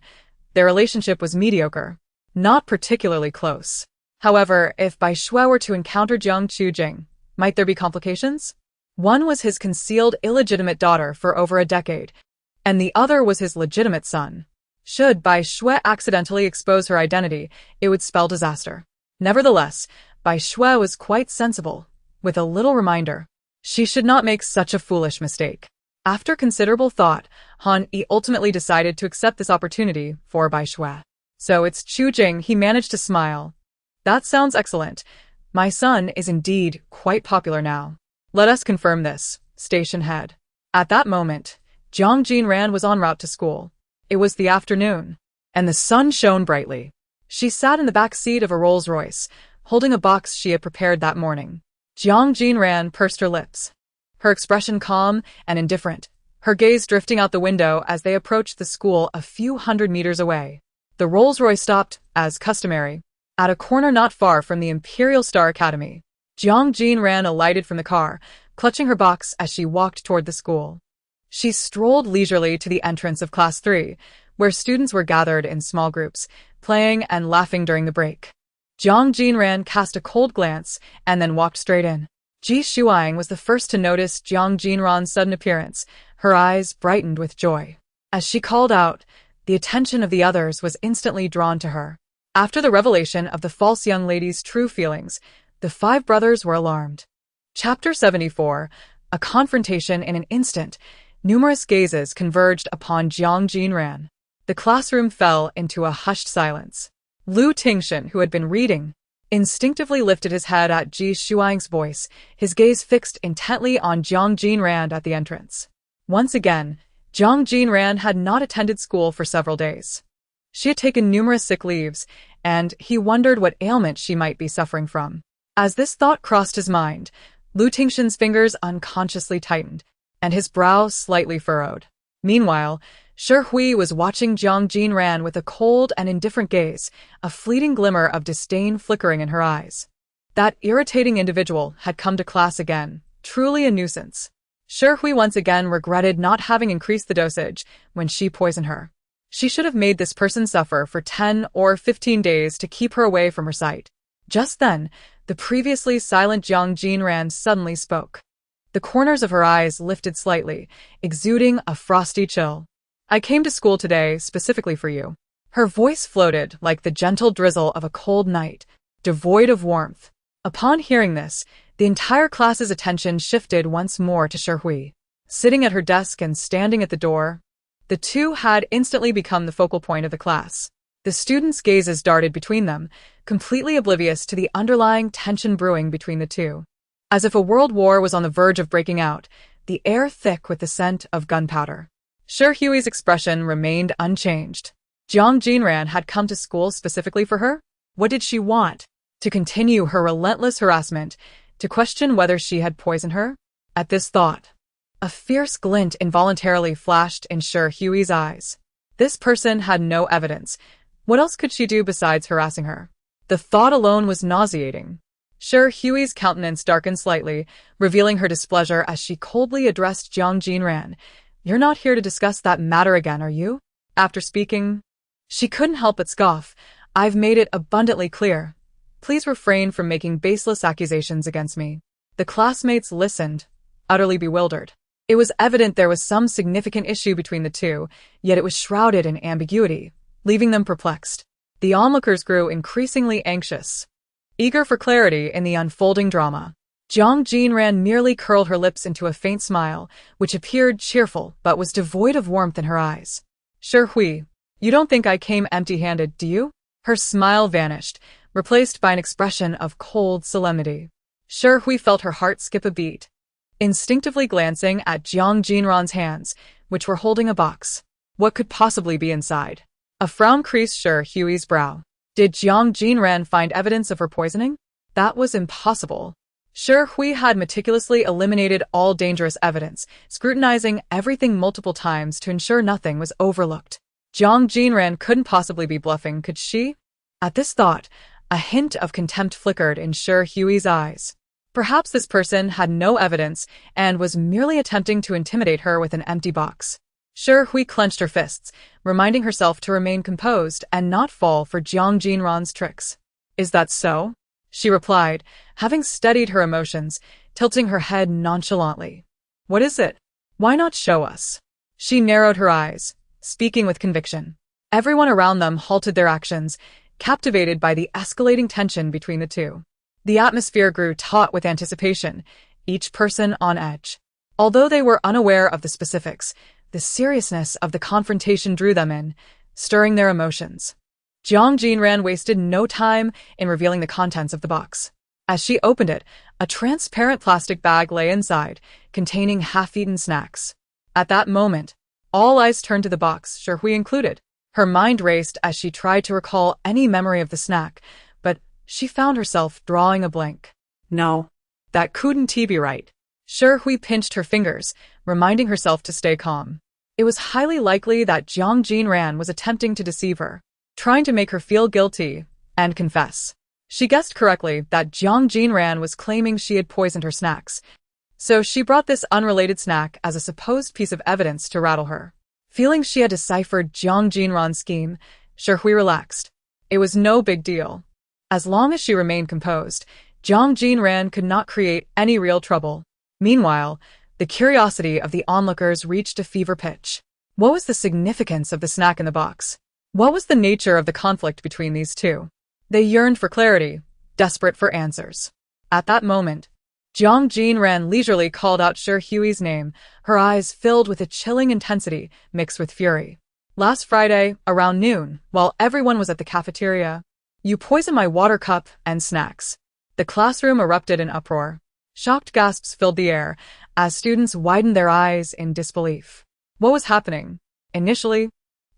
Their relationship was mediocre, not particularly close. However, if Bai Shui were to encounter Jiang Jinran, might there be complications? One was his concealed illegitimate daughter for over a decade, and the other was his legitimate son. Should Bai Shui accidentally expose her identity, it would spell disaster. Nevertheless, Bai Shui was quite sensible, with a little reminder. She should not make such a foolish mistake. After considerable thought, Han Yi ultimately decided to accept this opportunity for Bai Shui. So it's Chu Jing, he managed to smile. That sounds excellent. My son is indeed quite popular now. Let us confirm this, station head. At that moment, Jiang Jinran was en route to school. It was the afternoon, and the sun shone brightly. She sat in the back seat of a Rolls-Royce, holding a box she had prepared that morning. Jiang Jinran pursed her lips, her expression calm and indifferent, her gaze drifting out the window as they approached the school a few hundred meters away. The Rolls-Royce stopped, as customary, at a corner not far from the Imperial Star Academy. Jiang Jinran alighted from the car, clutching her box as she walked toward the school. She strolled leisurely to the entrance of Class 3, where students were gathered in small groups, playing and laughing during the break. Jiang Jinran cast a cold glance and then walked straight in. Ji Shuang was the first to notice Jiang Jinran's sudden appearance. Her eyes brightened with joy. As she called out, the attention of the others was instantly drawn to her. After the revelation of the false young lady's true feelings, the 5 brothers were alarmed. Chapter 74. A confrontation in an instant. Numerous gazes converged upon Jiang Jinran. The classroom fell into a hushed silence. Lu Tingxian, who had been reading, instinctively lifted his head at Ji Shuang's voice, his gaze fixed intently on Jiang Jinran at the entrance. Once again, Jiang Jinran had not attended school for several days. She had taken numerous sick leaves, and he wondered what ailment she might be suffering from. As this thought crossed his mind, Lu Tingxian's fingers unconsciously tightened, and his brow slightly furrowed. Meanwhile, Shi Hui was watching Jiang Jinran with a cold and indifferent gaze, a fleeting glimmer of disdain flickering in her eyes. That irritating individual had come to class again, truly a nuisance. Shi Hui once again regretted not having increased the dosage when she poisoned her. She should have made this person suffer for 10 or 15 days to keep her away from her sight. Just then, the previously silent Jiang Jinran suddenly spoke. The corners of her eyes lifted slightly, exuding a frosty chill. "I came to school today specifically for you." Her voice floated like the gentle drizzle of a cold night, devoid of warmth. Upon hearing this, the entire class's attention shifted once more to Shi Hui. Sitting at her desk and standing at the door, the two had instantly become the focal point of the class. The students' gazes darted between them, completely oblivious to the underlying tension brewing between the two. As if a world war was on the verge of breaking out, the air thick with the scent of gunpowder. Shi Hui's expression remained unchanged. Jiang Jinran had come to school specifically for her? What did she want? To continue her relentless harassment, to question whether she had poisoned her? At this thought, a fierce glint involuntarily flashed in Shi Hui's eyes. This person had no evidence. What else could she do besides harassing her? The thought alone was nauseating. Shi Hui's countenance darkened slightly, revealing her displeasure as she coldly addressed Jiang Jinran. "You're not here to discuss that matter again, are you?" After speaking, she couldn't help but scoff. "I've made it abundantly clear. Please refrain from making baseless accusations against me." The classmates listened, utterly bewildered. It was evident there was some significant issue between the two, yet it was shrouded in ambiguity, leaving them perplexed. The onlookers grew increasingly anxious, eager for clarity in the unfolding drama. Jiang Jinran merely curled her lips into a faint smile, which appeared cheerful but was devoid of warmth in her eyes. "Shi Hui, you don't think I came empty-handed, do you?" Her smile vanished, replaced by an expression of cold solemnity. Shi Hui felt her heart skip a beat, instinctively glancing at Jiang Jinran's hands, which were holding a box. What could possibly be inside? A frown creased Shi Hui's brow. Did Jiang Jinran find evidence of her poisoning? That was impossible. Shi Hui had meticulously eliminated all dangerous evidence, scrutinizing everything multiple times to ensure nothing was overlooked. Jiang Jinran couldn't possibly be bluffing, could she? At this thought, a hint of contempt flickered in Shi Hui's eyes. Perhaps this person had no evidence and was merely attempting to intimidate her with an empty box. Shi Hui clenched her fists, reminding herself to remain composed and not fall for Jiang Jinran's tricks. "Is that so?" she replied, having steadied her emotions, tilting her head nonchalantly. "What is it? Why not show us?" She narrowed her eyes, speaking with conviction. Everyone around them halted their actions, captivated by the escalating tension between the two. The atmosphere grew taut with anticipation, each person on edge. Although they were unaware of the specifics, the seriousness of the confrontation drew them in, stirring their emotions. Jiang Jinran wasted no time in revealing the contents of the box. As she opened it, a transparent plastic bag lay inside, containing half-eaten snacks. At that moment, all eyes turned to the box, Shi Hui included. Her mind raced as she tried to recall any memory of the snack, but she found herself drawing a blank. No, that couldn't be right. Shi Hui pinched her fingers, reminding herself to stay calm. It was highly likely that Jiang Jinran was attempting to deceive her, trying to make her feel guilty and confess. She guessed correctly that Jiang Jinran was claiming she had poisoned her snacks. So she brought this unrelated snack as a supposed piece of evidence to rattle her. Feeling she had deciphered Jiang Jinran's scheme, Shihui relaxed. It was no big deal. As long as she remained composed, Jiang Jinran could not create any real trouble. Meanwhile, the curiosity of the onlookers reached a fever pitch. What was the significance of the snack in the box? What was the nature of the conflict between these two? They yearned for clarity, desperate for answers. At that moment, Jiang Jinran leisurely called out Shihui's name, her eyes filled with a chilling intensity mixed with fury. Last Friday, around noon, while everyone was at the cafeteria, you poisoned my water cup and snacks. The classroom erupted in uproar. Shocked gasps filled the air as students widened their eyes in disbelief. What was happening? Initially,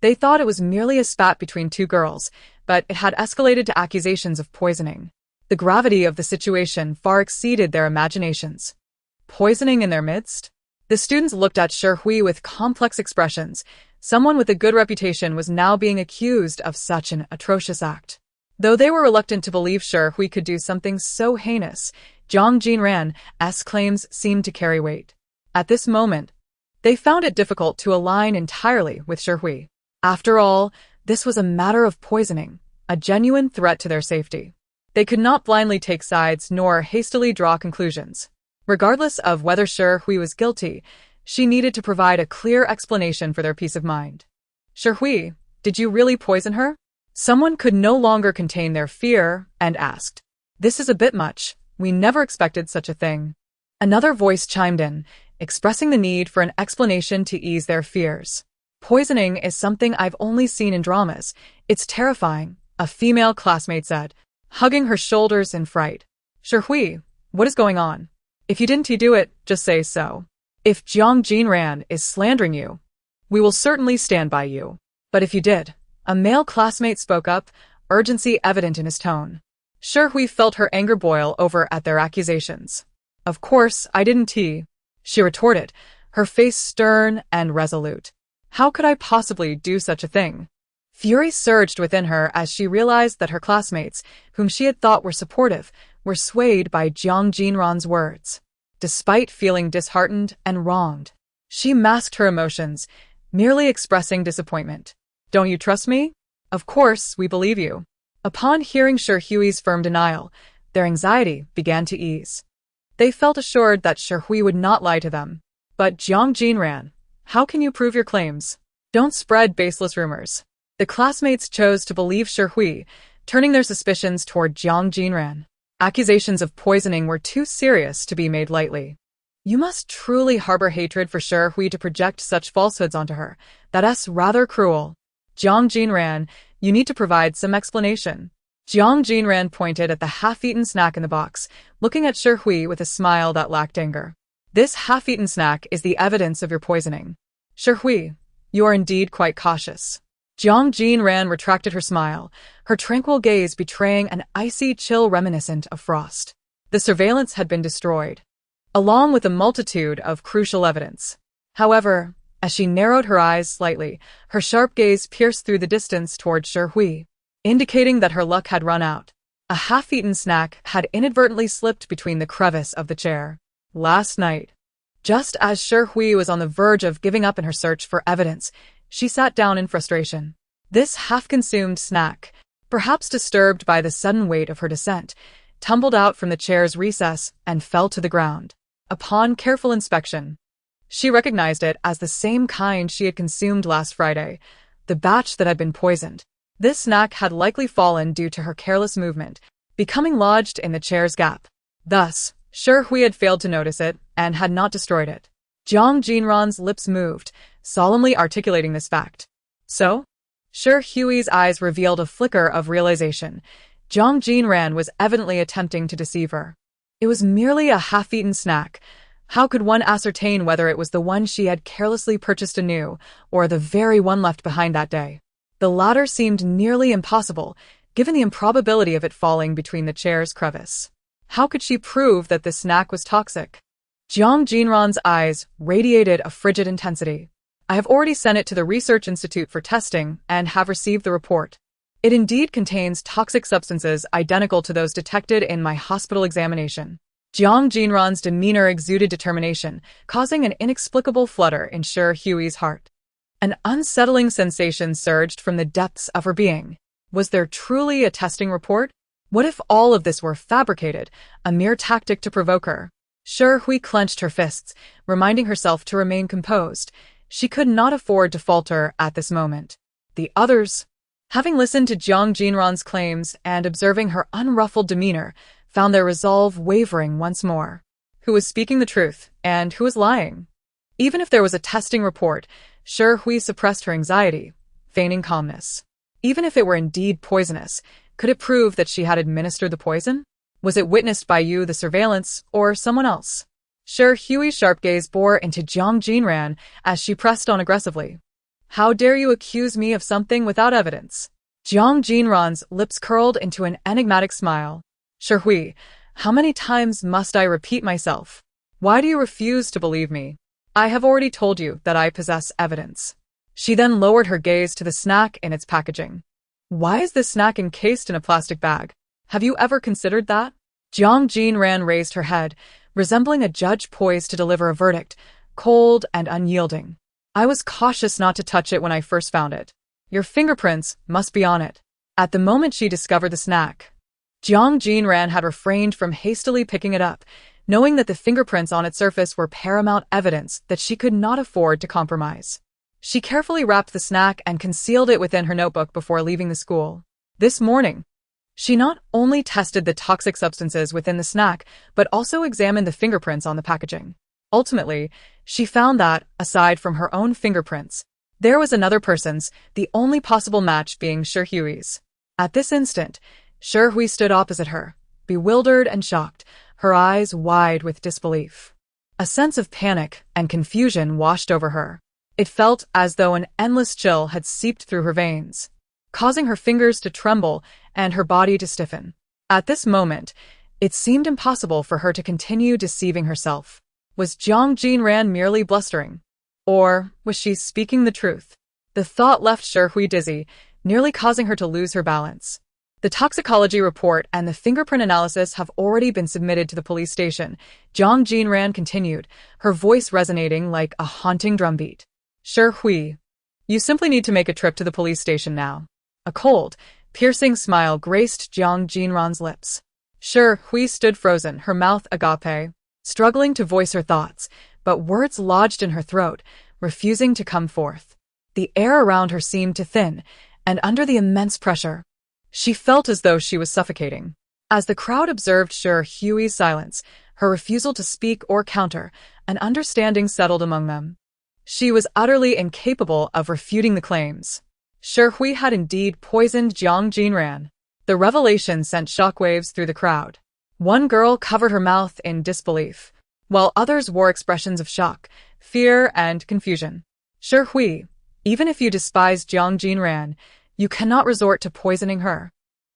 they thought it was merely a spat between two girls, but it had escalated to accusations of poisoning. The gravity of the situation far exceeded their imaginations. Poisoning in their midst? The students looked at Shihui with complex expressions. Someone with a good reputation was now being accused of such an atrocious act. Though they were reluctant to believe Shihui could do something so heinous, Jiang Jinran's claims seemed to carry weight. At this moment, they found it difficult to align entirely with Shihui. After all, this was a matter of poisoning, a genuine threat to their safety. They could not blindly take sides nor hastily draw conclusions. Regardless of whether Shihui was guilty, she needed to provide a clear explanation for their peace of mind. Shihui, did you really poison her? Someone could no longer contain their fear and asked. This is a bit much. We never expected such a thing. Another voice chimed in, expressing the need for an explanation to ease their fears. Poisoning is something I've only seen in dramas. It's terrifying, a female classmate said, hugging her shoulders in fright. Shihui, what is going on? If you didn't do it, just say so. If Jiang Jinran is slandering you, we will certainly stand by you. But if you did, a male classmate spoke up, urgency evident in his tone. Shihui felt her anger boil over at their accusations. Of course, I didn't, she retorted, her face stern and resolute. How could I possibly do such a thing? Fury surged within her as she realized that her classmates, whom she had thought were supportive, were swayed by Jiang Jinran's words. Despite feeling disheartened and wronged, she masked her emotions, merely expressing disappointment. Don't you trust me? Of course, we believe you. Upon hearing Shihui's firm denial, their anxiety began to ease. They felt assured that Shihui would not lie to them. But Jiang Jinran, how can you prove your claims? Don't spread baseless rumors. The classmates chose to believe Shihui, turning their suspicions toward Jiang Jinran. Accusations of poisoning were too serious to be made lightly. You must truly harbor hatred for Shihui to project such falsehoods onto her. That's rather cruel. Jiang Jinran, you need to provide some explanation. Jiang Jinran pointed at the half-eaten snack in the box, looking at Shihui with a smile that lacked anger. This half-eaten snack is the evidence of your poisoning. Shihui, you are indeed quite cautious. Jiang Jinran retracted her smile, her tranquil gaze betraying an icy chill reminiscent of frost. The surveillance had been destroyed, along with a multitude of crucial evidence. However, as she narrowed her eyes slightly, her sharp gaze pierced through the distance toward Shihui, indicating that her luck had run out. A half-eaten snack had inadvertently slipped between the crevice of the chair. Last night, just as Shihui was on the verge of giving up in her search for evidence, she sat down in frustration. This half-consumed snack, perhaps disturbed by the sudden weight of her descent, tumbled out from the chair's recess and fell to the ground. Upon careful inspection, she recognized it as the same kind she had consumed last Friday, the batch that had been poisoned. This snack had likely fallen due to her careless movement, becoming lodged in the chair's gap. Thus, Shihui had failed to notice it and had not destroyed it. Jiang Jinran's lips moved, solemnly articulating this fact. So? Shihui's eyes revealed a flicker of realization. Jiang Jinran was evidently attempting to deceive her. It was merely a half-eaten snack. How could one ascertain whether it was the one she had carelessly purchased anew, or the very one left behind that day? The latter seemed nearly impossible, given the improbability of it falling between the chair's crevice. How could she prove that the snack was toxic? Jiang Jinran's eyes radiated a frigid intensity. I have already sent it to the Research Institute for testing and have received the report. It indeed contains toxic substances identical to those detected in my hospital examination. Jiang Jinran's demeanor exuded determination, causing an inexplicable flutter in Shi Hui's heart. An unsettling sensation surged from the depths of her being. Was there truly a testing report? What if all of this were fabricated, a mere tactic to provoke her? Shi Hui clenched her fists, reminding herself to remain composed. She could not afford to falter at this moment. The others, having listened to Jiang Jinran's claims and observing her unruffled demeanor, found their resolve wavering once more. Who was speaking the truth, and who was lying? Even if there was a testing report, Shi Hui suppressed her anxiety, feigning calmness. Even if it were indeed poisonous, could it prove that she had administered the poison? Was it witnessed by you, the surveillance, or someone else? Shi Hui's sharp gaze bore into Jiang Jinran as she pressed on aggressively. How dare you accuse me of something without evidence? Jiang Jinran's lips curled into an enigmatic smile. Shi Hui, how many times must I repeat myself? Why do you refuse to believe me? I have already told you that I possess evidence. She then lowered her gaze to the snack in its packaging. Why is this snack encased in a plastic bag? Have you ever considered that? Jiang Jinran raised her head, resembling a judge poised to deliver a verdict, cold and unyielding. I was cautious not to touch it when I first found it. Your fingerprints must be on it. At the moment she discovered the snack, Jiang Jinran had refrained from hastily picking it up, knowing that the fingerprints on its surface were paramount evidence that she could not afford to compromise. She carefully wrapped the snack and concealed it within her notebook before leaving the school. This morning, she not only tested the toxic substances within the snack, but also examined the fingerprints on the packaging. Ultimately, she found that, aside from her own fingerprints, there was another person's, the only possible match being Shi Hui's. At this instant, Shi Hui stood opposite her, bewildered and shocked, her eyes wide with disbelief. A sense of panic and confusion washed over her. It felt as though an endless chill had seeped through her veins, causing her fingers to tremble and her body to stiffen. At this moment, it seemed impossible for her to continue deceiving herself. Was Jiang Jinran merely blustering? Or was she speaking the truth? The thought left Shi Hui dizzy, nearly causing her to lose her balance. The toxicology report and the fingerprint analysis have already been submitted to the police station, Jiang Jinran continued, her voice resonating like a haunting drumbeat. Shi Hui, you simply need to make a trip to the police station now. A cold, piercing smile graced Jiang Jinran's lips. Shi Hui stood frozen, her mouth agape, struggling to voice her thoughts, but words lodged in her throat, refusing to come forth. The air around her seemed to thin, and under the immense pressure, she felt as though she was suffocating. As the crowd observed Shi Hui's silence, her refusal to speak or counter, an understanding settled among them. She was utterly incapable of refuting the claims. Shi Hui had indeed poisoned Jiang Jinran. The revelation sent shockwaves through the crowd. One girl covered her mouth in disbelief, while others wore expressions of shock, fear, and confusion. Shi Hui, even if you despise Jiang Jinran, you cannot resort to poisoning her.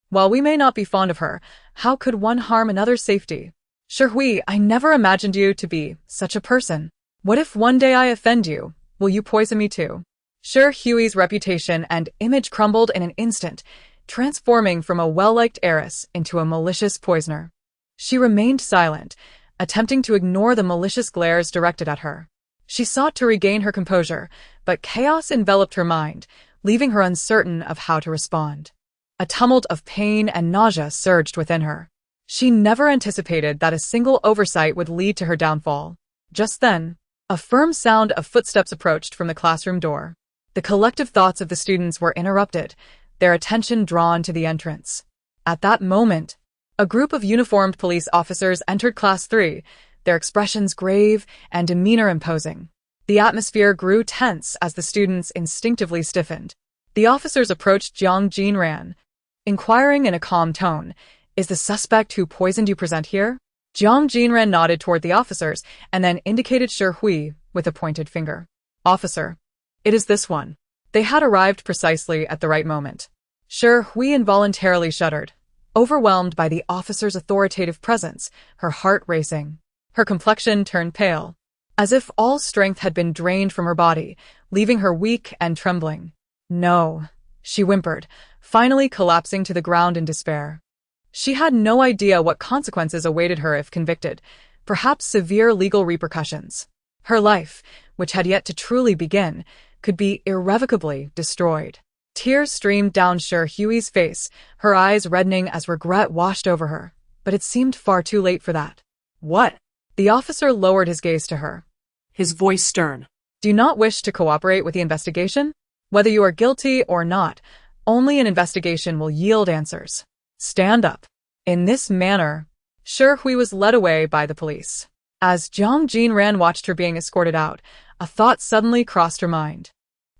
While we may not be fond of her, how could one harm another's safety? Shi Hui, I never imagined you to be such a person. What if one day I offend you? Will you poison me too? Shi Hui's reputation and image crumbled in an instant, transforming from a well-liked heiress into a malicious poisoner. She remained silent, attempting to ignore the malicious glares directed at her. She sought to regain her composure, but chaos enveloped her mind, leaving her uncertain of how to respond. A tumult of pain and nausea surged within her. She never anticipated that a single oversight would lead to her downfall. Just then, a firm sound of footsteps approached from the classroom door. The collective thoughts of the students were interrupted, their attention drawn to the entrance. At that moment, a group of uniformed police officers entered Class 3, their expressions grave and demeanor imposing. The atmosphere grew tense as the students instinctively stiffened. The officers approached Jiang Jinran, inquiring in a calm tone, "Is the suspect who poisoned you present here?" Jiang Jinran nodded toward the officers and then indicated Shi Hui with a pointed finger. "Officer, it is this one." They had arrived precisely at the right moment. Shi Hui involuntarily shuddered, overwhelmed by the officer's authoritative presence, her heart racing. Her complexion turned pale, as if all strength had been drained from her body, leaving her weak and trembling. "No," she whimpered, finally collapsing to the ground in despair. She had no idea what consequences awaited her if convicted, perhaps severe legal repercussions. Her life, which had yet to truly begin, could be irrevocably destroyed. Tears streamed down Sir Huey's face, her eyes reddening as regret washed over her. But it seemed far too late for that. What? The officer lowered his gaze to her. His voice stern. Do you not wish to cooperate with the investigation? Whether you are guilty or not, only an investigation will yield answers. Stand up. In this manner, Sir Hui was led away by the police. As Jiang Jinran watched her being escorted out, a thought suddenly crossed her mind.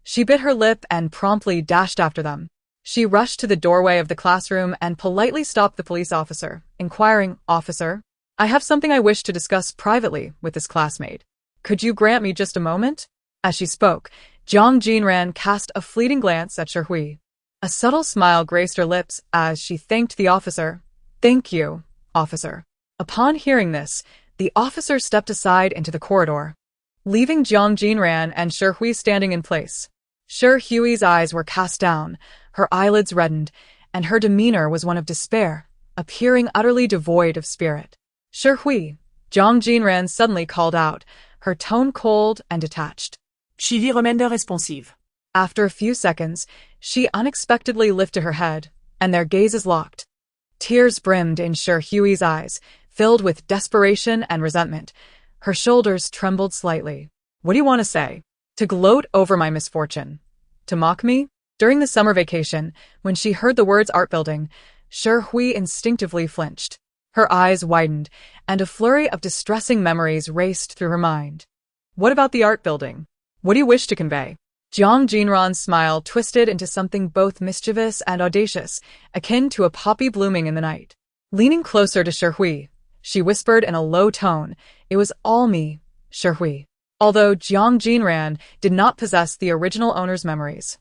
She bit her lip and promptly dashed after them. She rushed to the doorway of the classroom and politely stopped the police officer, inquiring, "Officer, I have something I wish to discuss privately with this classmate. Could you grant me just a moment?" As she spoke, Jiang Jinran cast a fleeting glance at Sir Hui. A subtle smile graced her lips as she thanked the officer. "Thank you, officer." Upon hearing this, the officer stepped aside into the corridor, leaving Jiang Jinran and Sir Hui standing in place. Sir Huey's eyes were cast down, her eyelids reddened, and her demeanor was one of despair, appearing utterly devoid of spirit. "Sir Hui," Jiang Jinran suddenly called out, her tone cold and detached. Chivi remende responsive. After a few seconds, she unexpectedly lifted her head, and their gazes locked. Tears brimmed in Sir Huey's eyes, filled with desperation and resentment. Her shoulders trembled slightly. "What do you want to say? To gloat over my misfortune? To mock me?" During the summer vacation, when she heard the words art building, Sir Hui instinctively flinched. Her eyes widened, and a flurry of distressing memories raced through her mind. "What about the art building? What do you wish to convey?" Jiang Jinran's smile twisted into something both mischievous and audacious, akin to a poppy blooming in the night. Leaning closer to Sir Hui, she whispered in a low tone, "It was all me, Sir Hui." Although Jiang Jinran did not possess the original owner's memories,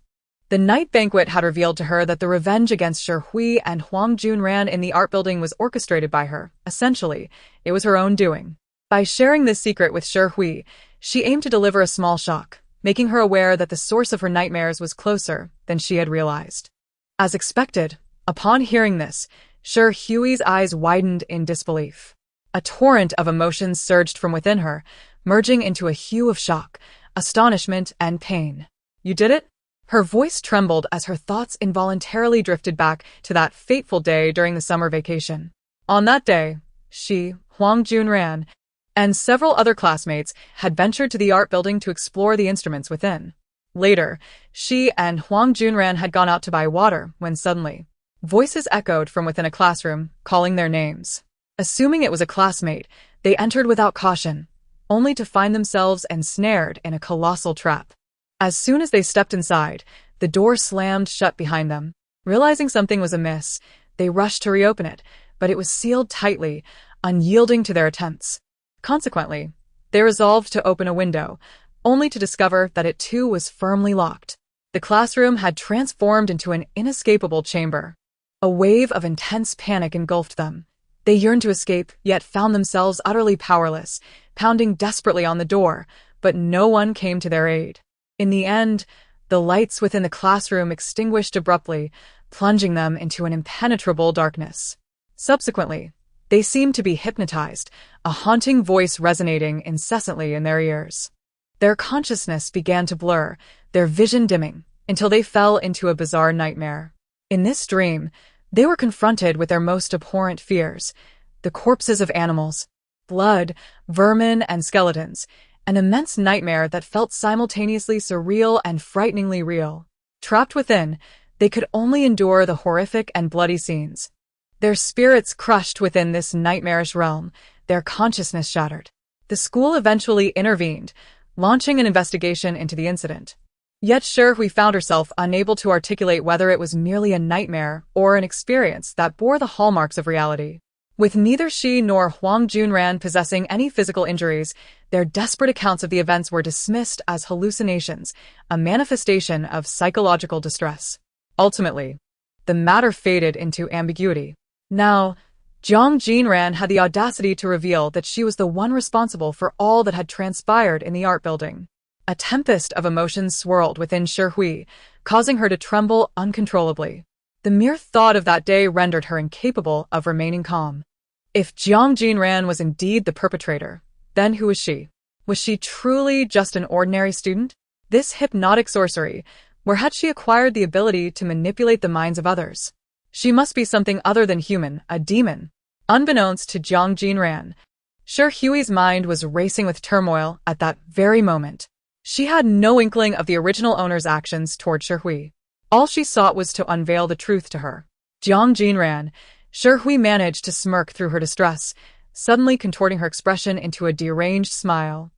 the night banquet had revealed to her that the revenge against Sir Hui and Huang Junran in the art building was orchestrated by her. Essentially, it was her own doing. By sharing this secret with Sir Hui, she aimed to deliver a small shock, making her aware that the source of her nightmares was closer than she had realized. As expected, upon hearing this, Sir Huey's eyes widened in disbelief. A torrent of emotions surged from within her, merging into a hue of shock, astonishment, and pain. "You did it?" Her voice trembled as her thoughts involuntarily drifted back to that fateful day during the summer vacation. On that day, she, Huang Junran, and several other classmates had ventured to the art building to explore the instruments within. Later, she and Huang Junran had gone out to buy water when suddenly, voices echoed from within a classroom, calling their names. Assuming it was a classmate, they entered without caution, only to find themselves ensnared in a colossal trap. As soon as they stepped inside, the door slammed shut behind them. Realizing something was amiss, they rushed to reopen it, but it was sealed tightly, unyielding to their attempts. Consequently, they resolved to open a window, only to discover that it too was firmly locked. The classroom had transformed into an inescapable chamber. A wave of intense panic engulfed them. They yearned to escape, yet found themselves utterly powerless, pounding desperately on the door, but no one came to their aid. In the end, the lights within the classroom extinguished abruptly, plunging them into an impenetrable darkness. Subsequently, they seemed to be hypnotized, a haunting voice resonating incessantly in their ears. Their consciousness began to blur, their vision dimming, until they fell into a bizarre nightmare. In this dream, they were confronted with their most abhorrent fears: the corpses of animals, blood, vermin, and skeletons, an immense nightmare that felt simultaneously surreal and frighteningly real. Trapped within, they could only endure the horrific and bloody scenes. Their spirits crushed within this nightmarish realm, their consciousness shattered. The school eventually intervened, launching an investigation into the incident. Yet Sher Hui found herself unable to articulate whether it was merely a nightmare or an experience that bore the hallmarks of reality. With neither she nor Huang Junran possessing any physical injuries, their desperate accounts of the events were dismissed as hallucinations, a manifestation of psychological distress. Ultimately, the matter faded into ambiguity. Now, Jiang Jinran had the audacity to reveal that she was the one responsible for all that had transpired in the art building. A tempest of emotions swirled within Sher Hui, causing her to tremble uncontrollably. The mere thought of that day rendered her incapable of remaining calm. If Jiang Jinran was indeed the perpetrator, then who was she? Was she truly just an ordinary student? This hypnotic sorcery, where had she acquired the ability to manipulate the minds of others? She must be something other than human, a demon. Unbeknownst to Jiang Jinran, Hui's mind was racing with turmoil at that very moment. She had no inkling of the original owner's actions toward Hui. All she sought was to unveil the truth to her. Jiang Jinran, Hui managed to smirk through her distress, suddenly contorting her expression into a deranged smile.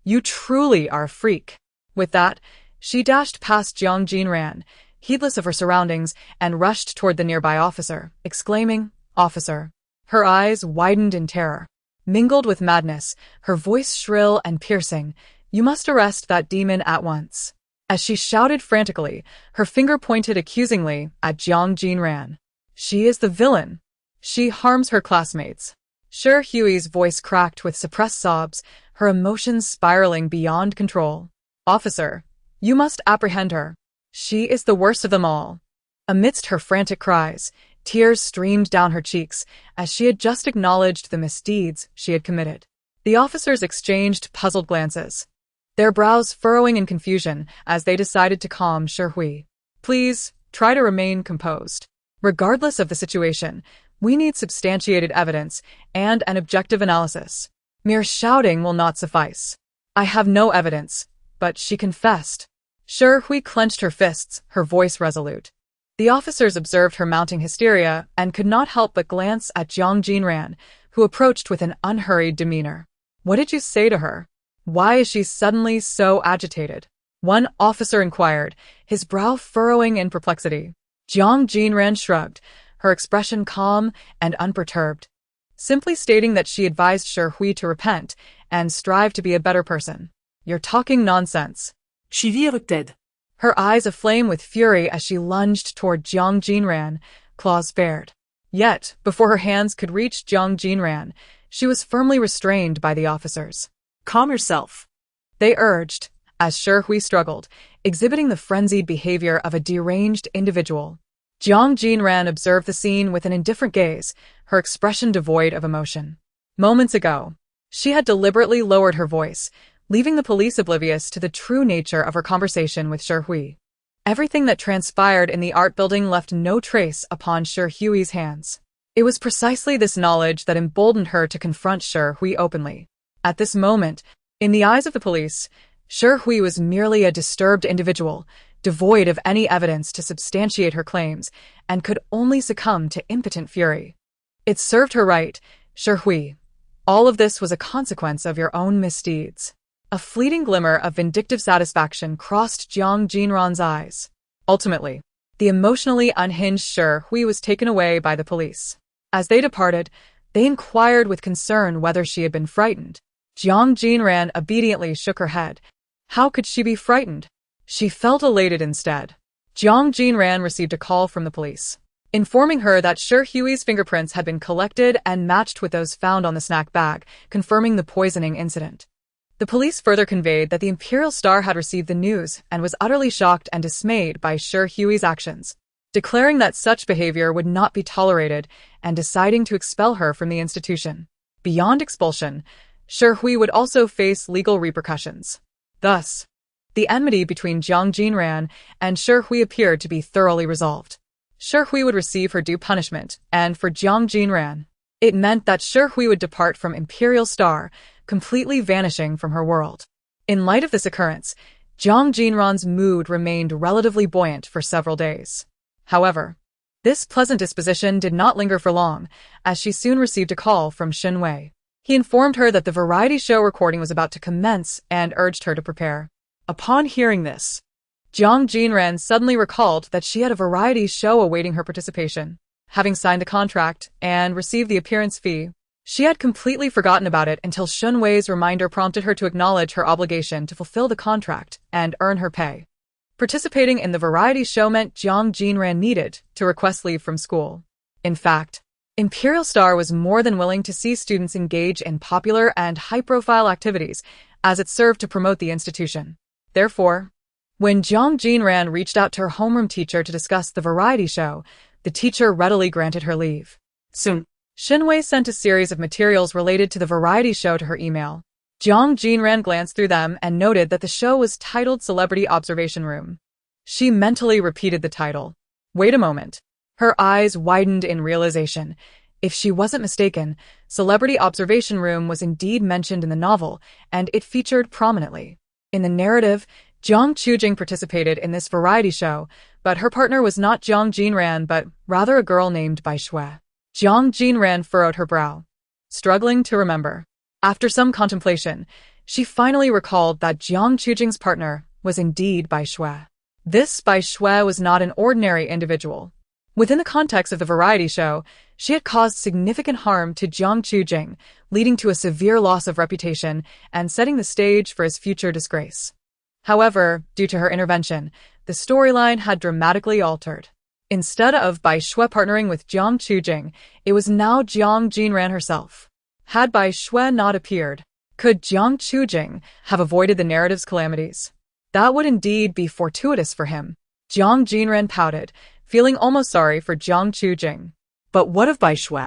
You truly are a freak. With that, she dashed past Jiang Jinran, heedless of her surroundings, and rushed toward the nearby officer, exclaiming, "Officer." Her eyes widened in terror. Mingled with madness, her voice shrill and piercing, "You must arrest that demon at once." As she shouted frantically, her finger pointed accusingly at Jiang Jinran. She is the villain. She harms her classmates. Hui's voice cracked with suppressed sobs, her emotions spiraling beyond control. Officer, you must apprehend her. She is the worst of them all. Amidst her frantic cries, tears streamed down her cheeks as she had just acknowledged the misdeeds she had committed. The officers exchanged puzzled glances, their brows furrowing in confusion as they decided to calm Hui. Please, try to remain composed. Regardless of the situation, we need substantiated evidence and an objective analysis. Mere shouting will not suffice. I have no evidence, but she confessed. Hui clenched her fists, her voice resolute. The officers observed her mounting hysteria and could not help but glance at Jiang Jinran, who approached with an unhurried demeanor. What did you say to her? Why is she suddenly so agitated? One officer inquired, his brow furrowing in perplexity. Jiang Jinran shrugged, her expression calm and unperturbed, simply stating that she advised Hui to repent and strive to be a better person. You're talking nonsense. She virated. Her eyes aflame with fury as she lunged toward Jiang Jinran, claws bared. Yet, before her hands could reach Jiang Jinran, she was firmly restrained by the officers. Calm yourself, they urged, as Hui struggled, exhibiting the frenzied behavior of a deranged individual. Jiang Jinran observed the scene with an indifferent gaze, her expression devoid of emotion. Moments ago, she had deliberately lowered her voice, leaving the police oblivious to the true nature of her conversation with Hui. Everything that transpired in the art building left no trace upon Hui's hands. It was precisely this knowledge that emboldened her to confront Hui openly. At this moment, in the eyes of the police, Hui was merely a disturbed individual, devoid of any evidence to substantiate her claims, and could only succumb to impotent fury. It served her right, Hui. All of this was a consequence of your own misdeeds. A fleeting glimmer of vindictive satisfaction crossed Jiang Jinran's eyes. Ultimately, the emotionally unhinged Hui was taken away by the police. As they departed, they inquired with concern whether she had been frightened. Jiang Jinran obediently shook her head. How could she be frightened? She felt elated instead. Jiang Jinran received a call from the police, informing her that Hui's fingerprints had been collected and matched with those found on the snack bag, confirming the poisoning incident. The police further conveyed that the Imperial Star had received the news and was utterly shocked and dismayed by Hui's actions, declaring that such behavior would not be tolerated and deciding to expel her from the institution. Beyond expulsion, Hui would also face legal repercussions. Thus, the enmity between Jiang Jinran and Hui appeared to be thoroughly resolved. Hui would receive her due punishment, and for Jiang Jinran, it meant that Hui would depart from Imperial Star, completely vanishing from her world. In light of this occurrence, Jiang Jinran's mood remained relatively buoyant for several days. However, this pleasant disposition did not linger for long, as she soon received a call from Wei. He informed her that the variety show recording was about to commence and urged her to prepare. Upon hearing this, Jiang Jinran suddenly recalled that she had a variety show awaiting her participation. Having signed a contract and received the appearance fee, she had completely forgotten about it until Wei's reminder prompted her to acknowledge her obligation to fulfill the contract and earn her pay. Participating in the variety show meant Jiang Jinran needed to request leave from school. In fact, Imperial Star was more than willing to see students engage in popular and high-profile activities, as it served to promote the institution. Therefore, when Jiang Jinran reached out to her homeroom teacher to discuss the variety show, The teacher readily granted her leave. Soon. Shinwei sent a series of materials related to the variety show to her email. Jiang Jinran glanced through them and noted that the show was titled Celebrity Observation Room. She mentally repeated the title. Wait a moment. Her eyes widened in realization. If she wasn't mistaken, Celebrity Observation Room was indeed mentioned in the novel, and it featured prominently. In the narrative, Jiang Chujing participated in this variety show, but her partner was not Jiang Jinran but rather a girl named Bai Shui. Jiang Jinran furrowed her brow, struggling to remember. After some contemplation, she finally recalled that Jiang Chujing's partner was indeed Bai Shui. This Bai Shui was not an ordinary individual. Within the context of the variety show, she had caused significant harm to Jiang Chujing, leading to a severe loss of reputation and setting the stage for his future disgrace. However, due to her intervention, the storyline had dramatically altered. Instead of Bai Shui partnering with Jiang Chujing, it was now Jiang Jinran herself. Had Bai Shui not appeared, could Jiang Chujing have avoided the narrative's calamities? That would indeed be fortuitous for him. Jiang Jinran pouted, feeling almost sorry for Jiang Chujing. But what of Bai Shui?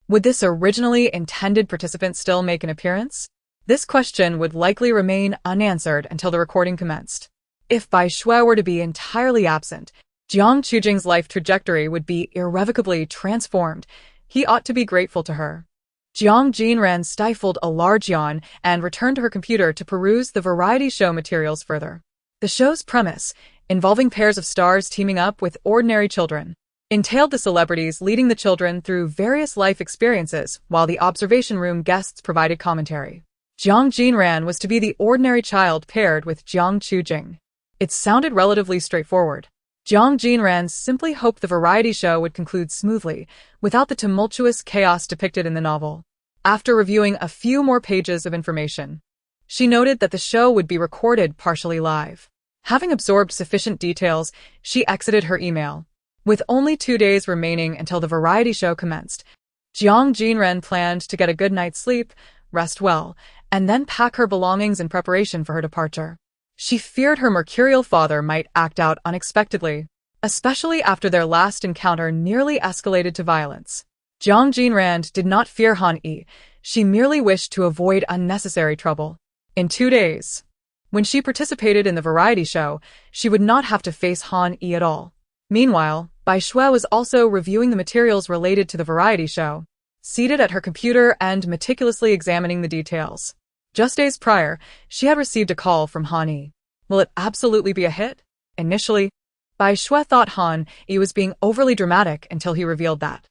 Would this originally intended participant still make an appearance? This question would likely remain unanswered until the recording commenced. If Bai Shui were to be entirely absent, Jiang Chujing's life trajectory would be irrevocably transformed. He ought to be grateful to her. Jiang Jinran stifled a large yawn and returned to her computer to peruse the variety show materials further. The show's premise, involving pairs of stars teaming up with ordinary children, entailed the celebrities leading the children through various life experiences while the observation room guests provided commentary. Jiang Jinran was to be the ordinary child paired with Jiang Chujing. It sounded relatively straightforward. Jiang Jinran simply hoped the variety show would conclude smoothly, without the tumultuous chaos depicted in the novel. After reviewing a few more pages of information, she noted that the show would be recorded partially live. Having absorbed sufficient details, she exited her email. With only 2 days remaining until the variety show commenced, Jiang Jinran planned to get a good night's sleep, rest well, and then pack her belongings in preparation for her departure. She feared her mercurial father might act out unexpectedly, especially after their last encounter nearly escalated to violence. Jiang Jinran did not fear Han Yi, she merely wished to avoid unnecessary trouble. In 2 days, when she participated in the variety show, she would not have to face Han Yi at all. Meanwhile, Bai Shui was also reviewing the materials related to the variety show, seated at her computer and meticulously examining the details. Just days prior, she had received a call from Han Yi. Will it absolutely be a hit? Initially, Bai Shui thought Han Yi was being overly dramatic until he revealed that.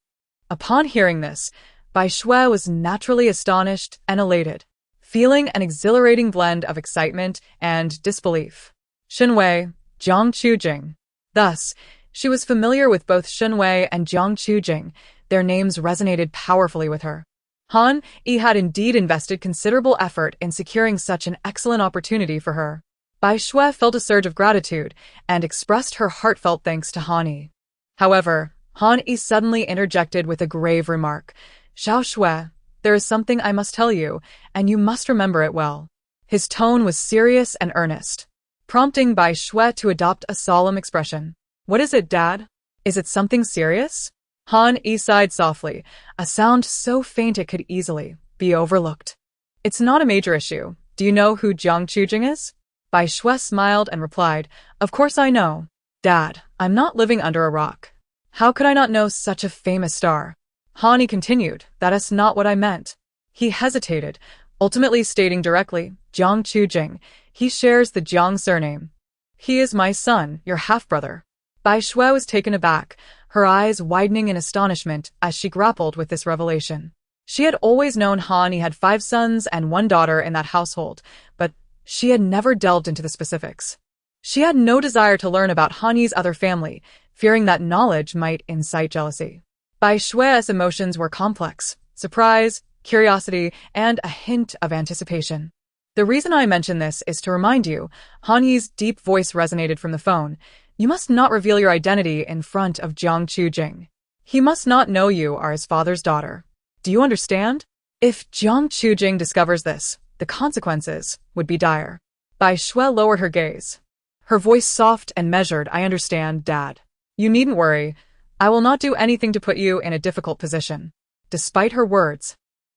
Upon hearing this, Bai Shui was naturally astonished and elated, feeling an exhilarating blend of excitement and disbelief. Shinwei, Jiang Chujing. Thus, she was familiar with both Shinwei and Jiang Chujing. Their names resonated powerfully with her. Han Yi had indeed invested considerable effort in securing such an excellent opportunity for her. Bai Shui felt a surge of gratitude and expressed her heartfelt thanks to Han Yi. However, Han Yi suddenly interjected with a grave remark. Xiao Shui, there is something I must tell you, and you must remember it well. His tone was serious and earnest, prompting Bai Shui to adopt a solemn expression. What is it, Dad? Is it something serious? Han Yi sighed softly, a sound so faint it could easily be overlooked. It's not a major issue. Do you know who Jiang Chujing is? Bai Shui smiled and replied, Of course I know. Dad, I'm not living under a rock. How could I not know such a famous star? Han Yi continued, That is not what I meant. He hesitated, ultimately stating directly, Jiang Chujing. He shares the Jiang surname. He is my son, your half-brother. Bai Shui was taken aback, her eyes widening in astonishment as she grappled with this revelation. She had always known Han Yi had 5 sons and 1 daughter in that household, but she had never delved into the specifics. She had no desire to learn about Han Yi's other family, fearing that knowledge might incite jealousy. Bai Shui's emotions were complex: surprise, curiosity, and a hint of anticipation. The reason I mention this is to remind you, Han Yi's deep voice resonated from the phone. You must not reveal your identity in front of Jiang Chujing. He must not know you are his father's daughter. Do you understand? If Jiang Chujing discovers this, the consequences would be dire. Bai Shui lowered her gaze, her voice soft and measured. I understand, Dad. You needn't worry. I will not do anything to put you in a difficult position. Despite her words,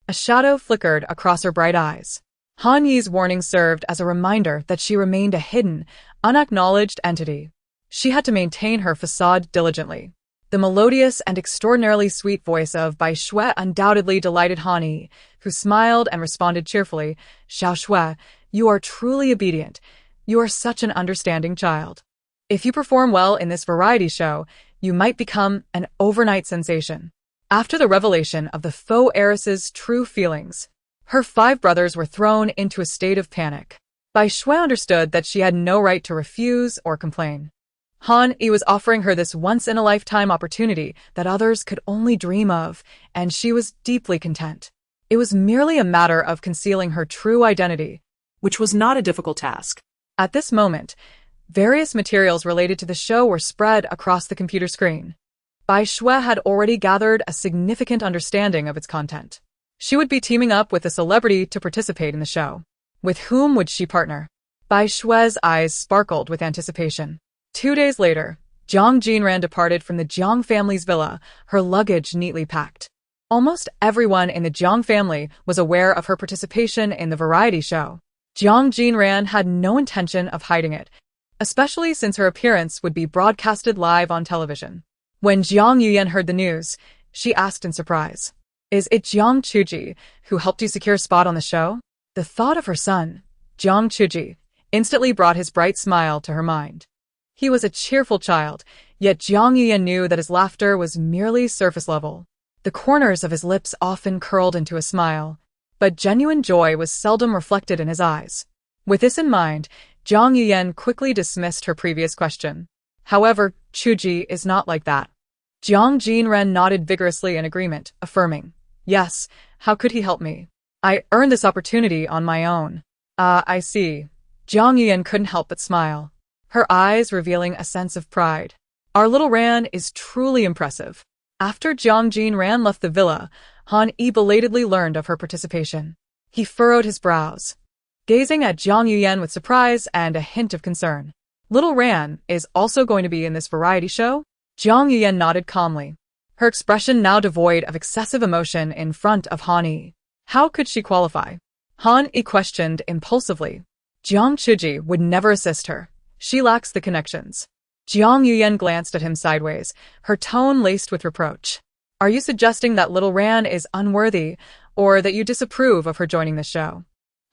a shadow flickered across her bright eyes. Han Yi's warning served as a reminder that she remained a hidden, unacknowledged entity. She had to maintain her facade diligently. The melodious and extraordinarily sweet voice of Bai Shui undoubtedly delighted Han Yi, who smiled and responded cheerfully, Xiao Shui, you are truly obedient. You are such an understanding child. If you perform well in this variety show, you might become an overnight sensation. After the revelation of the faux heiress's true feelings, her 5 brothers were thrown into a state of panic. Bai Shui understood that she had no right to refuse or complain. Han Yi was offering her this once-in-a-lifetime opportunity that others could only dream of, and she was deeply content. It was merely a matter of concealing her true identity, which was not a difficult task. At this moment, various materials related to the show were spread across the computer screen. Bai Shui had already gathered a significant understanding of its content. She would be teaming up with a celebrity to participate in the show. With whom would she partner? Bai Shui's eyes sparkled with anticipation. 2 days later, Jiang Jinran departed from the Jiang family's villa, her luggage neatly packed. Almost everyone in the Jiang family was aware of her participation in the variety show. Jiang Jinran had no intention of hiding it, especially since her appearance would be broadcasted live on television. When Jiang Yuyan heard the news, she asked in surprise, Is it Jiang Chuji who helped you secure a spot on the show? The thought of her son, Jiang Chuji, instantly brought his bright smile to her mind. He was a cheerful child, yet Jiang Yuyan knew that his laughter was merely surface level. The corners of his lips often curled into a smile, but genuine joy was seldom reflected in his eyes. With this in mind, Jiang Yuyan quickly dismissed her previous question. However, Chuji is not like that. Jiang Jinran nodded vigorously in agreement, affirming, Yes, how could he help me? I earned this opportunity on my own. I see. Jiang Yuyan couldn't help but smile, her eyes revealing a sense of pride. Our little Ran is truly impressive. After Jiang Jinran left the villa, Han Yi belatedly learned of her participation. He furrowed his brows, gazing at Jiang Yuyan with surprise and a hint of concern. Little Ran is also going to be in this variety show? Jiang Yuyan nodded calmly, her expression now devoid of excessive emotion in front of Han Yi. How could she qualify? Han Yi questioned impulsively. Jiang Chuji would never assist her. She lacks the connections. Jiang Yuyan glanced at him sideways, her tone laced with reproach. Are you suggesting that little Ran is unworthy, or that you disapprove of her joining the show?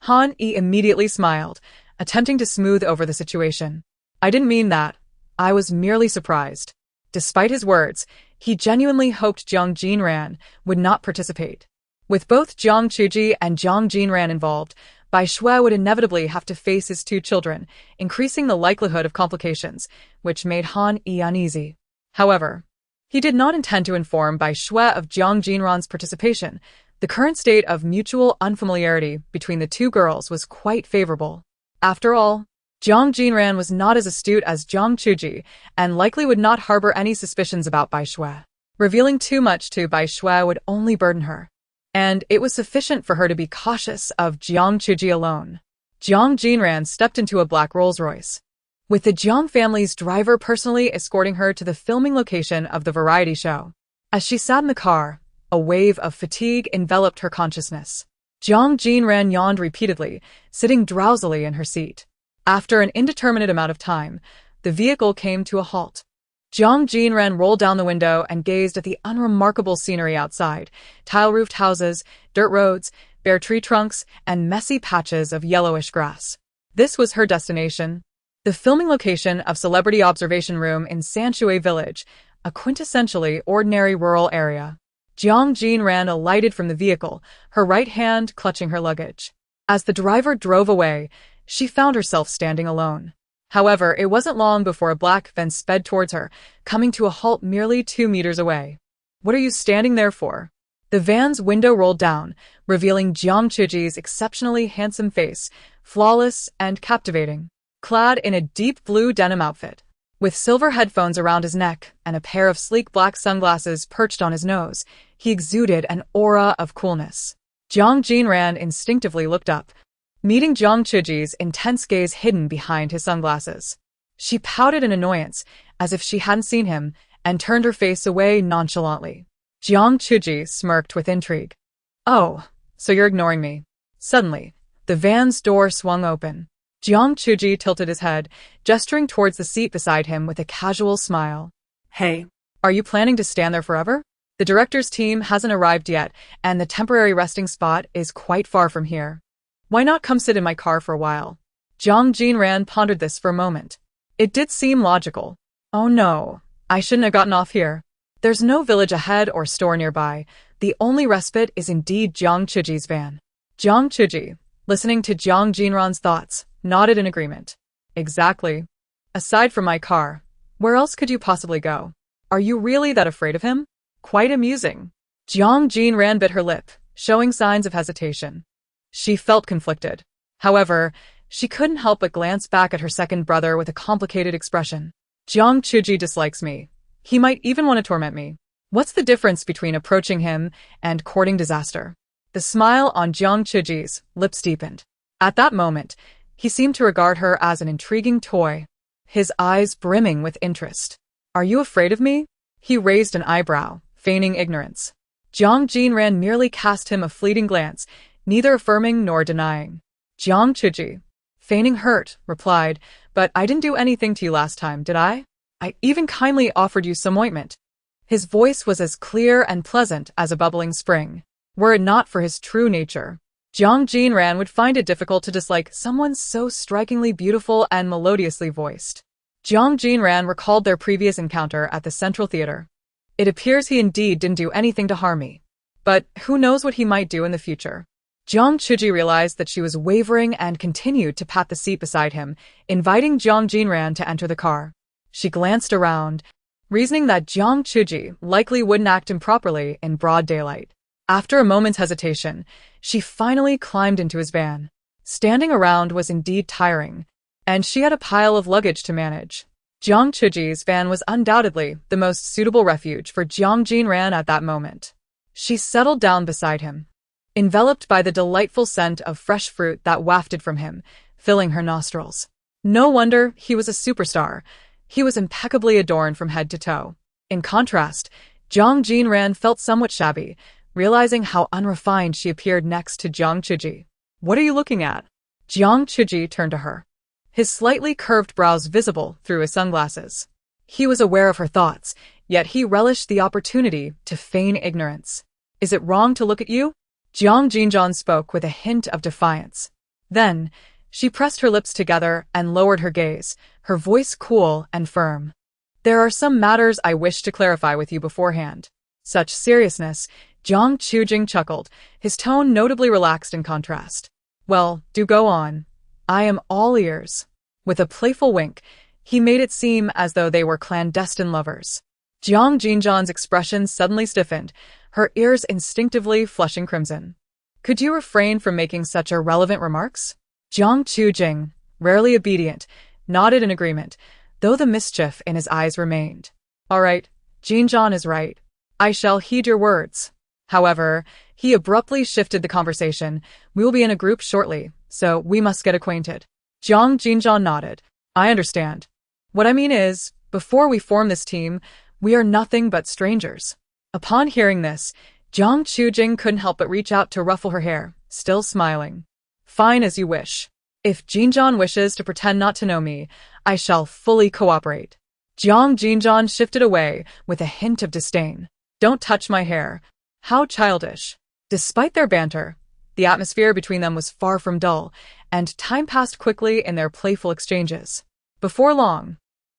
Han Yi immediately smiled, attempting to smooth over the situation. I didn't mean that. I was merely surprised. Despite his words, he genuinely hoped Jiang Jinran would not participate. With both Jiang Chuji and Jiang Jinran involved, Bai Shui would inevitably have to face his 2 children, increasing the likelihood of complications, which made Han Yi uneasy. However, he did not intend to inform Bai Shui of Jiang Jinran's participation. The current state of mutual unfamiliarity between the 2 girls was quite favorable. After all, Jiang Jinran was not as astute as Jiang Chuji, and likely would not harbor any suspicions about Bai Shui. Revealing too much to Bai Shui would only burden her, and it was sufficient for her to be cautious of Jiang Chuji alone. Jiang Jinran stepped into a black Rolls-Royce, with the Jiang family's driver personally escorting her to the filming location of the variety show. As she sat in the car, a wave of fatigue enveloped her consciousness. Jiang Jinran yawned repeatedly, sitting drowsily in her seat. After an indeterminate amount of time, the vehicle came to a halt. Jiang Jinran rolled down the window and gazed at the unremarkable scenery outside: tile-roofed houses, dirt roads, bare tree trunks, and messy patches of yellowish grass. This was her destination, the filming location of Celebrity Observation Room in Sanshui Village, a quintessentially ordinary rural area. Jiang Jinran alighted from the vehicle, her right hand clutching her luggage. As the driver drove away, she found herself standing alone. However, it wasn't long before a black van sped towards her, coming to a halt merely 2 meters away. What are you standing there for? The van's window rolled down, revealing Jiang Chuji's exceptionally handsome face, flawless and captivating. Clad in a deep blue denim outfit, with silver headphones around his neck and a pair of sleek black sunglasses perched on his nose, he exuded an aura of coolness. Jiang Jinran instinctively looked up, meeting Jiang Chuji's intense gaze hidden behind his sunglasses. She pouted in annoyance, as if she hadn't seen him, and turned her face away nonchalantly. Jiang Chuji smirked with intrigue. Oh, so you're ignoring me. Suddenly, the van's door swung open. Jiang Chuji tilted his head, gesturing towards the seat beside him with a casual smile. Hey, Are you planning to stand there forever? The director's team hasn't arrived yet, and the temporary resting spot is quite far from here. Why not come sit in my car for a while? Jiang Jinran pondered this for a moment. It did seem logical. Oh no, I shouldn't have gotten off here. There's no village ahead or store nearby. The only respite is indeed Jiang Chuji's van. Jiang Chuji, listening to Jiang Jinran's thoughts, nodded in agreement. Exactly. Aside from my car, where else could you possibly go? Are you really that afraid of him? Quite amusing. Jiang Jinran bit her lip, showing signs of hesitation. She felt conflicted. However, she couldn't help but glance back at her second brother with a complicated expression. Jiang Chuji dislikes me. He might even want to torment me. What's the difference between approaching him and courting disaster? The smile on Jiang Chuji's lips deepened. At that moment, he seemed to regard her as an intriguing toy, his eyes brimming with interest. Are you afraid of me? He raised an eyebrow, feigning ignorance. Jiang Jinran merely cast him a fleeting glance, neither affirming nor denying. Jiang Chuji, feigning hurt, replied, But I didn't do anything to you last time, did I? I even kindly offered you some ointment. His voice was as clear and pleasant as a bubbling spring. Were it not for his true nature, Jiang Jinran would find it difficult to dislike someone so strikingly beautiful and melodiously voiced. Jiang Jinran recalled their previous encounter at the Central Theater. It appears he indeed didn't do anything to harm me. But who knows what he might do in the future? Jiang Chuji realized that she was wavering and continued to pat the seat beside him, inviting Jiang Jinran to enter the car. She glanced around, reasoning that Jiang Chuji likely wouldn't act improperly in broad daylight. After a moment's hesitation, she finally climbed into his van. Standing around was indeed tiring, and she had a pile of luggage to manage. Jiang Chuji's van was undoubtedly the most suitable refuge for Jiang Jinran at that moment. She settled down beside him, enveloped by the delightful scent of fresh fruit that wafted from him, filling her nostrils. No wonder he was a superstar. He was impeccably adorned from head to toe. In contrast, Jiang Jinran felt somewhat shabby, realizing how unrefined she appeared next to Jiang Chuji. What are you looking at? Jiang Chuji turned to her, his slightly curved brows visible through his sunglasses. He was aware of her thoughts, yet he relished the opportunity to feign ignorance. Is it wrong to look at you? Jiang Jinran spoke with a hint of defiance. Then, she pressed her lips together and lowered her gaze, her voice cool and firm. There are some matters I wish to clarify with you beforehand. Such seriousness, Jiang Chuji chuckled, his tone notably relaxed in contrast. Well, do go on. I am all ears. With a playful wink, he made it seem as though they were clandestine lovers. Jiang Jinran's expression suddenly stiffened, her ears instinctively flushing crimson. Could you refrain from making such irrelevant remarks? Jiang Chuji, rarely obedient, nodded in agreement, though the mischief in his eyes remained. All right, Jinran is right. I shall heed your words. However, he abruptly shifted the conversation. We will be in a group shortly, so we must get acquainted. Jiang Jinran nodded. I understand. What I mean is, before we form this team, we are nothing but strangers. Upon hearing this, Jiang Chuji couldn't help but reach out to ruffle her hair, still smiling. Fine as you wish. If Jinran wishes to pretend not to know me, I shall fully cooperate. Jiang Jinran shifted away with a hint of disdain. Don't touch my hair. How childish. Despite their banter, the atmosphere between them was far from dull, and time passed quickly in their playful exchanges. Before long,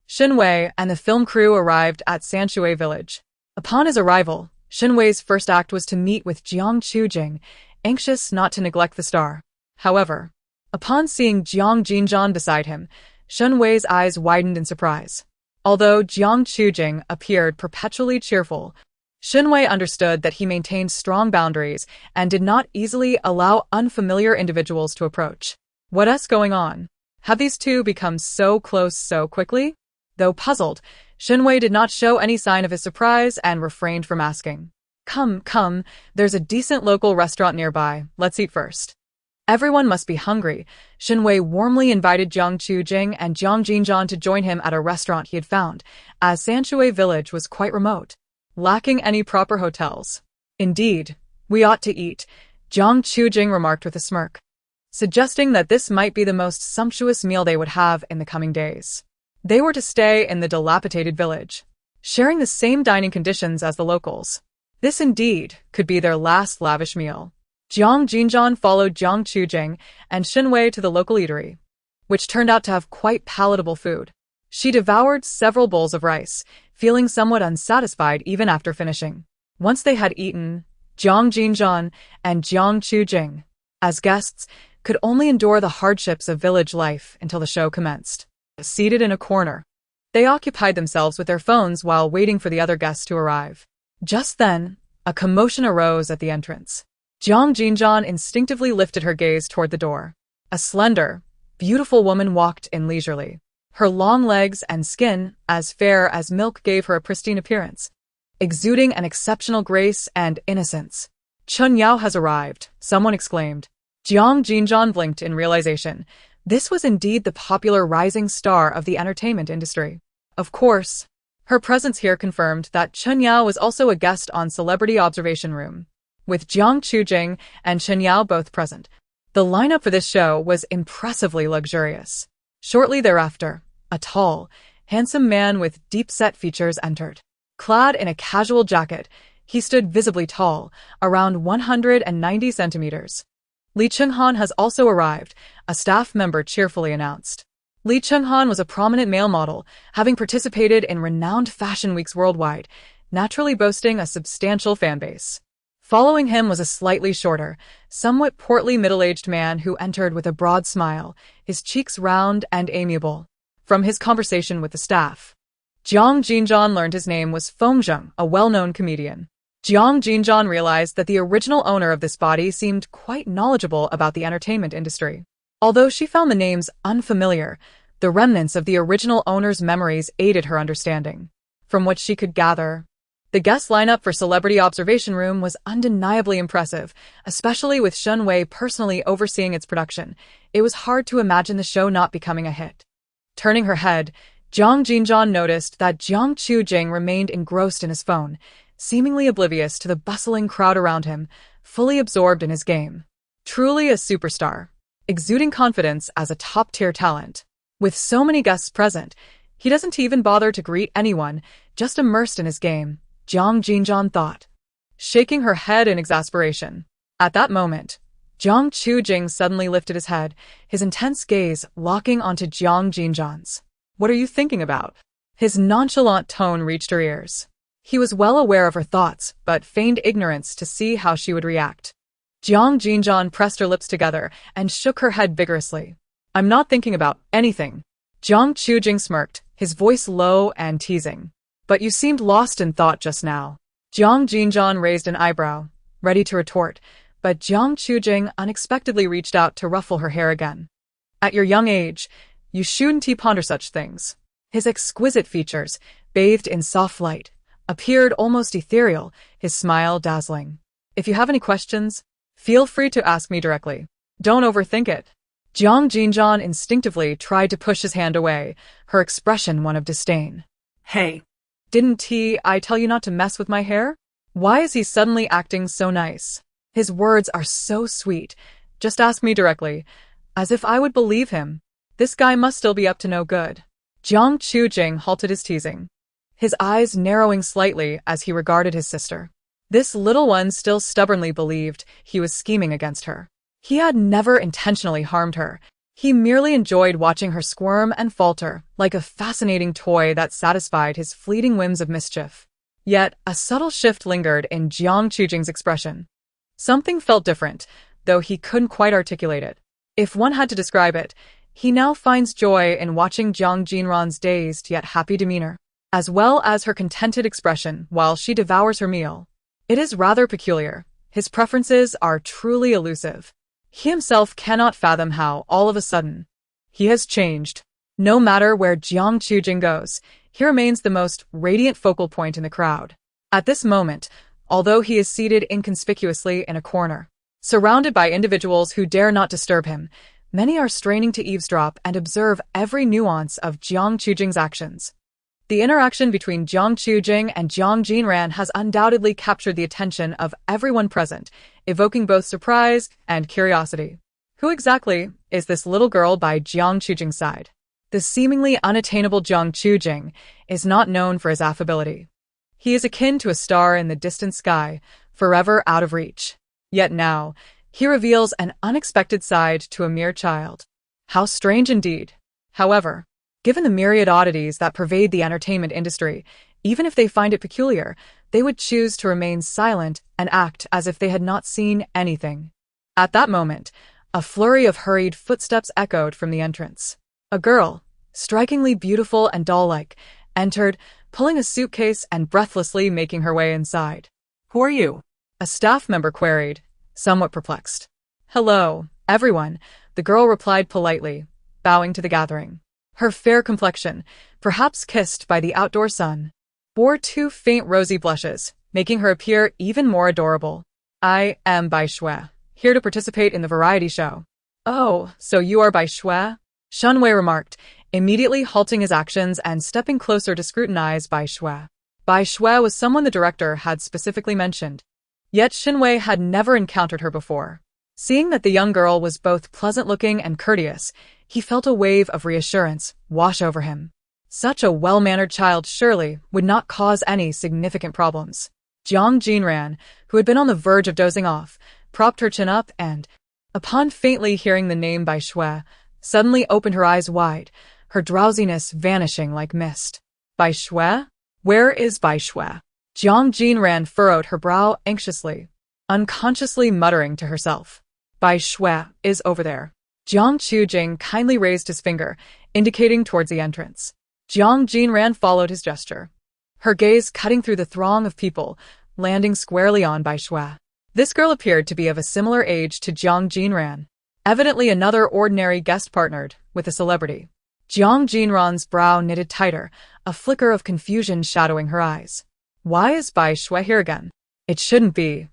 Shenwei and the film crew arrived at Sanshui village. Upon his arrival, Shenwei's first act was to meet with Jiang Chuji, anxious not to neglect the star. However, upon seeing Jiang Jinran beside him, Shenwei's eyes widened in surprise. Although Jiang Chuji appeared perpetually cheerful, Shenwei understood that he maintained strong boundaries and did not easily allow unfamiliar individuals to approach. What's going on? Have these two become so close so quickly? Though puzzled, Shenwei did not show any sign of his surprise and refrained from asking. Come, there's a decent local restaurant nearby. Let's eat first. Everyone must be hungry. Shenwei warmly invited Jiang Jinran and Jiang Jinran to join him at a restaurant he had found, as Sanshui village was quite remote, lacking any proper hotels. Indeed, we ought to eat, Jiang Jinran remarked with a smirk, suggesting that this might be the most sumptuous meal they would have in the coming days. They were to stay in the dilapidated village, sharing the same dining conditions as the locals. This indeed could be their last lavish meal. Jiang Jinran followed Jiang Jinran and Shenwei to the local eatery, which turned out to have quite palatable food. She devoured several bowls of rice, feeling somewhat unsatisfied even after finishing. Once they had eaten, Jiang Jinran and Jiang Jinran, as guests, could only endure the hardships of village life until the show commenced. Seated in a corner, they occupied themselves with their phones while waiting for the other guests to arrive. Just then, a commotion arose at the entrance. Jiang Jinran instinctively lifted her gaze toward the door. A slender, beautiful woman walked in leisurely. Her long legs and skin, as fair as milk, gave her a pristine appearance, exuding an exceptional grace and innocence. Chun Yao has arrived, someone exclaimed. Jiang Jinran blinked in realization. This was indeed the popular rising star of the entertainment industry. Of course, her presence here confirmed that Chun Yao was also a guest on Celebrity Observation Room. With Jiang Jinran and Chun Yao both present, the lineup for this show was impressively luxurious. Shortly thereafter, a tall, handsome man with deep-set features entered. Clad in a casual jacket, he stood visibly tall, around 190 centimeters. Li Chenghan has also arrived, a staff member cheerfully announced. Li Chenghan was a prominent male model, having participated in renowned fashion weeks worldwide, naturally boasting a substantial fanbase. Following him was a slightly shorter, somewhat portly middle-aged man who entered with a broad smile, his cheeks round and amiable. From his conversation with the staff, Jiang Jinran learned his name was Fengzheng, a well-known comedian. Jiang Jinran realized that the original owner of this body seemed quite knowledgeable about the entertainment industry. Although she found the names unfamiliar, the remnants of the original owner's memories aided her understanding. From what she could gather, the guest lineup for Celebrity Observation Room was undeniably impressive, especially with Shenwei personally overseeing its production. It was hard to imagine the show not becoming a hit. Turning her head, Jiang Jinran noticed that Jiang Jinran remained engrossed in his phone, seemingly oblivious to the bustling crowd around him, fully absorbed in his game. Truly a superstar, exuding confidence as a top-tier talent. With so many guests present, he doesn't even bother to greet anyone, just immersed in his game, Jiang Jinran thought, shaking her head in exasperation. At that moment, Jiang Jinran suddenly lifted his head, his intense gaze locking onto Jiang Jinran's. "What are you thinking about?" His nonchalant tone reached her ears. He was well aware of her thoughts, but feigned ignorance to see how she would react. Jiang Jinran pressed her lips together and shook her head vigorously. "I'm not thinking about anything." Jiang Jinran smirked, his voice low and teasing. "But you seemed lost in thought just now." Jiang Jinran raised an eyebrow, ready to retort, but Jiang Jinran unexpectedly reached out to ruffle her hair again. "At your young age, you shouldn't ponder such things." His exquisite features, bathed in soft light, appeared almost ethereal, his smile dazzling. "If you have any questions, feel free to ask me directly. Don't overthink it." Jiang Jinran instinctively tried to push his hand away, her expression one of disdain. Hey, "Didn't I tell you not to mess with my hair? Why is he suddenly acting so nice? His words are so sweet. Just ask me directly. As if I would believe him. This guy must still be up to no good." Jiang Jinran halted his teasing, his eyes narrowing slightly as he regarded his sister. This little one still stubbornly believed he was scheming against her. He had never intentionally harmed her. He merely enjoyed watching her squirm and falter, like a fascinating toy that satisfied his fleeting whims of mischief. Yet, a subtle shift lingered in Jiang Jinran's expression. Something felt different, though he couldn't quite articulate it. If one had to describe it, he now finds joy in watching Jiang Jinran's dazed yet happy demeanor, as well as her contented expression while she devours her meal. It is rather peculiar. His preferences are truly elusive. He himself cannot fathom how, all of a sudden, he has changed. No matter where Jiang Jinran goes, he remains the most radiant focal point in the crowd. At this moment, although he is seated inconspicuously in a corner, Surrounded by individuals who dare not disturb him, many are straining to eavesdrop and observe every nuance of Jiang Jinran's actions. The interaction between Jiang Jinran and Jiang Jinran has undoubtedly captured the attention of everyone present, evoking both surprise and curiosity. Who exactly is this little girl by Jiang Jinran's side? The seemingly unattainable Jiang Jinran is not known for his affability. He is akin to a star in the distant sky, forever out of reach. Yet now, he reveals an unexpected side to a mere child. How strange indeed. However, given the myriad oddities that pervade the entertainment industry, even if they find it peculiar, they would choose to remain silent and act as if they had not seen anything. At that moment, a flurry of hurried footsteps echoed from the entrance. A girl, strikingly beautiful and doll-like, entered, pulling a suitcase and breathlessly making her way inside. Who are you? A staff member queried, somewhat perplexed. Hello, everyone, the girl replied politely, bowing to the gathering. Her fair complexion, perhaps kissed by the outdoor sun, bore two faint rosy blushes, making her appear even more adorable. I am Bai Shui, here to participate in the variety show. Oh, so you are Bai Shui? Shunwei remarked, immediately halting his actions and stepping closer to scrutinize Bai Shui. Bai Shui was someone the director had specifically mentioned. Yet Shunwei had never encountered her before. Seeing that the young girl was both pleasant-looking and courteous, he felt a wave of reassurance wash over him. Such a well-mannered child surely would not cause any significant problems. Jiang Jinran, who had been on the verge of dozing off, propped her chin up and, upon faintly hearing the name Bai Shui, suddenly opened her eyes wide, her drowsiness vanishing like mist. Bai Shui? Where is Bai Shui? Jiang Jinran furrowed her brow anxiously, unconsciously muttering to herself. Bai Shui is over there. Jiang Jinran kindly raised his finger, indicating towards the entrance. Jiang Jinran followed his gesture, her gaze cutting through the throng of people, landing squarely on Bai Shui. This girl appeared to be of a similar age to Jiang Jinran, evidently another ordinary guest partnered with a celebrity. Jiang Jinran's brow knitted tighter, a flicker of confusion shadowing her eyes. Why is Bai Shui here again? It shouldn't be.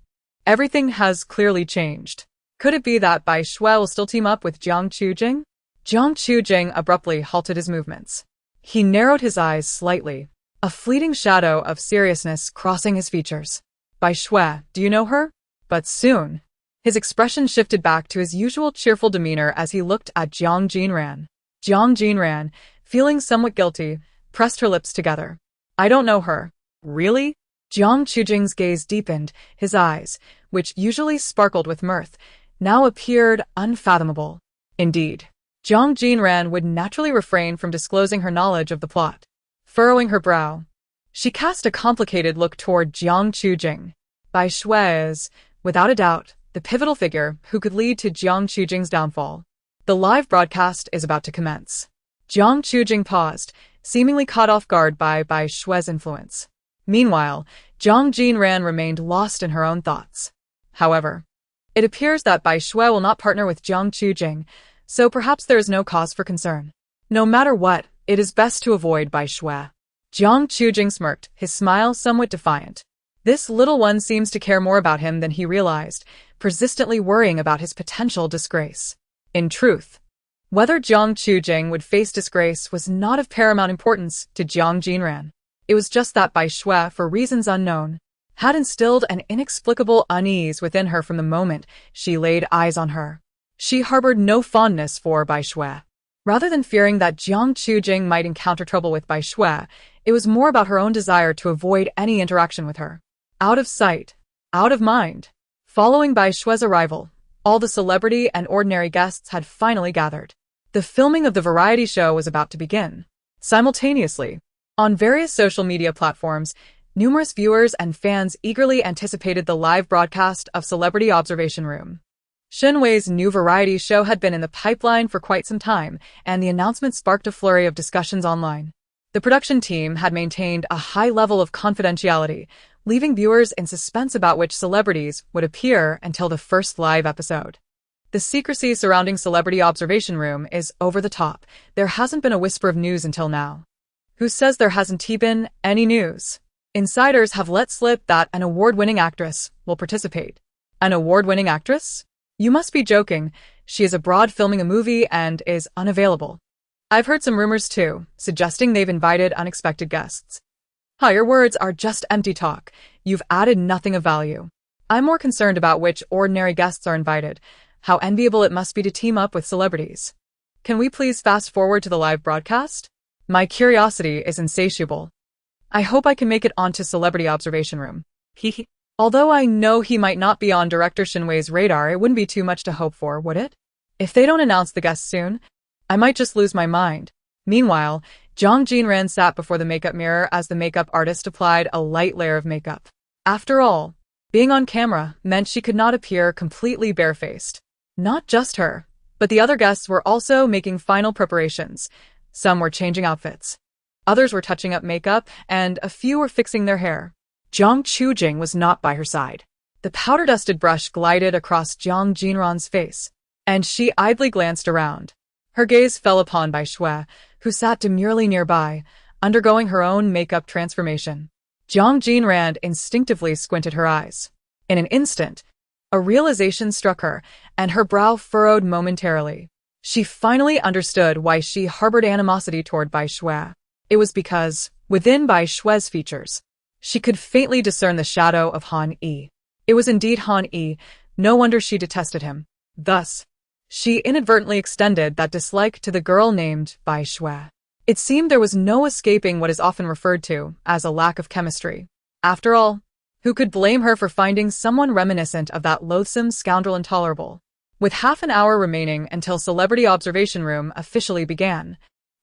Everything has clearly changed. Could it be that Bai Shui will still team up with Jiang Jinran? Jiang Jinran abruptly halted his movements. He narrowed his eyes slightly, a fleeting shadow of seriousness crossing his features. Bai Shui, do you know her? But soon, his expression shifted back to his usual cheerful demeanor as he looked at Jiang Jinran. Jiang Jinran, feeling somewhat guilty, pressed her lips together. I don't know her. Really? Jiang Jinran's gaze deepened, his eyes, which usually sparkled with mirth, now appeared unfathomable. Indeed, Jiang Jinran would naturally refrain from disclosing her knowledge of the plot. Furrowing her brow, she cast a complicated look toward Jiang Jinran. Bai Shui is, without a doubt, the pivotal figure who could lead to Jiang Jinran's downfall. The live broadcast is about to commence. Jiang Jinran paused, seemingly caught off guard by Bai Shui's influence. Meanwhile, Jiang Jinran remained lost in her own thoughts. However, it appears that Bai Shui will not partner with Jiang Jinran, so perhaps there is no cause for concern. No matter what, it is best to avoid Bai Shui. Jiang Jinran smirked, his smile somewhat defiant. This little one seems to care more about him than he realized, persistently worrying about his potential disgrace. In truth, whether Jiang Jinran would face disgrace was not of paramount importance to Jiang Jinran. It was just that Bai Shui, for reasons unknown, had instilled an inexplicable unease within her from the moment she laid eyes on her. She harbored no fondness for Bai Shui. Rather than fearing that Jiang Jinran might encounter trouble with Bai Shui, it was more about her own desire to avoid any interaction with her. Out of sight, out of mind. Following Bai Shui's arrival, all the celebrity and ordinary guests had finally gathered. The filming of the variety show was about to begin. Simultaneously, on various social media platforms, numerous viewers and fans eagerly anticipated the live broadcast of Celebrity Observation Room. Shunwei's new variety show had been in the pipeline for quite some time, and the announcement sparked a flurry of discussions online. The production team had maintained a high level of confidentiality, leaving viewers in suspense about which celebrities would appear until the first live episode. The secrecy surrounding Celebrity Observation Room is over the top. There hasn't been a whisper of news until now. Who says there hasn't been any news? Insiders have let slip that an award-winning actress will participate. An award-winning actress? You must be joking. She is abroad filming a movie and is unavailable. I've heard some rumors too, suggesting they've invited unexpected guests. Your words are just empty talk. You've added nothing of value. I'm more concerned about which ordinary guests are invited. How enviable it must be to team up with celebrities. Can we please fast forward to the live broadcast? My curiosity is insatiable. I hope I can make it onto Celebrity Observation Room. Hehe. Although I know he might not be on Director Shinwei's radar, it wouldn't be too much to hope for, would it? If they don't announce the guests soon, I might just lose my mind. Meanwhile, Jiang Jinran sat before the makeup mirror as the makeup artist applied a light layer of makeup. After all, being on camera meant she could not appear completely barefaced. Not just her, but the other guests were also making final preparations. Some were changing outfits. Others were touching up makeup, and a few were fixing their hair. Jiang Jinran was not by her side. The powder-dusted brush glided across Jiang Jinran's face, and she idly glanced around. Her gaze fell upon Bai Shui, who sat demurely nearby, undergoing her own makeup transformation. Jiang Jinran instinctively squinted her eyes. In an instant, a realization struck her, and her brow furrowed momentarily. She finally understood why she harbored animosity toward Bai Shui. It was because, within Bai Shui's features, she could faintly discern the shadow of Han Yi. It was indeed Han Yi. No wonder she detested him. Thus, she inadvertently extended that dislike to the girl named Bai Shui. It seemed there was no escaping what is often referred to as a lack of chemistry. After all, who could blame her for finding someone reminiscent of that loathsome scoundrel intolerable? With half an hour remaining until Celebrity Observation Room officially began,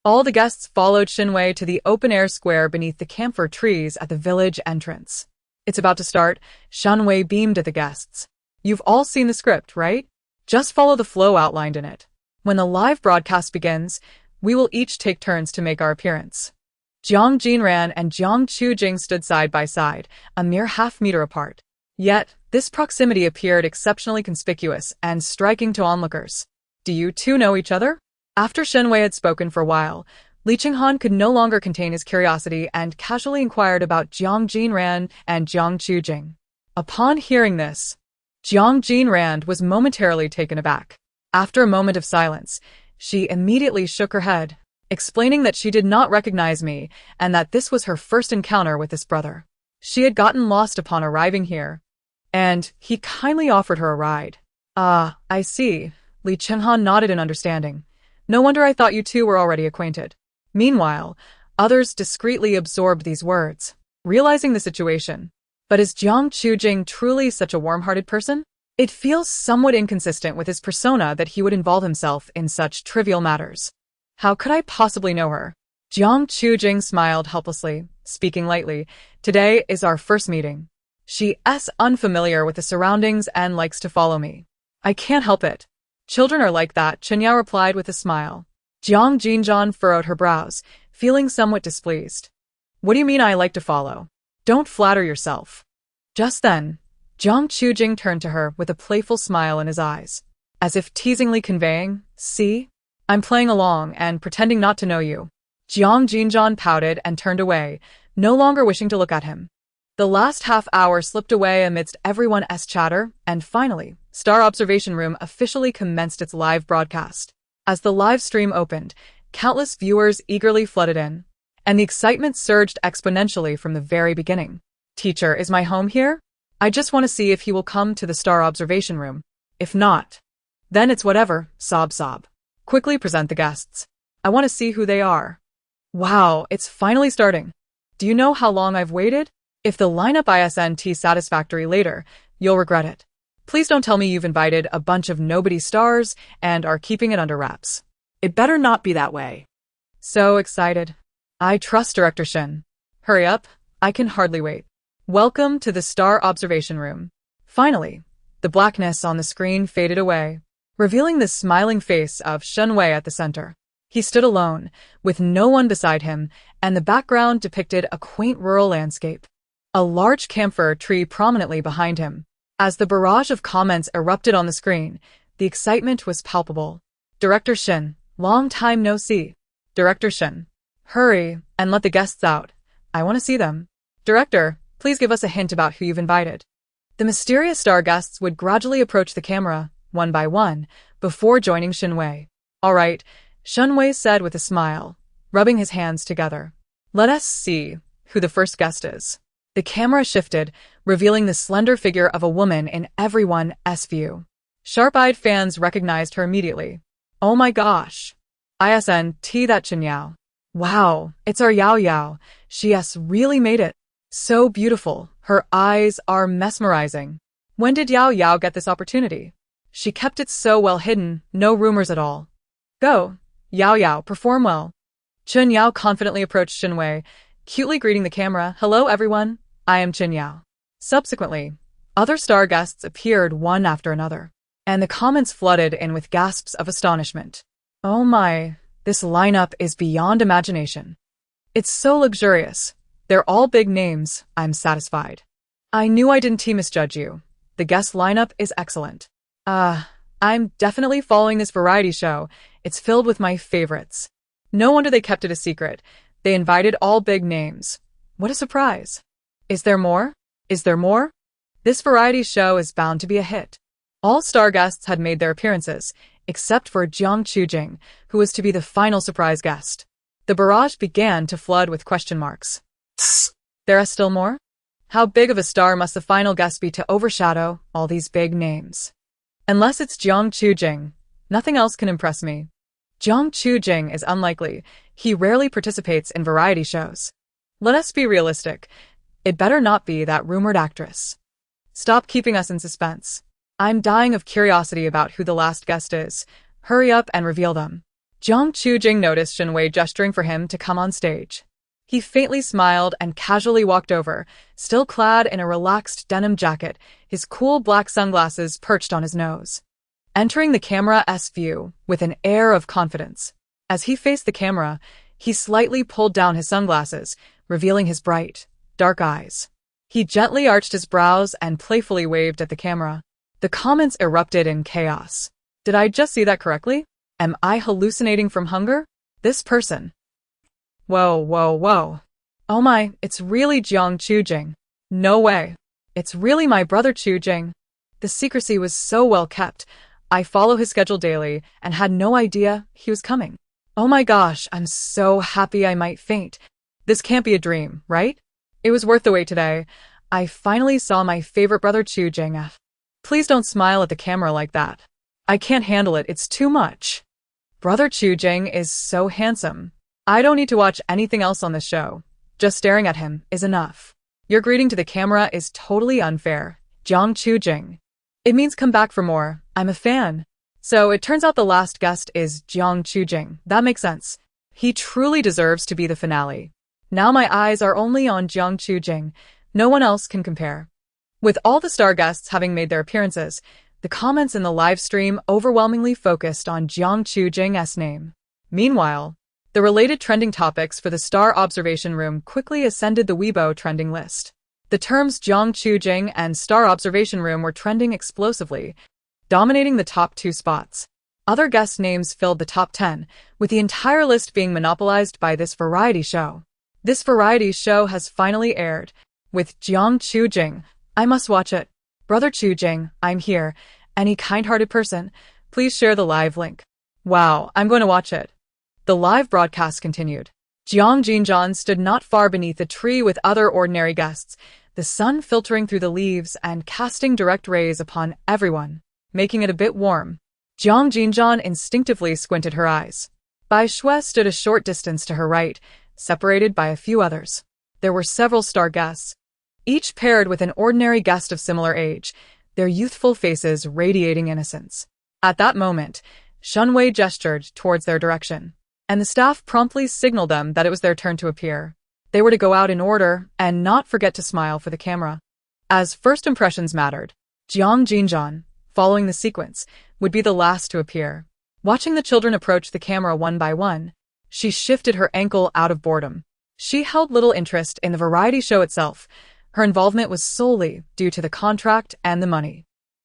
all the guests followed Shinwei to the open-air square beneath the camphor trees at the village entrance. It's about to start, Shinwei beamed at the guests. You've all seen the script, right? Just follow the flow outlined in it. When the live broadcast begins, we will each take turns to make our appearance. Jiang Jinran and Jiang Jinran stood side by side, a mere half-meter apart. Yet, this proximity appeared exceptionally conspicuous and striking to onlookers. Do you two know each other? After Shinwei had spoken for a while, Li Qinghan could no longer contain his curiosity and casually inquired about Jiang Jinran and Jiang Jinran. Upon hearing this, Jiang Jinran was momentarily taken aback. After a moment of silence, she immediately shook her head, explaining that she did not recognize me and that this was her first encounter with this brother. She had gotten lost upon arriving here, and he kindly offered her a ride. Ah, I see. Li Qinghan nodded in understanding. No wonder I thought you two were already acquainted. Meanwhile, others discreetly absorbed these words, realizing the situation. But is Jiang Jinran truly such a warm-hearted person? It feels somewhat inconsistent with his persona that he would involve himself in such trivial matters. How could I possibly know her? Jiang Jinran smiled helplessly, speaking lightly. Today is our first meeting. She's unfamiliar with the surroundings and likes to follow me. I can't help it. Children are like that, Chen replied with a smile. Jiang Jinran furrowed her brows, feeling somewhat displeased. What do you mean I like to follow? Don't flatter yourself. Just then, Jiang Jinran turned to her with a playful smile in his eyes, as if teasingly conveying, see? I'm playing along and pretending not to know you. Jiang Jinran pouted and turned away, no longer wishing to look at him. The last half hour slipped away amidst everyone's chatter, and finally, Star Observation Room officially commenced its live broadcast. As the live stream opened, countless viewers eagerly flooded in, and the excitement surged exponentially from the very beginning. Teacher, is my home here? I just want to see if he will come to the Star Observation Room. If not, then it's whatever, sob sob. Quickly present the guests. I want to see who they are. Wow, it's finally starting. Do you know how long I've waited? If the lineup isn't satisfactory later, you'll regret it. Please don't tell me you've invited a bunch of nobody stars and are keeping it under wraps. It better not be that way. So excited. I trust Director Shin. Hurry up, I can hardly wait. Welcome to the Star Observation Room. Finally, the blackness on the screen faded away, revealing the smiling face of Shinwei at the center. He stood alone, with no one beside him, and the background depicted a quaint rural landscape. A large camphor tree prominently behind him. As the barrage of comments erupted on the screen, the excitement was palpable. Director Shin, long time no see. Director Shin, hurry and let the guests out. I want to see them. Director, please give us a hint about who you've invited. The mysterious star guests would gradually approach the camera, one by one, before joining Shenwei. All right, Shenwei said with a smile, rubbing his hands together. Let us see who the first guest is. The camera shifted, revealing the slender figure of a woman in everyone's view. Sharp-eyed fans recognized her immediately. Oh my gosh! ISNT that Chen Yao. Wow, it's our Yao Yao. She has really made it. So beautiful. Her eyes are mesmerizing. When did Yao Yao get this opportunity? She kept it so well hidden, no rumors at all. Go, Yao Yao, perform well. Chen Yao confidently approached Shenwei, cutely greeting the camera. Hello everyone, I am Chen Yao. Subsequently, other star guests appeared one after another, and the comments flooded in with gasps of astonishment. Oh my, this lineup is beyond imagination. It's so luxurious. They're all big names, I'm satisfied. I knew I didn't misjudge you. The guest lineup is excellent. I'm definitely following this variety show. It's filled with my favorites. No wonder they kept it a secret. They invited all big names. What a surprise. Is there more? Is there more? This variety show is bound to be a hit. All star guests had made their appearances, except for Jiang Jinran, who was to be the final surprise guest. The barrage began to flood with question marks. There are still more? How big of a star must the final guest be to overshadow all these big names? Unless it's Jiang Jinran, nothing else can impress me. Jiang Jinran is unlikely. He rarely participates in variety shows. Let us be realistic. It better not be that rumored actress. Stop keeping us in suspense. I'm dying of curiosity about who the last guest is. Hurry up and reveal them. Jiang Jinran noticed Shenwei gesturing for him to come on stage. He faintly smiled and casually walked over, still clad in a relaxed denim jacket, his cool black sunglasses perched on his nose. Entering the camera's view with an air of confidence. As he faced the camera, he slightly pulled down his sunglasses, revealing his bright, dark eyes. He gently arched his brows and playfully waved at the camera. The comments erupted in chaos. Did I just see that correctly? Am I hallucinating from hunger? This person. Whoa, whoa, whoa. Oh my, it's really Jiang Jinran. No way. It's really my brother Jinran. The secrecy was so well kept. I follow his schedule daily and had no idea he was coming. Oh my gosh, I'm so happy I might faint. This can't be a dream, right? It was worth the wait today. I finally saw my favorite brother Jinran. Please don't smile at the camera like that. I can't handle it, it's too much. Brother Jinran is so handsome. I don't need to watch anything else on this show. Just staring at him is enough. Your greeting to the camera is totally unfair, Jiang Jinran. It means come back for more. I'm a fan. So it turns out the last guest is Jiang Jinran. That makes sense. He truly deserves to be the finale. Now my eyes are only on Jiang Jinran. No one else can compare. With all the star guests having made their appearances, the comments in the live stream overwhelmingly focused on Jiang Jinran's name. Meanwhile, the related trending topics for the Star Observation Room quickly ascended the Weibo trending list. The terms Jiang Jinran and Star Observation Room were trending explosively, dominating the top 2 spots. Other guest names filled the top 10, with the entire list being monopolized by this variety show. This variety show has finally aired. With Jiang Jinran, I must watch it. Brother Jinran, I'm here. Any kind-hearted person, please share the live link. Wow, I'm going to watch it. The live broadcast continued. Jiang Jinran stood not far beneath a tree with other ordinary guests, the sun filtering through the leaves and casting direct rays upon everyone, making it a bit warm. Jiang Jinran instinctively squinted her eyes. Bai Shui stood a short distance to her right, separated by a few others. There were several star guests, each paired with an ordinary guest of similar age, their youthful faces radiating innocence. At that moment, Shenwei gestured towards their direction, and the staff promptly signaled them that it was their turn to appear. They were to go out in order and not forget to smile for the camera. As first impressions mattered, Jiang Jinran, following the sequence, would be the last to appear. Watching the children approach the camera one by one, she shifted her ankle out of boredom. She held little interest in the variety show itself. Her involvement was solely due to the contract and the money.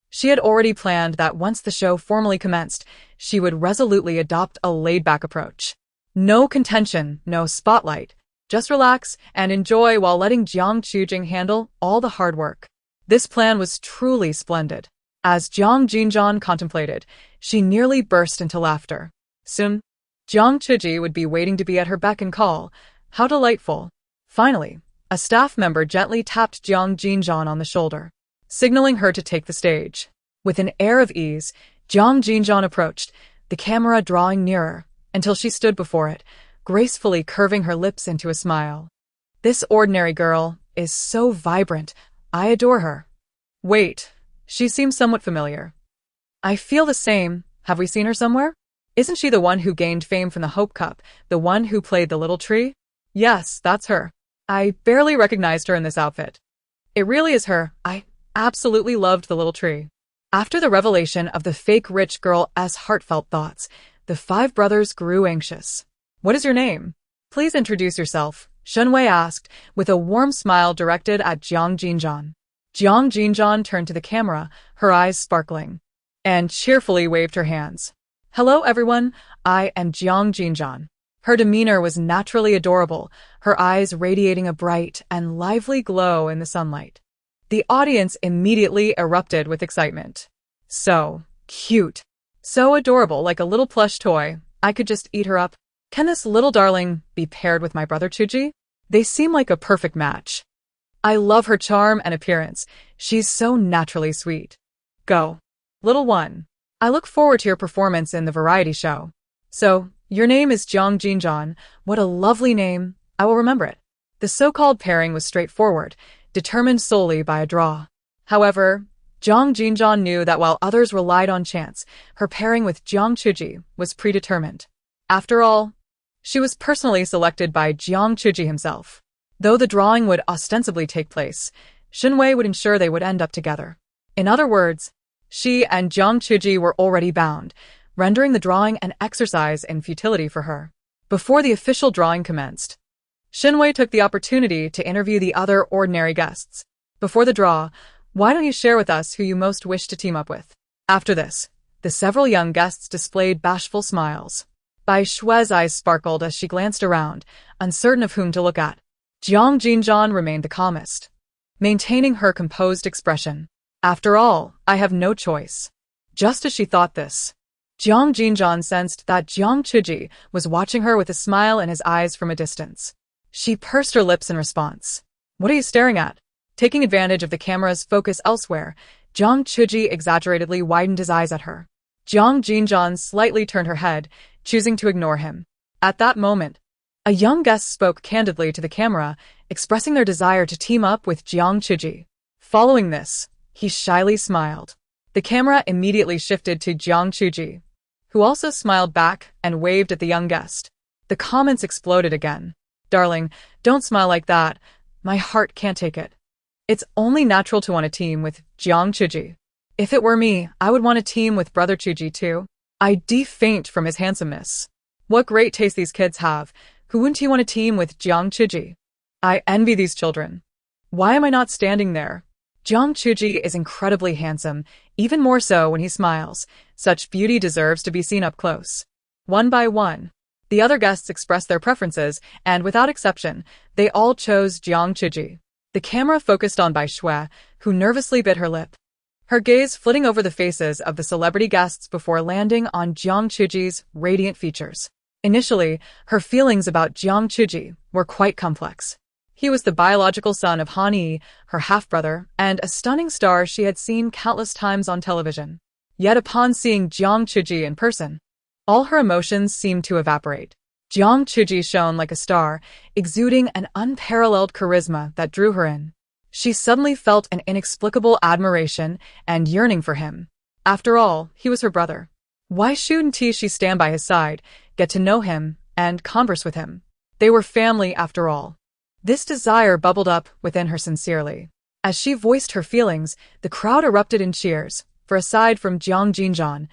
She had already planned that once the show formally commenced, she would resolutely adopt a laid-back approach. No contention, no spotlight. Just relax and enjoy while letting Jiang Jinran handle all the hard work. This plan was truly splendid. As Jiang Jinran contemplated, she nearly burst into laughter. Soon, Jiang Chuji would be waiting to be at her beck and call. How delightful. Finally, a staff member gently tapped Jiang Jinran on the shoulder, signaling her to take the stage. With an air of ease, Jiang Jinran approached, the camera drawing nearer, until she stood before it, gracefully curving her lips into a smile. This ordinary girl is so vibrant. I adore her. Wait, she seems somewhat familiar. I feel the same. Have we seen her somewhere? Isn't she the one who gained fame from the Hope Cup, the one who played the little tree? Yes, that's her. I barely recognized her in this outfit. It really is her. I absolutely loved the little tree. After the revelation of the fake rich girl's heartfelt thoughts, the five brothers grew anxious. What is your name? Please introduce yourself, Shunwei asked, with a warm smile directed at Jiang Jinran. Jiang Jinran turned to the camera, her eyes sparkling, and cheerfully waved her hands. Hello everyone, I am Jiang Jinran. Her demeanor was naturally adorable, her eyes radiating a bright and lively glow in the sunlight. The audience immediately erupted with excitement. So cute. So adorable, like a little plush toy. I could just eat her up. Can this little darling be paired with my brother Chuji? They seem like a perfect match. I love her charm and appearance. She's so naturally sweet. Go, little one. I look forward to your performance in the variety show. So, your name is Jiang Jinran. What a lovely name. I will remember it. The so-called pairing was straightforward, determined solely by a draw. However, Jiang Jinran knew that while others relied on chance, her pairing with Jiang Chuji was predetermined. After all, she was personally selected by Jiang Chuji himself. Though the drawing would ostensibly take place, Shunwei would ensure they would end up together. In other words, she and Jiang Chuji were already bound, rendering the drawing an exercise in futility for her. Before the official drawing commenced, Shunwei took the opportunity to interview the other ordinary guests. Before the draw, why don't you share with us who you most wish to team up with? After this, the several young guests displayed bashful smiles. Bai Shui's eyes sparkled as she glanced around, uncertain of whom to look at. Jiang Jinran remained the calmest, maintaining her composed expression. After all, I have no choice. Just as she thought this, Jiang Jinran sensed that Jiang Chuji was watching her with a smile in his eyes from a distance. She pursed her lips in response. What are you staring at? Taking advantage of the camera's focus elsewhere, Jiang Chuji exaggeratedly widened his eyes at her. Jiang Jinran slightly turned her head, choosing to ignore him. At that moment, a young guest spoke candidly to the camera, expressing their desire to team up with Jiang Chuji. Following this, he shyly smiled. The camera immediately shifted to Jiang Chuji, who also smiled back and waved at the young guest. The comments exploded again. Darling, don't smile like that. My heart can't take it. It's only natural to want to team with Jiang Chuji. If it were me, I would want to team with brother Chuji too. I'd faint from his handsomeness. What great taste these kids have. Who wouldn't you want to team with Jiang Chuji? I envy these children. Why am I not standing there? Jiang Chuji is incredibly handsome, even more so when he smiles. Such beauty deserves to be seen up close. One by one, the other guests expressed their preferences, and without exception, they all chose Jiang Chuji. The camera focused on Bai Shui, who nervously bit her lip, her gaze flitting over the faces of the celebrity guests before landing on Jiang Chuji's radiant features. Initially, her feelings about Jiang Chuji were quite complex. He was the biological son of Han Yi, her half-brother, and a stunning star she had seen countless times on television. Yet upon seeing Jiang Chuji in person, all her emotions seemed to evaporate. Jiang Chuji shone like a star, exuding an unparalleled charisma that drew her in. She suddenly felt an inexplicable admiration and yearning for him. After all, he was her brother. Why shouldn't she stand by his side, get to know him, and converse with him? They were family after all. This desire bubbled up within her sincerely. As she voiced her feelings, the crowd erupted in cheers, for aside from Jiang Jinran,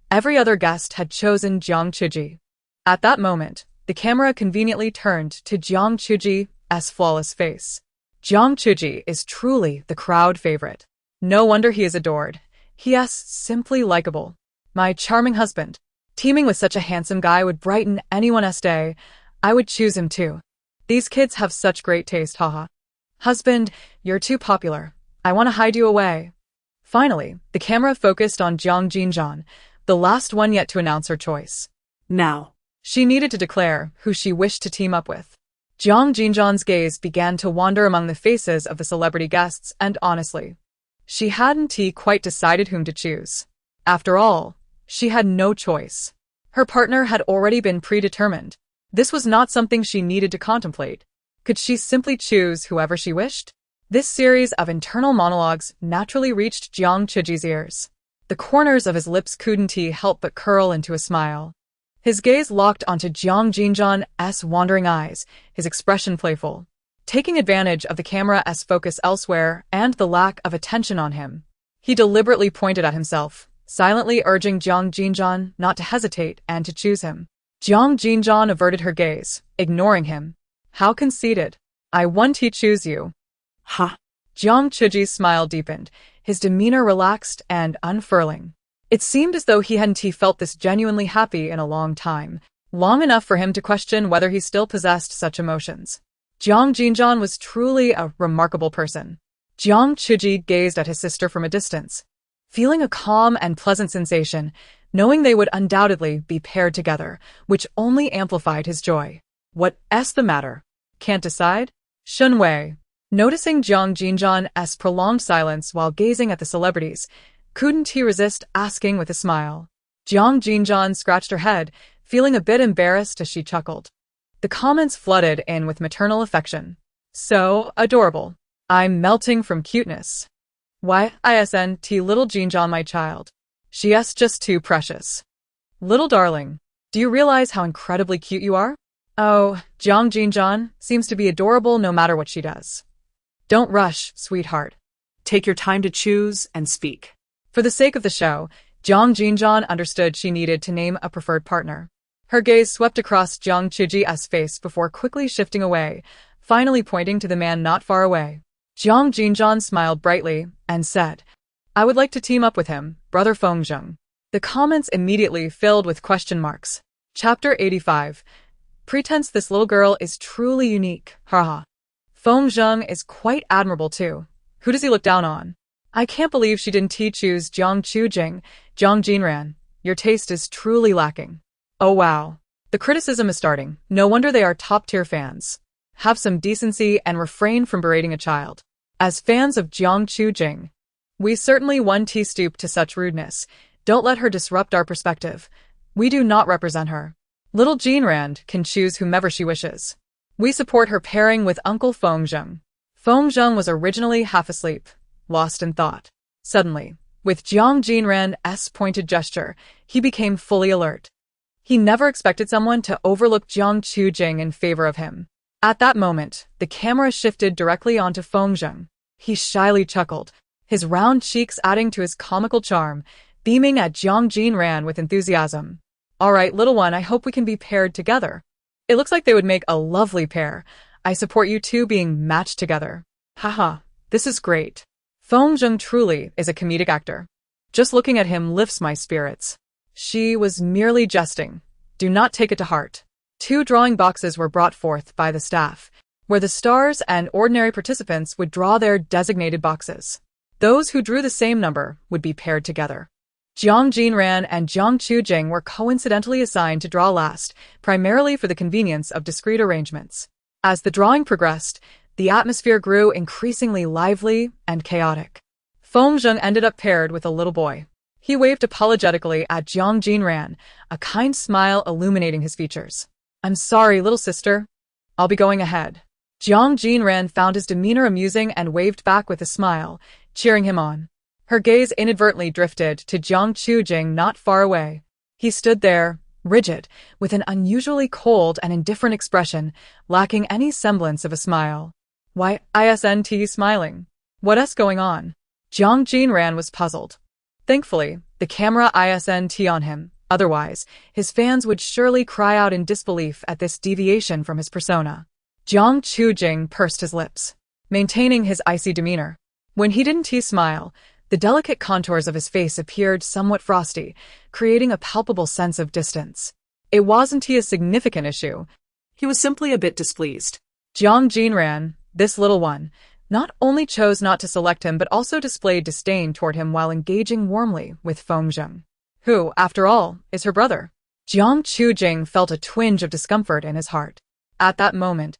every other guest had chosen Jiang Chuji. At that moment, the camera conveniently turned to Jiang Chuji's flawless face. Jiang Chuji is truly the crowd favorite. No wonder he is adored. He is simply likable. My charming husband. Teaming with such a handsome guy would brighten anyone's day. I would choose him too. These kids have such great taste, haha. Husband, you're too popular. I want to hide you away. Finally, the camera focused on Jiang Jinran, the last one yet to announce her choice. Now. She needed to declare who she wished to team up with. Jiang Jinran's gaze began to wander among the faces of the celebrity guests, and honestly, she hadn't quite decided whom to choose. After all, she had no choice. Her partner had already been predetermined. This was not something she needed to contemplate. Could she simply choose whoever she wished? This series of internal monologues naturally reached Jiang Jinran's ears. The corners of his lips couldn't help but curl into a smile. His gaze locked onto Jiang Jinran's wandering eyes, his expression playful. Taking advantage of the camera's focus elsewhere and the lack of attention on him, he deliberately pointed at himself, silently urging Jiang Jinran not to hesitate and to choose him. Jiang Jinran averted her gaze, ignoring him. How conceited. I want to choose you. Ha! Jiang Jinran's smile deepened, his demeanor relaxed and unfurling. It seemed as though he hadn't felt this genuinely happy in a long time, long enough for him to question whether he still possessed such emotions. Jiang Jinran was truly a remarkable person. Jiang Jinran gazed at his sister from a distance, feeling a calm and pleasant sensation, knowing they would undoubtedly be paired together, which only amplified his joy. What's the matter? Can't decide? Shun Wei, noticing Jiang Jinran's prolonged silence while gazing at the celebrities, couldn't he resist asking with a smile. Jiang Jinran scratched her head, feeling a bit embarrassed as she chuckled. The comments flooded in with maternal affection. So adorable. I'm melting from cuteness. Why, isn't little Jinran my child? She's just too precious. Little darling, do you realize how incredibly cute you are? Oh, Jiang Jinran seems to be adorable no matter what she does. Don't rush, sweetheart. Take your time to choose and speak. For the sake of the show, Jiang Jinran understood she needed to name a preferred partner. Her gaze swept across Jiang Jinran's face before quickly shifting away, finally pointing to the man not far away. Jiang Jinran smiled brightly and said, I would like to team up with him, Brother Fengzheng. The comments immediately filled with question marks. Chapter 85. Pretense. This little girl is truly unique, haha. Fengzheng is quite admirable too. Who does he look down on? I can't believe she didn't choose Jiang Jinran. Your taste is truly lacking. Oh wow. The criticism is starting. No wonder they are top-tier fans. Have some decency and refrain from berating a child. As fans of Jiang Jinran, we certainly won't stoop to such rudeness. Don't let her disrupt our perspective. We do not represent her. Little Jinran can choose whomever she wishes. We support her pairing with Uncle Fengzheng. Fengzheng was originally half asleep, lost in thought. Suddenly, with Jiang Jinran's pointed gesture, he became fully alert. He never expected someone to overlook Jiang Jinran in favor of him. At that moment, the camera shifted directly onto Fengzheng. He shyly chuckled, his round cheeks adding to his comical charm, beaming at Jiang Jinran with enthusiasm. All right, little one, I hope we can be paired together. It looks like they would make a lovely pair. I support you two being matched together. Haha, this is great. Fengzheng truly is a comedic actor. Just looking at him lifts my spirits. She was merely jesting. Do not take it to heart. 2 drawing boxes were brought forth by the staff, where the stars and ordinary participants would draw their designated boxes. Those who drew the same number would be paired together. Jiang Jinran and Jiang Jinran were coincidentally assigned to draw last, primarily for the convenience of discrete arrangements. As the drawing progressed, the atmosphere grew increasingly lively and chaotic. Fengzheng ended up paired with a little boy. He waved apologetically at Jiang Jinran, a kind smile illuminating his features. I'm sorry, little sister. I'll be going ahead. Jiang Jinran found his demeanor amusing and waved back with a smile, cheering him on. Her gaze inadvertently drifted to Jiang Jinran not far away. He stood there, rigid, with an unusually cold and indifferent expression, lacking any semblance of a smile. Why isn't he smiling? What's going on? Jiang Jinran was puzzled. Thankfully, the camera isn't on him. Otherwise, his fans would surely cry out in disbelief at this deviation from his persona. Jiang Jinran pursed his lips, maintaining his icy demeanor. When he didn't smile, the delicate contours of his face appeared somewhat frosty, creating a palpable sense of distance. It wasn't a significant issue. He was simply a bit displeased. Jiang Jinran, this little one, not only chose not to select him but also displayed disdain toward him while engaging warmly with Feng who, after all, is her brother. Jiang Jinran felt a twinge of discomfort in his heart. At that moment,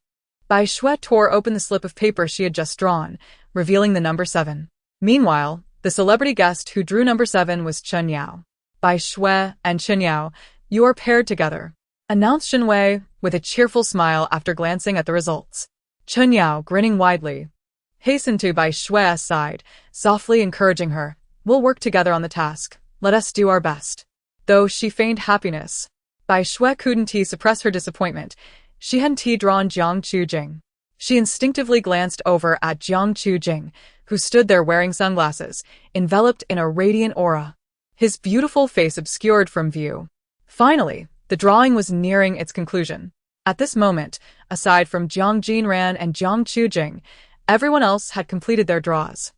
Bai Shui tore open the slip of paper she had just drawn, revealing the number 7. Meanwhile, the celebrity guest who drew number 7 was Chen Yao. Bai Shui and Chen Yao, you are paired together, announced Shen Wei with a cheerful smile after glancing at the results. Chen Yao, grinning widely, hastened to Bai Shui's side, softly encouraging her. We'll work together on the task. Let us do our best. Though she feigned happiness, Bai Shui couldn't suppress her disappointment. She hadn't drawn Jiang Jinran. She instinctively glanced over at Jiang Jinran, who stood there wearing sunglasses, enveloped in a radiant aura, his beautiful face obscured from view. Finally, the drawing was nearing its conclusion. At this moment, aside from Jiang Jinran and Jiang Jinran, everyone else had completed their draws.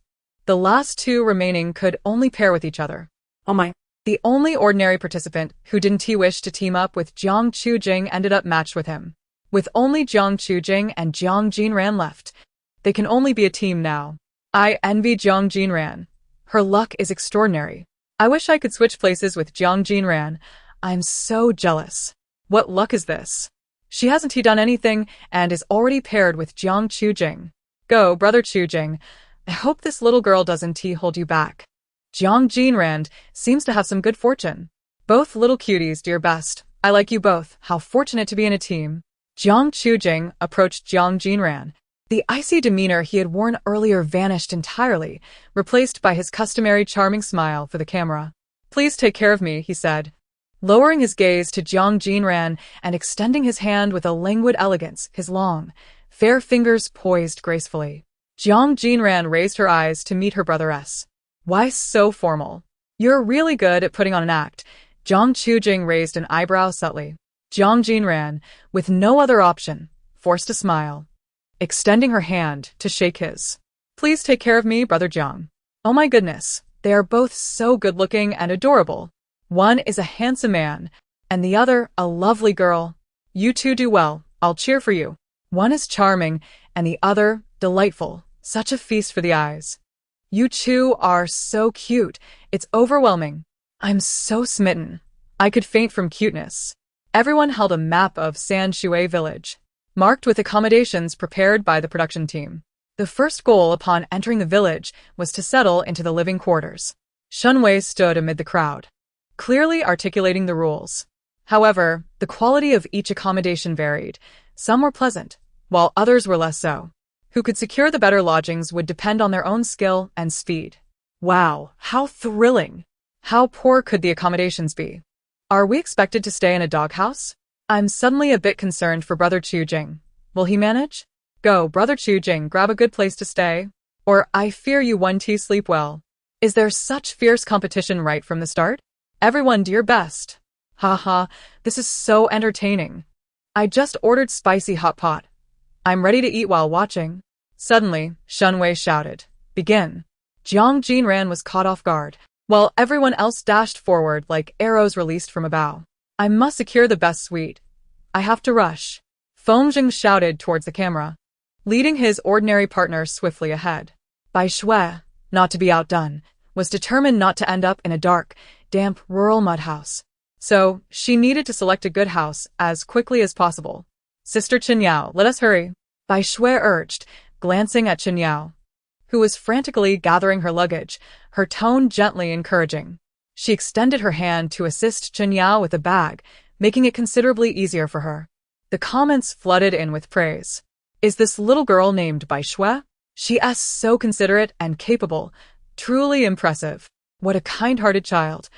The last 2 remaining could only pair with each other. Oh my. The only ordinary participant who didn't wish to team up with Jiang Jinran ended up matched with him. With only Jiang Jinran and Jiang Jinran left, they can only be a team now. I envy Jiang Jinran. Her luck is extraordinary. I wish I could switch places with Jiang Jinran. I'm so jealous. What luck is this? She hasn't done anything and is already paired with Jiang Jinran. Go, brother Jinran. I hope this little girl doesn't hold you back. Jiang Jinran seems to have some good fortune. Both little cuties, dear best. I like you both. How fortunate to be in a team. Jiang Jinran approached Jiang Jinran. The icy demeanor he had worn earlier vanished entirely, replaced by his customary charming smile for the camera. Please take care of me, he said, lowering his gaze to Jiang Jinran and extending his hand with a languid elegance, his long, fair fingers poised gracefully. Jiang Jinran raised her eyes to meet her brother's. Why so formal? You're really good at putting on an act. Jiang Jinran raised an eyebrow subtly. Jiang Jinran, with no other option, forced a smile, extending her hand to shake his. Please take care of me, brother Jiang. Oh my goodness, they are both so good-looking and adorable. One is a handsome man, and the other a lovely girl. You two do well, I'll cheer for you. One is charming, and the other delightful, such a feast for the eyes. You two are so cute, it's overwhelming. I'm so smitten. I could faint from cuteness. Everyone held a map of San Shui village, marked with accommodations prepared by the production team. The first goal upon entering the village was to settle into the living quarters. Shen Wei stood amid the crowd, clearly articulating the rules. However, the quality of each accommodation varied. Some were pleasant, while others were less so. Who could secure the better lodgings would depend on their own skill and speed. Wow, how thrilling! How poor could the accommodations be? Are we expected to stay in a doghouse? I'm suddenly a bit concerned for Brother Jinran. Will he manage? Go, Brother Jinran, grab a good place to stay. Or I fear you won't sleep well. Is there such fierce competition right from the start? Everyone do your best. Haha, this is so entertaining. I just ordered spicy hot pot. I'm ready to eat while watching. Suddenly, Shen Wei shouted, begin. Jiang Jinran was caught off guard, while everyone else dashed forward like arrows released from a bow. I must secure the best suite. I have to rush. Feng Zheng shouted towards the camera, leading his ordinary partner swiftly ahead. Bai Shui, not to be outdone, was determined not to end up in a dark, damp rural mud house. So, she needed to select a good house as quickly as possible. Sister Chen Yao, let us hurry. Bai Shui urged, glancing at Chen Yao, who was frantically gathering her luggage, her tone gently encouraging. She extended her hand to assist Chen Yao with the bag, making it considerably easier for her. The comments flooded in with praise. Is this little girl named Bai Shui? She is so considerate and capable. Truly impressive. What a kind-hearted child.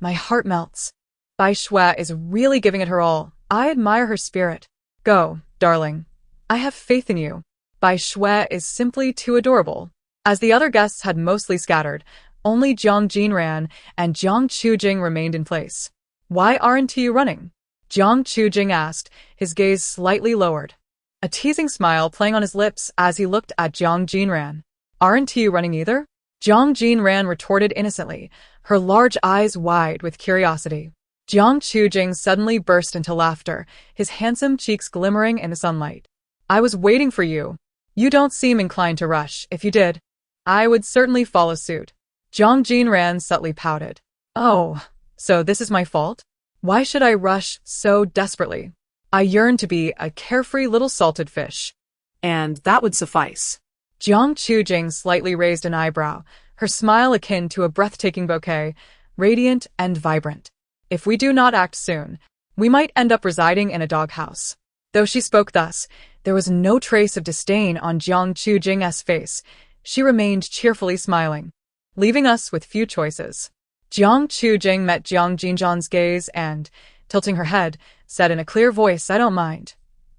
My heart melts. Bai Shui is really giving it her all. I admire her spirit. Go, darling. I have faith in you. Bai Shui is simply too adorable. As the other guests had mostly scattered, only Jiang Jinran and Jiang Jinran remained in place. Why aren't you running? Jiang Jinran asked, his gaze slightly lowered, a teasing smile playing on his lips as he looked at Jiang Jinran. Aren't you running either? Jiang Jinran retorted innocently, her large eyes wide with curiosity. Jiang Jinran suddenly burst into laughter, his handsome cheeks glimmering in the sunlight. I was waiting for you. You don't seem inclined to rush. If you did, I would certainly follow suit. Jiang Jinran subtly pouted. Oh, so this is my fault? Why should I rush so desperately? I yearn to be a carefree little salted fish. And that would suffice. Jiang Chujing slightly raised an eyebrow, her smile akin to a breathtaking bouquet, radiant and vibrant. If we do not act soon, we might end up residing in a doghouse. Though she spoke thus, there was no trace of disdain on Jiang Chujing's face. She remained cheerfully smiling, leaving us with few choices. Jiang Chujing met Jiang Jinran's gaze and, tilting her head, said in a clear voice, I don't mind.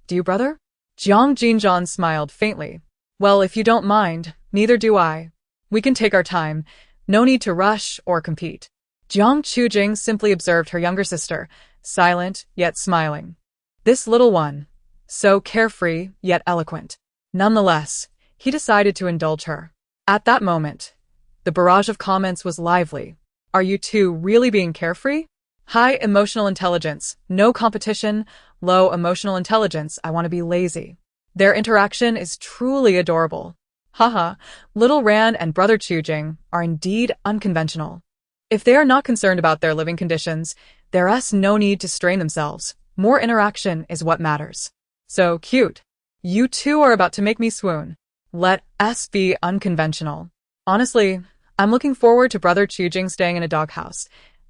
Do you, brother? Jiang Jinran smiled faintly. Well, if you don't mind, neither do I. We can take our time. No need to rush or compete. Jiang Chujing simply observed her younger sister, silent yet smiling. This little one, so carefree yet eloquent. Nonetheless, he decided to indulge her. At that moment, the barrage of comments was lively. Are you two really being carefree? High emotional intelligence, no competition. Low emotional intelligence, I want to be lazy. Their interaction is truly adorable. Haha, little Ran and brother Chujing are indeed unconventional. If they are not concerned about their living conditions, there's no need to strain themselves. More interaction is what matters. So cute. You two are about to make me swoon. Let us be unconventional. Honestly, I'm looking forward to brother Chujing staying in a doghouse.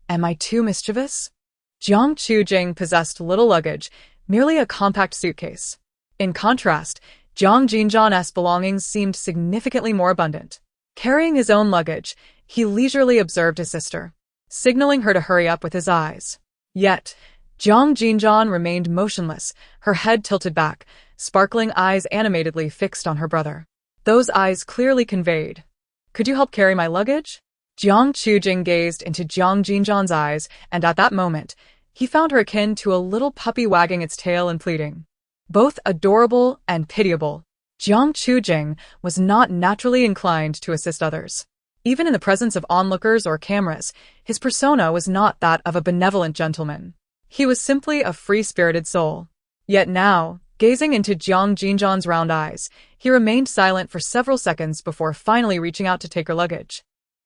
Am I too mischievous? Jiang Chujing possessed little luggage, merely a compact suitcase. In contrast, Jiang Jinran's belongings seemed significantly more abundant. Carrying his own luggage, he leisurely observed his sister, signaling her to hurry up with his eyes. Yet, Jiang Jinran remained motionless, her head tilted back, sparkling eyes animatedly fixed on her brother. Those eyes clearly conveyed, could you help carry my luggage? Jiang Chujing gazed into Jiang Jinran's eyes, and at that moment, he found her akin to a little puppy wagging its tail and pleading. Both adorable and pitiable, Jiang Chujing was not naturally inclined to assist others. Even in the presence of onlookers or cameras, his persona was not that of a benevolent gentleman. He was simply a free-spirited soul. Yet now, gazing into Jiang Jinran's round eyes, he remained silent for several seconds before finally reaching out to take her luggage.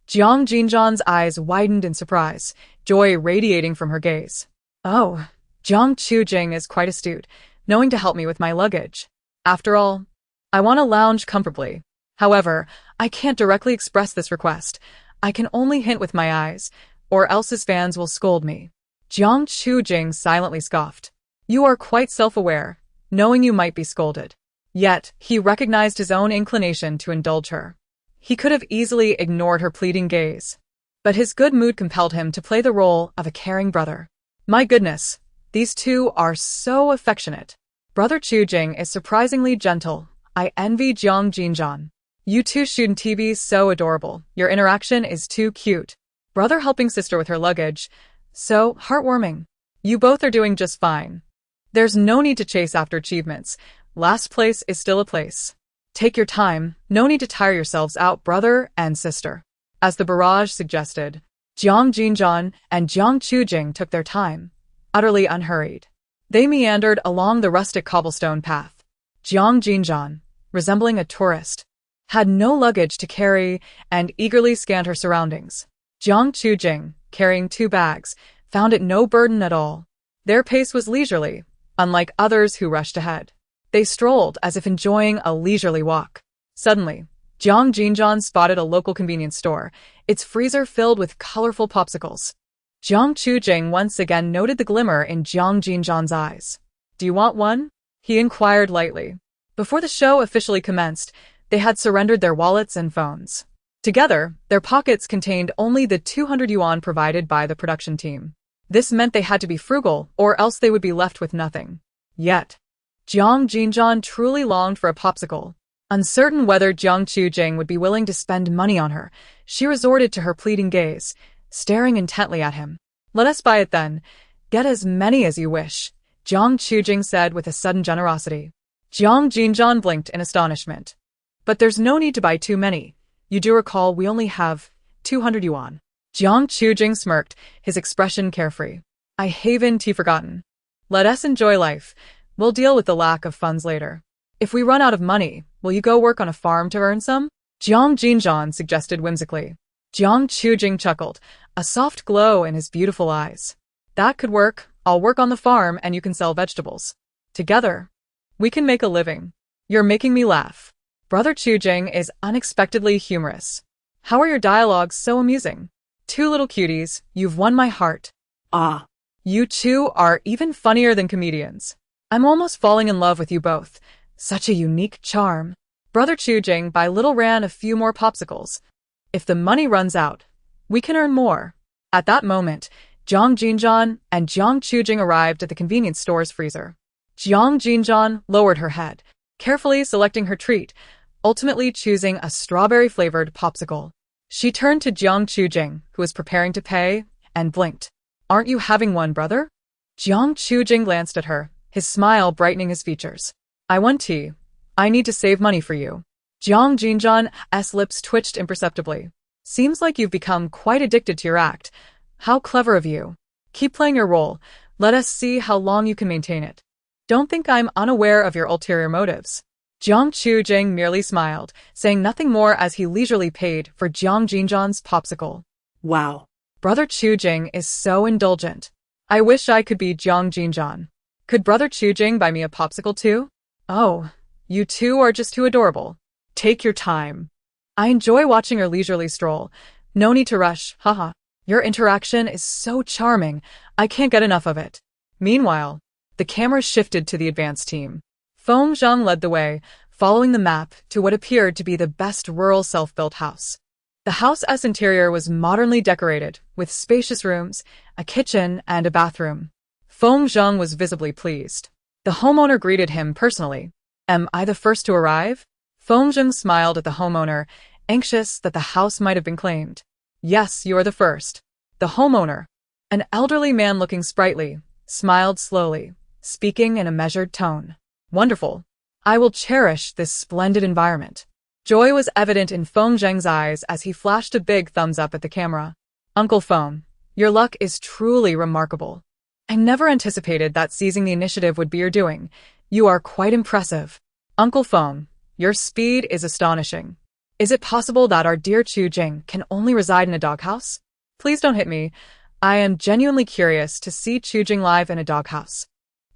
Jiang Jinran's eyes widened in surprise, joy radiating from her gaze. Oh, Jiang Chujing is quite astute, knowing to help me with my luggage. After all, I want to lounge comfortably. However, I can't directly express this request. I can only hint with my eyes, or else his fans will scold me. Jiang Chujing silently scoffed. You are quite self-aware, knowing you might be scolded. Yet, he recognized his own inclination to indulge her. He could have easily ignored her pleading gaze. But his good mood compelled him to play the role of a caring brother. My goodness, these two are so affectionate. Brother Chujing is surprisingly gentle. I envy Jiang Jinran. You two shootin' TV so adorable. Your interaction is too cute. Brother helping sister with her luggage. So heartwarming. You both are doing just fine. There's no need to chase after achievements. Last place is still a place. Take your time. No need to tire yourselves out, brother and sister. As the barrage suggested, Jiang Jinran and Jiang Chujing took their time, utterly unhurried. They meandered along the rustic cobblestone path. Jiang Jinran, resembling a tourist, had no luggage to carry and eagerly scanned her surroundings. Jiang Chujing, carrying 2 bags, found it no burden at all. Their pace was leisurely, unlike others who rushed ahead. They strolled as if enjoying a leisurely walk. Suddenly, Jiang Jinran spotted a local convenience store, its freezer filled with colorful popsicles. Jiang Chujing once again noted the glimmer in Jiang Jinran's eyes. Do you want one? He inquired lightly. Before the show officially commenced, they had surrendered their wallets and phones. Together, their pockets contained only the 200 yuan provided by the production team. This meant they had to be frugal, or else they would be left with nothing. Yet, Jiang Jinran truly longed for a popsicle. Uncertain whether Jiang Chujing would be willing to spend money on her, she resorted to her pleading gaze, staring intently at him. Let us buy it then. Get as many as you wish, Jiang Chujing said with a sudden generosity. Jiang Jinran blinked in astonishment. But there's no need to buy too many. You do recall we only have 200 yuan. Jiang Chujing smirked, his expression carefree. I haven't forgotten. Let us enjoy life. We'll deal with the lack of funds later. If we run out of money, will you go work on a farm to earn some? Jiang Jinran suggested whimsically. Jiang Jinran chuckled, a soft glow in his beautiful eyes. That could work. I'll work on the farm and you can sell vegetables. Together, we can make a living. You're making me laugh. Brother Jiang is unexpectedly humorous. How are your dialogues so amusing? Two little cuties, you've won my heart. Ah, You two are even funnier than comedians. I'm almost falling in love with you both. Such a unique charm. Brother Jiang by little ran a few more popsicles. If the money runs out, we can earn more. At that moment, Jiang Jinran and Jiang Jinran arrived at the convenience store's freezer. Jiang Jinran lowered her head, carefully selecting her treat, ultimately choosing a strawberry-flavored popsicle. She turned to Jiang Jinran, who was preparing to pay, and blinked. Aren't you having one, brother? Jiang Jinran glanced at her, his smile brightening his features. I want tea. I need to save money for you. Jiang Jinran's lips twitched imperceptibly. Seems like you've become quite addicted to your act. How clever of you. Keep playing your role. Let us see how long you can maintain it. Don't think I'm unaware of your ulterior motives. Jiang Jinran merely smiled, saying nothing more as he leisurely paid for Jiang Jinran's popsicle. wow. Brother Jiang is so indulgent. I wish I could be Jiang Jinran. Could Brother Jiang buy me a popsicle too? Oh, you two are just too adorable. Take your time. I enjoy watching your leisurely stroll. No need to rush, haha. Your interaction is so charming, I can't get enough of it. Meanwhile, the camera shifted to the advance team. Feng Zhang led the way, following the map to what appeared to be the best rural self-built house. The house's interior was modernly decorated, with spacious rooms, a kitchen, and a bathroom. Feng Zhang was visibly pleased. The homeowner greeted him personally. Am I the first to arrive? Feng Zhang smiled at the homeowner, anxious that the house might have been claimed. Yes, you are the first. The homeowner, an elderly man looking sprightly, smiled slowly, speaking in a measured tone. Wonderful. I will cherish this splendid environment. Joy was evident in Feng Zhang's eyes as he flashed a big thumbs up at the camera. Uncle Feng, your luck is truly remarkable. I never anticipated that seizing the initiative would be your doing. You are quite impressive. Uncle Feng, your speed is astonishing. Is it possible that our dear Jiang can only reside in a doghouse? Please don't hit me. I am genuinely curious to see Jiang live in a doghouse.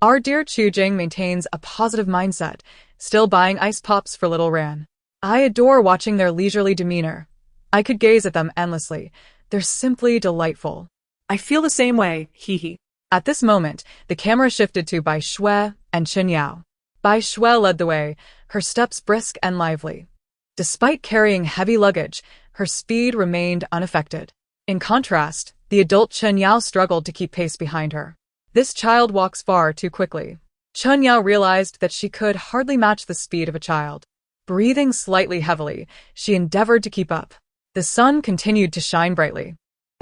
Our dear Jiang maintains a positive mindset, still buying ice pops for little Ran. I adore watching their leisurely demeanor. I could gaze at them endlessly. They're simply delightful. I feel the same way, hee hee. At this moment, the camera shifted to Bai Shui and Chen Yao. Bai Shui led the way, her steps brisk and lively. Despite carrying heavy luggage, her speed remained unaffected. In contrast, the adult Chen Yao struggled to keep pace behind her. This child walks far too quickly. Chen Yao realized that she could hardly match the speed of a child. Breathing slightly heavily, she endeavored to keep up. The sun continued to shine brightly,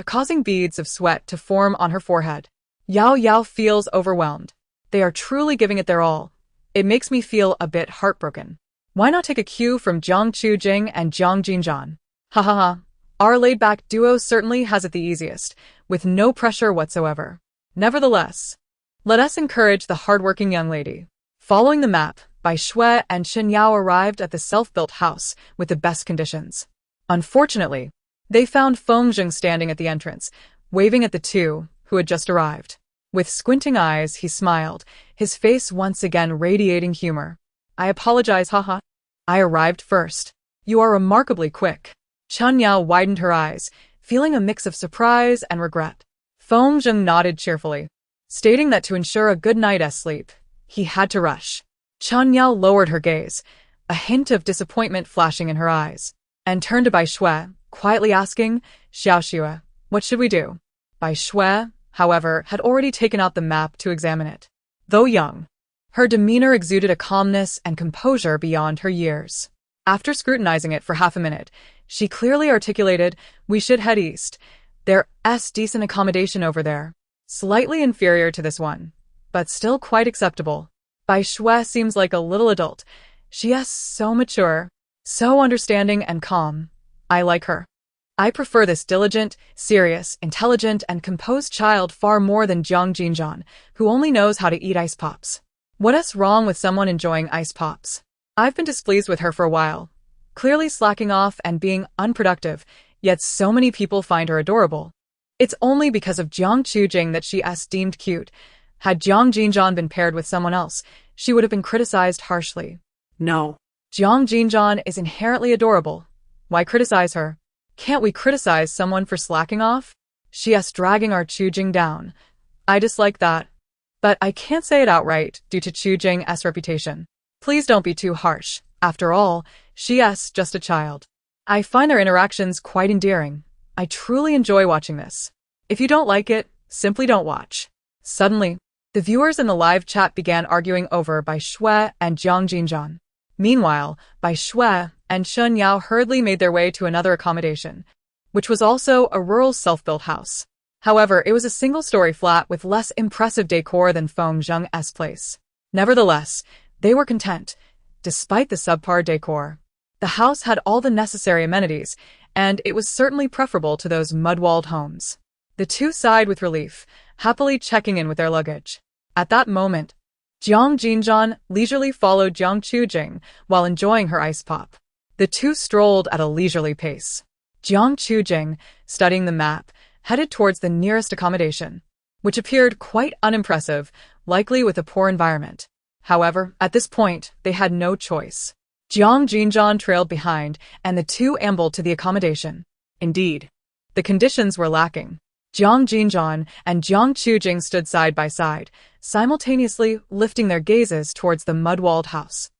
causing beads of sweat to form on her forehead. Yao Yao feels overwhelmed. They are truly giving it their all. It makes me feel a bit heartbroken. Why not take a cue from Jiang Jinran and Jiang Jinran? Ha ha ha. Our laid-back duo certainly has it the easiest, with no pressure whatsoever. Nevertheless, let us encourage the hardworking young lady. Following the map, Bai Shui and Chen Yao arrived at the self-built house with the best conditions. Unfortunately, they found Feng Zhang standing at the entrance, waving at the two who had just arrived. With squinting eyes, he smiled, his face once again radiating humor. I apologize, haha. I arrived first. You are remarkably quick. Chen Yao widened her eyes, feeling a mix of surprise and regret. Feng Zhang nodded cheerfully, stating that to ensure a good night's sleep, he had to rush. Chen Yao lowered her gaze, a hint of disappointment flashing in her eyes, and turned to Bai Shui, quietly asking, Xiao Xue, what should we do? Bai Shui, however, had already taken out the map to examine it. Though young, her demeanor exuded a calmness and composure beyond her years. After scrutinizing it for half a minute, she clearly articulated, we should head east. There's decent accommodation over there. Slightly inferior to this one, but still quite acceptable. Bai Shui seems like a little adult. She is so mature, so understanding and calm. I like her. I prefer this diligent, serious, intelligent, and composed child far more than Jiang Jinran, who only knows how to eat ice pops. What is wrong with someone enjoying ice pops? I've been displeased with her for a while, clearly slacking off and being unproductive, yet so many people find her adorable. It's only because of Jiang Jinran that she is deemed cute. Had Jiang Jinran been paired with someone else, she would have been criticized harshly. No. Jiang Jinran is inherently adorable. Why criticize her? Can't we criticize someone for slacking off? She is dragging our Chujing down. I dislike that. But I can't say it outright due to Chujing's reputation. Please don't be too harsh. After all, she is just a child. I find their interactions quite endearing. I truly enjoy watching this. If you don't like it, simply don't watch. Suddenly, the viewers in the live chat began arguing over Bai Shui and Jiang Jinran. Meanwhile, Bai Shui and Shun Yao hurriedly made their way to another accommodation, which was also a rural self-built house. However, it was a single-story flat with less impressive decor than Feng Zheng's place. Nevertheless, they were content, despite the subpar decor. The house had all the necessary amenities, and it was certainly preferable to those mud-walled homes. The two sighed with relief, happily checking in with their luggage. At that moment, Jiang Jinran leisurely followed Jiang Chujing while enjoying her ice pop. The two strolled at a leisurely pace. Jiang Chujing, studying the map, headed towards the nearest accommodation, which appeared quite unimpressive, likely with a poor environment. However, at this point, they had no choice. Jiang Jinran trailed behind, and the two ambled to the accommodation. Indeed, the conditions were lacking. Jiang Jinran and Jiang Chujing stood side by side, simultaneously lifting their gazes towards the mud-walled house.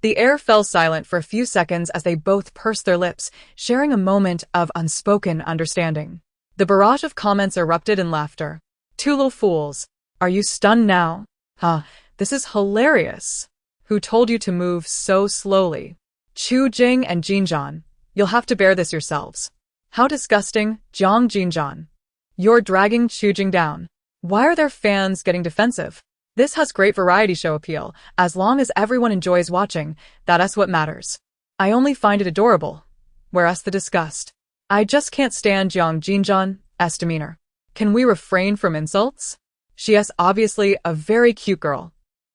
The air fell silent for a few seconds as they both pursed their lips, sharing a moment of unspoken understanding. The barrage of comments erupted in laughter. Two little fools. Are you stunned now? Huh, this is hilarious. Who told you to move so slowly? Chujing and Jinran, you'll have to bear this yourselves. How disgusting, Jiang Jinran. You're dragging Chujing down. Why are their fans getting defensive? This has great variety show appeal. As long as everyone enjoys watching, that's what matters. I only find it adorable. Whereas the disgust. I just can't stand Jiang Jinran's demeanor. Can we refrain from insults? She is obviously a very cute girl.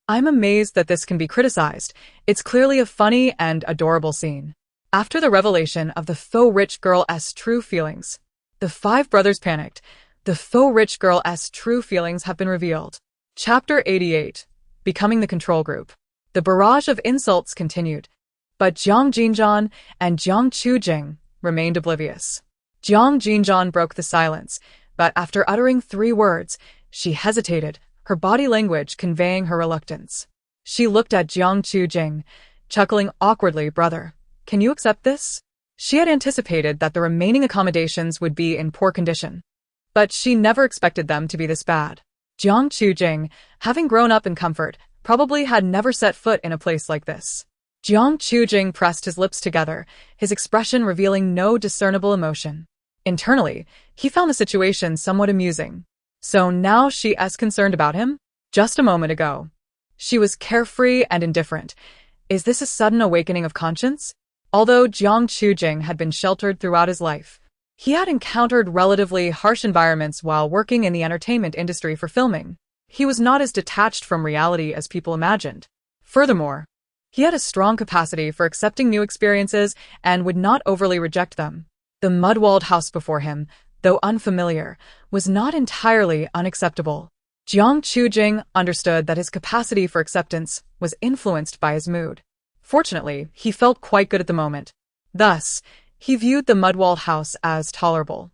I'm amazed that this can be criticized. It's clearly a funny and adorable scene. After the revelation of the faux rich girl's true feelings, the five brothers panicked. The faux rich girl's true feelings have been revealed. Chapter 88. Becoming the Control Group. The barrage of insults continued, but Jiang Jinran and Jiang Chujing remained oblivious. Jiang Jinran broke the silence, but after uttering 3 words, she hesitated, her body language conveying her reluctance. She looked at Jiang Chujing, chuckling awkwardly. Brother, can you accept this? She had anticipated that the remaining accommodations would be in poor condition, but she never expected them to be this bad. Jiang Chujing, having grown up in comfort, probably had never set foot in a place like this. Jiang Chujing pressed his lips together, his expression revealing no discernible emotion. Internally, he found the situation somewhat amusing. So now she is concerned about him? Just a moment ago, she was carefree and indifferent. Is this a sudden awakening of conscience? Although Jiang Chujing had been sheltered throughout his life, he had encountered relatively harsh environments while working in the entertainment industry for filming. He was not as detached from reality as people imagined. Furthermore, he had a strong capacity for accepting new experiences and would not overly reject them. The mud-walled house before him, though unfamiliar, was not entirely unacceptable. Jiang Chujing understood that his capacity for acceptance was influenced by his mood. Fortunately, he felt quite good at the moment. Thus, he viewed the mud-walled house as tolerable.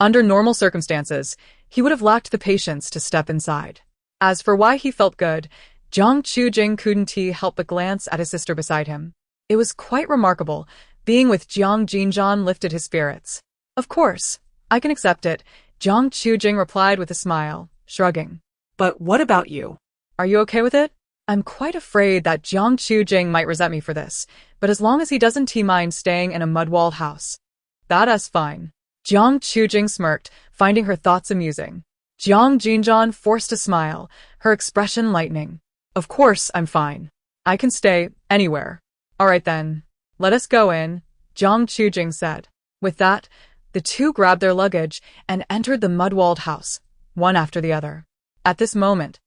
Under normal circumstances, he would have lacked the patience to step inside. As for why he felt good, Jiang Chujing couldn't help but glance at his sister beside him. It was quite remarkable. Being with Jiang Jinran lifted his spirits. Of course, I can accept it, Jiang Chujing replied with a smile, shrugging. But what about you? Are you okay with it? I'm quite afraid that Jiang Chujing might resent me for this, but as long as he doesn't mind staying in a mud-walled house, that's fine. Jiang Chujing smirked, finding her thoughts amusing. Jiang Jinran forced a smile, her expression lightening. Of course, I'm fine. I can stay anywhere. All right then. Let us go in, Jiang Chujing said. With that, the two grabbed their luggage and entered the mud-walled house, one after the other. At this moment,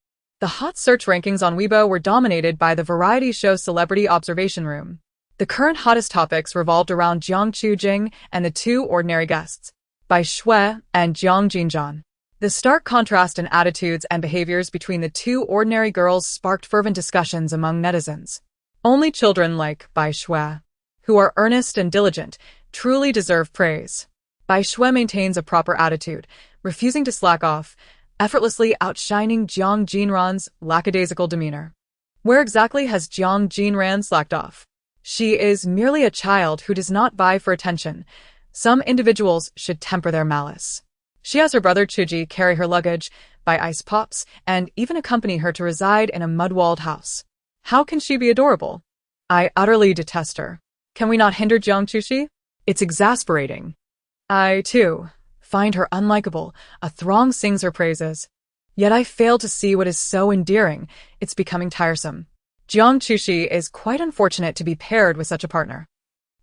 The hot search rankings on Weibo were dominated by the variety show Celebrity Observation Room. The current hottest topics revolved around Jiang Jinran and the two ordinary guests, Bai Shui and Jiang Jinran. The stark contrast in attitudes and behaviors between the two ordinary girls sparked fervent discussions among netizens. Only children like Bai Shui, who are earnest and diligent, truly deserve praise. Bai Shui maintains a proper attitude, refusing to slack off, effortlessly outshining Jiang Jinran's lackadaisical demeanor. Where exactly has Jiang Jinran slacked off? She is merely a child who does not vie for attention. Some individuals should temper their malice. She has her brother Chuji carry her luggage, buy ice pops, and even accompany her to reside in a mud-walled house. How can she be adorable? I utterly detest her. Can we not hinder Jiang Chushi? It's exasperating. I, too, find her unlikable. A throng sings her praises. Yet I fail to see what is so endearing. It's becoming tiresome. Jiang Chushi is quite unfortunate to be paired with such a partner.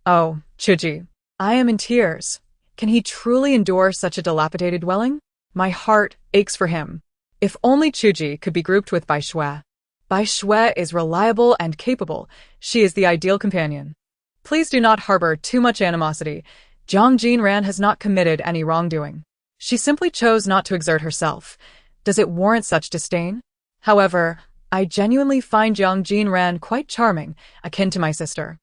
Oh, Chuji, I am in tears. Can he truly endure such a dilapidated dwelling? My heart aches for him. If only Chuji could be grouped with Bai Shui. Bai Shui is reliable and capable. She is the ideal companion. Please do not harbor too much animosity. Jiang Jinran has not committed any wrongdoing. She simply chose not to exert herself. Does it warrant such disdain? However, I genuinely find Jiang Jinran quite charming, akin to my sister.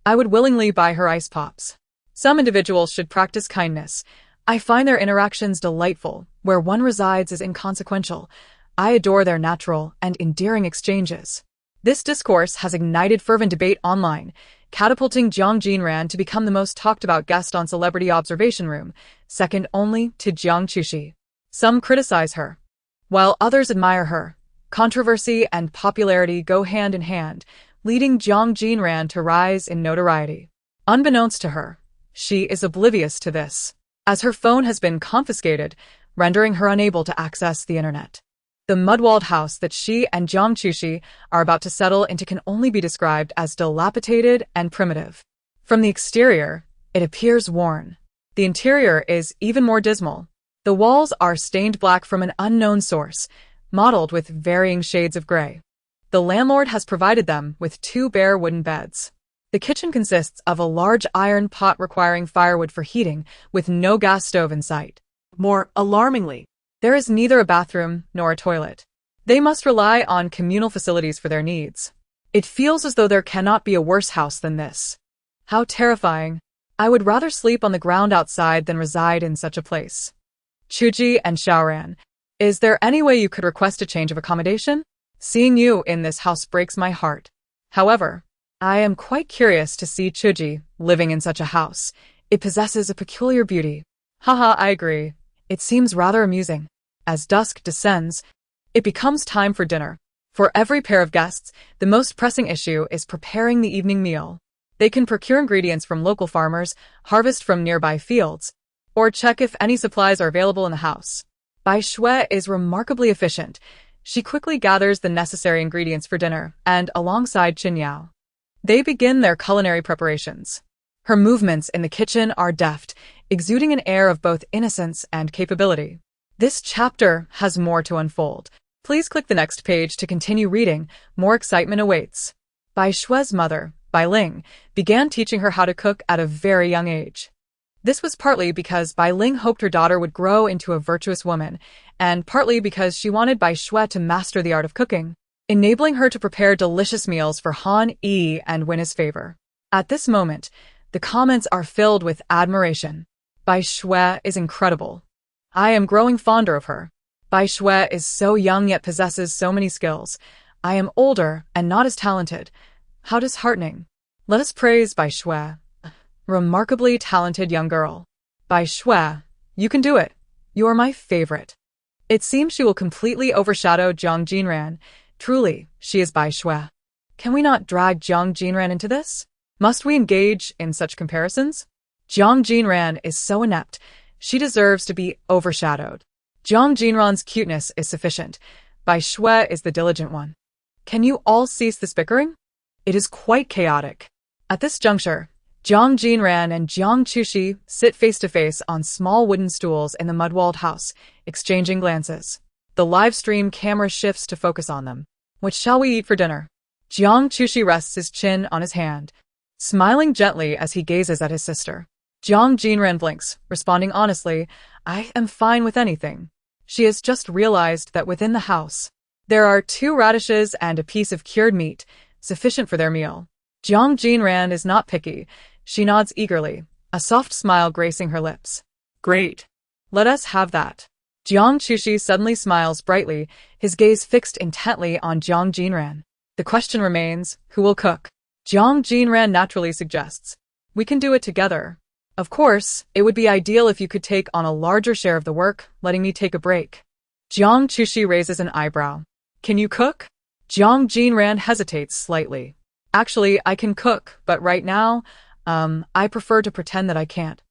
I would willingly buy her ice pops. Some individuals should practice kindness. I find their interactions delightful. Where one resides is inconsequential. I adore their natural and endearing exchanges. This discourse has ignited fervent debate online, catapulting Jiang Jinran to become the most talked-about guest on Celebrity Observation Room, second only to Jiang Chushi. Some criticize her, while others admire her. Controversy and popularity go hand in hand, leading Jiang Jinran to rise in notoriety. Unbeknownst to her, she is oblivious to this, as her phone has been confiscated, rendering her unable to access the internet. The mud-walled house that she and Jiang Chushi are about to settle into can only be described as dilapidated and primitive. From the exterior, it appears worn. The interior is even more dismal. The walls are stained black from an unknown source, mottled with varying shades of gray. The landlord has provided them with two bare wooden beds. The kitchen consists of a large iron pot requiring firewood for heating, with no gas stove in sight. More alarmingly, there is neither a bathroom nor a toilet. They must rely on communal facilities for their needs. It feels as though there cannot be a worse house than this. How terrifying. I would rather sleep on the ground outside than reside in such a place. Chuji and Xiaoran, is there any way you could request a change of accommodation? Seeing you in this house breaks my heart. However, I am quite curious to see Chuji living in such a house. It possesses a peculiar beauty. Haha, I agree. It seems rather amusing. As dusk descends, it becomes time for dinner. For every pair of guests, the most pressing issue is preparing the evening meal. They can procure ingredients from local farmers, harvest from nearby fields, or check if any supplies are available in the house. Bai Shui is remarkably efficient. She quickly gathers the necessary ingredients for dinner, and alongside Qin Yao, they begin their culinary preparations. Her movements in the kitchen are deft, exuding an air of both innocence and capability. This chapter has more to unfold. Please click the next page to continue reading. More excitement awaits. Bai Shui's mother, Bai Ling, began teaching her how to cook at a very young age. This was partly because Bai Ling hoped her daughter would grow into a virtuous woman, and partly because she wanted Bai Shui to master the art of cooking, enabling her to prepare delicious meals for Han Yi and win his favor. At this moment, the comments are filled with admiration. Bai Shui is incredible. I am growing fonder of her. Bai Shui is so young yet possesses so many skills. I am older and not as talented. How disheartening. Let us praise Bai Shui. Remarkably talented young girl. Bai Shui, you can do it. You are my favorite. It seems she will completely overshadow Jiang Jinran. Truly, she is Bai Shui. Can we not drag Jiang Jinran into this? Must we engage in such comparisons? Jiang Jinran is so inept. She deserves to be overshadowed. Jiang Jinran's cuteness is sufficient. Bai Shui is the diligent one. Can you all cease this bickering? It is quite chaotic. At this juncture, Jiang Jinran and Jiang Chushi sit face-to-face on small wooden stools in the mud-walled house, exchanging glances. The live stream camera shifts to focus on them. What shall we eat for dinner? Jiang Chushi rests his chin on his hand, smiling gently as he gazes at his sister. Jiang Jinran blinks, responding honestly, I am fine with anything. She has just realized that within the house, there are 2 radishes and a piece of cured meat, sufficient for their meal. Jiang Jinran is not picky. She nods eagerly, a soft smile gracing her lips. Great. Let us have that. Jiang Chushi suddenly smiles brightly, his gaze fixed intently on Jiang Jinran. The question remains, who will cook? Jiang Jinran naturally suggests, we can do it together. Of course, it would be ideal if you could take on a larger share of the work, letting me take a break. Jiang Chushi raises an eyebrow. Can you cook? Jiang Jinran hesitates slightly. Actually, I can cook, but right now, I prefer to pretend that I can't.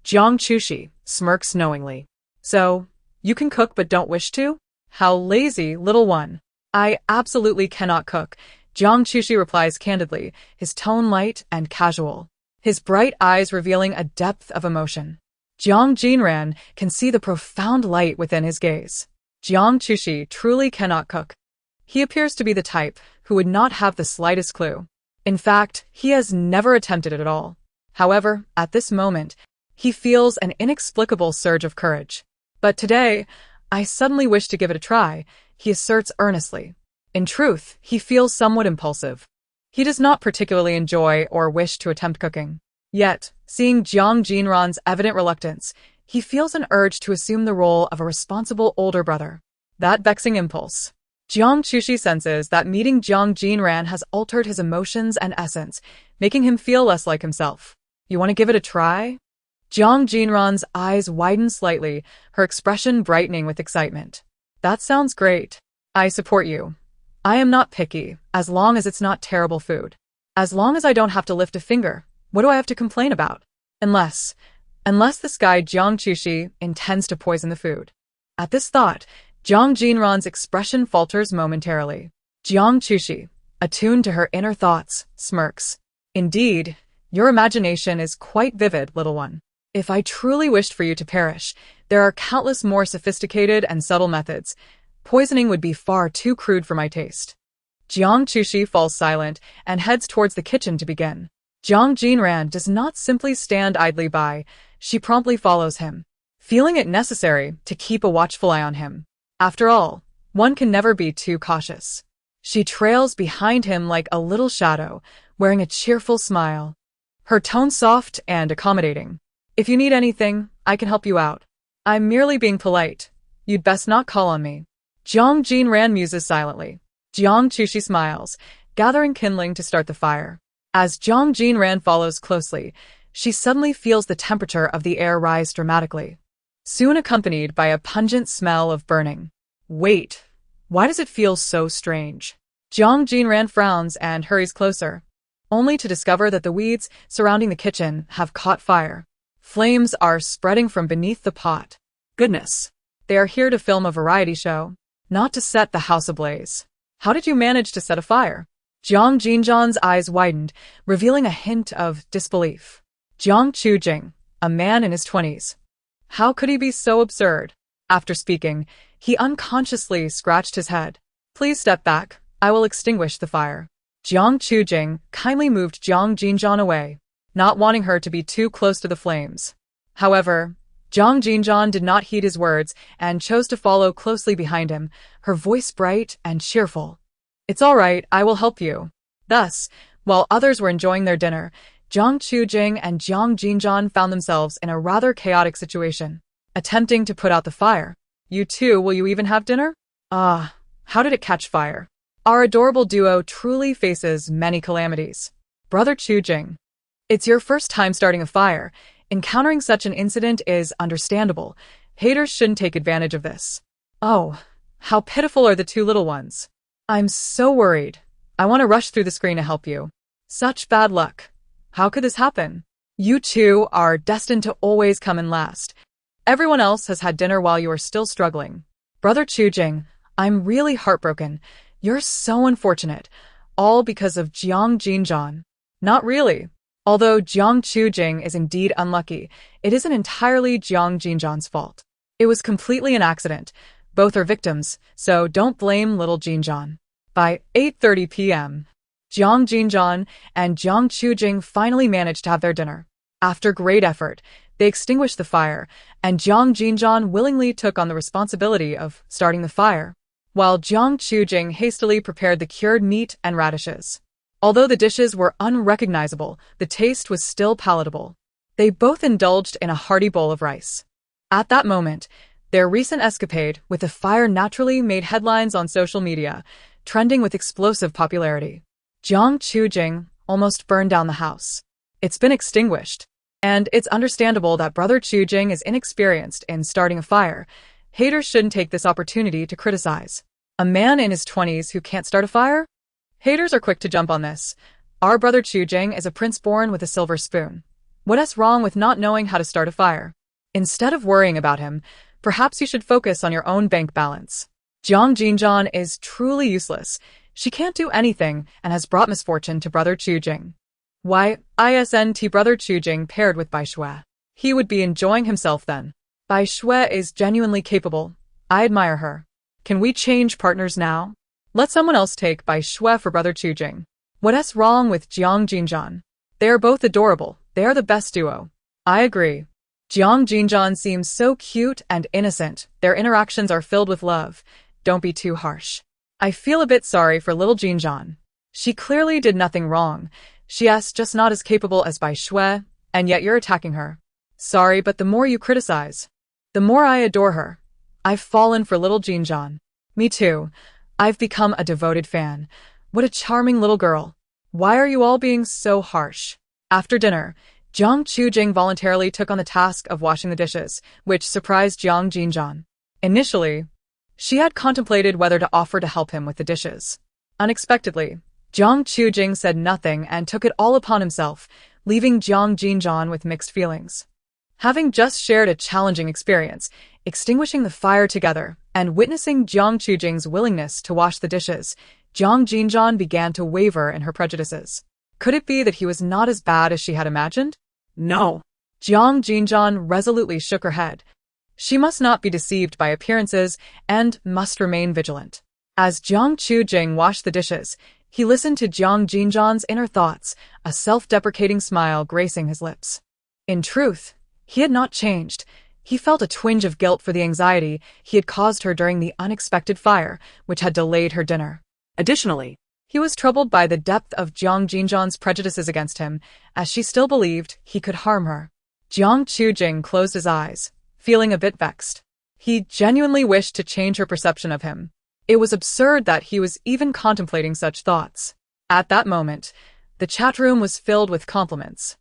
Jiang Chushi smirks knowingly. So, you can cook but don't wish to? How lazy, little one. I absolutely cannot cook. Jiang Chushi replies candidly, his tone light and casual, his bright eyes revealing a depth of emotion. Jiang Jinran can see the profound light within his gaze. Jiang Chushi truly cannot cook. He appears to be the type who would not have the slightest clue. In fact, he has never attempted it at all. However, at this moment, he feels an inexplicable surge of courage. But today, I suddenly wish to give it a try, he asserts earnestly. In truth, he feels somewhat impulsive. He does not particularly enjoy or wish to attempt cooking. Yet, seeing Jiang Jinran's evident reluctance, he feels an urge to assume the role of a responsible older brother. That vexing impulse. Jiang Chushi senses that meeting Jiang Jinran has altered his emotions and essence, making him feel less like himself. You want to give it a try? Jiang Jinran's eyes widen slightly, her expression brightening with excitement. That sounds great. I support you. I am not picky, as long as it's not terrible food. As long as I don't have to lift a finger, what do I have to complain about? Unless this guy Jiang Chushi intends to poison the food. At this thought, Jiang Jinran's expression falters momentarily. Jiang Chushi, attuned to her inner thoughts, smirks. Indeed, your imagination is quite vivid, little one. If I truly wished for you to perish, there are countless more sophisticated and subtle methods. Poisoning would be far too crude for my taste. Jiang Chushi falls silent and heads towards the kitchen to begin. Jiang Jinran does not simply stand idly by, she promptly follows him, feeling it necessary to keep a watchful eye on him. After all, one can never be too cautious. She trails behind him like a little shadow, wearing a cheerful smile. Her tone soft and accommodating. If you need anything, I can help you out. I'm merely being polite. You'd best not call on me. Jiang Jinran muses silently. Jiang Chushi smiles, gathering kindling to start the fire. As Jiang Jinran follows closely, she suddenly feels the temperature of the air rise dramatically, soon accompanied by a pungent smell of burning. Wait, why does it feel so strange? Jiang Jinran frowns and hurries closer, only to discover that the weeds surrounding the kitchen have caught fire. Flames are spreading from beneath the pot. Goodness, they are here to film a variety show, not to set the house ablaze. How did you manage to set a fire? Jiang Jinjan's eyes widened, revealing a hint of disbelief. Jiang Chujing, a man in his 20s. How could he be so absurd? After speaking, he unconsciously scratched his head. Please step back, I will extinguish the fire. Jiang Chujing kindly moved Jiang Jinjan away, not wanting her to be too close to the flames. However, Jiang Jinjan did not heed his words and chose to follow closely behind him, her voice bright and cheerful. It's all right, I will help you. Thus, while others were enjoying their dinner, Jiang Chujing and Jiang Jinjan found themselves in a rather chaotic situation, attempting to put out the fire. You too, will you even have dinner? Ah, how did it catch fire? Our adorable duo truly faces many calamities. Brother Chujing, it's your first time starting a fire. Encountering such an incident is understandable. Haters shouldn't take advantage of this. Oh, how pitiful are the 2 little ones. I'm so worried. I want to rush through the screen to help you. Such bad luck. How could this happen? You 2 are destined to always come in last. Everyone else has had dinner while you are still struggling. Brother Chujing, I'm really heartbroken. You're so unfortunate. All because of Jiang Jinjan. Not really. Although Jiang Chujing is indeed unlucky, it isn't entirely Jiang Jinjan's fault. It was completely an accident. Both are victims, so don't blame little Jinran. By 8:30 p.m., Jiang Jinran and Jiang Chujing finally managed to have their dinner. After great effort, they extinguished the fire, and Jiang Jinran willingly took on the responsibility of starting the fire, while Jiang Chujing hastily prepared the cured meat and radishes. Although the dishes were unrecognizable, the taste was still palatable. They both indulged in a hearty bowl of rice. At that moment, their recent escapade with the fire naturally made headlines on social media, trending with explosive popularity. Jiang Chujing almost burned down the house. It's been extinguished, and it's understandable that Brother Chujing is inexperienced in starting a fire. Haters shouldn't take this opportunity to criticize. A man in his 20s who can't start a fire? Haters are quick to jump on this. Our Brother Chujing is a prince born with a silver spoon. What's wrong with not knowing how to start a fire? Instead of worrying about him, perhaps you should focus on your own bank balance. Jiang Jinran is truly useless. She can't do anything and has brought misfortune to Brother Chujing. Why, isn't Brother Chujing paired with Bai Shui? He would be enjoying himself then. Bai Shui is genuinely capable. I admire her. Can we change partners now? Let someone else take Bai Shui for Brother Chujing. What's wrong with Jiang Jinran? They are both adorable. They are the best duo. I agree. Jiang Jinran seems so cute and innocent. Their interactions are filled with love. Don't be too harsh. I feel a bit sorry for little Jinran. She clearly did nothing wrong. She's just not as capable as Bai Shui, and yet you're attacking her. Sorry, but the more you criticize, the more I adore her. I've fallen for little Jinran. Me too. I've become a devoted fan. What a charming little girl. Why are you all being so harsh? After dinner, Jiang Chujing voluntarily took on the task of washing the dishes, which surprised Jiang Jinran. Initially, she had contemplated whether to offer to help him with the dishes. Unexpectedly, Jiang Chujing said nothing and took it all upon himself, leaving Jiang Jinran with mixed feelings. Having just shared a challenging experience, extinguishing the fire together, and witnessing Jiang Chujing's willingness to wash the dishes, Jiang Jinran began to waver in her prejudices. Could it be that he was not as bad as she had imagined? No. Jiang Jinran resolutely shook her head. She must not be deceived by appearances and must remain vigilant. As Jiang Chujing washed the dishes, he listened to Jiang Jinran's inner thoughts, a self-deprecating smile gracing his lips. In truth, he had not changed. He felt a twinge of guilt for the anxiety he had caused her during the unexpected fire, which had delayed her dinner. Additionally, he was troubled by the depth of Jiang Jinran's prejudices against him, as she still believed he could harm her. Jiang Chujing closed his eyes, feeling a bit vexed. He genuinely wished to change her perception of him. It was absurd that he was even contemplating such thoughts. At that moment, the chat room was filled with compliments.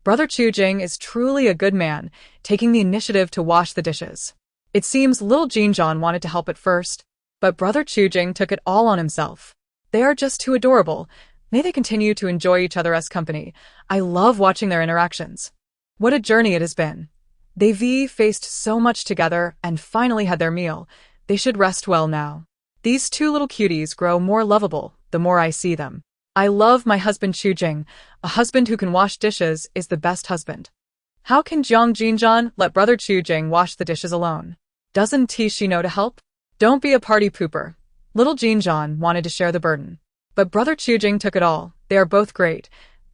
Brother Chujing is truly a good man, taking the initiative to wash the dishes. It seems little Jinran wanted to help at first, but Brother Chujing took it all on himself. They are just too adorable. May they continue to enjoy each other's company. I love watching their interactions. What a journey it has been. They've faced so much together and finally had their meal. They should rest well now. These two little cuties grow more lovable the more I see them. I love my husband Chujing. A husband who can wash dishes is the best husband. How can Jiang Jinran let Brother Chujing wash the dishes alone? Doesn't she know to help? Don't be a party pooper. Little Jinran wanted to share the burden. But Brother Chujing took it all. They are both great.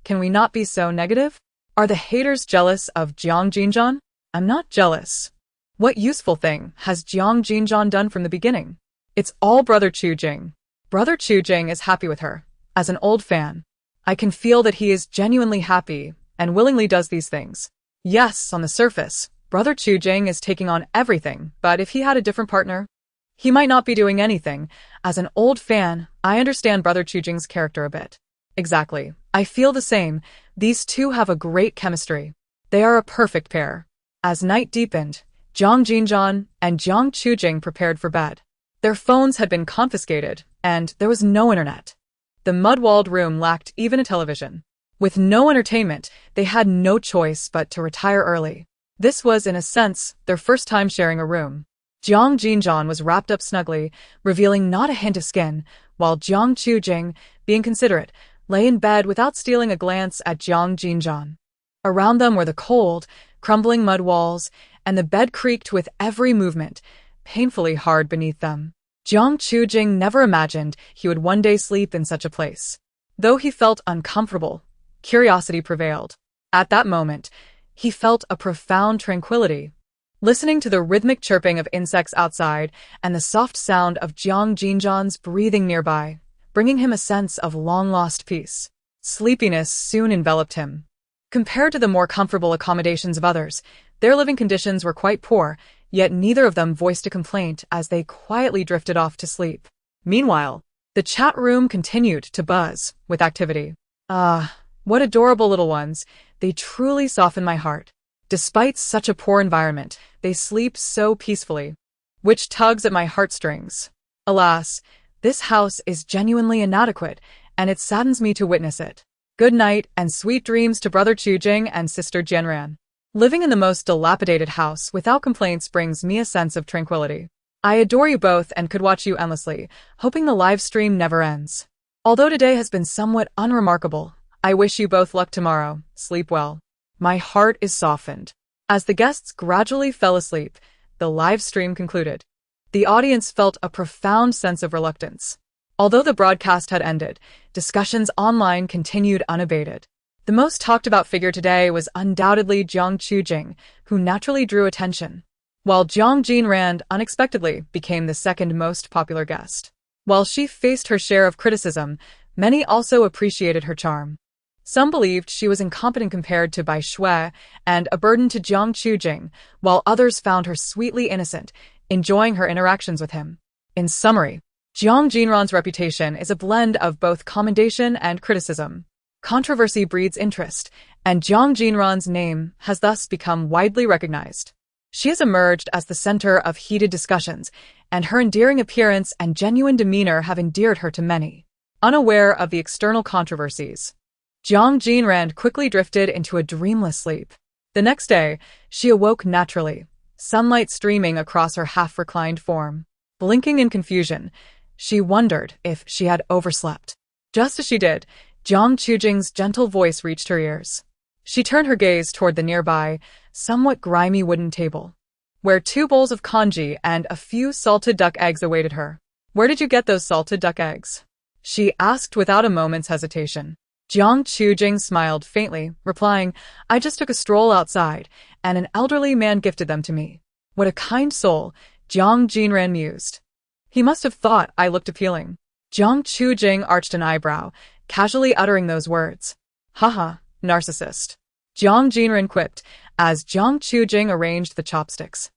Can we not be so negative? Are the haters jealous of Jiang Jinran? I'm not jealous. What useful thing has Jiang Jinran done from the beginning? It's all Brother Chujing. Brother Chujing is happy with her. As an old fan, I can feel that he is genuinely happy and willingly does these things. Yes, on the surface, Brother Chujing is taking on everything, but if he had a different partner, he might not be doing anything. As an old fan, I understand Brother Chujing's character a bit. Exactly. I feel the same. These two have a great chemistry. They are a perfect pair. As night deepened, Jiang Jinran and Jiang Chujing prepared for bed. Their phones had been confiscated, and there was no internet. The mud-walled room lacked even a television. With no entertainment, they had no choice but to retire early. This was, in a sense, their first time sharing a room. Jiang Jinran was wrapped up snugly, revealing not a hint of skin, while Jiang Chujing, being considerate, lay in bed without stealing a glance at Jiang Jinran. Around them were the cold, crumbling mud walls, and the bed creaked with every movement. painfully hard beneath them. Jiang Jinran never imagined he would one day sleep in such a place. Though he felt uncomfortable, curiosity prevailed. At that moment, he felt a profound tranquility. Listening to the rhythmic chirping of insects outside and the soft sound of Jiang Jinran's breathing nearby, bringing him a sense of long-lost peace. Sleepiness soon enveloped him. Compared to the more comfortable accommodations of others, their living conditions were quite poor, yet neither of them voiced a complaint as they quietly drifted off to sleep. Meanwhile, the chat room continued to buzz with activity. Ah, what adorable little ones. They truly soften my heart. Despite such a poor environment, they sleep so peacefully, which tugs at my heartstrings. Alas, this house is genuinely inadequate, and it saddens me to witness it. Good night and sweet dreams to Brother Chujing and Sister Jianran. Living in the most dilapidated house without complaints brings me a sense of tranquility. I adore you both and could watch you endlessly, hoping the live stream never ends. Although today has been somewhat unremarkable, I wish you both luck tomorrow. Sleep well. My heart is softened. As the guests gradually fell asleep, the live stream concluded. The audience felt a profound sense of reluctance. Although the broadcast had ended, discussions online continued unabated. The most talked about figure today was undoubtedly Jiang Jinran, who naturally drew attention, while Jiang Jinran unexpectedly became the second most popular guest. While she faced her share of criticism, many also appreciated her charm. Some believed she was incompetent compared to Bai Shui and a burden to Jiang Jinran, while others found her sweetly innocent, enjoying her interactions with him. In summary, Jiang Jinran's reputation is a blend of both commendation and criticism. Controversy breeds interest, and Jiang Jinran's name has thus become widely recognized. She has emerged as the center of heated discussions, and her endearing appearance and genuine demeanor have endeared her to many. Unaware of the external controversies, Jiang Jinran quickly drifted into a dreamless sleep. The next day, she awoke naturally, sunlight streaming across her half-reclined form. Blinking in confusion, she wondered if she had overslept. Just as she did, Jiang Jinran's gentle voice reached her ears. She turned her gaze toward the nearby, somewhat grimy wooden table, where 2 bowls of congee and a few salted duck eggs awaited her. "Where did you get those salted duck eggs?" she asked without a moment's hesitation. Jiang Jinran smiled faintly, replying, "I just took a stroll outside, and an elderly man gifted them to me." What a kind soul, Jiang Jinran mused. He must have thought I looked appealing. Jiang Jinran arched an eyebrow, casually uttering those words. "Haha, narcissist," Jiang Jinran quipped, as Jiang Jinran arranged the chopsticks.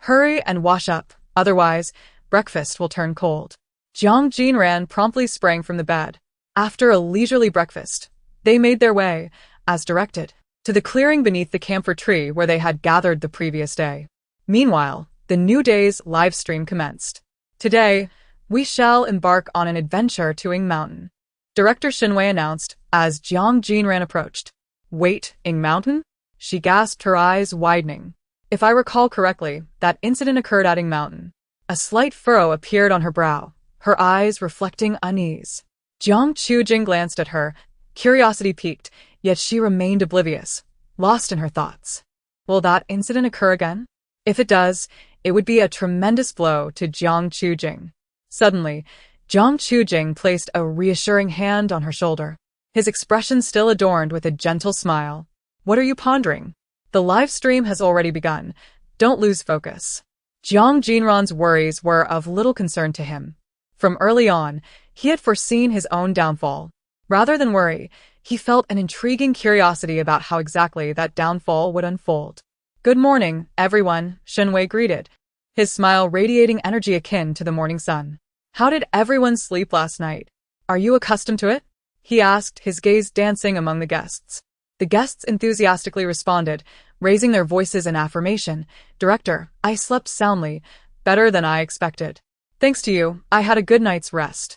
"Hurry and wash up, otherwise, breakfast will turn cold." Jiang Jinran promptly sprang from the bed. After a leisurely breakfast, they made their way, as directed, to the clearing beneath the camphor tree where they had gathered the previous day. Meanwhile, the new day's live stream commenced. "Today, we shall embark on an adventure to Ying Mountain," Director Shinwei announced as Jiang Jinran approached. "Wait, Ying Mountain?" she gasped, her eyes widening. If I recall correctly, that incident occurred at Ying Mountain. A slight furrow appeared on her brow, her eyes reflecting unease. Jiang Jinran glanced at her, curiosity piqued, yet she remained oblivious, lost in her thoughts. Will that incident occur again? If it does, it would be a tremendous blow to Jiang Jinran. Suddenly, Jiang Jinran placed a reassuring hand on her shoulder, his expression still adorned with a gentle smile. "What are you pondering? The live stream has already begun. Don't lose focus." Jiang Jinran's worries were of little concern to him. From early on, he had foreseen his own downfall. Rather than worry, he felt an intriguing curiosity about how exactly that downfall would unfold. "Good morning, everyone," Shinwei greeted, his smile radiating energy akin to the morning sun. "How did everyone sleep last night? Are you accustomed to it?" he asked, his gaze dancing among the guests. The guests enthusiastically responded, raising their voices in affirmation. "Director, I slept soundly, better than I expected. Thanks to you, I had a good night's rest."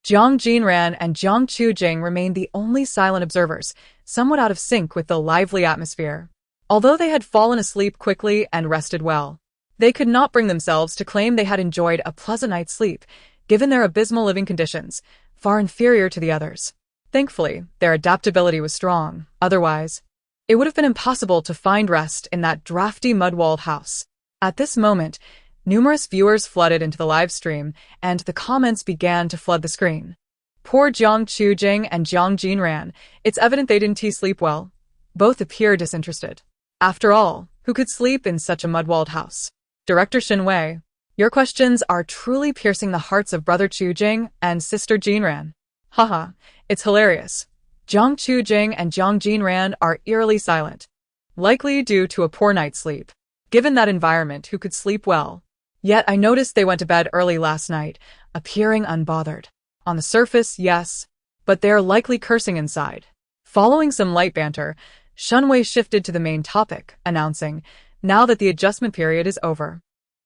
Jiang Jinran and Jiang Jinran remained the only silent observers, somewhat out of sync with the lively atmosphere. Although they had fallen asleep quickly and rested well, they could not bring themselves to claim they had enjoyed a pleasant night's sleep, given their abysmal living conditions, far inferior to the others. Thankfully, their adaptability was strong. Otherwise, it would have been impossible to find rest in that drafty mud-walled house. At this moment, Numerous viewers flooded into the live stream, and the comments began to flood the screen. Poor Jiang Jinran and Jiang Jinran, it's evident they didn't sleep well. Both appear disinterested. After all, who could sleep in such a mud-walled house? Director Shin Wei, your questions are truly piercing the hearts of brother Jiang and sister Jinran. Haha, it's hilarious. Jiang Jinran and Jiang Jinran are eerily silent, likely due to a poor night's sleep. Given that environment, who could sleep well? Yet I noticed they went to bed early last night, appearing unbothered. On the surface, yes, but they're likely cursing inside. Following some light banter, Shin Wei shifted to the main topic, announcing, now that the adjustment period is over,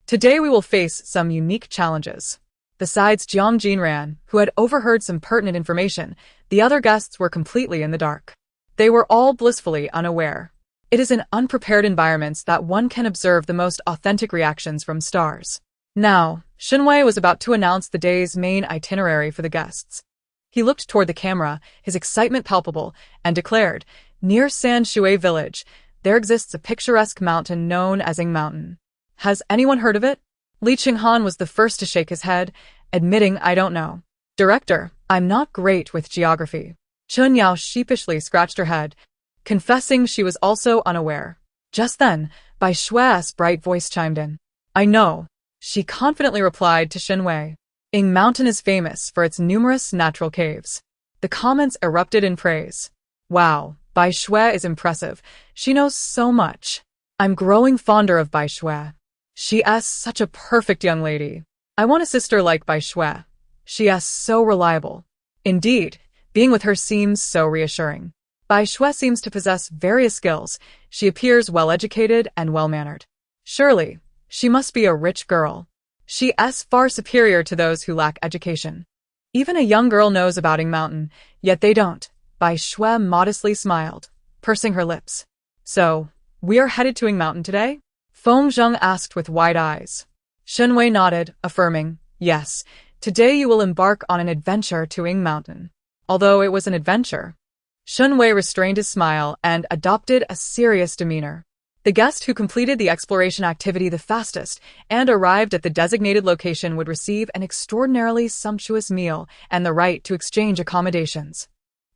today we will face some unique challenges. Besides Jiang Jinran, who had overheard some pertinent information, the other guests were completely in the dark. They were all blissfully unaware. It is in unprepared environments that one can observe the most authentic reactions from stars. Now, Shin Wei was about to announce the day's main itinerary for the guests. He looked toward the camera, his excitement palpable, and declared, near San Shui village, there exists a picturesque mountain known as Ying Mountain. Has anyone heard of it? Li Qinghan was the first to shake his head, admitting, I don't know. Director, I'm not great with geography. Chun Yao sheepishly scratched her head, confessing she was also unaware. Just then, Bai Shui's bright voice chimed in. I know, she confidently replied to Shin Wei. Ying Mountain is famous for its numerous natural caves. The comments erupted in praise. Wow, Bai Shui is impressive. She knows so much. I'm growing fonder of Bai Shui. She's such a perfect young lady. I want a sister like Bai Shui. She's so reliable. Indeed, being with her seems so reassuring. Bai Shui seems to possess various skills. She appears well-educated and well-mannered. Surely, she must be a rich girl. She's far superior to those who lack education. Even a young girl knows about Ying Mountain, yet they don't. Bai Shui modestly smiled, pursing her lips. So, we are headed to Ying Mountain today? Feng Zheng asked with wide eyes. Shin Wei nodded, affirming, yes, today you will embark on an adventure to Ying Mountain. Although it was an adventure, Shin Wei restrained his smile and adopted a serious demeanor. The guest who completed the exploration activity the fastest and arrived at the designated location would receive an extraordinarily sumptuous meal and the right to exchange accommodations.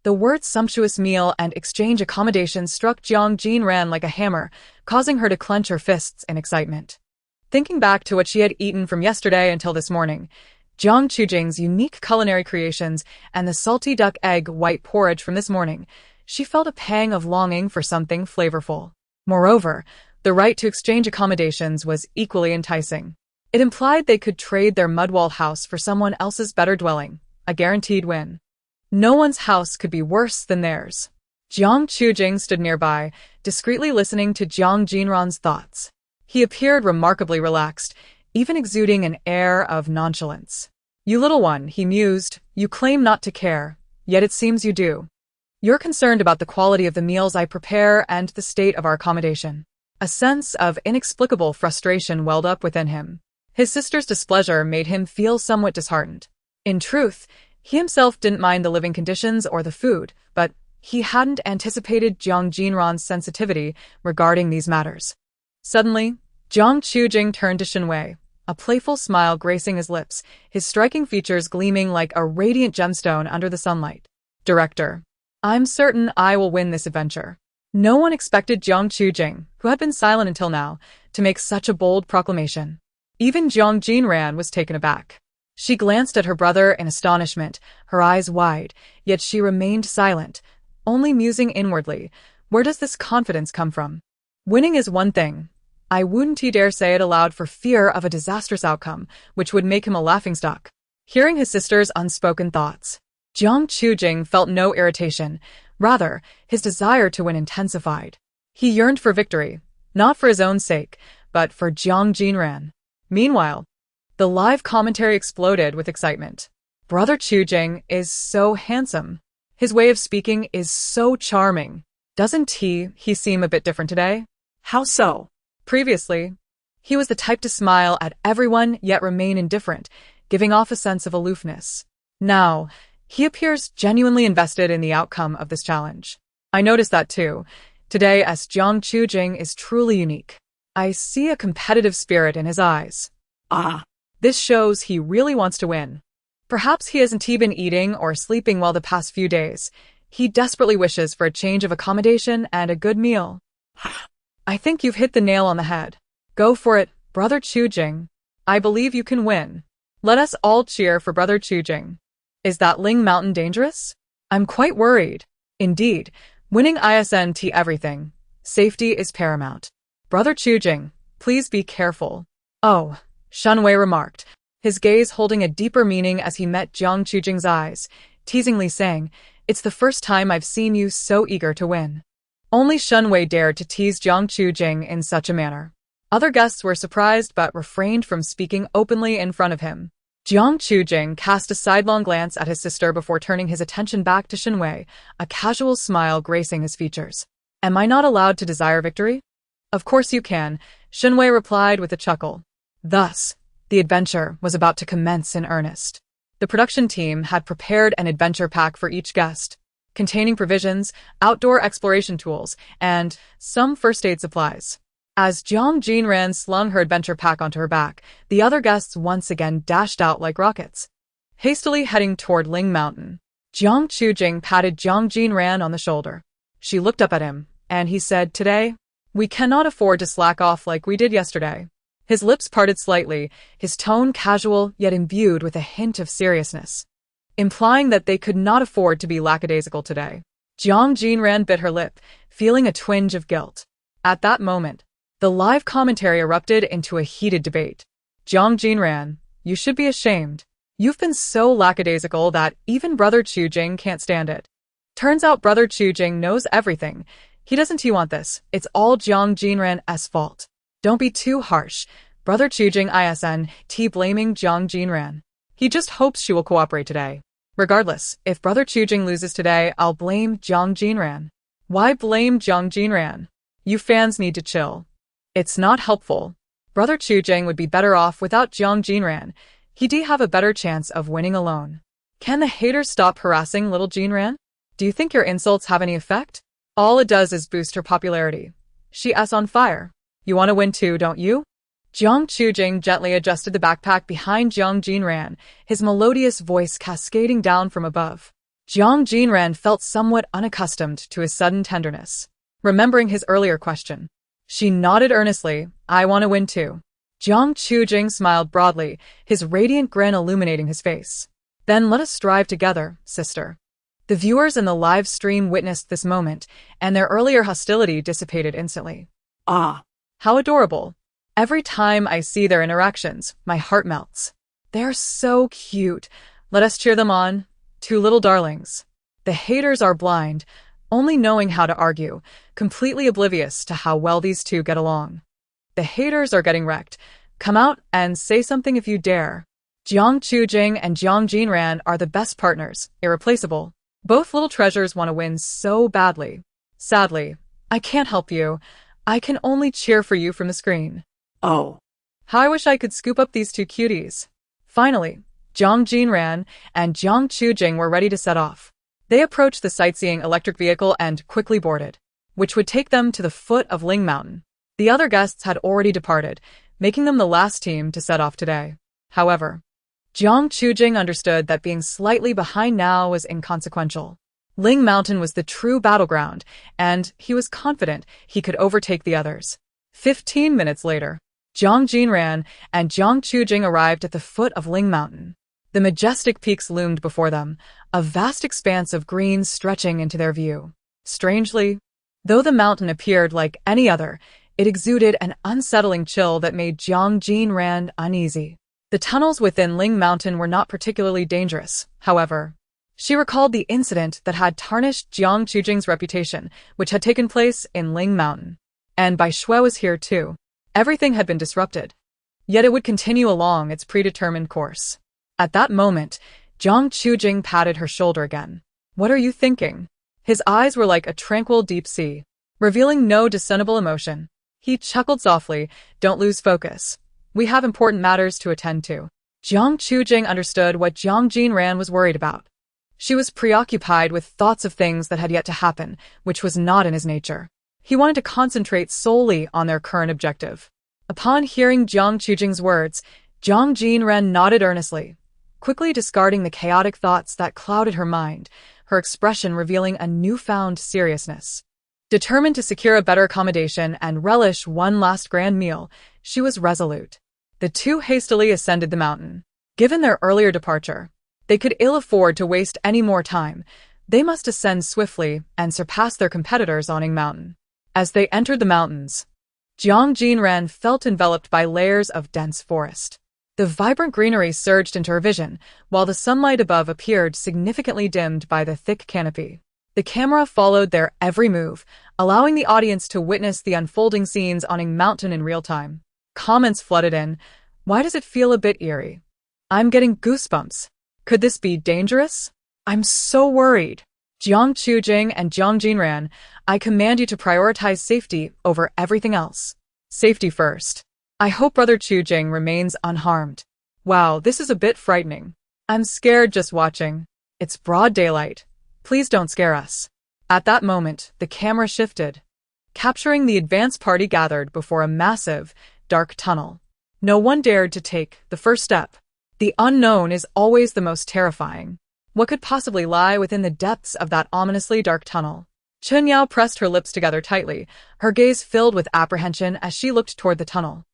The words sumptuous meal and exchange accommodations struck Jiang Jinran like a hammer, causing her to clench her fists in excitement. Thinking back to what she had eaten from yesterday until this morning, Jiang Jinran's unique culinary creations and the salty duck egg white porridge from this morning, she felt a pang of longing for something flavorful. Moreover, the right to exchange accommodations was equally enticing. It implied they could trade their mud-walled house for someone else's better dwelling, a guaranteed win. No one's house could be worse than theirs. Jiang Jinran stood nearby, discreetly listening to Jiang Jinran's thoughts. He appeared remarkably relaxed, even exuding an air of nonchalance. You little one, he mused, you claim not to care, yet it seems you do. You're concerned about the quality of the meals I prepare and the state of our accommodation. A sense of inexplicable frustration welled up within him. His sister's displeasure made him feel somewhat disheartened. In truth, he himself didn't mind the living conditions or the food, but he hadn't anticipated Jiang Jinran's sensitivity regarding these matters. Suddenly, Jiang Jinran turned to Shin Wei, a playful smile gracing his lips, his striking features gleaming like a radiant gemstone under the sunlight. Director, I'm certain I will win this adventure. No one expected Jiang Jinran, who had been silent until now, to make such a bold proclamation. Even Jiang Jinran was taken aback. She glanced at her brother in astonishment, her eyes wide, yet she remained silent, only musing inwardly, where does this confidence come from? Winning is one thing. I wouldn't dare say it aloud for fear of a disastrous outcome, which would make him a laughingstock. Hearing his sister's unspoken thoughts, Jiang Jinran felt no irritation. Rather, his desire to win intensified. He yearned for victory, not for his own sake, but for Jiang Jinran. Meanwhile, the live commentary exploded with excitement. Brother Jinran is so handsome. His way of speaking is so charming. Doesn't he seem a bit different today? How so? Previously, he was the type to smile at everyone yet remain indifferent, giving off a sense of aloofness. Now, he appears genuinely invested in the outcome of this challenge. I noticed that too. Today, as Jiang Jinran is truly unique. I see a competitive spirit in his eyes. Ah, This shows he really wants to win. Perhaps he hasn't been eating or sleeping well the past few days. He desperately wishes for a change of accommodation and a good meal. I think you've hit the nail on the head. Go for it, Brother Chujing. I believe you can win. Let us all cheer for Brother Chujing. Is that Ling Mountain dangerous? I'm quite worried. Indeed, winning isn't everything. Safety is paramount. Brother Chujing, please be careful. Oh, Shunwei remarked, his gaze holding a deeper meaning as he met Jiang Chujing's eyes, teasingly saying, "It's the first time I've seen you so eager to win." Only Shunwei dared to tease Jiang Chujing in such a manner. Other guests were surprised but refrained from speaking openly in front of him. Jiang Chujing cast a sidelong glance at his sister before turning his attention back to Shunwei, a casual smile gracing his features. "Am I not allowed to desire victory?" "Of course you can," Shunwei replied with a chuckle. Thus, the adventure was about to commence in earnest. The production team had prepared an adventure pack for each guest, containing provisions, outdoor exploration tools, and some first aid supplies. As Jiang Jinran slung her adventure pack onto her back, the other guests once again dashed out like rockets. Hastily heading toward Ling Mountain, Jiang Chujing patted Jiang Jinran on the shoulder. She looked up at him, and he said, "Today, we cannot afford to slack off like we did yesterday." His lips parted slightly, his tone casual yet imbued with a hint of seriousness, implying that they could not afford to be lackadaisical today. Jiang Jinran bit her lip, feeling a twinge of guilt. At that moment, the live commentary erupted into a heated debate. "Jiang Jinran, you should be ashamed. You've been so lackadaisical that even Brother Chujing can't stand it. Turns out Brother Chujing knows everything. He doesn't want this. It's all Jiang Jinran's fault. Don't be too harsh. Brother Chujing isn't blaming Jiang Jinran. He just hopes she will cooperate today. Regardless, if Brother Chujing loses today, I'll blame Jiang Jinran." "Why blame Jiang Jinran? You fans need to chill. It's not helpful. Brother Chujing would be better off without Jiang Jinran. He'd have a better chance of winning alone. Can the haters stop harassing little Jinran? Do you think your insults have any effect? All it does is boost her popularity. She's on fire. You want to win too, don't you?" Jiang Chujing gently adjusted the backpack behind Jiang Jinran, his melodious voice cascading down from above. Jiang Jinran felt somewhat unaccustomed to his sudden tenderness. Remembering his earlier question, she nodded earnestly. "I want to win too." Jiang Chujing smiled broadly, his radiant grin illuminating his face. "Then let us strive together, sister." The viewers in the live stream witnessed this moment, and their earlier hostility dissipated instantly. ah, How adorable. Every time I see their interactions, my heart melts. They're so cute. Let us cheer them on. Two little darlings. The haters are blind, only knowing how to argue, completely oblivious to how well these two get along. The haters are getting wrecked. Come out and say something if you dare. Jiang Chujing and Jiang Jinran are the best partners, irreplaceable. Both little treasures want to win so badly. Sadly, I can't help you. I can only cheer for you from the screen. oh, How I wish I could scoop up these two cuties. Finally, Jiang Jinran and Jiang Chujing were ready to set off. They approached the sightseeing electric vehicle and quickly boarded, which would take them to the foot of Ling Mountain. The other guests had already departed, making them the last team to set off today. However, Jiang Chujing understood that being slightly behind now was inconsequential. Ling Mountain was the true battleground, and he was confident he could overtake the others. 15 minutes later, Jiang Jinran and Jiang Chujing arrived at the foot of Ling Mountain. The majestic peaks loomed before them, a vast expanse of green stretching into their view. Strangely, though the mountain appeared like any other, it exuded an unsettling chill that made Jiang Jinran uneasy. The tunnels within Ling Mountain were not particularly dangerous, however. She recalled the incident that had tarnished Jiang Chujing's reputation, which had taken place in Ling Mountain. And Bai Shui was here too. Everything had been disrupted. Yet it would continue along its predetermined course. At that moment, Jiang Chujing patted her shoulder again. "What are you thinking?" His eyes were like a tranquil deep sea, revealing no discernible emotion. He chuckled softly. "Don't lose focus. We have important matters to attend to." Jiang Chujing understood what Jiang Jinran was worried about. She was preoccupied with thoughts of things that had yet to happen, which was not in his nature. He wanted to concentrate solely on their current objective. Upon hearing Jiang Chujing's words, Jiang Jinran nodded earnestly, quickly discarding the chaotic thoughts that clouded her mind, her expression revealing a newfound seriousness. Determined to secure a better accommodation and relish one last grand meal, she was resolute. The two hastily ascended the mountain. Given their earlier departure, they could ill afford to waste any more time. They must ascend swiftly and surpass their competitors on Ing Mountain. As they entered the mountains, Jiang Jinran felt enveloped by layers of dense forest. The vibrant greenery surged into her vision, while the sunlight above appeared significantly dimmed by the thick canopy. The camera followed their every move, allowing the audience to witness the unfolding scenes on Ing Mountain in real time. Comments flooded in. Why does it feel a bit eerie? I'm getting goosebumps. Could this be dangerous? I'm so worried. Jiang Chujing and Jiang Jinran, I command you to prioritize safety over everything else. Safety first. I hope Brother Chujing remains unharmed. Wow, this is a bit frightening. I'm scared just watching. It's broad daylight. Please don't scare us. At that moment, the camera shifted, capturing the advance party gathered before a massive, dark tunnel. No one dared to take the first step. The unknown is always the most terrifying. What could possibly lie within the depths of that ominously dark tunnel? Chen Yao pressed her lips together tightly, her gaze filled with apprehension as she looked toward the tunnel,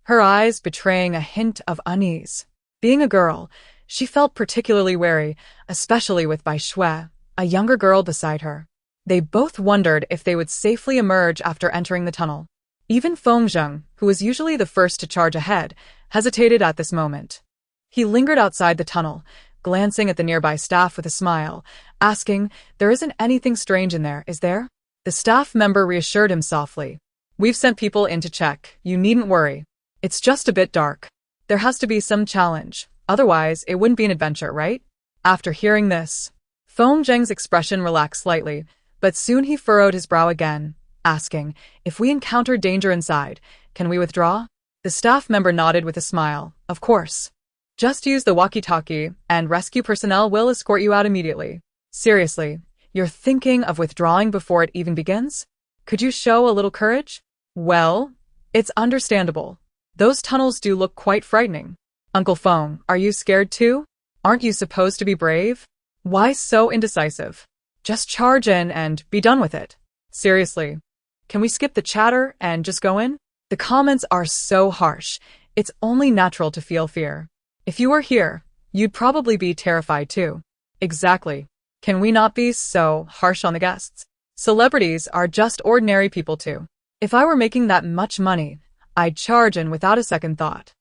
her eyes betraying a hint of unease. Being a girl, she felt particularly wary, especially with Bai Shui, a younger girl beside her. They both wondered if they would safely emerge after entering the tunnel. Even Feng Zheng, who was usually the first to charge ahead, hesitated at this moment. He lingered outside the tunnel, glancing at the nearby staff with a smile, asking, "There isn't anything strange in there, is there?" The staff member reassured him softly. "We've sent people in to check, you needn't worry. It's just a bit dark. There has to be some challenge, otherwise it wouldn't be an adventure, right?" After hearing this, Feng Zheng's expression relaxed slightly, but soon he furrowed his brow again, asking, "If we encounter danger inside, can we withdraw?" The staff member nodded with a smile. "Of course. Just use the walkie-talkie, and rescue personnel will escort you out immediately." "Seriously, you're thinking of withdrawing before it even begins? Could you show a little courage?" "Well, it's understandable. Those tunnels do look quite frightening." "Uncle Feng, are you scared too? Aren't you supposed to be brave? Why so indecisive? Just charge in and be done with it. Seriously, can we skip the chatter and just go in?" The comments are so harsh. It's only natural to feel fear. If you were here, you'd probably be terrified too. Exactly. Can we not be so harsh on the guests? Celebrities are just ordinary people too. If I were making that much money, I'd charge in without a second thought.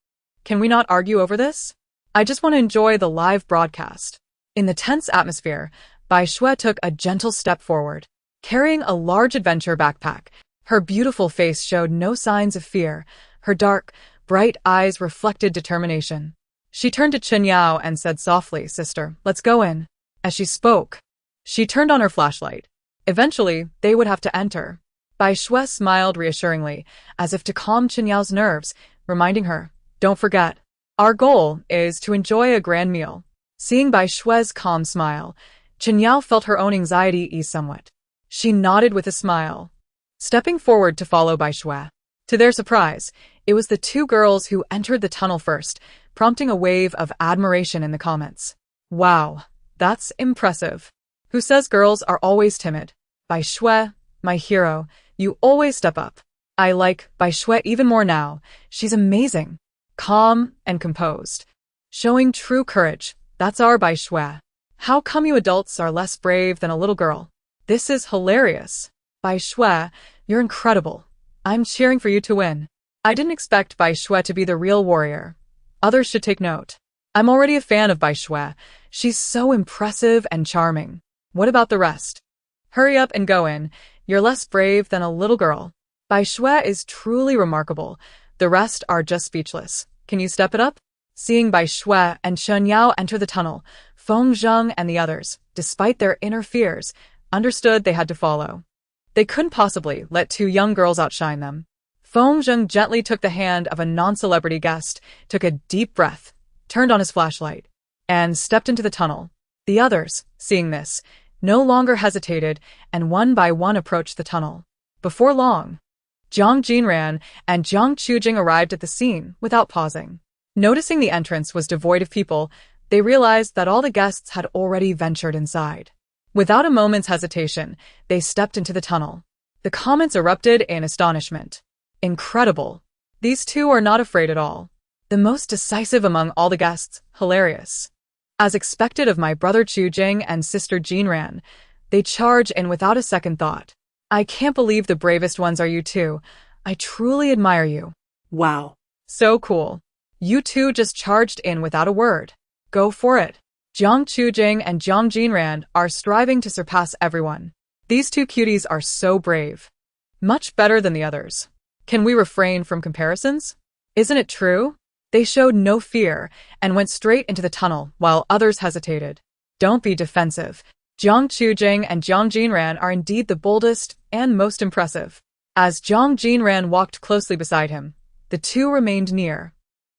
Can we not argue over this? I just want to enjoy the live broadcast. In the tense atmosphere, Bai Shui took a gentle step forward. Carrying a large adventure backpack, her beautiful face showed no signs of fear. Her dark, bright eyes reflected determination. She turned to Chen Yao and said softly, "Sister, let's go in." As she spoke, she turned on her flashlight. Eventually, they would have to enter. Bai Shui smiled reassuringly, as if to calm Chen Yao's nerves, reminding her, "Don't forget, our goal is to enjoy a grand meal." Seeing Bai Shui's calm smile, Chen Yao felt her own anxiety ease somewhat. She nodded with a smile, stepping forward to follow Bai Shui. To their surprise, it was the two girls who entered the tunnel first, prompting a wave of admiration in the comments. "Wow, that's impressive. Who says girls are always timid? Bai Shui, my hero, you always step up. I like Bai Shui even more now. She's amazing. Calm and composed. Showing true courage. That's our Bai Shui. How come you adults are less brave than a little girl? This is hilarious. Bai Shui, you're incredible. I'm cheering for you to win." I didn't expect Bai Shui to be the real warrior. Others should take note. I'm already a fan of Bai Shui. She's so impressive and charming. What about the rest? Hurry up and go in. You're less brave than a little girl. Bai Shui is truly remarkable. The rest are just speechless. Can you step it up? Seeing Bai Shui and Chen Yao enter the tunnel, Feng Zheng and the others, despite their inner fears, understood they had to follow. They couldn't possibly let two young girls outshine them. Feng Zheng gently took the hand of a non-celebrity guest, took a deep breath, turned on his flashlight, and stepped into the tunnel. The others, seeing this, no longer hesitated and one by one approached the tunnel. Before long, Jiang Jinran and Jiang Chujing arrived at the scene without pausing. Noticing the entrance was devoid of people, they realized that all the guests had already ventured inside. Without a moment's hesitation, they stepped into the tunnel. The comments erupted in astonishment. Incredible. These two are not afraid at all. The most decisive among all the guests, hilarious. As expected of my brother Chu Jing and sister Jinran, they charge in without a second thought. I can't believe the bravest ones are you two. I truly admire you. Wow. So cool. You two just charged in without a word. Go for it. Jiang Jing and Jiang Jinran are striving to surpass everyone. These two cuties are so brave. Much better than the others. Can we refrain from comparisons? Isn't it true? They showed no fear and went straight into the tunnel while others hesitated. Don't be defensive. Jiang Jing and Jiang Jinran are indeed the boldest and most impressive. As Jiang Jinran walked closely beside him, the two remained near,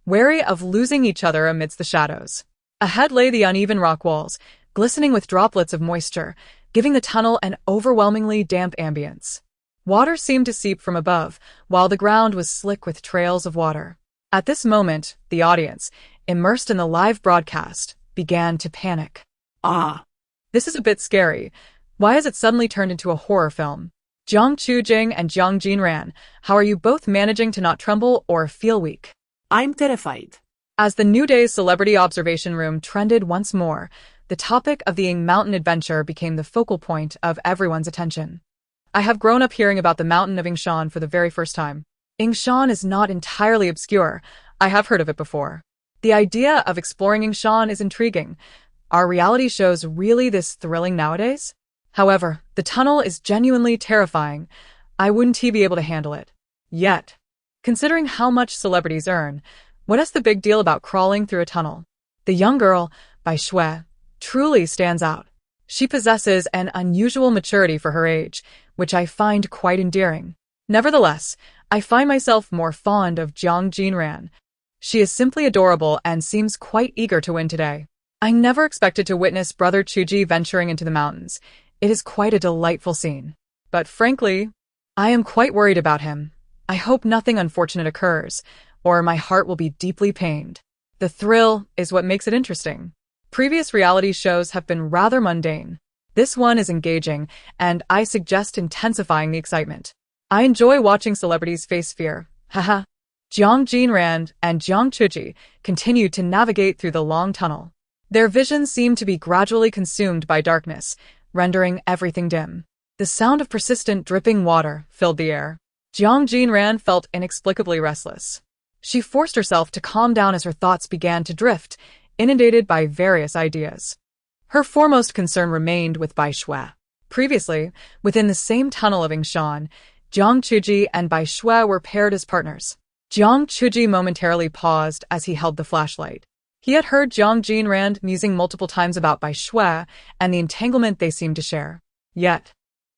wary of losing each other amidst the shadows. Ahead lay the uneven rock walls, glistening with droplets of moisture, giving the tunnel an overwhelmingly damp ambience. Water seemed to seep from above, while the ground was slick with trails of water. At this moment, the audience, immersed in the live broadcast, began to panic. Ah. This is a bit scary. Why has it suddenly turned into a horror film? Jiang Jing and Jiang Jinran, how are you both managing to not tremble or feel weak? I'm terrified. As the New Day's celebrity observation room trended once more, the topic of the Ying Mountain adventure became the focal point of everyone's attention. I have grown up hearing about the mountain of Yingshan for the very first time. Yingshan is not entirely obscure. I have heard of it before. The idea of exploring Yingshan is intriguing. Are reality shows really this thrilling nowadays? However, the tunnel is genuinely terrifying. I wouldn't be able to handle it. Yet. Considering how much celebrities earn, what is the big deal about crawling through a tunnel? The young girl, Bai Shui, truly stands out. She possesses an unusual maturity for her age, which I find quite endearing. Nevertheless, I find myself more fond of Jiang Jinran. She is simply adorable and seems quite eager to win today. I never expected to witness Brother Chuji venturing into the mountains. It is quite a delightful scene. But frankly, I am quite worried about him. I hope nothing unfortunate occurs, or my heart will be deeply pained. The thrill is what makes it interesting. Previous reality shows have been rather mundane. This one is engaging, and I suggest intensifying the excitement. I enjoy watching celebrities face fear. Haha. Jiang Jinran and Jiang Chuji continued to navigate through the long tunnel. Their vision seemed to be gradually consumed by darkness, rendering everything dim. The sound of persistent dripping water filled the air. Jiang Jinran felt inexplicably restless. She forced herself to calm down as her thoughts began to drift, inundated by various ideas. Her foremost concern remained with Bai Shui. Previously, within the same tunnel of Yingshan, Jiang Chuji and Bai Shui were paired as partners. Jiang Chuji momentarily paused as he held the flashlight. He had heard Jiang Jinran musing multiple times about Bai Shui and the entanglement they seemed to share. Yet,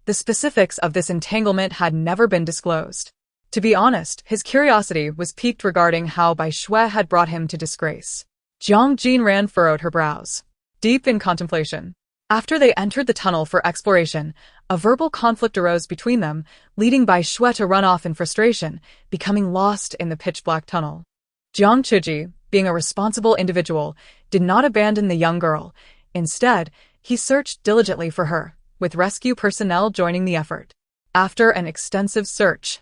the specifics of this entanglement had never been disclosed. To be honest, his curiosity was piqued regarding how Bai Shui had brought him to disgrace. Jiang Jinran furrowed her brows, deep in contemplation. After they entered the tunnel for exploration, a verbal conflict arose between them, leading Bai Shui to run off in frustration, becoming lost in the pitch-black tunnel. Jiang Chuji, being a responsible individual, did not abandon the young girl. Instead, he searched diligently for her, with rescue personnel joining the effort. After an extensive search,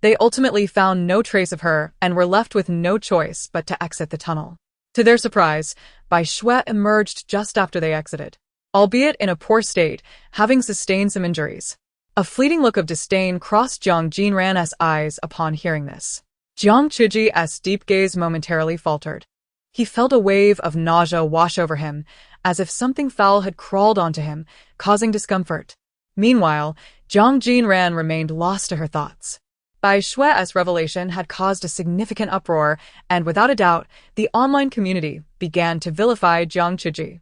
they ultimately found no trace of her and were left with no choice but to exit the tunnel. To their surprise, Bai Shui emerged just after they exited, albeit in a poor state, having sustained some injuries. A fleeting look of disdain crossed Jiang Jinran's eyes upon hearing this. Jiang Chuji's deep gaze momentarily faltered. He felt a wave of nausea wash over him, as if something foul had crawled onto him, causing discomfort. Meanwhile, Jiang Jinran remained lost to her thoughts. Bai Shui's revelation had caused a significant uproar, and without a doubt, the online community began to vilify Jiang Chuji.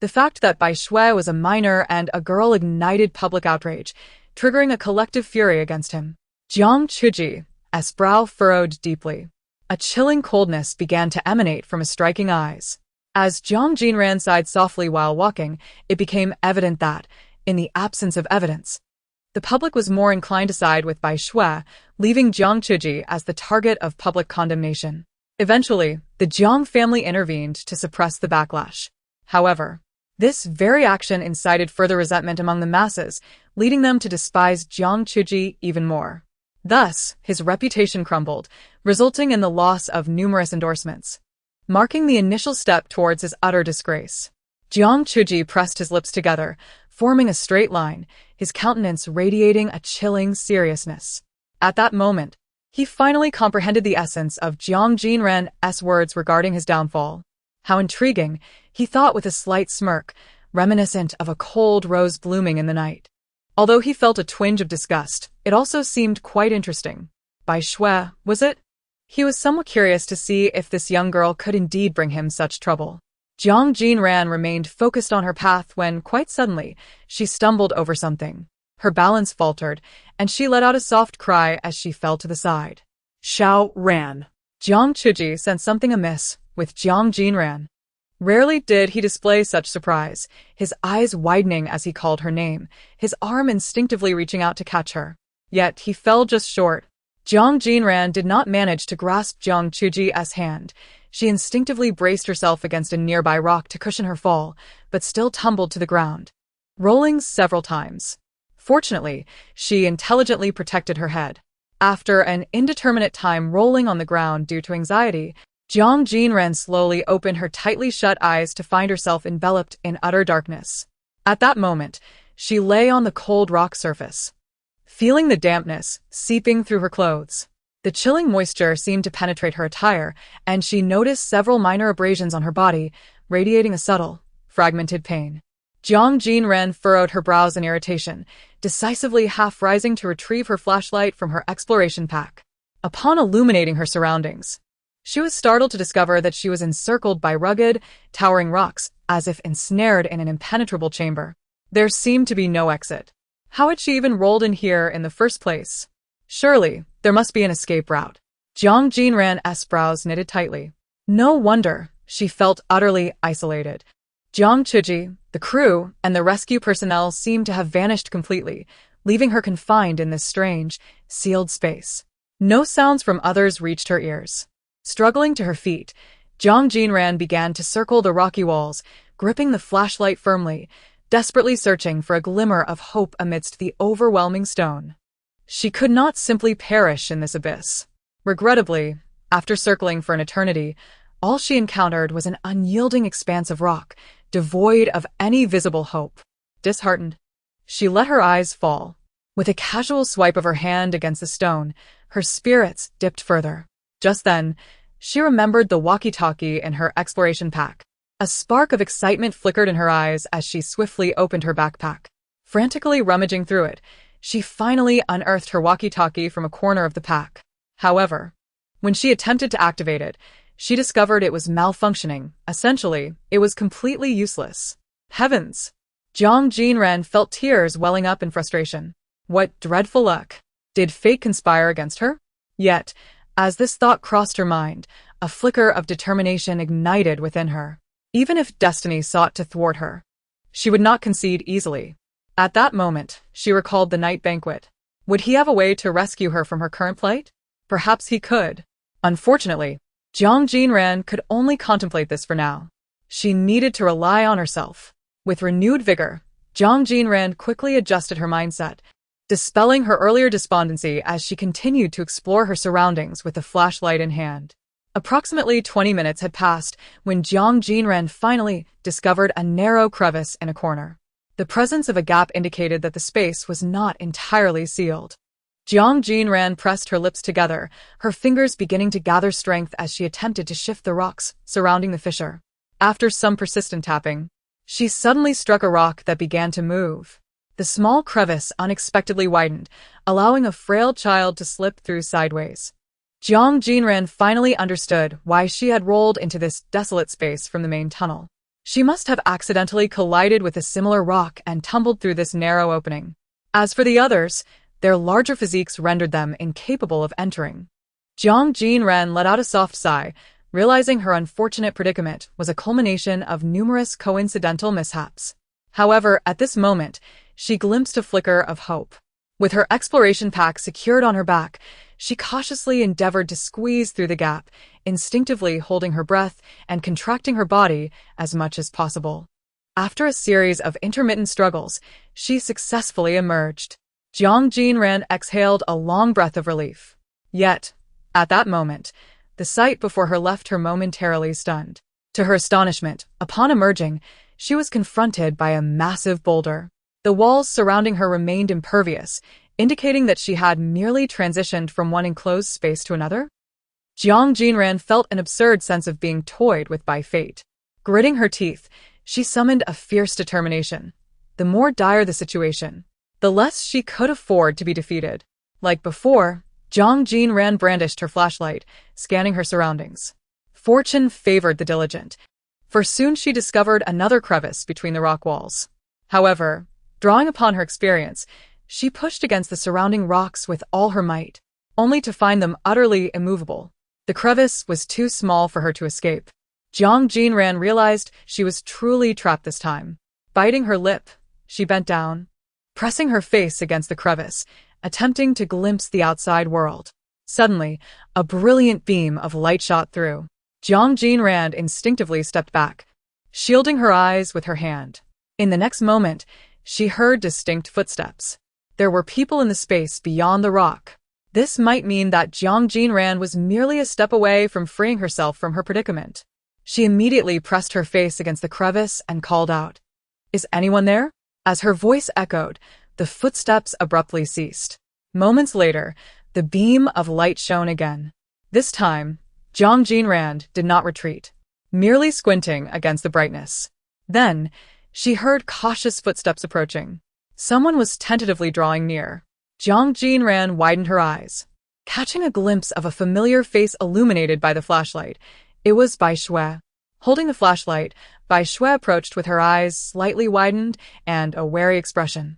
The fact that Bai Shui was a minor and a girl ignited public outrage, triggering a collective fury against him. Jiang Chuji's brow furrowed deeply. A chilling coldness began to emanate from his striking eyes. As Jiang Jinran sighed softly while walking, it became evident that, in the absence of evidence, the public was more inclined to side with Bai Shui, leaving Jiang Chuji as the target of public condemnation. Eventually, the Jiang family intervened to suppress the backlash. However, this very action incited further resentment among the masses, leading them to despise Jiang Chuji even more. Thus, his reputation crumbled, resulting in the loss of numerous endorsements, marking the initial step towards his utter disgrace. Jiang Chuji pressed his lips together, forming a straight line, his countenance radiating a chilling seriousness. At that moment, he finally comprehended the essence of Jiang Jinran's words regarding his downfall. How intriguing, he thought with a slight smirk, reminiscent of a cold rose blooming in the night. Although he felt a twinge of disgust, it also seemed quite interesting. Bai Shui, was it? He was somewhat curious to see if this young girl could indeed bring him such trouble. Jiang Jinran remained focused on her path when, quite suddenly, she stumbled over something. Her balance faltered, and she let out a soft cry as she fell to the side. Xiao ran. Jiang Chuji sensed something amiss with Jiang Jinran. Rarely did he display such surprise, his eyes widening as he called her name, his arm instinctively reaching out to catch her. Yet he fell just short. Jiang Jinran did not manage to grasp Jiang Chuji's hand. She instinctively braced herself against a nearby rock to cushion her fall, but still tumbled to the ground, rolling several times. Fortunately, she intelligently protected her head. After an indeterminate time rolling on the ground due to anxiety, Jiang Jinran slowly opened her tightly shut eyes to find herself enveloped in utter darkness. At that moment, she lay on the cold rock surface, feeling the dampness seeping through her clothes. The chilling moisture seemed to penetrate her attire, and she noticed several minor abrasions on her body, radiating a subtle, fragmented pain. Jiang Jinran furrowed her brows in irritation, decisively half rising to retrieve her flashlight from her exploration pack. Upon illuminating her surroundings, she was startled to discover that she was encircled by rugged, towering rocks, as if ensnared in an impenetrable chamber. There seemed to be no exit. How had she even rolled in here in the first place? Surely, there must be an escape route. Jiang Jinran's brows knitted tightly. No wonder she felt utterly isolated. Jiang Chuji, the crew, and the rescue personnel seemed to have vanished completely, leaving her confined in this strange, sealed space. No sounds from others reached her ears. Struggling to her feet, Jiang Jinran began to circle the rocky walls, gripping the flashlight firmly, desperately searching for a glimmer of hope amidst the overwhelming stone. She could not simply perish in this abyss. Regrettably, after circling for an eternity, all she encountered was an unyielding expanse of rock, devoid of any visible hope. Disheartened, she let her eyes fall. With a casual swipe of her hand against the stone, her spirits dipped further. Just then, she remembered the walkie-talkie in her exploration pack. A spark of excitement flickered in her eyes as she swiftly opened her backpack. Frantically rummaging through it, she finally unearthed her walkie-talkie from a corner of the pack. However, when she attempted to activate it, she discovered it was malfunctioning. Essentially, it was completely useless. Heavens! Jiang Jinran felt tears welling up in frustration. What dreadful luck! Did fate conspire against her? Yet, as this thought crossed her mind, a flicker of determination ignited within her. Even if destiny sought to thwart her, she would not concede easily. At that moment, she recalled the night banquet. Would he have a way to rescue her from her current plight? Perhaps he could. Unfortunately, Jiang Jinran could only contemplate this for now. She needed to rely on herself. With renewed vigor, Jiang Jinran quickly adjusted her mindset, dispelling her earlier despondency as she continued to explore her surroundings with the flashlight in hand. Approximately 20 minutes had passed when Jiang Jinran finally discovered a narrow crevice in a corner. The presence of a gap indicated that the space was not entirely sealed. Jiang Jinran pressed her lips together, her fingers beginning to gather strength as she attempted to shift the rocks surrounding the fissure. After some persistent tapping, she suddenly struck a rock that began to move. The small crevice unexpectedly widened, allowing a frail child to slip through sideways. Jiang Jinran finally understood why she had rolled into this desolate space from the main tunnel. She must have accidentally collided with a similar rock and tumbled through this narrow opening. As for the others, their larger physiques rendered them incapable of entering. Jiang Jinran let out a soft sigh, realizing her unfortunate predicament was a culmination of numerous coincidental mishaps. However, at this moment, she glimpsed a flicker of hope. With her exploration pack secured on her back, she cautiously endeavored to squeeze through the gap, instinctively holding her breath and contracting her body as much as possible. After a series of intermittent struggles, she successfully emerged. Jiang Jinran exhaled a long breath of relief. Yet, at that moment, the sight before her left her momentarily stunned. To her astonishment, upon emerging, she was confronted by a massive boulder. The walls surrounding her remained impervious, indicating that she had merely transitioned from one enclosed space to another. Jiang Jinran felt an absurd sense of being toyed with by fate. Gritting her teeth, she summoned a fierce determination. The more dire the situation, the less she could afford to be defeated. Like before, Jiang Jinran brandished her flashlight, scanning her surroundings. Fortune favored the diligent, for soon she discovered another crevice between the rock walls. However, drawing upon her experience, she pushed against the surrounding rocks with all her might, only to find them utterly immovable. The crevice was too small for her to escape. Jiang Jinran realized she was truly trapped this time. Biting her lip, she bent down, pressing her face against the crevice, attempting to glimpse the outside world. Suddenly, a brilliant beam of light shot through. Jiang Jinran instinctively stepped back, shielding her eyes with her hand. In the next moment, she heard distinct footsteps. There were people in the space beyond the rock. This might mean that Jiang Jinran was merely a step away from freeing herself from her predicament. She immediately pressed her face against the crevice and called out, "Is anyone there?" As her voice echoed, the footsteps abruptly ceased. Moments later, the beam of light shone again. This time, Jiang Jinran did not retreat, merely squinting against the brightness. Then, she heard cautious footsteps approaching. Someone was tentatively drawing near. Jiang Jinran widened her eyes, catching a glimpse of a familiar face illuminated by the flashlight. It was Bai Shui. Holding the flashlight, Bai Shui approached with her eyes slightly widened and a wary expression.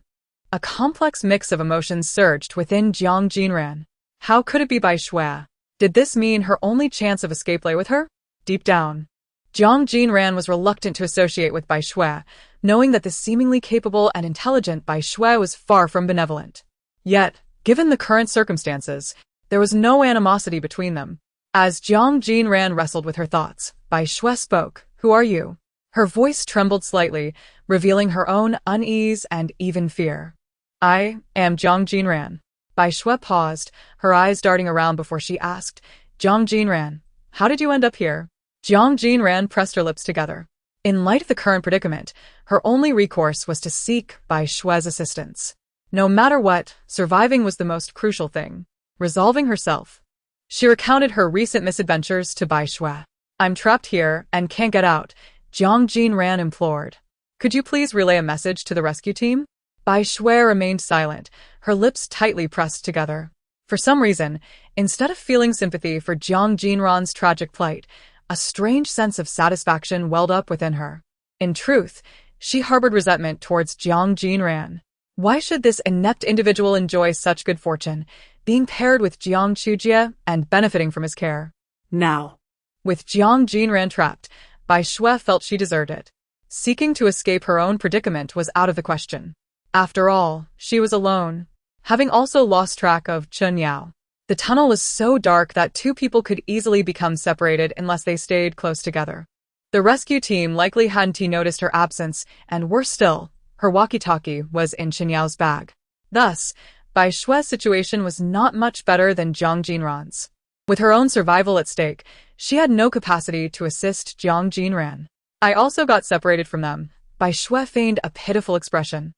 A complex mix of emotions surged within Jiang Jinran. How could it be Bai Shui? Did this mean her only chance of escape lay with her? Deep down, Jiang Jinran was reluctant to associate with Bai Shui, knowing that the seemingly capable and intelligent Bai Shui was far from benevolent. Yet, given the current circumstances, there was no animosity between them. As Jiang Jinran wrestled with her thoughts, Bai Shui spoke. "Who are you?" Her voice trembled slightly, revealing her own unease and even fear. "I am Jiang Jinran." Bai Shui paused, her eyes darting around before she asked, "Jiang Jinran, how did you end up here?" Jiang Jinran pressed her lips together. In light of the current predicament, her only recourse was to seek Bai Shui's assistance. No matter what, surviving was the most crucial thing. Resolving herself, she recounted her recent misadventures to Bai Shui. "I'm trapped here and can't get out," Jiang Jinran implored. "Could you please relay a message to the rescue team?" Bai Shui remained silent, her lips tightly pressed together. For some reason, instead of feeling sympathy for Jiang Jinran's tragic plight, a strange sense of satisfaction welled up within her. In truth, she harbored resentment towards Jiang Jinran. Why should this inept individual enjoy such good fortune, being paired with Jiang Chujie and benefiting from his care? Now, With Jiang Jinran trapped, Bai Shui felt she deserved it. Seeking to escape her own predicament was out of the question. After all, she was alone, having also lost track of Chen Yao. The tunnel was so dark that two people could easily become separated unless they stayed close together. The rescue team likely hadn't noticed her absence, and worse still, her walkie-talkie was in Chen Yao's bag. Thus, Bai Shui's situation was not much better than Jiang Jinran's. With her own survival at stake, she had no capacity to assist Jiang Jinran. "I also got separated from them." Bai Shui feigned a pitiful expression.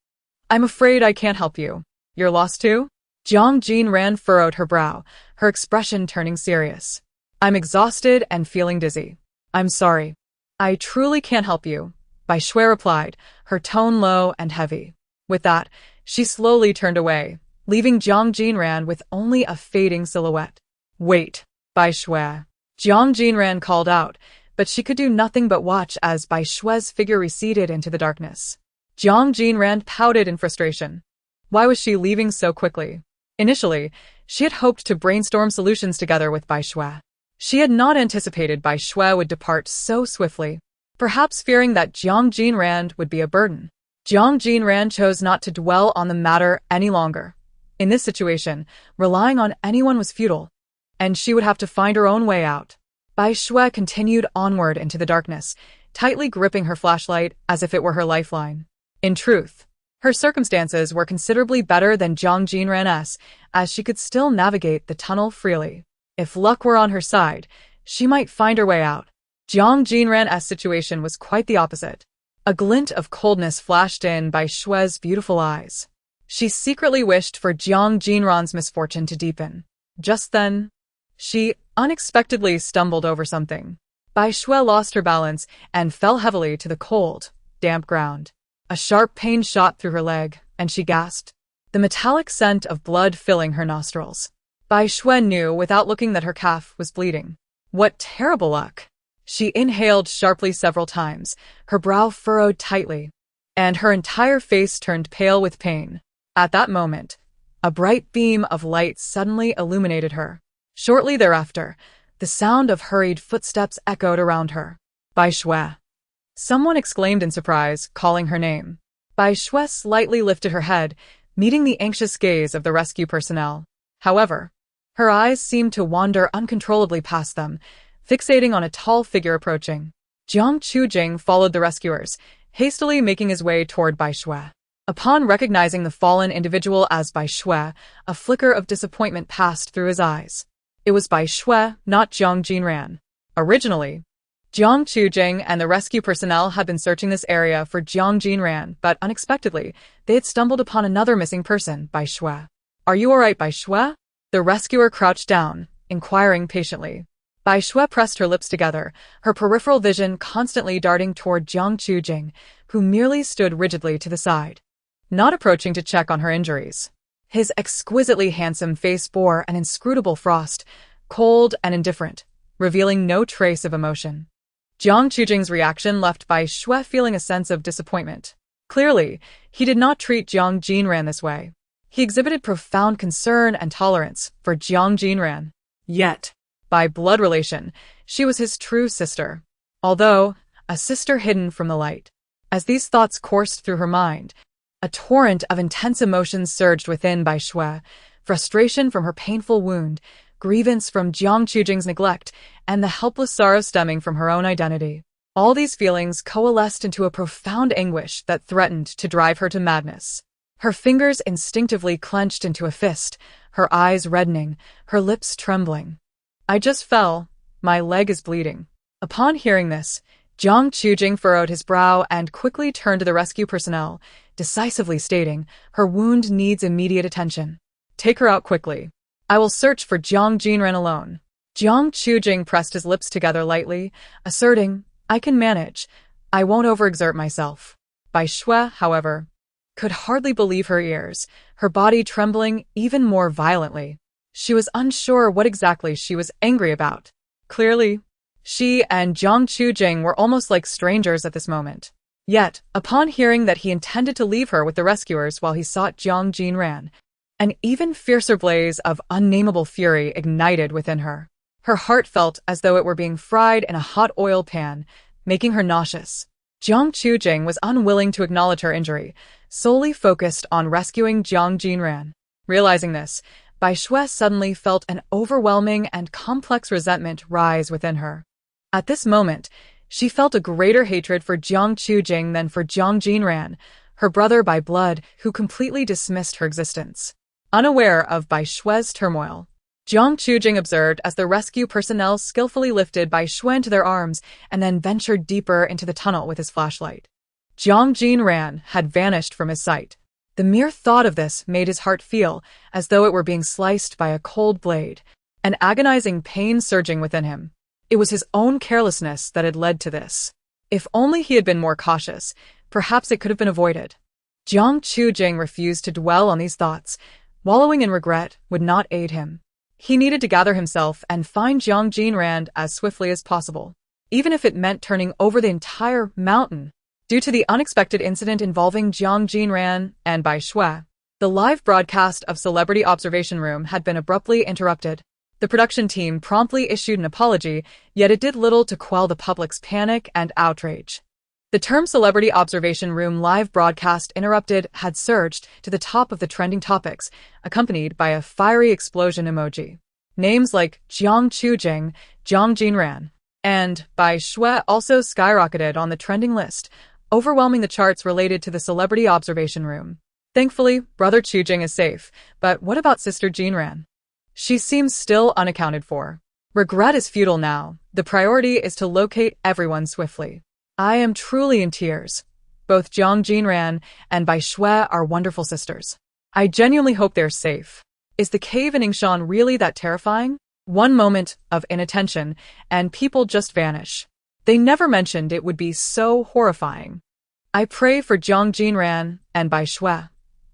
"I'm afraid I can't help you. You're lost too?" Jiang Jinran furrowed her brow, her expression turning serious. "I'm exhausted and feeling dizzy. I'm sorry. I truly can't help you," Bai Shui replied, her tone low and heavy. With that, she slowly turned away, leaving Jiang Jinran with only a fading silhouette. "Wait, Bai Shui." Jiang Jinran called out, but she could do nothing but watch as Bai Shui's figure receded into the darkness. Jiang Jinran pouted in frustration. Why was she leaving so quickly? Initially, she had hoped to brainstorm solutions together with Bai Shui. She had not anticipated Bai Shui would depart so swiftly, perhaps fearing that Jiang Jinran would be a burden. Jiang Jinran chose not to dwell on the matter any longer. In this situation, relying on anyone was futile, and she would have to find her own way out. Bai Shui continued onward into the darkness, tightly gripping her flashlight as if it were her lifeline. In truth, her circumstances were considerably better than Jiang Jinran's, as she could still navigate the tunnel freely. If luck were on her side, she might find her way out. Jiang Jinran's situation was quite the opposite. A glint of coldness flashed in Bai Shui's beautiful eyes. She secretly wished for Jiang Jinran's misfortune to deepen. Just then, she unexpectedly stumbled over something. Bai Shui lost her balance and fell heavily to the cold, damp ground. A sharp pain shot through her leg, and she gasped, the metallic scent of blood filling her nostrils. Bai Shui knew without looking that her calf was bleeding. What terrible luck! She inhaled sharply several times, her brow furrowed tightly, and her entire face turned pale with pain. At that moment, a bright beam of light suddenly illuminated her. Shortly thereafter, the sound of hurried footsteps echoed around her. Bai Shui. Someone exclaimed in surprise, calling her name. Bai Shui slightly lifted her head, meeting the anxious gaze of the rescue personnel. However, her eyes seemed to wander uncontrollably past them, fixating on a tall figure approaching. Jiang Jinran followed the rescuers, hastily making his way toward Bai Shui. Upon recognizing the fallen individual as Bai Shui, a flicker of disappointment passed through his eyes. It was Bai Shui, not Jiang Jinran. Originally, Jiang Jinran and the rescue personnel had been searching this area for Jiang Jinran, but unexpectedly, they had stumbled upon another missing person, Bai Shui. Are you alright, Bai Shui? The rescuer crouched down, inquiring patiently. Bai Shui pressed her lips together, her peripheral vision constantly darting toward Jiang Jinran, who merely stood rigidly to the side, not approaching to check on her injuries. His exquisitely handsome face bore an inscrutable frost, cold and indifferent, revealing no trace of emotion. Jiang Jinran's reaction left Bai Shui feeling a sense of disappointment. Clearly, he did not treat Jiang Jinran this way. He exhibited profound concern and tolerance for Jiang Jinran. Yet, by blood relation, she was his true sister, although a sister hidden from the light. As these thoughts coursed through her mind, a torrent of intense emotions surged within Bai Shui, frustration from her painful wound, grievance from Jiang Jinran's neglect, and the helpless sorrow stemming from her own identity. All these feelings coalesced into a profound anguish that threatened to drive her to madness. Her fingers instinctively clenched into a fist, her eyes reddening, her lips trembling. I just fell. My leg is bleeding. Upon hearing this, Jiang Jinran furrowed his brow and quickly turned to the rescue personnel, decisively stating, her wound needs immediate attention. Take her out quickly. I will search for Jiang Jinran alone. Jiang Jinran pressed his lips together lightly, asserting, I can manage. I won't overexert myself. Bai Shui, however, could hardly believe her ears, her body trembling even more violently. She was unsure what exactly she was angry about. Clearly, she and Jiang Jinran were almost like strangers at this moment. Yet, upon hearing that he intended to leave her with the rescuers while he sought Jiang Jinran, an even fiercer blaze of unnamable fury ignited within her. Her heart felt as though it were being fried in a hot oil pan, making her nauseous. Jiang Jinran was unwilling to acknowledge her injury, solely focused on rescuing Jiang Jinran. Realizing this, Bai Shui suddenly felt an overwhelming and complex resentment rise within her. At this moment, she felt a greater hatred for Jiang Jinran than for Jiang Jinran, her brother by blood, who completely dismissed her existence. Unaware of Bai Shui's turmoil, Jiang Jinran observed as the rescue personnel skillfully lifted Bai Shui into their arms and then ventured deeper into the tunnel with his flashlight. Jiang Jinran had vanished from his sight. The mere thought of this made his heart feel as though it were being sliced by a cold blade, an agonizing pain surging within him. It was his own carelessness that had led to this. If only he had been more cautious, perhaps it could have been avoided. Jiang Jinran refused to dwell on these thoughts. Wallowing in regret would not aid him. He needed to gather himself and find Jiang Jinran as swiftly as possible, even if it meant turning over the entire mountain. Due to the unexpected incident involving Jiang Jinran and Bai Shui, the live broadcast of Celebrity Observation Room had been abruptly interrupted. The production team promptly issued an apology, yet it did little to quell the public's panic and outrage. The term celebrity observation room live broadcast interrupted had surged to the top of the trending topics, accompanied by a fiery explosion emoji. Names like Jiang Jinran, Jiang Jinran, and Bai Shui also skyrocketed on the trending list, overwhelming the charts related to the celebrity observation room. Thankfully, brother Jing is safe, but what about sister Jinran? She seems still unaccounted for. Regret is futile now. The priority is to locate everyone swiftly. I am truly in tears. Both Jiang Jinran and Bai Shui are wonderful sisters. I genuinely hope they're safe. Is the cave in Yingshan really that terrifying? One moment of inattention, and people just vanish. They never mentioned it would be so horrifying. I pray for Jiang Jinran and Bai Shui.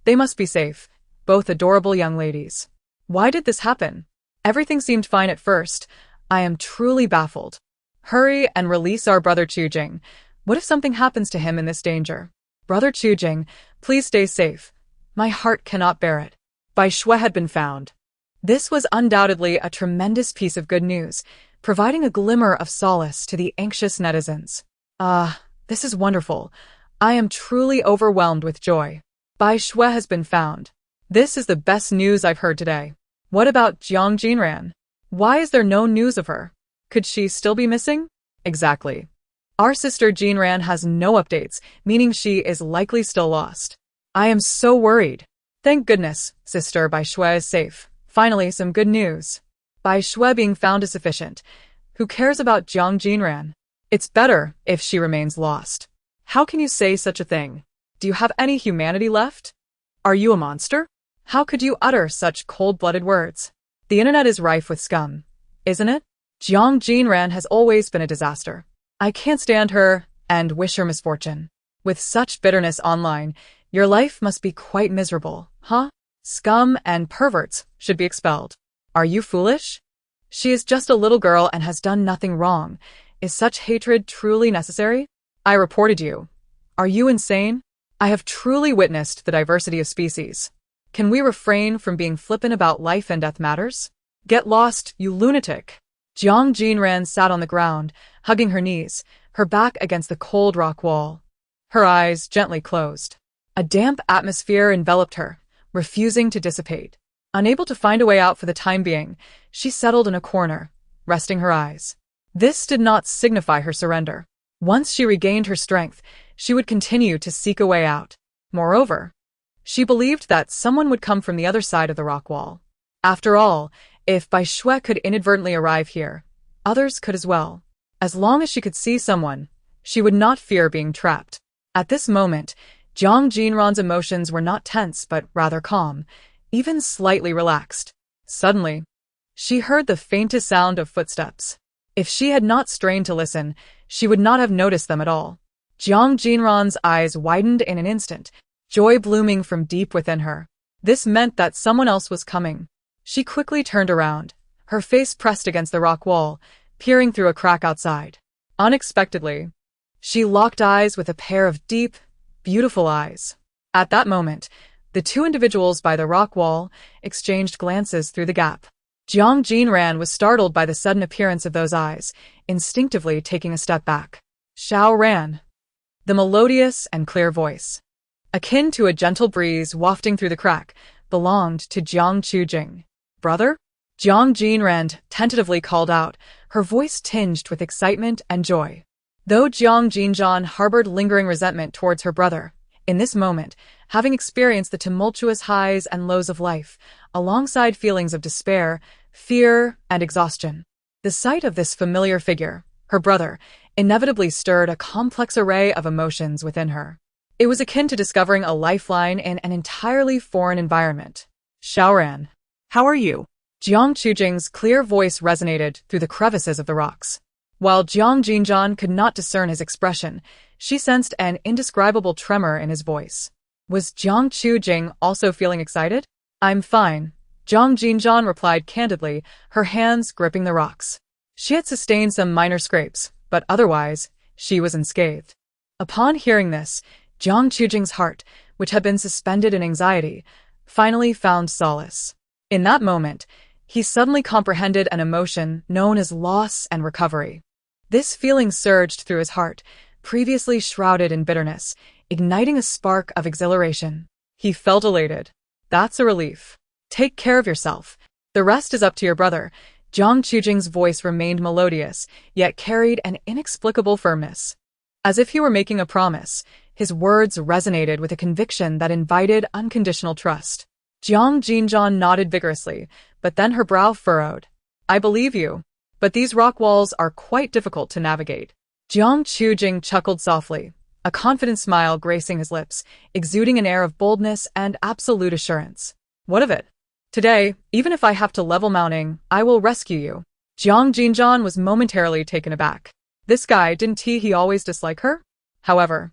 They must be safe, both adorable young ladies. Why did this happen? Everything seemed fine at first. I am truly baffled. Hurry and release our brother Jing. What if something happens to him in this danger? Brother Jing, please stay safe. My heart cannot bear it. Bai Shui had been found. This was undoubtedly a tremendous piece of good news, providing a glimmer of solace to the anxious netizens. This is wonderful. I am truly overwhelmed with joy. Bai Shui has been found. This is the best news I've heard today. What about Jiang Jinran? Why is there no news of her? Could she still be missing? Exactly. Our sister Jinran has no updates, meaning she is likely still lost. I am so worried. Thank goodness, sister Bai Shui is safe. Finally, some good news. Bai Shui being found is sufficient. Who cares about Jiang Jinran? It's better if she remains lost. How can you say such a thing? Do you have any humanity left? Are you a monster? How could you utter such cold-blooded words? The internet is rife with scum, isn't it? Jiang Jinran has always been a disaster. I can't stand her and wish her misfortune. With such bitterness online, your life must be quite miserable, huh? Scum and perverts should be expelled. Are you foolish? She is just a little girl and has done nothing wrong. Is such hatred truly necessary? I reported you. Are you insane? I have truly witnessed the diversity of species. Can we refrain from being flippant about life and death matters? Get lost, you lunatic. Jiang Jinran sat on the ground, hugging her knees, her back against the cold rock wall. Her eyes gently closed. A damp atmosphere enveloped her, refusing to dissipate. Unable to find a way out for the time being, she settled in a corner, resting her eyes. This did not signify her surrender. Once she regained her strength, she would continue to seek a way out. Moreover, she believed that someone would come from the other side of the rock wall. After all, if Bai Shui could inadvertently arrive here, others could as well. As long as she could see someone, she would not fear being trapped. At this moment, Jiang Jinran's emotions were not tense but rather calm, even slightly relaxed. Suddenly, she heard the faintest sound of footsteps. If she had not strained to listen, she would not have noticed them at all. Jiang Jinran's eyes widened in an instant, joy blooming from deep within her. This meant that someone else was coming. She quickly turned around, her face pressed against the rock wall, peering through a crack outside. Unexpectedly, she locked eyes with a pair of deep, beautiful eyes. At that moment, the two individuals by the rock wall exchanged glances through the gap. Jiang Jinran was startled by the sudden appearance of those eyes, instinctively taking a step back. Xiao Ran. The melodious and clear voice, akin to a gentle breeze wafting through the crack, belonged to Jiang Jing. Brother? Jiang Jinran tentatively called out, her voice tinged with excitement and joy. Though Jiang Jinran harbored lingering resentment towards her brother, in this moment, having experienced the tumultuous highs and lows of life, alongside feelings of despair, fear, and exhaustion, the sight of this familiar figure, her brother, inevitably stirred a complex array of emotions within her. It was akin to discovering a lifeline in an entirely foreign environment. Xiaoran, how are you? Jiang Jing's clear voice resonated through the crevices of the rocks. While Jiang Jinran could not discern his expression, she sensed an indescribable tremor in his voice. Was Jiang Jing also feeling excited? I'm fine, Jiang Jinran replied candidly, her hands gripping the rocks. She had sustained some minor scrapes, but otherwise, she was unscathed. Upon hearing this, Jiang Jing's heart, which had been suspended in anxiety, finally found solace. In that moment, he suddenly comprehended an emotion known as loss and recovery. This feeling surged through his heart, previously shrouded in bitterness, igniting a spark of exhilaration. He felt elated. That's a relief. Take care of yourself. The rest is up to your brother. Jiang Jinran's voice remained melodious, yet carried an inexplicable firmness. As if he were making a promise, his words resonated with a conviction that invited unconditional trust. Jiang Jinran nodded vigorously, but then her brow furrowed. I believe you, but these rock walls are quite difficult to navigate. Jiang Jinran chuckled softly, a confident smile gracing his lips, exuding an air of boldness and absolute assurance. What of it? Today, even if I have to level mounting, I will rescue you. Jiang Jinran was momentarily taken aback. This guy, didn't he always dislike her? However,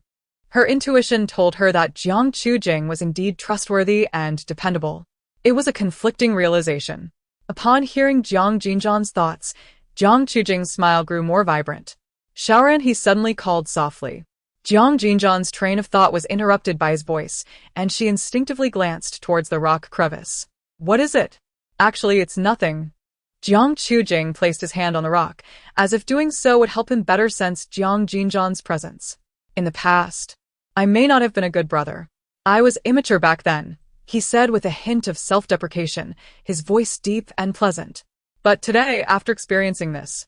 her intuition told her that Jiang Jinran was indeed trustworthy and dependable. It was a conflicting realization. Upon hearing Jiang Jinran's thoughts, Jiang Jinran's smile grew more vibrant. Shaoran, he suddenly called softly. Jiang Jinran's train of thought was interrupted by his voice, and she instinctively glanced towards the rock crevice. What is it? Actually, it's nothing. Jiang Jinran placed his hand on the rock, as if doing so would help him better sense Jiang Jinran's presence. In the past, I may not have been a good brother. I was immature back then, he said with a hint of self-deprecation, his voice deep and pleasant. But today, after experiencing this,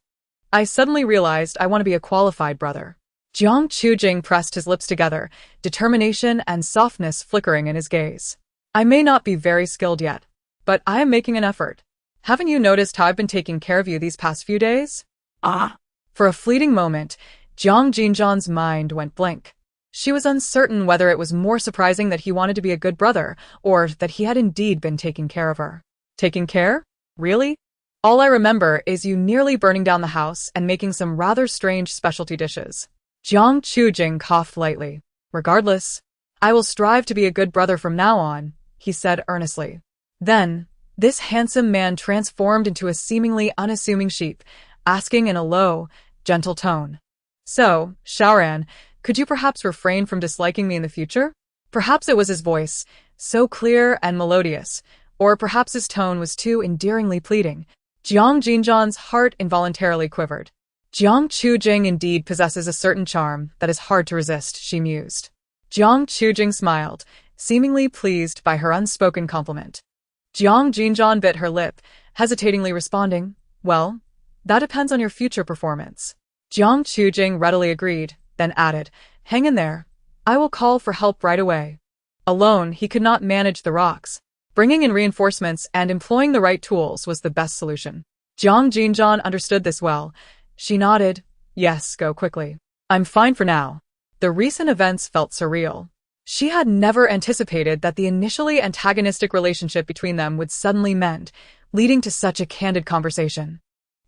I suddenly realized I want to be a qualified brother. Jiang Jinran pressed his lips together, determination and softness flickering in his gaze. I may not be very skilled yet, but I am making an effort. Haven't you noticed how I've been taking care of you these past few days? For a fleeting moment, Jiang Jinran's mind went blank. She was uncertain whether it was more surprising that he wanted to be a good brother, or that he had indeed been taking care of her. Taking care? Really? All I remember is you nearly burning down the house and making some rather strange specialty dishes. Jiang Jinran coughed lightly. Regardless, I will strive to be a good brother from now on, he said earnestly. Then, this handsome man transformed into a seemingly unassuming sheep, asking in a low, gentle tone. So, Shaoran, could you perhaps refrain from disliking me in the future? Perhaps it was his voice, so clear and melodious, or perhaps his tone was too endearingly pleading. Jiang Jinran's heart involuntarily quivered. Jiang Jinran indeed possesses a certain charm that is hard to resist, she mused. Jiang Jinran smiled, seemingly pleased by her unspoken compliment. Jiang Jinran bit her lip, hesitatingly responding, well, that depends on your future performance. Jiang Jinran readily agreed, then added, hang in there. I will call for help right away. Alone, he could not manage the rocks. Bringing in reinforcements and employing the right tools was the best solution. Jiang Jinran understood this well. She nodded. Yes, go quickly. I'm fine for now. The recent events felt surreal. She had never anticipated that the initially antagonistic relationship between them would suddenly mend, leading to such a candid conversation.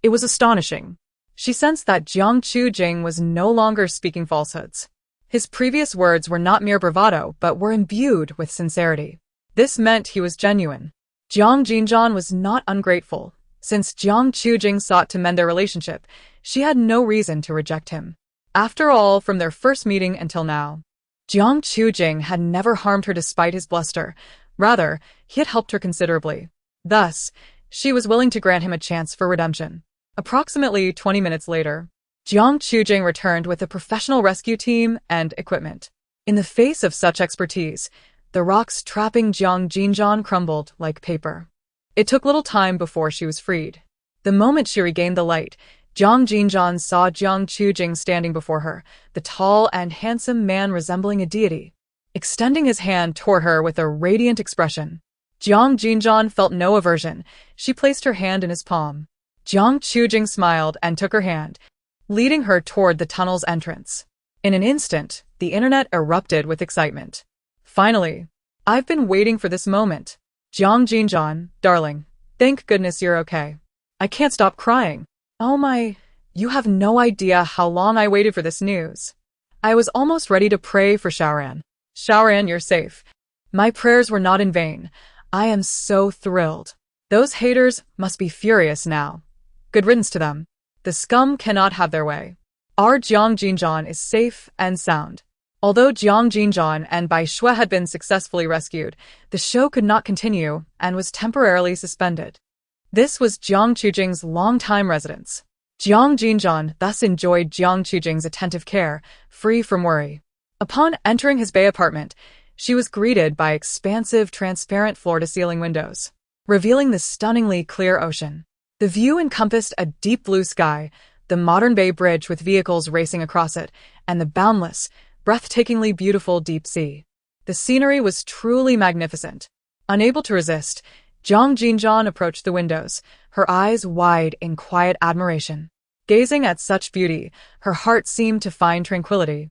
It was astonishing. She sensed that Jiang Jinran was no longer speaking falsehoods. His previous words were not mere bravado, but were imbued with sincerity. This meant he was genuine. Jiang Jinran was not ungrateful. Since Jiang Jinran sought to mend their relationship, she had no reason to reject him. After all, from their first meeting until now, Jiang Jinran had never harmed her despite his bluster. Rather, he had helped her considerably. Thus, she was willing to grant him a chance for redemption. Approximately 20 minutes later, Jiang Jinran returned with a professional rescue team and equipment. In the face of such expertise, the rocks trapping Jiang Jinran crumbled like paper. It took little time before she was freed. The moment she regained the light, Jiang Jinran saw Jiang Jinran standing before her, the tall and handsome man resembling a deity, extending his hand toward her with a radiant expression. Jiang Jinran felt no aversion. She placed her hand in his palm. Jiang Jinran smiled and took her hand, leading her toward the tunnel's entrance. In an instant, the internet erupted with excitement. Finally, I've been waiting for this moment. Jiang Jinran, darling, thank goodness you're okay. I can't stop crying. Oh my, you have no idea how long I waited for this news. I was almost ready to pray for Shaoran. Shaoran, you're safe. My prayers were not in vain. I am so thrilled. Those haters must be furious now. Good riddance to them. The scum cannot have their way. Our Jiang Jinran is safe and sound. Although Jiang Jinran and Bai Shui had been successfully rescued, the show could not continue and was temporarily suspended. This was Jiang Jinran's longtime residence. Jiang Jinran thus enjoyed Jiang Chujing's attentive care, free from worry. Upon entering his bay apartment, she was greeted by expansive, transparent floor-to-ceiling windows, revealing the stunningly clear ocean. The view encompassed a deep blue sky, the modern bay bridge with vehicles racing across it, and the boundless, breathtakingly beautiful deep sea. The scenery was truly magnificent. Unable to resist, Jiang Jinran approached the windows, her eyes wide in quiet admiration. Gazing at such beauty, her heart seemed to find tranquility.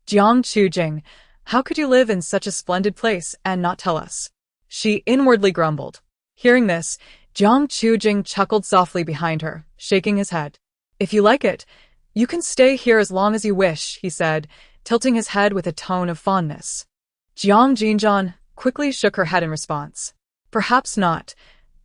Jiang Chujing, how could you live in such a splendid place and not tell us? She inwardly grumbled. Hearing this, Jiang Chujing chuckled softly behind her, shaking his head. If you like it, you can stay here as long as you wish, he said, tilting his head with a tone of fondness. Jiang Jinran quickly shook her head in response. Perhaps not.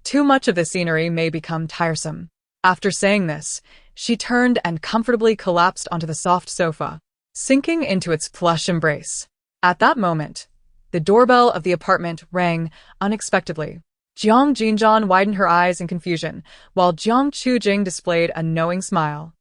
Too much of the scenery may become tiresome. After saying this, she turned and comfortably collapsed onto the soft sofa, sinking into its plush embrace. At that moment, the doorbell of the apartment rang unexpectedly. Jiang Jinran widened her eyes in confusion, while Jiang Chujing displayed a knowing smile.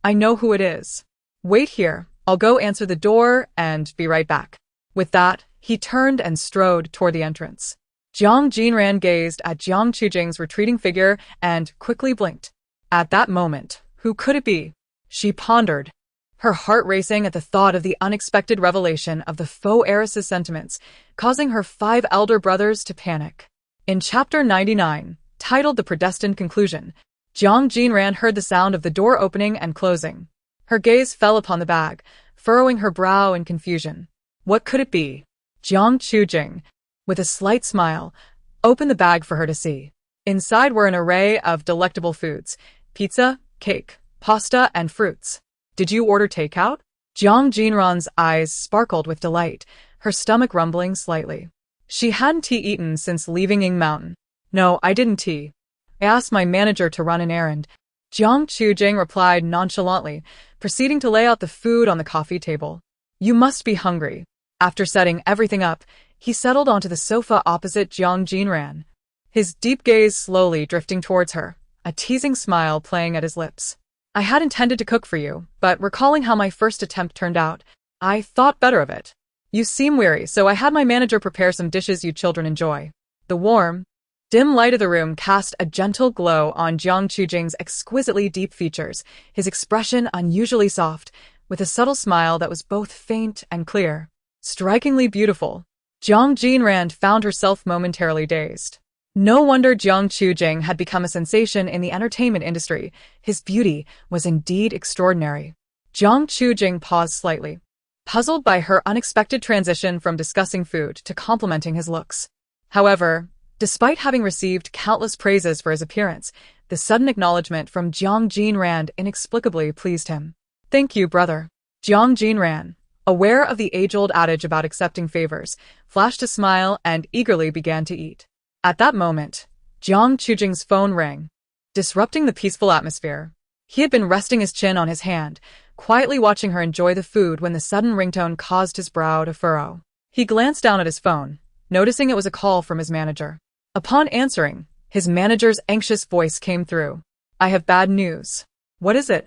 I know who it is. Wait here, I'll go answer the door and be right back. With that, he turned and strode toward the entrance. Jiang Jinran gazed at Jiang Chujing's retreating figure and quickly blinked. At that moment, who could it be? She pondered, her heart racing at the thought of the unexpected revelation of the faux heiress's sentiments, causing her 5 elder brothers to panic. In Chapter 99, titled The Predestined Conclusion, Jiang Jinran heard the sound of the door opening and closing. Her gaze fell upon the bag, furrowing her brow in confusion. What could it be? Jiang Chujing, with a slight smile, opened the bag for her to see. Inside were an array of delectable foods: pizza, cake, pasta, and fruits. Did you order takeout? Jiang Jinran's eyes sparkled with delight, her stomach rumbling slightly. She hadn't eaten since leaving Ying Mountain. No, I didn't tea. I asked my manager to run an errand. Jiang Chujing replied nonchalantly, proceeding to lay out the food on the coffee table. You must be hungry. After setting everything up, he settled onto the sofa opposite Jiang Jinran, his deep gaze slowly drifting towards her, a teasing smile playing at his lips. I had intended to cook for you, but recalling how my first attempt turned out, I thought better of it. You seem weary, so I had my manager prepare some dishes you children enjoy. The warm, dim light of the room cast a gentle glow on Jiang Chujing's exquisitely deep features, his expression unusually soft, with a subtle smile that was both faint and clear. Strikingly beautiful. Jiang Jinran found herself momentarily dazed. No wonder Jiang Chujing had become a sensation in the entertainment industry. His beauty was indeed extraordinary. Jiang Chujing paused slightly, puzzled by her unexpected transition from discussing food to complimenting his looks. However, despite having received countless praises for his appearance, the sudden acknowledgement from Jiang Jinran inexplicably pleased him. Thank you, brother. Jiang Jinran, aware of the age-old adage about accepting favors, flashed a smile and eagerly began to eat. At that moment, Jiang Chujing's phone rang, disrupting the peaceful atmosphere. He had been resting his chin on his hand, quietly watching her enjoy the food when the sudden ringtone caused his brow to furrow. He glanced down at his phone, noticing it was a call from his manager. Upon answering, his manager's anxious voice came through. I have bad news. What is it?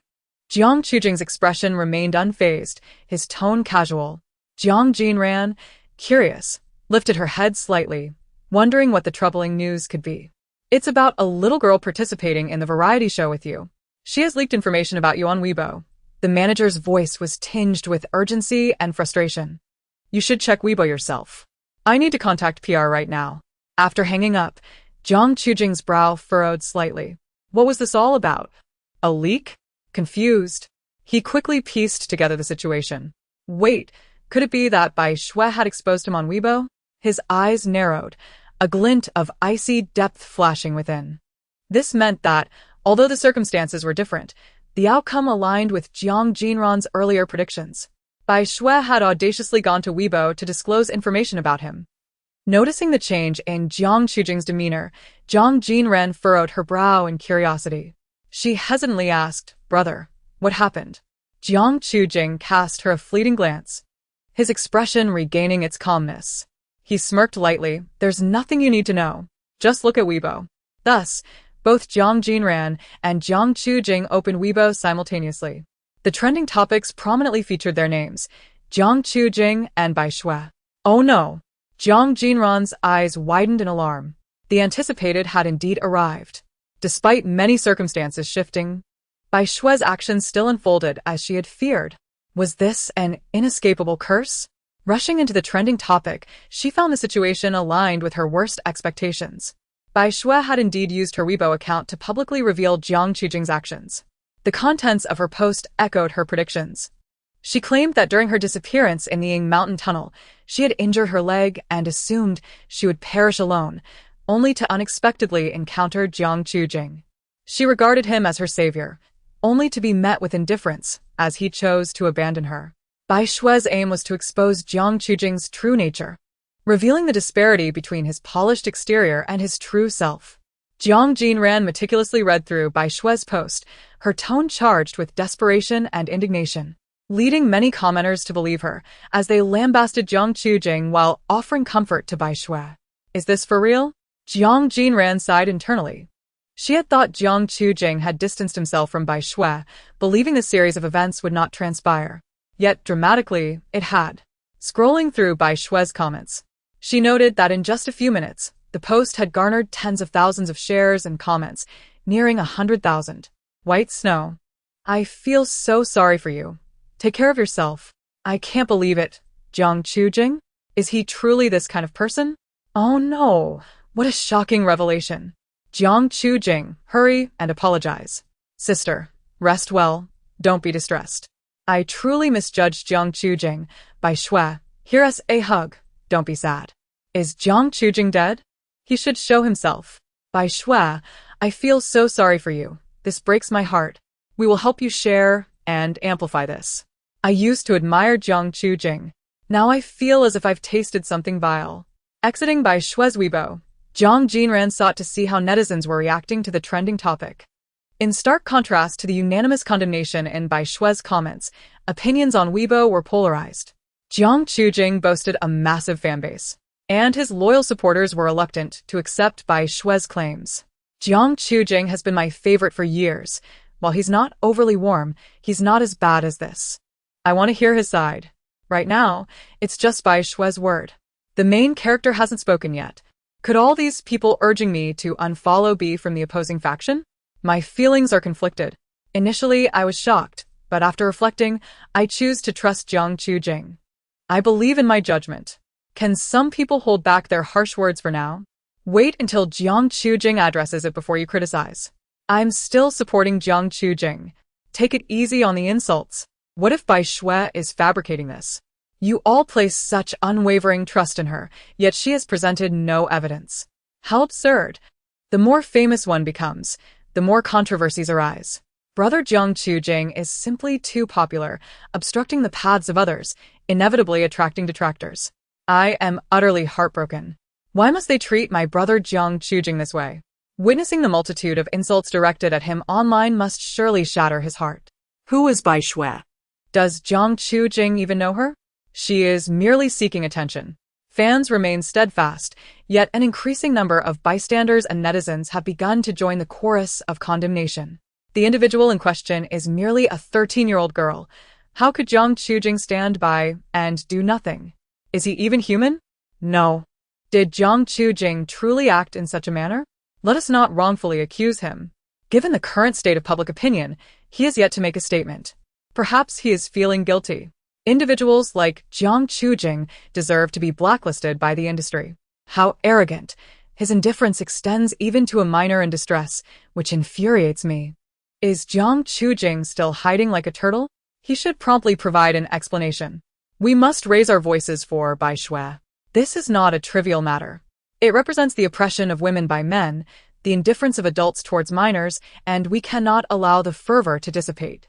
Jiang Chujing's expression remained unfazed, his tone casual. Jiang Jinran, curious, lifted her head slightly, wondering what the troubling news could be. It's about a little girl participating in the variety show with you. She has leaked information about you on Weibo. The manager's voice was tinged with urgency and frustration. You should check Weibo yourself. I need to contact PR right now. After hanging up, Jiang Chujing's brow furrowed slightly. What was this all about? A leak? Confused, he quickly pieced together the situation. Wait, could it be that Bai Shui had exposed him on Weibo? His eyes narrowed, a glint of icy depth flashing within. This meant that, although the circumstances were different, the outcome aligned with Jiang Jinran's earlier predictions. Bai Shui had audaciously gone to Weibo to disclose information about him. Noticing the change in Jiang Chujing's demeanor, Jiang Jinran furrowed her brow in curiosity. She hesitantly asked, Brother, what happened? Jiang Chujing cast her a fleeting glance, his expression regaining its calmness. He smirked lightly. There's nothing you need to know. Just look at Weibo. Thus, Both Jiang Jinran and Jiang Jing opened Weibo simultaneously. The trending topics prominently featured their names, Jiang Jing and Bai Shui. Oh no! Jiang Jinran's eyes widened in alarm. The anticipated had indeed arrived. Despite many circumstances shifting, Bai Shui's actions still unfolded as she had feared. Was this an inescapable curse? Rushing into the trending topic, she found the situation aligned with her worst expectations. Bai Shui had indeed used her Weibo account to publicly reveal Jiang Jing's actions. The contents of her post echoed her predictions. She claimed that during her disappearance in the Ying Mountain Tunnel, she had injured her leg and assumed she would perish alone, only to unexpectedly encounter Jiang Jing. She regarded him as her savior, only to be met with indifference as he chose to abandon her. Bai Shui's aim was to expose Jiang Jing's true nature, revealing the disparity between his polished exterior and his true self. Jiang Jinran meticulously read through Bai Shui's post, her tone charged with desperation and indignation, leading many commenters to believe her, as they lambasted Jiang Jing while offering comfort to Bai Shui. Is this for real? Jiang Jinran sighed internally. She had thought Jiang Jing had distanced himself from Bai Shui, believing the series of events would not transpire. Yet, dramatically, it had. Scrolling through Bai Shui's comments, she noted that in just a few minutes, the post had garnered tens of thousands of shares and comments, nearing 100,000. White Snow. I feel so sorry for you. Take care of yourself. I can't believe it. Jiang Jing? Is he truly this kind of person? Oh no, what a shocking revelation. Jiang Jing, hurry and apologize. Sister, rest well, don't be distressed. I truly misjudged Jiang Jing. Bai Shui, heiress, a hug, don't be sad. Is Jiang Jing dead? He should show himself. Bai Shui, I feel so sorry for you. This breaks my heart. We will help you share and amplify this. I used to admire Jiang Jing. Now I feel as if I've tasted something vile. Exiting Bai Shui's Weibo, Jiang Jinran sought to see how netizens were reacting to the trending topic. In stark contrast to the unanimous condemnation in Bai Shui's comments, opinions on Weibo were polarized. Jiang Jing boasted a massive fanbase, and his loyal supporters were reluctant to accept Bai Shui's claims. Jiang Jing has been my favorite for years. While he's not overly warm, he's not as bad as this. I want to hear his side. Right now, it's just Bai Shui's word. The main character hasn't spoken yet. Could all these people urging me to unfollow be from the opposing faction? My feelings are conflicted. Initially, I was shocked, but after reflecting, I choose to trust Jiang Jing. I believe in my judgment. Can some people hold back their harsh words for now? Wait until Jiang Jing addresses it before you criticize. I'm still supporting Jiang Jing. Take it easy on the insults. What if Bai Shui is fabricating this? You all place such unwavering trust in her, yet she has presented no evidence. How absurd. The more famous one becomes, the more controversies arise. Brother Jiang Jing is simply too popular, obstructing the paths of others, inevitably attracting detractors. I am utterly heartbroken. Why must they treat my brother Jiang Jing this way? Witnessing the multitude of insults directed at him online must surely shatter his heart. Who is Bai Shui? Does Jiang Jing even know her? She is merely seeking attention. Fans remain steadfast, yet an increasing number of bystanders and netizens have begun to join the chorus of condemnation. The individual in question is merely a 13-year-old girl. How could Jiang Jing stand by and do nothing? Is he even human? No. Did Jiang Jing truly act in such a manner? Let us not wrongfully accuse him. Given the current state of public opinion, he has yet to make a statement. Perhaps he is feeling guilty. Individuals like Jiang Jing deserve to be blacklisted by the industry. How arrogant. His indifference extends even to a minor in distress, which infuriates me. Is Jiang Jing still hiding like a turtle? He should promptly provide an explanation. We must raise our voices for Bai Shui. This is not a trivial matter. It represents the oppression of women by men, the indifference of adults towards minors, and we cannot allow the fervor to dissipate.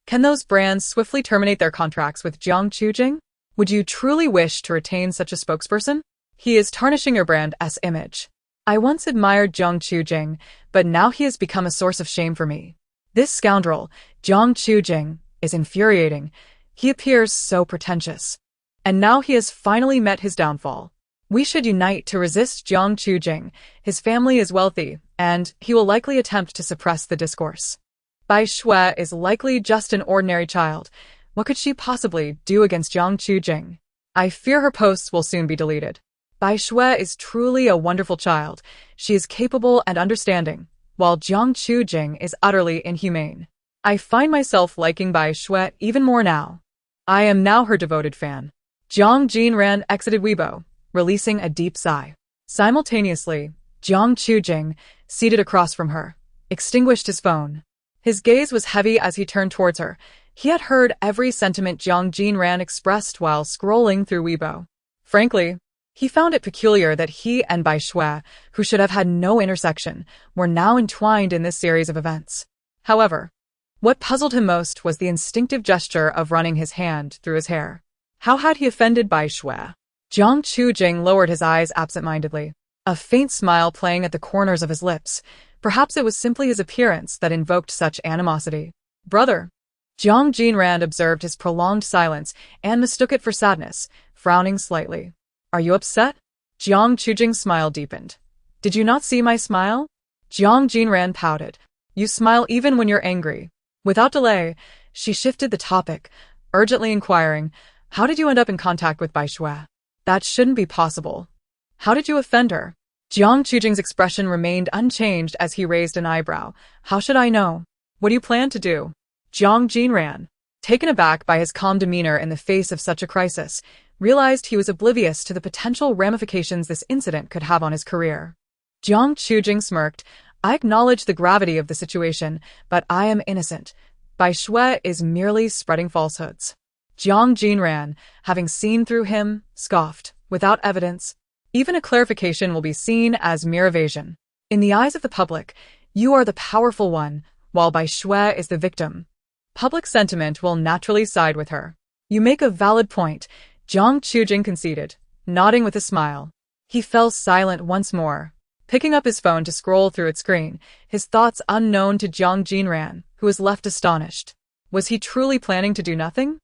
Can those brands swiftly terminate their contracts with Jiang Jing? Would you truly wish to retain such a spokesperson? He is tarnishing your brand's image. I once admired Jiang Jing, but now he has become a source of shame for me. This scoundrel, Jiang Jing, is infuriating. He appears so pretentious. And now he has finally met his downfall. We should unite to resist Jiang Jinran. His family is wealthy, and he will likely attempt to suppress the discourse. Bai Shui is likely just an ordinary child. What could she possibly do against Jiang Jinran? I fear her posts will soon be deleted. Bai Shui is truly a wonderful child. She is capable and understanding, while Jiang Jinran is utterly inhumane. I find myself liking Bai Shui even more now. I am now her devoted fan. Jiang Jinran exited Weibo, releasing a deep sigh. Simultaneously, Jiang Jinran, seated across from her, extinguished his phone. His gaze was heavy as he turned towards her. He had heard every sentiment Jiang Jinran expressed while scrolling through Weibo. Frankly, he found it peculiar that he and Bai Shui, who should have had no intersection, were now entwined in this series of events. However, what puzzled him most was the instinctive gesture of running his hand through his hair. How had he offended Bai Shui? Jiang Jinran lowered his eyes absent-mindedly, a faint smile playing at the corners of his lips. Perhaps it was simply his appearance that invoked such animosity. Brother. Jiang Jinran observed his prolonged silence and mistook it for sadness, frowning slightly. Are you upset? Jiang Jinran's smile deepened. Did you not see my smile? Jiang Jinran pouted. You smile even when you're angry. Without delay, she shifted the topic, urgently inquiring, how did you end up in contact with Bai Shui? That shouldn't be possible. How did you offend her? Jiang Jinran's expression remained unchanged as he raised an eyebrow. How should I know? What do you plan to do? Jiang Jinran, taken aback by his calm demeanor in the face of such a crisis, realized he was oblivious to the potential ramifications this incident could have on his career. Jiang Jinran smirked. I acknowledge the gravity of the situation, but I am innocent. Bai Shui is merely spreading falsehoods. Jiang Jinran, having seen through him, scoffed. Without evidence, even a clarification will be seen as mere evasion. In the eyes of the public, you are the powerful one, while Bai Shui is the victim. Public sentiment will naturally side with her. You make a valid point, Jiang Jinran conceded, nodding with a smile. He fell silent once more, picking up his phone to scroll through its screen, his thoughts unknown to Jiang Jinran, who was left astonished. Was he truly planning to do nothing?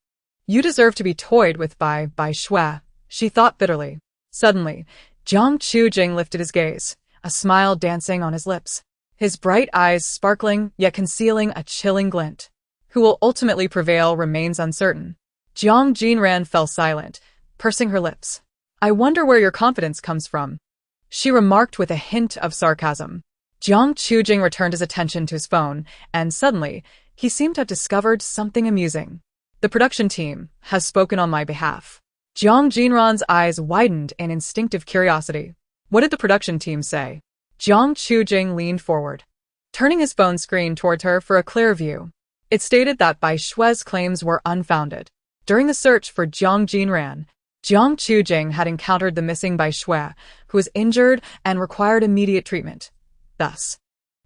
You deserve to be toyed with by Bai Shui, she thought bitterly. Suddenly, Jiang Jinran lifted his gaze, a smile dancing on his lips, his bright eyes sparkling yet concealing a chilling glint. Who will ultimately prevail remains uncertain. Jiang Jinran fell silent, pursing her lips. I wonder where your confidence comes from, she remarked with a hint of sarcasm. Jiang Jinran returned his attention to his phone, and suddenly, he seemed to have discovered something amusing. The production team has spoken on my behalf. Jiang Jinran's eyes widened in instinctive curiosity. What did the production team say? Jiang Jinran leaned forward, turning his phone screen towards her for a clear view. It stated that Bai Shui's claims were unfounded. During the search for Jiang Jinran, Jiang Jinran had encountered the missing Bai Shui, who was injured and required immediate treatment. Thus,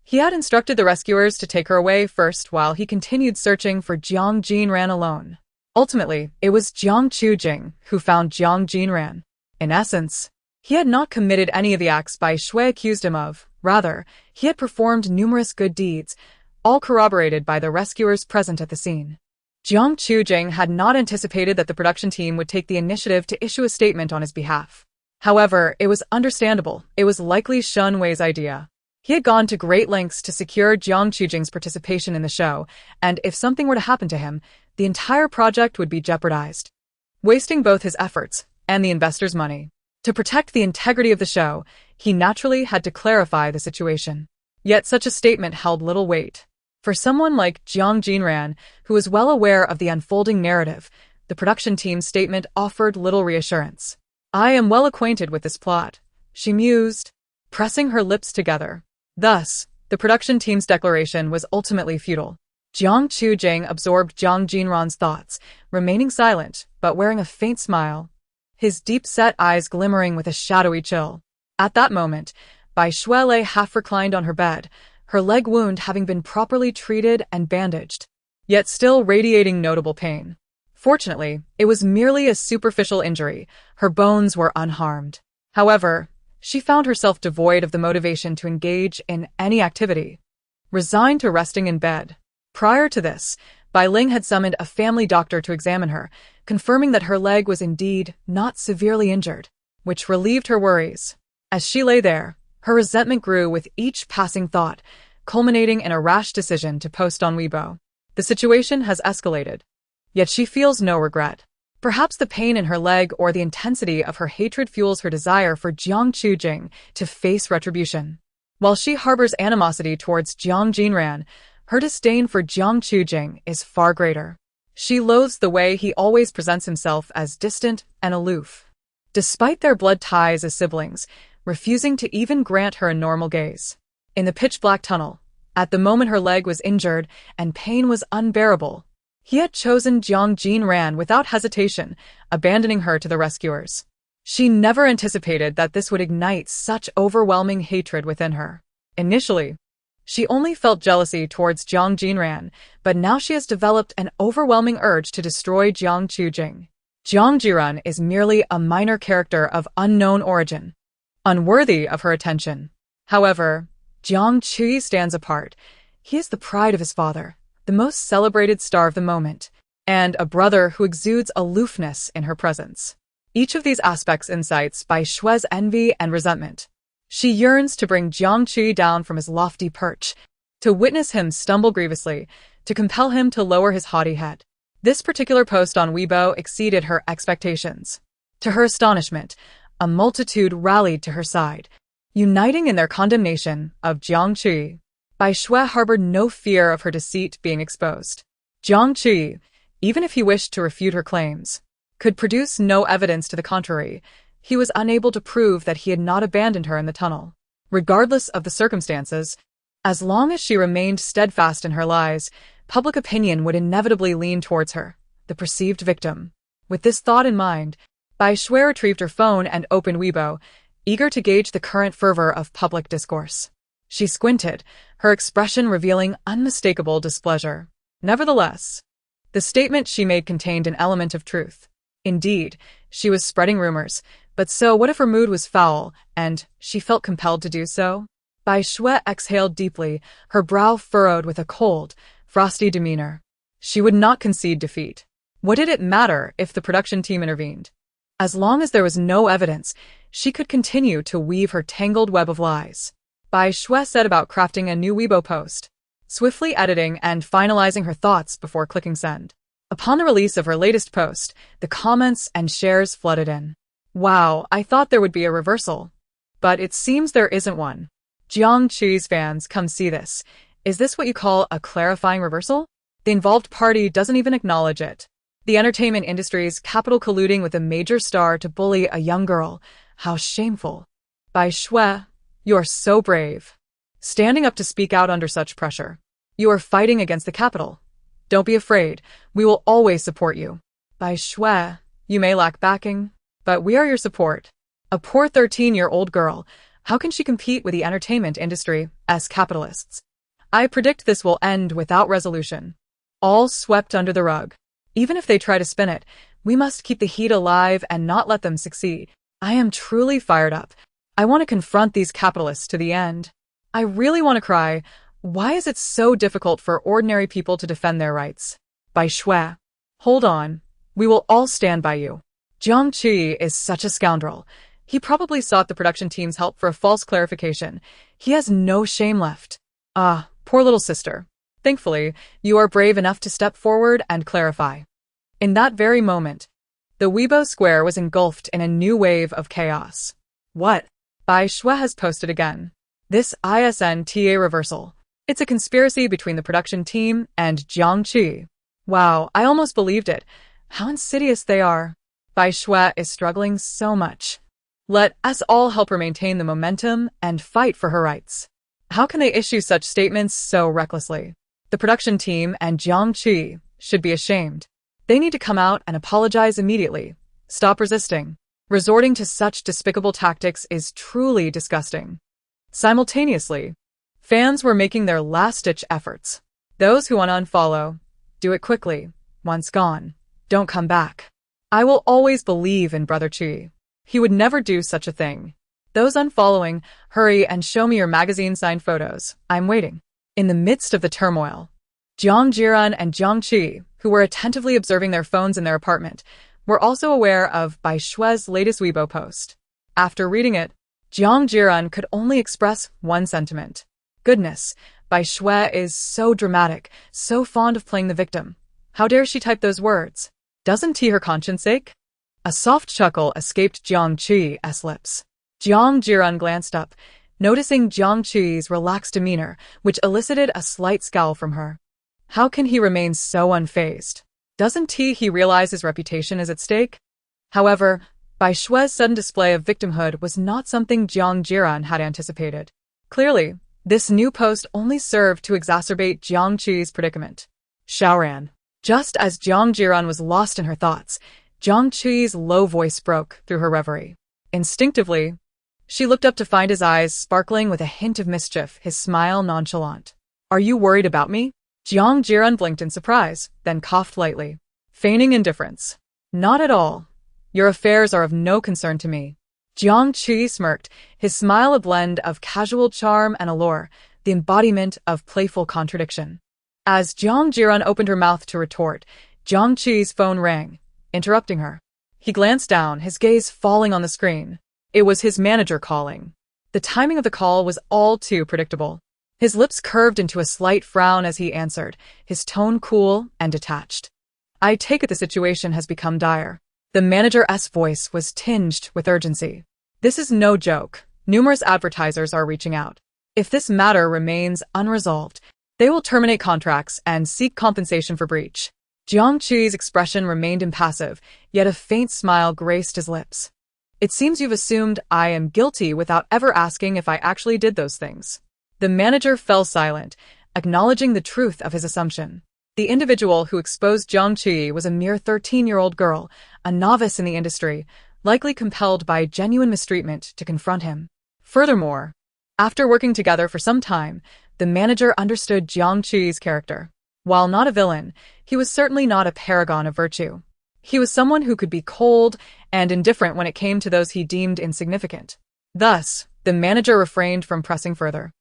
he had instructed the rescuers to take her away first while he continued searching for Jiang Jinran alone. Ultimately, it was Jiang Jinran who found Jiang Jinran. In essence, he had not committed any of the acts Bai Shui accused him of. Rather, he had performed numerous good deeds, all corroborated by the rescuers present at the scene. Jiang Jinran had not anticipated that the production team would take the initiative to issue a statement on his behalf. However, it was understandable. It was likely Shun Wei's idea. He had gone to great lengths to secure Jiang Jinran's participation in the show, and if something were to happen to him, the entire project would be jeopardized, wasting both his efforts and the investors' money. To protect the integrity of the show, he naturally had to clarify the situation. Yet such a statement held little weight. For someone like Jiang Jinran, who was well aware of the unfolding narrative, the production team's statement offered little reassurance. I am well acquainted with this plot, she mused, pressing her lips together. Thus, the production team's declaration was ultimately futile. Jiang Jinran absorbed Jiang Jinran's thoughts, remaining silent, but wearing a faint smile, his deep-set eyes glimmering with a shadowy chill. At that moment, Bai Shui lay half-reclined on her bed, her leg wound having been properly treated and bandaged, yet still radiating notable pain. Fortunately, it was merely a superficial injury. Her bones were unharmed. However, she found herself devoid of the motivation to engage in any activity, resigned to resting in bed. Prior to this, Bai Ling had summoned a family doctor to examine her, confirming that her leg was indeed not severely injured. which relieved her worries. As she lay there, her resentment grew with each passing thought, culminating in a rash decision to post on Weibo. The situation has escalated, yet she feels no regret. Perhaps the pain in her leg or the intensity of her hatred fuels her desire for Jiang Jinran to face retribution. While she harbors animosity towards Jiang Jinran, her disdain for Jiang Jinran is far greater. She loathes the way he always presents himself as distant and aloof, despite their blood ties as siblings, refusing to even grant her a normal gaze. In the pitch-black tunnel, at the moment her leg was injured and pain was unbearable, he had chosen Jiang Jinran without hesitation, abandoning her to the rescuers. She never anticipated that this would ignite such overwhelming hatred within her. Initially, she only felt jealousy towards Jiang Jinran, but now she has developed an overwhelming urge to destroy Jiang Jinran. Jiang Jinran is merely a minor character of unknown origin, unworthy of her attention. However, Jiang Jinran stands apart. He is the pride of his father, the most celebrated star of the moment, and a brother who exudes aloofness in her presence. Each of these aspects incites Bai Shue's envy and resentment. She yearns to bring Jiang Jinran down from his lofty perch, to witness him stumble grievously, to compel him to lower his haughty head. This particular post on Weibo exceeded her expectations. To her astonishment, a multitude rallied to her side, uniting in their condemnation of Jiang Jinran. Bai Shue harbored no fear of her deceit being exposed. Jiang Jinran, even if he wished to refute her claims, could produce no evidence to the contrary. He was unable to prove that he had not abandoned her in the tunnel. Regardless of the circumstances, as long as she remained steadfast in her lies, public opinion would inevitably lean towards her, the perceived victim. With this thought in mind, Bai Shue retrieved her phone and opened Weibo, eager to gauge the current fervor of public discourse. She squinted, her expression revealing unmistakable displeasure. Nevertheless, the statement she made contained an element of truth. Indeed, she was spreading rumors, but so what if her mood was foul, and she felt compelled to do so? Bai Shue exhaled deeply, her brow furrowed with a cold, frosty demeanor. She would not concede defeat. What did it matter if the production team intervened? As long as there was no evidence, she could continue to weave her tangled web of lies. Bai Shue set about crafting a new Weibo post, swiftly editing and finalizing her thoughts before clicking send. Upon the release of her latest post, the comments and shares flooded in. Wow, I thought there would be a reversal. But it seems there isn't one. Jiang Jinran's fans, come see this. Is this what you call a clarifying reversal? The involved party doesn't even acknowledge it. The entertainment industry's capital colluding with a major star to bully a young girl. How shameful. Bai Shue, you are so brave. Standing up to speak out under such pressure. You are fighting against the capital. Don't be afraid. We will always support you. Bai Shue, you may lack backing, but we are your support. A poor 13-year-old girl, how can she compete with the entertainment industry as capitalists? I predict this will end without resolution. All swept under the rug. Even if they try to spin it, we must keep the heat alive and not let them succeed. I am truly fired up. I want to confront these capitalists to the end. I really want to cry. Why is it so difficult for ordinary people to defend their rights? Bai Shue, hold on. We will all stand by you. Jiang Jinran is such a scoundrel. He probably sought the production team's help for a false clarification. He has no shame left. Ah, poor little sister. Thankfully, you are brave enough to step forward and clarify. In that very moment, the Weibo square was engulfed in a new wave of chaos. What? Bai Shue has posted again. This ISNTA reversal. It's a conspiracy between the production team and Jiang Jinran. Wow, I almost believed it. How insidious they are. Bai Shue is struggling so much. Let us all help her maintain the momentum and fight for her rights. How can they issue such statements so recklessly? The production team and Jiang Jinran should be ashamed. They need to come out and apologize immediately. Stop resisting. Resorting to such despicable tactics is truly disgusting. Simultaneously, fans were making their last-ditch efforts. Those who want to unfollow, do it quickly. Once gone, don't come back. I will always believe in Brother Chi. He would never do such a thing. Those unfollowing, hurry and show me your magazine-signed photos. I'm waiting. In the midst of the turmoil, Jiang Jinran and Jiang Jinran, who were attentively observing their phones in their apartment, were also aware of Bai Shue's latest Weibo post. After reading it, Jiang Jinran could only express one sentiment. Goodness, Bai Shui is so dramatic, so fond of playing the victim. How dare she type those words? Doesn't he her conscience ache? A soft chuckle escaped Jiang Qi's lips. Jiang Jinran glanced up, noticing Jiang Qi's relaxed demeanor, which elicited a slight scowl from her. How can he remain so unfazed? Doesn't he realize his reputation is at stake? However, Bai Shui's sudden display of victimhood was not something Jiang Jinran had anticipated. Clearly, this new post only served to exacerbate Jiang Qi's predicament. Xiaoran. Just as Jiang Jinran was lost in her thoughts, Jiang Qi's low voice broke through her reverie. Instinctively, she looked up to find his eyes sparkling with a hint of mischief, his smile nonchalant. Are you worried about me? Jiang Jinran blinked in surprise, then coughed lightly, feigning indifference. Not at all. Your affairs are of no concern to me. Jiang Qi smirked, his smile a blend of casual charm and allure, the embodiment of playful contradiction. As Jiang Jinran opened her mouth to retort, Jiang Qi's phone rang, interrupting her. He glanced down, his gaze falling on the screen. It was his manager calling. The timing of the call was all too predictable. His lips curved into a slight frown as he answered, his tone cool and detached. I take it the situation has become dire. The manager's voice was tinged with urgency. This is no joke. Numerous advertisers are reaching out. If this matter remains unresolved, they will terminate contracts and seek compensation for breach. Jiang Qi's expression remained impassive, yet a faint smile graced his lips. It seems you've assumed I am guilty without ever asking if I actually did those things. The manager fell silent, acknowledging the truth of his assumption. The individual who exposed Jiang Qi was a mere 13-year-old girl, a novice in the industry, likely compelled by genuine mistreatment to confront him. Furthermore, after working together for some time, the manager understood Jiang Qi's character. While not a villain, he was certainly not a paragon of virtue. He was someone who could be cold and indifferent when it came to those he deemed insignificant. Thus, the manager refrained from pressing further,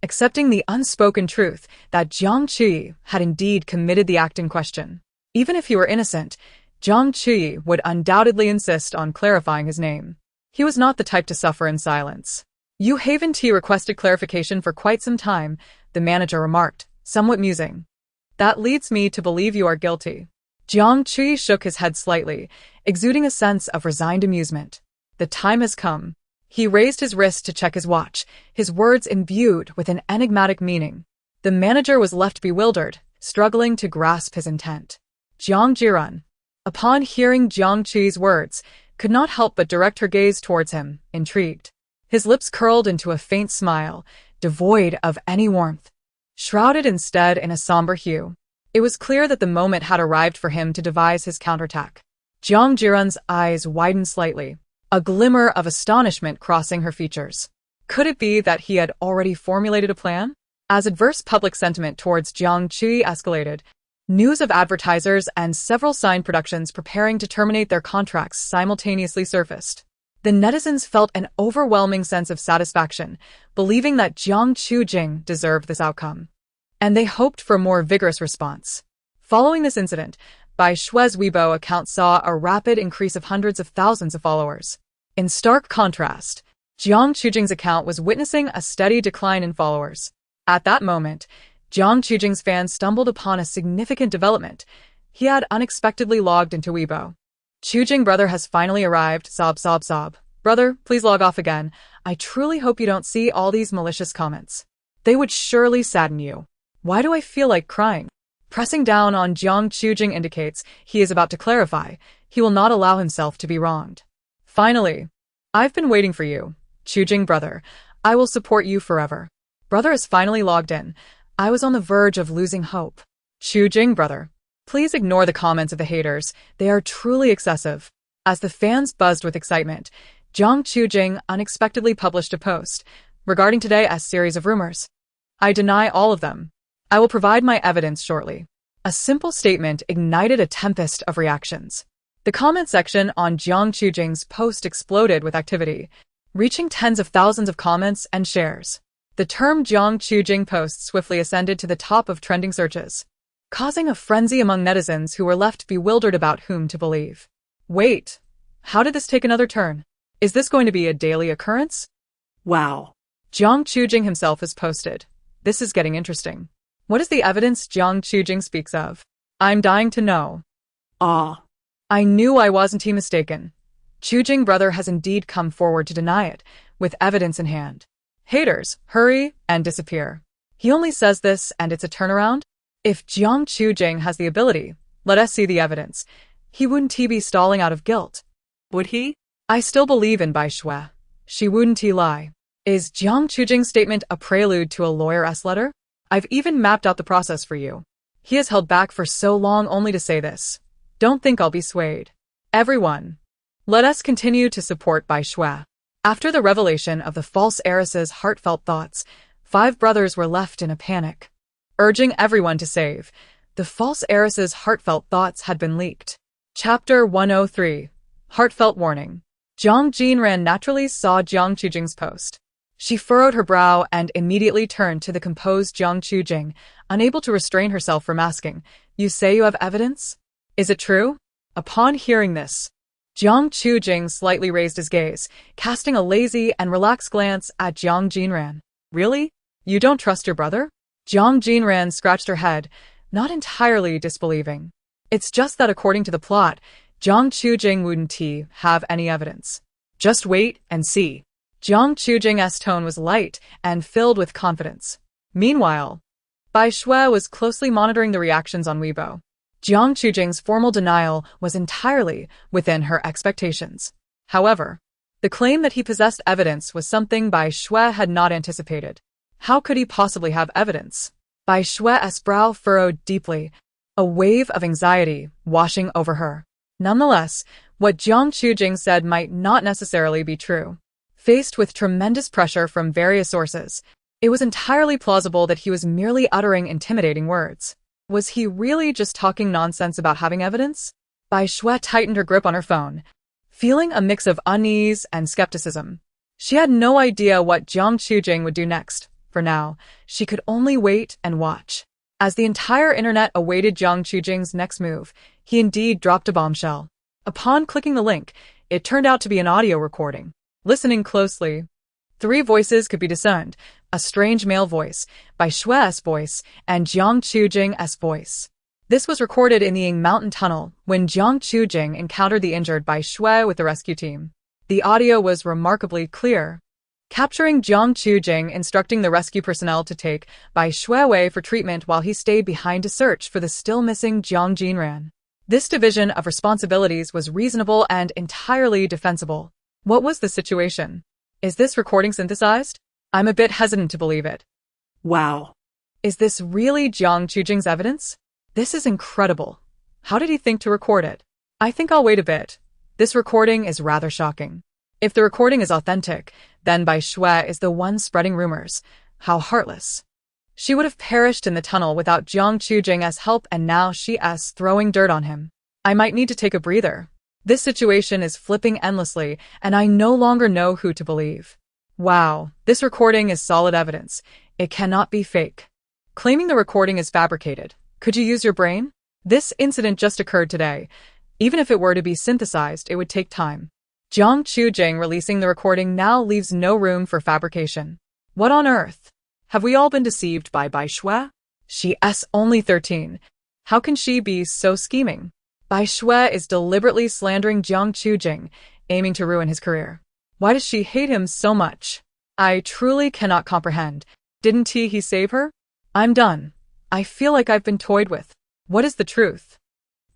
accepting the unspoken truth that Jiang Qi had indeed committed the act in question. Even if he were innocent, Jiang Qi would undoubtedly insist on clarifying his name. He was not the type to suffer in silence. You haven't requested clarification for quite some time, the manager remarked, somewhat musing. That leads me to believe you are guilty. Jiang Qi shook his head slightly, exuding a sense of resigned amusement. The time has come. He raised his wrist to check his watch, his words imbued with an enigmatic meaning. The manager was left bewildered, struggling to grasp his intent. Jiang Jinran, upon hearing Jiang Qi's words, could not help but direct her gaze towards him, intrigued. His lips curled into a faint smile, devoid of any warmth, shrouded instead in a somber hue. It was clear that the moment had arrived for him to devise his counterattack. Jiang Jinran's eyes widened slightly, a glimmer of astonishment crossing her features. Could it be that he had already formulated a plan? As adverse public sentiment towards Jiang Qi escalated, news of advertisers and several signed productions preparing to terminate their contracts simultaneously surfaced. The netizens felt an overwhelming sense of satisfaction, believing that Jiang Qujing deserved this outcome. And they hoped for a more vigorous response. Following this incident, Bai Shui's Weibo account saw a rapid increase of hundreds of thousands of followers. In stark contrast, Jiang Qujing's account was witnessing a steady decline in followers. At that moment, Jiang Qujing's fans stumbled upon a significant development. He had unexpectedly logged into Weibo. Qujing brother has finally arrived, sob sob sob. Brother, please log off again. I truly hope you don't see all these malicious comments. They would surely sadden you. Why do I feel like crying? Pressing down on Jiang Qujing indicates he is about to clarify. He will not allow himself to be wronged. Finally, I've been waiting for you. Qujing brother, I will support you forever. Brother is finally logged in. I was on the verge of losing hope. Qujing brother, please ignore the comments of the haters. They are truly excessive. As the fans buzzed with excitement, Jiang Qujing unexpectedly published a post regarding today's series of rumors. I deny all of them. I will provide my evidence shortly. A simple statement ignited a tempest of reactions. The comment section on Jiang Qujing's post exploded with activity, reaching tens of thousands of comments and shares. The term Jiang Qujing post swiftly ascended to the top of trending searches, causing a frenzy among netizens who were left bewildered about whom to believe. Wait, how did this take another turn? Is this going to be a daily occurrence? Wow. Jiang Jinran himself has posted. This is getting interesting. What is the evidence Jiang Jinran speaks of? I'm dying to know. Ah. I knew I wasn't mistaken. Jinran brother has indeed come forward to deny it, with evidence in hand. Haters, hurry and disappear. He only says this and it's a turnaround? If Jiang Jinran has the ability, let us see the evidence. He wouldn't be stalling out of guilt. Would he? I still believe in Bai Shui. She wouldn't lie. Is Jiang Jinran's statement a prelude to a lawyer's letter? I've even mapped out the process for you. He has held back for so long only to say this. Don't think I'll be swayed. Everyone, let us continue to support Bai Shui. After the revelation of the false heiress's heartfelt thoughts, 5 brothers were left in a panic. Urging everyone to save, the false heiress's heartfelt thoughts had been leaked. Chapter 103. Heartfelt Warning. Jiang Jinran naturally saw Jiang Jinran's post. She furrowed her brow and immediately turned to the composed Jiang Jinran, unable to restrain herself from asking, "You say you have evidence? Is it true?" Upon hearing this, Jiang Jinran slightly raised his gaze, casting a lazy and relaxed glance at Jiang Jinran. "Really? You don't trust your brother?" Jiang Jinran scratched her head, not entirely disbelieving. "It's just that according to the plot, Jiang Jinran wouldn't have any evidence. Just wait and see." Jiang Jinran's tone was light and filled with confidence. Meanwhile, Bai Shui was closely monitoring the reactions on Weibo. Jiang Jinran's formal denial was entirely within her expectations. However, the claim that he possessed evidence was something Bai Shui had not anticipated. How could he possibly have evidence? Bai Shui's brow furrowed deeply, a wave of anxiety washing over her. Nonetheless, what Jiang Jinran said might not necessarily be true. Faced with tremendous pressure from various sources, it was entirely plausible that he was merely uttering intimidating words. Was he really just talking nonsense about having evidence? Bai Shui tightened her grip on her phone, feeling a mix of unease and skepticism. She had no idea what Jiang Jinran would do next. For now, she could only wait and watch. As the entire internet awaited Jiang Jinran's next move, he indeed dropped a bombshell. Upon clicking the link, it turned out to be an audio recording. Listening closely, 3 voices could be discerned: a strange male voice, Bai Shui's voice, and Jiang Jinran's voice. This was recorded in the Ying Mountain Tunnel when Jiang Jinran encountered the injured Bai Shui with the rescue team. The audio was remarkably clear, capturing Jiang Jinran instructing the rescue personnel to take Bai Shui away for treatment while he stayed behind to search for the still missing Jiang Jinran. This division of responsibilities was reasonable and entirely defensible. What was the situation? Is this recording synthesized? I'm a bit hesitant to believe it. Wow. Is this really Jiang Jinran's evidence? This is incredible. How did he think to record it? I think I'll wait a bit. This recording is rather shocking. If the recording is authentic, then Bai Shui is the one spreading rumors. How heartless. She would have perished in the tunnel without Jiang Jinran's help, and now she's throwing dirt on him. I might need to take a breather. This situation is flipping endlessly, and I no longer know who to believe. Wow, this recording is solid evidence. It cannot be fake. Claiming the recording is fabricated. Could you use your brain? This incident just occurred today. Even if it were to be synthesized, it would take time. Jiang Jinran releasing the recording now leaves no room for fabrication. What on earth? Have we all been deceived by Bai Shui? She's only 13. How can she be so scheming? Bai Shui is deliberately slandering Jiang Jinran, aiming to ruin his career. Why does she hate him so much? I truly cannot comprehend. Didn't he save her? I'm done. I feel like I've been toyed with. What is the truth?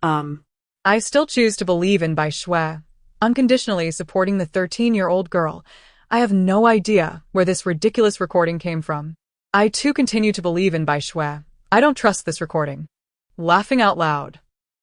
I still choose to believe in Bai Shui, unconditionally supporting the 13-year-old girl. I have no idea where this ridiculous recording came from. I too continue to believe in Bai Shui. I don't trust this recording. Laughing out loud.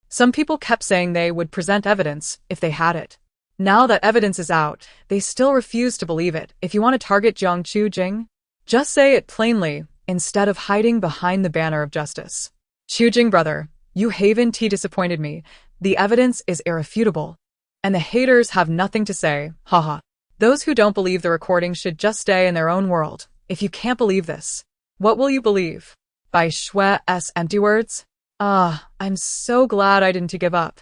Some people kept saying they would present evidence if they had it. Now that evidence is out, they still refuse to believe it. If you want to target Jiang Jinran, just say it plainly instead of hiding behind the banner of justice. Jinran brother, you haven't disappointed me. The evidence is irrefutable. And the haters have nothing to say, haha. Those who don't believe the recording should just stay in their own world. If you can't believe this, what will you believe? Bai Shui's empty words? I'm so glad I didn't give up.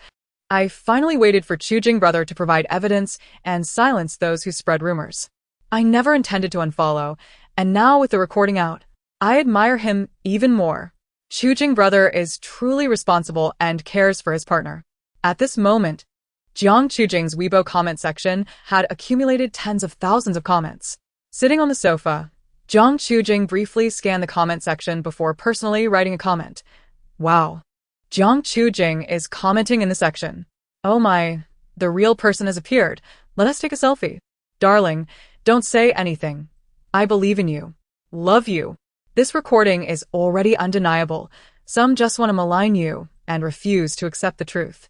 I finally waited for Chujing brother to provide evidence and silence those who spread rumors. I never intended to unfollow, and now with the recording out, I admire him even more. Chujing brother is truly responsible and cares for his partner. At this moment, Jiang Chujing's Weibo comment section had accumulated tens of thousands of comments. Sitting on the sofa, Jiang Chujing briefly scanned the comment section before personally writing a comment. Wow. Jiang Chujing is commenting in the section. Oh my, the real person has appeared. Let us take a selfie. Darling, don't say anything. I believe in you. Love you. This recording is already undeniable. Some just want to malign you and refuse to accept the truth.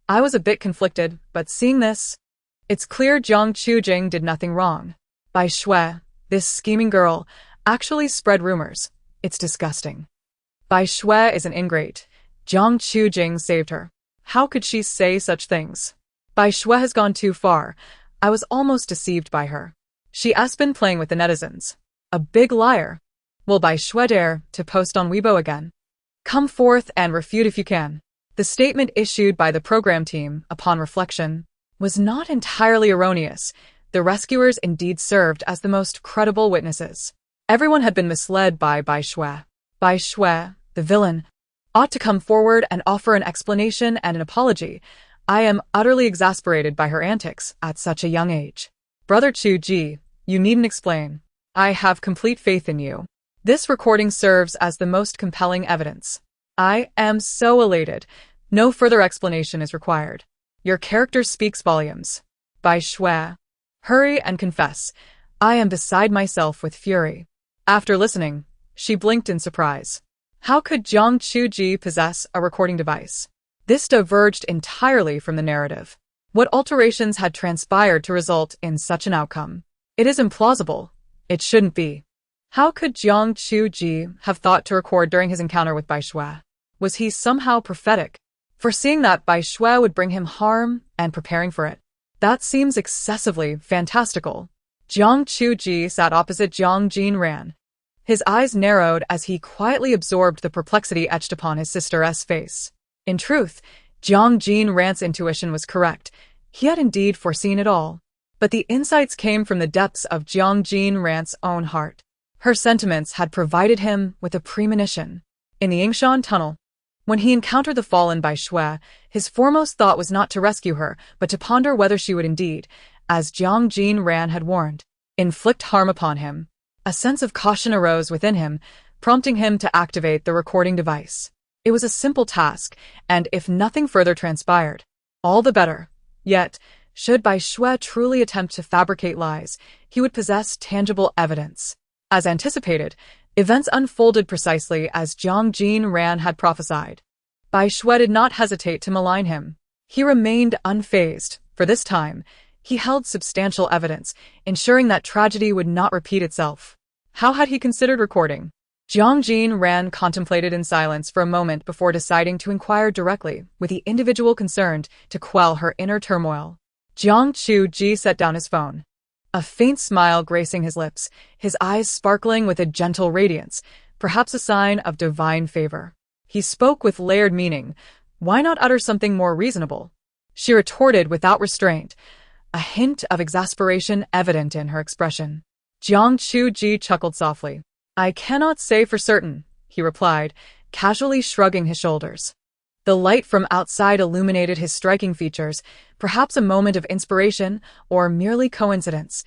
I was a bit conflicted, but seeing this, it's clear Jiang Chujing did nothing wrong. Bai Shui, this scheming girl, actually spread rumors. It's disgusting. Bai Shui is an ingrate. Jiang Chujing saved her. How could she say such things? Bai Shui has gone too far. I was almost deceived by her. She has been playing with the netizens. A big liar. Will Bai Shui dare to post on Weibo again? Come forth and refute if you can. The statement issued by the program team, upon reflection, was not entirely erroneous. The rescuers indeed served as the most credible witnesses. Everyone had been misled by Bai Shui. Bai Shui, the villain, ought to come forward and offer an explanation and an apology. I am utterly exasperated by her antics at such a young age. Brother Chu Ji, you needn't explain. I have complete faith in you. This recording serves as the most compelling evidence. I am so elated. No further explanation is required. Your character speaks volumes. Bai Shui. Hurry and confess. I am beside myself with fury. After listening, she blinked in surprise. How could Jiang Chuji possess a recording device? This diverged entirely from the narrative. What alterations had transpired to result in such an outcome? It is implausible. It shouldn't be. How could Jiang Chuji have thought to record during his encounter with Bai Shui? Was he somehow prophetic, foreseeing that Bai Shui would bring him harm and preparing for it? That seems excessively fantastical. Jiang Chuji sat opposite Jiang Jinran. His eyes narrowed as he quietly absorbed the perplexity etched upon his sister's face. In truth, Jiang Jinran's intuition was correct. He had indeed foreseen it all. But the insights came from the depths of Jiang Jinran's own heart. Her sentiments had provided him with a premonition. In the Yingshan tunnel, when he encountered the fallen Bai Shui, his foremost thought was not to rescue her, but to ponder whether she would indeed, as Jiang Jinran had warned, inflict harm upon him. A sense of caution arose within him, prompting him to activate the recording device. It was a simple task, and if nothing further transpired, all the better. Yet, should Bai Shui truly attempt to fabricate lies, he would possess tangible evidence. As anticipated, events unfolded precisely as Jiang Jinran had prophesied. Bai Shui did not hesitate to malign him. He remained unfazed. For this time, he held substantial evidence, ensuring that tragedy would not repeat itself. How had he considered recording? Jiang Jinran contemplated in silence for a moment before deciding to inquire directly with the individual concerned to quell her inner turmoil. Jiang Chuji set down his phone. A faint smile gracing his lips, his eyes sparkling with a gentle radiance, perhaps a sign of divine favor. He spoke with layered meaning. Why not utter something more reasonable? She retorted without restraint, a hint of exasperation evident in her expression. Jiang Chuji chuckled softly. I cannot say for certain, he replied, casually shrugging his shoulders. The light from outside illuminated his striking features, perhaps a moment of inspiration or merely coincidence.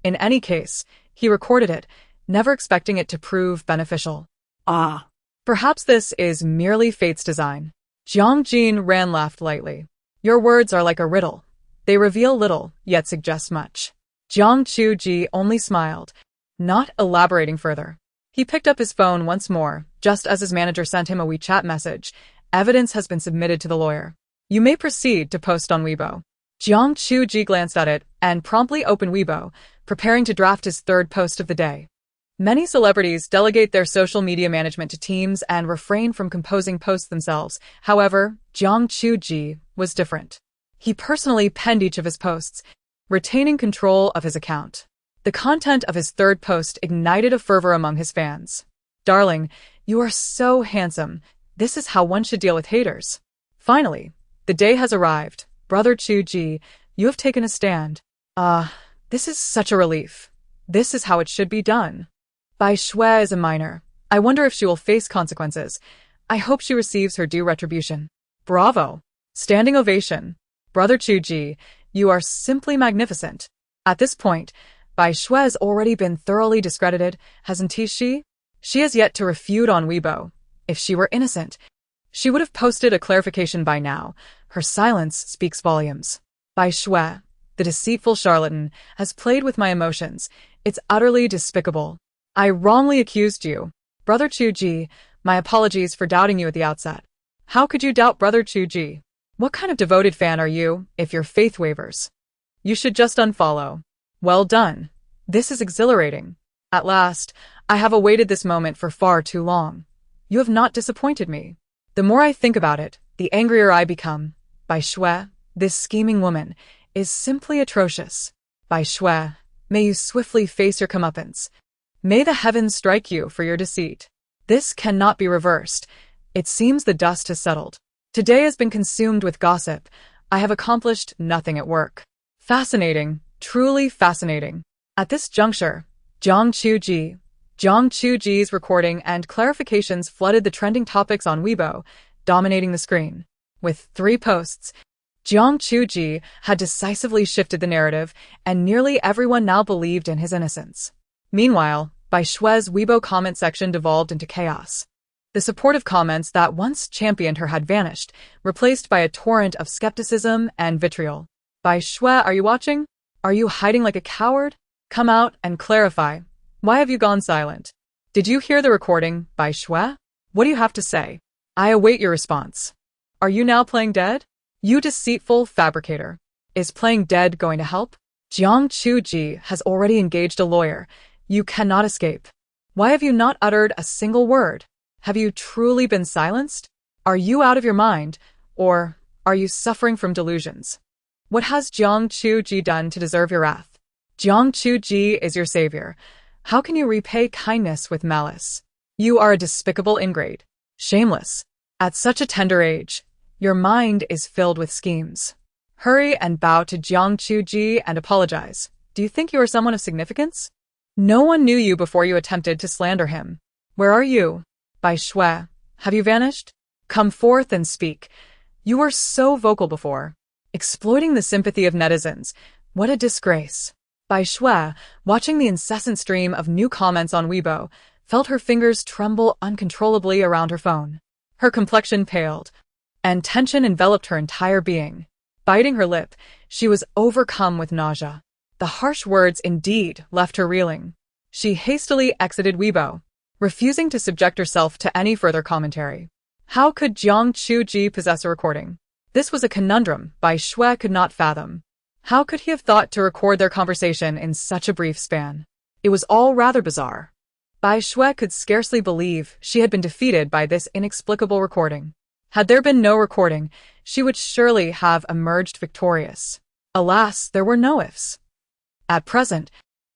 In any case, he recorded it, never expecting it to prove beneficial. Ah. Perhaps this is merely fate's design. Jiang Jinran laughed lightly. Your words are like a riddle. They reveal little, yet suggest much. Jiang Chuji only smiled, not elaborating further. He picked up his phone once more, just as his manager sent him a WeChat message. Evidence has been submitted to the lawyer. You may proceed to post on Weibo. Jiang Chuji glanced at it and promptly opened Weibo, preparing to draft his third post of the day. Many celebrities delegate their social media management to teams and refrain from composing posts themselves. However, Jiang Chuji was different. He personally penned each of his posts, retaining control of his account. The content of his third post ignited a fervor among his fans. Darling, you are so handsome. This is how one should deal with haters. Finally, The day has arrived. Brother Chu Ji, you have taken a stand. This is such a relief. This is how it should be done. Bai Shui is a minor. I wonder if she will face consequences. I hope she receives her due retribution. Bravo. Standing ovation. Brother Chu Ji, you are simply magnificent. At this point, Bai Shui has already been thoroughly discredited, hasn't she? She has yet to refute on Weibo. If she were innocent, she would have posted a clarification by now. Her silence speaks volumes. Bai Shui, the deceitful charlatan, has played with my emotions. It's utterly despicable. I wrongly accused you. Brother Chu Ji, my apologies for doubting you at the outset. How could you doubt Brother Chu Ji? What kind of devoted fan are you, if your faith wavers? You should just unfollow. Well done. This is exhilarating. At last, I have awaited this moment for far too long. You have not disappointed me. The more I think about it, the angrier I become. Bai Shui, this scheming woman, is simply atrocious. Bai Shui, may you swiftly face your comeuppance. May the heavens strike you for your deceit. This cannot be reversed. It seems the dust has settled. Today has been consumed with gossip. I have accomplished nothing at work. Fascinating, truly fascinating. At this juncture, Jiang Ji's recording and clarifications flooded the trending topics on Weibo, dominating the screen. With 3 posts, Jiang Ji had decisively shifted the narrative, and nearly everyone now believed in his innocence. Meanwhile, Bai Shui's Weibo comment section devolved into chaos. The supportive comments that once championed her had vanished, replaced by a torrent of skepticism and vitriol. Bai Shui, are you watching? Are you hiding like a coward? Come out and clarify. Why have you gone silent? Did you hear the recording, Bai Shui? What do you have to say? I await your response. Are you now playing dead? You deceitful fabricator. Is playing dead going to help? Jiang Ji has already engaged a lawyer. You cannot escape. Why have you not uttered a single word? Have you truly been silenced? Are you out of your mind, or are you suffering from delusions? What has Jiang Ji done to deserve your wrath? Jiang Ji is your savior. How can you repay kindness with malice? You are a despicable ingrate. Shameless. At such a tender age, your mind is filled with schemes. Hurry and bow to Jiang Ji and apologize. Do you think you are someone of significance? No one knew you before you attempted to slander him. Where are you? Bai Shui, have you vanished? Come forth and speak. You were so vocal before. Exploiting the sympathy of netizens. What a disgrace. Bai Shui, watching the incessant stream of new comments on Weibo, felt her fingers tremble uncontrollably around her phone. Her complexion paled, and tension enveloped her entire being. Biting her lip, she was overcome with nausea. The harsh words indeed left her reeling. She hastily exited Weibo, refusing to subject herself to any further commentary. How could Jiang Ji possess a recording? This was a conundrum Bai Shui could not fathom. How could he have thought to record their conversation in such a brief span? It was all rather bizarre. Bai Shui could scarcely believe she had been defeated by this inexplicable recording. Had there been no recording, she would surely have emerged victorious. Alas, there were no ifs. At present,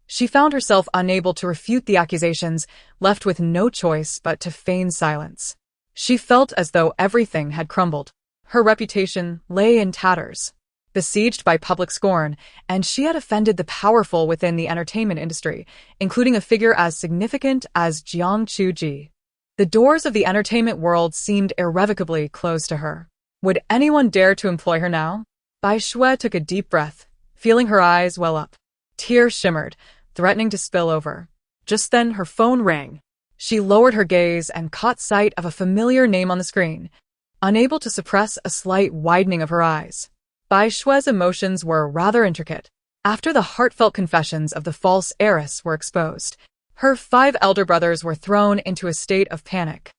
she found herself unable to refute the accusations, left with no choice but to feign silence. She felt as though everything had crumbled. Her reputation lay in tatters, besieged by public scorn, and she had offended the powerful within the entertainment industry, including a figure as significant as Jiang Ji. The doors of the entertainment world seemed irrevocably closed to her. Would anyone dare to employ her now? Bai Shui took a deep breath, feeling her eyes well up. Tears shimmered, threatening to spill over. Just then her phone rang. She lowered her gaze and caught sight of a familiar name on the screen, unable to suppress a slight widening of her eyes. Bai Shui's emotions were rather intricate. After the heartfelt confessions of the false heiress were exposed, her 5 elder brothers were thrown into a state of panic.